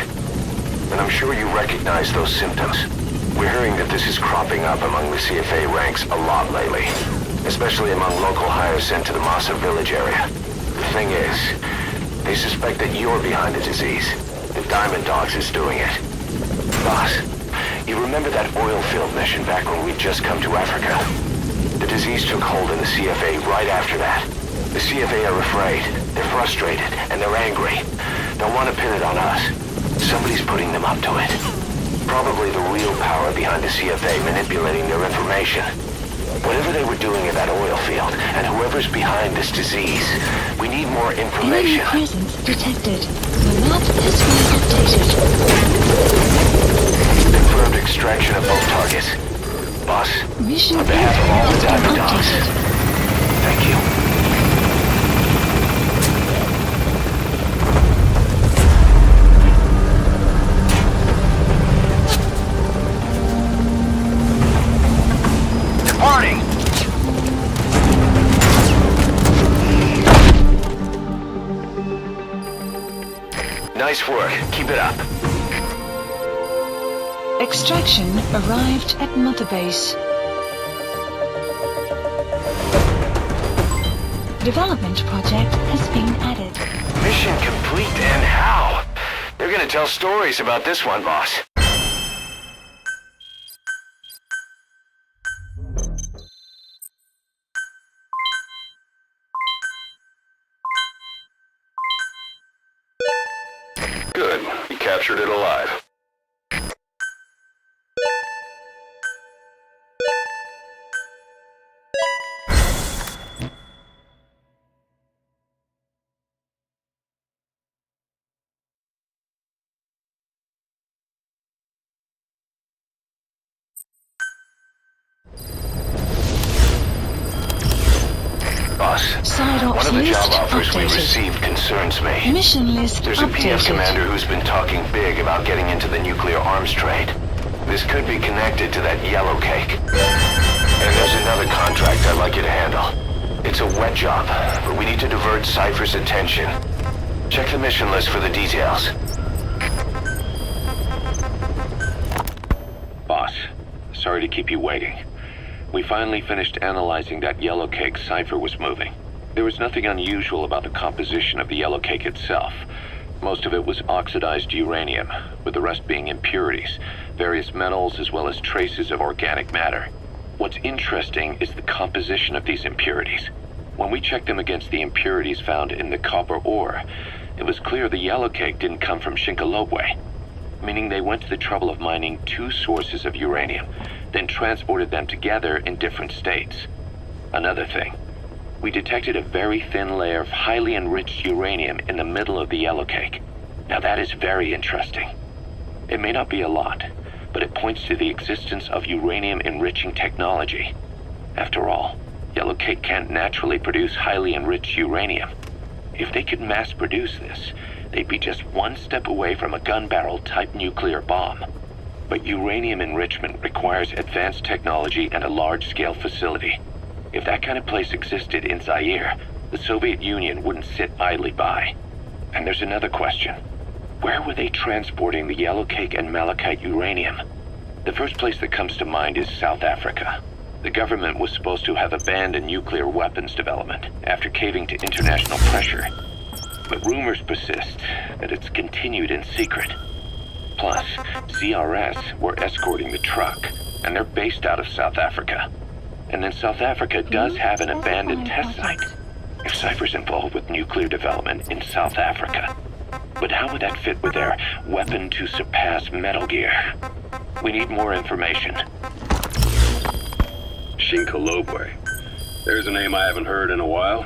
And I'm sure you recognize those symptoms. We're hearing that this is cropping up among the CFA ranks a lot lately, especially among local hires sent to the Massa Village area. The thing is, they suspect that you're behind the disease. The Diamond Dogs is doing it. Boss, you remember that oil field mission back when we'd just come to Africa? The disease took hold in the CFA right after that. The CFA are afraid, they're frustrated, and they're angry. They'll want to pin it on us. Somebody's putting them up to it. Probably the real power behind the CFA manipulating their information. Whatever they were doing in that oil field, and whoever's behind this disease, we need more information. Enemy presence detected. The map has been updated. Confirmed extraction of both targets. Boss, Mission on behalf of all the has been Diamond Dogs, updated. thank you. Departing. Nice work. Keep it up. Extraction arrived at Mother Base. Development project has been added. Mission complete, and how? They're gonna tell stories about this one, boss. Good. You captured it alive. Boss, one of the job offers we received concerns me. Mission list There's a PF updated. commander who's been talking big about getting into the nuclear arms trade. This could be connected to that yellow cake. And there's another contract I'd like you to handle. It's a wet job, but we need to divert Cipher's attention. Check the mission list for the details. Boss, sorry to keep you waiting. We finally finished analyzing that yellow cake Cipher was moving. There was nothing unusual about the composition of the yellow cake itself. Most of it was oxidized uranium, with the rest being impurities, various metals as well as traces of organic matter. What's interesting is the composition of these impurities. When we checked them against the impurities found in the copper ore, it was clear the yellow cake didn't come from Shinkolobwe, meaning they went to the trouble of mining two sources of uranium, then transported them together in different states. Another thing, we detected a very thin layer of highly enriched uranium in the middle of the yellow cake. Now that is very interesting. It may not be a lot, but it points to the existence of uranium-enriching technology. After all, yellow cake can't naturally produce highly enriched uranium. If they could mass produce this, they'd be just one step away from a gun barrel type nuclear bomb. But uranium enrichment requires advanced technology and a large-scale facility. If that kind of place existed in Zaire, the Soviet Union wouldn't sit idly by. And there's another question. Where were they transporting the yellow cake and malachite uranium? The first place that comes to mind is South Africa. The government was supposed to have abandoned nuclear weapons development after caving to international pressure. But rumors persist that it's continued in secret. Plus, CRS were escorting the truck, and they're based out of South Africa. And then South Africa does have an abandoned test site. If Cipher's involved with nuclear development in South Africa, but how would that fit with their weapon to surpass Metal Gear? We need more information. Shinkolobwe. There's a name I haven't heard in a while.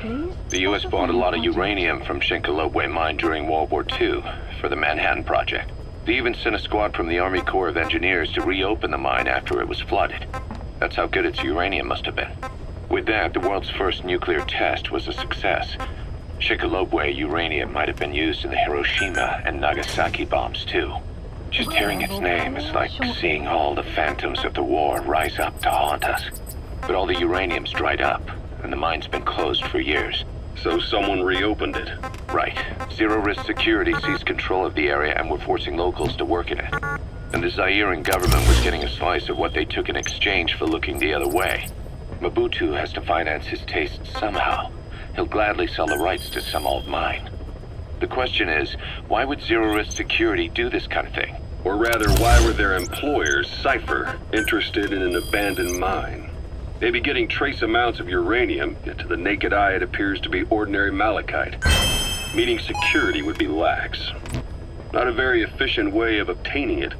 The U.S. bought a lot of uranium from Shinkolobwe mine during World War II for the Manhattan Project. They even sent a squad from the Army Corps of Engineers to reopen the mine after it was flooded. That's how good its uranium must have been. With that, the world's first nuclear test was a success. Shinkolobwe uranium might have been used in the Hiroshima and Nagasaki bombs too. Just hearing its name is like seeing all the phantoms of the war rise up to haunt us. But all the uranium's dried up, and the mine's been closed for years. So someone reopened it? Right. Zero-risk security seized control of the area and were forcing locals to work in it. And the Zairean government was getting a slice of what they took in exchange for looking the other way. Mobutu has to finance his tastes somehow. He'll gladly sell the rights to some old mine. The question is, why would zero-risk security do this kind of thing? Or rather, why were their employers, Cipher, interested in an abandoned mine? They'd be getting trace amounts of uranium, yet to the naked eye it appears to be ordinary malachite, meaning security would be lax. Not a very efficient way of obtaining it,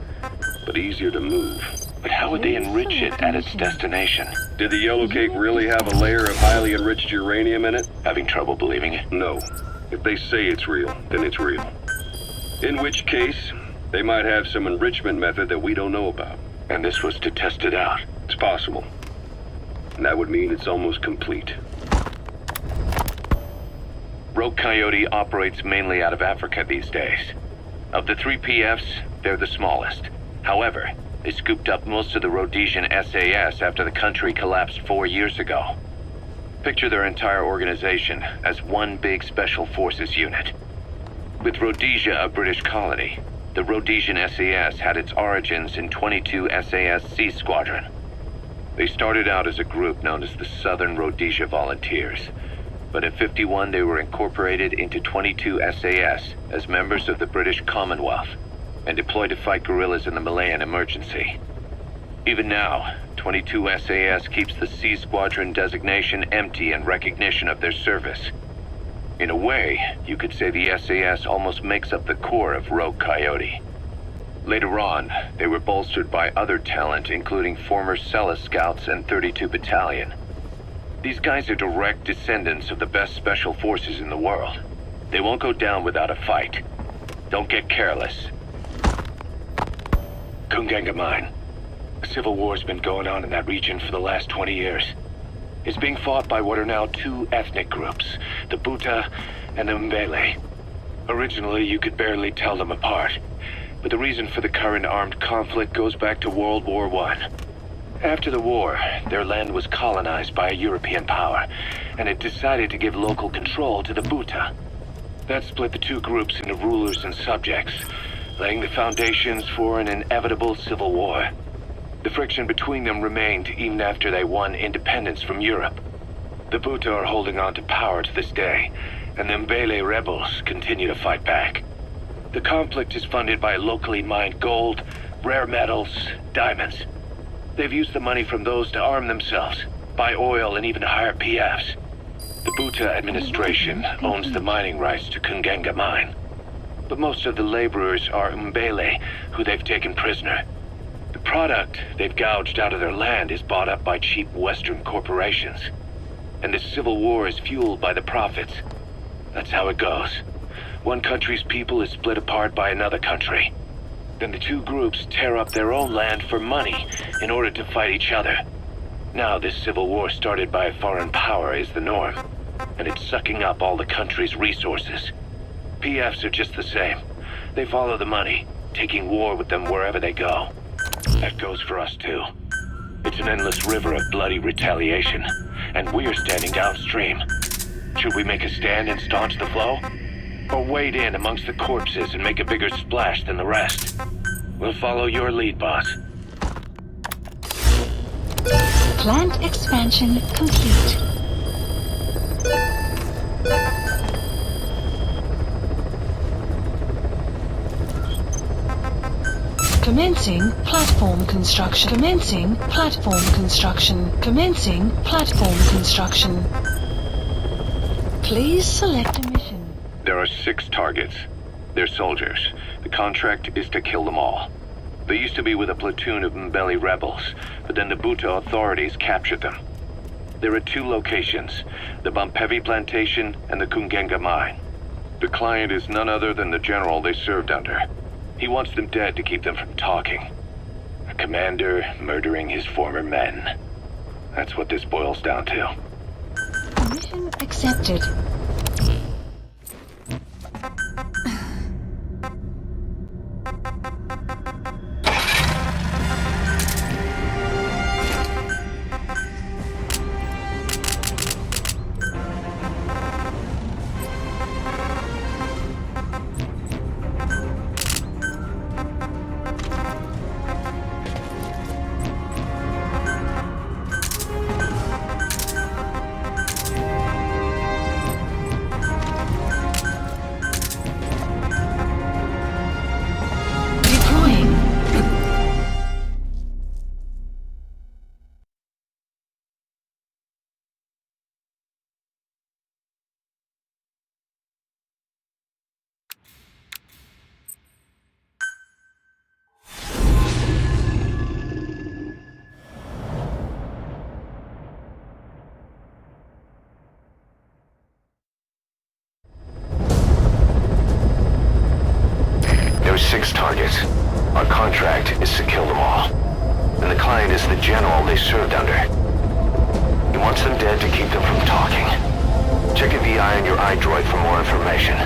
but easier to move. But how would they enrich it at its destination? Did the yellow cake really have a layer of highly enriched uranium in it? Having trouble believing it? No. If they say it's real, then it's real. In which case, they might have some enrichment method that we don't know about. And this was to test it out? It's possible. And that would mean it's almost complete. Rogue Coyote operates mainly out of Africa these days. Of the 3 PFs, they're the smallest. However, they scooped up most of the Rhodesian SAS after the country collapsed 4 years ago. Picture their entire organization as one big special forces unit. With Rhodesia a British colony, the Rhodesian SAS had its origins in 22 SAS Sea Squadron. They started out as a group known as the Southern Rhodesia Volunteers, but in '51 they were incorporated into 22 SAS as members of the British Commonwealth and deployed to fight guerrillas in the Malayan emergency. Even now, 22 SAS keeps the Sea Squadron designation empty in recognition of their service. In a way, you could say the SAS almost makes up the core of Rogue Coyote. Later on, they were bolstered by other talent, including former Celis Scouts and 32 Battalion. These guys are direct descendants of the best special forces in the world. They won't go down without a fight. Don't get careless. Kunganga Mine. A civil war's been going on in that region for the last 20 years. It's being fought by what are now 2 ethnic groups, the Buta and the Mbele. Originally, you could barely tell them apart, but the reason for the current armed conflict goes back to World War I. After the war, their land was colonized by a European power, and it decided to give local control to the Buta. That split the 2 groups into rulers and subjects, laying the foundations for an inevitable civil war. The friction between them remained even after they won independence from Europe. The Buta are holding on to power to this day, and the Mbele rebels continue to fight back. The conflict is funded by locally mined gold, rare metals, diamonds. They've used the money from those to arm themselves, buy oil, and even hire PFs. The Buta administration owns the mining rights to Kungenga mine. But most of the laborers are Mbele, who they've taken prisoner. The product they've gouged out of their land is bought up by cheap Western corporations. And this civil war is fueled by the profits. That's how it goes. One country's people is split apart by another country. Then the two groups tear up their own land for money in order to fight each other. Now this civil war started by a foreign power is the norm, and it's sucking up all the country's resources. PFs are just the same. They follow the money, taking war with them wherever they go. That goes for us too. It's an endless river of bloody retaliation, and we're standing downstream. Should we make a stand and staunch the flow? Or wade in amongst the corpses and make a bigger splash than the rest? We'll follow your lead, boss. Plant expansion complete. Commencing platform construction. Commencing platform construction. Commencing platform construction. Please select a mission. There are 6 targets. They're soldiers. The contract is to kill them all. They used to be with a platoon of Mbele rebels, but then the Buta authorities captured them. There are 2 locations, the Bumpevi plantation and the Kungenga mine. The client is none other than the general they served under. He wants them dead to keep them from talking. A commander murdering his former men. That's what this boils down to. Mission accepted. There's 6 targets. Our contract is to kill them all. And the client is the general they served under. He wants them dead to keep them from talking. Check a VI on your iDroid for more information.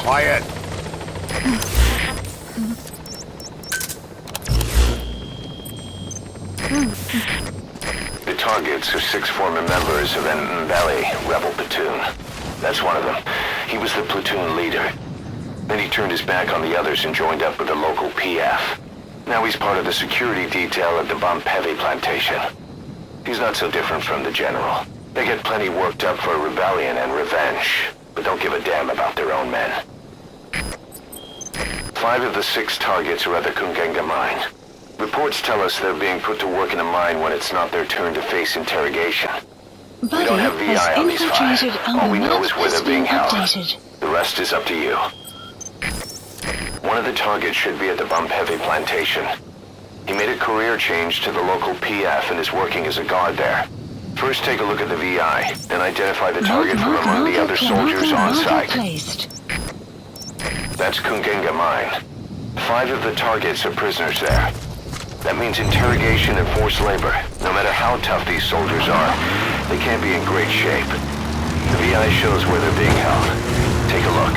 Quiet. The targets are 6 former members of an Mbele rebel platoon. That's one of them. He was the platoon leader. Then he turned his back on the others and joined up with the local PF. Now he's part of the security detail at the Bumpevi plantation. He's not so different from the general. They get plenty worked up for rebellion and revenge, but don't give a damn about their own men. 5 of the 6 targets are at the Kungenga mine. Reports tell us they're being put to work in the mine when it's not their turn to face interrogation. We don't have VI on these 5. All we know is where they're being held. The rest is up to you. One of the targets should be at the Bumpevi plantation. He made a career change to the local PF and is working as a guard there. First, take a look at the VI, and identify the target from among the other soldiers on site. That's Kungenga Mine. 5 of the targets are prisoners there. That means interrogation and forced labor. No matter how tough these soldiers are, they can't be in great shape. The VI shows where they're being held. Take a look.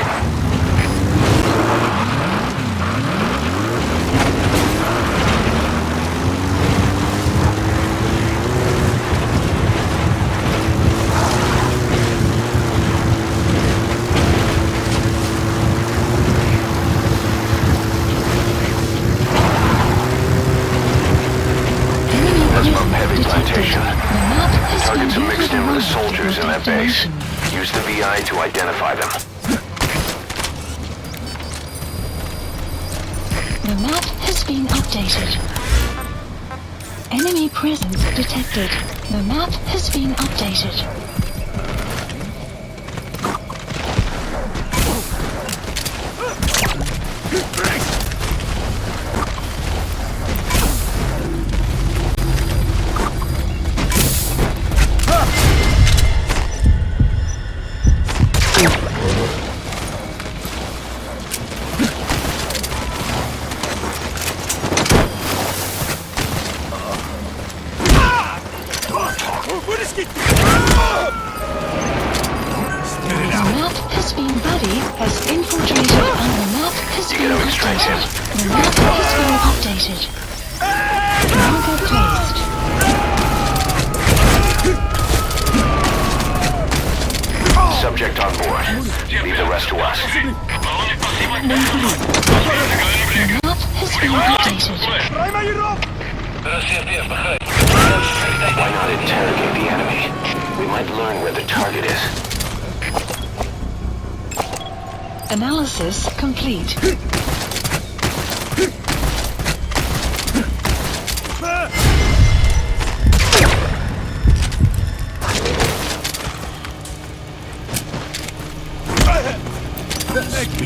Targets are mixed in with the soldiers in that base. Use the VI to identify them. The map has been updated. Enemy presence detected. The map has been updated. Subject on board. Leave the rest to us. Why not interrogate the enemy? We might learn where the target is. Analysis complete.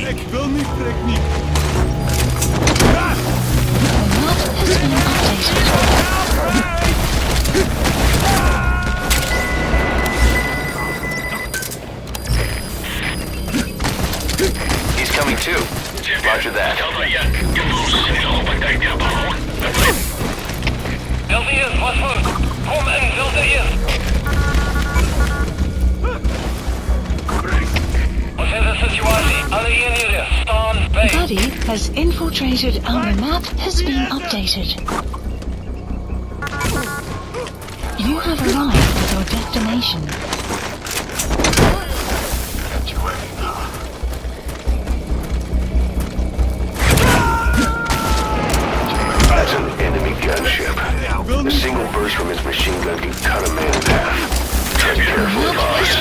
Ik wil niet, trek niet. He's coming too. Roger that. LDS, wat voor? Kom en LDS. Wat is de situatie? Alle eenheden, staan bij. Buddy has infiltrated. Our map has been updated. You have arrived at your destination. That's an enemy gunship. A single burst from his machine gun can cut a man in half. Tread carefully, boss.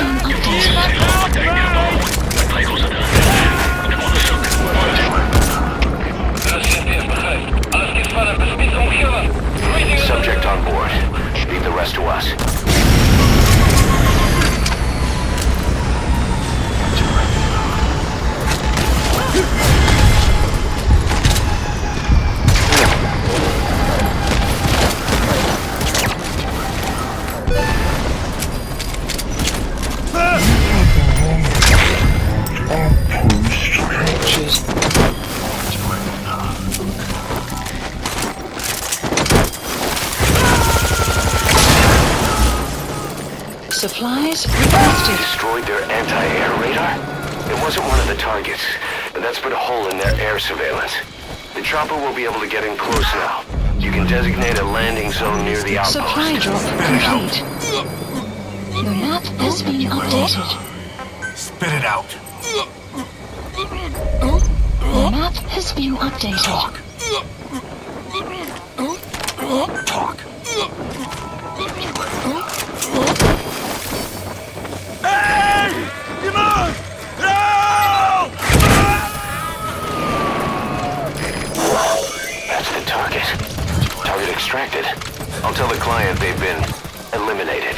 Subject on board. Leave the rest to us. Supplies requested. Destroyed their anti-air radar? It wasn't one of the targets, but that's put a hole in their air surveillance. The chopper will be able to get in close now. You can designate a landing zone near the outpost. Supply drop complete. The map has been updated. Spit it out. The map has been updated. Talk. Talk. Hey! Come on! No! That's the target. Target extracted. I'll tell the client they've been eliminated.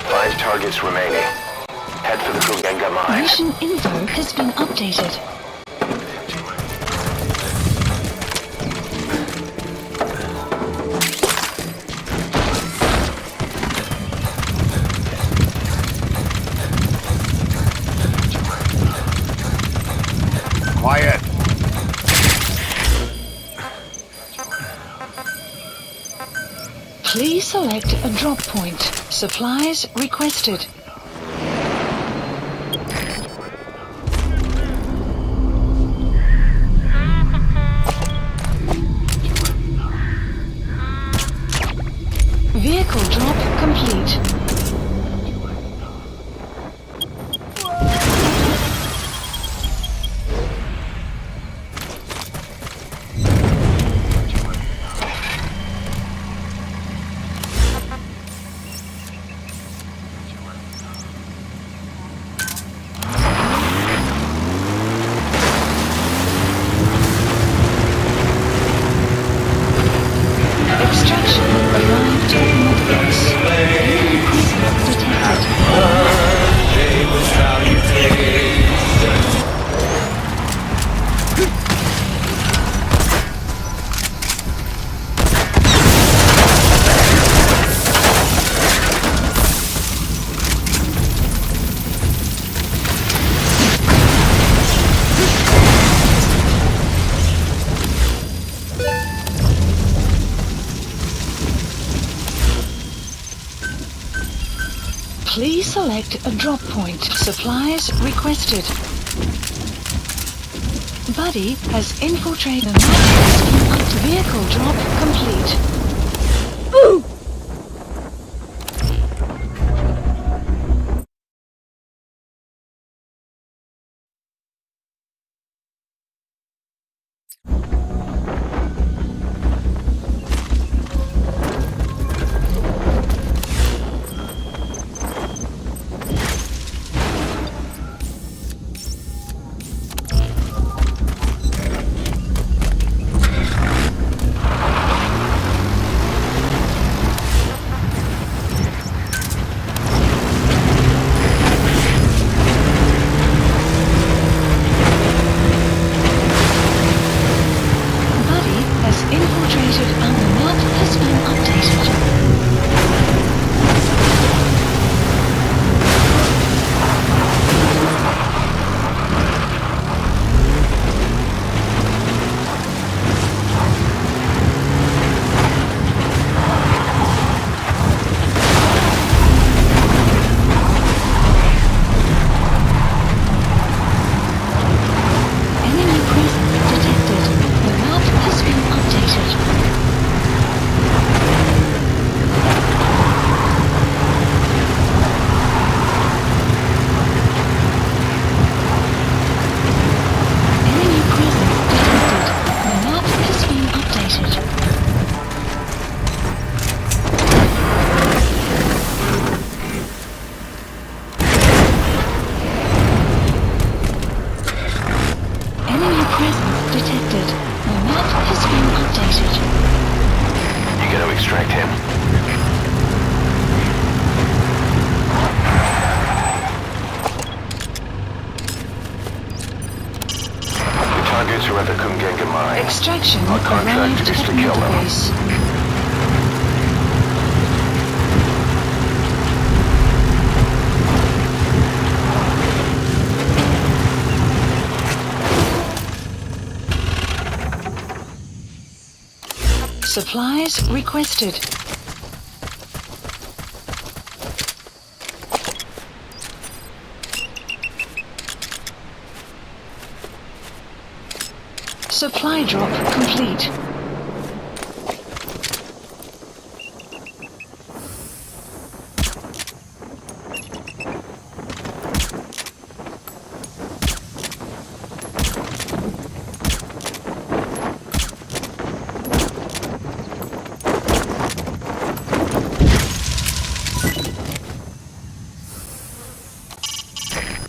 5 targets remaining. Head for the Kungenga mine. Mission info has been updated. Please select a drop point. Supplies requested. Vehicle drop complete. Please select a drop point. Supplies requested. Buddy has infiltrated the map. Vehicle drop complete. Ooh! Extraction our contract is to kill them. Supplies requested. Supply drop complete.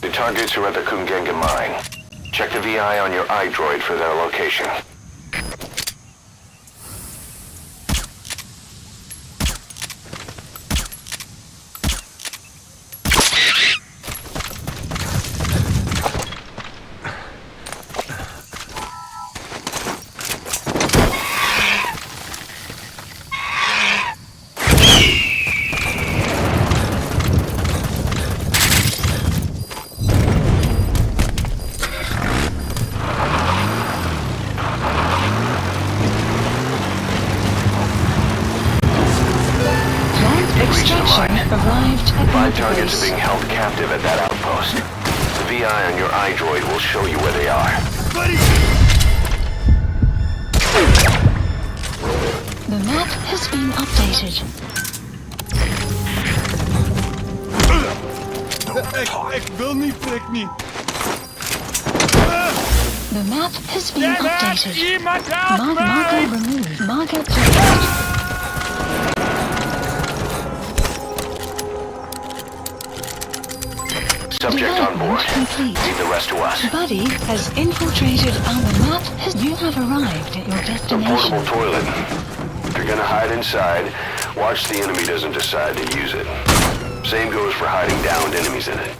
The targets are at the Kumgenga mine. Check the VI on your iDroid for their location. 5 targets base. are being held captive at that outpost. The VI on your iDroid will show you where they are. The map has been updated. Ik wil niet, prik niet. The map has been Get out! updated. Iemand help me! Marker removed. Marker closed. Subject on board. Complete. Leave the rest to us. Buddy has infiltrated our map. You have arrived at your A destination. portable toilet. If you're gonna hide inside, watch the enemy doesn't decide to use it. Same goes for hiding downed enemies in it.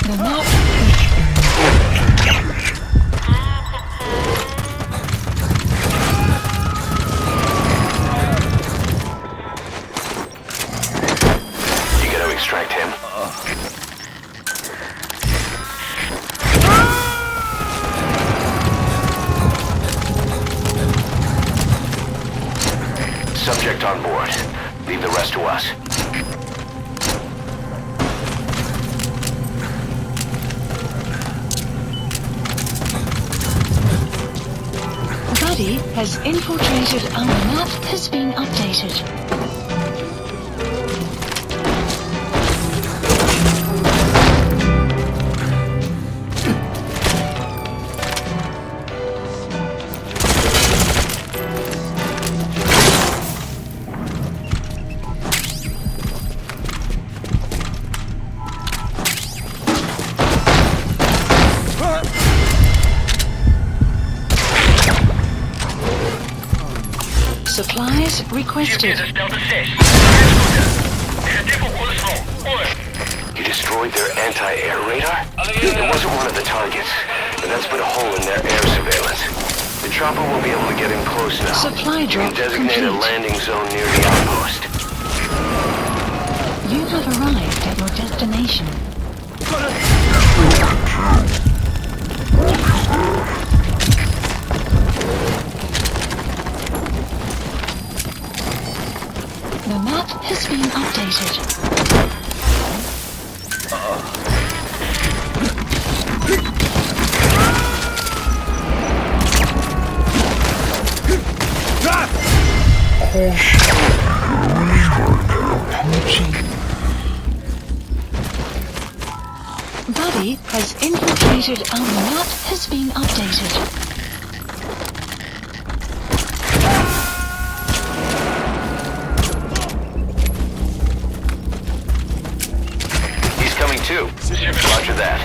The map. You gotta extract him. Subject on board. Leave the rest to us. Buddy has infiltrated our map. Has been updated. Supplies requested. You destroyed their anti-air radar? It wasn't one of the targets, but that's put a hole in their air surveillance. The chopper won't be able to get in close now. Supply You can drop designate a complete. landing zone near the outpost. You have arrived at your destination. The map has been updated. Buddy has infiltrated our map. Has been updated. He's coming too. Roger that.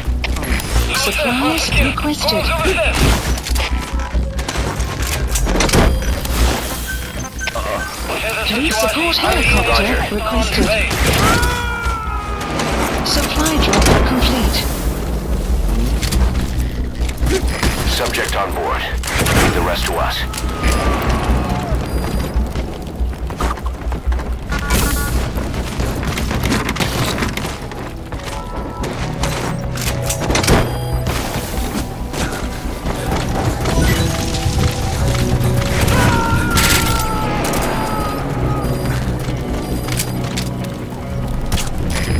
Supplies requested. Police support helicopter requested. Supply drop complete. Subject on board. Leave the rest to us.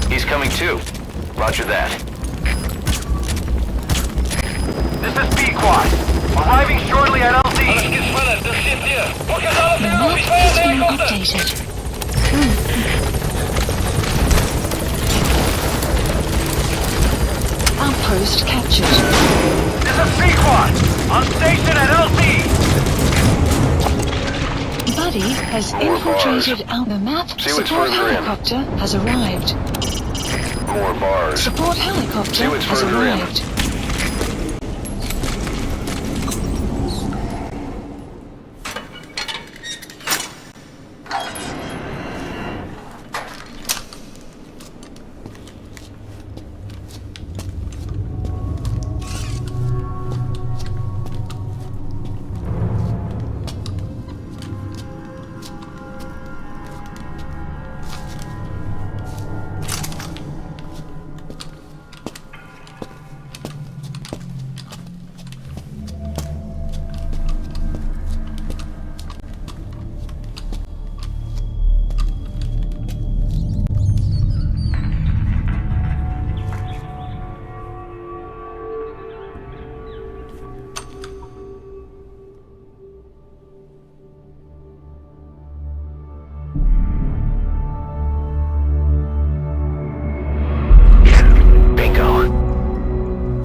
He's coming too. Roger that. This is B-Quad. Arriving shortly at LZ. The map has been updated. Outpost captured. This is B-Quad. On station at LZ. Buddy has infiltrated our the map. See what's Support further in. helicopter has arrived. More bars. Support helicopter See what's has further in. arrived.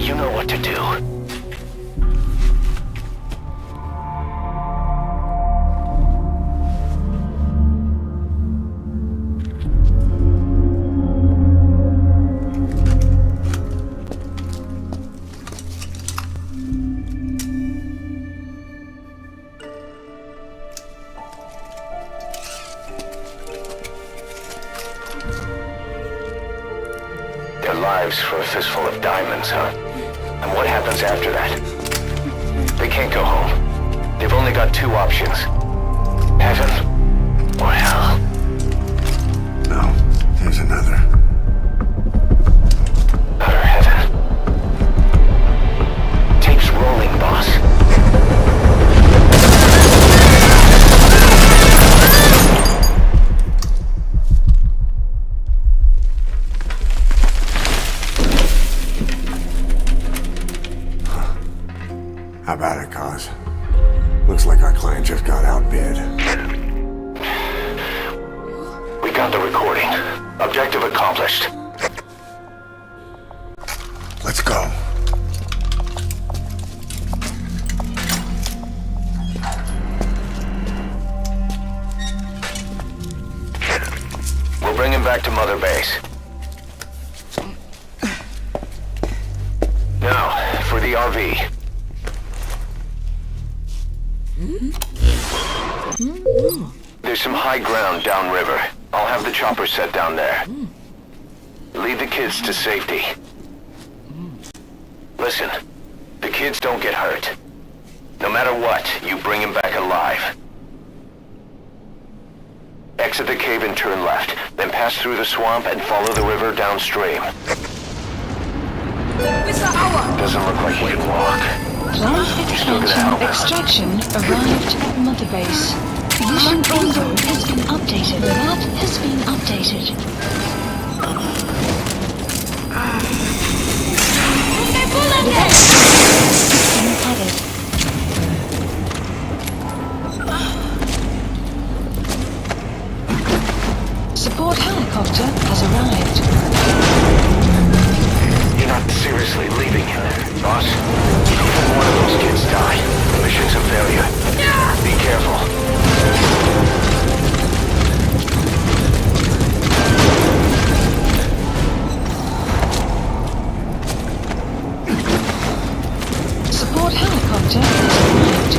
You know what to do. Their lives for a fistful of diamonds, huh? And what happens after that? They can't go home. They've only got two options. Heaven or hell. No, there's another. Utter heaven. Tape's rolling, boss. How about it, Cause? Looks like our client just got outbid. We got the recording. Objective accomplished. Let's go. We'll bring him back to Mother Base. Now, for the RV. There's some high ground downriver. I'll have the chopper set down there. Lead the kids to safety. Listen, the kids don't get hurt. No matter what, you bring them back alive. Exit the cave and turn left, then pass through the swamp and follow the river downstream. Doesn't look like you can walk. Plant extraction arrived at Mother Base. Mission info has been updated. The map has been updated. Support helicopter has arrived. You're not seriously leaving him there, boss? Even one of those kids die. The mission's a failure. Be careful. Support helicopter has arrived.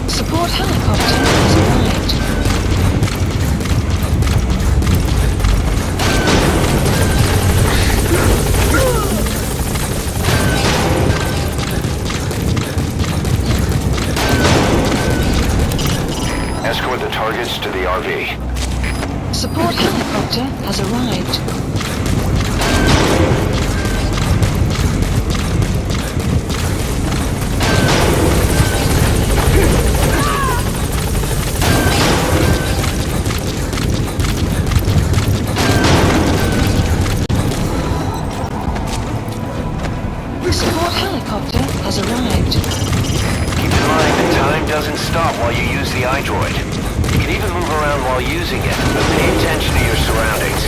Support helicopter has arrived. Escort the targets to the RV. Support helicopter has arrived. Support helicopter has arrived. Keep in mind that time doesn't stop while you use the iDroid. You can even move around while using it, but pay attention to your surroundings.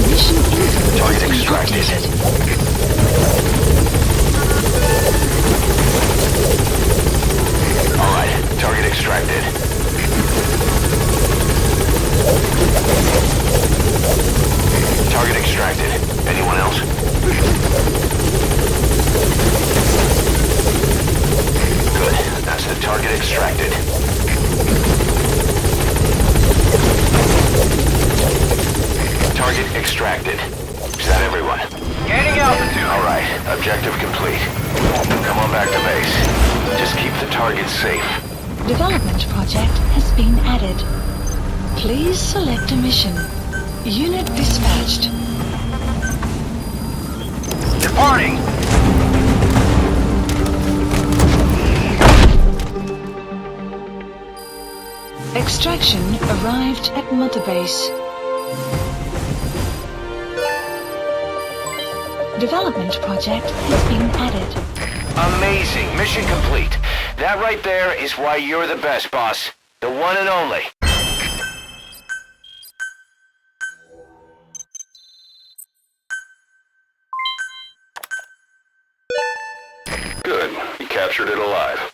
Mission info Target extracted. Alright, target extracted. Target extracted. Anyone else? Good. That's the target extracted. Target extracted. Is that everyone? Gaining altitude. Alright, objective complete. Come on back to base. Just keep the target safe. Development project has been added. Please select a mission. Unit dispatched. Departing. Extraction arrived at Mother Base. Development project has been added. Amazing. Mission complete. That right there is why you're the best, boss. The one and only. Good. You captured it alive.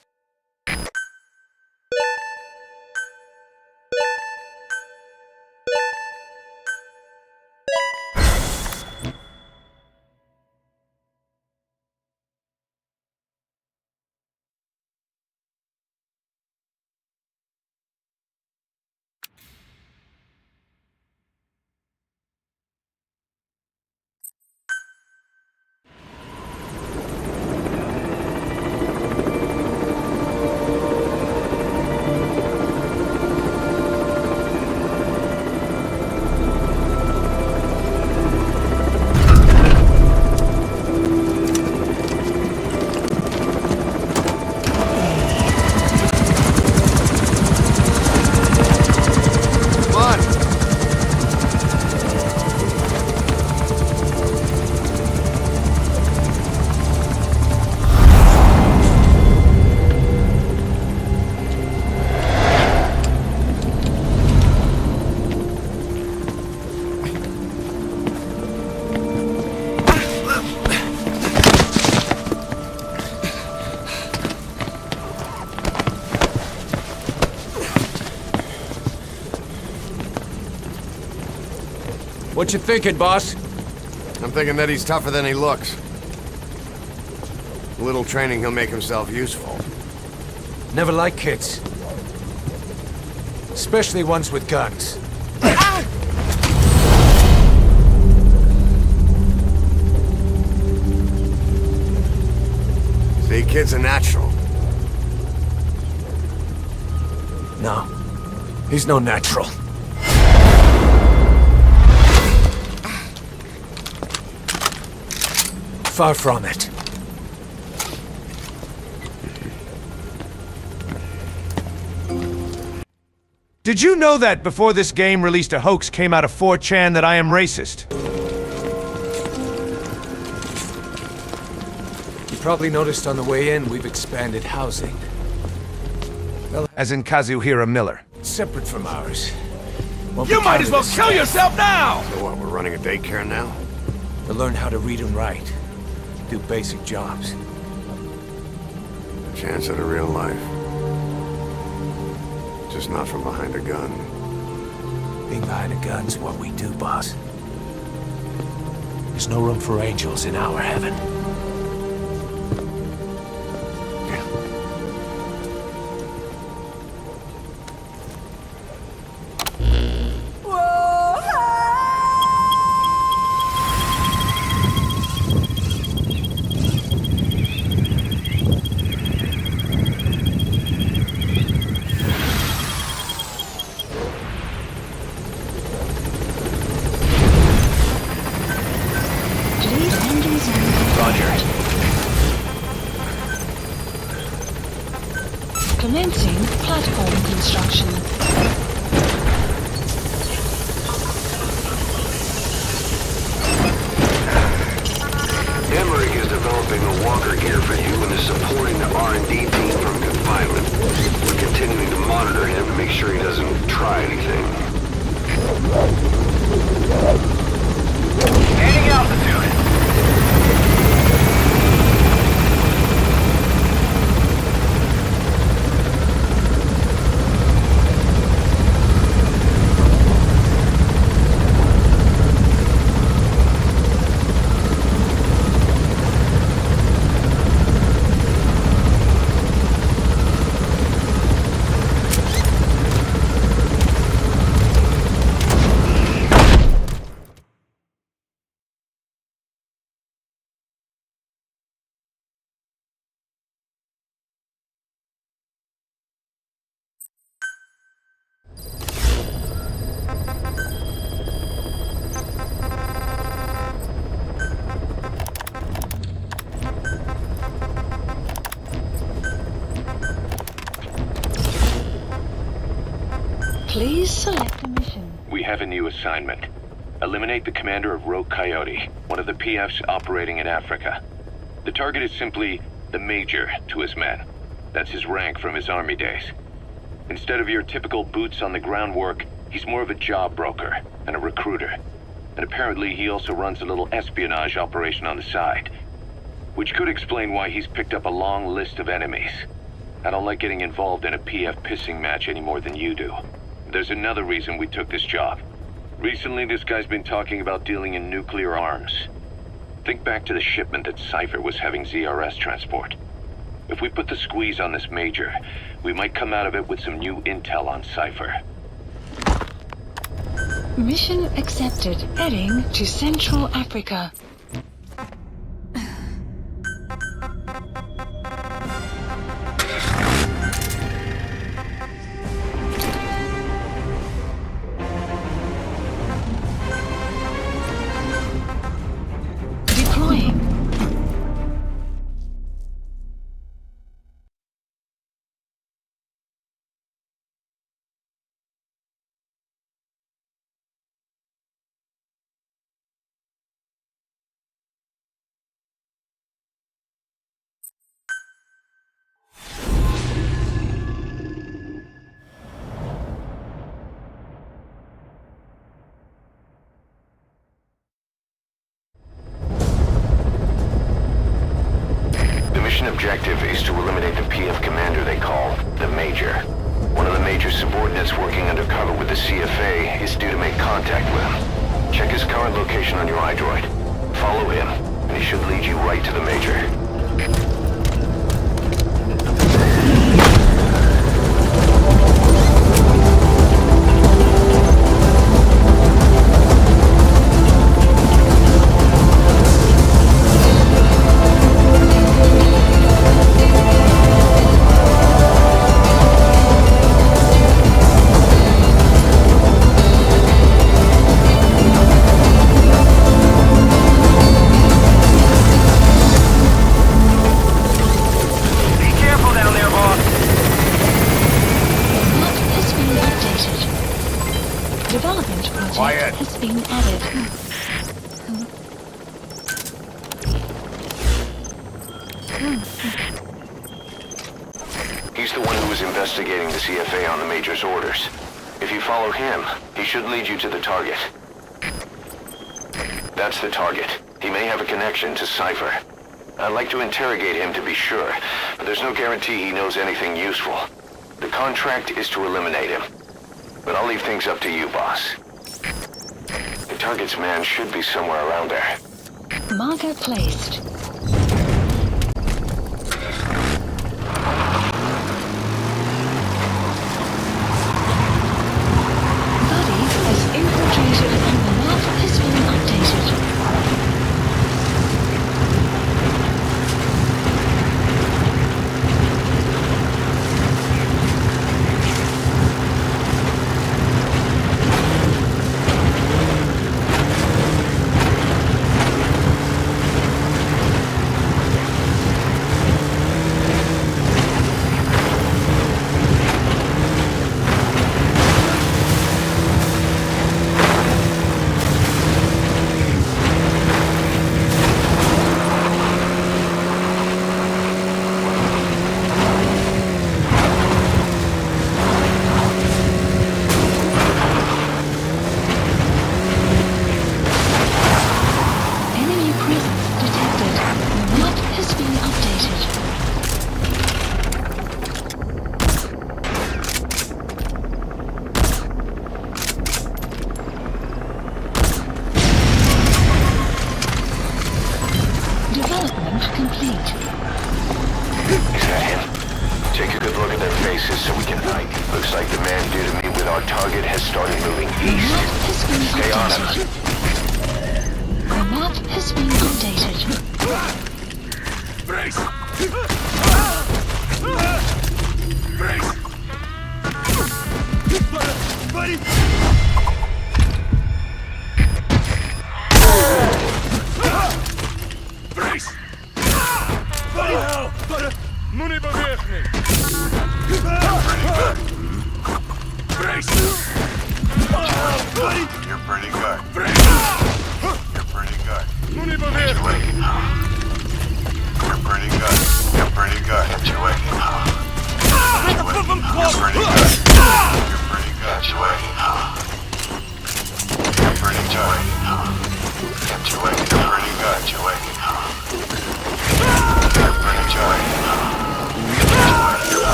What you thinking, boss? I'm thinking that he's tougher than he looks. A little training, he'll make himself useful. Never liked kids. Especially ones with guns. See, kid's a natural. No. He's no natural. Far from it. Did you know that before this game released a hoax came out of 4chan that I am racist? You probably noticed on the way in, we've expanded housing. Well, as in Kazuhira Miller. Separate from ours. You might as well kill yourself now! So what, we're running a daycare now? To learn how to read and write. Do basic jobs. A chance at a real life. Just not from behind a gun. Being behind a gun's what we do, boss. There's no room for angels in our heaven. Commencing platform construction. Emmerich is developing a walker gear for you and is supporting the R&D team from confinement. We're continuing to monitor him to make sure he doesn't try anything. Gaining altitude. Please select a mission. We have a new assignment. Eliminate the commander of Rogue Coyote, one of the PFs operating in Africa. The target is simply the Major to his men. That's his rank from his army days. Instead of your typical boots-on-the-ground work, he's more of a job broker and a recruiter. And apparently he also runs a little espionage operation on the side. Which could explain why he's picked up a long list of enemies. I don't like getting involved in a PF pissing match any more than you do. There's another reason we took this job. Recently, this guy's been talking about dealing in nuclear arms. Think back to the shipment that Cipher was having ZRS transport. If we put the squeeze on this Major, we might come out of it with some new intel on Cipher. Mission accepted. Heading to Central Africa. Objective is to eliminate the PF commander they call the Major. One of the Major's subordinates working undercover with the CFA is due to make contact with him. Check his current location on your iDroid. Follow him, and he should lead you right to the Major. He's the one who was investigating the CFA on the Major's orders. If you follow him, he should lead you to the target. That's the target. He may have a connection to Cipher. I'd like to interrogate him to be sure, but there's no guarantee he knows anything useful. The contract is to eliminate him. But I'll leave things up to you, boss. The target's man should be somewhere around there. Marker placed. Buddy has infiltrated and the map has been updated. Brace! You're pretty good. You're pretty good. You're pretty good. You're pretty good. You're pretty good. You're pretty good. You're pretty good.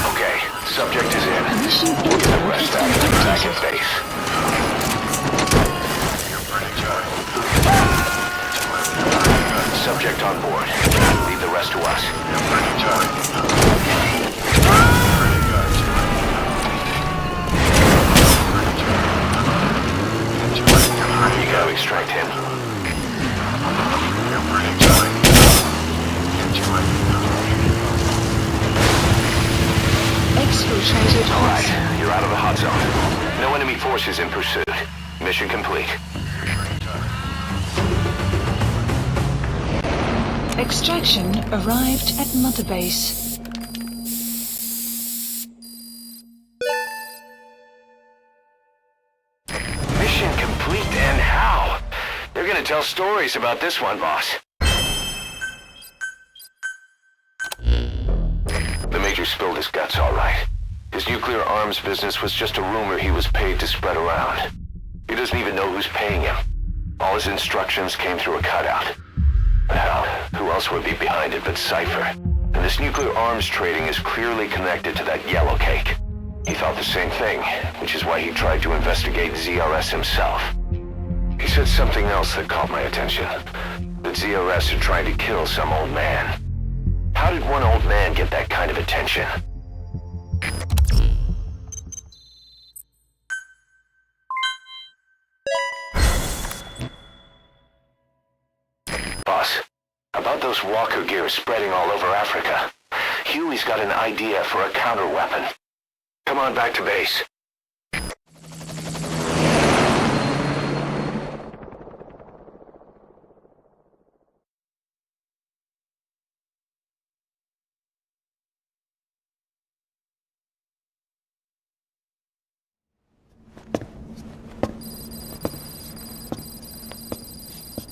Okay, subject is in. Get the rest out of the back at base. Subject on board. Leave the rest to us. You gotta extract him. Exfiltrated. Alright, you're out of the hot zone. No enemy forces in pursuit. Mission complete. Extraction arrived at Mother Base. Mission complete, and how? They're gonna tell stories about this one, boss. The Major spilled his guts, all right. His nuclear arms business was just a rumor he was paid to spread around. He doesn't even know who's paying him. All his instructions came through a cutout. Well, who else would be behind it but Cipher? And this nuclear arms trading is clearly connected to that yellow cake. He thought the same thing, which is why he tried to investigate ZRS himself. He said something else that caught my attention. That ZRS are trying to kill some old man. How did one old man get that kind of attention? Boss, about those walker gears spreading all over Africa. Huey's got an idea for a counter-weapon. Come on back to base.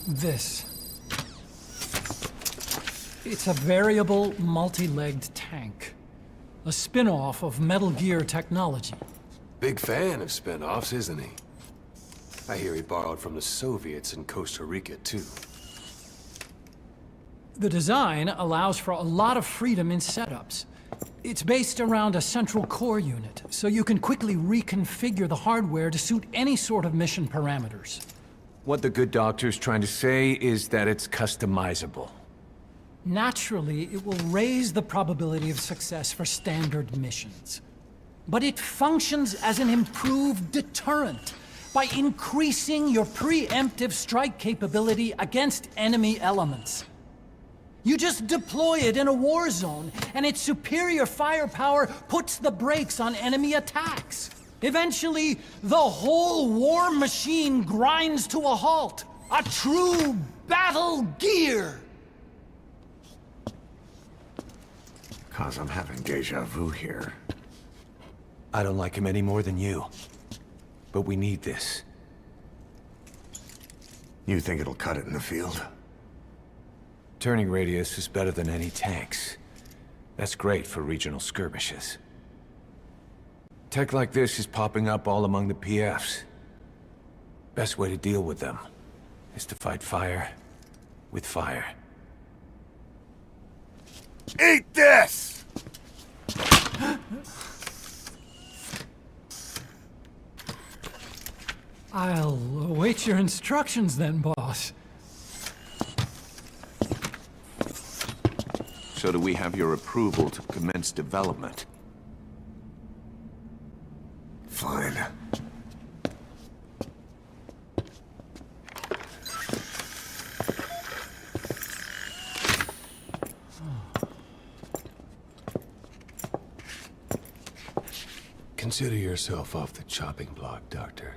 This. It's a variable, multi-legged tank. A spin-off of Metal Gear technology. Big fan of spin-offs, isn't he? I hear he borrowed from the Soviets in Costa Rica, too. The design allows for a lot of freedom in setups. It's based around a central core unit, so you can quickly reconfigure the hardware to suit any sort of mission parameters. What the good doctor's trying to say is that it's customizable. Naturally, it will raise the probability of success for standard missions. But it functions as an improved deterrent by increasing your preemptive strike capability against enemy elements. You just deploy it in a war zone, and its superior firepower puts the brakes on enemy attacks. Eventually, the whole war machine grinds to a halt. A true battle gear! Cause I'm having deja vu here. I don't like him any more than you. But we need this. You think it'll cut it in the field? Turning radius is better than any tanks. That's great for regional skirmishes. Tech like this is popping up all among the PFs. Best way to deal with them is to fight fire with fire. Eat this! I'll await your instructions then, boss. So do we have your approval to commence development? Fine. Consider yourself off the chopping block, Doctor.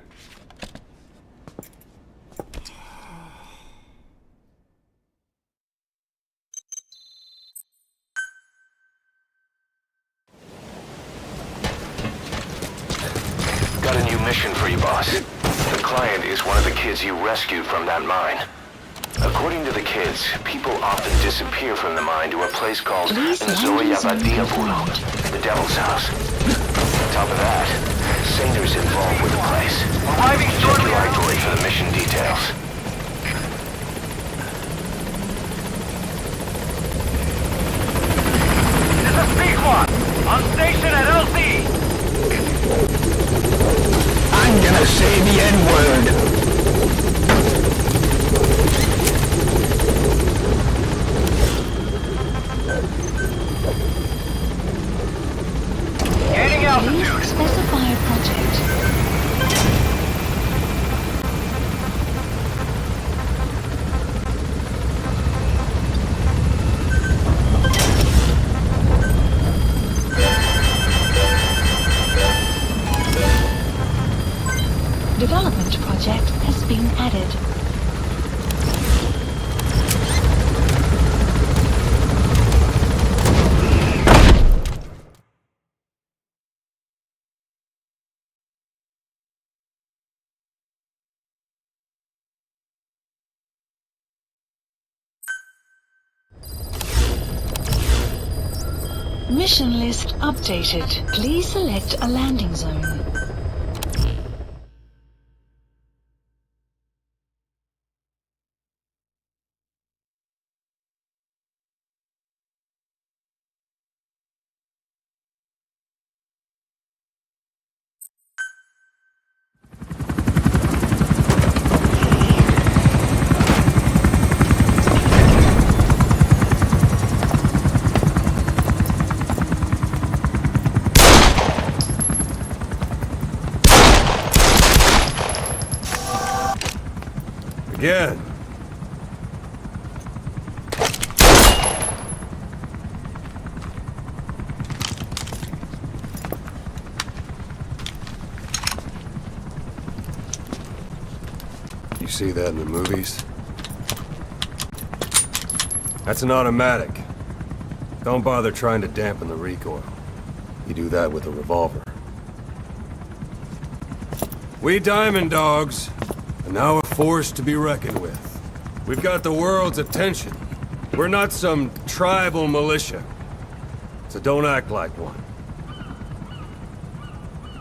got a new mission for you, boss. The client is one of the kids you rescued from that mine. According to the kids, people often disappear from the mine to a place called Nzoyabadiabulu, the Devil's House. On top of that, Saner's involved with the place. Arriving Check your iDroid for the mission details. This is Pequot, on station at LC. I'm gonna say the N-word. Gaining altitude. Please specify a project. Development project has been added. Mission list updated. Please select a landing zone. Again. You see that in the movies? That's an automatic. Don't bother trying to dampen the recoil. You do that with a revolver. We Diamond Dogs are now a force to be reckoned with. We've got the world's attention. We're not some tribal militia. So don't act like one.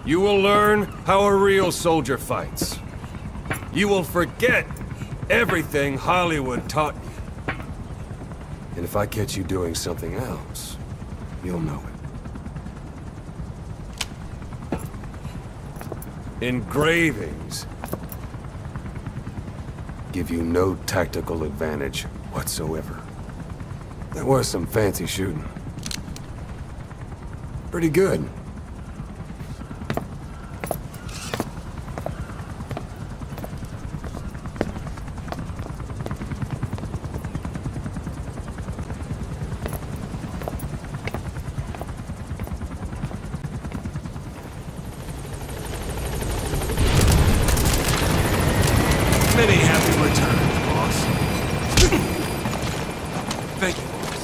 You will learn how a real soldier fights. You will forget everything Hollywood taught you. And if I catch you doing something else, you'll know it. Engravings give you no tactical advantage whatsoever. That was some fancy shooting. Pretty good. Many happy returns, boss. Thank you, boss.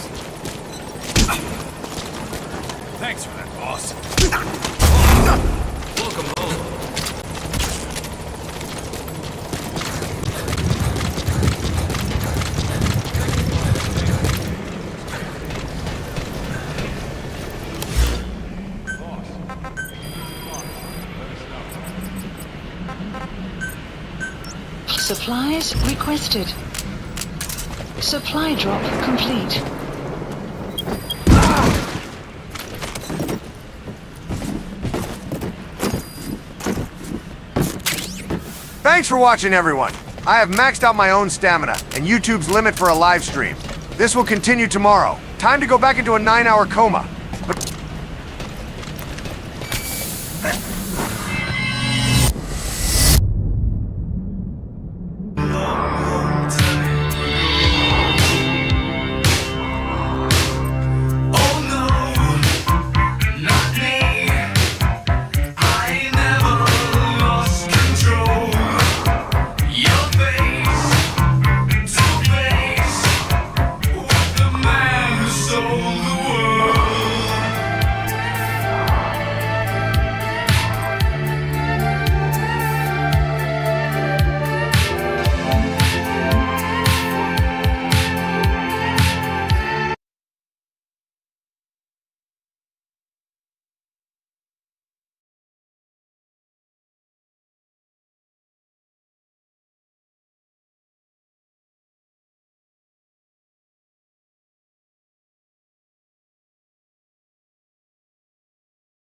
Thanks for that, boss. Welcome home. Supplies requested. Supply drop complete. Thanks for watching, everyone. I have maxed out my own stamina and YouTube's limit for a live stream. This will continue tomorrow. Time to go back into a 9-hour coma.